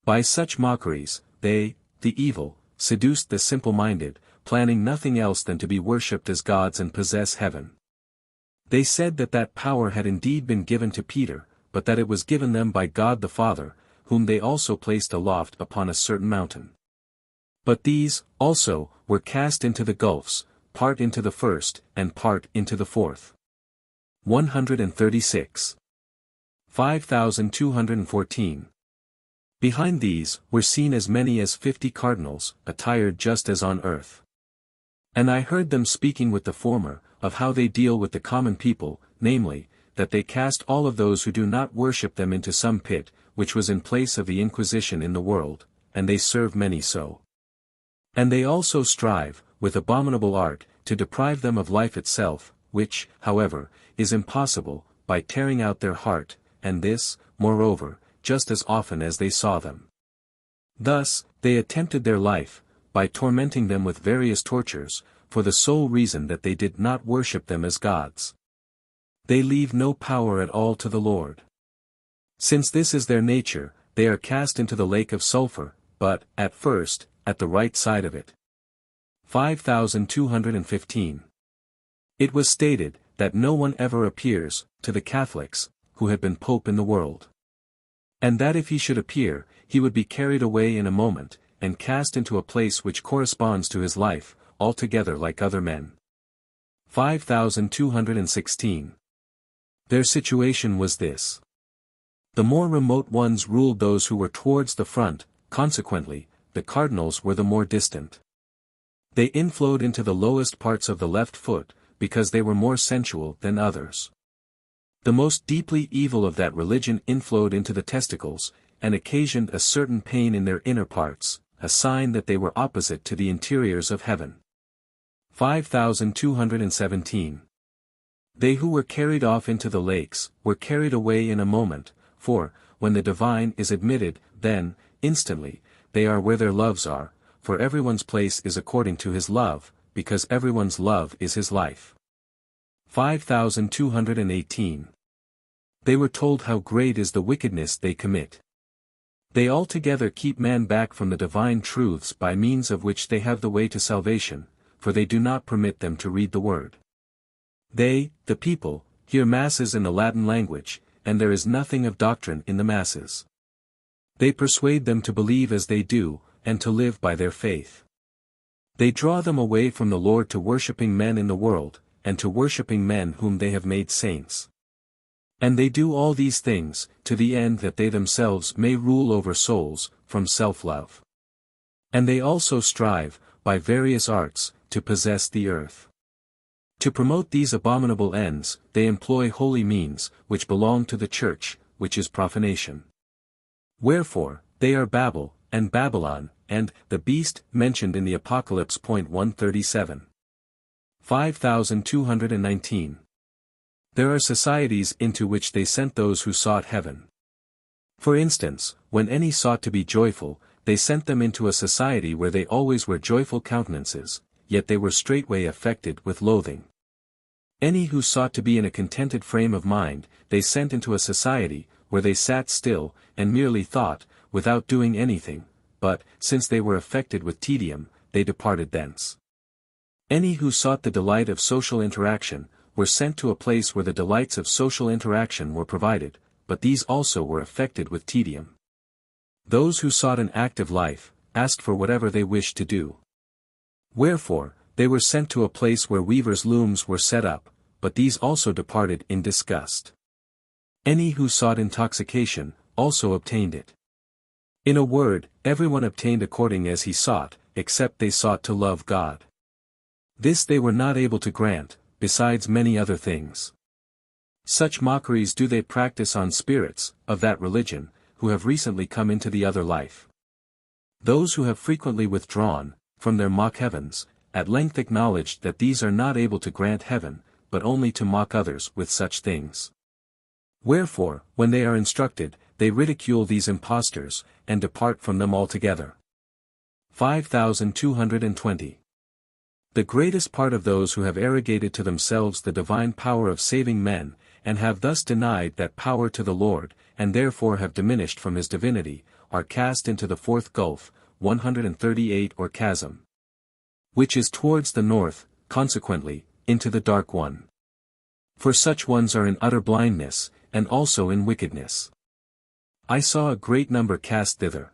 By such mockeries, they, the evil, seduced the simple-minded, planning nothing else than to be worshipped as gods and possess heaven. They said that that power had indeed been given to Peter, but that it was given them by God the Father, whom they also placed aloft upon a certain mountain. But these, also, were cast into the gulfs, part into the first, and part into the fourth. 136. 5214. Behind these, were seen as many as 50 cardinals, attired just as on earth. And I heard them speaking with the former, of how they deal with the common people, namely, that they cast all of those who do not worship them into some pit, which was in place of the Inquisition in the world, and they serve many so. And they also strive, with abominable art, to deprive them of life itself, which, however, is impossible, by tearing out their heart, and this, moreover, just as often as they saw them. Thus, they attempted their life, by tormenting them with various tortures, for the sole reason that they did not worship them as gods. They leave no power at all to the Lord. Since this is their nature, they are cast into the lake of sulfur, but, at first, at the right side of it. 5215. It was stated, that no one ever appears, to the Catholics, who had been Pope in the world. And that if he should appear, he would be carried away in a moment, and cast into a place which corresponds to his life, altogether like other men. 5216. Their situation was this. The more remote ones ruled those who were towards the front, consequently, the cardinals were the more distant. They inflowed into the lowest parts of the left foot, because they were more sensual than others. The most deeply evil of that religion inflowed into the testicles, and occasioned a certain pain in their inner parts, a sign that they were opposite to the interiors of heaven. 5217. They who were carried off into the lakes, were carried away in a moment, for, when the divine is admitted, then, instantly, they are where their loves are, for everyone's place is according to his love, because everyone's love is his life. 5218. They were told how great is the wickedness they commit. They altogether keep man back from the divine truths by means of which they have the way to salvation, for they do not permit them to read the word. They, the people, hear masses in the Latin language, and there is nothing of doctrine in the masses. They persuade them to believe as they do, and to live by their faith. They draw them away from the Lord to worshipping men in the world, and to worshipping men whom they have made saints. And they do all these things, to the end that they themselves may rule over souls, from self-love. And they also strive, by various arts, to possess the earth. To promote these abominable ends, they employ holy means, which belong to the church, which is profanation. Wherefore, they are Babel, and Babylon, and the beast mentioned in the Apocalypse. 137. 5219. There are societies into which they sent those who sought heaven. For instance, when any sought to be joyful, they sent them into a society where they always were joyful countenances, yet they were straightway affected with loathing. Any who sought to be in a contented frame of mind, they sent into a society, where they sat still, and merely thought, without doing anything, but, since they were affected with tedium, they departed thence. Any who sought the delight of social interaction, were sent to a place where the delights of social interaction were provided, but these also were affected with tedium. Those who sought an active life, asked for whatever they wished to do. Wherefore, they were sent to a place where weavers' looms were set up, but these also departed in disgust. Any who sought intoxication, also obtained it. In a word, everyone obtained according as he sought, except they sought to love God. This they were not able to grant, besides many other things. Such mockeries do they practice on spirits, of that religion, who have recently come into the other life. Those who have frequently withdrawn, from their mock heavens, at length acknowledged that these are not able to grant heaven, but only to mock others with such things. Wherefore, when they are instructed, they ridicule these impostors, and depart from them altogether. 5220. The greatest part of those who have arrogated to themselves the divine power of saving men, and have thus denied that power to the Lord, and therefore have diminished from his divinity, are cast into the fourth gulf, 138 or chasm, which is towards the north, consequently, into the dark one. For such ones are in utter blindness, and also in wickedness. I saw a great number cast thither.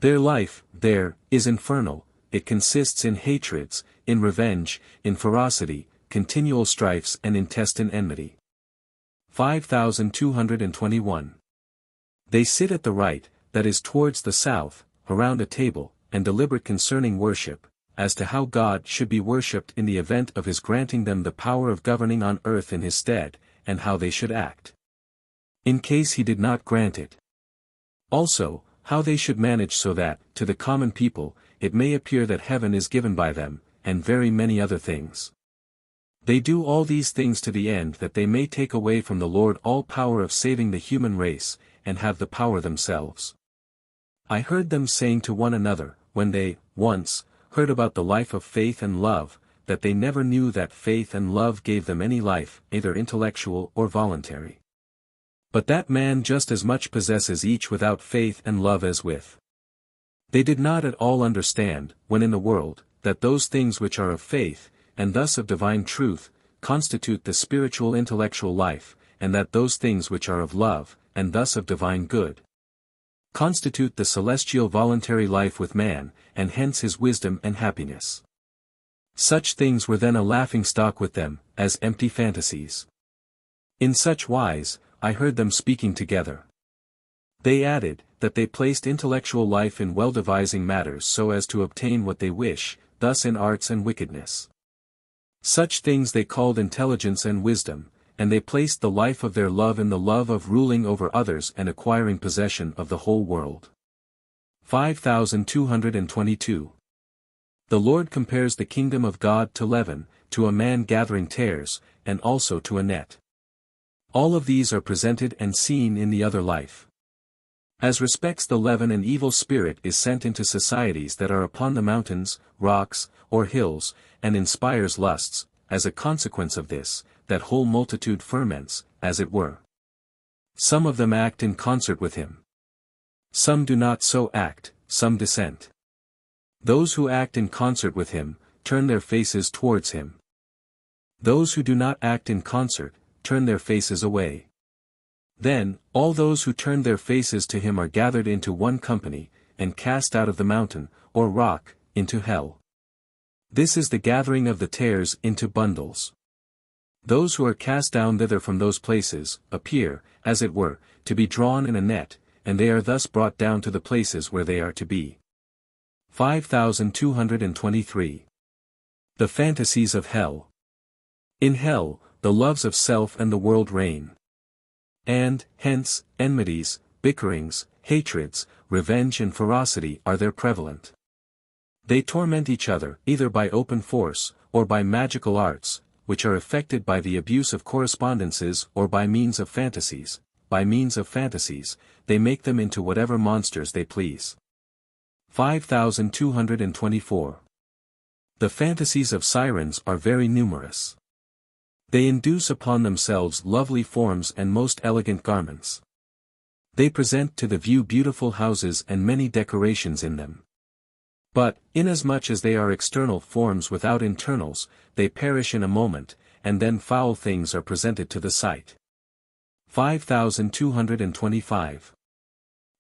Their life, there, is infernal, it consists in hatreds, in revenge, in ferocity, continual strifes and intestine enmity. 5221. They sit at the right, that is towards the south, around a table, and deliberate concerning worship, as to how God should be worshipped in the event of his granting them the power of governing on earth in his stead, and how they should act in case he did not grant it. Also, how they should manage so that, to the common people, it may appear that heaven is given by them, and very many other things. They do all these things to the end that they may take away from the Lord all power of saving the human race, and have the power themselves. I heard them saying to one another, when they, once, heard about the life of faith and love, that they never knew that faith and love gave them any life, either intellectual or voluntary. But that man just as much possesses each without faith and love as with. They did not at all understand, when in the world, that those things which are of faith, and thus of divine truth, constitute the spiritual intellectual life, and that those things which are of love, and thus of divine good, constitute the celestial voluntary life with man, and hence his wisdom and happiness. Such things were then a laughingstock with them, as empty fantasies. In such wise, I heard them speaking together. They added, that they placed intellectual life in well-devising matters so as to obtain what they wish, thus in arts and wickedness. Such things they called intelligence and wisdom, and they placed the life of their love in the love of ruling over others and acquiring possession of the whole world. 5222. The Lord compares the kingdom of God to leaven, to a man gathering tares, and also to a net. All of these are presented and seen in the other life. As respects the leaven, an evil spirit is sent into societies that are upon the mountains, rocks, or hills, and inspires lusts. As a consequence of this, that whole multitude ferments, as it were. Some of them act in concert with him. Some do not so act, some dissent. Those who act in concert with him, turn their faces towards him. Those who do not act in concert, turn their faces away. Then, all those who turn their faces to him are gathered into one company, and cast out of the mountain, or rock, into hell. This is the gathering of the tares into bundles. Those who are cast down thither from those places, appear, as it were, to be drawn in a net, and they are thus brought down to the places where they are to be. 5223. The fantasies of hell. In hell, the loves of self and the world reign. And, hence, enmities, bickerings, hatreds, revenge and ferocity are there prevalent. They torment each other, either by open force, or by magical arts, which are effected by the abuse of correspondences or by means of fantasies. By means of fantasies, they make them into whatever monsters they please. 5224. The fantasies of sirens are very numerous. They induce upon themselves lovely forms and most elegant garments. They present to the view beautiful houses and many decorations in them. But, inasmuch as they are external forms without internals, they perish in a moment, and then foul things are presented to the sight. 5225.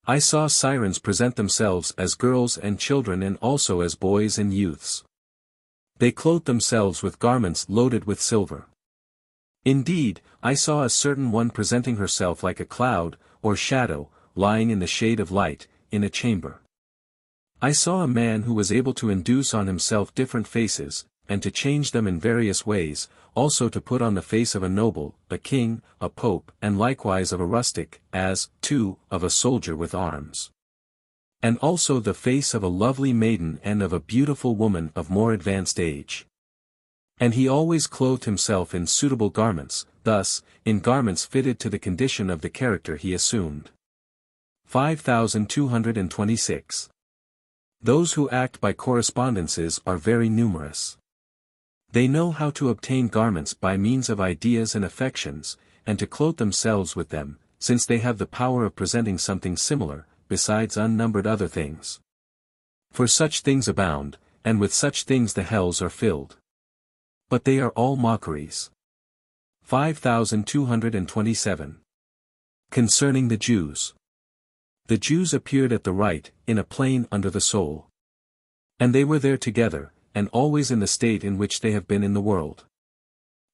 I saw sirens present themselves as girls and children and also as boys and youths. They clothed themselves with garments loaded with silver. Indeed, I saw a certain one presenting herself like a cloud, or shadow, lying in the shade of light, in a chamber. I saw a man who was able to induce on himself different faces, and to change them in various ways, also to put on the face of a noble, a king, a pope, and likewise of a rustic, as, too, of a soldier with arms. And also the face of a lovely maiden and of a beautiful woman of more advanced age. And he always clothed himself in suitable garments, thus, in garments fitted to the condition of the character he assumed. 5226. Those who act by correspondences are very numerous. They know how to obtain garments by means of ideas and affections, and to clothe themselves with them, since they have the power of presenting something similar, besides unnumbered other things. For such things abound, and with such things the hells are filled. But they are all mockeries. 5227. Concerning the Jews. The Jews appeared at the right, in a plain under the soul. And they were there together, and always in the state in which they have been in the world.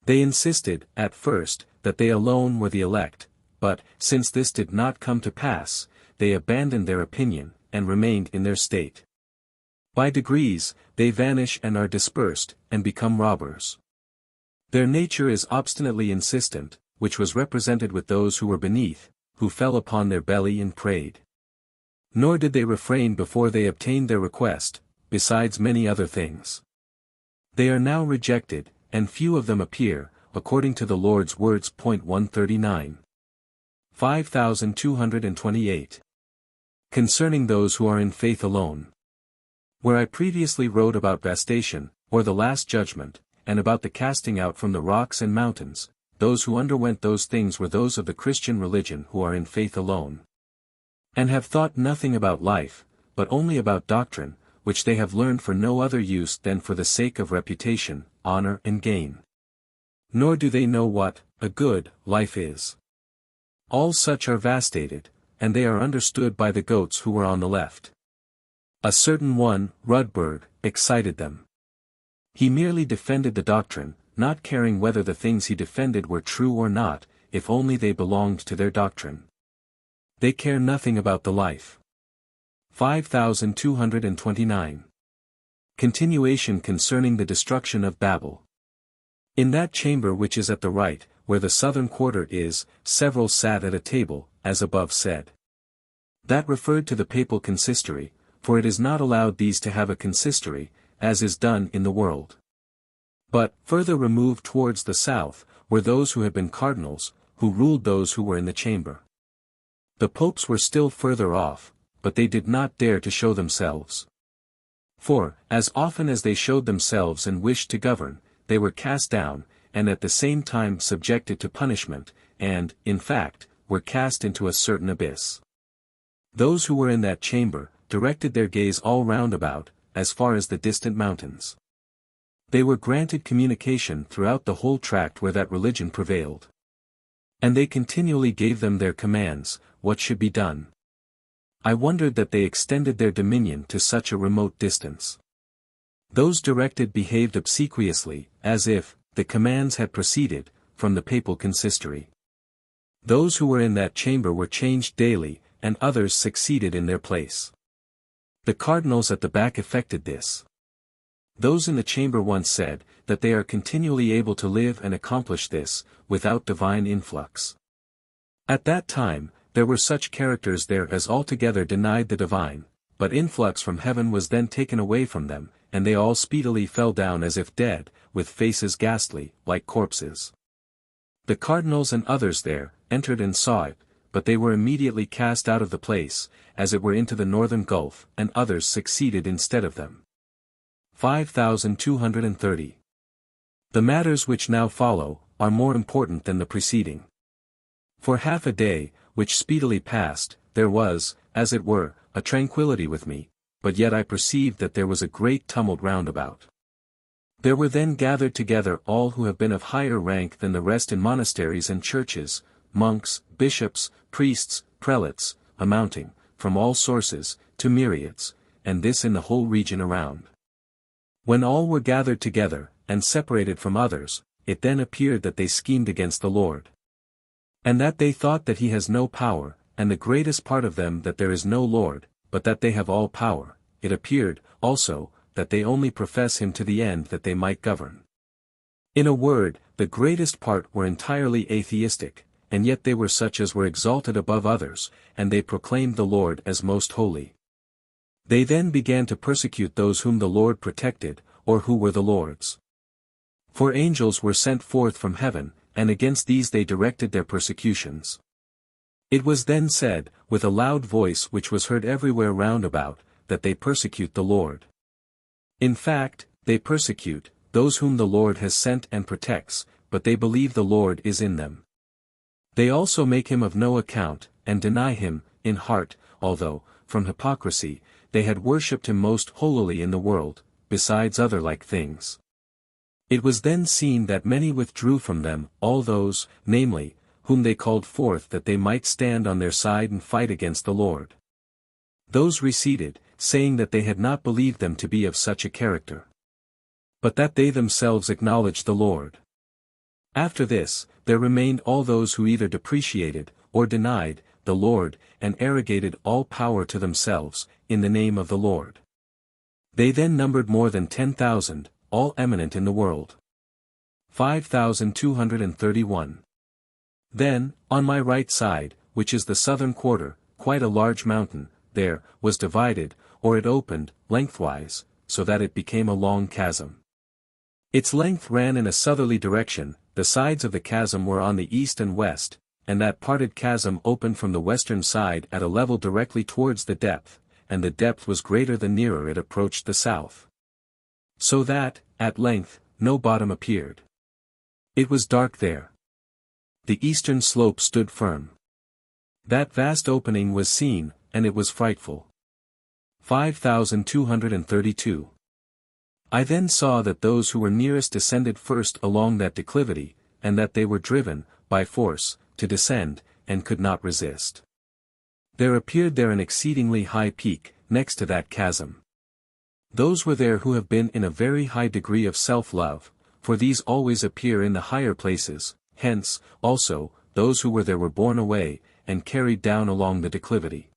They insisted, at first, that they alone were the elect, but, since this did not come to pass, they abandoned their opinion, and remained in their state. By degrees, they vanish and are dispersed, and become robbers. Their nature is obstinately insistent, which was represented with those who were beneath, who fell upon their belly and prayed. Nor did they refrain before they obtained their request, besides many other things. They are now rejected, and few of them appear, according to the Lord's words. 139. 5228. Concerning those who are in faith alone. Where I previously wrote about Vastation, or the Last Judgment, and about the casting out from the rocks and mountains, those who underwent those things were those of the Christian religion who are in faith alone. And have thought nothing about life, but only about doctrine, which they have learned for no other use than for the sake of reputation, honor and gain. Nor do they know what a good life is. All such are vastated, and they are understood by the goats who were on the left. A certain one, Rudberg, excited them. He merely defended the doctrine, not caring whether the things he defended were true or not, if only they belonged to their doctrine. They care nothing about the life. 5229. Continuation concerning the destruction of Babel. In that chamber which is at the right, where the southern quarter is, several sat at a table, as above said. That referred to the papal consistory, for it is not allowed these to have a consistory, as is done in the world. But, further removed towards the south, were those who had been cardinals, who ruled those who were in the chamber. The popes were still further off, but they did not dare to show themselves. For, as often as they showed themselves and wished to govern, they were cast down, and at the same time subjected to punishment, and, in fact, were cast into a certain abyss. Those who were in that chamber, directed their gaze all round about, as far as the distant mountains. They were granted communication throughout the whole tract where that religion prevailed. And they continually gave them their commands, what should be done. I wondered that they extended their dominion to such a remote distance. Those directed behaved obsequiously, as if, the commands had proceeded, from the papal consistory. Those who were in that chamber were changed daily, and others succeeded in their place. The cardinals at the back effected this. Those in the chamber once said, that they are continually able to live and accomplish this, without divine influx. At that time, there were such characters there as altogether denied the divine, but influx from heaven was then taken away from them, and they all speedily fell down as if dead, with faces ghastly, like corpses. The cardinals and others there, entered and saw it, but they were immediately cast out of the place, as it were into the northern gulf, and others succeeded instead of them. 5230. The matters which now follow, are more important than the preceding. For half a day, which speedily passed, there was, as it were, a tranquillity with me, but yet I perceived that there was a great tumult round about. There were then gathered together all who have been of higher rank than the rest in monasteries and churches, monks, bishops, priests, prelates, amounting, from all sources, to myriads, and this in the whole region around. When all were gathered together, and separated from others, it then appeared that they schemed against the Lord. And that they thought that he has no power, and the greatest part of them that there is no Lord, but that they have all power. It appeared, also, that they only profess him to the end that they might govern. In a word, the greatest part were entirely atheistic, and yet they were such as were exalted above others, and they proclaimed the Lord as most holy. They then began to persecute those whom the Lord protected, or who were the Lord's. For angels were sent forth from heaven, and against these they directed their persecutions. It was then said, with a loud voice which was heard everywhere round about, that they persecute the Lord. In fact, they persecute those whom the Lord has sent and protects, but they believe the Lord is in them. They also make him of no account, and deny him, in heart, although, from hypocrisy, they had worshipped him most holily in the world, besides other like things. It was then seen that many withdrew from them, all those, namely, whom they called forth that they might stand on their side and fight against the Lord. Those receded, saying that they had not believed them to be of such a character, but that they themselves acknowledged the Lord. After this, there remained all those who either depreciated, or denied, the Lord, and arrogated all power to themselves, in the name of the Lord. They then numbered more than 10,000, all eminent in the world. 5231. Then, on my right side, which is the southern quarter, quite a large mountain, there, was divided, or it opened, lengthwise, so that it became a long chasm. Its length ran in a southerly direction, the sides of the chasm were on the east and west, and that parted chasm opened from the western side at a level directly towards the depth, and the depth was greater the nearer it approached the south. So that, at length, no bottom appeared. It was dark there. The eastern slope stood firm. That vast opening was seen, and it was frightful. 5232. I then saw that those who were nearest descended first along that declivity, and that they were driven, by force, to descend, and could not resist. There appeared there an exceedingly high peak, next to that chasm. Those were there who have been in a very high degree of self-love, for these always appear in the higher places, hence, also, those who were there were borne away, and carried down along the declivity.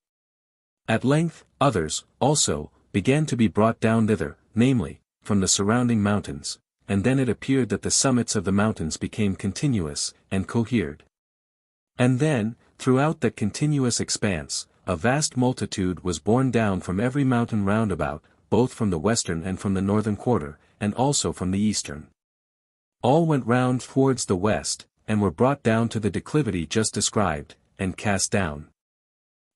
At length, others, also, began to be brought down thither, namely, from the surrounding mountains, and then it appeared that the summits of the mountains became continuous, and cohered. And then, throughout that continuous expanse, a vast multitude was borne down from every mountain round about, both from the western and from the northern quarter, and also from the eastern. All went round towards the west, and were brought down to the declivity just described, and cast down.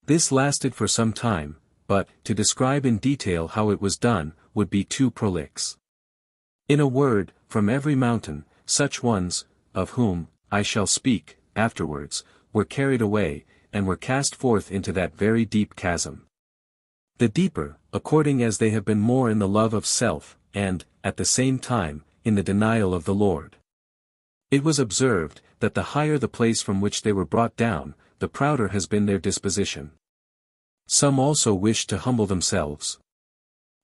This lasted for some time, but, to describe in detail how it was done, would be too prolix. In a word, from every mountain, such ones, of whom, I shall speak, afterwards, were carried away, and were cast forth into that very deep chasm. The deeper, according as they have been more in the love of self, and, at the same time, in the denial of the Lord. It was observed, that the higher the place from which they were brought down, the prouder has been their disposition. Some also wished to humble themselves.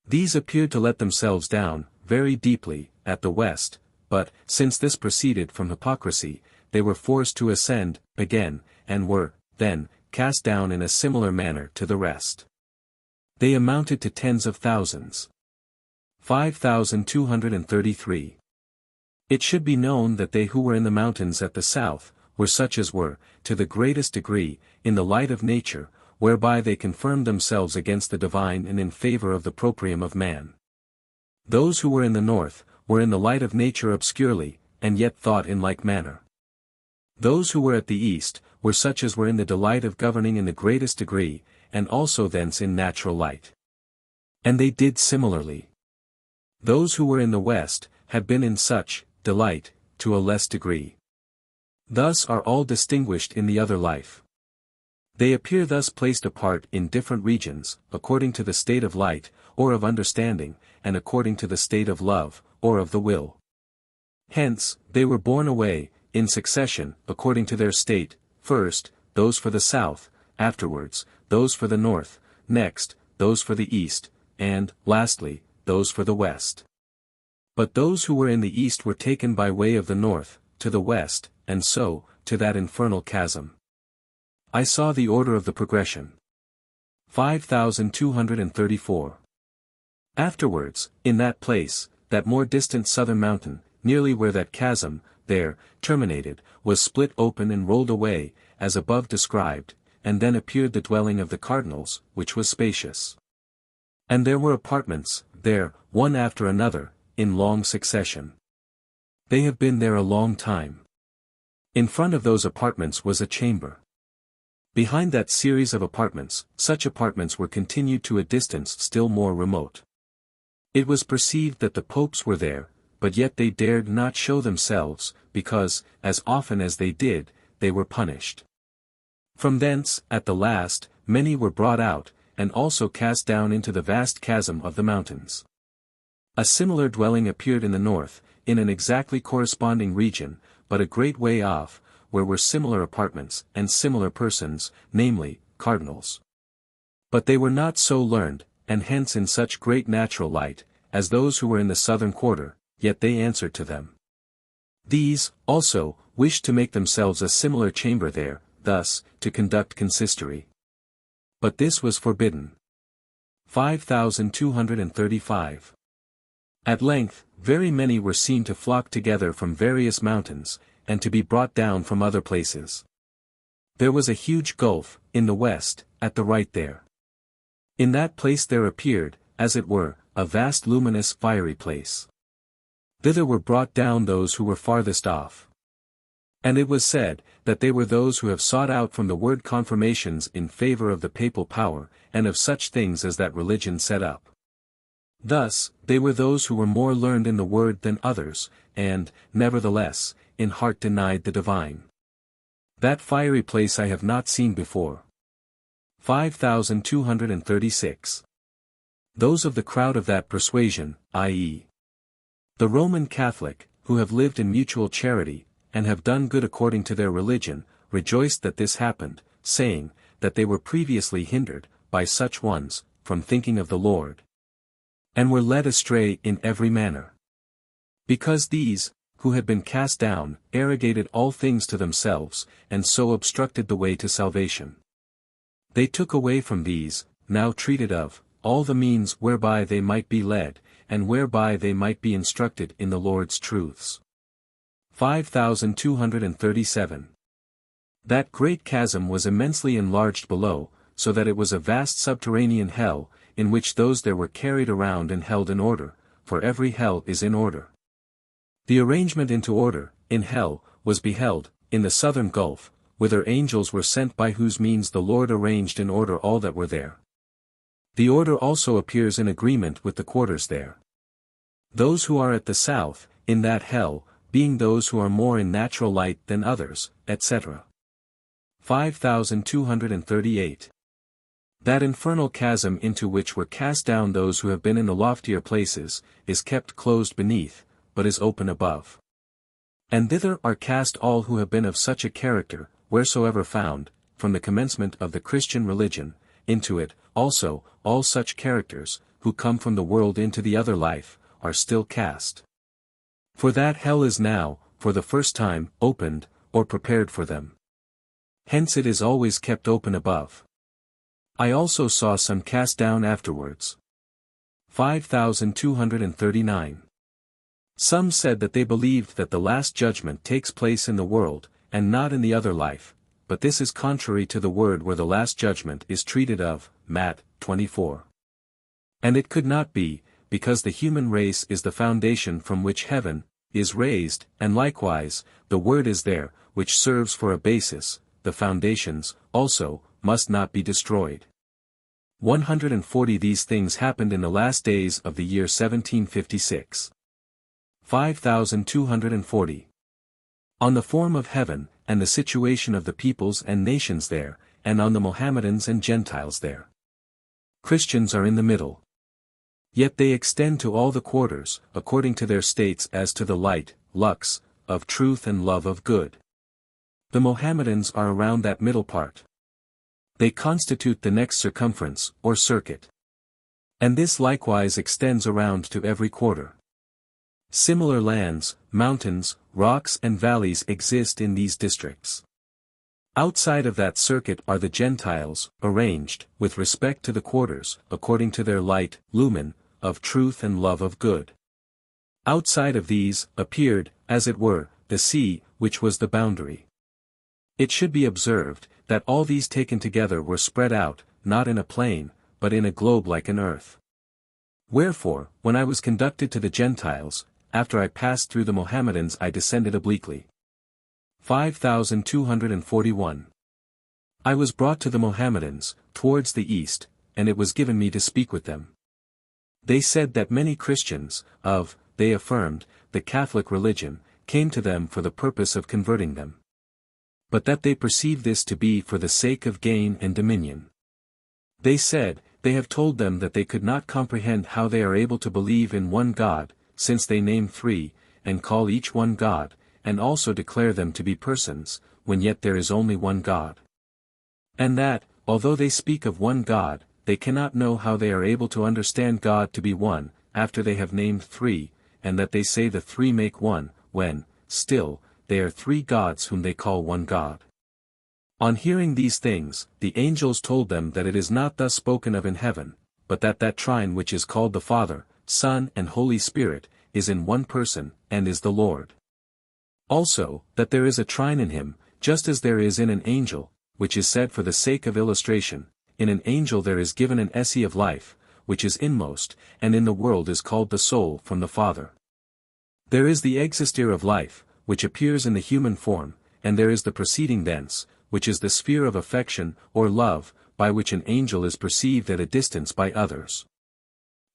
These appeared to let themselves down, very deeply, at the west, but, since this proceeded from hypocrisy, they were forced to ascend, again, and were, then, cast down in a similar manner to the rest. They amounted to tens of thousands. 5,233. It should be known that they who were in the mountains at the south, were such as were, to the greatest degree, in the light of nature, whereby they confirmed themselves against the divine and in favor of the proprium of man. Those who were in the north, were in the light of nature obscurely, and yet thought in like manner. Those who were at the east, were such as were in the delight of governing in the greatest degree, and also thence in natural light. And they did similarly. Those who were in the west, had been in such delight, to a less degree. Thus are all distinguished in the other life. They appear thus placed apart in different regions, according to the state of light, or of understanding, and according to the state of love, or of the will. Hence, they were borne away, in succession, according to their state, first, those for the south, afterwards, those for the north, next, those for the east, and, lastly, those for the west. But those who were in the east were taken by way of the north, to the west, and so, to that infernal chasm. I saw the order of the progression. 5,234. Afterwards, in that place, that more distant southern mountain, nearly where that chasm, there, terminated, was split open and rolled away, as above described, and then appeared the dwelling of the cardinals, which was spacious. And there were apartments, there, one after another, in long succession. They have been there a long time. In front of those apartments was a chamber. Behind that series of apartments, such apartments were continued to a distance still more remote. It was perceived that the popes were there, but yet they dared not show themselves, because, as often as they did, they were punished. From thence, at the last, many were brought out, and also cast down into the vast chasm of the mountains. A similar dwelling appeared in the north, in an exactly corresponding region, but a great way off, where were similar apartments, and similar persons, namely, cardinals. But they were not so learned, and hence in such great natural light, as those who were in the southern quarter, yet they answered to them. These, also, wished to make themselves a similar chamber there, thus, to conduct consistory. But this was forbidden. 5,235. At length, very many were seen to flock together from various mountains, and to be brought down from other places. There was a huge gulf, in the west, at the right there. In that place there appeared, as it were, a vast luminous fiery place. Thither were brought down those who were farthest off. And it was said, that they were those who have sought out from the word confirmations in favor of the papal power, and of such things as that religion set up. Thus, they were those who were more learned in the word than others, and, nevertheless, in heart denied the divine. That fiery place I have not seen before. 5,236. Those of the crowd of that persuasion, i.e., the Roman Catholic, who have lived in mutual charity, and have done good according to their religion, rejoiced that this happened, saying, that they were previously hindered, by such ones, from thinking of the Lord, and were led astray in every manner. Because these, who had been cast down, arrogated all things to themselves, and so obstructed the way to salvation. They took away from these, now treated of, all the means whereby they might be led, and whereby they might be instructed in the Lord's truths. 5237. That great chasm was immensely enlarged below, so that it was a vast subterranean hell, in which those there were carried around and held in order, for every hell is in order. The arrangement into order, in hell, was beheld, in the southern gulf, whither angels were sent by whose means the Lord arranged in order all that were there. The order also appears in agreement with the quarters there. Those who are at the south, in that hell, being those who are more in natural light than others, etc. 5238. That infernal chasm into which were cast down those who have been in the loftier places, is kept closed beneath, but is open above. And thither are cast all who have been of such a character, wheresoever found, from the commencement of the Christian religion, into it, also, all such characters, who come from the world into the other life, are still cast. For that hell is now, for the first time, opened, or prepared for them. Hence it is always kept open above. I also saw some cast down afterwards. 5239. Some said that they believed that the last judgment takes place in the world, and not in the other life, but this is contrary to the word where the last judgment is treated of, Matt. 24. And it could not be, because the human race is the foundation from which heaven is raised, and likewise, the word is there, which serves for a basis, the foundations, also, must not be destroyed. 140 These things happened in the last days of the year 1756. 5240. On the form of heaven, and the situation of the peoples and nations there, and on the Mohammedans and Gentiles there. Christians are in the middle. Yet they extend to all the quarters, according to their states as to the light, lux, of truth and love of good. The Mohammedans are around that middle part. They constitute the next circumference, or circuit. And this likewise extends around to every quarter. Similar lands, mountains, rocks and valleys exist in these districts. Outside of that circuit are the Gentiles, arranged, with respect to the quarters, according to their light, lumen, of truth and love of good. Outside of these, appeared, as it were, the sea, which was the boundary. It should be observed, that all these taken together were spread out, not in a plain, but in a globe like an earth. Wherefore, when I was conducted to the Gentiles, after I passed through the Mohammedans I descended obliquely. 5241. I was brought to the Mohammedans, towards the east, and it was given me to speak with them. They said that many Christians, they affirmed, the Catholic religion, came to them for the purpose of converting them. But that they perceive this to be for the sake of gain and dominion. They said, they have told them that they could not comprehend how they are able to believe in one God, since they name three, and call each one God, and also declare them to be persons, when yet there is only one God. And that, although they speak of one God, they cannot know how they are able to understand God to be one, after they have named three, and that they say the three make one, when, still, they are three gods whom they call one God. On hearing these things, the angels told them that it is not thus spoken of in heaven, but that trine which is called the Father, Son and Holy Spirit, is in one person, and is the Lord. Also, that there is a trine in him, just as there is in an angel, which is said for the sake of illustration, in an angel there is given an essence of life, which is inmost, and in the world is called the soul from the Father. There is the existere of life, which appears in the human form, and there is the proceeding thence, which is the sphere of affection, or love, by which an angel is perceived at a distance by others.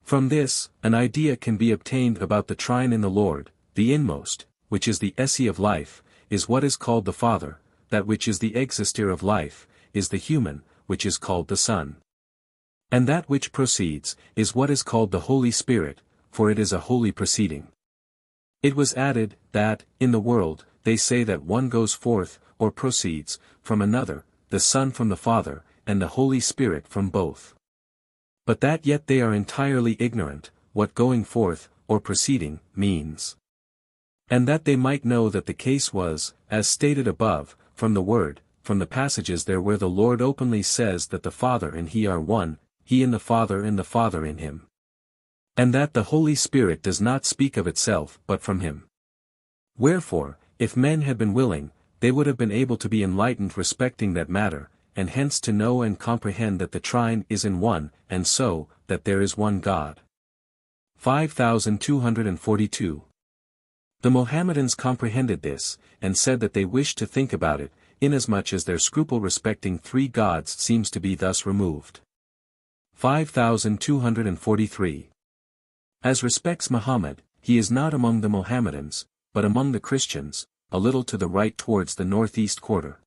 From this, an idea can be obtained about the trine in the Lord. The inmost, which is the essence of life, is what is called the Father, that which is the existere of life, is the human, which is called the Son. And that which proceeds, is what is called the Holy Spirit, for it is a holy proceeding. It was added, that, in the world, they say that one goes forth, or proceeds, from another, the Son from the Father, and the Holy Spirit from both. But that yet they are entirely ignorant, what going forth, or proceeding, means. And that they might know that the case was, as stated above, from the word, from the passages there where the Lord openly says that the Father and He are one, He in the Father and the Father in Him. And that the Holy Spirit does not speak of itself but from him. Wherefore, if men had been willing, they would have been able to be enlightened respecting that matter, and hence to know and comprehend that the trine is in one, and so, that there is one God. 5242. The Mohammedans comprehended this, and said that they wished to think about it, inasmuch as their scruple respecting three gods seems to be thus removed. 5243. As respects Muhammad, he is not among the Mohammedans, but among the Christians, a little to the right towards the northeast quarter.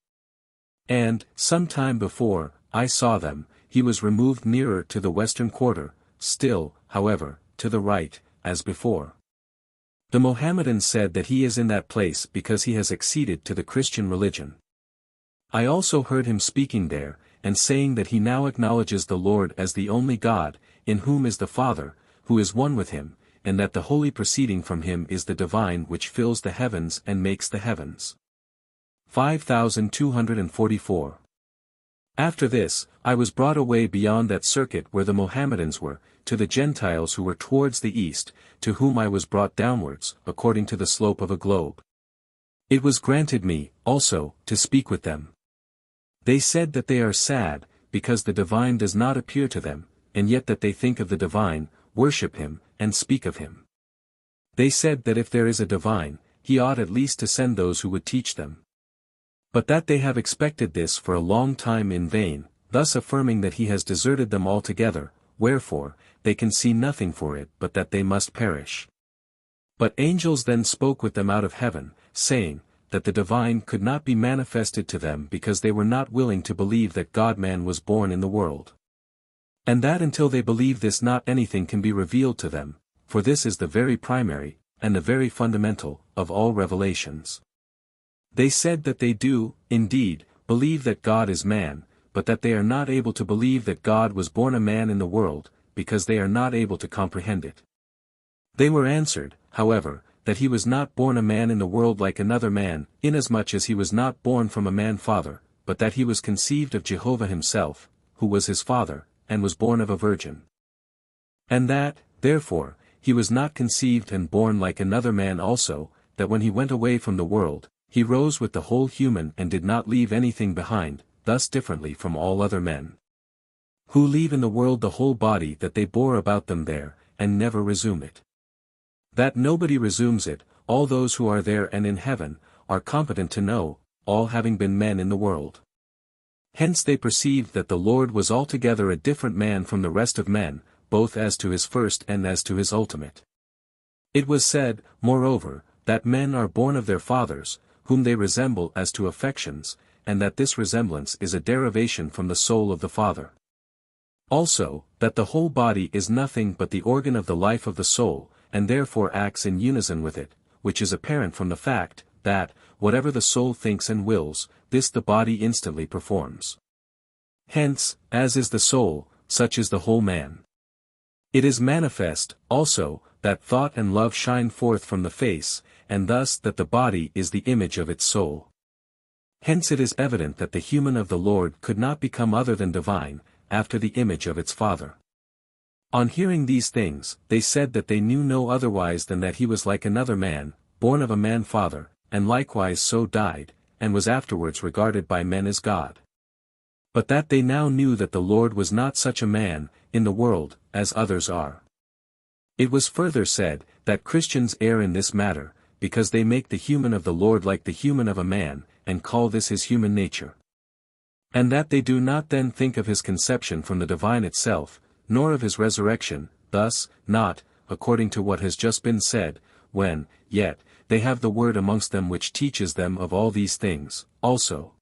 And, some time before, I saw them, he was removed nearer to the western quarter, still, however, to the right, as before. The Mohammedans said that he is in that place because he has acceded to the Christian religion. I also heard him speaking there, and saying that he now acknowledges the Lord as the only God, in whom is the Father, who is one with him, and that the holy proceeding from him is the divine which fills the heavens and makes the heavens. 5244. After this, I was brought away beyond that circuit where the Mohammedans were, to the Gentiles who were towards the east, to whom I was brought downwards, according to the slope of a globe. It was granted me, also, to speak with them. They said that they are sad, because the divine does not appear to them, and yet that they think of the divine, worship him, and speak of him. They said that if there is a divine, he ought at least to send those who would teach them. But that they have expected this for a long time in vain, thus affirming that he has deserted them altogether, wherefore, they can see nothing for it but that they must perish. But angels then spoke with them out of heaven, saying, that the divine could not be manifested to them because they were not willing to believe that God-man was born in the world. And that until they believe this not anything can be revealed to them, for this is the very primary, and the very fundamental, of all revelations. They said that they do, indeed, believe that God is man, but that they are not able to believe that God was born a man in the world, because they are not able to comprehend it. They were answered, however, that he was not born a man in the world like another man, inasmuch as he was not born from a man-father, but that he was conceived of Jehovah himself, who was his father, and was born of a virgin. And that, therefore, he was not conceived and born like another man also, that when he went away from the world, he rose with the whole human and did not leave anything behind, thus differently from all other men, who leave in the world the whole body that they bore about them there, and never resume it. That nobody resumes it, all those who are there and in heaven, are competent to know, all having been men in the world. Hence they perceived that the Lord was altogether a different man from the rest of men, both as to his first and as to his ultimate. It was said, moreover, that men are born of their fathers, whom they resemble as to affections, and that this resemblance is a derivation from the soul of the Father. Also, that the whole body is nothing but the organ of the life of the soul, and therefore acts in unison with it, which is apparent from the fact, that, whatever the soul thinks and wills, this the body instantly performs. Hence, as is the soul, such is the whole man. It is manifest, also, that thought and love shine forth from the face, and thus that the body is the image of its soul. Hence it is evident that the human of the Lord could not become other than divine, after the image of its Father. On hearing these things, they said that they knew no otherwise than that he was like another man, born of a man-father, and likewise so died, and was afterwards regarded by men as God. But that they now knew that the Lord was not such a man, in the world, as others are. It was further said, that Christians err in this matter, because they make the human of the Lord like the human of a man, and call this his human nature. And that they do not then think of his conception from the divine itself, nor of his resurrection, thus, not, according to what has just been said, when, yet, they have the word amongst them which teaches them of all these things, also.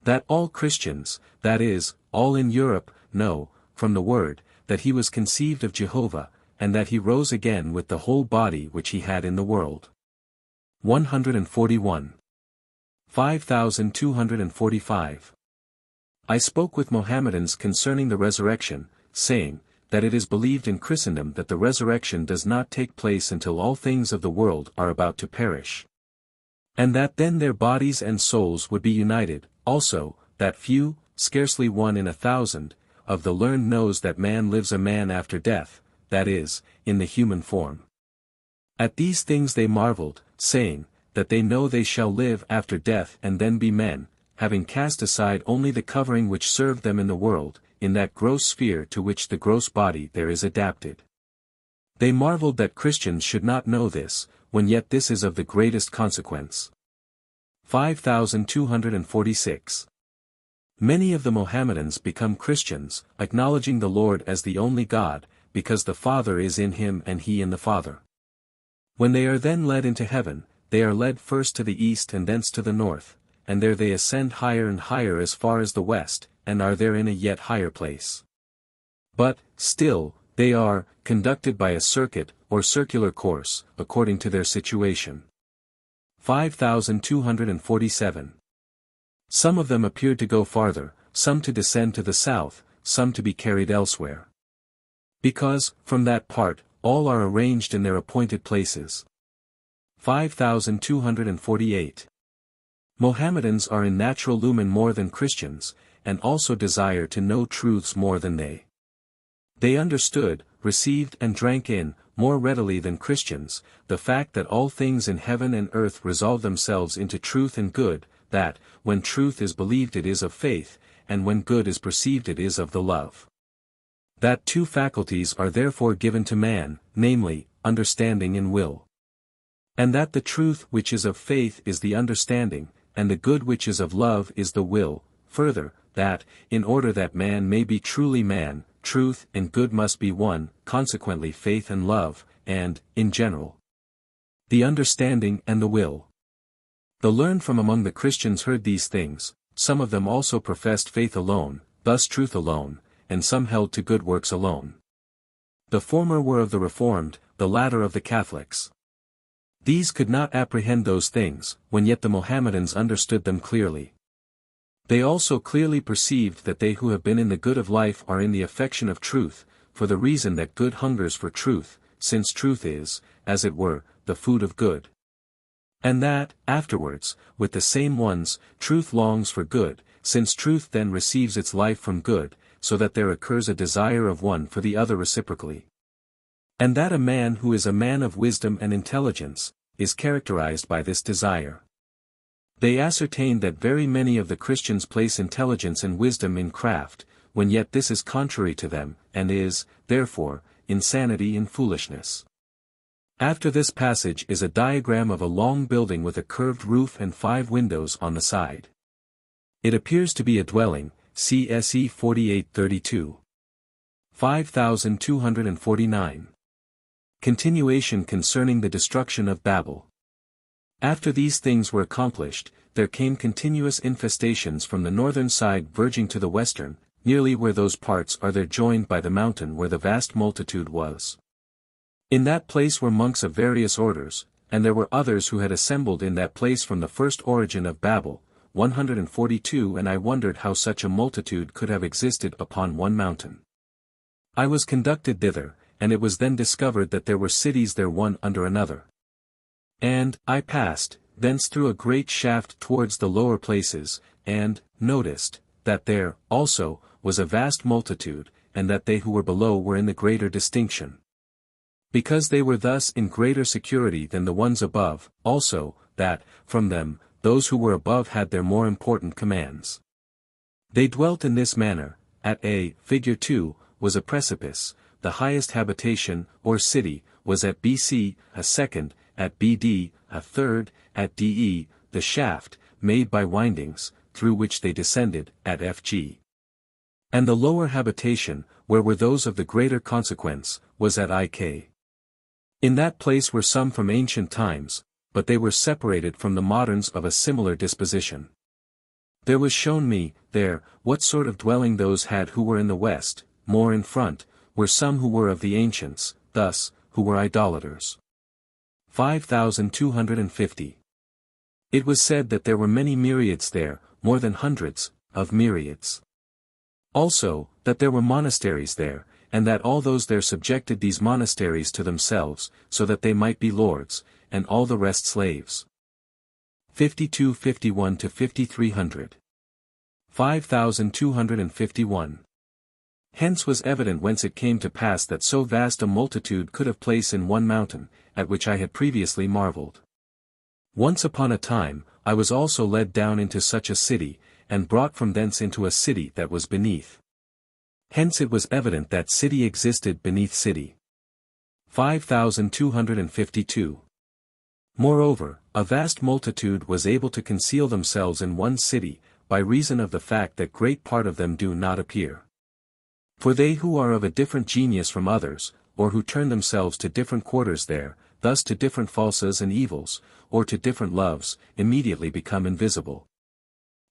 That all Christians, that is, all in Europe, know, from the word, that he was conceived of Jehovah, and that he rose again with the whole body which he had in the world. 141. 5245. I spoke with Mohammedans concerning the resurrection, saying, that it is believed in Christendom that the resurrection does not take place until all things of the world are about to perish. And that then their bodies and souls would be united, also, that few, scarcely 1 in 1,000, of the learned knows that man lives a man after death, that is, in the human form. At these things they marveled, saying, that they know they shall live after death and then be men, having cast aside only the covering which served them in the world, in that gross sphere to which the gross body there is adapted. They marveled that Christians should not know this, when yet this is of the greatest consequence. 5246. Many of the Mohammedans become Christians, acknowledging the Lord as the only God, because the Father is in him and he in the Father. When they are then led into heaven, they are led first to the east and thence to the north, and there they ascend higher and higher as far as the west, and are there in a yet higher place. But, still, they are conducted by a circuit, or circular course, according to their situation. 5247. Some of them appeared to go farther, some to descend to the south, some to be carried elsewhere. Because, from that part, all are arranged in their appointed places. 5248. Mohammedans are in natural lumen more than Christians, and also desire to know truths more than they. They understood, received and drank in, more readily than Christians, the fact that all things in heaven and earth resolve themselves into truth and good, that, when truth is believed it is of faith, and when good is perceived it is of the love. That two faculties are therefore given to man, namely, understanding and will. And that the truth which is of faith is the understanding, and the good which is of love is the will. Further, that, in order that man may be truly man, truth and good must be one, consequently faith and love, and, in general, the understanding and the will. The learned from among the Christians heard these things, some of them also professed faith alone, thus truth alone, and some held to good works alone. The former were of the Reformed, the latter of the Catholics. These could not apprehend those things, when yet the Mohammedans understood them clearly. They also clearly perceived that they who have been in the good of life are in the affection of truth, for the reason that good hungers for truth, since truth is, as it were, the food of good. And that, afterwards, with the same ones, truth longs for good, since truth then receives its life from good, so that there occurs a desire of one for the other reciprocally. And that a man who is a man of wisdom and intelligence, is characterized by this desire. They ascertained that very many of the Christians place intelligence and wisdom in craft, when yet this is contrary to them, and is, therefore, insanity and foolishness. After this passage is a diagram of a long building with a curved roof and 5 windows on the side. It appears to be a dwelling, CSE 4832. 5249. Continuation concerning the destruction of Babel. After these things were accomplished, there came continuous infestations from the northern side verging to the western, nearly where those parts are there joined by the mountain where the vast multitude was. In that place were monks of various orders, and there were others who had assembled in that place from the first origin of Babel, 142, and I wondered how such a multitude could have existed upon one mountain. I was conducted thither, and it was then discovered that there were cities there one under another. And, I passed, thence through a great shaft towards the lower places, and, noticed, that there, also, was a vast multitude, and that they who were below were in the greater distinction. Because they were thus in greater security than the ones above, also, that, from them, those who were above had their more important commands. They dwelt in this manner. At A, figure 2, was a precipice, the highest habitation, or city, was at BC, a second, at BD, a third, at DE, the shaft, made by windings, through which they descended, at FG. And the lower habitation, where were those of the greater consequence, was at IK. In that place were some from ancient times, but they were separated from the moderns of a similar disposition. There was shown me, there, what sort of dwelling those had who were in the west, more in front, were some who were of the ancients, thus, who were idolaters. 5250. It was said that there were many myriads there, more than hundreds, of myriads. Also, that there were monasteries there, and that all those there subjected these monasteries to themselves, so that they might be lords, and all the rest slaves. 5251 to 5300. 5251. Hence was evident whence it came to pass that so vast a multitude could have place in one mountain, at which I had previously marveled. Once upon a time, I was also led down into such a city, and brought from thence into a city that was beneath. Hence it was evident that city existed beneath city. 5252. Moreover, a vast multitude was able to conceal themselves in one city, by reason of the fact that great part of them do not appear. For they who are of a different genius from others, or who turn themselves to different quarters there, thus to different falses and evils, or to different loves, immediately become invisible.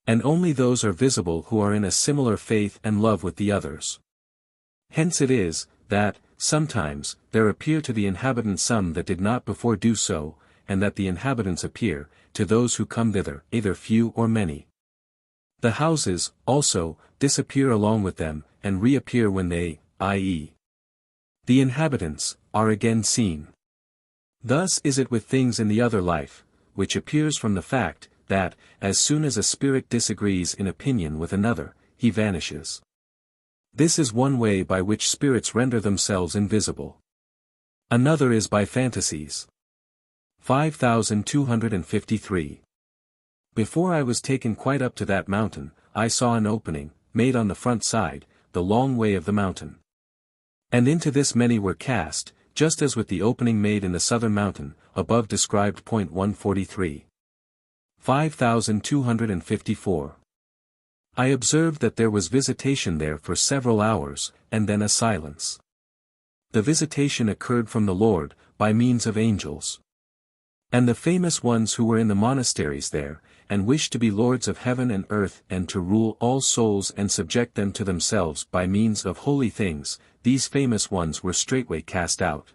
And only those are visible who are in a similar faith and love with the others. Hence it is, that, sometimes, there appear to the inhabitants some that did not before do so, and that the inhabitants appear, to those who come thither, either few or many. The houses, also, disappear along with them, and reappear when they, i.e., the inhabitants, are again seen. Thus is it with things in the other life, which appears from the fact, that, as soon as a spirit disagrees in opinion with another, he vanishes. This is one way by which spirits render themselves invisible. Another is by fantasies. 5253. Before I was taken quite up to that mountain, I saw an opening, made on the front side, the long way of the mountain. And into this many were cast, just as with the opening made in the southern mountain, above described. 143. 5254. I observed that there was visitation there for several hours, and then a silence. The visitation occurred from the Lord, by means of angels. And the famous ones who were in the monasteries there, and wished to be lords of heaven and earth and to rule all souls and subject them to themselves by means of holy things, these famous ones were straightway cast out.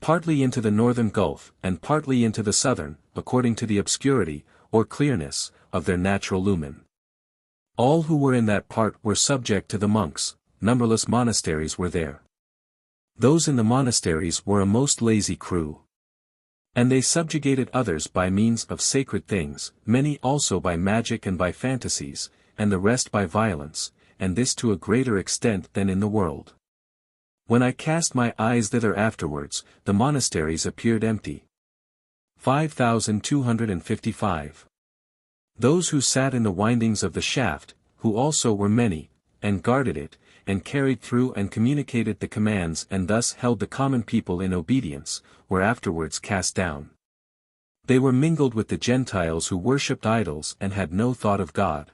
Partly into the northern gulf, and partly into the southern, according to the obscurity, or clearness, of their natural lumen. All who were in that part were subject to the monks, numberless monasteries were there. Those in the monasteries were a most lazy crew. And they subjugated others by means of sacred things, many also by magic and by fantasies, and the rest by violence, and this to a greater extent than in the world. When I cast my eyes thither afterwards, the monasteries appeared empty. 5255. Those who sat in the windings of the shaft, who also were many, and guarded it, and carried through and communicated the commands and thus held the common people in obedience, were afterwards cast down. They were mingled with the Gentiles who worshipped idols and had no thought of God.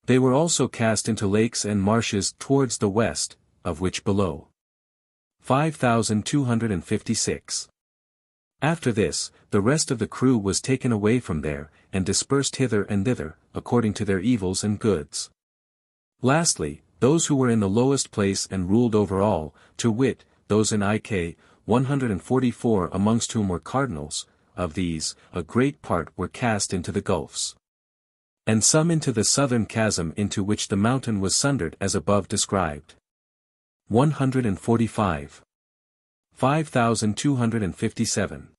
They were also cast into lakes and marshes towards the west, of which below. 5256. After this, the rest of the crew was taken away from there, and dispersed hither and thither, according to their evils and goods. Lastly, those who were in the lowest place and ruled over all, to wit, those in Ik, 144 amongst whom were cardinals, of these, a great part were cast into the gulfs. And some into the southern chasm into which the mountain was sundered as above described. 145. 5257.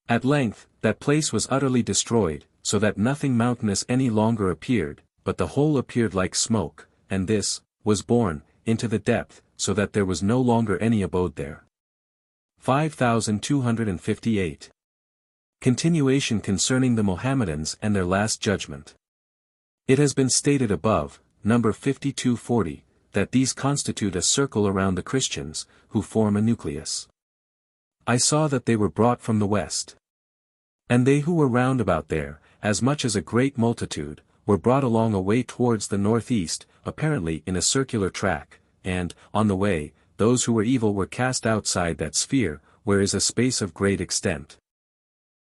At length, that place was utterly destroyed, so that nothing mountainous any longer appeared, but the whole appeared like smoke, and this, was borne, into the depth, so that there was no longer any abode there. 5258. Continuation concerning the Mohammedans and their last judgment. It has been stated above, number 5240, that these constitute a circle around the Christians, who form a nucleus. I saw that they were brought from the west. And they who were round about there, as much as a great multitude, were brought along away towards the northeast, apparently in a circular track, and, on the way, those who were evil were cast outside that sphere, where is a space of great extent.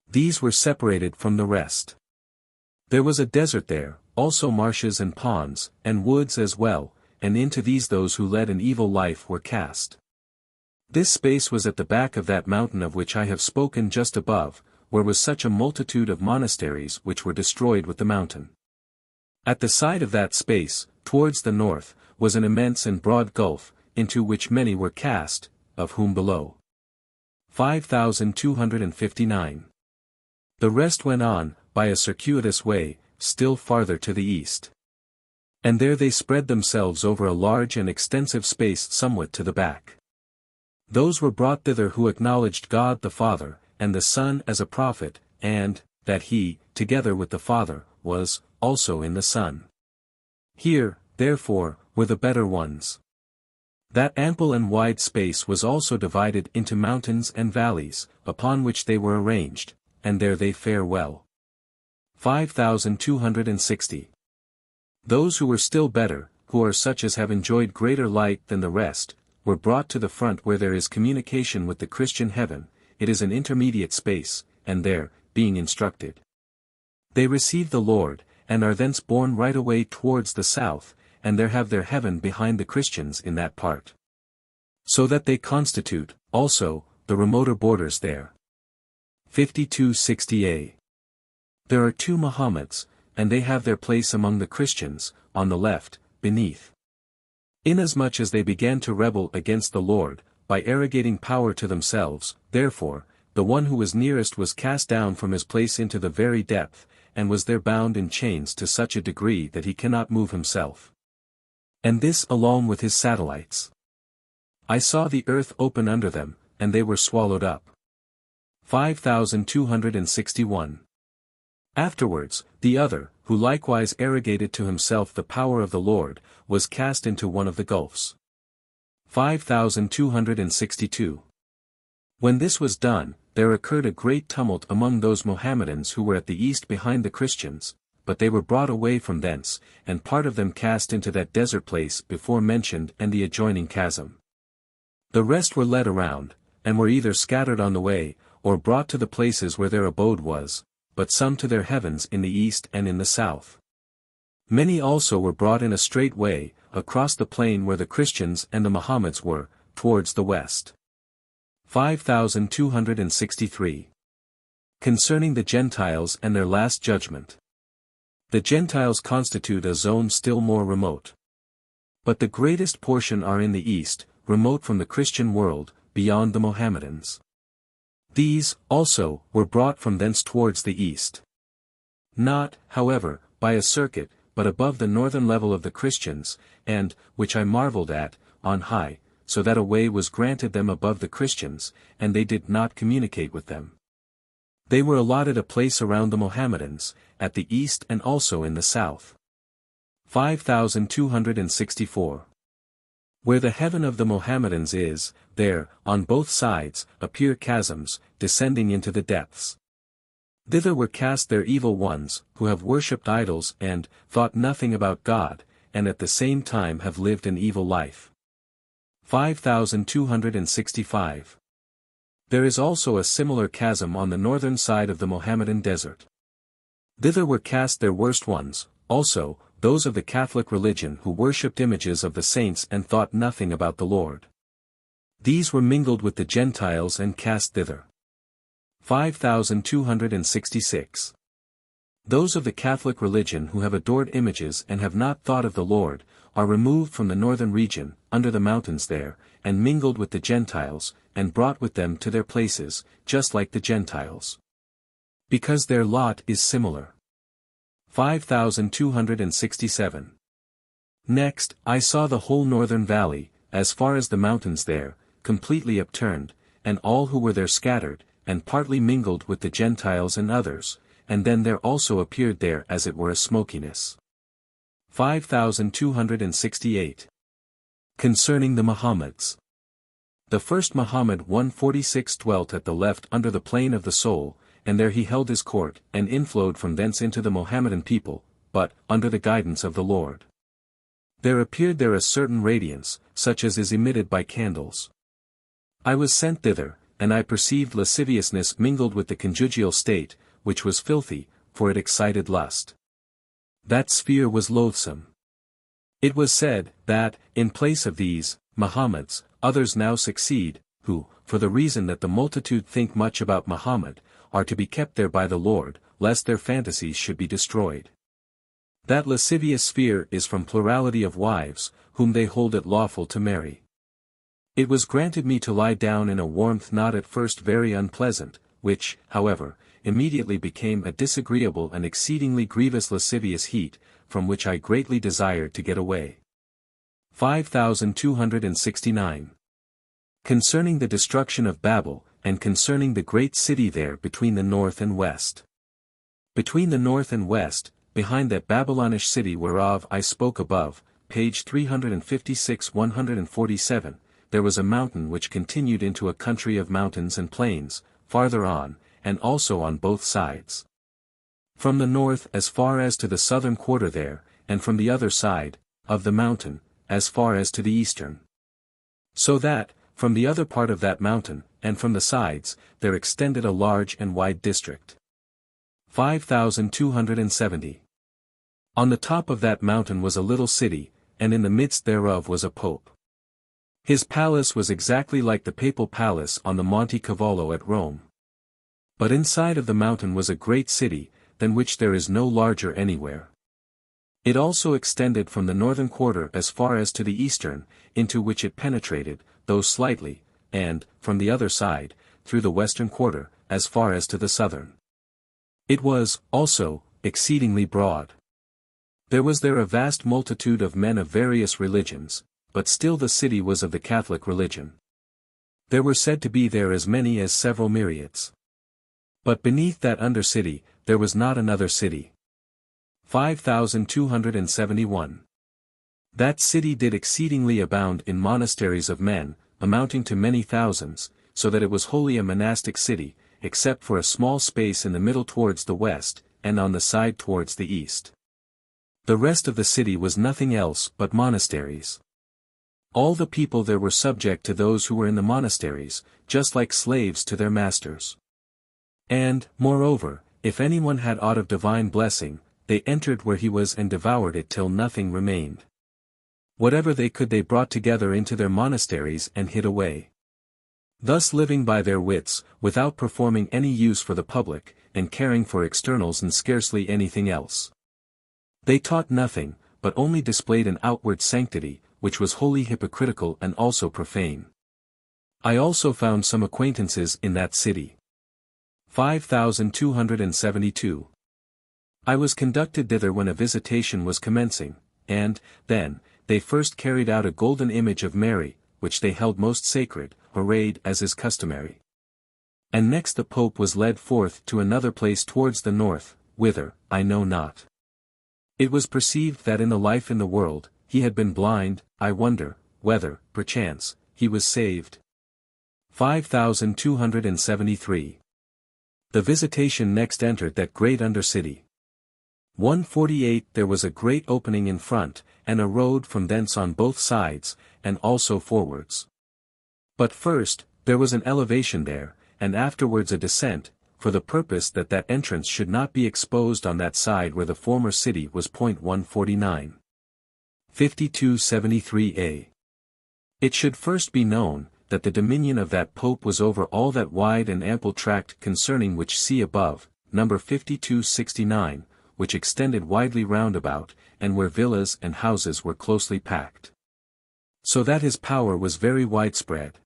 These were separated from the rest. There was a desert there, also marshes and ponds, and woods as well, and into these those who led an evil life were cast. This space was at the back of that mountain of which I have spoken just above, where was such a multitude of monasteries which were destroyed with the mountain. At the side of that space, towards the north, was an immense and broad gulf, into which many were cast, of whom below. 5259. The rest went on, by a circuitous way, still farther to the east. And there they spread themselves over a large and extensive space somewhat to the back. Those were brought thither who acknowledged God the Father, and the Son as a prophet, and, that he, together with the Father, was, also in the Son. Here, therefore, were the better ones. That ample and wide space was also divided into mountains and valleys, upon which they were arranged, and there they fare well. 5260. Those who were still better, who are such as have enjoyed greater light than the rest, were brought to the front where there is communication with the Christian heaven. It is an intermediate space, and there, being instructed, they receive the Lord, and are thence borne right away towards the south, and there have their heaven behind the Christians in that part. So that they constitute, also, the remoter borders there. 5260a. There are 2 Muhammads, and they have their place among the Christians, on the left, beneath. Inasmuch as they began to rebel against the Lord, by arrogating power to themselves, therefore, the one who was nearest was cast down from his place into the very depth, and was there bound in chains to such a degree that he cannot move himself. And this along with his satellites. I saw the earth open under them, and they were swallowed up. 5261. Afterwards, the other, who likewise arrogated to himself the power of the Lord, was cast into one of the gulfs. 5262. When this was done, there occurred a great tumult among those Mohammedans who were at the east behind the Christians, but they were brought away from thence, and part of them cast into that desert place before mentioned and the adjoining chasm. The rest were led around, and were either scattered on the way, or brought to the places where their abode was, but some to their heavens in the east and in the south. Many also were brought in a straight way, across the plain where the Christians and the Mohammeds were, towards the west. 5263. Concerning the Gentiles and their last judgment. The Gentiles constitute a zone still more remote. But the greatest portion are in the east, remote from the Christian world, beyond the Mohammedans. These, also, were brought from thence towards the east. Not, however, by a circuit, but above the northern level of the Christians, and, which I marveled at, on high, so that a way was granted them above the Christians, and they did not communicate with them. They were allotted a place around the Mohammedans, at the east and also in the south. 5264. Where the heaven of the Mohammedans is, there, on both sides, appear chasms, descending into the depths. Thither were cast their evil ones, who have worshipped idols and, thought nothing about God, and at the same time have lived an evil life. 5265. There is also a similar chasm on the northern side of the Mohammedan desert. Thither were cast their worst ones, also, those of the Catholic religion who worshipped images of the saints and thought nothing about the Lord. These were mingled with the Gentiles and cast thither. 5266. Those of the Catholic religion who have adored images and have not thought of the Lord, are removed from the northern region, under the mountains there, and mingled with the Gentiles, and brought with them to their places, just like the Gentiles. Because their lot is similar. 5267. Next, I saw the whole northern valley, as far as the mountains there, completely upturned, and all who were there scattered, and partly mingled with the Gentiles and others, and then there also appeared there as it were a smokiness. 5268. Concerning the Mohammeds. The first Muhammad 146 dwelt at the left under the plain of the soul, and there he held his court, and inflowed from thence into the Mohammedan people, but, under the guidance of the Lord. There appeared there a certain radiance, such as is emitted by candles. I was sent thither, and I perceived lasciviousness mingled with the conjugal state, which was filthy, for it excited lust. That sphere was loathsome. It was said, that, in place of these, Mohammeds, others now succeed, who, for the reason that the multitude think much about Muhammad, are to be kept there by the Lord, lest their fantasies should be destroyed. That lascivious sphere is from plurality of wives, whom they hold it lawful to marry. It was granted me to lie down in a warmth not at first very unpleasant, which, however, immediately became a disagreeable and exceedingly grievous lascivious heat, from which I greatly desired to get away. 5269. Concerning the destruction of Babel, and concerning the great city there between the north and west. Between the north and west, behind that Babylonish city whereof I spoke above, page 356-147, there was a mountain which continued into a country of mountains and plains, farther on, and also on both sides. From the north as far as to the southern quarter there, and from the other side, of the mountain, as far as to the eastern. So that, from the other part of that mountain, and from the sides, there extended a large and wide district. 5270. On the top of that mountain was a little city, and in the midst thereof was a pope. His palace was exactly like the papal palace on the Monte Cavallo at Rome. But inside of the mountain was a great city, than which there is no larger anywhere. It also extended from the northern quarter as far as to the eastern, into which it penetrated, though slightly, and, from the other side, through the western quarter, as far as to the southern. It was, also, exceedingly broad. There was there a vast multitude of men of various religions, but still the city was of the Catholic religion. There were said to be there as many as several myriads. But beneath that under city, there was not another city. 5271. That city did exceedingly abound in monasteries of men, amounting to many thousands, so that it was wholly a monastic city, except for a small space in the middle towards the west, and on the side towards the east. The rest of the city was nothing else but monasteries. All the people there were subject to those who were in the monasteries, just like slaves to their masters. And, moreover, if anyone had aught of divine blessing, they entered where he was and devoured it till nothing remained. Whatever they could they brought together into their monasteries and hid away. Thus living by their wits, without performing any use for the public, and caring for externals and scarcely anything else. They taught nothing, but only displayed an outward sanctity, which was wholly hypocritical and also profane. I also found some acquaintances in that city. 5272. I was conducted thither when a visitation was commencing, and, then, they first carried out a golden image of Mary, which they held most sacred, arrayed as is customary. And next the Pope was led forth to another place towards the north, whither, I know not. It was perceived that in the life in the world, he had been blind. I wonder, whether, perchance, he was saved. 5273. The visitation next entered that great under city. 148 There was a great opening in front, and a road from thence on both sides, and also forwards. But first, there was an elevation there, and afterwards a descent, for the purpose that that entrance should not be exposed on that side where the former city was. 149. 5273a. It should first be known, that the dominion of that Pope was over all that wide and ample tract concerning which see above, number 5269, which extended widely round about, and where villas and houses were closely packed. So that his power was very widespread.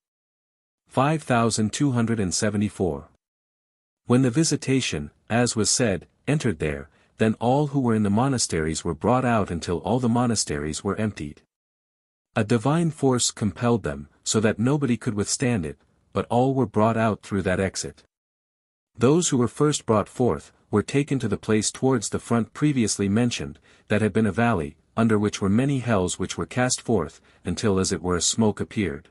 5274. When the visitation, as was said, entered there, then all who were in the monasteries were brought out until all the monasteries were emptied. A divine force compelled them, so that nobody could withstand it, but all were brought out through that exit. Those who were first brought forth, were taken to the place towards the front previously mentioned, that had been a valley, under which were many hells which were cast forth, until as it were a smoke appeared.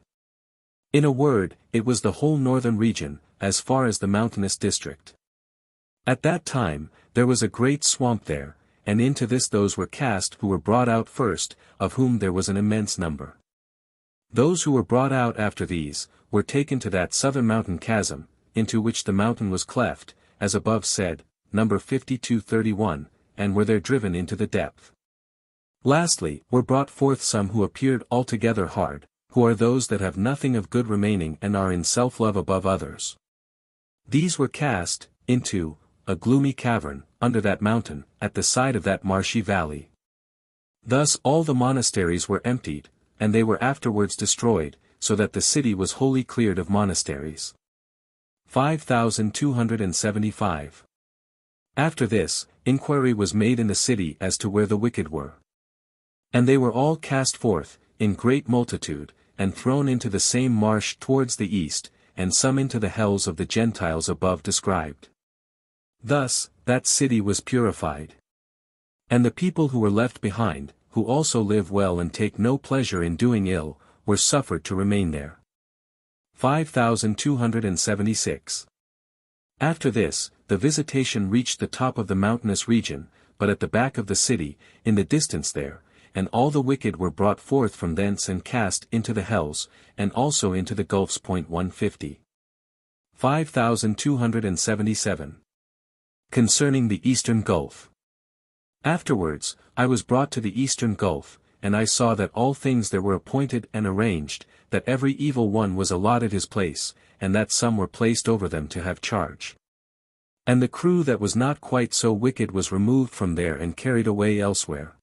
In a word, it was the whole northern region, as far as the mountainous district. At that time, there was a great swamp there, and into this those were cast who were brought out first, of whom there was an immense number. Those who were brought out after these, were taken to that southern mountain chasm, into which the mountain was cleft, as above said, number 5231, and were there driven into the depth. Lastly, were brought forth some who appeared altogether hard, who are those that have nothing of good remaining and are in self-love above others. These were cast into a gloomy cavern, under that mountain, at the side of that marshy valley. Thus all the monasteries were emptied, and they were afterwards destroyed, so that the city was wholly cleared of monasteries. 5275. After this, inquiry was made in the city as to where the wicked were. And they were all cast forth, in great multitude, and thrown into the same marsh towards the east, and some into the hells of the Gentiles above described. Thus, that city was purified. And the people who were left behind, who also live well and take no pleasure in doing ill, were suffered to remain there. 5276. After this, the visitation reached the top of the mountainous region, but at the back of the city, in the distance there, and all the wicked were brought forth from thence and cast into the hells, and also into the gulfs. 150. 5277. Concerning the Eastern Gulf. Afterwards, I was brought to the Eastern Gulf, and I saw that all things there were appointed and arranged, that every evil one was allotted his place, and that some were placed over them to have charge. And the crew that was not quite so wicked was removed from there and carried away elsewhere.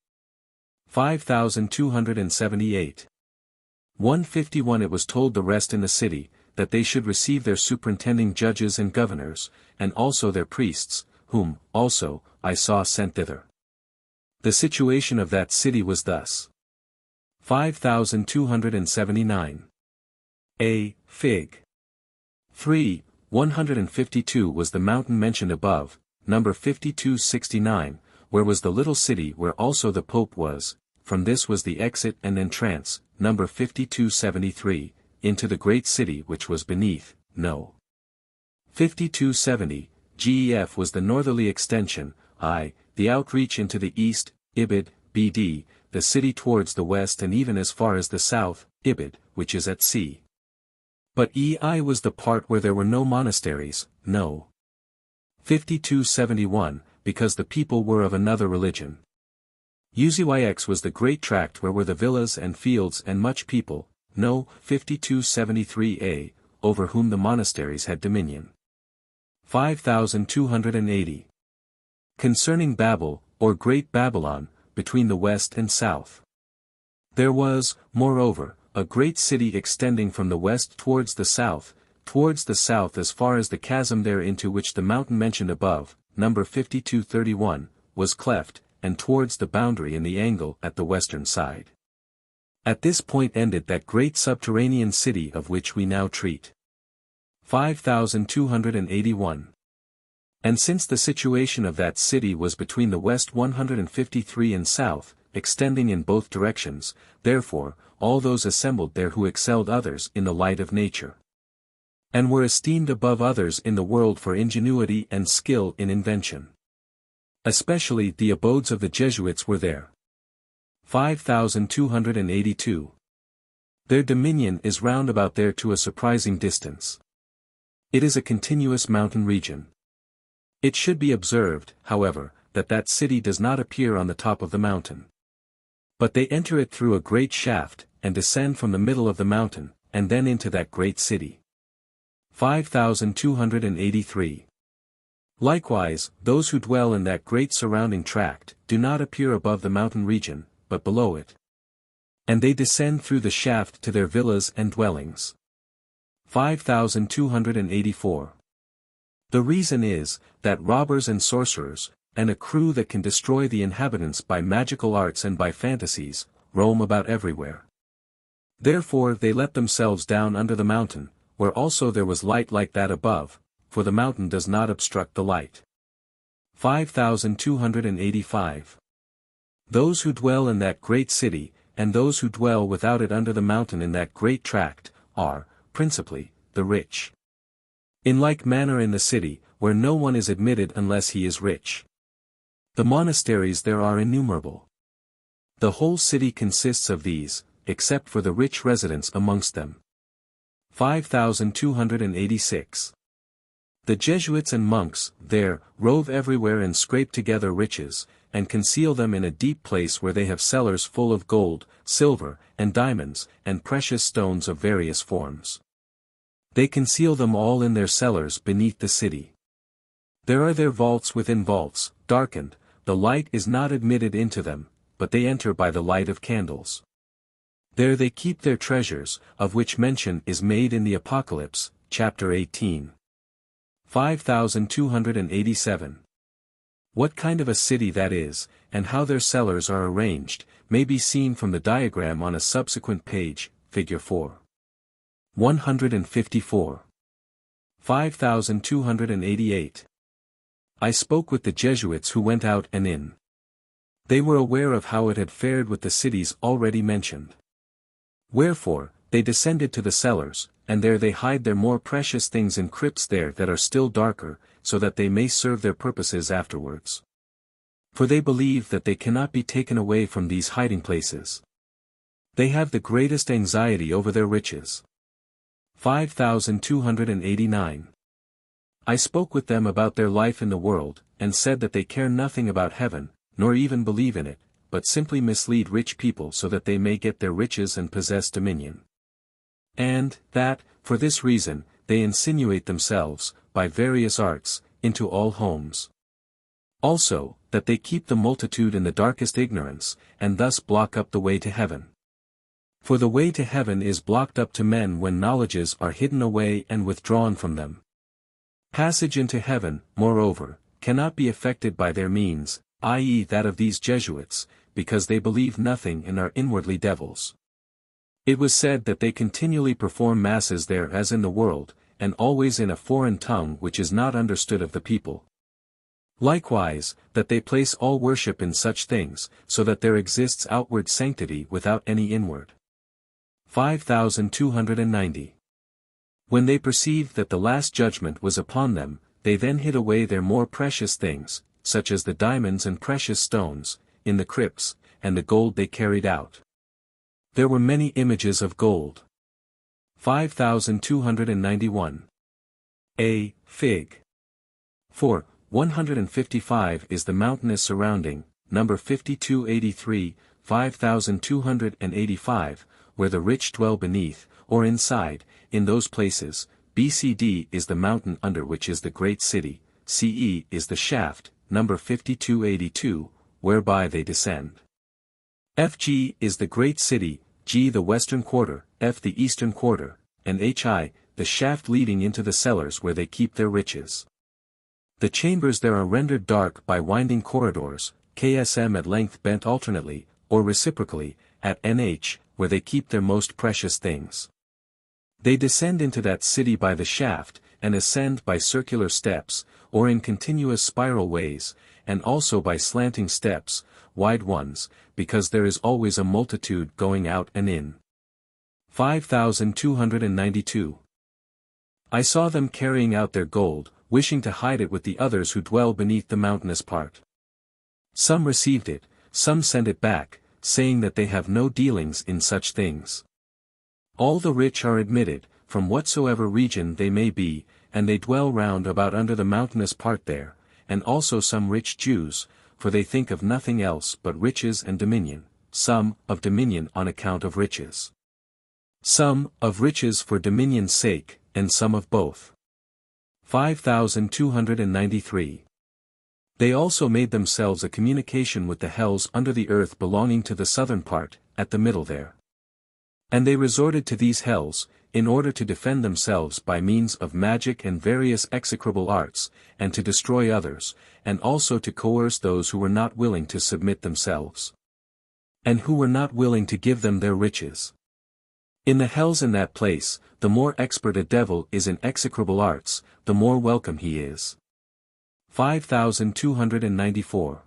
5278. 151. It was told the rest in the city, that they should receive their superintending judges and governors, and also their priests, whom, also, I saw sent thither. The situation of that city was thus. 5279. A. Fig. 3. 152 was the mountain mentioned above, number 5269, where was the little city where also the Pope was, from this was the exit and entrance, number 5273, into the great city which was beneath, no. 5270, GEF was the northerly extension, I, the outreach into the east, Ibid, BD, the city towards the west and even as far as the south, Ibid, which is at sea. But EI was the part where there were no monasteries, no. 5271, because the people were of another religion. UZYX was the great tract where were the villas and fields and much people, no. 5273a, over whom the monasteries had dominion. 5280. Concerning Babel, or Great Babylon, between the west and south. There was, moreover, a great city extending from the west towards the south as far as the chasm there into which the mountain mentioned above, number 5231, was cleft, and towards the boundary in the angle at the western side. At this point ended that great subterranean city of which we now treat. 5281. And since the situation of that city was between the west 153 and south, extending in both directions, therefore, all those assembled there who excelled others in the light of nature, and were esteemed above others in the world for ingenuity and skill in invention. Especially the abodes of the Jesuits were there. 5282. Their dominion is round about there to a surprising distance. It is a continuous mountain region. It should be observed, however, that that city does not appear on the top of the mountain. But they enter it through a great shaft, and descend from the middle of the mountain, and then into that great city. 5283. Likewise, those who dwell in that great surrounding tract, do not appear above the mountain region, but below it. And they descend through the shaft to their villas and dwellings. 5284. The reason is, that robbers and sorcerers, and a crew that can destroy the inhabitants by magical arts and by fantasies, roam about everywhere. Therefore they let themselves down under the mountain, where also there was light like that above, for the mountain does not obstruct the light. 5285. Those who dwell in that great city, and those who dwell without it under the mountain in that great tract, are, principally, the rich. In like manner in the city, where no one is admitted unless he is rich. The monasteries there are innumerable. The whole city consists of these, except for the rich residents amongst them. 5286. The Jesuits and monks, there, rove everywhere and scrape together riches, and conceal them in a deep place where they have cellars full of gold, silver, and diamonds, and precious stones of various forms. They conceal them all in their cellars beneath the city. There are their vaults within vaults, darkened, the light is not admitted into them, but they enter by the light of candles. There they keep their treasures, of which mention is made in the Apocalypse, chapter 18. 5287. What kind of a city that is, and how their cellars are arranged, may be seen from the diagram on a subsequent page, figure 4. 154. 5288. I spoke with the Jesuits who went out and in. They were aware of how it had fared with the cities already mentioned. Wherefore, they descended to the cellars, and there they hide their more precious things in crypts there that are still darker, so that they may serve their purposes afterwards. For they believe that they cannot be taken away from these hiding places. They have the greatest anxiety over their riches. 5289. I spoke with them about their life in the world, and said that they care nothing about heaven, nor even believe in it, but simply mislead rich people so that they may get their riches and possess dominion. And, that, for this reason, they insinuate themselves, by various arts, into all homes. Also, that they keep the multitude in the darkest ignorance, and thus block up the way to heaven. For the way to heaven is blocked up to men when knowledges are hidden away and withdrawn from them. Passage into heaven, moreover, cannot be effected by their means, i.e. that of these Jesuits, because they believe nothing and are inwardly devils. It was said that they continually perform masses there as in the world, and always in a foreign tongue which is not understood of the people. Likewise, that they place all worship in such things, so that there exists outward sanctity without any inward. 5290. When they perceived that the last judgment was upon them, they then hid away their more precious things, such as the diamonds and precious stones, in the crypts, and the gold they carried out. There were many images of gold. 5291. A. Fig. 4. 155 is the mountainous surrounding, number 5283, 5285, where the rich dwell beneath, or inside, in those places. BCD is the mountain under which is the great city, CE is the shaft, number 5282, whereby they descend. FG is the great city, G the western quarter, F the eastern quarter, and HI, the shaft leading into the cellars where they keep their riches. The chambers there are rendered dark by winding corridors, KSM at length bent alternately, or reciprocally, at NH, where they keep their most precious things. They descend into that city by the shaft, and ascend by circular steps, or in continuous spiral ways, and also by slanting steps, wide ones, because there is always a multitude going out and in. 5292. I saw them carrying out their gold, wishing to hide it with the others who dwell beneath the mountainous part. Some received it, some sent it back, saying that they have no dealings in such things. All the rich are admitted, from whatsoever region they may be, and they dwell round about under the mountainous part there, and also some rich Jews, for they think of nothing else but riches and dominion, some, of dominion on account of riches. Some, of riches for dominion's sake, and some of both. 5293. They also made themselves a communication with the hells under the earth belonging to the southern part, at the middle there. And they resorted to these hells, in order to defend themselves by means of magic and various execrable arts, and to destroy others, and also to coerce those who were not willing to submit themselves, and who were not willing to give them their riches. In the hells in that place, the more expert a devil is in execrable arts, the more welcome he is. 5294.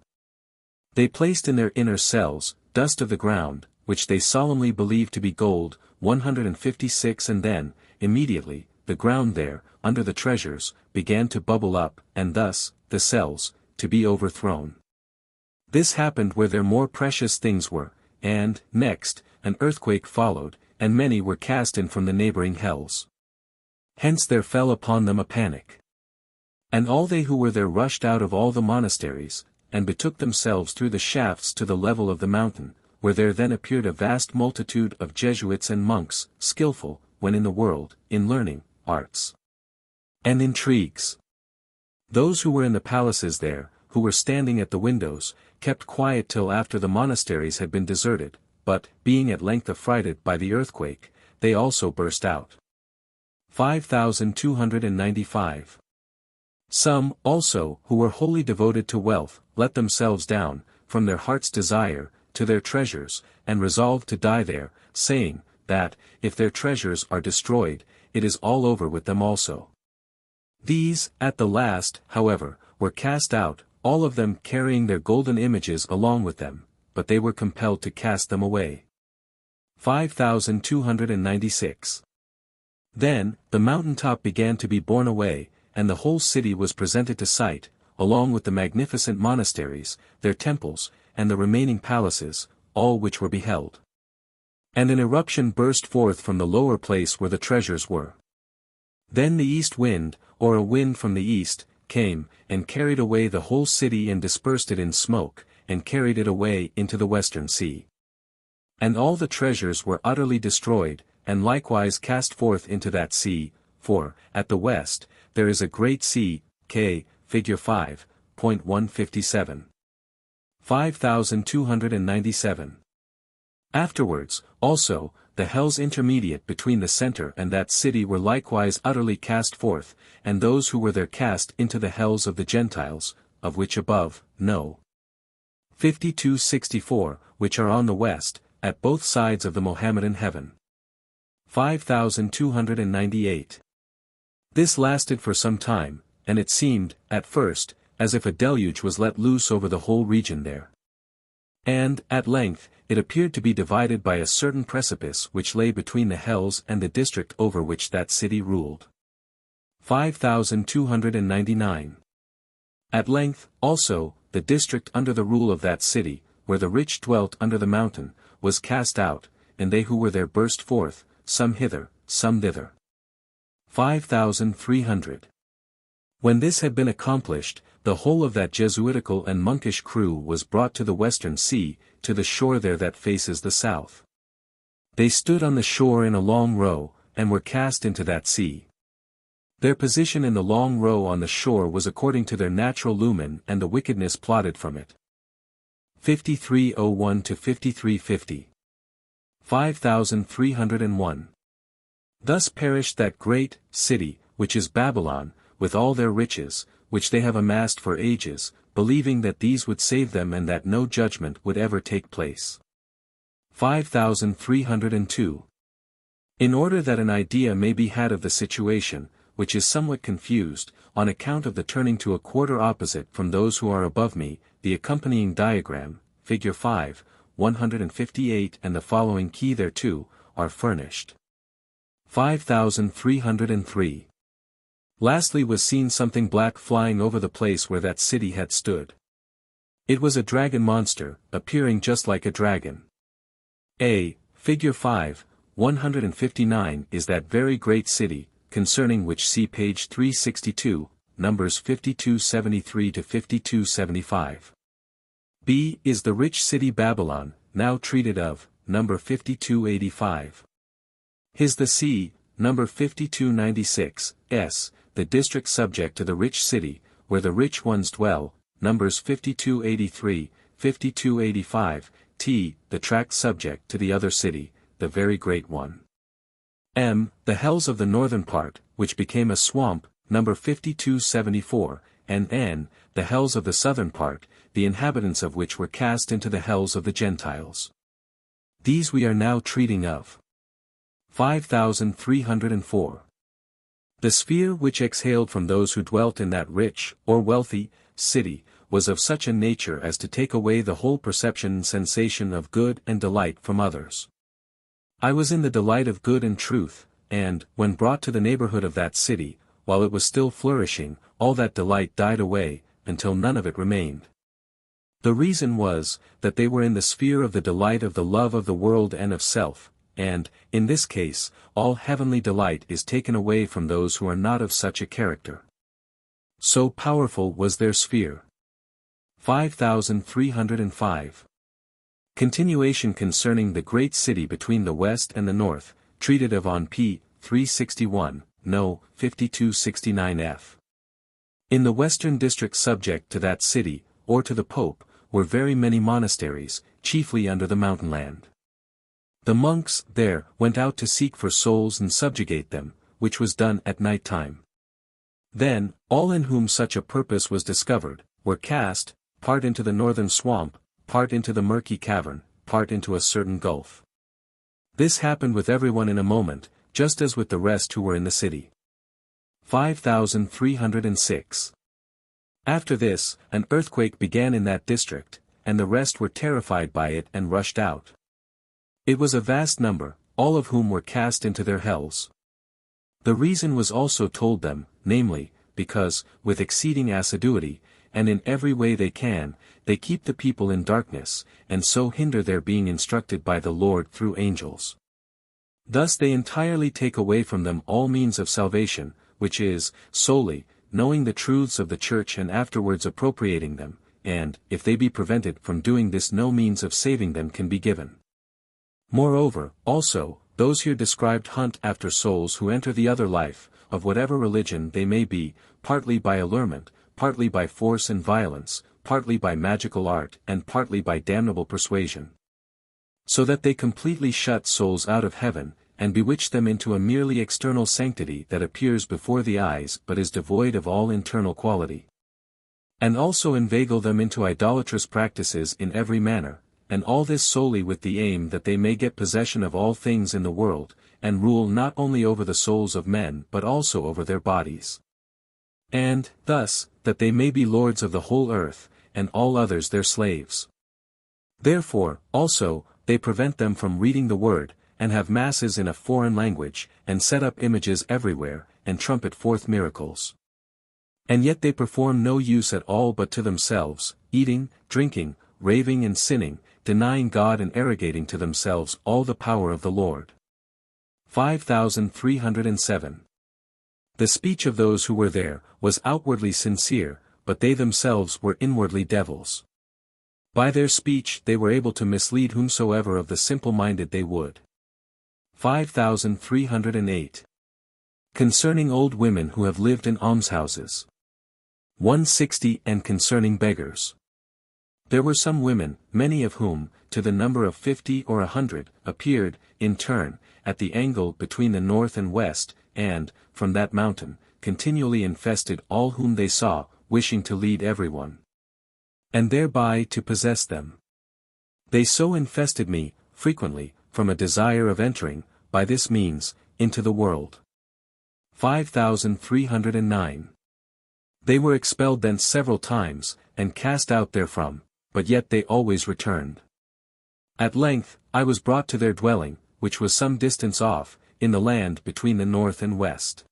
They placed in their inner cells, dust of the ground, which they solemnly believe to be gold, 156, and then, immediately, the ground there, under the treasures, began to bubble up, and thus, the cells, to be overthrown. This happened where their more precious things were, and, next, an earthquake followed, and many were cast in from the neighboring hells. Hence there fell upon them a panic. And all they who were there rushed out of all the monasteries, and betook themselves through the shafts to the level of the mountain, where there then appeared a vast multitude of Jesuits and monks, skillful, when in the world, in learning, arts, and intrigues. Those who were in the palaces there, who were standing at the windows, kept quiet till after the monasteries had been deserted, but, being at length affrighted by the earthquake, they also burst out. 5295. Some, also, who were wholly devoted to wealth, let themselves down, from their heart's desire, to their treasures, and resolved to die there, saying, that, if their treasures are destroyed, it is all over with them also. These, at the last, however, were cast out, all of them carrying their golden images along with them, but they were compelled to cast them away. 5296. Then, the mountain-top began to be borne away, and the whole city was presented to sight, along with the magnificent monasteries, their temples, and the remaining palaces, all which were beheld. And an eruption burst forth from the lower place where the treasures were. Then the east wind, or a wind from the east, came, and carried away the whole city and dispersed it in smoke, and carried it away into the western sea. And all the treasures were utterly destroyed, and likewise cast forth into that sea, for, at the west, there is a great sea, K, figure 5.157. 5297. Afterwards, also, the hells intermediate between the center and that city were likewise utterly cast forth, and those who were there cast into the hells of the Gentiles, of which above, no. 5264, which are on the west, at both sides of the Mohammedan heaven. 5298. This lasted for some time, and it seemed, at first, as if a deluge was let loose over the whole region there. And, at length, it appeared to be divided by a certain precipice which lay between the hells and the district over which that city ruled. 5299. At length, also, the district under the rule of that city, where the rich dwelt under the mountain, was cast out, and they who were there burst forth, some hither, some thither. 5300. When this had been accomplished, the whole of that Jesuitical and monkish crew was brought to the western sea, to the shore there that faces the south. They stood on the shore in a long row, and were cast into that sea. Their position in the long row on the shore was according to their natural lumen and the wickedness plotted from it. 5301 to 5350. 5301. Thus perished that great city, which is Babylon, with all their riches, which they have amassed for ages, believing that these would save them and that no judgment would ever take place. 5302. In order that an idea may be had of the situation, which is somewhat confused, on account of the turning to a quarter opposite from those who are above me, the accompanying diagram, figure 5, 158 and the following key thereto, are furnished. 5303. Lastly was seen something black flying over the place where that city had stood. It was a dragon monster, appearing just like a dragon. Figure 5, 159 is that very great city, concerning which see page 362, numbers 5273 to 5275. B is the rich city Babylon, now treated of, number 5285. His the C, number 5296, S, the district subject to the rich city, where the rich ones dwell, numbers 5283, 5285, T, the tract subject to the other city, the very great one. M, the hells of the northern part, which became a swamp, number 5274, and N, the hells of the southern part, the inhabitants of which were cast into the hells of the Gentiles. These we are now treating of. 5304. The sphere which exhaled from those who dwelt in that rich, or wealthy, city, was of such a nature as to take away the whole perception and sensation of good and delight from others. I was in the delight of good and truth, and, when brought to the neighborhood of that city, while it was still flourishing, all that delight died away, until none of it remained. The reason was, that they were in the sphere of the delight of the love of the world and of self, and, in this case, all heavenly delight is taken away from those who are not of such a character. So powerful was their sphere. 5305. Continuation concerning the great city between the west and the north, treated of on p. 361, no. 5269f. In the western district subject to that city, or to the Pope, were very many monasteries, chiefly under the mountainland. The monks, there, went out to seek for souls and subjugate them, which was done at night time. Then, all in whom such a purpose was discovered, were cast, part into the northern swamp, part into the murky cavern, part into a certain gulf. This happened with everyone in a moment, just as with the rest who were in the city. 5306. After this, an earthquake began in that district, and the rest were terrified by it and rushed out. It was a vast number, all of whom were cast into their hells. The reason was also told them, namely, because, with exceeding assiduity, and in every way they can, they keep the people in darkness, and so hinder their being instructed by the Lord through angels. Thus they entirely take away from them all means of salvation, which is, solely, knowing the truths of the Church and afterwards appropriating them, and, if they be prevented from doing this, no means of saving them can be given. Moreover, also, those here described hunt after souls who enter the other life, of whatever religion they may be, partly by allurement, partly by force and violence, partly by magical art, and partly by damnable persuasion. So that they completely shut souls out of heaven, and bewitch them into a merely external sanctity that appears before the eyes but is devoid of all internal quality. And also inveigle them into idolatrous practices in every manner, and all this solely with the aim that they may get possession of all things in the world, and rule not only over the souls of men but also over their bodies. And, thus, that they may be lords of the whole earth, and all others their slaves. Therefore, also, they prevent them from reading the word, and have masses in a foreign language, and set up images everywhere, and trumpet forth miracles. And yet they perform no use at all but to themselves, eating, drinking, raving and sinning, denying God and arrogating to themselves all the power of the Lord. 5307. The speech of those who were there, was outwardly sincere, but they themselves were inwardly devils. By their speech they were able to mislead whomsoever of the simple-minded they would. 5308. Concerning old women who have lived in almshouses. 160. And concerning beggars. There were some women, many of whom, to the number of 50 or 100, appeared, in turn, at the angle between the north and west, and, from that mountain, continually infested all whom they saw, wishing to lead everyone, and thereby to possess them. They so infested me, frequently, from a desire of entering, by this means, into the world. 5309. They were expelled thence several times, and cast out therefrom, but yet they always returned. At length, I was brought to their dwelling, which was some distance off, in the land between the north and west.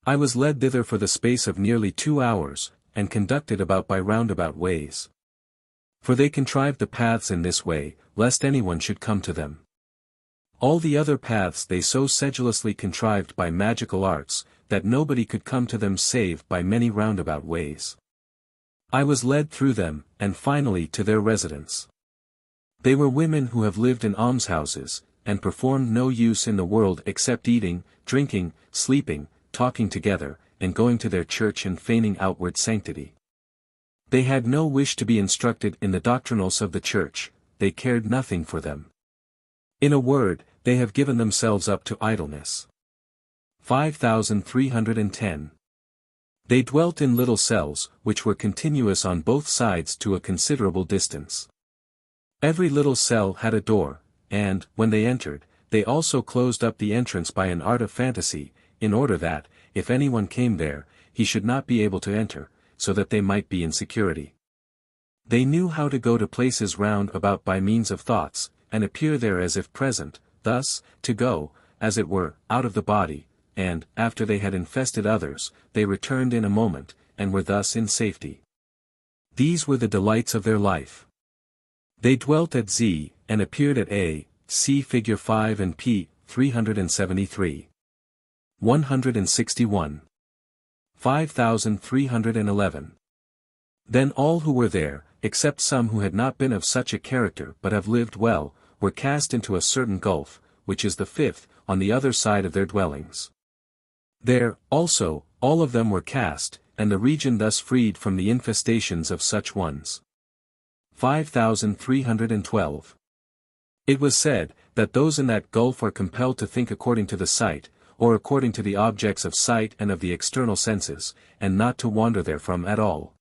I was led thither for the space of nearly 2 hours, and conducted about by roundabout ways. For they contrived the paths in this way, lest anyone should come to them. All the other paths they so sedulously contrived by magical arts, that nobody could come to them save by many roundabout ways. I was led through them, and finally to their residence. They were women who have lived in almshouses, and performed no use in the world except eating, drinking, sleeping, talking together, and going to their church and feigning outward sanctity. They had no wish to be instructed in the doctrinals of the church, they cared nothing for them. In a word, they have given themselves up to idleness. 5310. They dwelt in little cells, which were continuous on both sides to a considerable distance. Every little cell had a door, and, when they entered, they also closed up the entrance by an art of fantasy, in order that, if anyone came there, he should not be able to enter, so that they might be in security. They knew how to go to places round about by means of thoughts, and appear there as if present, thus, to go, as it were, out of the body, and, after they had infested others, they returned in a moment, and were thus in safety. These were the delights of their life. They dwelt at Z, and appeared at A, see Figure 5 and p. 373. 161. 5311. Then all who were there, except some who had not been of such a character but have lived well, were cast into a certain gulf, which is the fifth, on the other side of their dwellings. There, also, all of them were cast, and the region thus freed from the infestations of such ones. 5312. It was said, that those in that gulf are compelled to think according to the sight, or according to the objects of sight and of the external senses, and not to wander therefrom at all.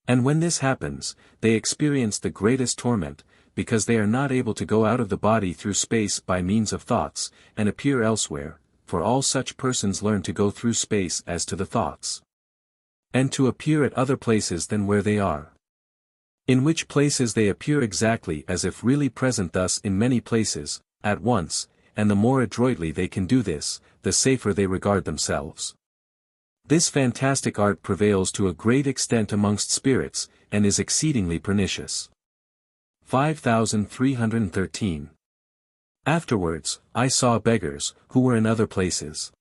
And when this happens, they experience the greatest torment, because they are not able to go out of the body through space by means of thoughts, and appear elsewhere, for all such persons learn to go through space as to the thoughts, and to appear at other places than where they are. In which places they appear exactly as if really present, thus in many places, at once, and the more adroitly they can do this, the safer they regard themselves. This fantastic art prevails to a great extent amongst spirits, and is exceedingly pernicious. 5313. Afterwards, I saw beggars, who were in other places.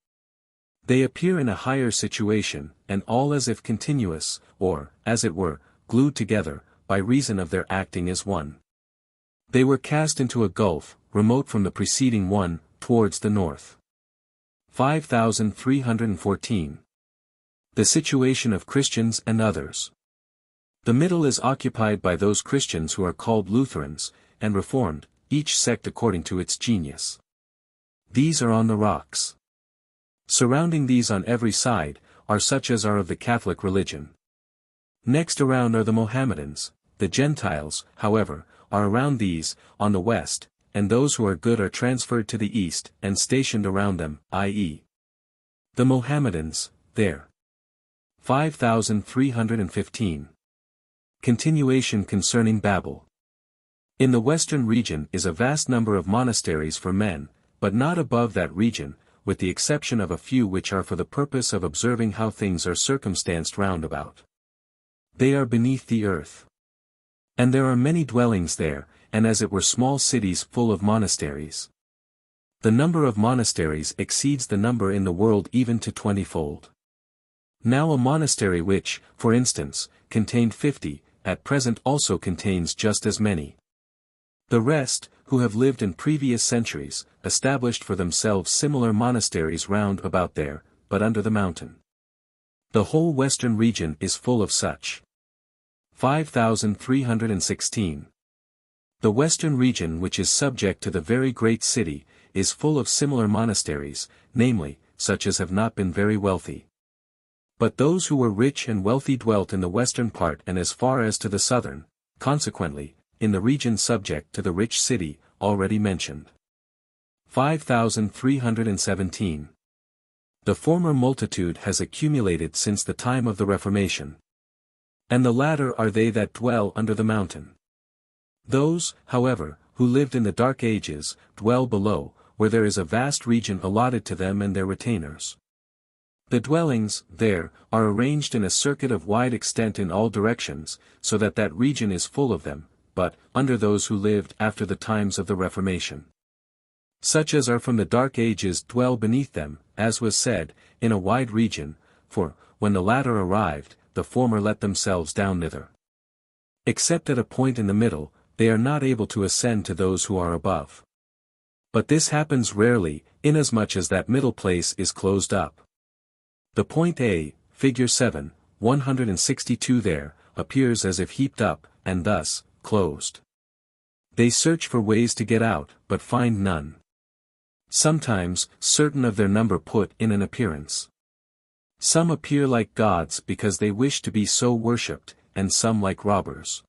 They appear in a higher situation, and all as if continuous, or, as it were, glued together, by reason of their acting as one. They were cast into a gulf, remote from the preceding one, towards the north. 5314. The situation of Christians and others. The middle is occupied by those Christians who are called Lutherans, and Reformed, each sect according to its genius. These are on the rocks. Surrounding these on every side, are such as are of the Catholic religion. Next around are the Mohammedans. The Gentiles, however, are around these, on the west, and those who are good are transferred to the east, and stationed around them, i.e. the Mohammedans, there. 5315. Continuation concerning Babel. In the western region is a vast number of monasteries for men, but not above that region, with the exception of a few which are for the purpose of observing how things are circumstanced round about. They are beneath the earth. And there are many dwellings there, and as it were small cities full of monasteries. The number of monasteries exceeds the number in the world even to 20-fold. Now a monastery which, for instance, contained 50, at present also contains just as many. The rest, who have lived in previous centuries, established for themselves similar monasteries round about there, but under the mountain. The whole western region is full of such. 5316. The western region, which is subject to the very great city, is full of similar monasteries, namely, such as have not been very wealthy. But those who were rich and wealthy dwelt in the western part and as far as to the southern, consequently, in the region subject to the rich city, already mentioned. 5317. The former multitude has accumulated since the time of the Reformation. And the latter are they that dwell under the mountain. Those, however, who lived in the dark ages, dwell below, where there is a vast region allotted to them and their retainers. The dwellings, there, are arranged in a circuit of wide extent in all directions, so that that region is full of them, but, under those who lived after the times of the Reformation. Such as are from the dark ages dwell beneath them, as was said, in a wide region, for, when the latter arrived, the former let themselves down thither. Except at a point in the middle, they are not able to ascend to those who are above. But this happens rarely, inasmuch as that middle place is closed up. The point A, figure 7, 162 there, appears as if heaped up, and thus, closed. They search for ways to get out, but find none. Sometimes, certain of their number put in an appearance. Some appear like gods because they wish to be so worshipped, and some like robbers.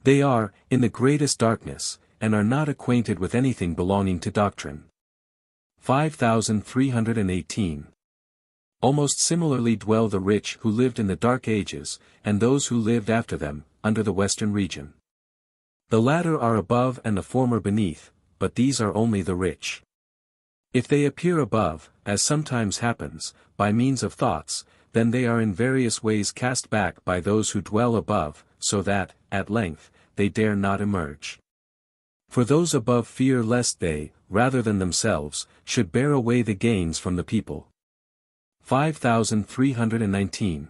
They are, in the greatest darkness, and are not acquainted with anything belonging to doctrine. 5318. Almost similarly dwell the rich who lived in the dark ages, and those who lived after them, under the western region. The latter are above and the former beneath, but these are only the rich. If they appear above, as sometimes happens, by means of thoughts, then they are in various ways cast back by those who dwell above, so that, at length, they dare not emerge. For those above fear lest they, rather than themselves, should bear away the gains from the people. 5319.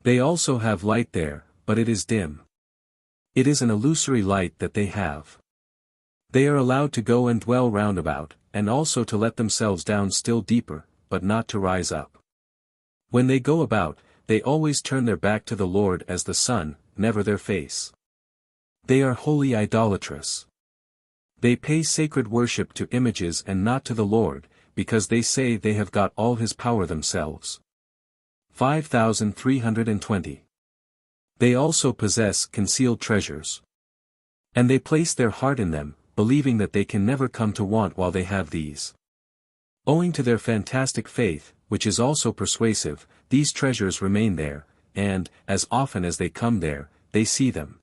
They also have light there, but it is dim. It is an illusory light that they have. They are allowed to go and dwell round about, and also to let themselves down still deeper, but not to rise up. When they go about, they always turn their back to the Lord as the sun, never their face. They are wholly idolatrous. They pay sacred worship to images and not to the Lord, because they say they have got all his power themselves. 5320. They also possess concealed treasures. And they place their heart in them, believing that they can never come to want while they have these. Owing to their fantastic faith, which is also persuasive, these treasures remain there, and, as often as they come there, they see them.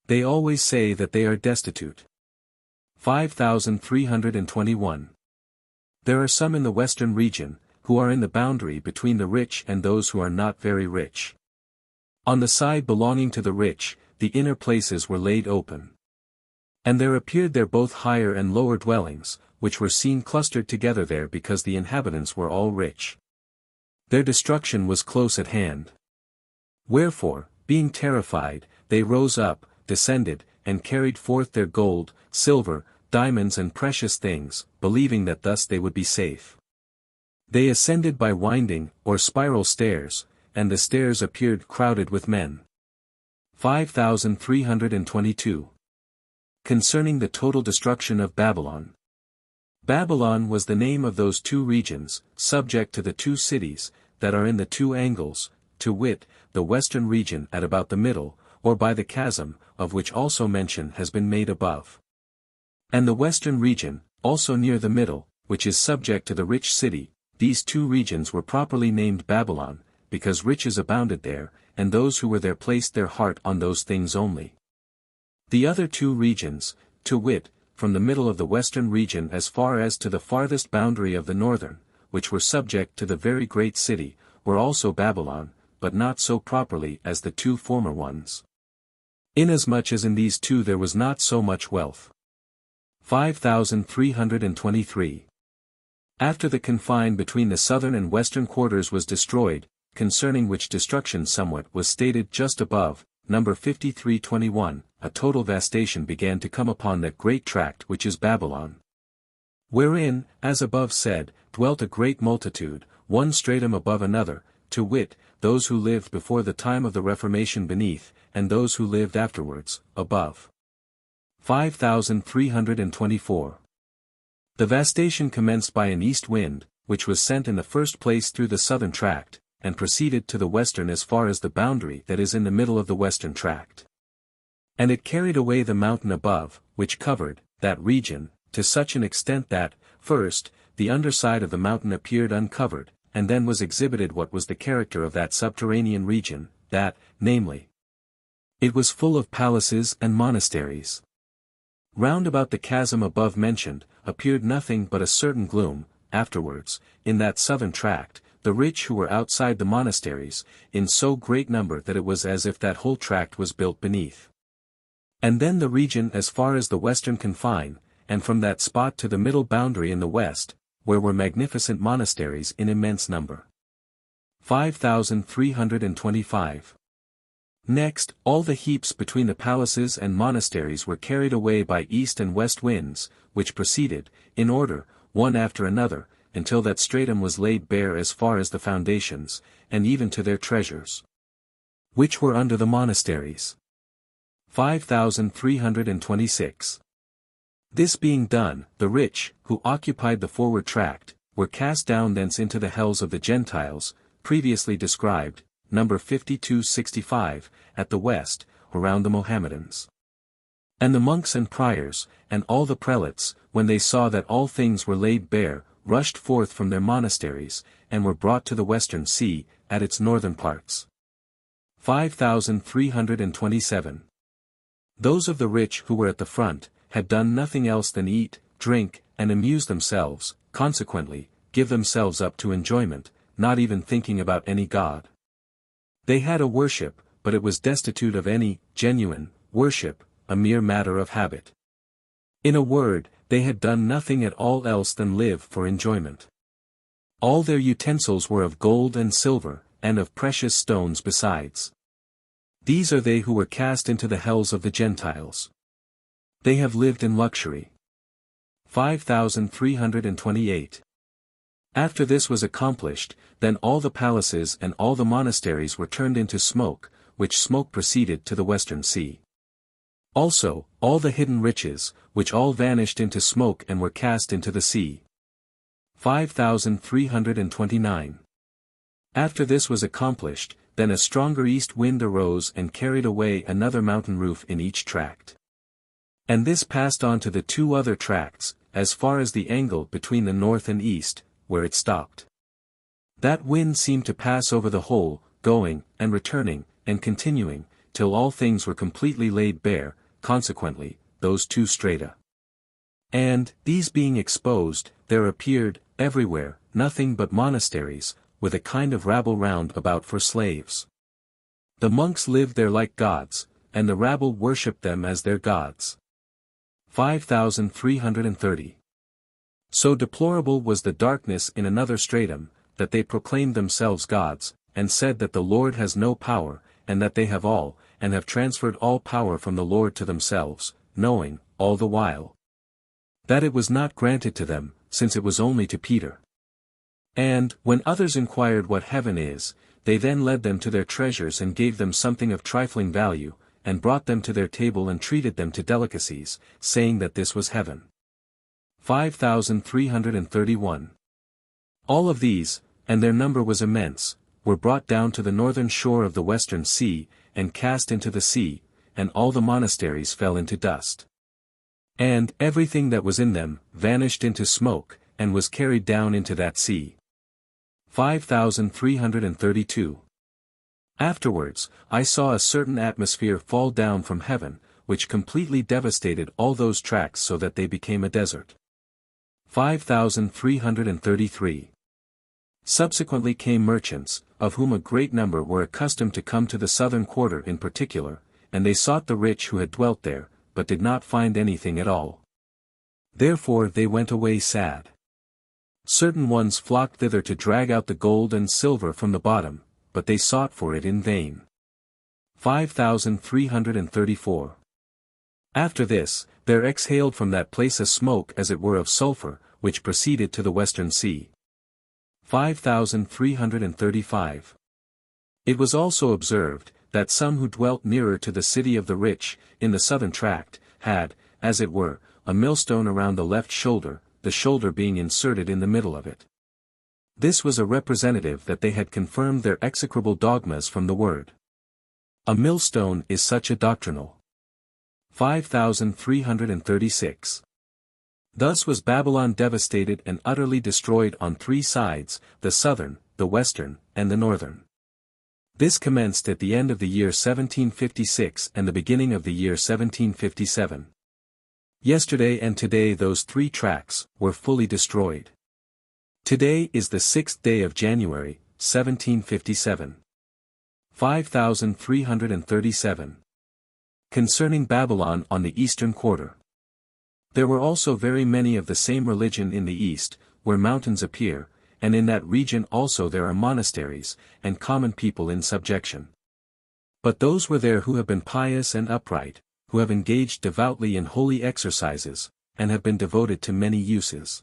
They always say that they are destitute. 5321. There are some in the western region, who are in the boundary between the rich and those who are not very rich. On the side belonging to the rich, the inner places were laid open. And there appeared there both higher and lower dwellings, which were seen clustered together there because the inhabitants were all rich. Their destruction was close at hand. Wherefore, being terrified, they rose up, descended, and carried forth their gold, silver, diamonds and precious things, believing that thus they would be safe. They ascended by winding, or spiral stairs, and the stairs appeared crowded with men. 5322. Concerning the total destruction of Babylon. Babylon was the name of those two regions, subject to the two cities, that are in the two angles, to wit, the western region at about the middle, or by the chasm, of which also mention has been made above. And the western region, also near the middle, which is subject to the rich city. These two regions were properly named Babylon, because riches abounded there, and those who were there placed their heart on those things only. The other two regions, to wit, from the middle of the western region as far as to the farthest boundary of the northern, which were subject to the very great city, were also Babylon, but not so properly as the two former ones. Inasmuch as in these two there was not so much wealth. 5323. After the confine between the southern and western quarters was destroyed, concerning which destruction somewhat was stated just above, number 5321, a total devastation began to come upon that great tract which is Babylon. Wherein, as above said, dwelt a great multitude, one stratum above another, to wit, those who lived before the time of the Reformation beneath, and those who lived afterwards, above. 5324. The devastation commenced by an east wind, which was sent in the first place through the southern tract, and proceeded to the western as far as the boundary that is in the middle of the western tract. And it carried away the mountain above, which covered that region, to such an extent that, first, the underside of the mountain appeared uncovered, and then was exhibited what was the character of that subterranean region, that, namely, it was full of palaces and monasteries. Round about the chasm above mentioned, appeared nothing but a certain gloom. Afterwards, in that southern tract, the rich who were outside the monasteries, in so great number that it was as if that whole tract was built beneath. And then the region as far as the western confine, and from that spot to the middle boundary in the west, where were magnificent monasteries in immense number. 5325. Next, all the heaps between the palaces and monasteries were carried away by east and west winds, which proceeded, in order, one after another, until that stratum was laid bare as far as the foundations, and even to their treasures, which were under the monasteries. 5326. This being done, the rich, who occupied the forward tract, were cast down thence into the hells of the Gentiles, previously described, number 5265, at the west, around the Mohammedans. And the monks and priors, and all the prelates, when they saw that all things were laid bare, rushed forth from their monasteries, and were brought to the western sea, at its northern parts. 5327. Those of the rich who were at the front, had done nothing else than eat, drink, and amuse themselves, consequently, give themselves up to enjoyment, not even thinking about any God. They had a worship, but it was destitute of any genuine worship, a mere matter of habit. In a word, they had done nothing at all else than live for enjoyment. All their utensils were of gold and silver, and of precious stones besides. These are they who were cast into the hells of the Gentiles. They have lived in luxury. 5328. After this was accomplished, then all the palaces and all the monasteries were turned into smoke, which smoke proceeded to the western sea. Also, all the hidden riches, which all vanished into smoke and were cast into the sea. 5,329. After this was accomplished, then a stronger east wind arose and carried away another mountain roof in each tract. And this passed on to the two other tracts, as far as the angle between the north and east, where it stopped. That wind seemed to pass over the whole, going, and returning, and continuing, till all things were completely laid bare, consequently, those two strata. And, these being exposed, there appeared, everywhere, nothing but monasteries, with a kind of rabble round about for slaves. The monks lived there like gods, and the rabble worshipped them as their gods. 5,330. So deplorable was the darkness in another stratum, that they proclaimed themselves gods, and said that the Lord has no power, and that they have all, and have transferred all power from the Lord to themselves, knowing, all the while, that it was not granted to them, since it was only to Peter. And, when others inquired what heaven is, they then led them to their treasures and gave them something of trifling value, and brought them to their table and treated them to delicacies, saying that this was heaven. 5,331. All of these, and their number was immense, were brought down to the northern shore of the western sea, and cast into the sea, and all the monasteries fell into dust. And everything that was in them vanished into smoke, and was carried down into that sea. 5,332. Afterwards, I saw a certain atmosphere fall down from heaven, which completely devastated all those tracts so that they became a desert. 5,333. Subsequently came merchants, of whom a great number were accustomed to come to the southern quarter in particular, and they sought the rich who had dwelt there, but did not find anything at all. Therefore they went away sad. Certain ones flocked thither to drag out the gold and silver from the bottom, but they sought for it in vain. 5,334. After this, there exhaled from that place a smoke as it were of sulfur, which proceeded to the western sea. 5,335. It was also observed, that some who dwelt nearer to the city of the rich, in the southern tract, had, as it were, a millstone around the left shoulder, the shoulder being inserted in the middle of it. This was a representative that they had confirmed their execrable dogmas from the word. A millstone is such a doctrinal. 5,336. Thus was Babylon devastated and utterly destroyed on three sides, the southern, the western, and the northern. This commenced at the end of the year 1756 and the beginning of the year 1757. Yesterday and today those three tracts were fully destroyed. Today is the 6th day of January, 1757. 5,337. Concerning Babylon on the eastern quarter. There were also very many of the same religion in the east, where mountains appear, and in that region also there are monasteries, and common people in subjection. But those were there who have been pious and upright, who have engaged devoutly in holy exercises, and have been devoted to many uses.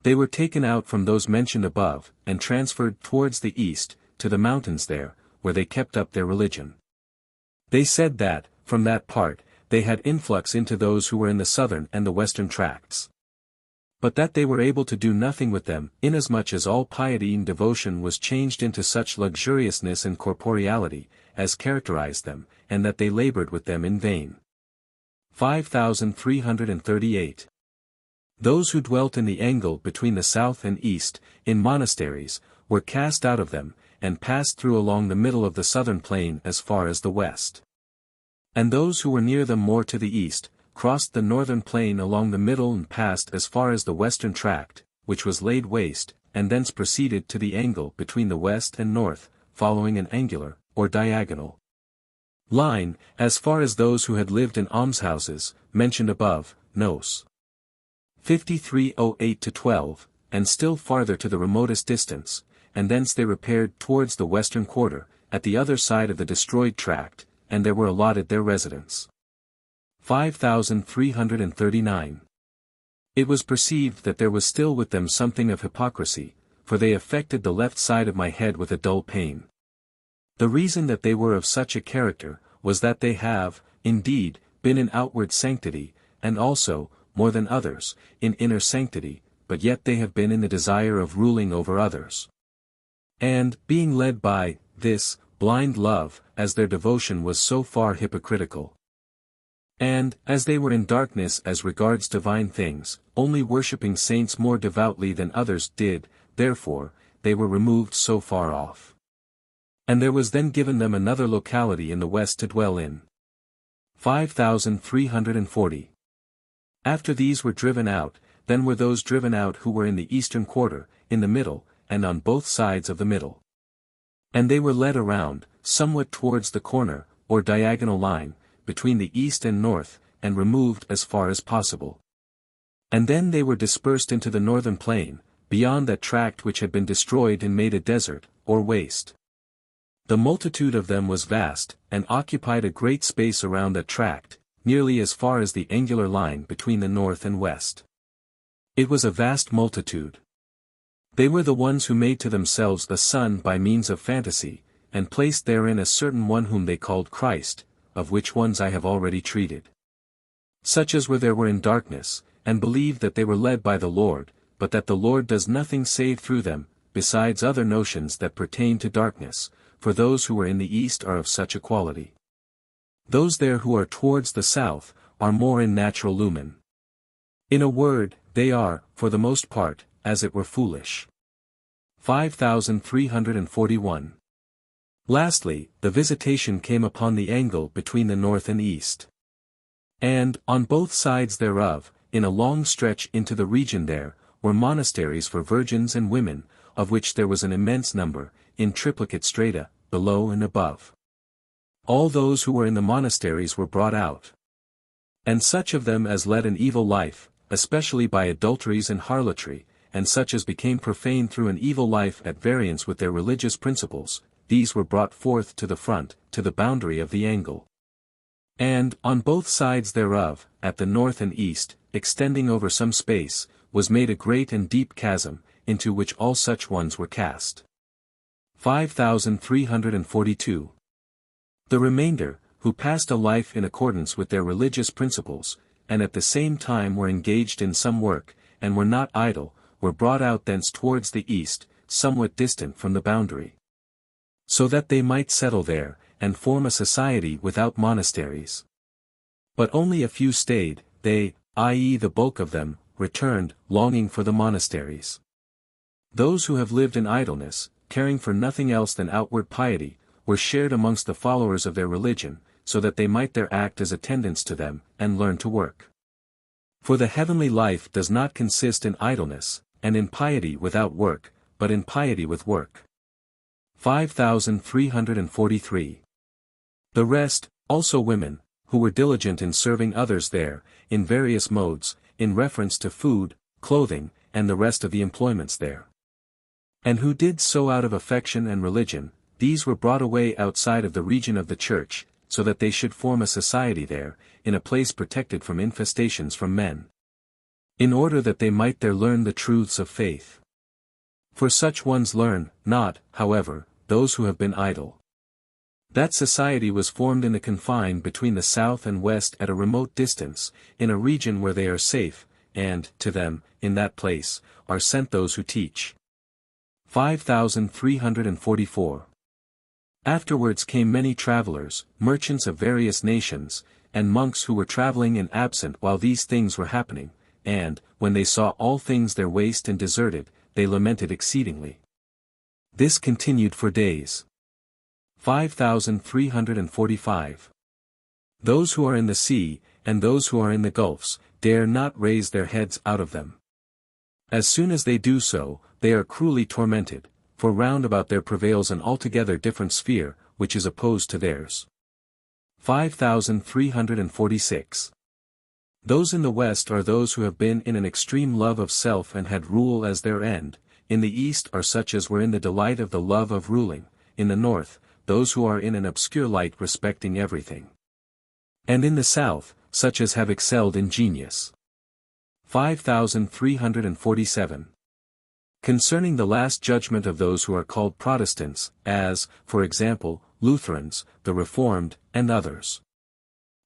They were taken out from those mentioned above, and transferred towards the east, to the mountains there, where they kept up their religion. They said that, from that part, they had influx into those who were in the southern and the western tracts. But that they were able to do nothing with them, inasmuch as all piety and devotion was changed into such luxuriousness and corporeality, as characterized them, and that they labored with them in vain. 5,338. Those who dwelt in the angle between the south and east, in monasteries, were cast out of them, and passed through along the middle of the southern plain as far as the west. And those who were near them more to the east, crossed the northern plain along the middle and passed as far as the western tract, which was laid waste, and thence proceeded to the angle between the west and north, following an angular, or diagonal line, as far as those who had lived in almshouses, mentioned above, nos. 5308-12, and still farther to the remotest distance, and thence they repaired towards the western quarter, at the other side of the destroyed tract, and there were allotted their residence. 5,339. It was perceived that there was still with them something of hypocrisy, for they affected the left side of my head with a dull pain. The reason that they were of such a character, was that they have, indeed, been in outward sanctity, and also, more than others, in inner sanctity, but yet they have been in the desire of ruling over others. And, being led by this blind love, as their devotion was so far hypocritical. And, as they were in darkness as regards divine things, only worshipping saints more devoutly than others did, therefore, they were removed so far off. And there was then given them another locality in the west to dwell in. 5,340. After these were driven out, then were those driven out who were in the eastern quarter, in the middle, and on both sides of the middle. And they were led around, somewhat towards the corner, or diagonal line, between the east and north, and removed as far as possible. And then they were dispersed into the northern plain, beyond that tract which had been destroyed and made a desert, or waste. The multitude of them was vast, and occupied a great space around that tract, nearly as far as the angular line between the north and west. It was a vast multitude. They were the ones who made to themselves a son by means of fantasy, and placed therein a certain one whom they called Christ, of which ones I have already treated. Such as were there were in darkness, and believed that they were led by the Lord, but that the Lord does nothing save through them, besides other notions that pertain to darkness, for those who are in the east are of such a quality. Those there who are towards the south, are more in natural lumen. In a word, they are, for the most part, as it were foolish. 5,341. Lastly, the visitation came upon the angle between the north and east. And, on both sides thereof, in a long stretch into the region there, were monasteries for virgins and women, of which there was an immense number, in triplicate strata, below and above. All those who were in the monasteries were brought out. And such of them as led an evil life, especially by adulteries and harlotry, and such as became profane through an evil life at variance with their religious principles, these were brought forth to the front, to the boundary of the angle. And, on both sides thereof, at the north and east, extending over some space, was made a great and deep chasm, into which all such ones were cast. 5,342. The remainder, who passed a life in accordance with their religious principles, and at the same time were engaged in some work, and were not idle, were brought out thence towards the east, somewhat distant from the boundary. So that they might settle there, and form a society without monasteries. But only a few stayed, they, i.e. the bulk of them, returned, longing for the monasteries. Those who have lived in idleness, caring for nothing else than outward piety, were shared amongst the followers of their religion, so that they might there act as attendants to them, and learn to work. For the heavenly life does not consist in idleness, and in piety without work, but in piety with work. 5,343. The rest, also women, who were diligent in serving others there, in various modes, in reference to food, clothing, and the rest of the employments there. And who did so out of affection and religion, these were brought away outside of the region of the church, so that they should form a society there, in a place protected from infestations from men. In order that they might there learn the truths of faith. For such ones learn, not, however, those who have been idle. That society was formed in the confine between the south and west at a remote distance, in a region where they are safe, and, to them, in that place, are sent those who teach. 5,344. Afterwards came many travelers, merchants of various nations, and monks who were traveling and absent while these things were happening, and, when they saw all things there waste and deserted, they lamented exceedingly. This continued for days. 5,345. Those who are in the sea, and those who are in the gulfs, dare not raise their heads out of them. As soon as they do so, they are cruelly tormented, for round about there prevails an altogether different sphere, which is opposed to theirs. 5,346. Those in the west are those who have been in an extreme love of self and had rule as their end, in the east are such as were in the delight of the love of ruling, in the north, those who are in an obscure light respecting everything. And in the south, such as have excelled in genius. 5,347. Concerning the last judgment of those who are called Protestants, as, for example, Lutherans, the Reformed, and others.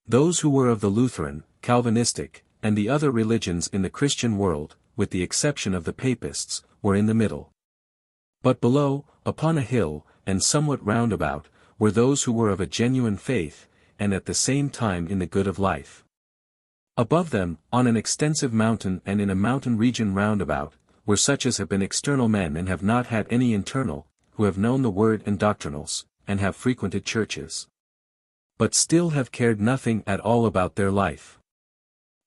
Those who were of the Lutheran, Calvinistic, and the other religions in the Christian world, with the exception of the papists, were in the middle. But below, upon a hill, and somewhat round about, were those who were of a genuine faith, and at the same time in the good of life. Above them, on an extensive mountain and in a mountain region round about, were such as have been external men and have not had any internal, who have known the word and doctrinals, and have frequented churches, but still have cared nothing at all about their life.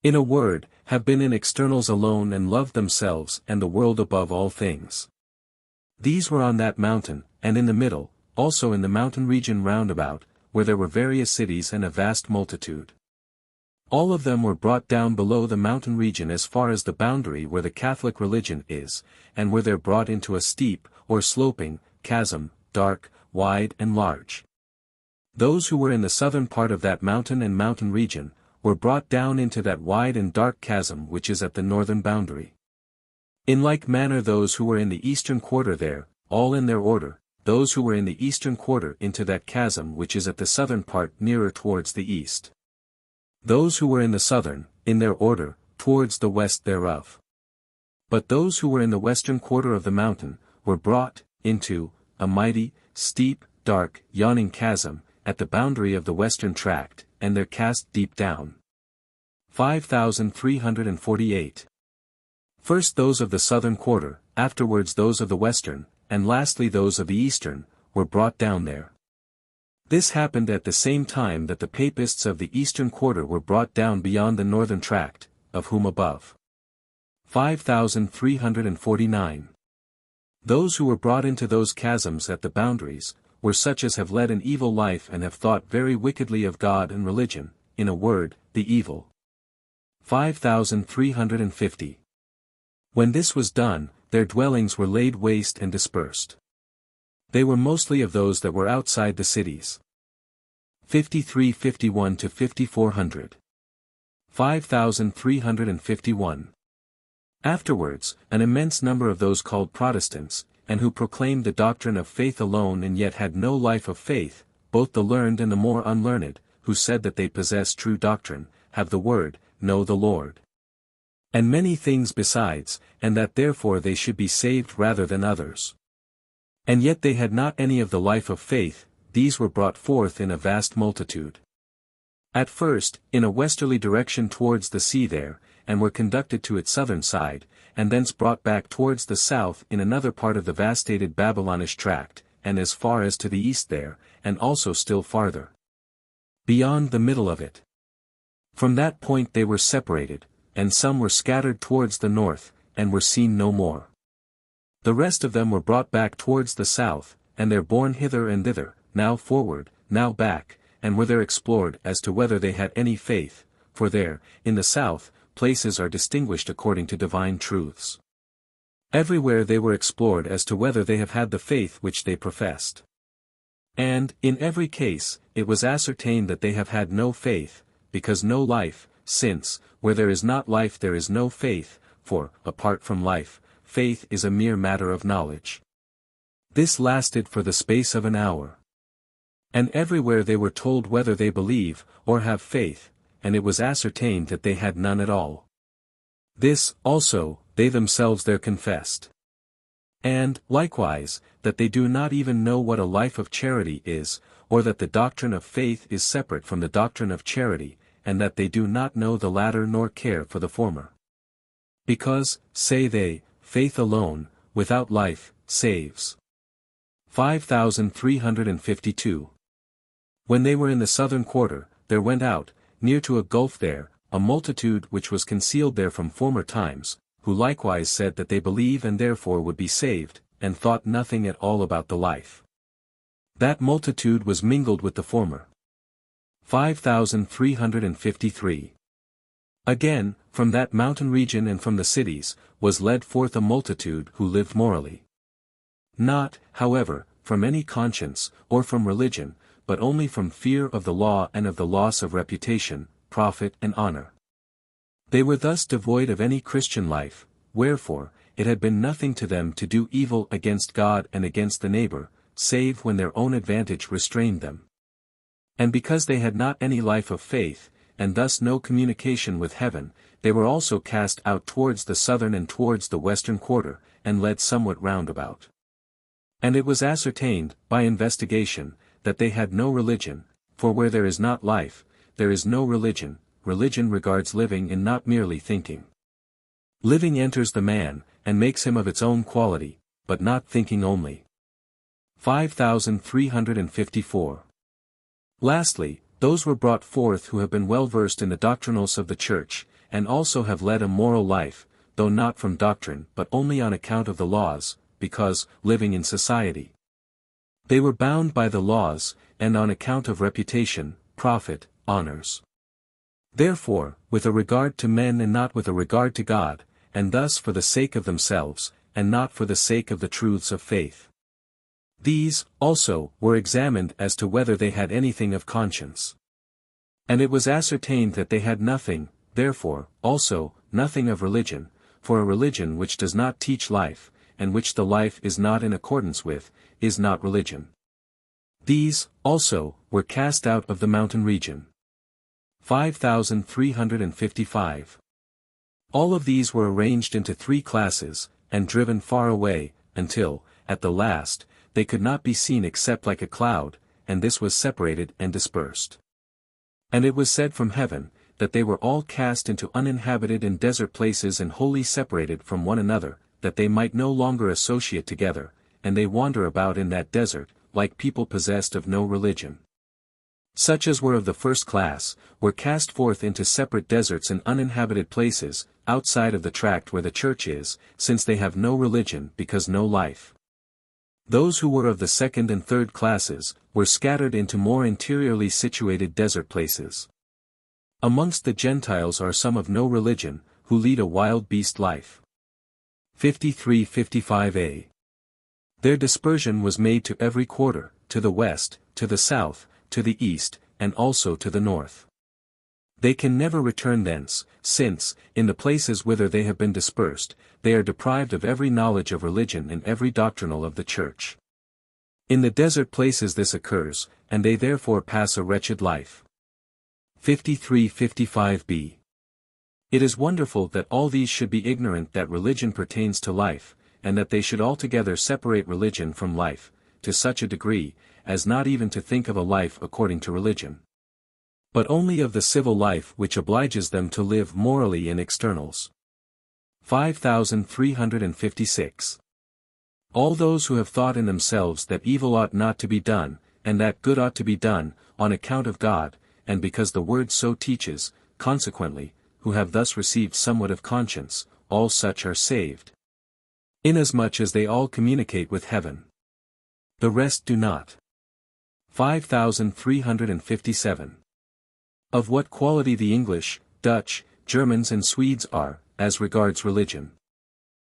In a word, have been in externals alone and loved themselves and the world above all things. These were on that mountain, and in the middle, also in the mountain region round about, where there were various cities and a vast multitude. All of them were brought down below the mountain region as far as the boundary where the Catholic religion is, and were there brought into a steep, or sloping, chasm, dark, wide and large. Those who were in the southern part of that mountain and mountain region, were brought down into that wide and dark chasm which is at the northern boundary. In like manner those who were in the eastern quarter there, all in their order, those who were in the eastern quarter into that chasm which is at the southern part nearer towards the east. Those who were in the southern, in their order, towards the west thereof. But those who were in the western quarter of the mountain, were brought into a mighty, steep, dark, yawning chasm, at the boundary of the western tract, and there cast deep down. 5,348. First those of the southern quarter, afterwards those of the western, and lastly those of the eastern, were brought down there. This happened at the same time that the papists of the eastern quarter were brought down beyond the northern tract, of whom above. 5,349. Those who were brought into those chasms at the boundaries, were such as have led an evil life and have thought very wickedly of God and religion, in a word, the evil. 5,350. When this was done, their dwellings were laid waste and dispersed. They were mostly of those that were outside the cities. 5351 to 5400. 5,351. Afterwards, an immense number of those called Protestants, and who proclaimed the doctrine of faith alone and yet had no life of faith, both the learned and the more unlearned, who said that they possess true doctrine, have the word, know the Lord, and many things besides, and that therefore they should be saved rather than others. And yet they had not any of the life of faith. These were brought forth in a vast multitude. At first, in a westerly direction towards the sea there, and were conducted to its southern side, and thence brought back towards the south in another part of the vastated Babylonish tract, and as far as to the east there, and also still farther beyond the middle of it. From that point they were separated, and some were scattered towards the north, and were seen no more. The rest of them were brought back towards the south, and there borne hither and thither, now forward, now back, and were there explored as to whether they had any faith, for there, in the south, places are distinguished according to divine truths. Everywhere they were explored as to whether they have had the faith which they professed. And, in every case, it was ascertained that they have had no faith, because no life, since, where there is not life there is no faith, for, apart from life, faith is a mere matter of knowledge. This lasted for the space of an hour. And everywhere they were told whether they believe, or have faith, and it was ascertained that they had none at all. This, also, they themselves there confessed. And, likewise, that they do not even know what a life of charity is, or that the doctrine of faith is separate from the doctrine of charity, and that they do not know the latter nor care for the former. Because, say they, faith alone, without life, saves. 5,352. When they were in the southern quarter, there went out, near to a gulf there, a multitude which was concealed there from former times, who likewise said that they believe and therefore would be saved, and thought nothing at all about the life. That multitude was mingled with the former. 5,353. Again, from that mountain region and from the cities, was led forth a multitude who lived morally. Not, however, from any conscience, or from religion, but only from fear of the law and of the loss of reputation, profit and honor. They were thus devoid of any Christian life, wherefore, it had been nothing to them to do evil against God and against the neighbor, save when their own advantage restrained them. And because they had not any life of faith, and thus no communication with heaven, they were also cast out towards the southern and towards the western quarter, and led somewhat round about. And it was ascertained, by investigation, that they had no religion, for where there is not life, there is no religion. Religion regards living and not merely thinking. Living enters the man, and makes him of its own quality, but not thinking only. 5354. Lastly, those were brought forth who have been well versed in the doctrinals of the Church, and also have led a moral life, though not from doctrine but only on account of the laws, because, living in society, they were bound by the laws, and on account of reputation, profit, honors. Therefore, with a regard to men and not with a regard to God, and thus for the sake of themselves, and not for the sake of the truths of faith. These, also, were examined as to whether they had anything of conscience. And it was ascertained that they had nothing, therefore, also, nothing of religion, for a religion which does not teach life, and which the life is not in accordance with, is not religion. These, also, were cast out of the mountain region. 5355. All of these were arranged into 3 classes, and driven far away, until, at the last, they could not be seen except like a cloud, and this was separated and dispersed. And it was said from heaven, that they were all cast into uninhabited and desert places and wholly separated from one another, that they might no longer associate together, and they wander about in that desert, like people possessed of no religion. Such as were of the first class, were cast forth into separate deserts and uninhabited places, outside of the tract where the church is, since they have no religion because no life. Those who were of the second and third classes, were scattered into more interiorly situated desert places. Amongst the Gentiles are some of no religion, who lead a wild beast life. 5355a. Their dispersion was made to every quarter, to the west, to the south, to the east, and also to the north. They can never return thence, since, in the places whither they have been dispersed, they are deprived of every knowledge of religion and every doctrinal of the Church. In the desert places this occurs, and they therefore pass a wretched life. 5355b. It is wonderful that all these should be ignorant that religion pertains to life, and that they should altogether separate religion from life, to such a degree, as not even to think of a life according to religion, but only of the civil life which obliges them to live morally in externals. 5356. All those who have thought in themselves that evil ought not to be done, and that good ought to be done, on account of God, and because the word so teaches, consequently, who have thus received somewhat of conscience, all such are saved, inasmuch as they all communicate with heaven. The rest do not. 5357. Of what quality the English, Dutch, Germans and Swedes are, as regards religion.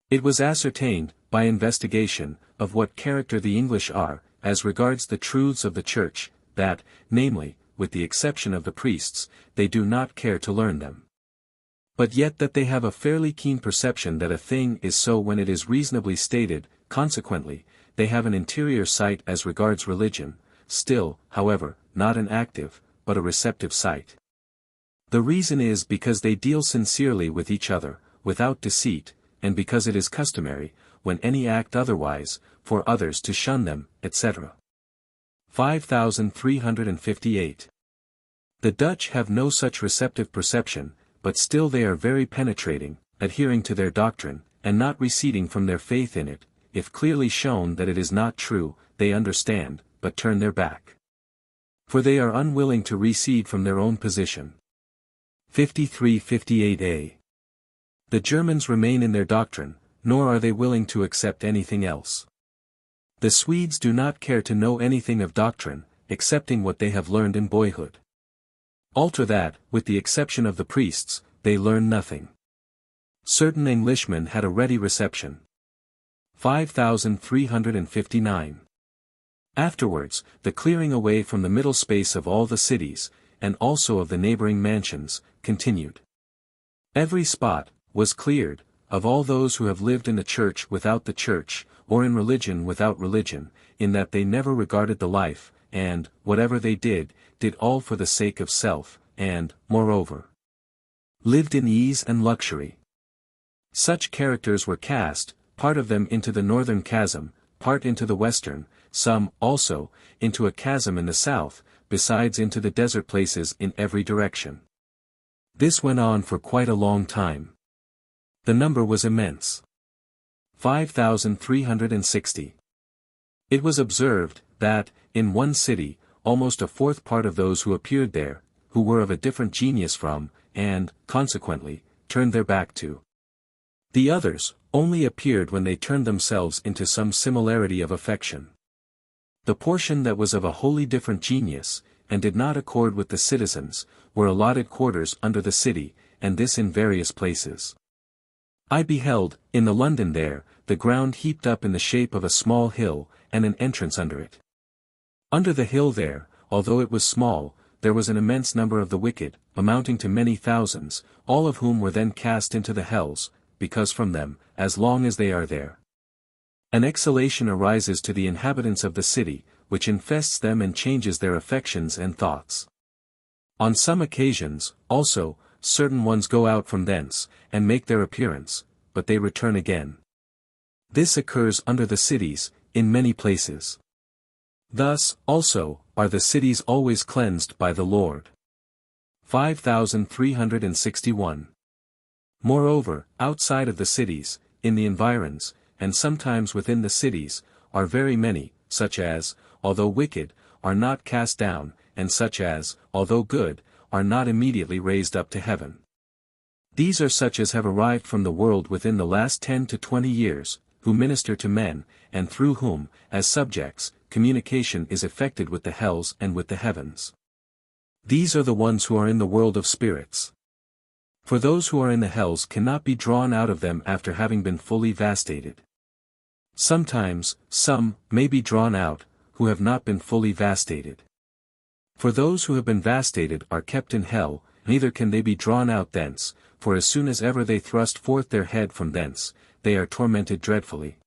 It was ascertained, by investigation, of what character the English are, as regards the truths of the Church, that, namely, with the exception of the priests, they do not care to learn them. But yet that they have a fairly keen perception that a thing is so when it is reasonably stated, consequently, they have an interior sight as regards religion, still, however, not an active, but a receptive sight. The reason is because they deal sincerely with each other, without deceit, and because it is customary, when any act otherwise, for others to shun them, etc. 5358. The Dutch have no such receptive perception, but still they are very penetrating, adhering to their doctrine, and not receding from their faith in it. If clearly shown that it is not true, they understand, but turn their back. For they are unwilling to recede from their own position. 5358a. The Germans remain in their doctrine, nor are they willing to accept anything else. The Swedes do not care to know anything of doctrine, excepting what they have learned in boyhood. Alter that, with the exception of the priests, they learn nothing. Certain Englishmen had a ready reception. 5359. Afterwards, the clearing away from the middle space of all the cities, and also of the neighboring mansions, continued. Every spot was cleared, of all those who have lived in the church without the church, or in religion without religion, in that they never regarded the life, and, whatever they did, did all for the sake of self, and, moreover, lived in ease and luxury. Such characters were cast, part of them into the northern chasm, part into the western, some, also, into a chasm in the south, besides into the desert places in every direction. This went on for quite a long time. The number was immense. 5,360. It was observed, that, in one city, almost a fourth part of those who appeared there, who were of a different genius from, and, consequently, turned their back to the others, only appeared when they turned themselves into some similarity of affection. The portion that was of a wholly different genius, and did not accord with the citizens, were allotted quarters under the city, and this in various places. I beheld, in the London there, the ground heaped up in the shape of a small hill, and an entrance under it. Under the hill there, although it was small, there was an immense number of the wicked, amounting to many thousands, all of whom were then cast into the hells, because from them, as long as they are there, an exhalation arises to the inhabitants of the city, which infests them and changes their affections and thoughts. On some occasions, also, certain ones go out from thence, and make their appearance, but they return again. This occurs under the cities, in many places. Thus, also, are the cities always cleansed by the Lord. 5,361. Moreover, outside of the cities, in the environs, and sometimes within the cities, are very many, such as, although wicked, are not cast down, and such as, although good, are not immediately raised up to heaven. These are such as have arrived from the world within the last 10 to 20 years, who minister to men, and through whom, as subjects, communication is effected with the hells and with the heavens. These are the ones who are in the world of spirits. For those who are in the hells cannot be drawn out of them after having been fully vastated. Sometimes, some may be drawn out, who have not been fully vastated. For those who have been vastated are kept in hell, neither can they be drawn out thence, for as soon as ever they thrust forth their head from thence, they are tormented dreadfully.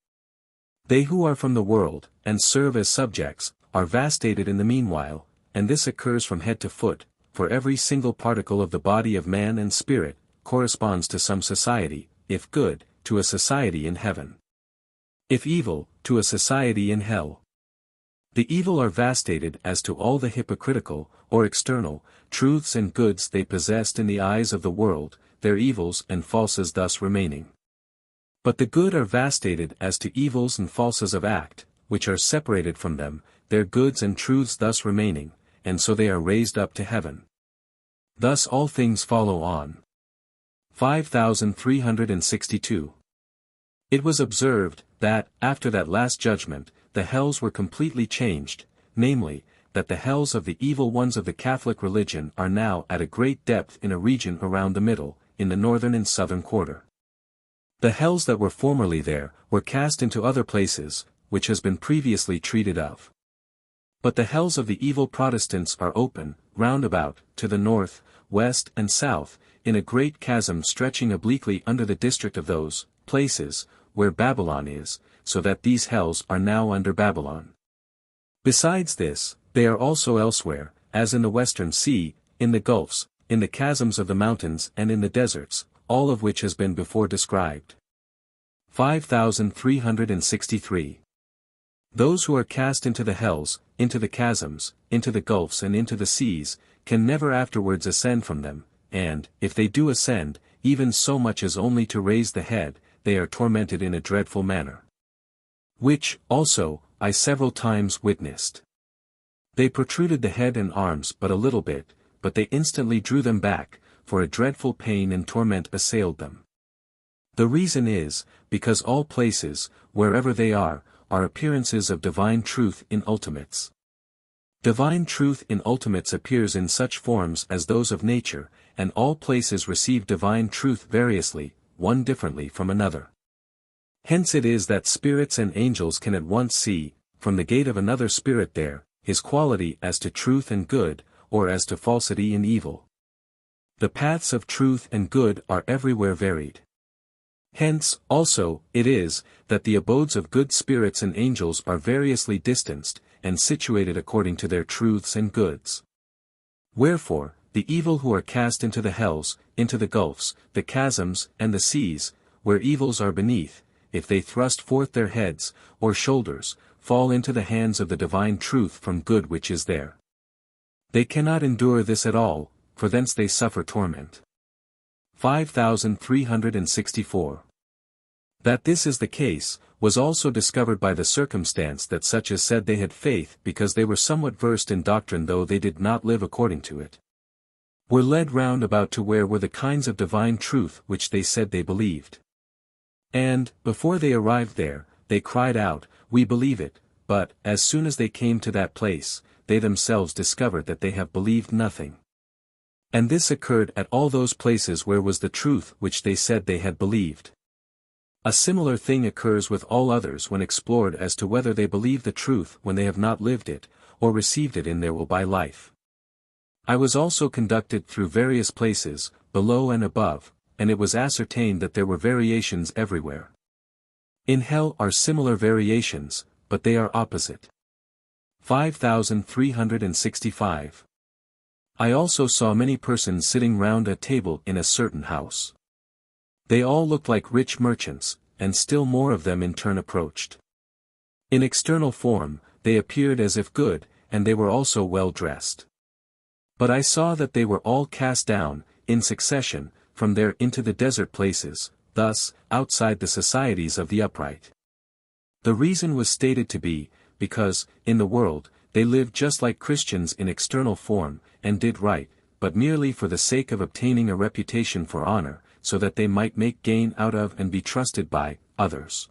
They who are from the world, and serve as subjects, are vastated in the meanwhile, and this occurs from head to foot, for every single particle of the body of man and spirit, corresponds to some society, if good, to a society in heaven. If evil, to a society in hell. The evil are vastated as to all the hypocritical, or external, truths and goods they possessed in the eyes of the world, their evils and falses thus remaining. But the good are vastated as to evils and falses of act, which are separated from them, their goods and truths thus remaining, and so they are raised up to heaven. Thus all things follow on. 5,362. It was observed, that, after that last judgment, the hells were completely changed, namely, that the hells of the evil ones of the Catholic religion are now at a great depth in a region around the middle, in the northern and southern quarter. The hells that were formerly there, were cast into other places, which has been previously treated of. But the hells of the evil Protestants are open, round about, to the north, west and south, in a great chasm stretching obliquely under the district of those places, where Babylon is, so that these hells are now under Babylon. Besides this, they are also elsewhere, as in the western sea, in the gulfs, in the chasms of the mountains and in the deserts, all of which has been before described. 5,363. Those who are cast into the hells, into the chasms, into the gulfs and into the seas, can never afterwards ascend from them, and, if they do ascend, even so much as only to raise the head, they are tormented in a dreadful manner. Which, also, I several times witnessed. They protruded the head and arms but a little bit, but they instantly drew them back, for a dreadful pain and torment assailed them. The reason is, because all places, wherever they are appearances of divine truth in ultimates. Divine truth in ultimates appears in such forms as those of nature, and all places receive divine truth variously, one differently from another. Hence it is that spirits and angels can at once see, from the gate of another spirit there, his quality as to truth and good, or as to falsity and evil. The paths of truth and good are everywhere varied. Hence, also, it is, that the abodes of good spirits and angels are variously distanced, and situated according to their truths and goods. Wherefore, the evil who are cast into the hells, into the gulfs, the chasms, and the seas, where evils are beneath, if they thrust forth their heads, or shoulders, fall into the hands of the divine truth from good which is there. They cannot endure this at all, for thence they suffer torment. 5364. That this is the case, was also discovered by the circumstance that such as said they had faith because they were somewhat versed in doctrine though they did not live according to it, were led round about to where were the kinds of divine truth which they said they believed. And, before they arrived there, they cried out, "We believe it," but, as soon as they came to that place, they themselves discovered that they have believed nothing. And this occurred at all those places where was the truth which they said they had believed. A similar thing occurs with all others when explored as to whether they believe the truth when they have not lived it, or received it in their will by life. I was also conducted through various places, below and above, and it was ascertained that there were variations everywhere. In hell are similar variations, but they are opposite. 5365. I also saw many persons sitting round a table in a certain house. They all looked like rich merchants, and still more of them in turn approached. In external form, they appeared as if good, and they were also well dressed. But I saw that they were all cast down, in succession, from there into the desert places, thus, outside the societies of the upright. The reason was stated to be, because, in the world, they lived just like Christians in external form, and did right, but merely for the sake of obtaining a reputation for honor, so that they might make gain out of and be trusted by others.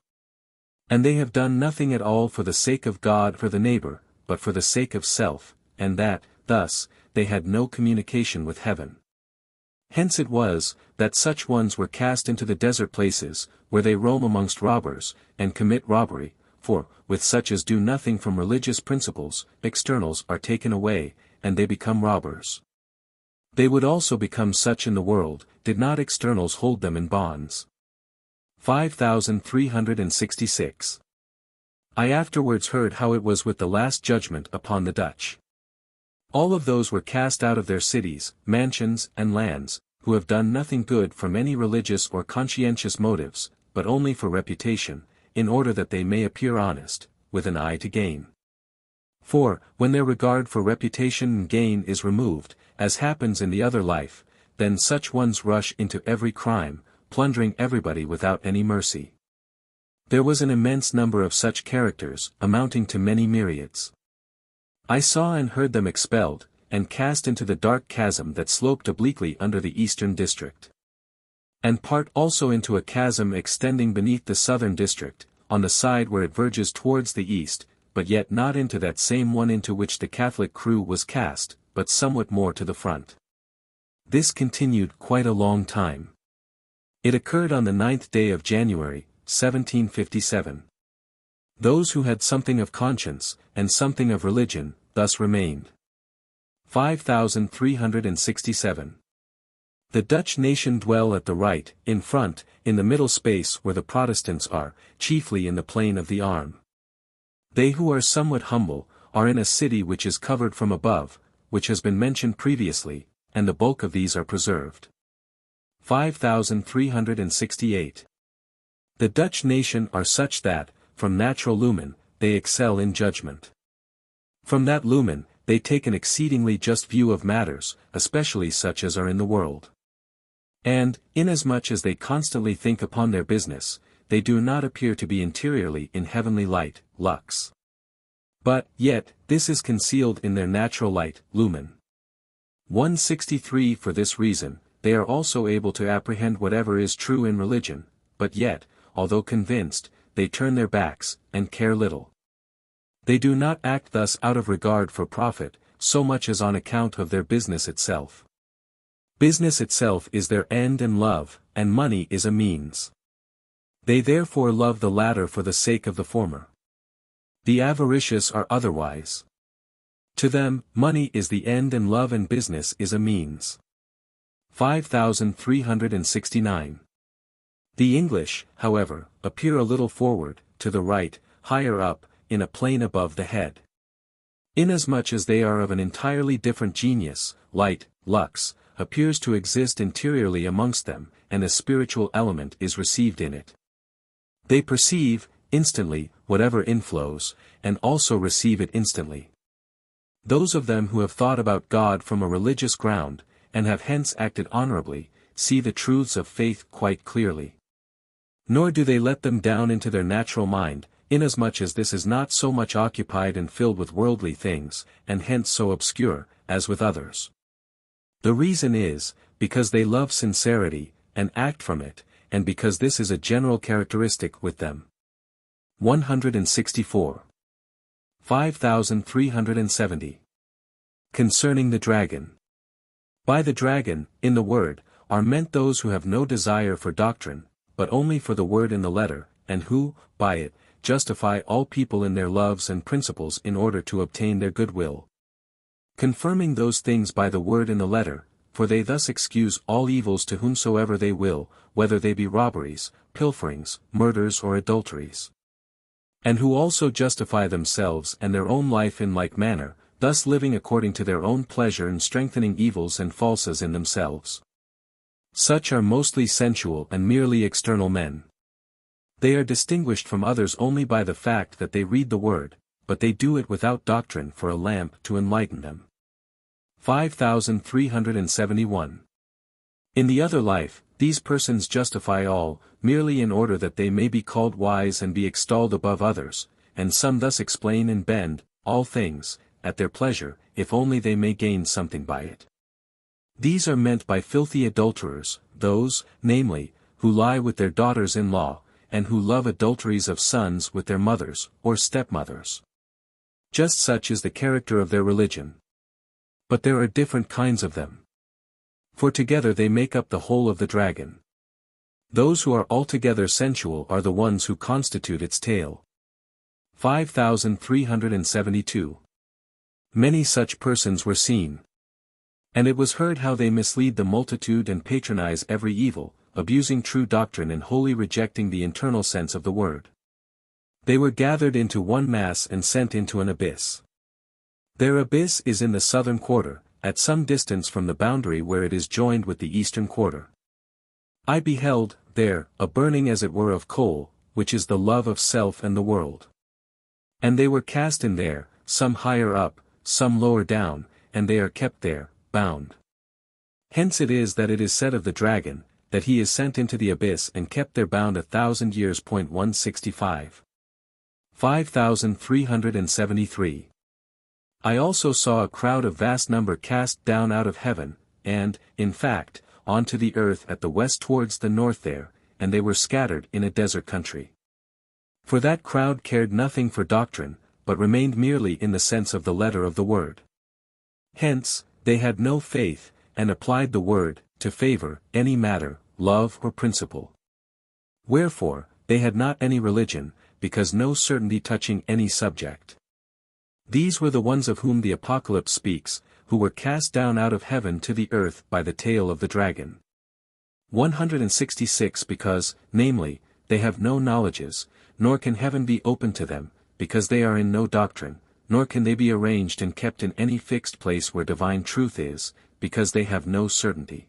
And they have done nothing at all for the sake of God for the neighbor, but for the sake of self, and that, thus, they had no communication with heaven. Hence it was, that such ones were cast into the desert places, where they roam amongst robbers, and commit robbery, for, with such as do nothing from religious principles, externals are taken away, and they become robbers. They would also become such in the world, did not externals hold them in bonds. 5366. I afterwards heard how it was with the last judgment upon the Dutch. All of those were cast out of their cities, mansions, and lands, who have done nothing good from any religious or conscientious motives, but only for reputation, in order that they may appear honest, with an eye to gain. For, when their regard for reputation and gain is removed, as happens in the other life, then such ones rush into every crime, plundering everybody without any mercy. There was an immense number of such characters, amounting to many myriads. I saw and heard them expelled, and cast into the dark chasm that sloped obliquely under the eastern district. And part also into a chasm extending beneath the southern district, on the side where it verges towards the east, but yet not into that same one into which the Catholic crew was cast, but somewhat more to the front. This continued quite a long time. It occurred on the 9th day of January, 1757. Those who had something of conscience, and something of religion, thus remained. 5367. The Dutch nation dwell at the right, in front, in the middle space where the Protestants are, chiefly in the plain of the Arm. They who are somewhat humble, are in a city which is covered from above, which has been mentioned previously, and the bulk of these are preserved. 5368. The Dutch nation are such that, from natural lumen, they excel in judgment. From that lumen, they take an exceedingly just view of matters, especially such as are in the world. And, inasmuch as they constantly think upon their business, they do not appear to be interiorly in heavenly light, lux. But, yet, this is concealed in their natural light, lumen. 163. For this reason, they are also able to apprehend whatever is true in religion, but yet, although convinced, they turn their backs, and care little. They do not act thus out of regard for profit, so much as on account of their business itself. Business itself is their end and love, and money is a means. They therefore love the latter for the sake of the former. The avaricious are otherwise. To them, money is the end and love and business is a means. 5369. The English, however, appear a little forward, to the right, higher up, in a plane above the head. Inasmuch as they are of an entirely different genius, light, lux, appears to exist interiorly amongst them, and a spiritual element is received in it. They perceive, instantly, whatever inflows, and also receive it instantly. Those of them who have thought about God from a religious ground, and have hence acted honorably, see the truths of faith quite clearly. Nor do they let them down into their natural mind, inasmuch as this is not so much occupied and filled with worldly things, and hence so obscure, as with others. The reason is, because they love sincerity, and act from it, and because this is a general characteristic with them. 164. 5370. Concerning the dragon. By the dragon, in the word, are meant those who have no desire for doctrine, but only for the word in the letter, and who, by it, justify all people in their loves and principles in order to obtain their goodwill. Confirming those things by the word in the letter, for they thus excuse all evils to whomsoever they will, whether they be robberies, pilferings, murders or adulteries. And who also justify themselves and their own life in like manner, thus living according to their own pleasure and strengthening evils and falses in themselves. Such are mostly sensual and merely external men. They are distinguished from others only by the fact that they read the word, but they do it without doctrine for a lamp to enlighten them. 5371. In the other life, these persons justify all, merely in order that they may be called wise and be extolled above others, and some thus explain and bend, all things, at their pleasure, if only they may gain something by it. These are meant by filthy adulterers, those, namely, who lie with their daughters-in-law, and who love adulteries of sons with their mothers, or stepmothers. Just such is the character of their religion. But there are different kinds of them. For together they make up the whole of the dragon. Those who are altogether sensual are the ones who constitute its tail. 5372. Many such persons were seen. And it was heard how they mislead the multitude and patronize every evil, abusing true doctrine and wholly rejecting the internal sense of the word. They were gathered into one mass and sent into an abyss. Their abyss is in the southern quarter, at some distance from the boundary where it is joined with the eastern quarter. I beheld, there, a burning as it were of coal, which is the love of self and the world. And they were cast in there, some higher up, some lower down, and they are kept there, bound. Hence it is that it is said of the dragon, that he is sent into the abyss and kept there bound 1,000 years. 165. 5373. I also saw a crowd of vast number cast down out of heaven, and, in fact, onto the earth at the west towards the north there, and they were scattered in a desert country. For that crowd cared nothing for doctrine, but remained merely in the sense of the letter of the word. Hence, they had no faith, and applied the word, to favor, any matter, love or principle. Wherefore, they had not any religion, because no certainty touching any subject. These were the ones of whom the Apocalypse speaks, who were cast down out of heaven to the earth by the tail of the dragon. 166 Because, namely, they have no knowledges, nor can heaven be opened to them, because they are in no doctrine, nor can they be arranged and kept in any fixed place where divine truth is, because they have no certainty.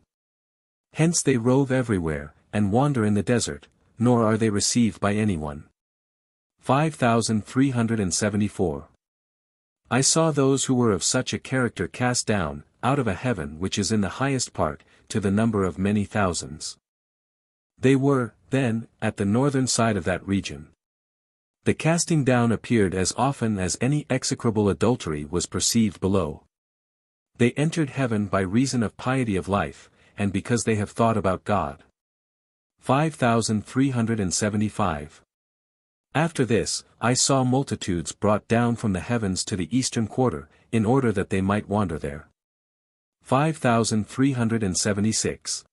Hence they rove everywhere, and wander in the desert, nor are they received by anyone. 5374. I saw those who were of such a character cast down, out of a heaven which is in the highest part, to the number of many thousands. They were, then, at the northern side of that region. The casting down appeared as often as any execrable adultery was perceived below. They entered heaven by reason of piety of life, and because they have thought about God. 5375. After this, I saw multitudes brought down from the heavens to the eastern quarter, in order that they might wander there. 5376.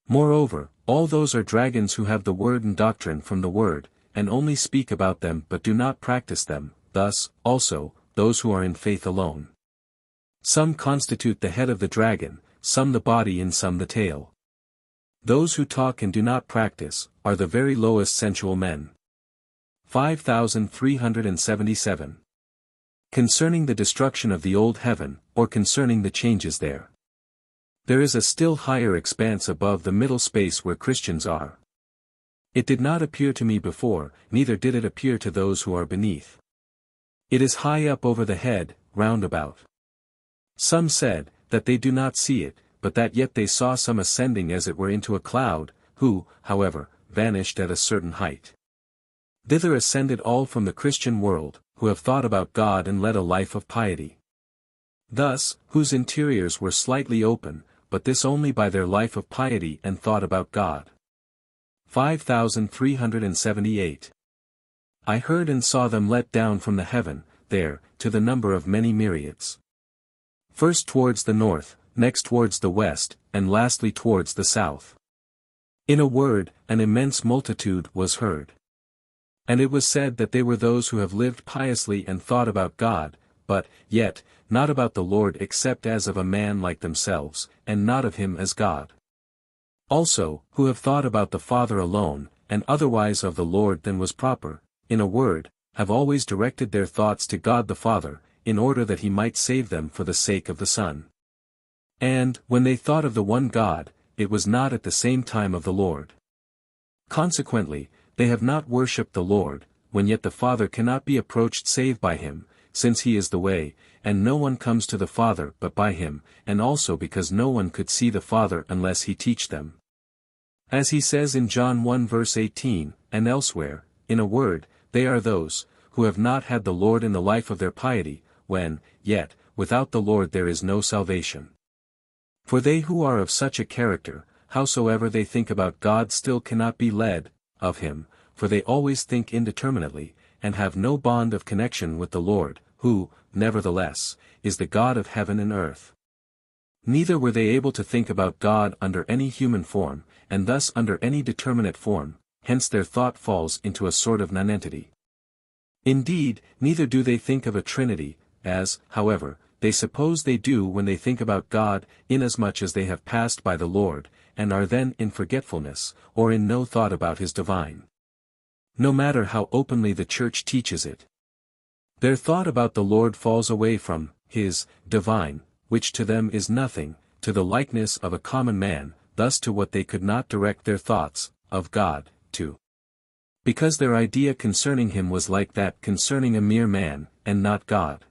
Moreover, all those are dragons who have the word and doctrine from the word, and only speak about them but do not practice them, thus, also, those who are in faith alone. Some constitute the head of the dragon, some the body and some the tail. Those who talk and do not practice, are the very lowest sensual men. 5377. Concerning the destruction of the old heaven, or concerning the changes there. There is a still higher expanse above the middle space where Christians are. It did not appear to me before, neither did it appear to those who are beneath. It is high up over the head, round about. Some said, that they do not see it, but that yet they saw some ascending as it were into a cloud, who, however, vanished at a certain height. Thither ascended all from the Christian world, who have thought about God and led a life of piety. Thus, whose interiors were slightly open, but this only by their life of piety and thought about God. 5378. I heard and saw them let down from the heaven, there, to the number of many myriads. First towards the north, next towards the west, and lastly towards the south. In a word, an immense multitude was heard. And it was said that they were those who have lived piously and thought about God, but, yet, not about the Lord except as of a man like themselves, and not of him as God. Also, who have thought about the Father alone, and otherwise of the Lord than was proper, in a word, have always directed their thoughts to God the Father, in order that he might save them for the sake of the Son. And, when they thought of the one God, it was not at the same time of the Lord. Consequently, they have not worshipped the Lord, when yet the Father cannot be approached save by him, since he is the way, and no one comes to the Father but by him, and also because no one could see the Father unless he teach them. As he says in John 1 verse 18, and elsewhere, in a word, they are those, who have not had the Lord in the life of their piety, when, yet, without the Lord there is no salvation. For they who are of such a character, howsoever they think about God still cannot be led, of him, for they always think indeterminately, and have no bond of connection with the Lord, who, nevertheless, is the God of heaven and earth. Neither were they able to think about God under any human form, and thus under any determinate form, hence their thought falls into a sort of nonentity. Indeed, neither do they think of a Trinity, as, however, they suppose they do when they think about God, inasmuch as they have passed by the Lord, and are then in forgetfulness, or in no thought about his divine. No matter how openly the Church teaches it. Their thought about the Lord falls away from his divine, which to them is nothing, to the likeness of a common man, thus to what they could not direct their thoughts, of God, to. Because their idea concerning him was like that concerning a mere man, and not God.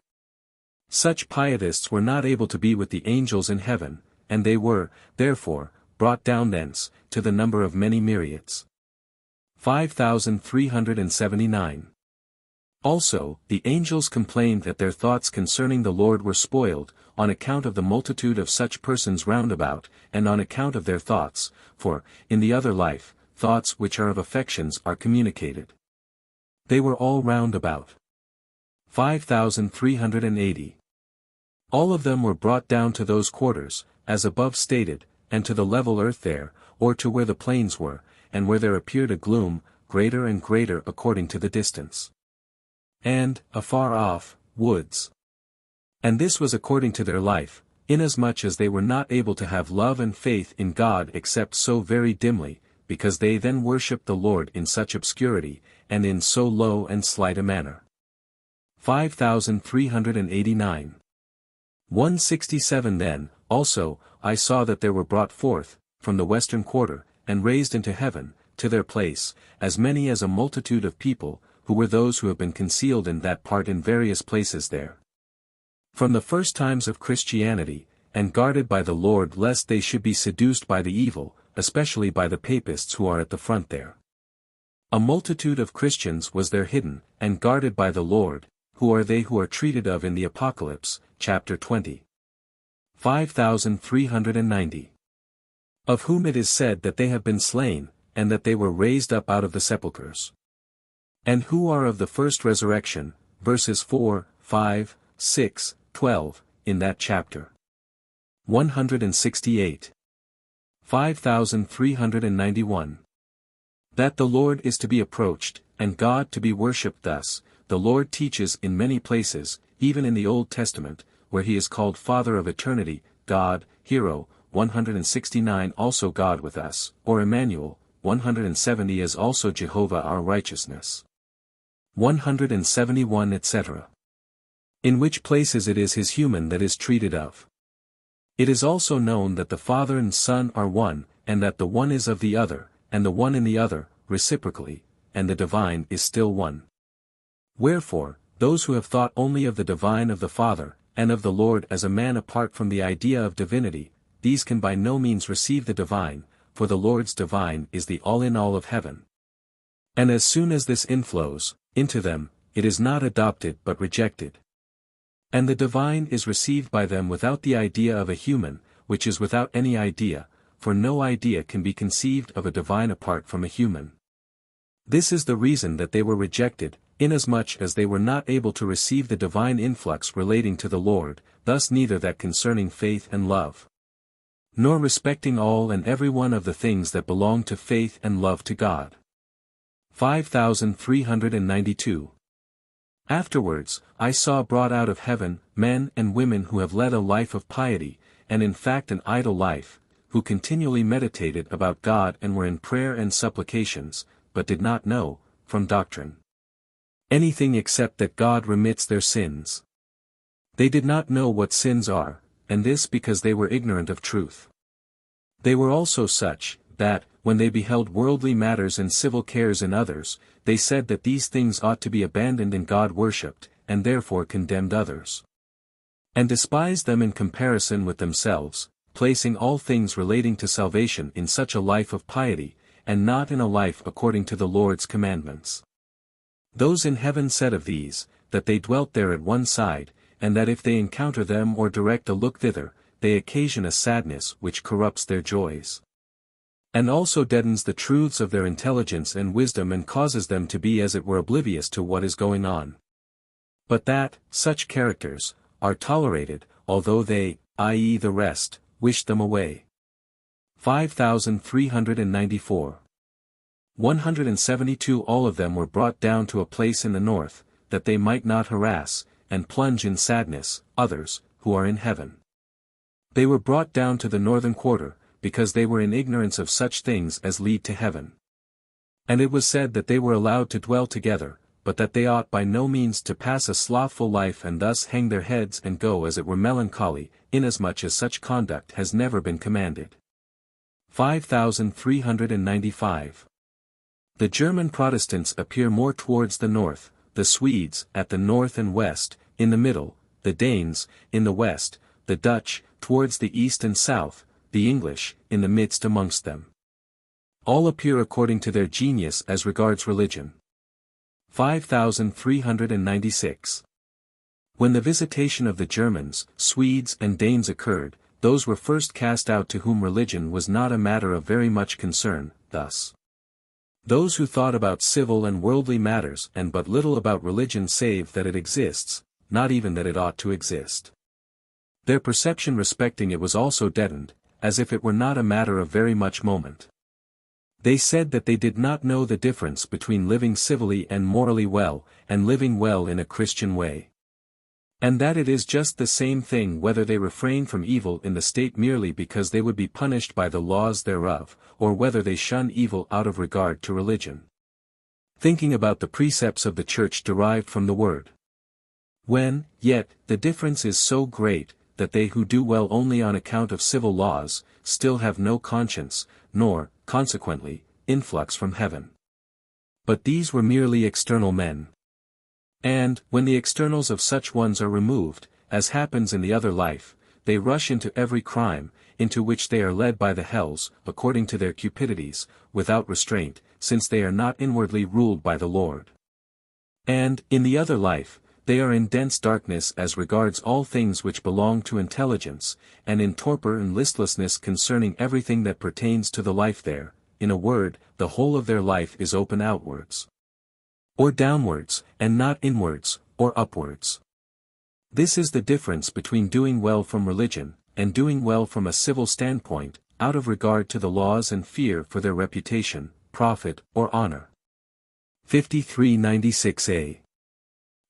Such pietists were not able to be with the angels in heaven, and they were, therefore, brought down thence, to the number of many myriads. 5379. Also, the angels complained that their thoughts concerning the Lord were spoiled, on account of the multitude of such persons round about, and on account of their thoughts, for, in the other life, thoughts which are of affections are communicated. They were all round about. 5380. All of them were brought down to those quarters, as above stated, and to the level earth there, or to where the plains were, and where there appeared a gloom, greater and greater according to the distance. And, afar off, woods. And this was according to their life, inasmuch as they were not able to have love and faith in God except so very dimly, because they then worshipped the Lord in such obscurity, and in so low and slight a manner. 5389. 167 Then, also, I saw that there were brought forth, from the western quarter, and raised into heaven, to their place, as many as a multitude of people, who were those who have been concealed in that part in various places there. From the first times of Christianity, and guarded by the Lord lest they should be seduced by the evil, especially by the papists who are at the front there. A multitude of Christians was there hidden, and guarded by the Lord, who are they who are treated of in the Apocalypse, chapter 20. 5390. Of whom it is said that they have been slain, and that they were raised up out of the sepulchres. And who are of the first resurrection, verses 4, 5, 6, 12, in that chapter. 168. 5391. That the Lord is to be approached, and God to be worshipped thus, the Lord teaches in many places, even in the Old Testament, where he is called Father of Eternity, God, Hero, 169 also God with us, or Emmanuel, 170 as also Jehovah our righteousness. 171 etc. In which places it is his human that is treated of. It is also known that the Father and Son are one, and that the one is of the other, and the one in the other, reciprocally, and the divine is still one. Wherefore, those who have thought only of the divine of the Father, and of the Lord as a man apart from the idea of divinity, these can by no means receive the divine, for the Lord's divine is the all-in-all of heaven. And as soon as this inflows into them, it is not adopted but rejected. And the divine is received by them without the idea of a human, which is without any idea, for no idea can be conceived of a divine apart from a human. This is the reason that they were rejected, inasmuch as they were not able to receive the divine influx relating to the Lord, thus neither that concerning faith and love, nor respecting all and every one of the things that belong to faith and love to God. 5392. Afterwards, I saw brought out of heaven, men and women who have led a life of piety, and in fact an idle life, who continually meditated about God and were in prayer and supplications, but did not know, from doctrine, anything except that God remits their sins. They did not know what sins are, and this because they were ignorant of truth. They were also such, that, when they beheld worldly matters and civil cares in others, they said that these things ought to be abandoned and God worshipped, and therefore condemned others, and despised them in comparison with themselves, placing all things relating to salvation in such a life of piety, and not in a life according to the Lord's commandments. Those in heaven said of these, that they dwelt there at one side, and that if they encounter them or direct a look thither, they occasion a sadness which corrupts their joys, and also deadens the truths of their intelligence and wisdom and causes them to be as it were oblivious to what is going on. But that, such characters, are tolerated, although they, i.e. the rest, wish them away. 5394. 172 All of them were brought down to a place in the north, that they might not harass, and plunge in sadness, others, who are in heaven. They were brought down to the northern quarter, because they were in ignorance of such things as lead to heaven. And it was said that they were allowed to dwell together, but that they ought by no means to pass a slothful life and thus hang their heads and go as it were melancholy, inasmuch as such conduct has never been commanded. 5395. The German Protestants appear more towards the north, the Swedes at the north and west, in the middle, the Danes, in the west, the Dutch, towards the east and south, the English, in the midst amongst them. All appear according to their genius as regards religion. 5396. When the visitation of the Germans, Swedes and Danes occurred, those were first cast out to whom religion was not a matter of very much concern, thus: those who thought about civil and worldly matters and but little about religion save that it exists, not even that it ought to exist. Their perception respecting it was also deadened, as if it were not a matter of very much moment. They said that they did not know the difference between living civilly and morally well, and living well in a Christian way. And that it is just the same thing whether they refrain from evil in the state merely because they would be punished by the laws thereof, or whether they shun evil out of regard to religion, thinking about the precepts of the Church derived from the Word. When, yet, the difference is so great, that they who do well only on account of civil laws, still have no conscience, nor, consequently, influx from heaven. But these were merely external men. And, when the externals of such ones are removed, as happens in the other life, they rush into every crime, into which they are led by the hells, according to their cupidities, without restraint, since they are not inwardly ruled by the Lord. And, in the other life, they are in dense darkness as regards all things which belong to intelligence, and in torpor and listlessness concerning everything that pertains to the life there. In a word, the whole of their life is open outwards, or downwards, and not inwards, or upwards. This is the difference between doing well from religion, and doing well from a civil standpoint, out of regard to the laws and fear for their reputation, profit, or honor. 5396a.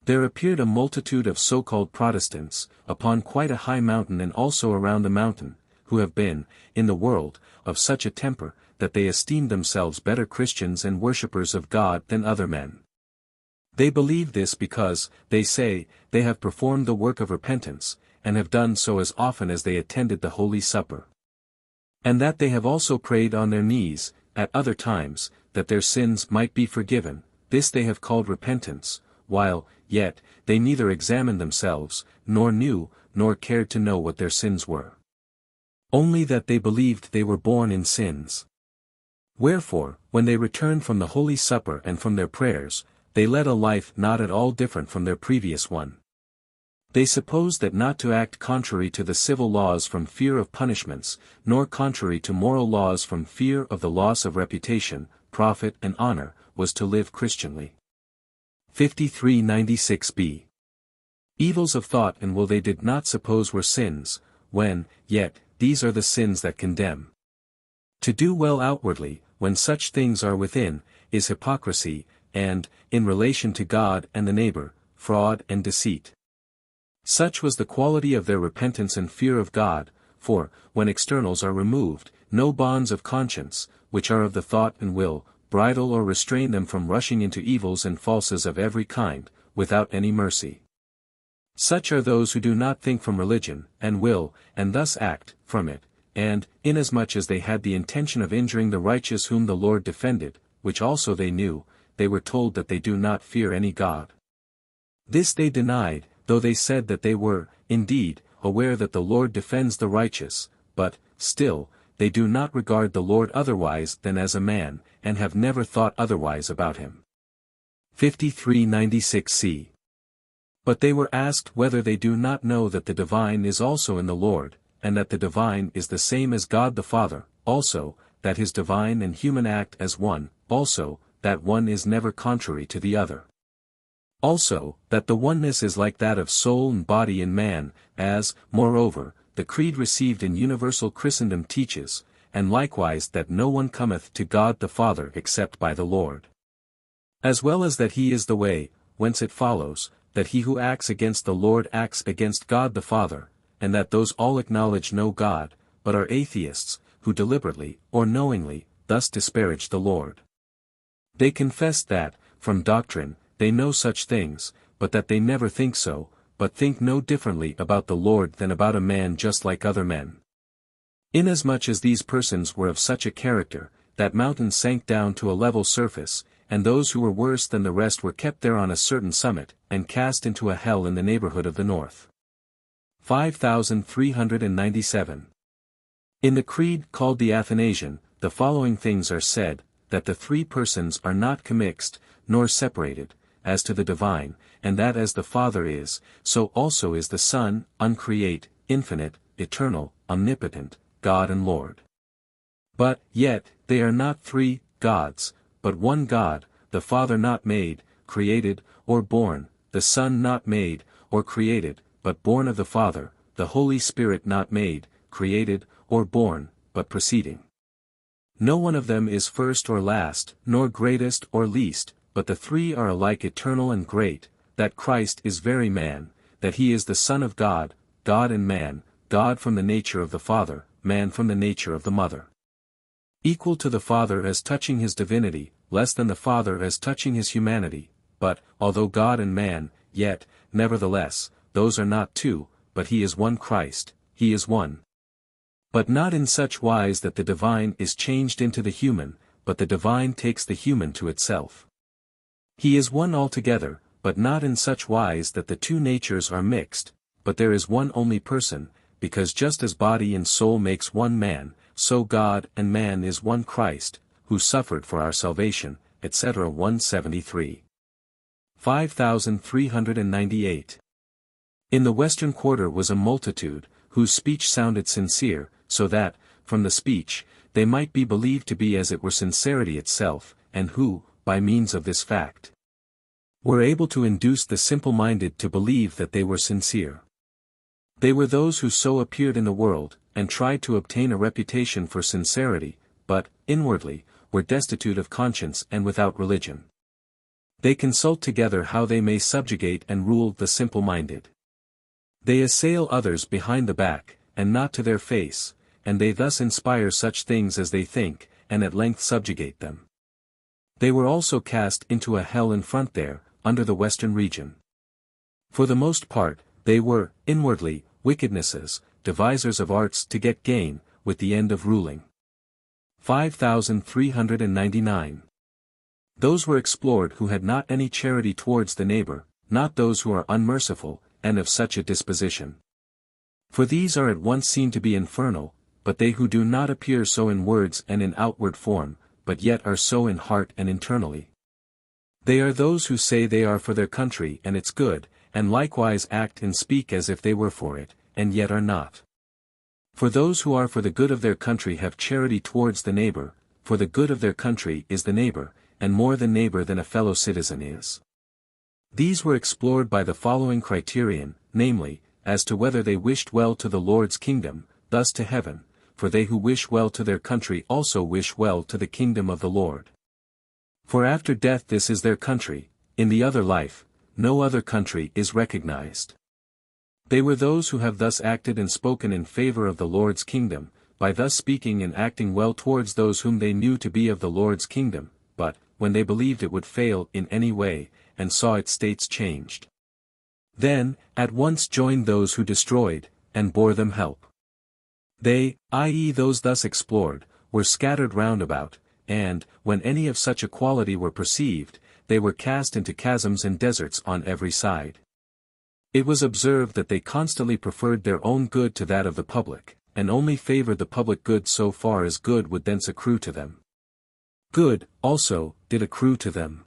There appeared a multitude of so-called Protestants, upon quite a high mountain and also around the mountain, who have been, in the world, of such a temper, that they esteemed themselves better Christians and worshippers of God than other men. They believe this because, they say, they have performed the work of repentance, and have done so as often as they attended the Holy Supper. And that they have also prayed on their knees, at other times, that their sins might be forgiven, this they have called repentance, while, yet, they neither examined themselves, nor knew, nor cared to know what their sins were. Only that they believed they were born in sins. Wherefore, when they returned from the Holy Supper and from their prayers, they led a life not at all different from their previous one. They supposed that not to act contrary to the civil laws from fear of punishments, nor contrary to moral laws from fear of the loss of reputation, profit and honor, was to live Christianly. 5396b. Evils of thought and will they did not suppose were sins, when, yet, these are the sins that condemn. To do well outwardly, when such things are within, is hypocrisy, and, in relation to God and the neighbor, fraud and deceit. Such was the quality of their repentance and fear of God, for, when externals are removed, no bonds of conscience, which are of the thought and will, bridle or restrain them from rushing into evils and falses of every kind, without any mercy. Such are those who do not think from religion, and will, and thus act, from it, and, inasmuch as they had the intention of injuring the righteous whom the Lord defended, which also they knew, they were told that they do not fear any God. This they denied, though they said that they were, indeed, aware that the Lord defends the righteous, but, still, they do not regard the Lord otherwise than as a man, and have never thought otherwise about him. 5396c. But they were asked whether they do not know that the divine is also in the Lord, and that the divine is the same as God the Father, also, that his divine and human act as one, also, that one is never contrary to the other. Also, that the oneness is like that of soul and body in man, as, moreover, the creed received in universal Christendom teaches, and likewise that no one cometh to God the Father except by the Lord. As well as that he is the way, whence it follows, that he who acts against the Lord acts against God the Father, and that those all acknowledge no God, but are atheists, who deliberately, or knowingly, thus disparage the Lord. They confess that, from doctrine, they know such things, but that they never think so, but think no differently about the Lord than about a man just like other men. Inasmuch as these persons were of such a character, that mountains sank down to a level surface, and those who were worse than the rest were kept there on a certain summit, and cast into a hell in the neighborhood of the north. 5397. In the creed called the Athanasian, the following things are said, that the three persons are not commixed, nor separated, as to the divine, and that as the Father is, so also is the Son, uncreate, infinite, eternal, omnipotent, God and Lord. But, yet, they are not three gods, but one God, the Father not made, created, or born, the Son not made, or created, but born of the Father, the Holy Spirit not made, created, or born, but proceeding. No one of them is first or last, nor greatest or least, but the three are alike eternal and great, that Christ is very man, that he is the Son of God, God and man, God from the nature of the Father, man from the nature of the Mother. Equal to the Father as touching his divinity, less than the Father as touching his humanity, but, although God and man, yet, nevertheless, those are not two, but he is one Christ, he is one. But not in such wise that the divine is changed into the human, but the divine takes the human to itself. He is one altogether, but not in such wise that the two natures are mixed, but there is one only person, because just as body and soul makes one man, so God and man is one Christ, who suffered for our salvation, etc. 173. 5398. In the western quarter was a multitude, whose speech sounded sincere, so that, from the speech, they might be believed to be as it were sincerity itself, and who, by means of this fact, were able to induce the simple-minded to believe that they were sincere. They were those who so appeared in the world, and tried to obtain a reputation for sincerity, but, inwardly, were destitute of conscience and without religion. They consult together how they may subjugate and rule the simple-minded. They assail others behind the back, and not to their face, and they thus inspire such things as they think, and at length subjugate them. They were also cast into a hell in front there, under the western region. For the most part, they were, inwardly, wickednesses, devisers of arts to get gain, with the end of ruling. 5399. Those were explored who had not any charity towards the neighbor, not those who are unmerciful, and of such a disposition. For these are at once seen to be infernal, but they who do not appear so in words and in outward form, but yet are so in heart and internally. They are those who say they are for their country and its good, and likewise act and speak as if they were for it, and yet are not. For those who are for the good of their country have charity towards the neighbor, for the good of their country is the neighbor, and more the neighbor than a fellow citizen is. These were explored by the following criterion, namely, as to whether they wished well to the Lord's kingdom, thus to heaven, for they who wish well to their country also wish well to the kingdom of the Lord. For after death this is their country, in the other life, no other country is recognized. They were those who have thus acted and spoken in favor of the Lord's kingdom, by thus speaking and acting well towards those whom they knew to be of the Lord's kingdom, but, when they believed it would fail in any way, and saw its states changed, then, at once joined those who destroyed, and bore them help. They, i.e. those thus explored, were scattered round about, and, when any of such a quality were perceived, they were cast into chasms and deserts on every side. It was observed that they constantly preferred their own good to that of the public, and only favored the public good so far as good would thence accrue to them. Good, also, did accrue to them.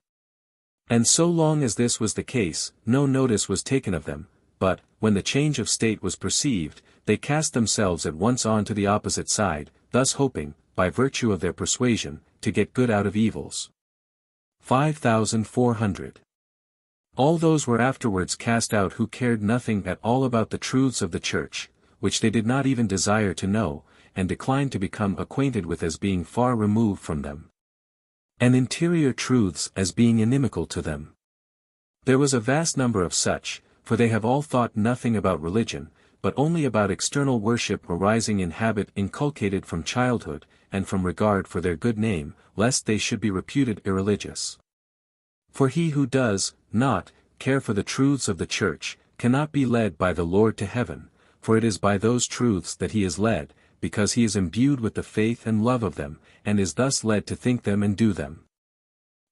And so long as this was the case, no notice was taken of them, but, when the change of state was perceived, they cast themselves at once on to the opposite side, thus hoping, by virtue of their persuasion, to get good out of evils. 5400. All those were afterwards cast out who cared nothing at all about the truths of the Church, which they did not even desire to know, and declined to become acquainted with as being far removed from them, and interior truths as being inimical to them. There was a vast number of such, for they have all thought nothing about religion, but only about external worship arising in habit inculcated from childhood, and from regard for their good name, lest they should be reputed irreligious. For he who does not care for the truths of the Church, cannot be led by the Lord to heaven, for it is by those truths that he is led, because he is imbued with the faith and love of them, and is thus led to think them and do them.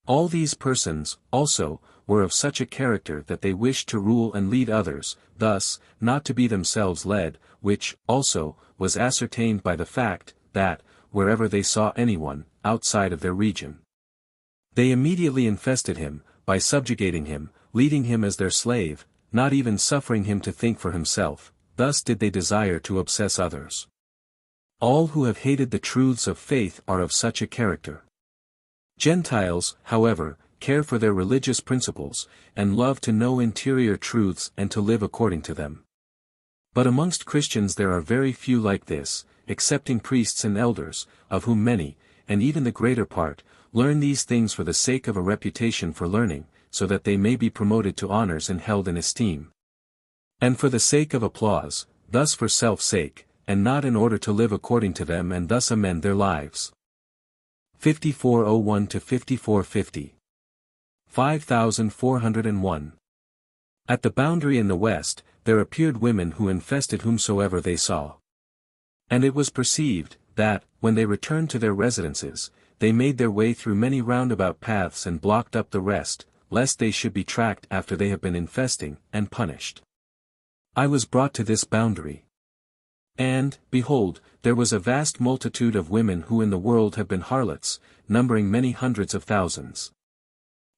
All these persons, also, were of such a character that they wished to rule and lead others, thus, not to be themselves led, which, also, was ascertained by the fact, that, wherever they saw anyone, outside of their region, they immediately infested him, by subjugating him, leading him as their slave, not even suffering him to think for himself, thus did they desire to obsess others. All who have hated the truths of faith are of such a character. Gentiles, however, care for their religious principles, and love to know interior truths and to live according to them. But amongst Christians there are very few like this, excepting priests and elders, of whom many, and even the greater part, learn these things for the sake of a reputation for learning, so that they may be promoted to honors and held in esteem. And for the sake of applause, thus for self sake, and not in order to live according to them and thus amend their lives. 5401 to 5450. 5401. At the boundary in the west, there appeared women who infested whomsoever they saw. And it was perceived, that, when they returned to their residences, they made their way through many roundabout paths and blocked up the rest, lest they should be tracked after they have been infesting, and punished. I was brought to this boundary. And, behold, there was a vast multitude of women who in the world have been harlots, numbering many hundreds of thousands.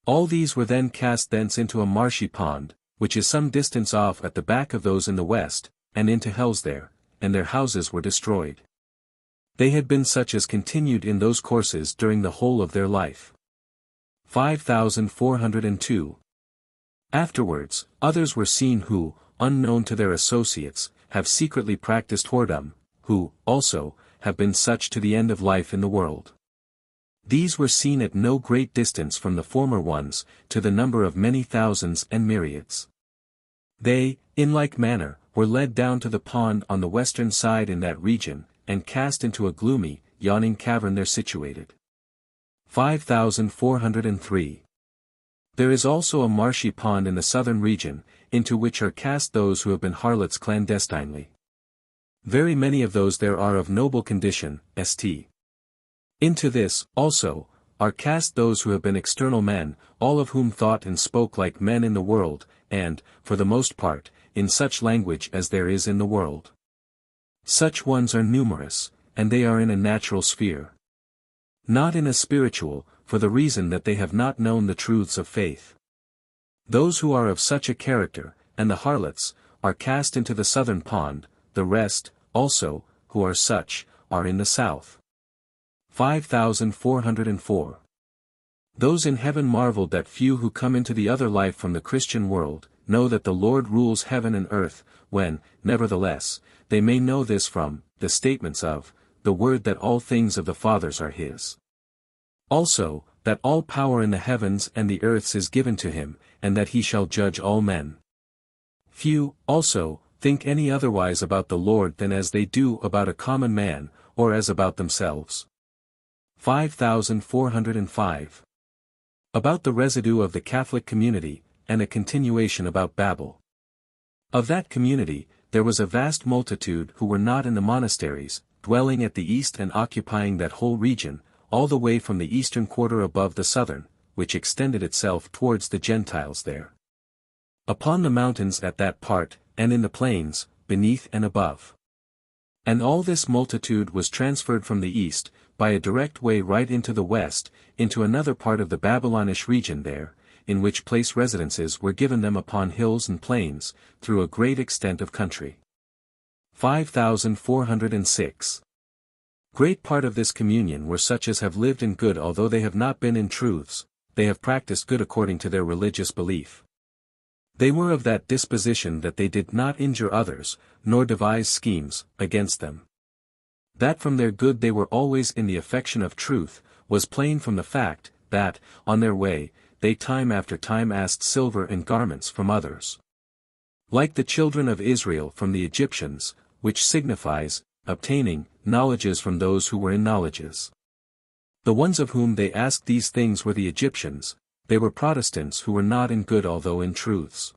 All these were then cast thence into a marshy pond, which is some distance off at the back of those in the west, and into hells there, and their houses were destroyed. They had been such as continued in those courses during the whole of their life. 5402. Afterwards, others were seen who, unknown to their associates, have secretly practiced whoredom, who, also, have been such to the end of life in the world. These were seen at no great distance from the former ones, to the number of many thousands and myriads. They, in like manner, were led down to the pond on the western side in that region, and cast into a gloomy, yawning cavern there situated. 5403. There is also a marshy pond in the southern region, into which are cast those who have been harlots clandestinely. Very many of those there are of noble condition, st. Into this, also, are cast those who have been external men, all of whom thought and spoke like men in the world, and, for the most part, in such language as there is in the world. Such ones are numerous, and they are in a natural sphere. Not in a spiritual, for the reason that they have not known the truths of faith. Those who are of such a character, and the harlots, are cast into the southern pond, the rest, also, who are such, are in the south. 5404. Those in heaven marveled that few who come into the other life from the Christian world, know that the Lord rules heaven and earth, when, nevertheless, they may know this from the statements of the word that all things of the fathers are his. Also, that all power in the heavens and the earths is given to him, and that he shall judge all men. Few, also, think any otherwise about the Lord than as they do about a common man, or as about themselves. 5405. About the residue of the Catholic community, and a continuation about Babel. Of that community, there was a vast multitude who were not in the monasteries, dwelling at the east and occupying that whole region, all the way from the eastern quarter above the southern, which extended itself towards the Gentiles there. Upon the mountains at that part, and in the plains, beneath and above. And all this multitude was transferred from the east, by a direct way right into the west, into another part of the Babylonish region there, in which place residences were given them upon hills and plains, through a great extent of country. 5406. Great part of this communion were such as have lived in good although they have not been in truths, they have practiced good according to their religious belief. They were of that disposition that they did not injure others, nor devise schemes against them. That from their good they were always in the affection of truth, was plain from the fact, that, on their way, they time after time asked silver and garments from others. Like the children of Israel from the Egyptians, which signifies, obtaining, knowledges from those who were in knowledges. The ones of whom they asked these things were the Egyptians, they were Protestants who were not in good although in truths.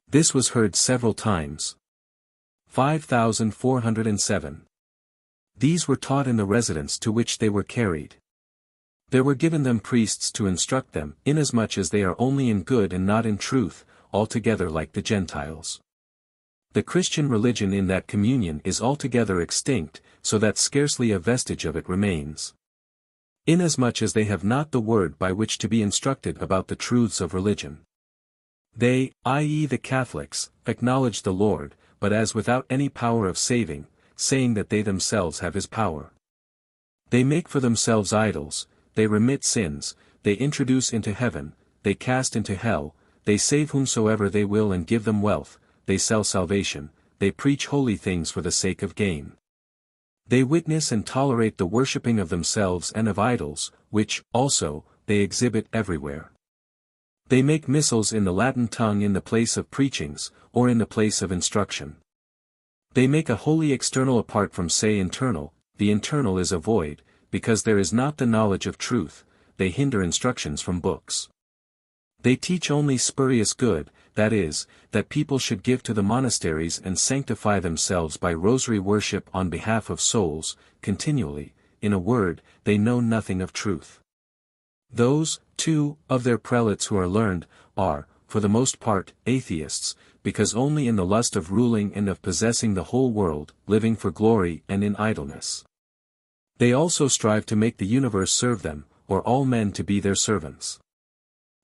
This was heard several times. 5407. These were taught in the residence to which they were carried. There were given them priests to instruct them, inasmuch as they are only in good and not in truth, altogether like the Gentiles. The Christian religion in that communion is altogether extinct, so that scarcely a vestige of it remains. Inasmuch as they have not the word by which to be instructed about the truths of religion. They, i.e. the Catholics, acknowledge the Lord, but as without any power of saving, saying that they themselves have his power. They make for themselves idols, they remit sins, they introduce into heaven, they cast into hell, they save whomsoever they will and give them wealth, they sell salvation, they preach holy things for the sake of gain. They witness and tolerate the worshipping of themselves and of idols, which, also, they exhibit everywhere. They make missals in the Latin tongue in the place of preachings, or in the place of instruction. They make a holy external apart from say internal, the internal is a void, because there is not the knowledge of truth, they hinder instructions from books. They teach only spurious good, that is, that people should give to the monasteries and sanctify themselves by rosary worship on behalf of souls, continually, in a word, they know nothing of truth. Those, too, of their prelates who are learned, are, for the most part, atheists, because only in the lust of ruling and of possessing the whole world, living for glory and in idleness. They also strive to make the universe serve them, or all men to be their servants.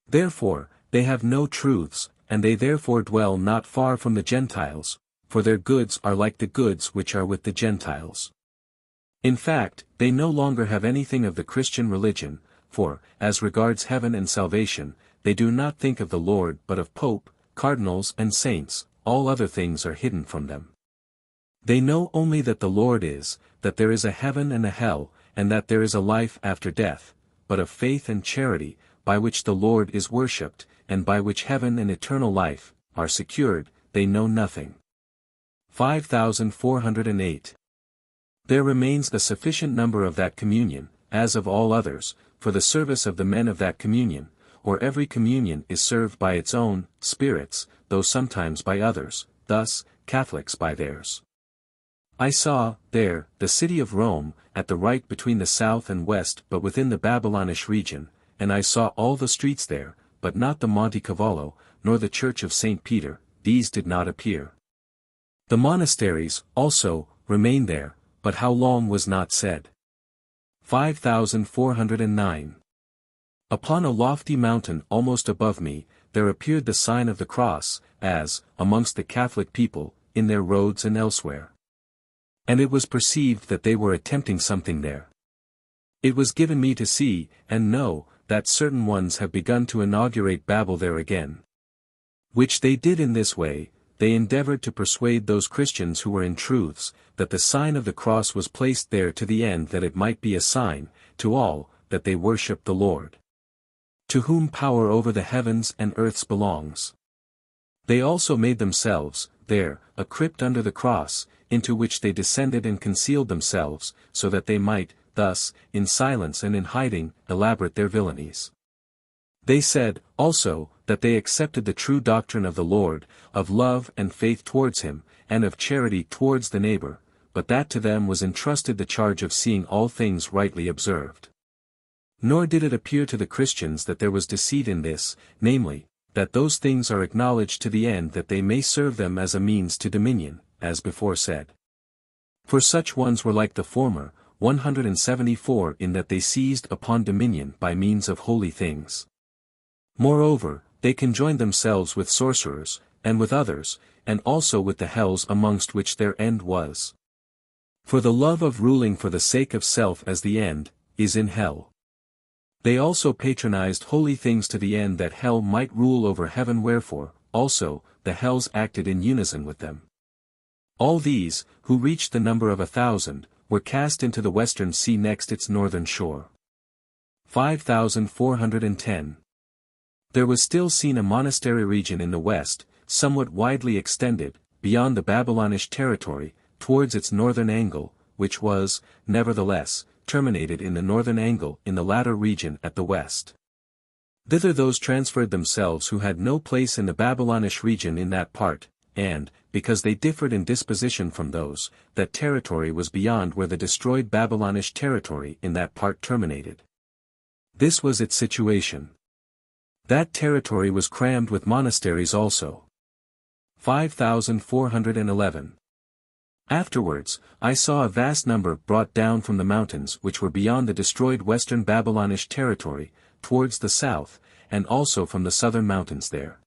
Therefore, they have no truths, and they therefore dwell not far from the Gentiles, for their goods are like the goods which are with the Gentiles. In fact, they no longer have anything of the Christian religion, for, as regards heaven and salvation, they do not think of the Lord but of Pope, cardinals and saints, all other things are hidden from them. They know only that the Lord is, that there is a heaven and a hell, and that there is a life after death, but of faith and charity, by which the Lord is worshipped, and by which heaven and eternal life are secured, they know nothing. 5408. There remains a sufficient number of that communion, as of all others, for the service of the men of that communion, or every communion is served by its own spirits, though sometimes by others, thus, Catholics by theirs. I saw, there, the city of Rome, at the right between the south and west but within the Babylonish region, and I saw all the streets there, but not the Monte Cavallo, nor the church of St. Peter, these did not appear. The monasteries, also, remained there, but how long was not said. 5409. Upon a lofty mountain almost above me, there appeared the sign of the cross, as, amongst the Catholic people, in their roads and elsewhere. And it was perceived that they were attempting something there. It was given me to see, and know, that certain ones have begun to inaugurate Babel there again. Which they did in this way, they endeavored to persuade those Christians who were in truths, that the sign of the cross was placed there to the end that it might be a sign, to all, that they worship the Lord, to whom power over the heavens and earths belongs. They also made themselves, there, a crypt under the cross, into which they descended and concealed themselves, so that they might, thus, in silence and in hiding, elaborate their villainies. They said, also, that they accepted the true doctrine of the Lord, of love and faith towards him, and of charity towards the neighbor, but that to them was entrusted the charge of seeing all things rightly observed. Nor did it appear to the Christians that there was deceit in this, namely, that those things are acknowledged to the end that they may serve them as a means to dominion, as before said. For such ones were like the former, 174 in that they seized upon dominion by means of holy things. Moreover, they conjoined themselves with sorcerers, and with others, and also with the hells amongst which their end was. For the love of ruling for the sake of self as the end, is in hell. They also patronized holy things to the end that hell might rule over heaven, wherefore, also, the hells acted in unison with them. All these, who reached the number of 1,000, were cast into the western sea next its northern shore. 5410. There was still seen a monastery region in the west, somewhat widely extended, beyond the Babylonish territory, towards its northern angle, which was, nevertheless, terminated in the northern angle in the latter region at the west. Thither those transferred themselves who had no place in the Babylonish region in that part, and, because they differed in disposition from those, that territory was beyond where the destroyed Babylonish territory in that part terminated. This was its situation. That territory was crammed with monasteries also. 5411. Afterwards, I saw a vast number brought down from the mountains which were beyond the destroyed western Babylonish territory, towards the south, and also from the southern mountains there,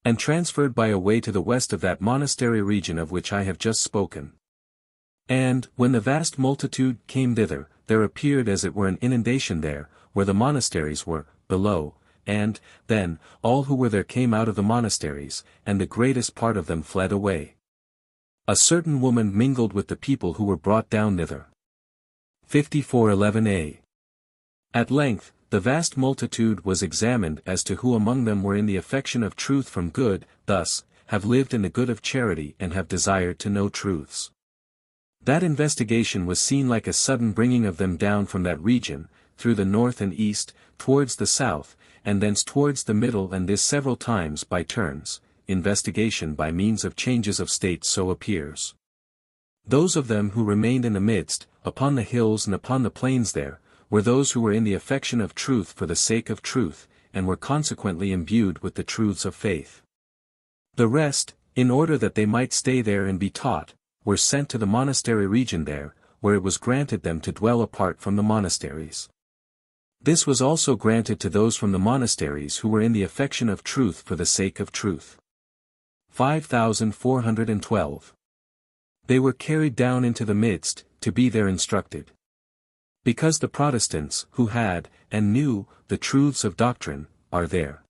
and transferred by a way to the west of that monastery region of which I have just spoken. And, when the vast multitude came thither, there appeared as it were an inundation there, where the monasteries were, below, and, then, all who were there came out of the monasteries, and the greatest part of them fled away. A certain woman mingled with the people who were brought down thither. 5411a. At length, the vast multitude was examined as to who among them were in the affection of truth from good, thus, have lived in the good of charity and have desired to know truths. That investigation was seen like a sudden bringing of them down from that region, through the north and east, towards the south, and thence towards the middle, and this several times by turns. Investigation by means of changes of state so appears. Those of them who remained in the midst, upon the hills and upon the plains there, were those who were in the affection of truth for the sake of truth, and were consequently imbued with the truths of faith. The rest, in order that they might stay there and be taught, were sent to the monastery region there, where it was granted them to dwell apart from the monasteries. This was also granted to those from the monasteries who were in the affection of truth for the sake of truth. 5412. They were carried down into the midst, to be there instructed. Because the Protestants, who had, and knew, the truths of doctrine, are there.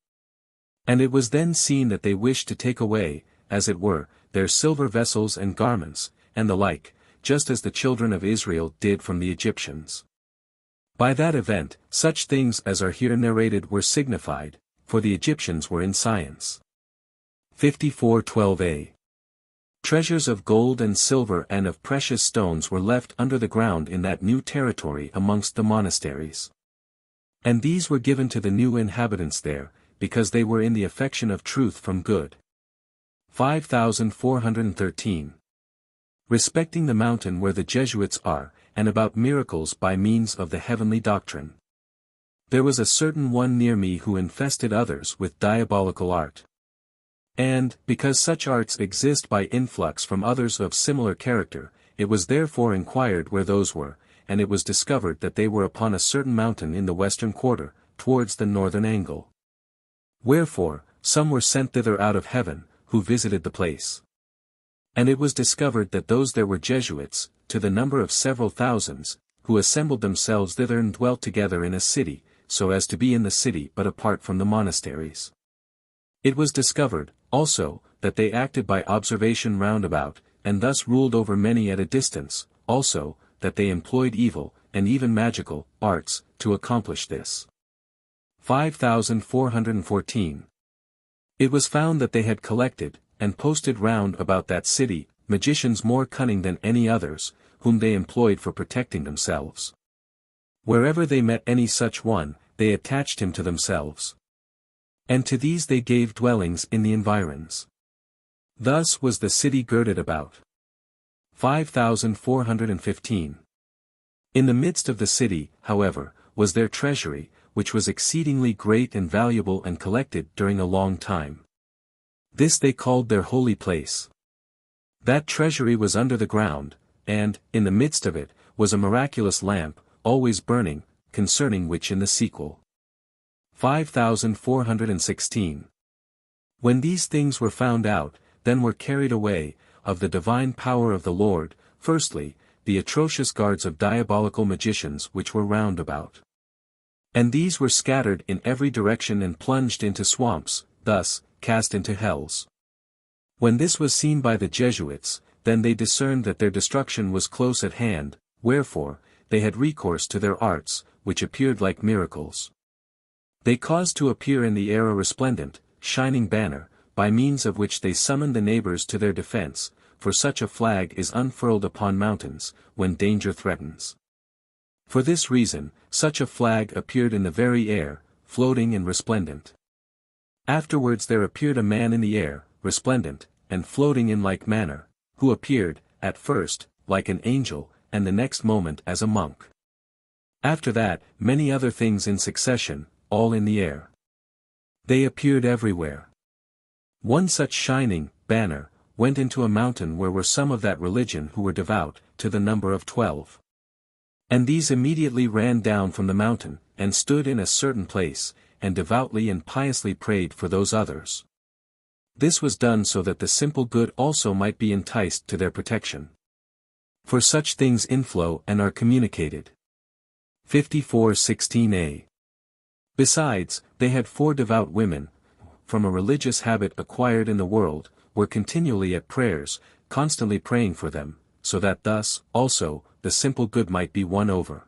And it was then seen that they wished to take away, as it were, their silver vessels and garments, and the like, just as the children of Israel did from the Egyptians. By that event, such things as are here narrated were signified, for the Egyptians were in science. 5412a. Treasures of gold and silver and of precious stones were left under the ground in that new territory amongst the monasteries. And these were given to the new inhabitants there, because they were in the affection of truth from good. 5413. Respecting the mountain where the Jesuits are, and about miracles by means of the heavenly doctrine. There was a certain one near me who infested others with diabolical art. And, because such arts exist by influx from others of similar character, it was therefore inquired where those were, and it was discovered that they were upon a certain mountain in the western quarter, towards the northern angle. Wherefore, some were sent thither out of heaven, who visited the place. And it was discovered that those there were Jesuits, to the number of several thousands, who assembled themselves thither and dwelt together in a city, so as to be in the city but apart from the monasteries. It was discovered, also, that they acted by observation round about, and thus ruled over many at a distance, also, that they employed evil, and even magical, arts, to accomplish this. 5414. It was found that they had collected, and posted round about that city, magicians more cunning than any others, whom they employed for protecting themselves. Wherever they met any such one, they attached him to themselves. And to these they gave dwellings in the environs. Thus was the city girded about. 5415. In the midst of the city, however, was their treasury, which was exceedingly great and valuable and collected during a long time. This they called their holy place. That treasury was under the ground, and, in the midst of it, was a miraculous lamp, always burning, concerning which in the sequel. 5416. When these things were found out, then were carried away, of the divine power of the Lord, firstly, the atrocious guards of diabolical magicians which were round about. And these were scattered in every direction and plunged into swamps, thus, cast into hells. When this was seen by the Jesuits, then they discerned that their destruction was close at hand, wherefore, they had recourse to their arts, which appeared like miracles. They caused to appear in the air a resplendent, shining banner, by means of which they summoned the neighbors to their defense, for such a flag is unfurled upon mountains, when danger threatens. For this reason, such a flag appeared in the very air, floating and resplendent. Afterwards there appeared a man in the air, resplendent, and floating in like manner, who appeared, at first, like an angel, and the next moment as a monk. After that, many other things in succession, all in the air. They appeared everywhere. One such shining banner went into a mountain where were some of that religion who were devout, to the number of 12. And these immediately ran down from the mountain, and stood in a certain place, and devoutly and piously prayed for those others. This was done so that the simple good also might be enticed to their protection. For such things inflow and are communicated. 5416a. Besides, they had 4 devout women, from a religious habit acquired in the world, were continually at prayers, constantly praying for them, so that thus, also, the simple good might be won over.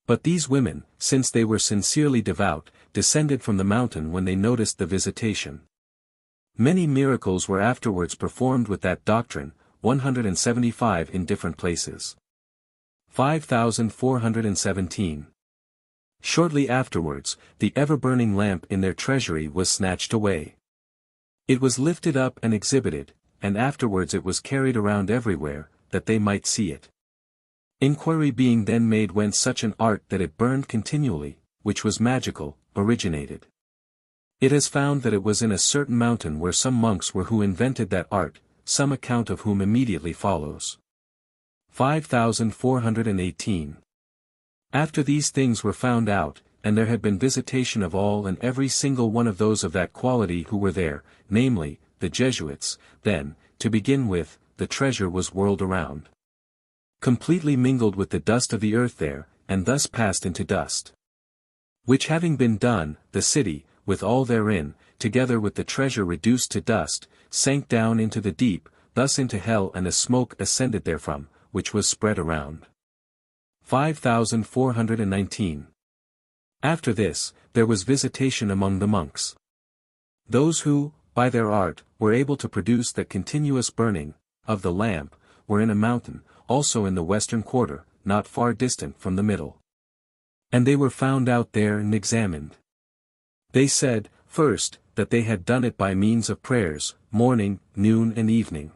But these women, since they were sincerely devout, descended from the mountain when they noticed the visitation. Many miracles were afterwards performed with that doctrine, 175 in different places. 5417. Shortly afterwards, the ever-burning lamp in their treasury was snatched away. It was lifted up and exhibited, and afterwards it was carried around everywhere, that they might see it. Inquiry being then made whence such an art that it burned continually, which was magical, originated. It has found that it was in a certain mountain where some monks were who invented that art, some account of whom immediately follows. 5418. After these things were found out, and there had been visitation of all and every single one of those of that quality who were there, namely, the Jesuits, then, to begin with, the treasure was whirled around. Completely mingled with the dust of the earth there, and thus passed into dust. Which having been done, the city, with all therein, together with the treasure reduced to dust, sank down into the deep, thus into hell, and a smoke ascended therefrom, which was spread around. 5419. After this, there was visitation among the monks. Those who, by their art, were able to produce that continuous burning, of the lamp, were in a mountain, also in the western quarter, not far distant from the middle. And they were found out there and examined. They said, first, that they had done it by means of prayers, morning, noon and evening.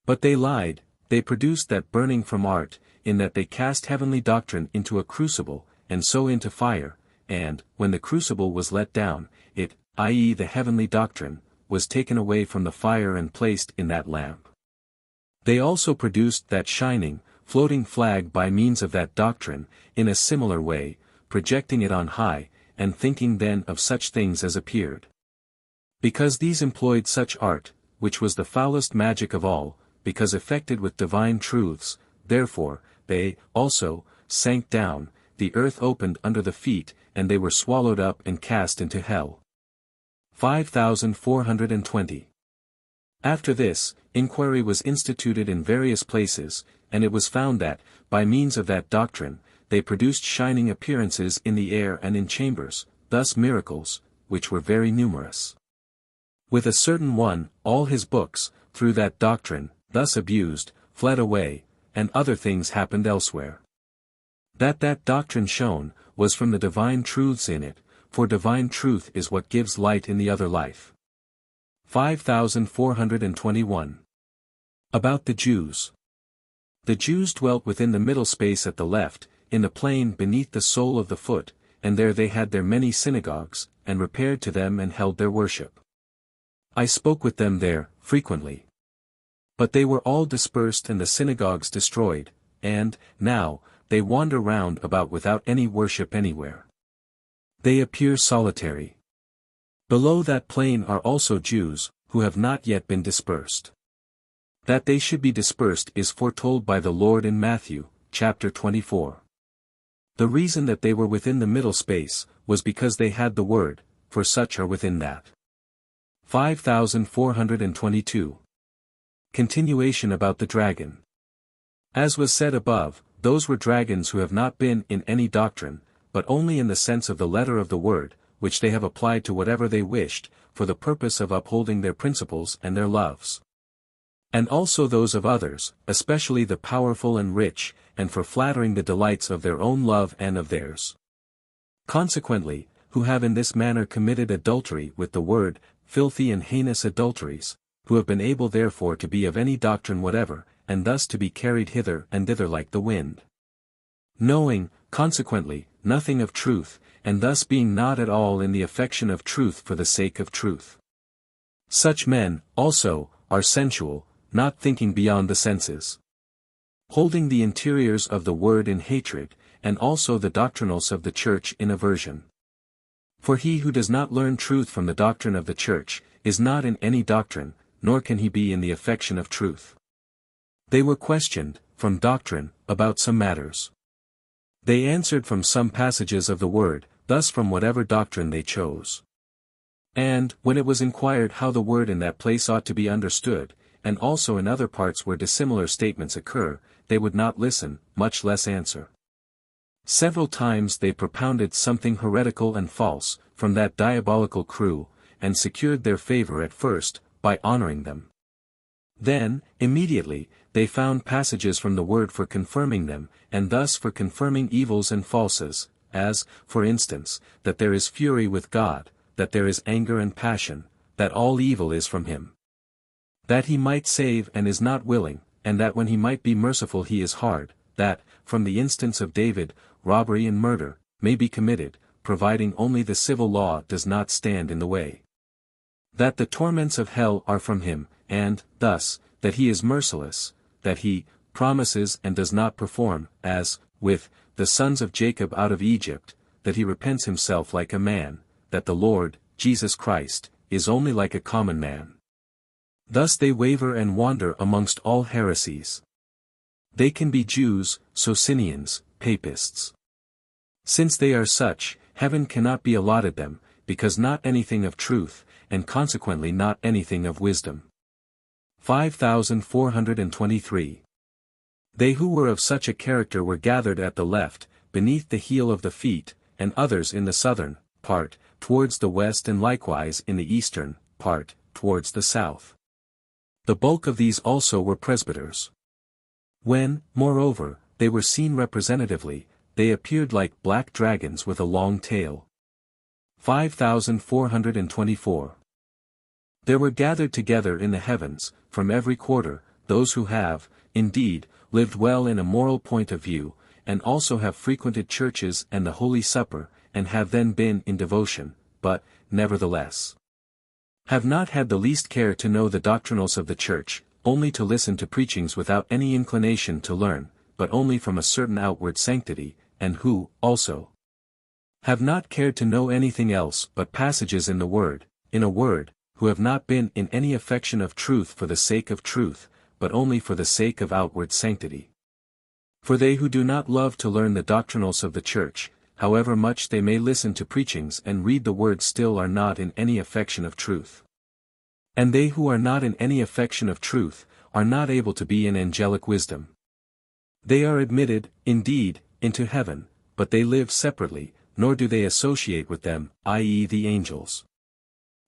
But they lied, they produced that burning from art, in that they cast heavenly doctrine into a crucible, and so into fire, and, when the crucible was let down, it, i.e. the heavenly doctrine, was taken away from the fire and placed in that lamp. They also produced that shining, floating flag by means of that doctrine, in a similar way, projecting it on high, and thinking then of such things as appeared. Because these employed such art, which was the foulest magic of all, because affected with divine truths, therefore, they, also, sank down, the earth opened under the feet, and they were swallowed up and cast into hell. 5420. After this, inquiry was instituted in various places, and it was found that, by means of that doctrine, they produced shining appearances in the air and in chambers, thus miracles, which were very numerous. With a certain one, all his books, through that doctrine, thus abused, fled away, and other things happened elsewhere. That doctrine shone, was from the divine truths in it, for divine truth is what gives light in the other life. 5421. About the Jews. The Jews dwelt within the middle space at the left, in the plain beneath the sole of the foot, and there they had their many synagogues, and repaired to them and held their worship. I spoke with them there, frequently. But they were all dispersed and the synagogues destroyed, and, now, they wander round about without any worship anywhere. They appear solitary. Below that plain are also Jews, who have not yet been dispersed. That they should be dispersed is foretold by the Lord in Matthew, chapter 24. The reason that they were within the middle space, was because they had the word, for such are within that. 5422. Continuation about the dragon. As was said above, those were dragons who have not been in any doctrine, but only in the sense of the letter of the word, which they have applied to whatever they wished, for the purpose of upholding their principles and their loves. And also those of others, especially the powerful and rich, and for flattering the delights of their own love and of theirs. Consequently, who have in this manner committed adultery with the word, filthy and heinous adulteries, who have been able therefore to be of any doctrine whatever, and thus to be carried hither and thither like the wind. Knowing, consequently, nothing of truth, and thus being not at all in the affection of truth for the sake of truth. Such men, also, are sensual, not thinking beyond the senses. Holding the interiors of the word in hatred, and also the doctrinals of the church in aversion. For he who does not learn truth from the doctrine of the church, is not in any doctrine, nor can he be in the affection of truth. They were questioned, from doctrine, about some matters. They answered from some passages of the word, thus from whatever doctrine they chose. And, when it was inquired how the word in that place ought to be understood, and also in other parts where dissimilar statements occur, they would not listen, much less answer. Several times they propounded something heretical and false, from that diabolical crew, and secured their favor at first, by honoring them. Then, immediately, they found passages from the word for confirming them, and thus for confirming evils and falses, as, for instance, that there is fury with God, that there is anger and passion, that all evil is from him. That he might save and is not willing, and that when he might be merciful he is hard, that, from the instance of David, robbery and murder, may be committed, providing only the civil law does not stand in the way. That the torments of hell are from him, and, thus, that he is merciless, that he promises and does not perform, as, with the sons of Jacob out of Egypt, that he repents himself like a man, that the Lord, Jesus Christ, is only like a common man. Thus they waver and wander amongst all heresies. They can be Jews, Socinians, Papists. Since they are such, heaven cannot be allotted them, because not anything of truth, and consequently not anything of wisdom. 5423. They who were of such a character were gathered at the left, beneath the heel of the feet, and others in the southern part, towards the west and likewise in the eastern part, towards the south. The bulk of these also were presbyters. When, moreover, they were seen representatively, they appeared like black dragons with a long tail. 5424. There were gathered together in the heavens, from every quarter, those who have, indeed, lived well in a moral point of view, and also have frequented churches and the Holy Supper, and have then been in devotion, but, nevertheless, have not had the least care to know the doctrinals of the Church, only to listen to preachings without any inclination to learn, but only from a certain outward sanctity, and who, also, have not cared to know anything else but passages in the Word, in a word, who have not been in any affection of truth for the sake of truth, but only for the sake of outward sanctity. For they who do not love to learn the doctrinals of the Church, however much they may listen to preachings and read the Word, still are not in any affection of truth. And they who are not in any affection of truth, are not able to be in angelic wisdom. They are admitted, indeed, into heaven, but they live separately, nor do they associate with them, i.e. the angels.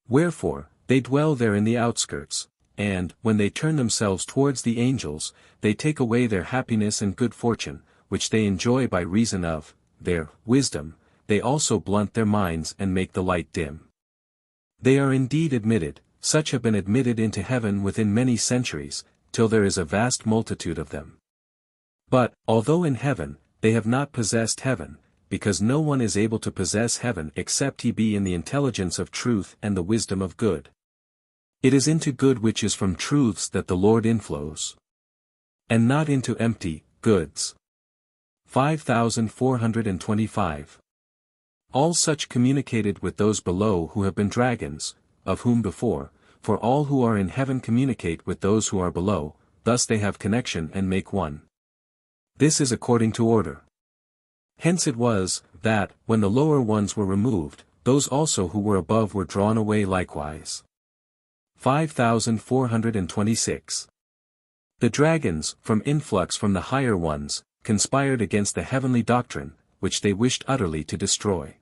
Wherefore, they dwell there in the outskirts, and, when they turn themselves towards the angels, they take away their happiness and good fortune, which they enjoy by reason of their wisdom. They also blunt their minds and make the light dim. They are indeed admitted, such have been admitted into heaven within many centuries, till there is a vast multitude of them. But, although in heaven, they have not possessed heaven, because no one is able to possess heaven except he be in the intelligence of truth and the wisdom of good. It is into good which is from truths that the Lord inflows, and not into empty goods. 5425. All such communicated with those below who have been dragons, of whom before, for all who are in heaven communicate with those who are below, thus they have connection and make one. This is according to order. Hence it was, that, when the lower ones were removed, those also who were above were drawn away likewise. 5426. The dragons, from influx from the higher ones, conspired against the heavenly doctrine, which they wished utterly to destroy.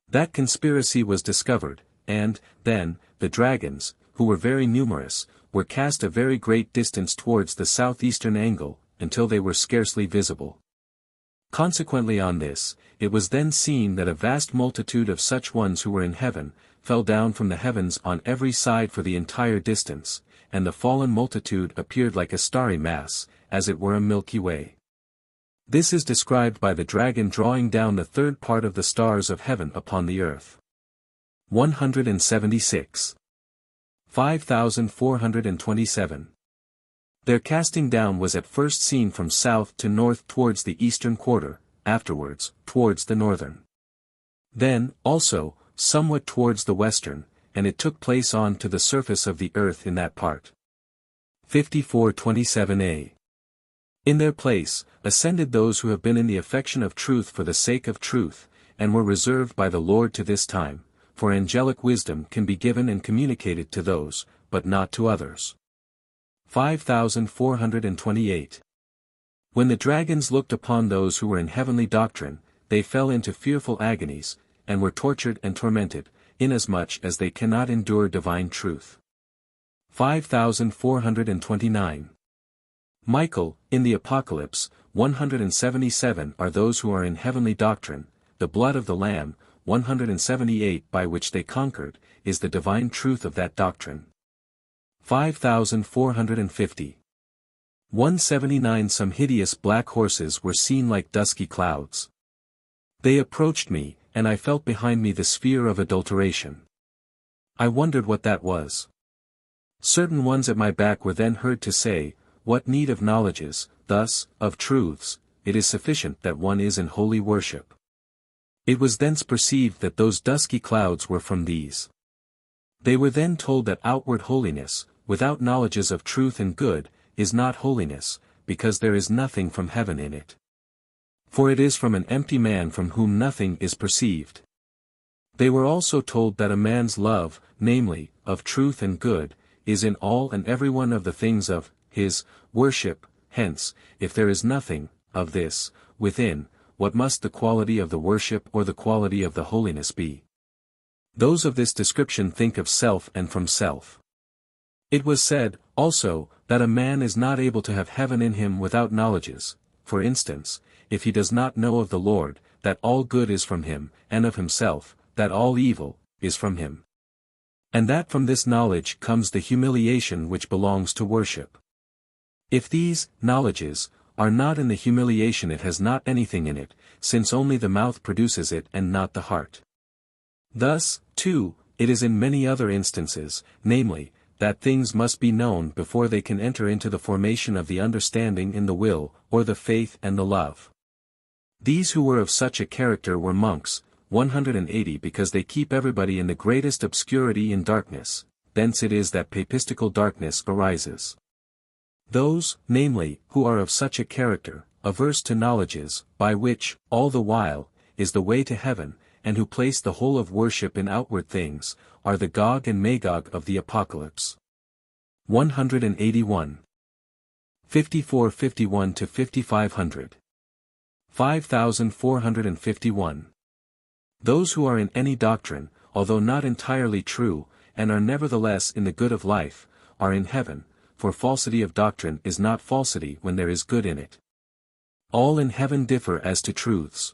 That conspiracy was discovered, and, then, the dragons, who were very numerous, were cast a very great distance towards the southeastern angle, until they were scarcely visible. Consequently on this, it was then seen that a vast multitude of such ones who were in heaven, fell down from the heavens on every side for the entire distance, and the fallen multitude appeared like a starry mass, as it were a Milky Way. This is described by the dragon drawing down the third part of the stars of heaven upon the earth. 176. 5427. Their casting down was at first seen from south to north towards the eastern quarter, afterwards, towards the northern. Then, also, somewhat towards the western, and it took place on to the surface of the earth in that part. 5427a. In their place, ascended those who have been in the affection of truth for the sake of truth, and were reserved by the Lord to this time, for angelic wisdom can be given and communicated to those, but not to others. 5428. When the dragons looked upon those who were in heavenly doctrine, they fell into fearful agonies, and were tortured and tormented, inasmuch as they cannot endure divine truth. 5429. Michael, in the Apocalypse, 177 are those who are in heavenly doctrine, the blood of the Lamb, 178 by which they conquered, is the divine truth of that doctrine. 5450. 179 Some hideous black horses were seen like dusky clouds. They approached me, and I felt behind me the sphere of adulteration. I wondered what that was. Certain ones at my back were then heard to say, "What need of knowledges, thus, of truths, it is sufficient that one is in holy worship." It was thence perceived that those dusky clouds were from these. They were then told that outward holiness, without knowledges of truth and good, is not holiness, because there is nothing from heaven in it. For it is from an empty man from whom nothing is perceived. They were also told that a man's love, namely, of truth and good, is in all and every one of the things of his worship. Hence, if there is nothing of this within, what must the quality of the worship or the quality of the holiness be? Those of this description think of self and from self. It was said, also, that a man is not able to have heaven in him without knowledges, for instance, if he does not know of the Lord, that all good is from him, and of himself, that all evil is from him. And that from this knowledge comes the humiliation which belongs to worship. If these knowledges are not in the humiliation, it has not anything in it, since only the mouth produces it and not the heart. Thus, too, it is in many other instances, namely, that things must be known before they can enter into the formation of the understanding in the will, or the faith and the love. These who were of such a character were monks, 180, because they keep everybody in the greatest obscurity in darkness, thence it is that papistical darkness arises. Those, namely, who are of such a character, averse to knowledges, by which, all the while, is the way to heaven, and who place the whole of worship in outward things, are the Gog and Magog of the Apocalypse. 181. 5451 to 5500. 5451. Those who are in any doctrine, although not entirely true, and are nevertheless in the good of life, are in heaven, for falsity of doctrine is not falsity when there is good in it. All in heaven differ as to truths.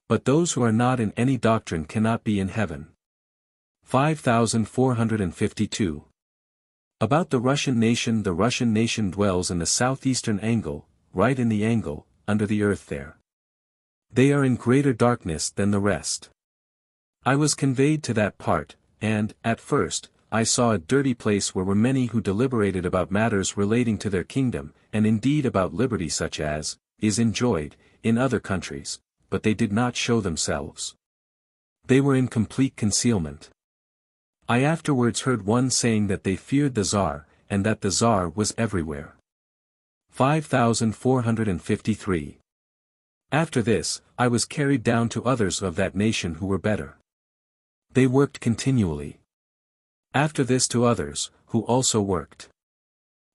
But those who are not in any doctrine cannot be in heaven. 5452. About the Russian nation dwells in the southeastern angle, right in the angle, under the earth there. They are in greater darkness than the rest. I was conveyed to that part, and, at first, I saw a dirty place where were many who deliberated about matters relating to their kingdom, and indeed about liberty such as is enjoyed in other countries, but they did not show themselves. They were in complete concealment. I afterwards heard one saying that they feared the Tsar, and that the Tsar was everywhere. 5453. After this, I was carried down to others of that nation who were better. They worked continually. After this to others, who also worked.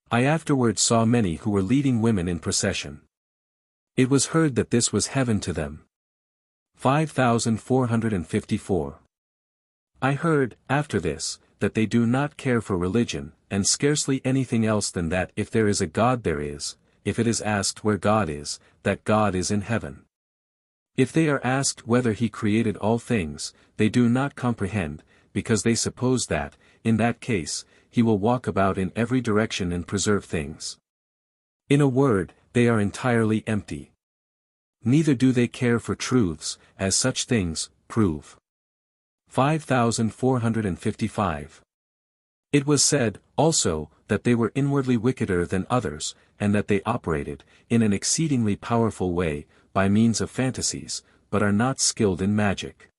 I afterwards saw many who were leading women in procession. It was heard that this was heaven to them. 5454. I heard, after this, that they do not care for religion, and scarcely anything else than that if there is a God there is, if it is asked where God is, that God is in heaven. If they are asked whether he created all things, they do not comprehend, because they suppose that, in that case, he will walk about in every direction and preserve things. In a word, they are entirely empty. Neither do they care for truths, as such things prove. 5455. It was said, also, that they were inwardly wickeder than others, and that they operated, in an exceedingly powerful way, by means of fantasies, but are not skilled in magic.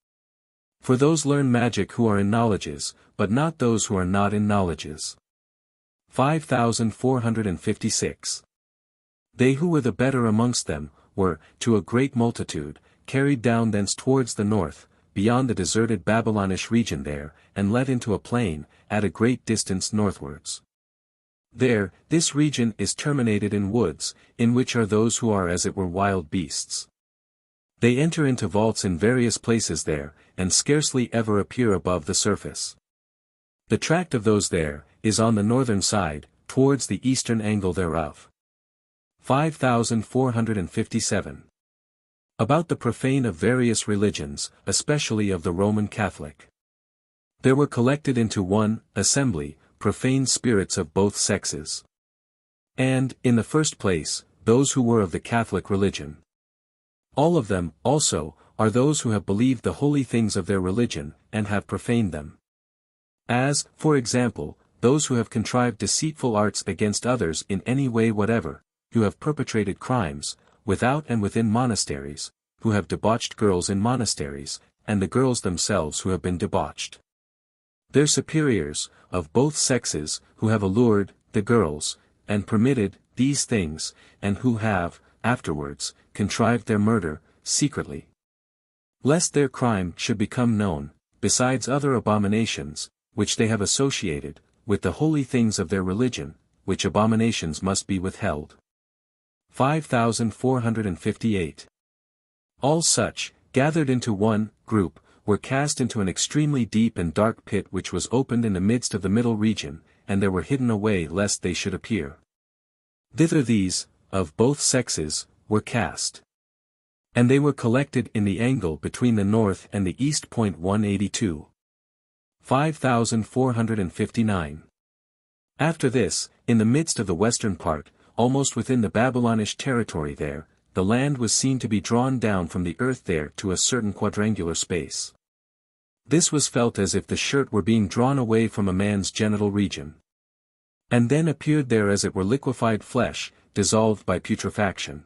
For those learn magic who are in knowledges, but not those who are not in knowledges. 5456. They who were the better amongst them, were, to a great multitude, carried down thence towards the north, beyond the deserted Babylonish region there, and led into a plain, at a great distance northwards. There, this region is terminated in woods, in which are those who are as it were wild beasts. They enter into vaults in various places there, and scarcely ever appear above the surface. The tract of those there, is on the northern side, towards the eastern angle thereof. 5457. About the profane of various religions, especially of the Roman Catholic. There were collected into one assembly, profane spirits of both sexes. And, in the first place, those who were of the Catholic religion. All of them, also, are those who have believed the holy things of their religion, and have profaned them. As, for example, those who have contrived deceitful arts against others in any way whatever, who have perpetrated crimes, without and within monasteries, who have debauched girls in monasteries, and the girls themselves who have been debauched. Their superiors, of both sexes, who have allured the girls, and permitted these things, and who have, afterwards, contrived their murder, secretly. Lest their crime should become known, besides other abominations, which they have associated, with the holy things of their religion, which abominations must be withheld. 5458. All such, gathered into one group, were cast into an extremely deep and dark pit which was opened in the midst of the middle region, and there were hidden away lest they should appear. Thither these, of both sexes, were cast. And they were collected in the angle between the north and the east. 182. 5459. After this, in the midst of the western part, almost within the Babylonish territory there, the land was seen to be drawn down from the earth there to a certain quadrangular space. This was felt as if the shirt were being drawn away from a man's genital region. And then appeared there as it were liquefied flesh, dissolved by putrefaction.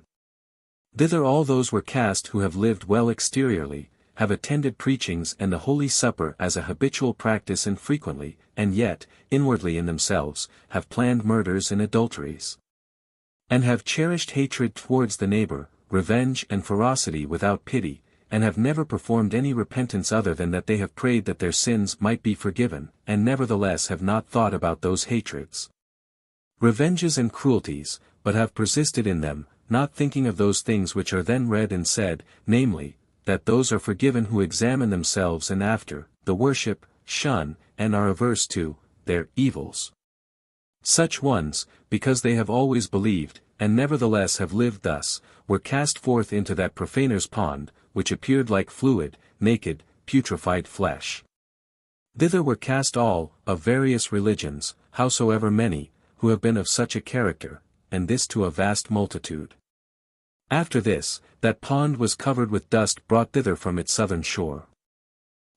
Thither all those were cast who have lived well exteriorly, have attended preachings and the Holy Supper as a habitual practice and frequently, and yet, inwardly in themselves, have planned murders and adulteries. And have cherished hatred towards the neighbor, revenge and ferocity without pity, and have never performed any repentance other than that they have prayed that their sins might be forgiven, and nevertheless have not thought about those hatreds, revenges and cruelties, but have persisted in them, not thinking of those things which are then read and said, namely, that those are forgiven who examine themselves and after the worship, shun, and are averse to their evils. Such ones, because they have always believed, and nevertheless have lived thus, were cast forth into that profaner's pond, which appeared like fluid, naked, putrefied flesh. Thither were cast all, of various religions, howsoever many, who have been of such a character, and this to a vast multitude. After this, that pond was covered with dust brought thither from its southern shore.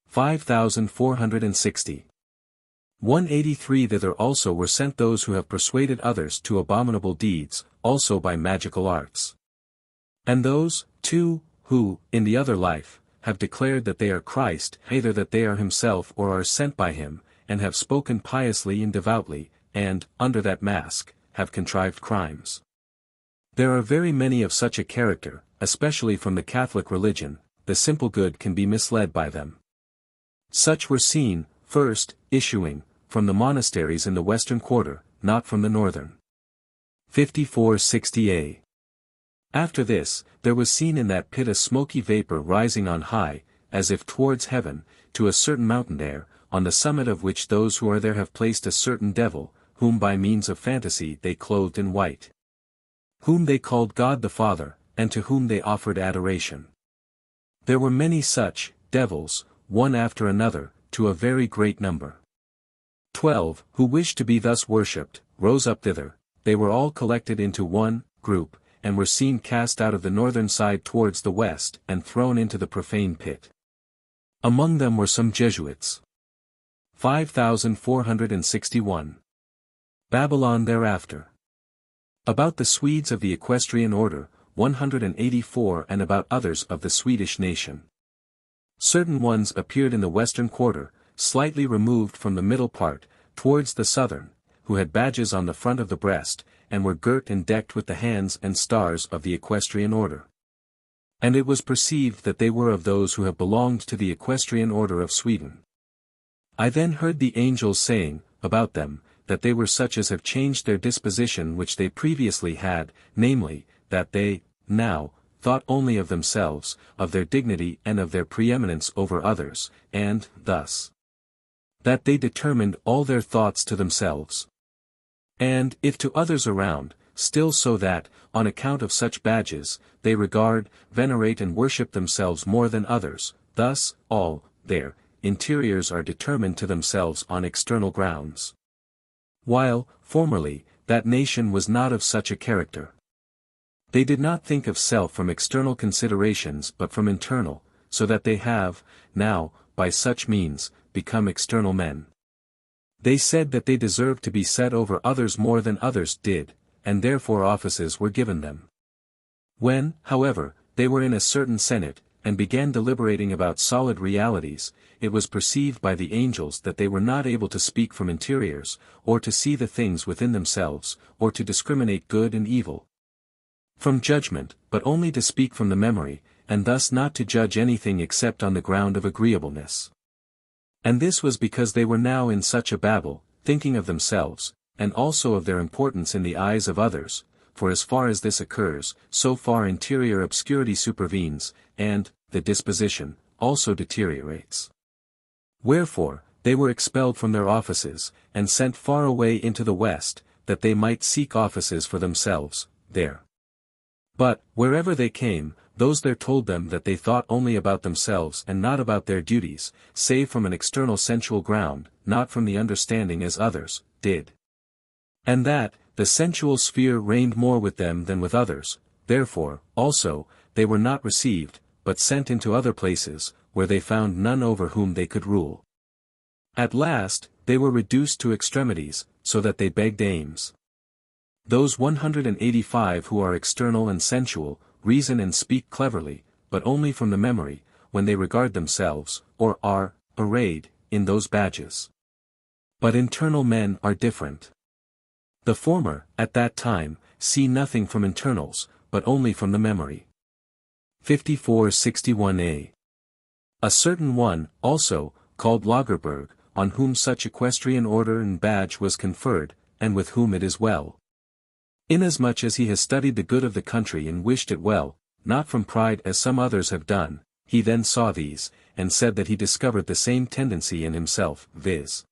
5460. 183. Thither also were sent those who have persuaded others to abominable deeds, also by magical arts. And those, too, who, in the other life, have declared that they are Christ, either that they are himself or are sent by him, and have spoken piously and devoutly, and, under that mask, have contrived crimes. There are very many of such a character, especially from the Catholic religion. The simple good can be misled by them. Such were seen, first, issuing, from the monasteries in the western quarter, not from the northern. 5460a. After this, there was seen in that pit a smoky vapor rising on high, as if towards heaven, to a certain mountain there, on the summit of which those who are there have placed a certain devil, whom by means of fantasy they clothed in white, whom they called God the Father, and to whom they offered adoration. There were many such devils, one after another, to a very great number. 12, who wished to be thus worshipped, rose up thither. They were all collected into one group, and were seen cast out of the northern side towards the west, and thrown into the profane pit. Among them were some Jesuits. 5461. Babylon thereafter. About the Swedes of the equestrian order, 184, and about others of the Swedish nation. Certain ones appeared in the western quarter, slightly removed from the middle part, towards the southern, who had badges on the front of the breast, and were girt and decked with the hands and stars of the equestrian order. And it was perceived that they were of those who have belonged to the equestrian order of Sweden. I then heard the angels saying, about them, that they were such as have changed their disposition which they previously had, namely, that they, now, thought only of themselves, of their dignity and of their preeminence over others, and, thus, that they determined all their thoughts to themselves. And, if to others around, still so that, on account of such badges, they regard, venerate and worship themselves more than others, thus, all, their, interiors are determined to themselves on external grounds. While, formerly, that nation was not of such a character. They did not think of self from external considerations but from internal, so that they have, now, by such means, become external men. They said that they deserved to be set over others more than others did, and therefore offices were given them. When, however, they were in a certain senate, and began deliberating about solid realities, it was perceived by the angels that they were not able to speak from interiors, or to see the things within themselves, or to discriminate good and evil from judgment, but only to speak from the memory, and thus not to judge anything except on the ground of agreeableness. And this was because they were now in such a babel, thinking of themselves, and also of their importance in the eyes of others, for as far as this occurs, so far interior obscurity supervenes, and, the disposition, also deteriorates. Wherefore, they were expelled from their offices, and sent far away into the west, that they might seek offices for themselves, there. But, wherever they came, those there told them that they thought only about themselves and not about their duties, save from an external sensual ground, not from the understanding as others did. And that, the sensual sphere reigned more with them than with others, therefore, also, they were not received, but sent into other places, where they found none over whom they could rule. At last, they were reduced to extremities, so that they begged alms. Those 185 who are external and sensual, reason and speak cleverly, but only from the memory, when they regard themselves, or are arrayed, in those badges. But internal men are different. The former, at that time, see nothing from internals, but only from the memory. 5461a. A certain one, also, called Lagerberg, on whom such equestrian order and badge was conferred, and with whom it is well. Inasmuch as he has studied the good of the country and wished it well, not from pride as some others have done, he then saw these, and said that he discovered the same tendency in himself, viz.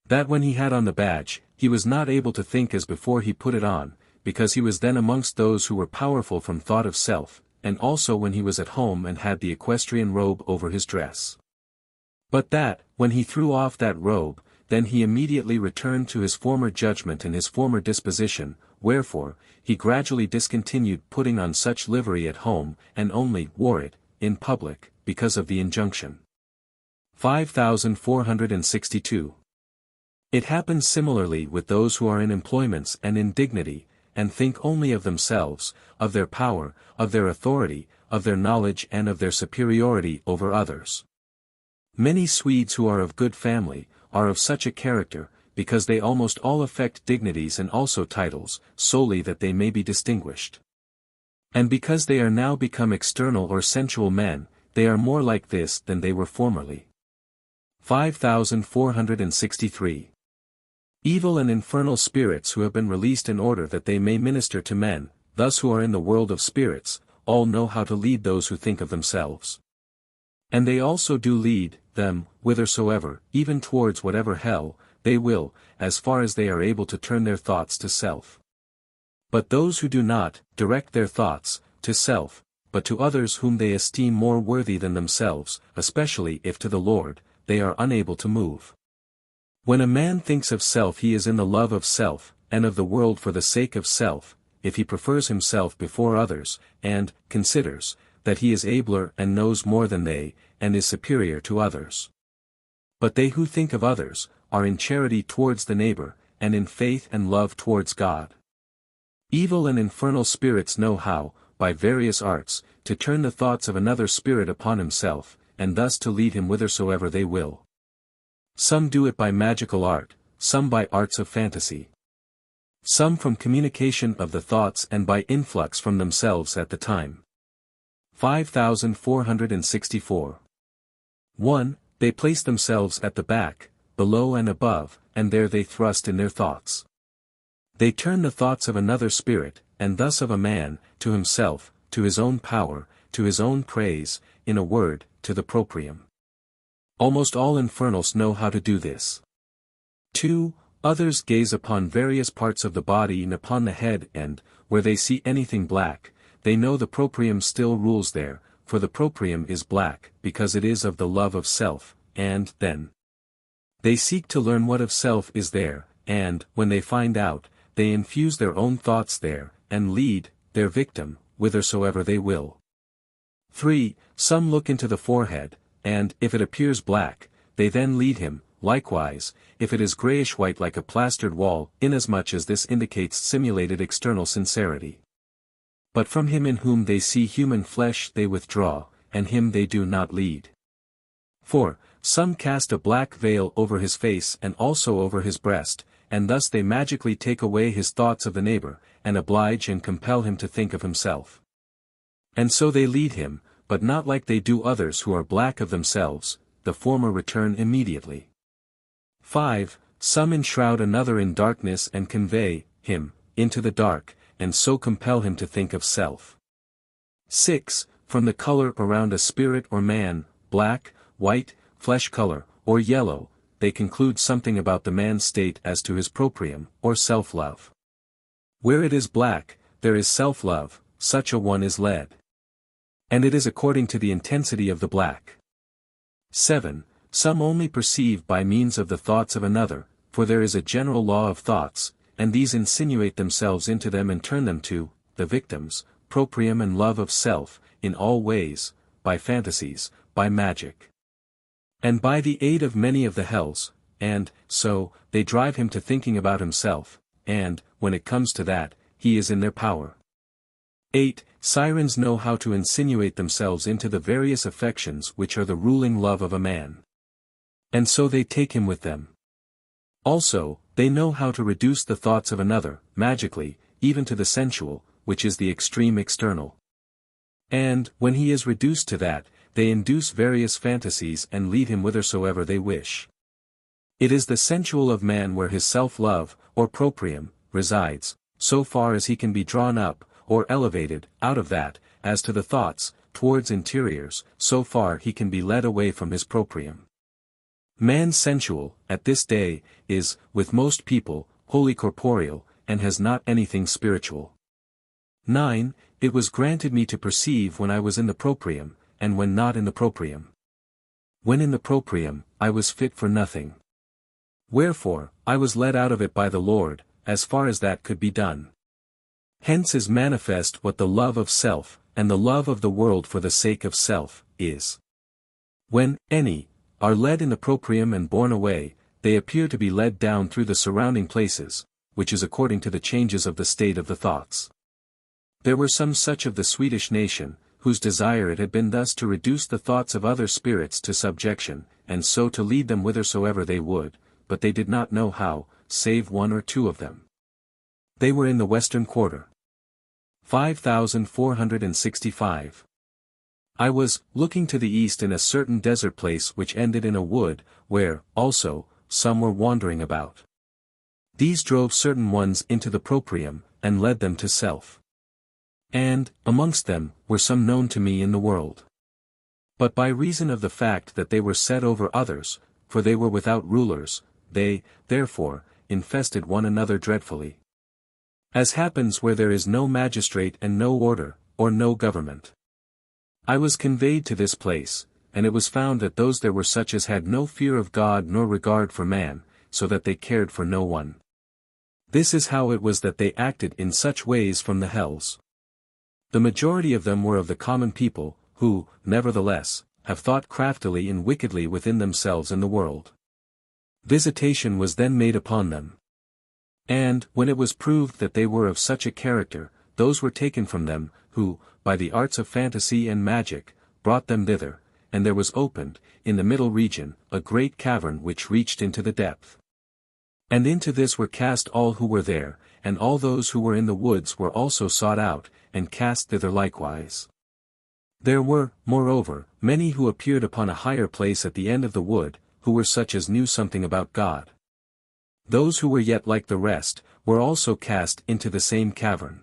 That when he had on the badge, he was not able to think as before he put it on, because he was then amongst those who were powerful from thought of self, and also when he was at home and had the equestrian robe over his dress. But that, when he threw off that robe, then he immediately returned to his former judgment and his former disposition, wherefore, he gradually discontinued putting on such livery at home, and only wore it, in public, because of the injunction. 5462. It happens similarly with those who are in employments and in dignity, and think only of themselves, of their power, of their authority, of their knowledge and of their superiority over others. Many Swedes who are of good family, are of such a character, because they almost all affect dignities and also titles, solely that they may be distinguished. And because they are now become external or sensual men, they are more like this than they were formerly. 5463. Evil and infernal spirits who have been released in order that they may minister to men, thus who are in the world of spirits, all know how to lead those who think of themselves. And they also do lead them, whithersoever, even towards whatever hell, they will, as far as they are able to turn their thoughts to self. But those who do not, direct their thoughts, to self, but to others whom they esteem more worthy than themselves, especially if to the Lord, they are unable to move. When a man thinks of self he is in the love of self, and of the world for the sake of self, if he prefers himself before others, and, considers, that he is abler and knows more than they, and is superior to others. But they who think of others, are in charity towards the neighbor, and in faith and love towards God. Evil and infernal spirits know how, by various arts, to turn the thoughts of another spirit upon himself, and thus to lead him whithersoever they will. Some do it by magical art, some by arts of fantasy. Some from communication of the thoughts and by influx from themselves at the time. 5464. 1. They place themselves at the back, below and above, and there they thrust in their thoughts. They turn the thoughts of another spirit, and thus of a man, to himself, to his own power, to his own praise, in a word, to the proprium. Almost all infernals know how to do this. 2. Others gaze upon various parts of the body and upon the head and, where they see anything black, they know the proprium still rules there, for the proprium is black, because it is of the love of self, and, then, they seek to learn what of self is there, and, when they find out, they infuse their own thoughts there, and lead, their victim, whithersoever they will. 3. Some look into the forehead, and, if it appears black, they then lead him, likewise, if it is grayish-white like a plastered wall, inasmuch as this indicates simulated external sincerity. But from him in whom they see human flesh they withdraw, and him they do not lead. 4. Some cast a black veil over his face and also over his breast, and thus they magically take away his thoughts of the neighbor, and oblige and compel him to think of himself. And so they lead him, but not like they do others who are black of themselves, the former return immediately. 5. Some enshroud another in darkness and convey him into the dark, and so compel him to think of self. 6. From the color around a spirit or man, black, white, flesh color, or yellow, they conclude something about the man's state as to his proprium, or self-love. Where it is black, there is self-love, such a one is led. And it is according to the intensity of the black. 7. Some only perceive by means of the thoughts of another, for there is a general law of thoughts, and these insinuate themselves into them and turn them to, the victims, proprium and love of self, in all ways, by fantasies, by magic. And by the aid of many of the hells, and, so, they drive him to thinking about himself, and, when it comes to that, he is in their power. 8. Sirens know how to insinuate themselves into the various affections which are the ruling love of a man. And so they take him with them. Also, they know how to reduce the thoughts of another, magically, even to the sensual, which is the extreme external. And, when he is reduced to that, they induce various fantasies and lead him whithersoever they wish. It is the sensual of man where his self-love, or proprium, resides, so far as he can be drawn up, or elevated, out of that, as to the thoughts, towards interiors, so far he can be led away from his proprium. Man sensual, at this day, is, with most people, wholly corporeal, and has not anything spiritual. 9. It was granted me to perceive when I was in the proprium, and when not in the proprium. When in the proprium, I was fit for nothing. Wherefore, I was led out of it by the Lord, as far as that could be done. Hence is manifest what the love of self, and the love of the world for the sake of self, is. When, any, are led in the proprium and borne away, they appear to be led down through the surrounding places, which is according to the changes of the state of the thoughts. There were some such of the Swedish nation, whose desire it had been thus to reduce the thoughts of other spirits to subjection, and so to lead them whithersoever they would, but they did not know how, save one or two of them. They were in the western quarter. 5465. I was, looking to the east in a certain desert place which ended in a wood, where, also, some were wandering about. These drove certain ones into the proprium, and led them to self. And, amongst them, were some known to me in the world. But by reason of the fact that they were set over others, for they were without rulers, they, therefore, infested one another dreadfully. As happens where there is no magistrate and no order, or no government. I was conveyed to this place, and it was found that those there were such as had no fear of God nor regard for man, so that they cared for no one. This is how it was that they acted in such ways from the hells. The majority of them were of the common people, who, nevertheless, have thought craftily and wickedly within themselves and the world. Visitation was then made upon them. And, when it was proved that they were of such a character, those were taken from them, who, by the arts of fantasy and magic, brought them thither, and there was opened, in the middle region, a great cavern which reached into the depth. And into this were cast all who were there, and all those who were in the woods were also sought out, and cast thither likewise. There were, moreover, many who appeared upon a higher place at the end of the wood, who were such as knew something about God. Those who were yet like the rest, were also cast into the same cavern.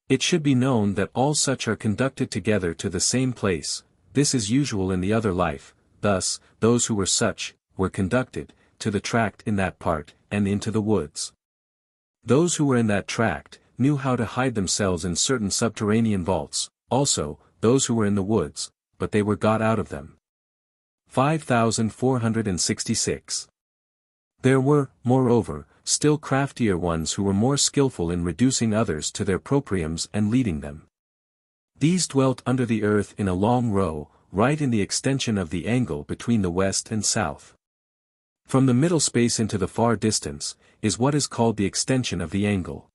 It should be known that all such are conducted together to the same place. This is usual in the other life. Thus, those who were such, were conducted, to the tract in that part, and into the woods. Those who were in that tract, knew how to hide themselves in certain subterranean vaults, also, those who were in the woods, but they were got out of them. 5466. There were, moreover, still craftier ones who were more skillful in reducing others to their propriums and leading them. These dwelt under the earth in a long row, right in the extension of the angle between the west and south. From the middle space into the far distance, is what is called the extension of the angle.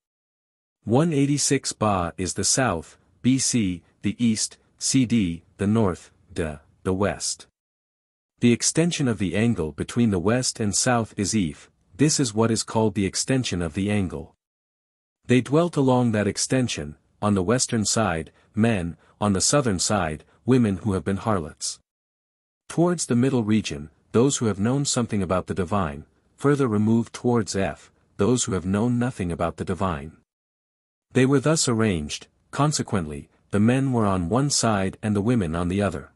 186 Ba is the south, BC, the east, CD, the north, the west. The extension of the angle between the west and south is Eve. This is what is called the extension of the angle. They dwelt along that extension, on the western side, men, on the southern side, women who have been harlots. Towards the middle region, those who have known something about the divine, further removed towards F, those who have known nothing about the divine. They were thus arranged, consequently, the men were on one side and the women on the other.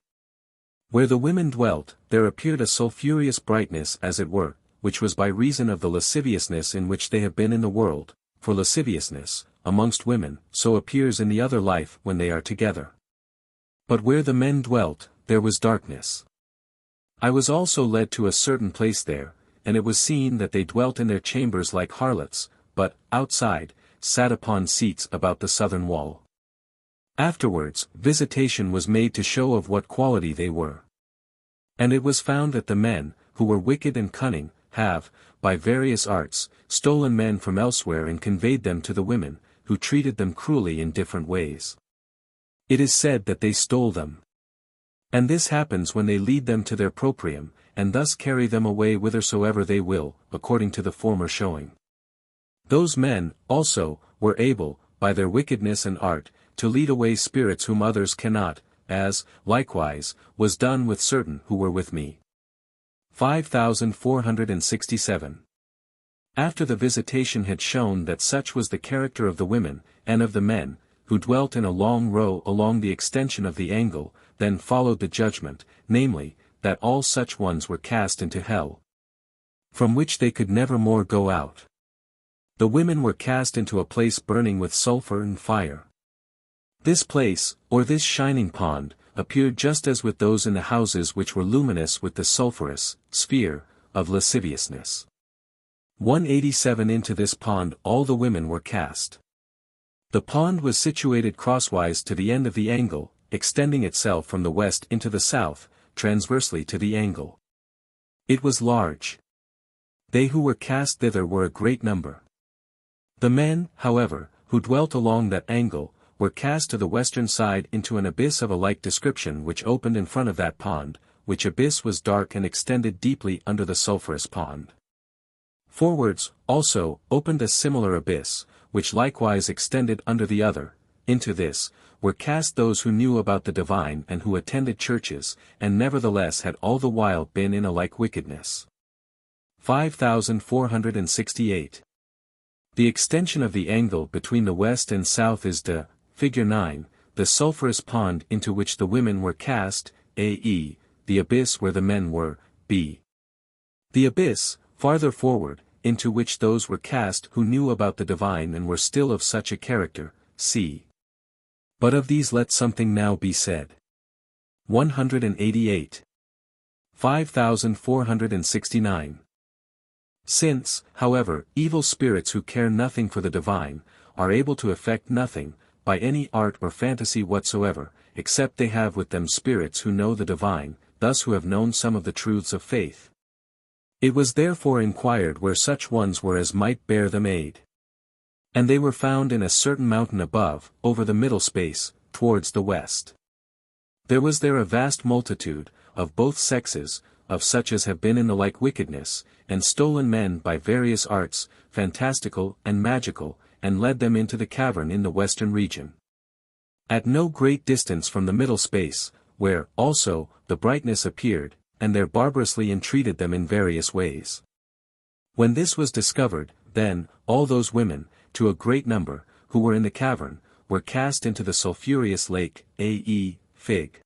Where the women dwelt, there appeared a sulphureous brightness as it were, which was by reason of the lasciviousness in which they have been in the world, for lasciviousness, amongst women, so appears in the other life when they are together. But where the men dwelt, there was darkness. I was also led to a certain place there, and it was seen that they dwelt in their chambers like harlots, but, outside, sat upon seats about the southern wall. Afterwards, visitation was made to show of what quality they were. And it was found that the men, who were wicked and cunning, have, by various arts, stolen men from elsewhere and conveyed them to the women, who treated them cruelly in different ways. It is said that they stole them. And this happens when they lead them to their proprium, and thus carry them away whithersoever they will, according to the former showing. Those men, also, were able, by their wickedness and art, to lead away spirits whom others cannot, as, likewise, was done with certain who were with me. 5467. After the visitation had shown that such was the character of the women, and of the men, who dwelt in a long row along the extension of the angle, then followed the judgment, namely, that all such ones were cast into hell, from which they could never more go out. The women were cast into a place burning with sulfur and fire. This place, or this shining pond, appeared just as with those in the houses which were luminous with the sulphurous sphere of lasciviousness. 187. Into this pond all the women were cast. The pond was situated crosswise to the end of the angle, extending itself from the west into the south, transversely to the angle. It was large. They who were cast thither were a great number. The men, however, who dwelt along that angle, were cast to the western side into an abyss of a like description which opened in front of that pond, which abyss was dark and extended deeply under the sulphurous pond. Forwards, also, opened a similar abyss, which likewise extended under the other. Into this, were cast those who knew about the divine and who attended churches, and nevertheless had all the while been in a like wickedness. 5468. The extension of the angle between the west and south is figure 9, the sulphurous pond into which the women were cast, a.e., the abyss where the men were, b. The abyss, farther forward, into which those were cast who knew about the divine and were still of such a character, c. But of these let something now be said. 188. 5469. Since, however, evil spirits who care nothing for the divine, are able to effect nothing, by any art or fantasy whatsoever, except they have with them spirits who know the divine, thus who have known some of the truths of faith. It was therefore inquired where such ones were as might bear them aid. And they were found in a certain mountain above, over the middle space, towards the west. There was there a vast multitude, of both sexes, of such as have been in the like wickedness, and stolen men by various arts, fantastical and magical, and led them into the cavern in the western region. At no great distance from the middle space, where, also, the brightness appeared, and there barbarously entreated them in various ways. When this was discovered, then, all those women, to a great number, who were in the cavern, were cast into the sulphurous lake, a.e., fig.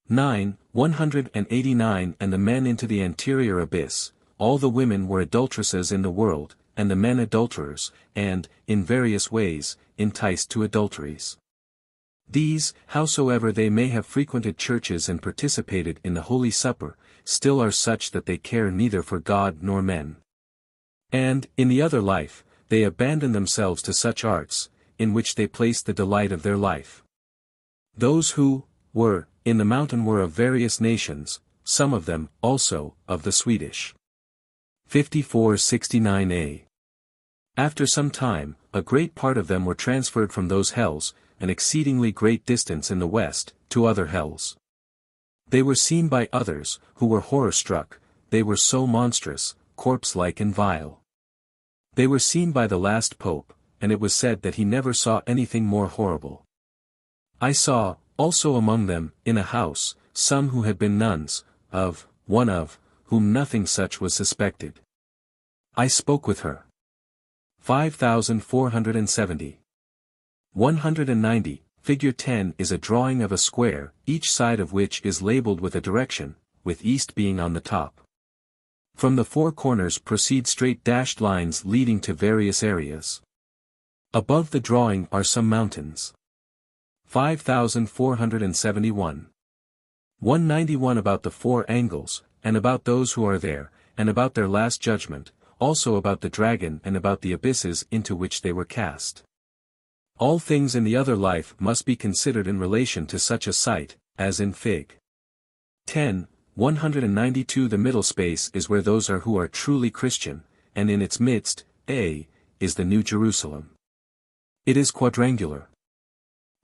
9, 189, and the men into the anterior abyss. All the women were adulteresses in the world, and the men adulterers, and, in various ways, enticed to adulteries. These, howsoever they may have frequented churches and participated in the Holy Supper, still are such that they care neither for God nor men. And, in the other life, they abandon themselves to such arts, in which they place the delight of their life. Those who were in the mountain were of various nations, some of them, also, of the Swedish. 5469a. After some time, a great part of them were transferred from those hells, an exceedingly great distance in the west, to other hells. They were seen by others, who were horror-struck, they were so monstrous, corpse-like and vile. They were seen by the last pope, and it was said that he never saw anything more horrible. I saw, also among them, in a house, some who had been nuns, one of whom nothing such was suspected. I spoke with her. 5470. 190, figure 10 is a drawing of a square, each side of which is labeled with a direction, with east being on the top. From the four corners proceed straight dashed lines leading to various areas. Above the drawing are some mountains. 5471. 191 about the four angles, and about those who are there, and about their last judgment, also about the dragon and about the abysses into which they were cast. All things in the other life must be considered in relation to such a sight, as in Fig. 10, 192. The middle space is where those are who are truly Christian, and in its midst, A, is the New Jerusalem. It is quadrangular.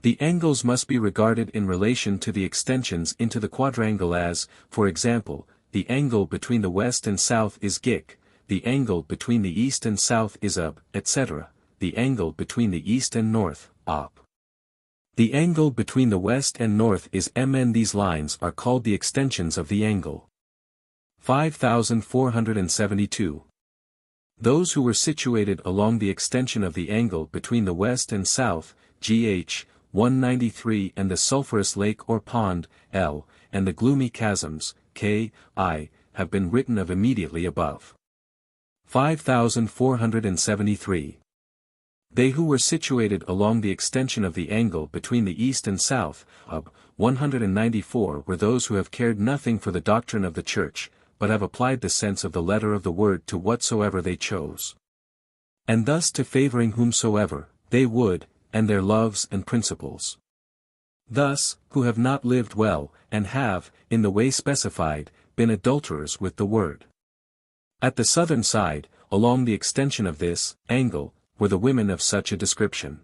The angles must be regarded in relation to the extensions into the quadrangle as, for example, the angle between the west and south is Gik, the angle between the east and south is Ub, etc., the angle between the east and north, Op. The angle between the west and north is Mn. These lines are called the extensions of the angle. 5472. Those who were situated along the extension of the angle between the west and south, Gh, 193, and the sulphurous lake or pond, L, and the gloomy chasms, K, I, have been written of immediately above. 5473. They who were situated along the extension of the angle between the east and south, Ub, 194, were those who have cared nothing for the doctrine of the Church, but have applied the sense of the letter of the word to whatsoever they chose. And thus to favoring whomsoever they would, and their loves and principles. Thus, who have not lived well, and have, in the way specified, been adulterers with the word. At the southern side, along the extension of this angle, were the women of such a description.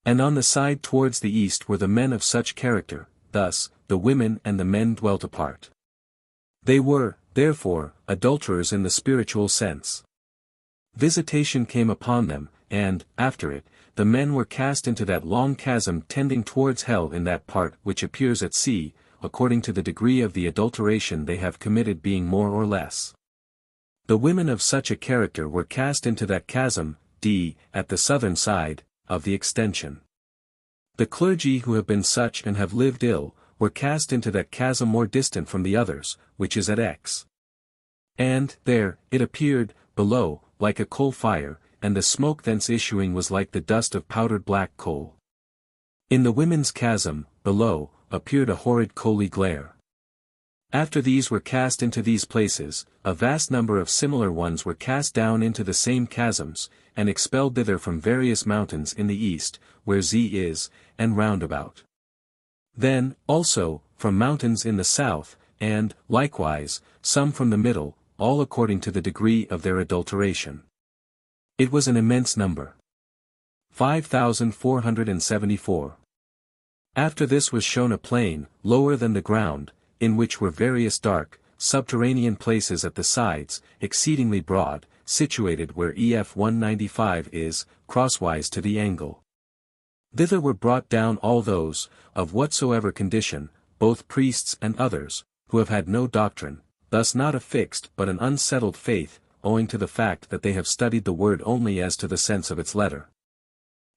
And on the side towards the east were the men of such character, thus, the women and the men dwelt apart. They were, therefore, adulterers in the spiritual sense. Visitation came upon them, and, after it, the men were cast into that long chasm tending towards hell in that part which appears at sea, according to the degree of the adulteration they have committed being more or less. The women of such a character were cast into that chasm, D, at the southern side, of the extension. The clergy who have been such and have lived ill, were cast into that chasm more distant from the others, which is at X. And, there, it appeared, below, like a coal fire, and the smoke thence issuing was like the dust of powdered black coal. In the women's chasm, below, appeared a horrid coaly glare. After these were cast into these places, a vast number of similar ones were cast down into the same chasms, and expelled thither from various mountains in the east, where Z is, and round about. Then, also, from mountains in the south, and, likewise, some from the middle, all according to the degree of their adulteration. It was an immense number. 5474. After this was shown a plain, lower than the ground, in which were various dark, subterranean places at the sides, exceedingly broad, situated where EF 195 is, crosswise to the angle. Thither were brought down all those, of whatsoever condition, both priests and others, who have had no doctrine, thus not a fixed but an unsettled faith, owing to the fact that they have studied the word only as to the sense of its letter.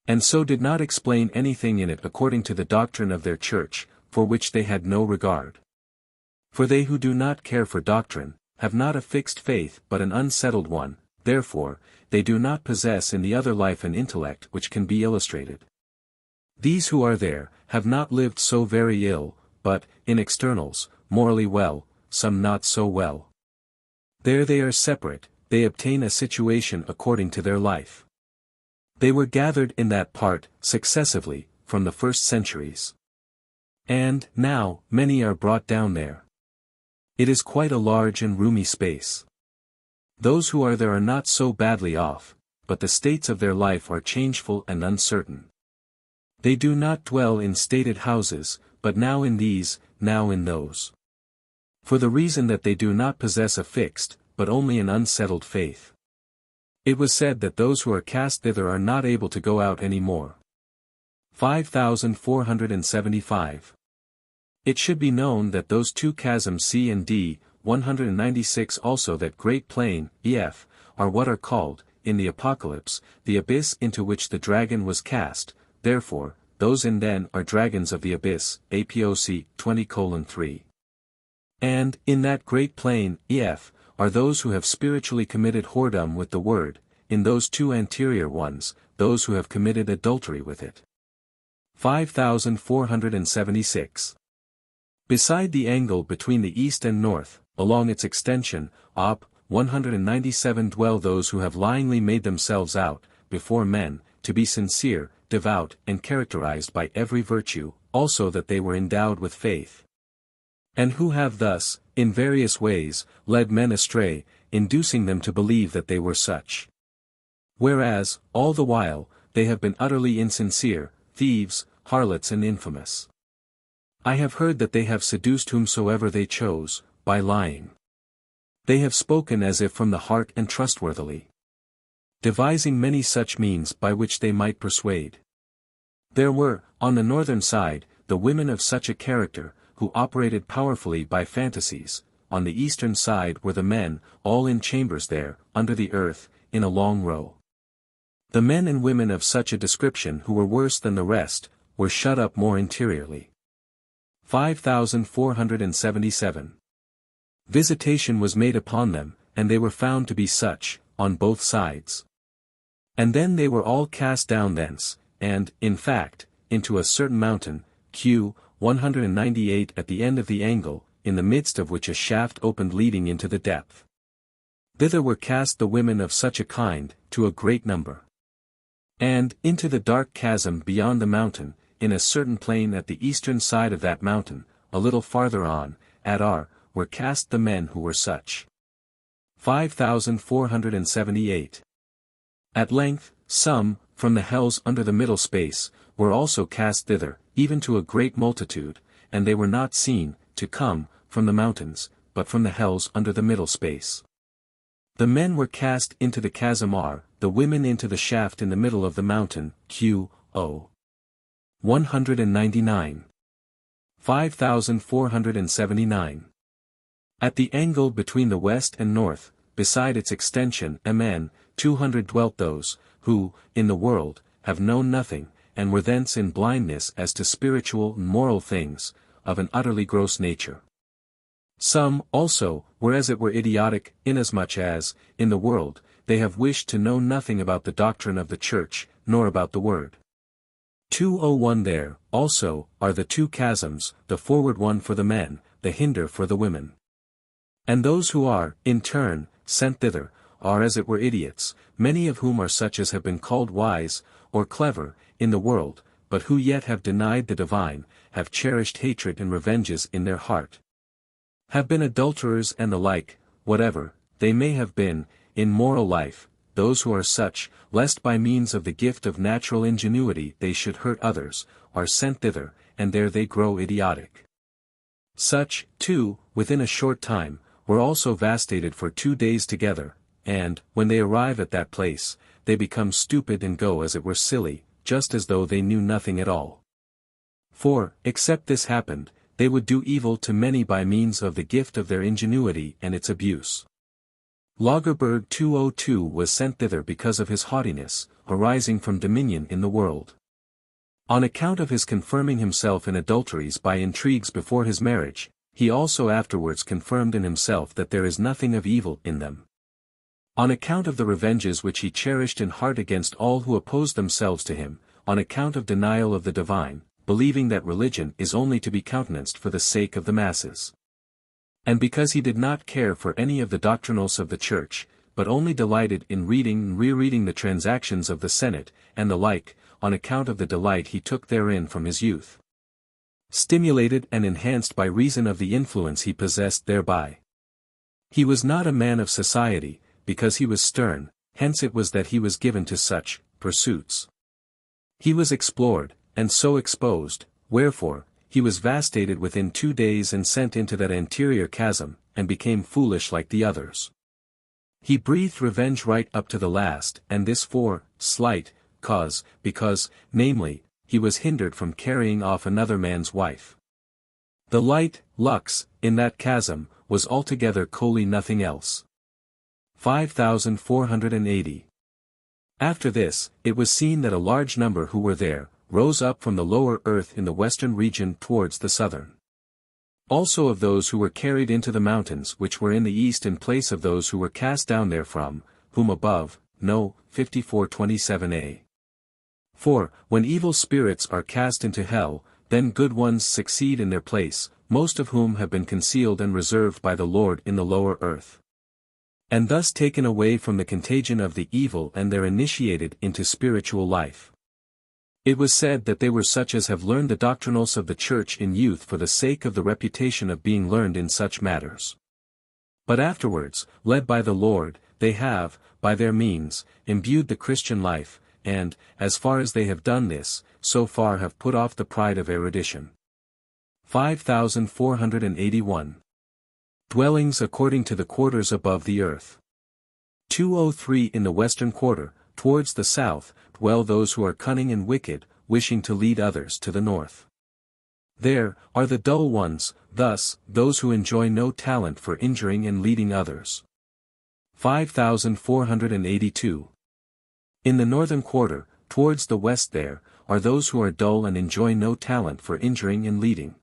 And so did not explain anything in it according to the doctrine of their church, for which they had no regard. For they who do not care for doctrine, have not a fixed faith but an unsettled one, therefore, they do not possess in the other life an intellect which can be illustrated. These who are there, have not lived so very ill, but, in externals, morally well, some not so well. There they are separate, they obtain a situation according to their life. They were gathered in that part, successively, from the first centuries. And, now, many are brought down there. It is quite a large and roomy space. Those who are there are not so badly off, but the states of their life are changeful and uncertain. They do not dwell in stated houses, but now in these, now in those. For the reason that they do not possess a fixed, but only an unsettled faith. It was said that those who are cast thither are not able to go out any more. 5475. It should be known that those two chasms C and D, 196 also that great plain, EF, are what are called, in the Apocalypse, the abyss into which the dragon was cast, therefore, those in then are dragons of the abyss, APOC 20:3. And, in that great plain, EF, are those who have spiritually committed whoredom with the word, in those two anterior ones, those who have committed adultery with it. 5476. Beside the angle between the east and north, along its extension, op. 197 dwell those who have lyingly made themselves out, before men, to be sincere, devout, and characterized by every virtue, also that they were endowed with faith. And who have thus, in various ways, led men astray, inducing them to believe that they were such. Whereas, all the while, they have been utterly insincere, thieves, harlots and infamous. I have heard that they have seduced whomsoever they chose, by lying. They have spoken as if from the heart and trustworthily, devising many such means by which they might persuade. There were, on the northern side, the women of such a character, who operated powerfully by fantasies. On the eastern side were the men, all in chambers there, under the earth, in a long row. The men and women of such a description who were worse than the rest, were shut up more interiorly. 5477. Visitation was made upon them, and they were found to be such, on both sides. And then they were all cast down thence, and, in fact, into a certain mountain, Q. 198 at the end of the angle, in the midst of which a shaft opened leading into the depth. Thither were cast the women of such a kind, to a great number. And, into the dark chasm beyond the mountain, in a certain plain at the eastern side of that mountain, a little farther on, at R, were cast the men who were such. 5478. At length, some, from the hells under the middle space, were also cast thither, even to a great multitude, and they were not seen, to come, from the mountains, but from the hells under the middle space. The men were cast into the chasm R, the women into the shaft in the middle of the mountain, Q. O. 199. 5479. At the angle between the west and north, beside its extension, Mn. 200 dwelt those, who, in the world, have known nothing, and were thence in blindness as to spiritual and moral things, of an utterly gross nature. Some, also, were as it were idiotic, inasmuch as, in the world, they have wished to know nothing about the doctrine of the Church, nor about the Word. 201 There, also, are the two chasms, the forward one for the men, the hinder for the women. And those who are, in turn, sent thither, are as it were idiots, many of whom are such as have been called wise, or clever, in the world, but who yet have denied the divine, have cherished hatred and revenges in their heart, have been adulterers and the like, whatever they may have been, in moral life. Those who are such, lest by means of the gift of natural ingenuity they should hurt others, are sent thither, and there they grow idiotic. Such, too, within a short time, were also vastated for 2 days together, and, when they arrive at that place, they become stupid and go as it were silly, just as though they knew nothing at all. For, except this happened, they would do evil to many by means of the gift of their ingenuity and its abuse. Lagerberg 202 was sent thither because of his haughtiness, arising from dominion in the world. On account of his confirming himself in adulteries by intrigues before his marriage, he also afterwards confirmed in himself that there is nothing of evil in them. On account of the revenges which he cherished in heart against all who opposed themselves to him, on account of denial of the divine, believing that religion is only to be countenanced for the sake of the masses. And because he did not care for any of the doctrinals of the Church, but only delighted in reading and rereading the transactions of the Senate, and the like, on account of the delight he took therein from his youth, stimulated and enhanced by reason of the influence he possessed thereby. He was not a man of society, because he was stern, hence it was that he was given to such pursuits. He was explored, and so exposed, wherefore, he was vastated within 2 days and sent into that anterior chasm, and became foolish like the others. He breathed revenge right up to the last, and this for slight cause, because, namely, he was hindered from carrying off another man's wife. The light, lux, in that chasm, was altogether wholly nothing else. 5480. After this, it was seen that a large number who were there, rose up from the lower earth in the western region towards the southern. Also of those who were carried into the mountains which were in the east in place of those who were cast down therefrom, whom above, no, 5427a. For, when evil spirits are cast into hell, then good ones succeed in their place, most of whom have been concealed and reserved by the Lord in the lower earth. And thus taken away from the contagion of the evil and they're initiated into spiritual life. It was said that they were such as have learned the doctrinals of the church in youth for the sake of the reputation of being learned in such matters. But afterwards, led by the Lord, they have, by their means, imbued the Christian life, and, as far as they have done this, so far have put off the pride of erudition. 5481. Dwellings according to the quarters above the earth. 203 In the western quarter, towards the south, dwell those who are cunning and wicked, wishing to lead others to the north. There are the dull ones, thus, those who enjoy no talent for injuring and leading others. 5482. In the northern quarter, towards the west there, are those who are dull and enjoy no talent for injuring and leading.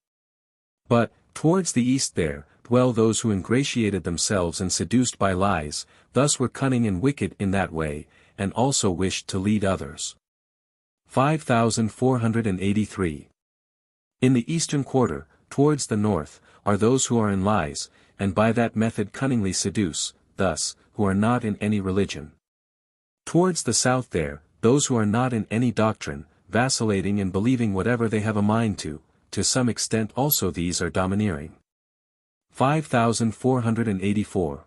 But, towards the east there, dwell those who ingratiated themselves and seduced by lies, thus were cunning and wicked in that way, and also wished to lead others. 5483. In the eastern quarter, towards the north, are those who are in lies, and by that method cunningly seduce, thus, who are not in any religion. Towards the south there, those who are not in any doctrine, vacillating and believing whatever they have a mind to some extent also these are domineering. 5484.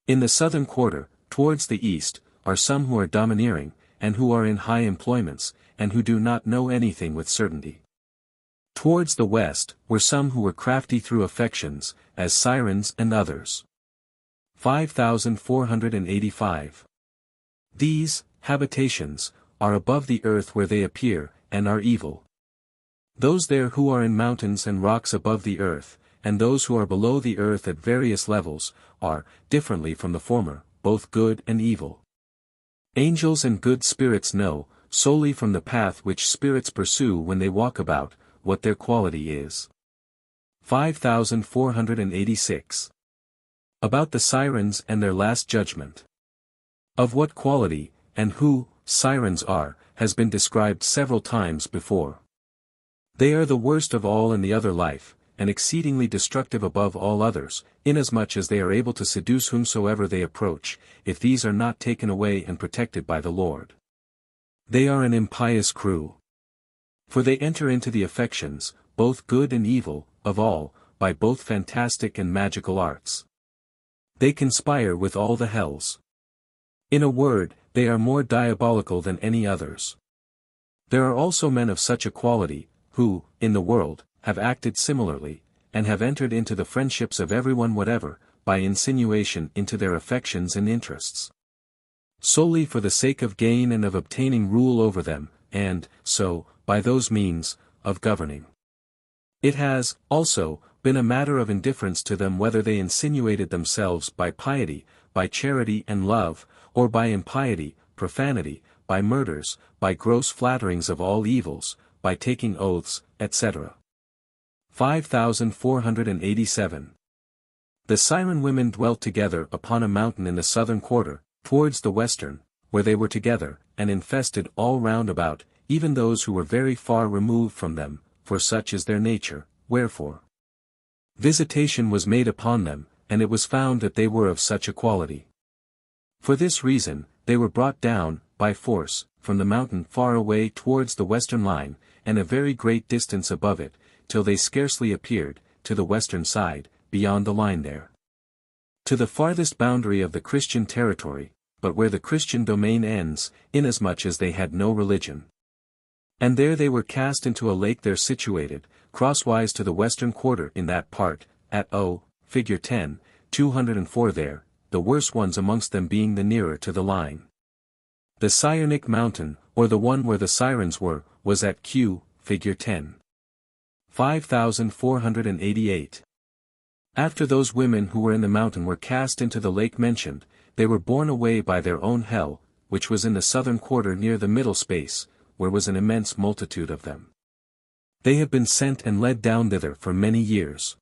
In the southern quarter, towards the east, are some who are domineering, and who are in high employments, and who do not know anything with certainty. Towards the west, were some who were crafty through affections, as sirens and others. 5485. These, habitations, are above the earth where they appear, and are evil. Those there who are in mountains and rocks above the earth, and those who are below the earth at various levels, are, differently from the former, both good and evil. Angels and good spirits know, solely from the path which spirits pursue when they walk about, what their quality is. 5486. About the sirens and their last judgment. Of what quality, and who, sirens are, has been described several times before. They are the worst of all in the other life, and exceedingly destructive above all others, inasmuch as they are able to seduce whomsoever they approach, if these are not taken away and protected by the Lord. They are an impious crew. For they enter into the affections, both good and evil, of all, by both fantastic and magical arts. They conspire with all the hells. In a word, they are more diabolical than any others. There are also men of such a quality, who, in the world, have acted similarly, and have entered into the friendships of everyone whatever, by insinuation into their affections and interests. Solely for the sake of gain and of obtaining rule over them, and, so, by those means, of governing. It has, also, been a matter of indifference to them whether they insinuated themselves by piety, by charity and love, or by impiety, profanity, by murders, by gross flatterings of all evils, by taking oaths, etc. 5487. The siren women dwelt together upon a mountain in the southern quarter, towards the western, where they were together, and infested all round about, even those who were very far removed from them, for such is their nature, wherefore visitation was made upon them, and it was found that they were of such a quality. For this reason, they were brought down, by force, from the mountain far away towards the western line, and a very great distance above it, till they scarcely appeared, to the western side, beyond the line there. To the farthest boundary of the Christian territory, but where the Christian domain ends, inasmuch as they had no religion. And there they were cast into a lake there situated, crosswise to the western quarter in that part, at figure 10, 204 there, the worst ones amongst them being the nearer to the line. The Cyanic mountain, or the one where the sirens were, was at Q, figure 10. 5488. After those women who were in the mountain were cast into the lake mentioned, they were borne away by their own hell, which was in the southern quarter near the middle space, where was an immense multitude of them. They have been sent and led down thither for many years.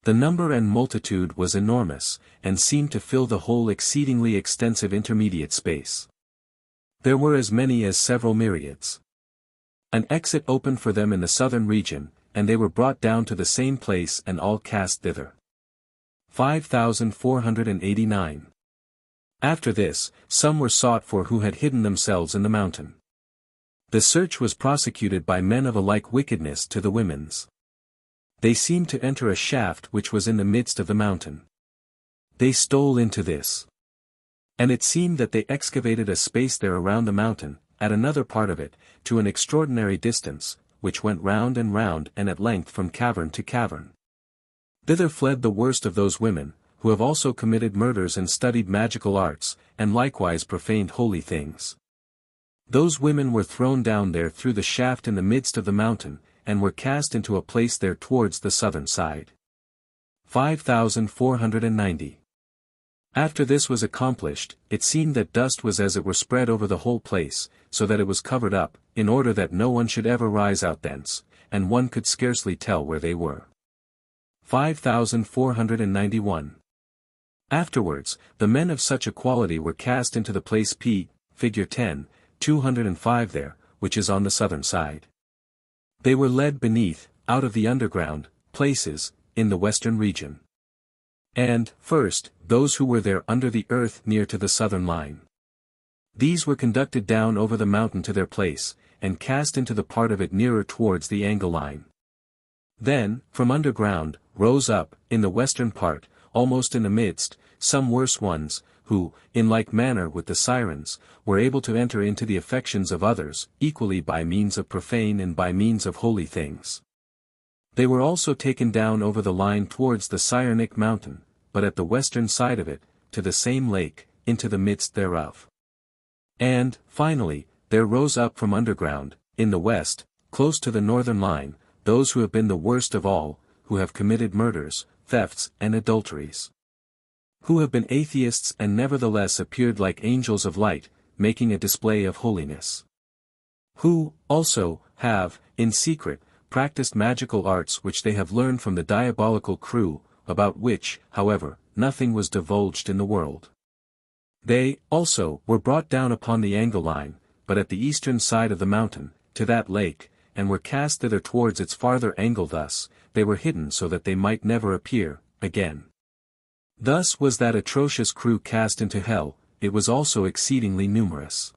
The number and multitude was enormous, and seemed to fill the whole exceedingly extensive intermediate space. There were as many as several myriads. An exit opened for them in the southern region, and they were brought down to the same place and all cast thither. 5,489. After this, some were sought for who had hidden themselves in the mountain. The search was prosecuted by men of a like wickedness to the women's. They seemed to enter a shaft which was in the midst of the mountain. They stole into this. And it seemed that they excavated a space there around the mountain, at another part of it, to an extraordinary distance, which went round and at length from cavern to cavern. Thither fled the worst of those women, who have also committed murders and studied magical arts, and likewise profaned holy things. Those women were thrown down there through the shaft in the midst of the mountain, and were cast into a place there towards the southern side. 5,490. After this was accomplished, it seemed that dust was as it were spread over the whole place, so that it was covered up, in order that no one should ever rise out thence, and one could scarcely tell where they were. 5,491. Afterwards, the men of such a quality were cast into the place P, figure 10, 205 there, which is on the southern side. They were led beneath, out of the underground, places, in the western region. And, first, those who were there under the earth near to the southern line. These were conducted down over the mountain to their place, and cast into the part of it nearer towards the angle line. Then, from underground, rose up, in the western part, almost in the midst, some worse ones, who, in like manner with the sirens, were able to enter into the affections of others, equally by means of profane and by means of holy things. They were also taken down over the line towards the Sirenic mountain, but at the western side of it, to the same lake, into the midst thereof. And, finally, there rose up from underground, in the west, close to the northern line, those who have been the worst of all, who have committed murders, thefts and adulteries. Who have been atheists and nevertheless appeared like angels of light, making a display of holiness. Who, also, have, in secret, practiced magical arts which they have learned from the diabolical crew, about which, however, nothing was divulged in the world. They, also, were brought down upon the angle line, but at the eastern side of the mountain, to that lake, and were cast thither towards its farther angle. Thus, they were hidden so that they might never appear, again. Thus was that atrocious crew cast into hell. It was also exceedingly numerous.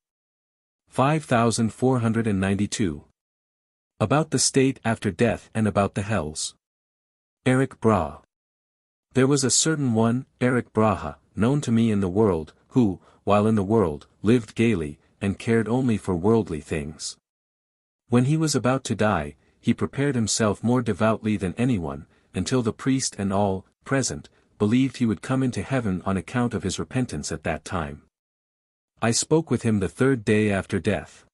5,492. About the state after death and about the hells. Eric Brahe. There was a certain one, Eric Brahe, known to me in the world, who, while in the world, lived gaily, and cared only for worldly things. When he was about to die, he prepared himself more devoutly than anyone, until the priest and all, present, believed he would come into heaven on account of his repentance at that time. I spoke with him the third day after death.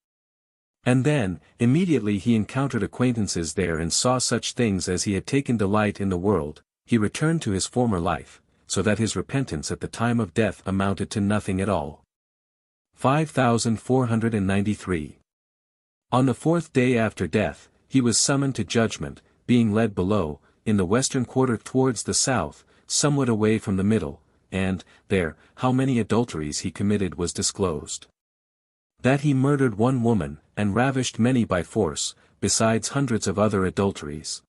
And then, immediately he encountered acquaintances there and saw such things as he had taken delight in the world, he returned to his former life, so that his repentance at the time of death amounted to nothing at all. 5,493. On the fourth day after death, he was summoned to judgment, being led below, in the western quarter towards the south, somewhat away from the middle, and, there, how many adulteries he committed was disclosed. That he murdered one woman, and ravished many by force, besides hundreds of other adulteries.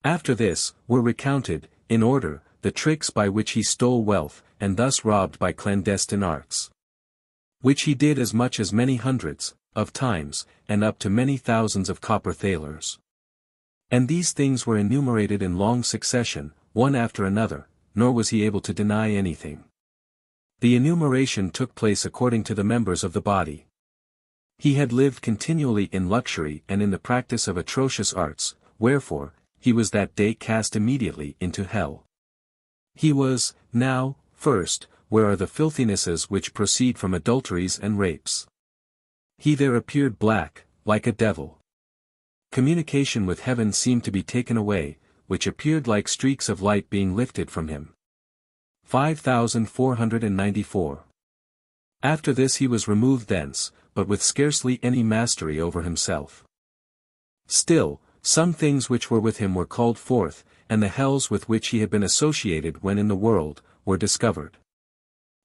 After this, were recounted, in order, the tricks by which he stole wealth, and thus robbed by clandestine arts. Which he did as much as many hundreds, of times, and up to many thousands of copper thalers. And these things were enumerated in long succession, one after another, nor was he able to deny anything. The enumeration took place according to the members of the body. He had lived continually in luxury and in the practice of atrocious arts, wherefore, he was that day cast immediately into hell. He was, now, first, where are the filthinesses which proceed from adulteries and rapes. He there appeared black, like a devil. Communication with heaven seemed to be taken away, which appeared like streaks of light being lifted from him. 5,494. After this he was removed thence, but with scarcely any mastery over himself. Still, some things which were with him were called forth, and the hells with which he had been associated when in the world, were discovered.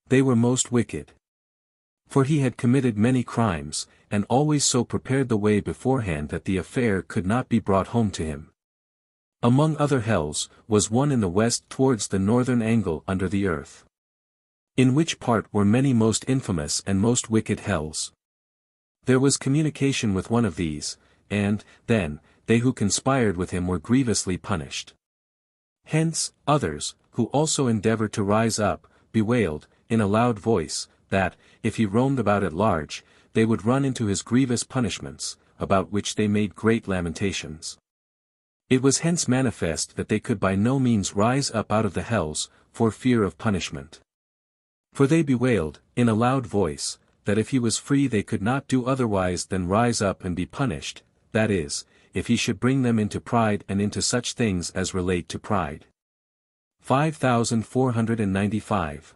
They were most wicked. For he had committed many crimes, and always so prepared the way beforehand that the affair could not be brought home to him. Among other hells, was one in the west towards the northern angle under the earth. In which part were many most infamous and most wicked hells. There was communication with one of these, and, then, they who conspired with him were grievously punished. Hence, others, who also endeavored to rise up, bewailed, in a loud voice, that, if he roamed about at large, they would run into his grievous punishments, about which they made great lamentations. It was hence manifest that they could by no means rise up out of the hells, for fear of punishment. For they bewailed, in a loud voice, that if he was free they could not do otherwise than rise up and be punished, that is, if he should bring them into pride and into such things as relate to pride. 5495.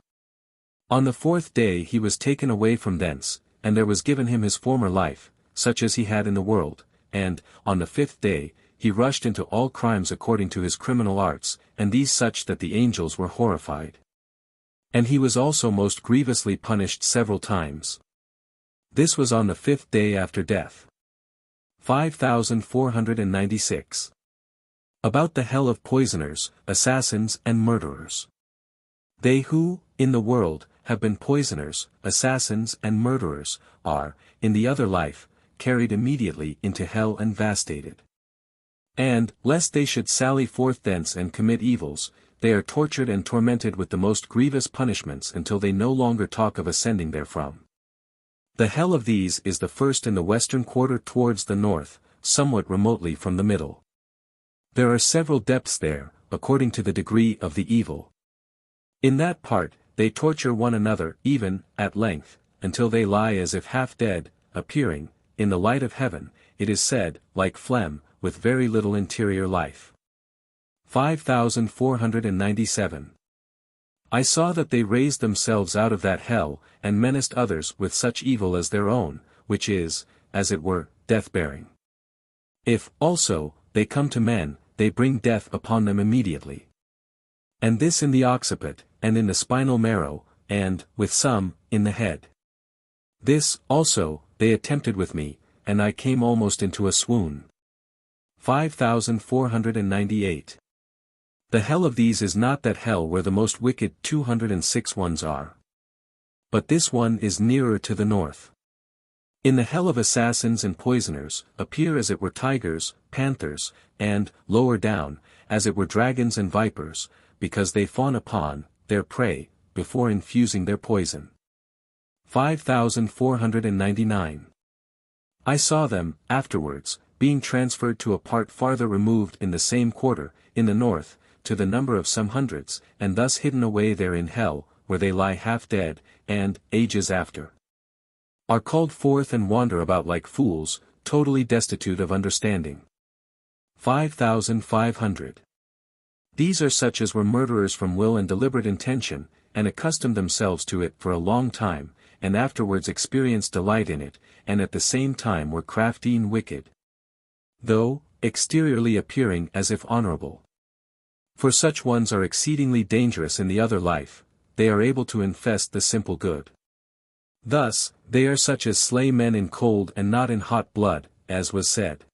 On the fourth day he was taken away from thence, and there was given him his former life, such as he had in the world, and, on the fifth day, he rushed into all crimes according to his criminal arts, and these such that the angels were horrified. And he was also most grievously punished several times. This was on the fifth day after death. 5496. About the hell of poisoners, assassins and murderers. They who, in the world, have been poisoners, assassins and murderers, are, in the other life, carried immediately into hell and vastated. And, lest they should sally forth thence and commit evils, they are tortured and tormented with the most grievous punishments until they no longer talk of ascending therefrom. The hell of these is the first in the western quarter towards the north, somewhat remotely from the middle. There are several depths there, according to the degree of the evil. In that part, they torture one another, even, at length, until they lie as if half dead, appearing, in the light of heaven, it is said, like phlegm, with very little interior life. 5497. I saw that they raised themselves out of that hell, and menaced others with such evil as their own, which is, as it were, death-bearing. If, also, they come to men, they bring death upon them immediately. And this in the occiput, and in the spinal marrow, and, with some, in the head. This, also, they attempted with me, and I came almost into a swoon. 5498. The hell of these is not that hell where the most wicked 206 ones are. But this one is nearer to the north. In the hell of assassins and poisoners, appear as it were tigers, panthers, and, lower down, as it were dragons and vipers, because they fawn upon their prey, before infusing their poison. 5499. I saw them, afterwards, being transferred to a part farther removed in the same quarter, in the north, to the number of some hundreds, and thus hidden away there in hell, where they lie half dead, and, ages after, are called forth and wander about like fools, totally destitute of understanding. 5500. These are such as were murderers from will and deliberate intention, and accustomed themselves to it for a long time, and afterwards experienced delight in it, and at the same time were crafty and wicked, though, exteriorly appearing as if honorable. For such ones are exceedingly dangerous in the other life, they are able to infest the simple good. Thus, they are such as slay men in cold and not in hot blood, as was said.